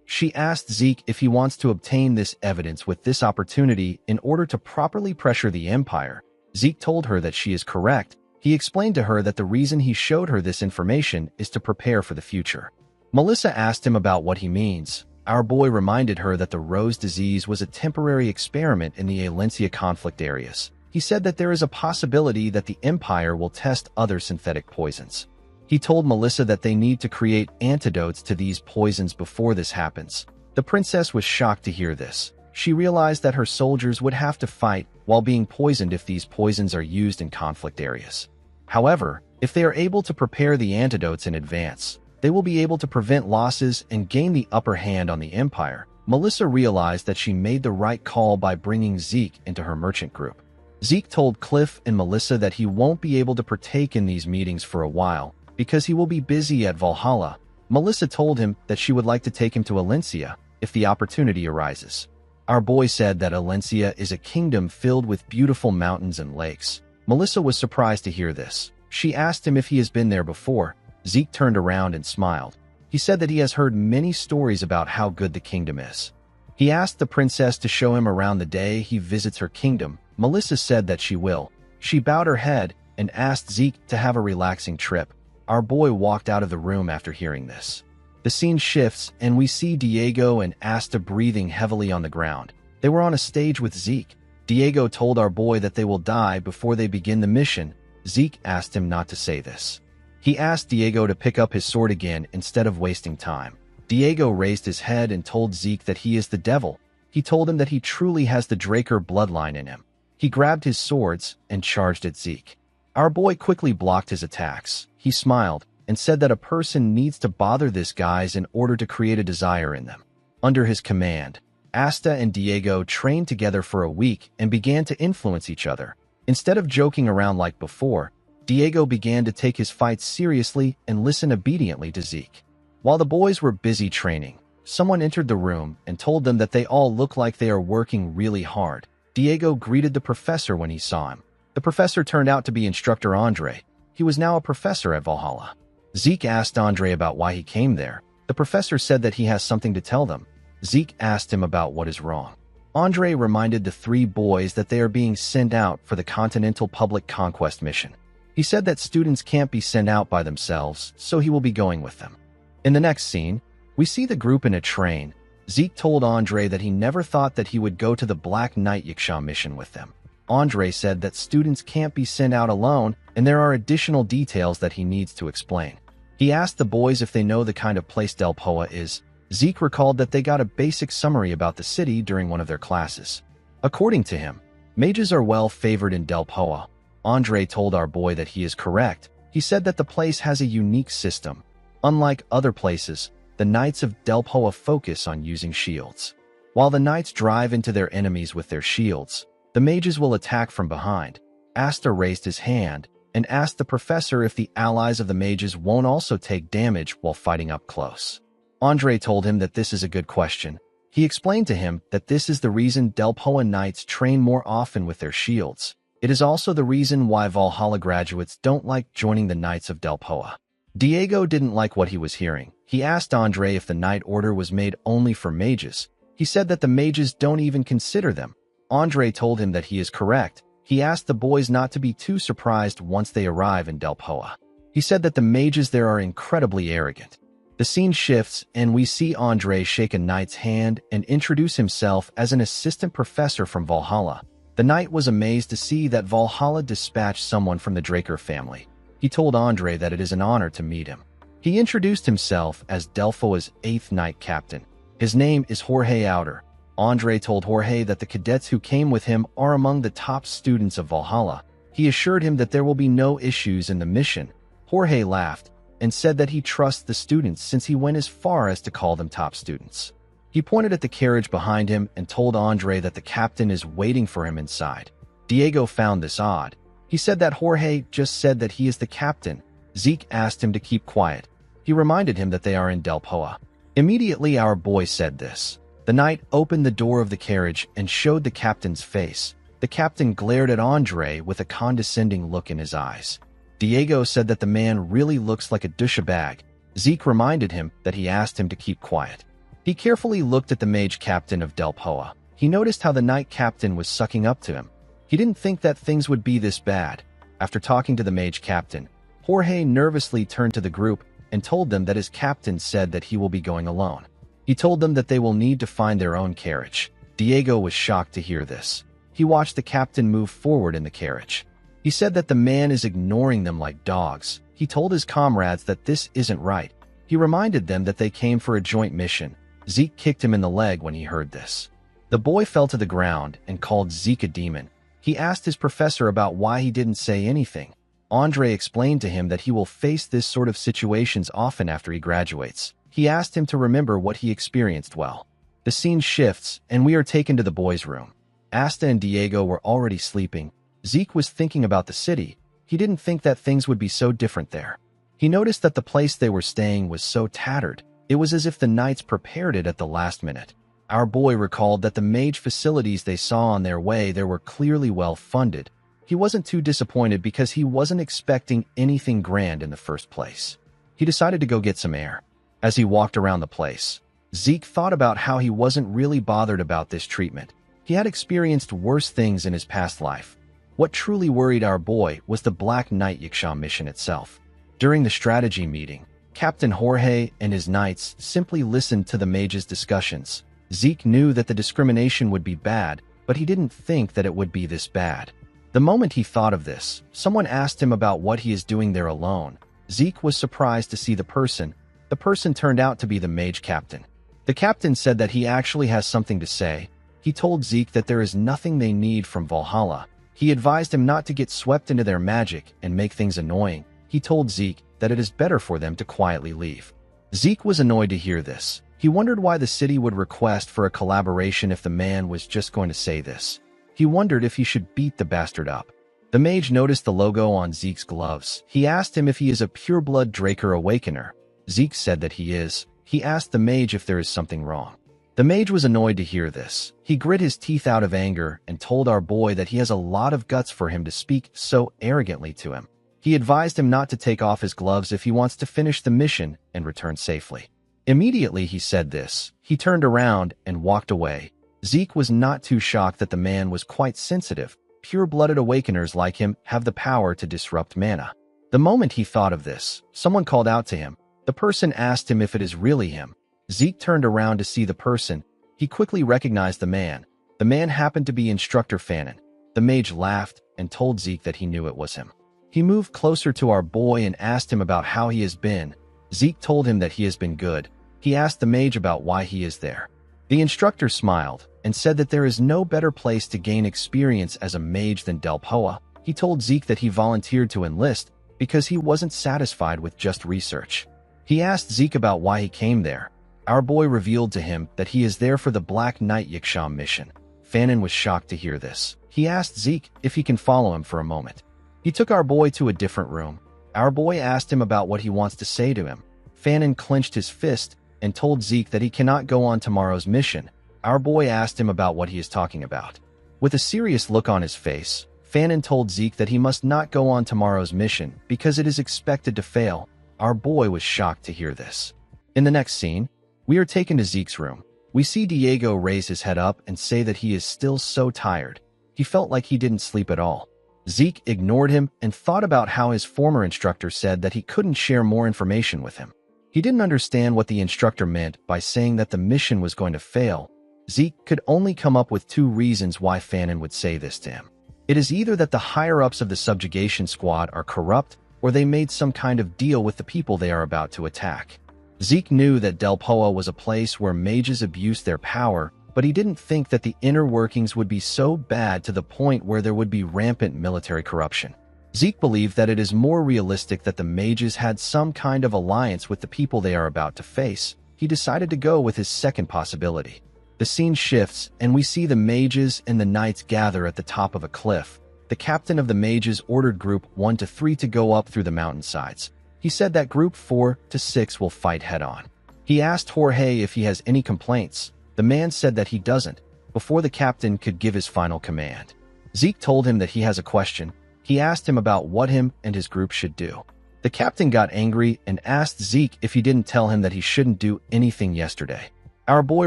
She asked Zeke if he wants to obtain this evidence with this opportunity in order to properly pressure the Empire. Zeke told her that she is correct. He explained to her that the reason he showed her this information is to prepare for the future. Melissa asked him about what he means. Our boy reminded her that the Rose disease was a temporary experiment in the Alencia conflict areas. He said that there is a possibility that the Empire will test other synthetic poisons. He told Melissa that they need to create antidotes to these poisons before this happens. The princess was shocked to hear this. She realized that her soldiers would have to fight while being poisoned if these poisons are used in conflict areas. However, if they are able to prepare the antidotes in advance, they will be able to prevent losses and gain the upper hand on the Empire. Melissa realized that she made the right call by bringing Zeke into her merchant group. Zeke told Cliff and Melissa that he won't be able to partake in these meetings for a while because he will be busy at Valhalla. Melissa told him that she would like to take him to Alencia if the opportunity arises. Our boy said that Alencia is a kingdom filled with beautiful mountains and lakes. Melissa was surprised to hear this. She asked him if he has been there before. Zeke turned around and smiled. He said that he has heard many stories about how good the kingdom is. He asked the princess to show him around the day he visits her kingdom. Melissa said that she will. She bowed her head and asked Zeke to have a relaxing trip. Our boy walked out of the room after hearing this. The scene shifts and we see Diego and Asta breathing heavily on the ground. They were on a stage with Zeke. Diego told our boy that they will die before they begin the mission. Zeke asked him not to say this. He asked Diego to pick up his sword again instead of wasting time. Diego raised his head and told Zeke that he is the devil. He told him that he truly has the Draker bloodline in him. He grabbed his swords and charged at Zeke. Our boy quickly blocked his attacks. He smiled and said that a person needs to bother this guys in order to create a desire in them. Under his command, Asta and Diego trained together for a week and began to influence each other. Instead of joking around like before, Diego began to take his fights seriously and listen obediently to Zeke. While the boys were busy training, someone entered the room and told them that they all look like they are working really hard. Diego greeted the professor when he saw him. The professor turned out to be Instructor Andre. He was now a professor at Valhalla. Zeke asked Andre about why he came there. The professor said that he has something to tell them. Zeke asked him about what is wrong. Andre reminded the three boys that they are being sent out for the Continental Public Conquest mission. He said that students can't be sent out by themselves, so he will be going with them. In the next scene, we see the group in a train. Zeke told Andre that he never thought that he would go to the Black Knight Yiksha mission with them. Andre said that students can't be sent out alone, and there are additional details that he needs to explain. He asked the boys if they know the kind of place Del Poa is. Zeke recalled that they got a basic summary about the city during one of their classes. According to him, mages are well favored in Del Poa. Andre told our boy that he is correct. He said that the place has a unique system. Unlike other places, the Knights of Del Poa focus on using shields. While the Knights drive into their enemies with their shields, the mages will attack from behind. Asta raised his hand and asked the professor if the allies of the mages won't also take damage while fighting up close. Andre told him that this is a good question. He explained to him that this is the reason Del Poa Knights train more often with their shields. It is also the reason why Valhalla graduates don't like joining the Knights of Del Poa. Diego didn't like what he was hearing. He asked Andre if the Knight Order was made only for mages. He said that the mages don't even consider them. Andre told him that he is correct. He asked the boys not to be too surprised once they arrive in Del Poa. He said that the mages there are incredibly arrogant. The scene shifts and we see Andre shake a knight's hand and introduce himself as an assistant professor from Valhalla. The knight was amazed to see that Valhalla dispatched someone from the Draker family. He told Andre that it is an honor to meet him. He introduced himself as Delphoa's 8th Knight Captain. His name is Jorge Outer. Andre told Jorge that the cadets who came with him are among the top students of Valhalla. He assured him that there will be no issues in the mission. Jorge laughed and said that he trusts the students since he went as far as to call them top students. He pointed at the carriage behind him and told Andre that the captain is waiting for him inside. Diego found this odd. He said that Jorge just said that he is the captain. Zeke asked him to keep quiet. He reminded him that they are in Del Poa. Immediately our boy said this. The knight opened the door of the carriage and showed the captain's face. The captain glared at Andre with a condescending look in his eyes. Diego said that the man really looks like a douchebag. Zeke reminded him that he asked him to keep quiet. He carefully looked at the mage captain of Del Poa. He noticed how the knight captain was sucking up to him. He didn't think that things would be this bad. After talking to the mage captain, Jorge nervously turned to the group and told them that his captain said that he will be going alone. He told them that they will need to find their own carriage. Diego was shocked to hear this. He watched the captain move forward in the carriage. He said that the man is ignoring them like dogs. He told his comrades that this isn't right. He reminded them that they came for a joint mission. Zeke kicked him in the leg when he heard this. The boy fell to the ground and called Zeke a demon. He asked his professor about why he didn't say anything. Andre explained to him that he will face this sort of situations often after he graduates. He asked him to remember what he experienced well. The scene shifts, and we are taken to the boys' room. Asta and Diego were already sleeping. Zeke was thinking about the city. He didn't think that things would be so different there. He noticed that the place they were staying was so tattered. It was as if the knights prepared it at the last minute. Our boy recalled that the mage facilities they saw on their way there were clearly well funded. He wasn't too disappointed because he wasn't expecting anything grand in the first place. He decided to go get some air. As he walked around the place, Zeke thought about how he wasn't really bothered about this treatment. He had experienced worse things in his past life. What truly worried our boy was the Black Knight Yiksha mission itself. During the strategy meeting, Captain Jorge and his knights simply listened to the mages' discussions. Zeke knew that the discrimination would be bad, but he didn't think that it would be this bad. The moment he thought of this, someone asked him about what he is doing there alone. Zeke was surprised to see the person. The person turned out to be the mage captain. The captain said that he actually has something to say. He told Zeke that there is nothing they need from Valhalla. He advised him not to get swept into their magic and make things annoying. He told Zeke that it is better for them to quietly leave. Zeke was annoyed to hear this. He wondered why the city would request for a collaboration if the man was just going to say this. He wondered if he should beat the bastard up. The mage noticed the logo on Zeke's gloves. He asked him if he is a pure-blood Draker Awakener. Zeke said that he is. He asked the mage if there is something wrong. The mage was annoyed to hear this. He grit his teeth out of anger and told our boy that he has a lot of guts for him to speak so arrogantly to him. He advised him not to take off his gloves if he wants to finish the mission and return safely. Immediately he said this, he turned around and walked away. Zeke was not too shocked that the man was quite sensitive. Pure-blooded awakeners like him have the power to disrupt mana. The moment he thought of this, someone called out to him. The person asked him if it is really him. Zeke turned around to see the person. He quickly recognized the man. The man happened to be Instructor Fanon. The mage laughed and told Zeke that he knew it was him. He moved closer to our boy and asked him about how he has been. Zeke told him that he has been good. He asked the mage about why he is there. The instructor smiled and said that there is no better place to gain experience as a mage than Del Poa. He told Zeke that he volunteered to enlist because he wasn't satisfied with just research. He asked Zeke about why he came there. Our boy revealed to him that he is there for the Black Knight Yiksha mission. Fanon was shocked to hear this. He asked Zeke if he can follow him for a moment. He took our boy to a different room. Our boy asked him about what he wants to say to him. Fanon clenched his fist and told Zeke that he cannot go on tomorrow's mission. Our boy asked him about what he is talking about. With a serious look on his face, Fanon told Zeke that he must not go on tomorrow's mission because it is expected to fail. Our boy was shocked to hear this. In the next scene, we are taken to Zeke's room. We see Diego raise his head up and say that he is still so tired. He felt like he didn't sleep at all. Zeke ignored him and thought about how his former instructor said that he couldn't share more information with him. He didn't understand what the instructor meant by saying that the mission was going to fail. Zeke could only come up with two reasons why Fanon would say this to him. It is either that the higher-ups of the subjugation squad are corrupt or they made some kind of deal with the people they are about to attack. Zeke knew that Del Poa was a place where mages abused their power, but he didn't think that the inner workings would be so bad to the point where there would be rampant military corruption. Zeke believed that it is more realistic that the mages had some kind of alliance with the people they are about to face. He decided to go with his second possibility. The scene shifts, and we see the mages and the knights gather at the top of a cliff. The captain of the mages ordered Group 1 to 3 to go up through the mountainsides. He said that Group 4 to 6 will fight head-on. He asked Jorge if he has any complaints. The man said that he doesn't, before the captain could give his final command. Zeke told him that he has a question. He asked him about what him and his group should do. The captain got angry and asked Zeke if he didn't tell him that he shouldn't do anything yesterday. Our boy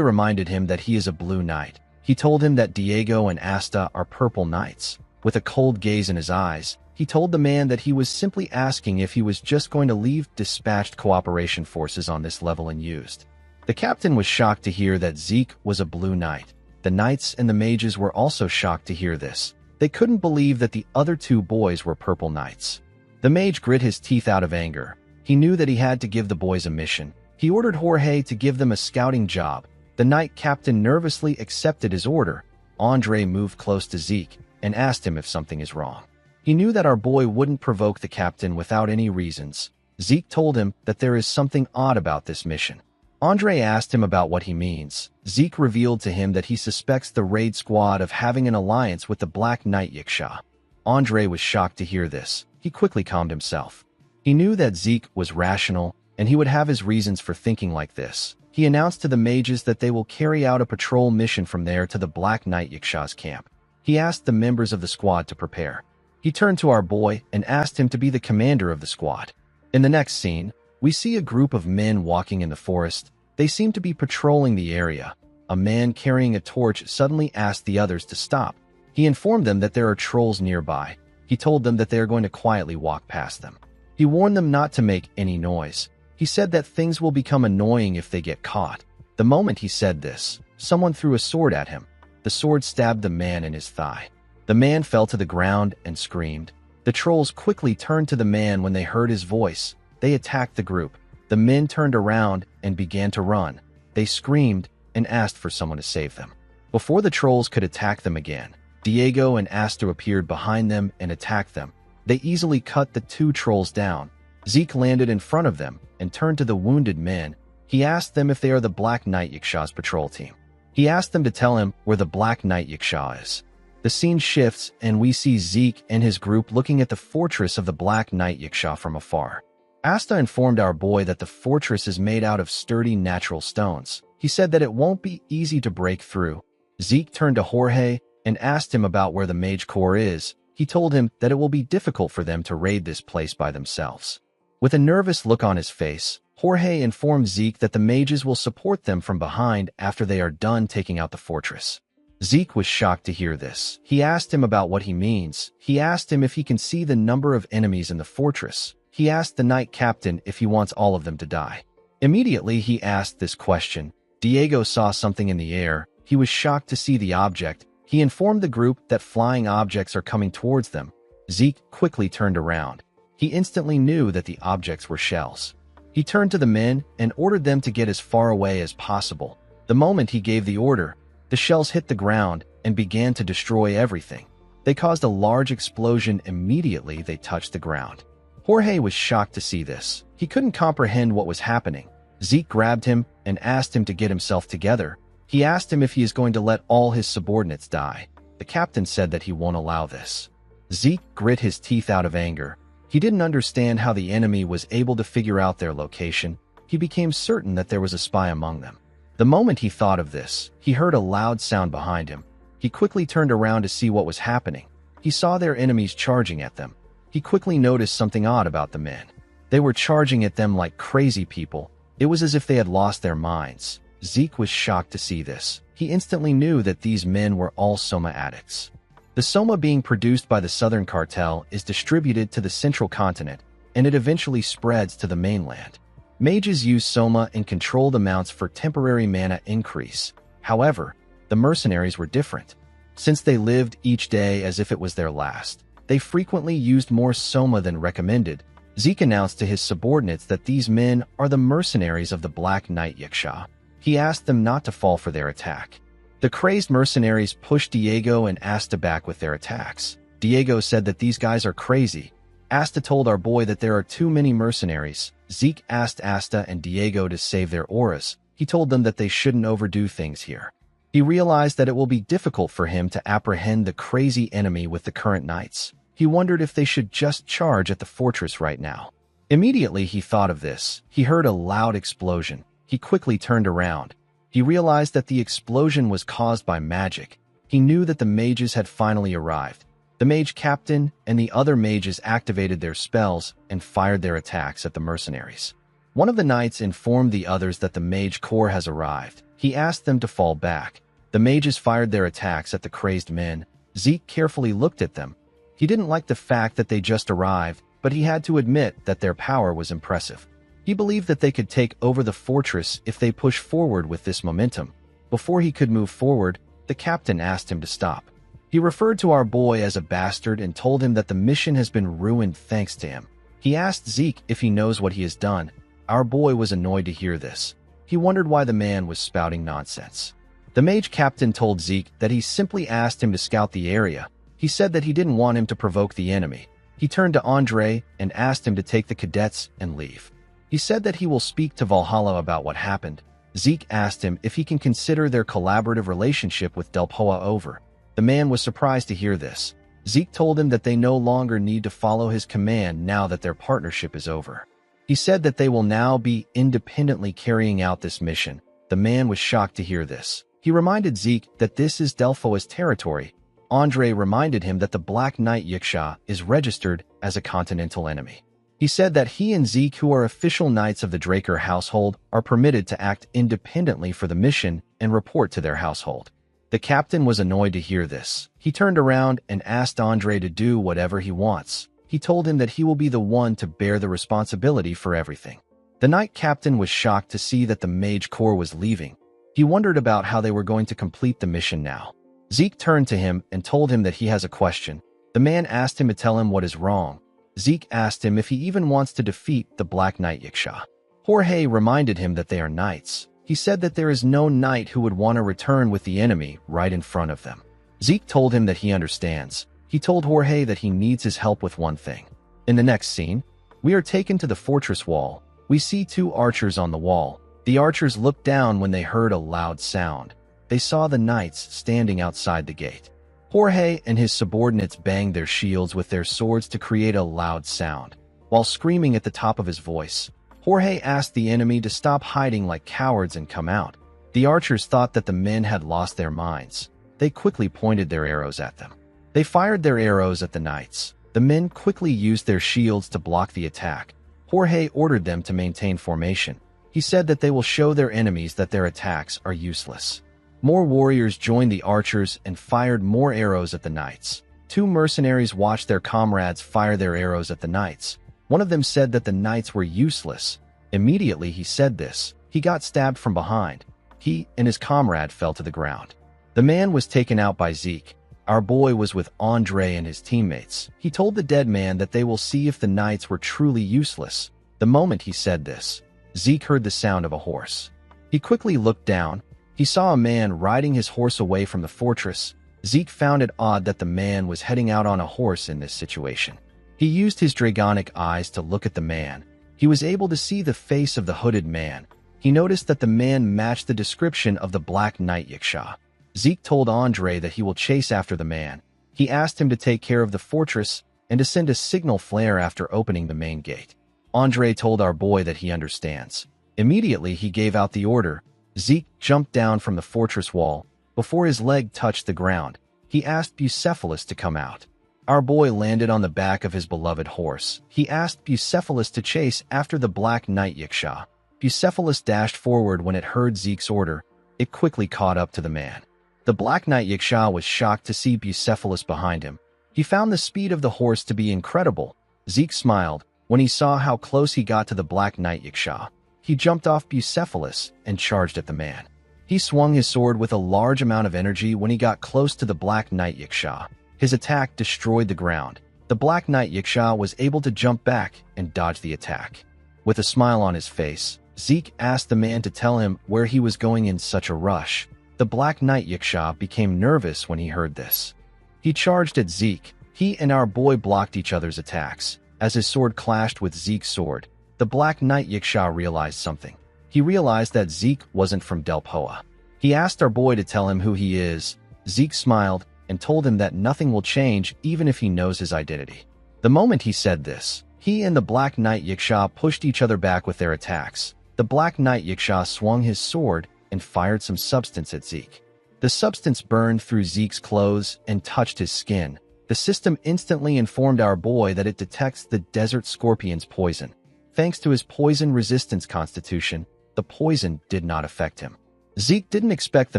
reminded him that he is a blue knight. He told him that Diego and Asta are purple knights. With a cold gaze in his eyes, he told the man that he was simply asking if he was just going to leave dispatched cooperation forces on this level unused. The captain was shocked to hear that Zeke was a blue knight. The knights and the mages were also shocked to hear this. They couldn't believe that the other two boys were purple knights. The mage grit his teeth out of anger. He knew that he had to give the boys a mission. He ordered Jorge to give them a scouting job. The knight captain nervously accepted his order. Andre moved close to Zeke and asked him if something is wrong. He knew that our boy wouldn't provoke the captain without any reasons. Zeke told him that there is something odd about this mission. Andre asked him about what he means. Zeke revealed to him that he suspects the raid squad of having an alliance with the Black Knight Yiksha. Andre was shocked to hear this. He quickly calmed himself. He knew that Zeke was rational, and he would have his reasons for thinking like this. He announced to the mages that they will carry out a patrol mission from there to the Black Knight Yiksha's camp. He asked the members of the squad to prepare. He turned to our boy and asked him to be the commander of the squad. In the next scene, we see a group of men walking in the forest. They seem to be patrolling the area. A man carrying a torch suddenly asked the others to stop. He informed them that there are trolls nearby. He told them that they are going to quietly walk past them. He warned them not to make any noise. He said that things will become annoying if they get caught. The moment he said this, someone threw a sword at him. The sword stabbed the man in his thigh. The man fell to the ground and screamed. The trolls quickly turned to the man when they heard his voice. They attacked the group. The men turned around and began to run. They screamed and asked for someone to save them. Before the trolls could attack them again, Diego and Asta appeared behind them and attacked them. They easily cut the two trolls down. Zeke landed in front of them and turned to the wounded men. He asked them if they are the Black Knight Yiksha's patrol team. He asked them to tell him where the Black Knight Yiksha is. The scene shifts and we see Zeke and his group looking at the fortress of the Black Knight Yiksha from afar. Asta informed our boy that the fortress is made out of sturdy natural stones. He said that it won't be easy to break through. Zeke turned to Jorge and asked him about where the mage core is. He told him that it will be difficult for them to raid this place by themselves. With a nervous look on his face, Jorge informed Zeke that the mages will support them from behind after they are done taking out the fortress. Zeke was shocked to hear this. He asked him about what he means. He asked him if he can see the number of enemies in the fortress. He asked the knight captain if he wants all of them to die. Immediately he asked this question. Diego saw something in the air. He was shocked to see the object. He informed the group that flying objects are coming towards them. Zeke quickly turned around. He instantly knew that the objects were shells. He turned to the men and ordered them to get as far away as possible. The moment he gave the order, the shells hit the ground and began to destroy everything. They caused a large explosion immediately they touched the ground. Jorge was shocked to see this. He couldn't comprehend what was happening. Zeke grabbed him and asked him to get himself together. He asked him if he is going to let all his subordinates die. The captain said that he won't allow this. Zeke grit his teeth out of anger. He didn't understand how the enemy was able to figure out their location. He became certain that there was a spy among them. The moment he thought of this, he heard a loud sound behind him. He quickly turned around to see what was happening. He saw their enemies charging at them. He quickly noticed something odd about the men. They were charging at them like crazy people. It was as if they had lost their minds. Zeke was shocked to see this. He instantly knew that these men were all Soma addicts. The Soma being produced by the Southern Cartel is distributed to the central continent, and it eventually spreads to the mainland. Mages use Soma and controlled amounts for temporary mana increase. However, the mercenaries were different. Since they lived each day as if it was their last, they frequently used more Soma than recommended. Zeke announced to his subordinates that these men are the mercenaries of the Black Knight Yiksha. He asked them not to fall for their attack. The crazed mercenaries pushed Diego and Asta back with their attacks. Diego said that these guys are crazy. Asta told our boy that there are too many mercenaries. Zeke asked Asta and Diego to save their auras. He told them that they shouldn't overdo things here. He realized that it will be difficult for him to apprehend the crazy enemy with the current knights. He wondered if they should just charge at the fortress right now. Immediately he thought of this. He heard a loud explosion. He quickly turned around. He He realized that the explosion was caused by magic. He knew that the mages had finally arrived. The mage captain and the other mages activated their spells and fired their attacks at the mercenaries. One of the knights informed the others that the mage corps has arrived. He asked them to fall back. The mages fired their attacks at the crazed men. Zeke carefully looked at them. He didn't like the fact that they just arrived, but he had to admit that their power was impressive. He believed that they could take over the fortress if they pushed forward with this momentum. Before he could move forward, the captain asked him to stop. He referred to our boy as a bastard and told him that the mission has been ruined thanks to him. He asked Zeke if he knows what he has done. Our boy was annoyed to hear this. He wondered why the man was spouting nonsense. The mage captain told Zeke that he simply asked him to scout the area. He said that he didn't want him to provoke the enemy. He turned to Andre and asked him to take the cadets and leave. He said that he will speak to Valhalla about what happened. Zeke asked him if he can consider their collaborative relationship with Delpoa over. The man was surprised to hear this. Zeke told him that they no longer need to follow his command now that their partnership is over. He said that they will now be independently carrying out this mission. The man was shocked to hear this. He reminded Zeke that this is Delphoa's territory. Andre reminded him that the Black Knight Yiksha is registered as a continental enemy. He said that he and Zeke, who are official knights of the Draker household, are permitted to act independently for the mission and report to their household. The captain was annoyed to hear this. He turned around and asked Andre to do whatever he wants. He told him that he will be the one to bear the responsibility for everything. The knight captain was shocked to see that the mage corps was leaving. He wondered about how they were going to complete the mission now. Zeke turned to him and told him that he has a question. The man asked him to tell him what is wrong. Zeke asked him if he even wants to defeat the Black Knight Yiksha. Jorge reminded him that they are knights. He said that there is no knight who would want to return with the enemy right in front of them. Zeke told him that he understands. He told Jorge that he needs his help with one thing. In the next scene, we are taken to the fortress wall. We see two archers on the wall. The archers looked down when they heard a loud sound. They saw the knights standing outside the gate. Jorge and his subordinates banged their shields with their swords to create a loud sound. While screaming at the top of his voice, Jorge asked the enemy to stop hiding like cowards and come out. The archers thought that the men had lost their minds. They quickly pointed their arrows at them. They fired their arrows at the knights. The men quickly used their shields to block the attack. Jorge ordered them to maintain formation. He said that they will show their enemies that their attacks are useless. More warriors joined the archers and fired more arrows at the knights. Two mercenaries watched their comrades fire their arrows at the knights. One of them said that the knights were useless. Immediately he said this, he got stabbed from behind. He and his comrade fell to the ground. The man was taken out by Zeke. Our boy was with Andre and his teammates. He told the dead man that they will see if the knights were truly useless. The moment he said this, Zeke heard the sound of a horse. He quickly looked down. He saw a man riding his horse away from the fortress. Zeke found it odd that the man was heading out on a horse in this situation. He used his dragonic eyes to look at the man. He was able to see the face of the hooded man. He noticed that the man matched the description of the Black Knight Yiksha. Zeke told Andre that he will chase after the man. He asked him to take care of the fortress and to send a signal flare after opening the main gate. Andre told our boy that he understands. Immediately he gave out the order. Zeke jumped down from the fortress wall. Before his leg touched the ground, he asked Bucephalus to come out. Our boy landed on the back of his beloved horse. He asked Bucephalus to chase after the Black Knight Yiksha. Bucephalus dashed forward when it heard Zeke's order. It quickly caught up to the man. The Black Knight Yiksha was shocked to see Bucephalus behind him. He found the speed of the horse to be incredible. Zeke smiled when he saw how close he got to the Black Knight Yiksha. He jumped off Bucephalus and charged at the man. He swung his sword with a large amount of energy when he got close to the Black Knight Yiksha. His attack destroyed the ground. The Black Knight Yiksha was able to jump back and dodge the attack. With a smile on his face, Zeke asked the man to tell him where he was going in such a rush. The Black Knight Yiksha became nervous when he heard this. He charged at Zeke. He and our boy blocked each other's attacks. As his sword clashed with Zeke's sword, the Black Knight Yiksha realized something. He realized that Zeke wasn't from Delpoa. He asked our boy to tell him who he is. Zeke smiled and told him that nothing will change even if he knows his identity. The moment he said this, he and the Black Knight Yiksha pushed each other back with their attacks. The Black Knight Yiksha swung his sword and fired some substance at Zeke. The substance burned through Zeke's clothes and touched his skin. The system instantly informed our boy that it detects the desert scorpion's poison. Thanks to his poison resistance constitution, the poison did not affect him. Zeke didn't expect the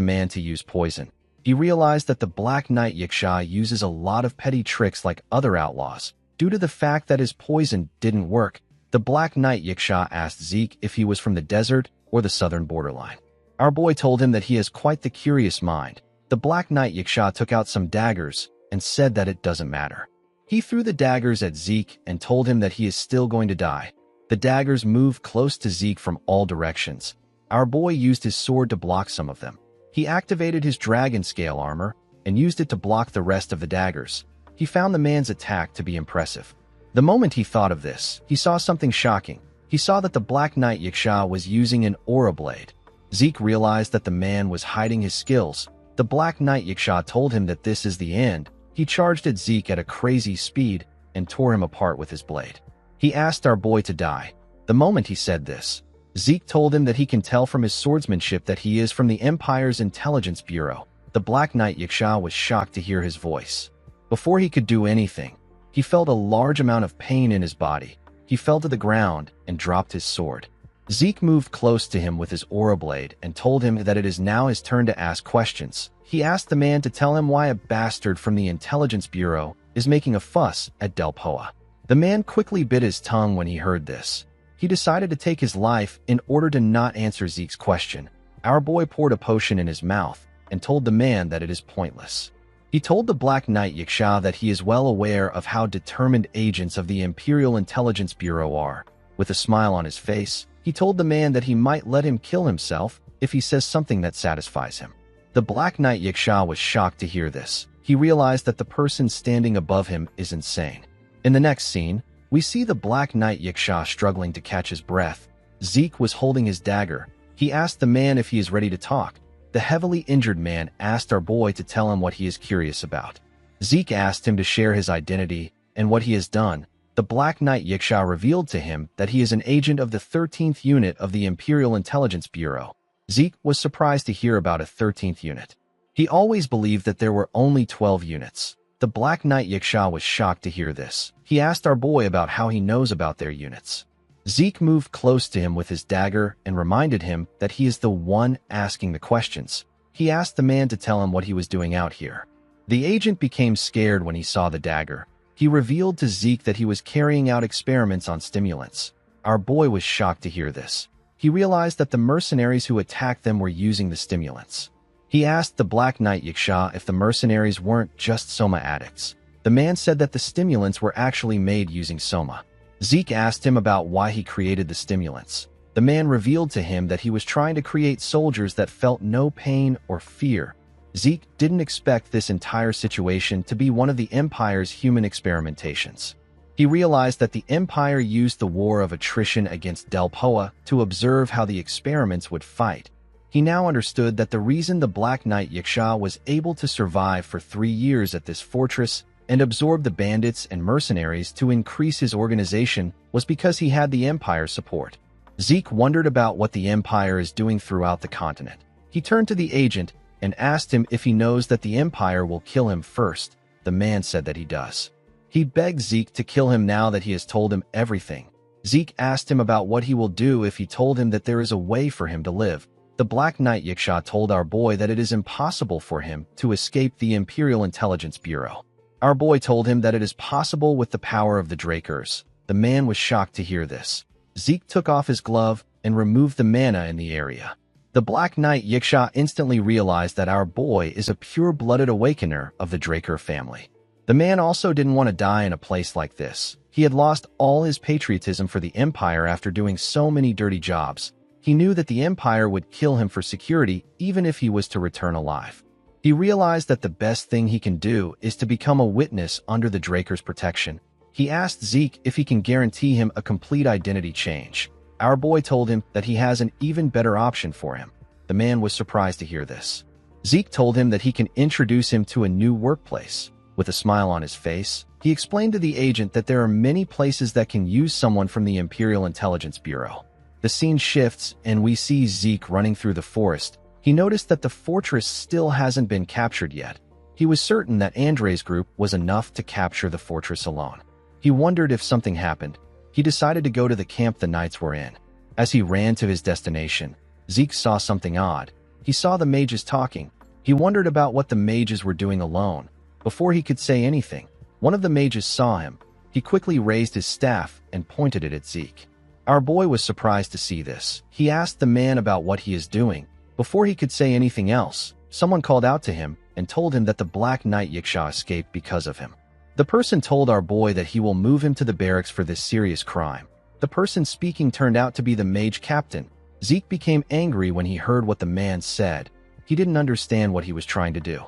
man to use poison. He realized that the Black Knight Yaksha uses a lot of petty tricks like other outlaws. Due to the fact that his poison didn't work, the Black Knight Yaksha asked Zeke if he was from the desert or the southern borderline. Our boy told him that he has quite the curious mind. The Black Knight Yaksha took out some daggers and said that it doesn't matter. He threw the daggers at Zeke and told him that he is still going to die. The daggers moved close to Zeke from all directions. Our boy used his sword to block some of them. He activated his dragon scale armor and used it to block the rest of the daggers. He found the man's attack to be impressive. The moment he thought of this, he saw something shocking. He saw that the Black Knight Yaksha was using an aura blade. Zeke realized that the man was hiding his skills. The Black Knight Yaksha told him that this is the end. He charged at Zeke at a crazy speed and tore him apart with his blade. He asked our boy to die. The moment he said this, Zeke told him that he can tell from his swordsmanship that he is from the Empire's Intelligence Bureau. The Black Knight Yaksha was shocked to hear his voice. Before he could do anything, he felt a large amount of pain in his body. He fell to the ground and dropped his sword. Zeke moved close to him with his aura blade and told him that it is now his turn to ask questions. He asked the man to tell him why a bastard from the Intelligence Bureau is making a fuss at Delpoa. The man quickly bit his tongue when he heard this. He decided to take his life in order to not answer Zeke's question. Our boy poured a potion in his mouth and told the man that it is pointless. He told the Black Knight Yaksha that he is well aware of how determined agents of the Imperial Intelligence Bureau are. With a smile on his face, he told the man that he might let him kill himself if he says something that satisfies him. The Black Knight Yaksha was shocked to hear this. He realized that the person standing above him is insane. In the next scene, we see the Black Knight Yaksha struggling to catch his breath. Zeke was holding his dagger. He asked the man if he is ready to talk. The heavily injured man asked our boy to tell him what he is curious about. Zeke asked him to share his identity and what he has done. The Black Knight Yaksha revealed to him that he is an agent of the 13th unit of the Imperial Intelligence Bureau. Zeke was surprised to hear about a 13th unit. He always believed that there were only 12 units. The Black Knight Yaksha was shocked to hear this. He asked our boy about how he knows about their units. Zeke moved close to him with his dagger and reminded him that he is the one asking the questions. He asked the man to tell him what he was doing out here. The agent became scared when he saw the dagger. He revealed to Zeke that he was carrying out experiments on stimulants. Our boy was shocked to hear this. He realized that the mercenaries who attacked them were using the stimulants. He asked the Black Knight Yaksha if the mercenaries weren't just soma addicts. The man said that the stimulants were actually made using soma. Zeke asked him about why he created the stimulants. The man revealed to him that he was trying to create soldiers that felt no pain or fear. Zeke didn't expect this entire situation to be one of the Empire's human experimentations. He realized that the Empire used the war of attrition against Delpoa to observe how the experiments would fight. He now understood that the reason the Black Knight Yaksha was able to survive for 3 years at this fortress and absorb the bandits and mercenaries to increase his organization was because he had the Empire's support. Zeke wondered about what the Empire is doing throughout the continent. He turned to the agent and asked him if he knows that the Empire will kill him first. The man said that he does. He begged Zeke to kill him now that he has told him everything. Zeke asked him about what he will do if he told him that there is a way for him to live. The Black Knight Yaksha told our boy that it is impossible for him to escape the Imperial Intelligence Bureau. Our boy told him that it is possible with the power of the Drakers. The man was shocked to hear this. Zeke took off his glove and removed the mana in the area. The Black Knight Yaksha instantly realized that our boy is a pure-blooded awakener of the Draker family. The man also didn't want to die in a place like this. He had lost all his patriotism for the Empire after doing so many dirty jobs. He knew that the Empire would kill him for security even if he was to return alive. He realized that the best thing he can do is to become a witness under the Draker's protection. He asked Zeke if he can guarantee him a complete identity change. Our boy told him that he has an even better option for him. The man was surprised to hear this. Zeke told him that he can introduce him to a new workplace. With a smile on his face, he explained to the agent that there are many places that can use someone from the Imperial Intelligence Bureau. The scene shifts and we see Zeke running through the forest. He noticed that the fortress still hasn't been captured yet. He was certain that Andre's group was enough to capture the fortress alone. He wondered if something happened. He decided to go to the camp the knights were in. As he ran to his destination, Zeke saw something odd. He saw the mages talking. He wondered about what the mages were doing alone. Before he could say anything, one of the mages saw him. He quickly raised his staff and pointed it at Zeke. Our boy was surprised to see this. He asked the man about what he is doing. Before he could say anything else, someone called out to him and told him that the Black Knight Yiksha escaped because of him. The person told our boy that he will move him to the barracks for this serious crime. The person speaking turned out to be the mage captain. Zeke became angry when he heard what the man said. He didn't understand what he was trying to do.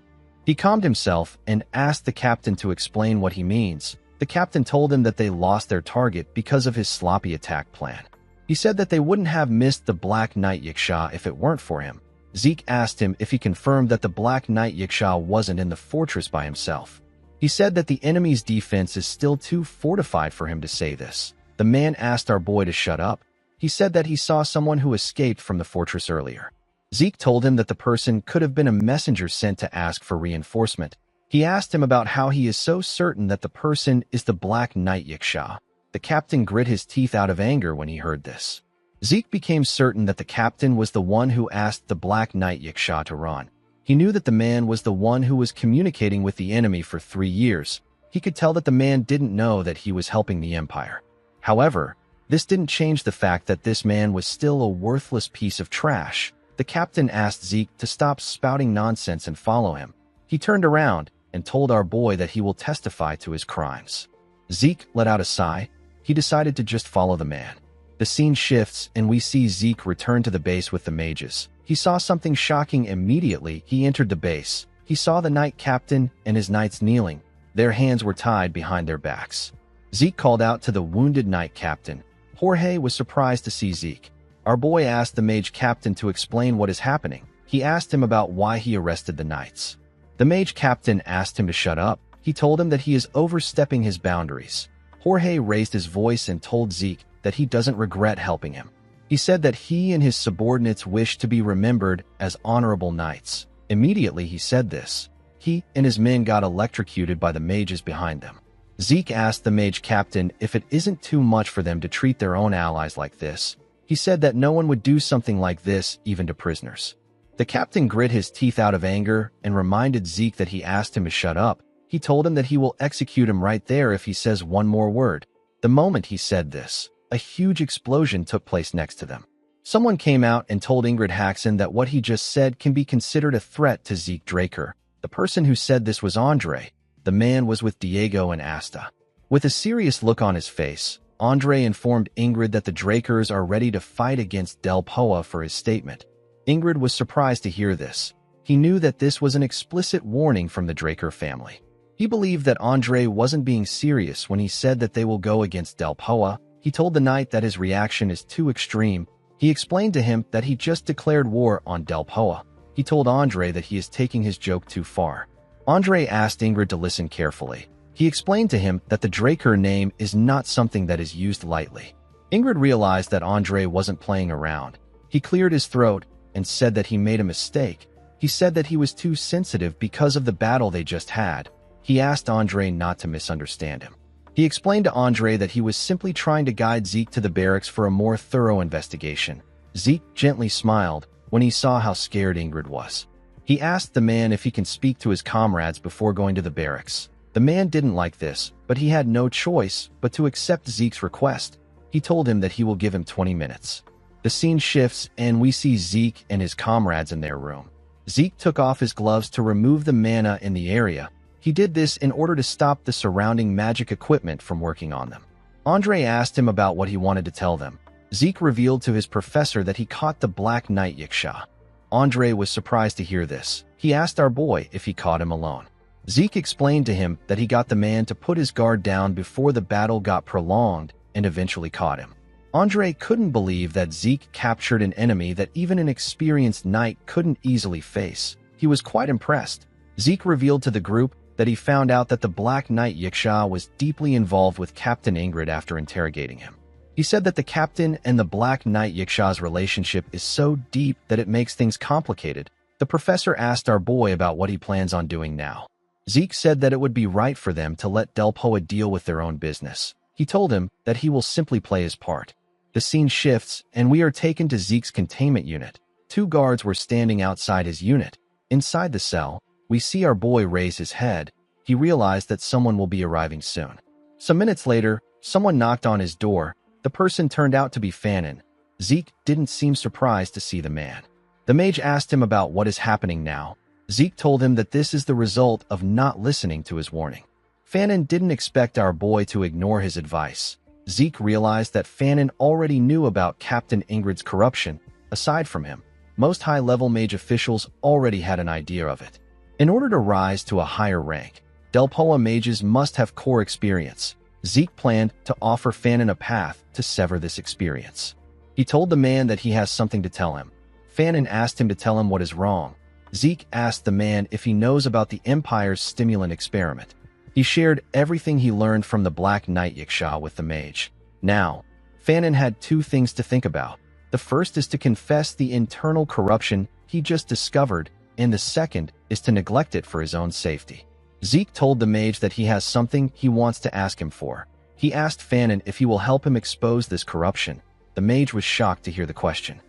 He calmed himself and asked the captain to explain what he means. The captain told him that they lost their target because of his sloppy attack plan. He said that they wouldn't have missed the Black Knight Yiksha if it weren't for him. Zeke asked him if he confirmed that the Black Knight Yiksha wasn't in the fortress by himself. He said that the enemy's defense is still too fortified for him to say this. The man asked our boy to shut up. He said that he saw someone who escaped from the fortress earlier. Zeke told him that the person could have been a messenger sent to ask for reinforcement. He asked him about how he is so certain that the person is the Black Knight Yiksha. The captain grit his teeth out of anger when he heard this. Zeke became certain that the captain was the one who asked the Black Knight Yiksha to run. He knew that the man was the one who was communicating with the enemy for 3 years. He could tell that the man didn't know that he was helping the Empire. However, this didn't change the fact that this man was still a worthless piece of trash. The captain asked Zeke to stop spouting nonsense and follow him. He turned around and told our boy that he will testify to his crimes. Zeke let out a sigh. He decided to just follow the man. The scene shifts and we see Zeke return to the base with the mages. He saw something shocking immediately. He entered the base. He saw the knight captain and his knights kneeling. Their hands were tied behind their backs. Zeke called out to the wounded knight captain. Jorge was surprised to see Zeke. Our boy asked the mage captain to explain what is happening. He asked him about why he arrested the knights. The mage captain asked him to shut up. He told him that he is overstepping his boundaries. Jorge raised his voice and told Zeke that he doesn't regret helping him. He said that he and his subordinates wish to be remembered as honorable knights. Immediately he said this, he and his men got electrocuted by the mages behind them. Zeke asked the mage captain if it isn't too much for them to treat their own allies like this. He said that no one would do something like this even to prisoners. The captain grit his teeth out of anger and reminded Zeke that he asked him to shut up. He told him that he will execute him right there if he says one more word. The moment he said this, a huge explosion took place next to them. Someone came out and told Ingrid Haxon that what he just said can be considered a threat to Zeke Draker. The person who said this was Andre. The man was with Diego and Asta. With a serious look on his face, Andre informed Ingrid that the Drakers are ready to fight against Del Poa for his statement. Ingrid was surprised to hear this. He knew that this was an explicit warning from the Draker family. He believed that Andre wasn't being serious when he said that they will go against Del Poa. He told the knight that his reaction is too extreme. He explained to him that he just declared war on Del Poa. He told Andre that he is taking his joke too far. Andre asked Ingrid to listen carefully. He explained to him that the Draker name is not something that is used lightly. Ingrid realized that Andre wasn't playing around. He cleared his throat and said that he made a mistake. He said that he was too sensitive because of the battle they just had. He asked Andre not to misunderstand him. He explained to Andre that he was simply trying to guide Zeke to the barracks for a more thorough investigation. Zeke gently smiled when he saw how scared Ingrid was. He asked the man if he can speak to his comrades before going to the barracks. The man didn't like this, but he had no choice but to accept Zeke's request. He told him that he will give him 20 minutes. The scene shifts and we see Zeke and his comrades in their room. Zeke took off his gloves to remove the mana in the area. He did this in order to stop the surrounding magic equipment from working on them. Andre asked him about what he wanted to tell them. Zeke revealed to his professor that he caught the Black Knight Yiksha. Andre was surprised to hear this. He asked our boy if he caught him alone. Zeke explained to him that he got the man to put his guard down before the battle got prolonged and eventually caught him. Andre couldn't believe that Zeke captured an enemy that even an experienced knight couldn't easily face. He was quite impressed. Zeke revealed to the group that he found out that the Black Knight Yiksha was deeply involved with Captain Ingrid after interrogating him. He said that the captain and the Black Knight Yiksha's relationship is so deep that it makes things complicated. The professor asked our boy about what he plans on doing now. Zeke said that it would be right for them to let Delpoa deal with their own business. He told him that he will simply play his part. The scene shifts, and we are taken to Zeke's containment unit. 2 guards were standing outside his unit. Inside the cell, we see our boy raise his head. He realized that someone will be arriving soon. Some minutes later, someone knocked on his door. The person turned out to be Fanon. Zeke didn't seem surprised to see the man. The mage asked him about what is happening now. Zeke told him that this is the result of not listening to his warning. Fanon didn't expect our boy to ignore his advice. Zeke realized that Fanon already knew about Captain Ingrid's corruption. Aside from him, most high-level mage officials already had an idea of it. In order to rise to a higher rank, Delpoa mages must have core experience. Zeke planned to offer Fanon a path to sever this experience. He told the man that he has something to tell him. Fanon asked him to tell him what is wrong. Zeke asked the man if he knows about the Empire's stimulant experiment. He shared everything he learned from the Black Knight Yiksha with the mage. Now, Fanon had 2 things to think about. The first is to confess the internal corruption he just discovered, and the second is to neglect it for his own safety. Zeke told the mage that he has something he wants to ask him for. He asked Fanon if he will help him expose this corruption. The mage was shocked to hear the question.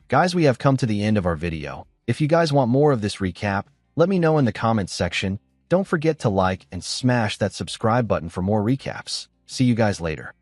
Guys, we have come to the end of our video. If you guys want more of this recap, let me know in the comments section. Don't forget to like and smash that subscribe button for more recaps. See you guys later.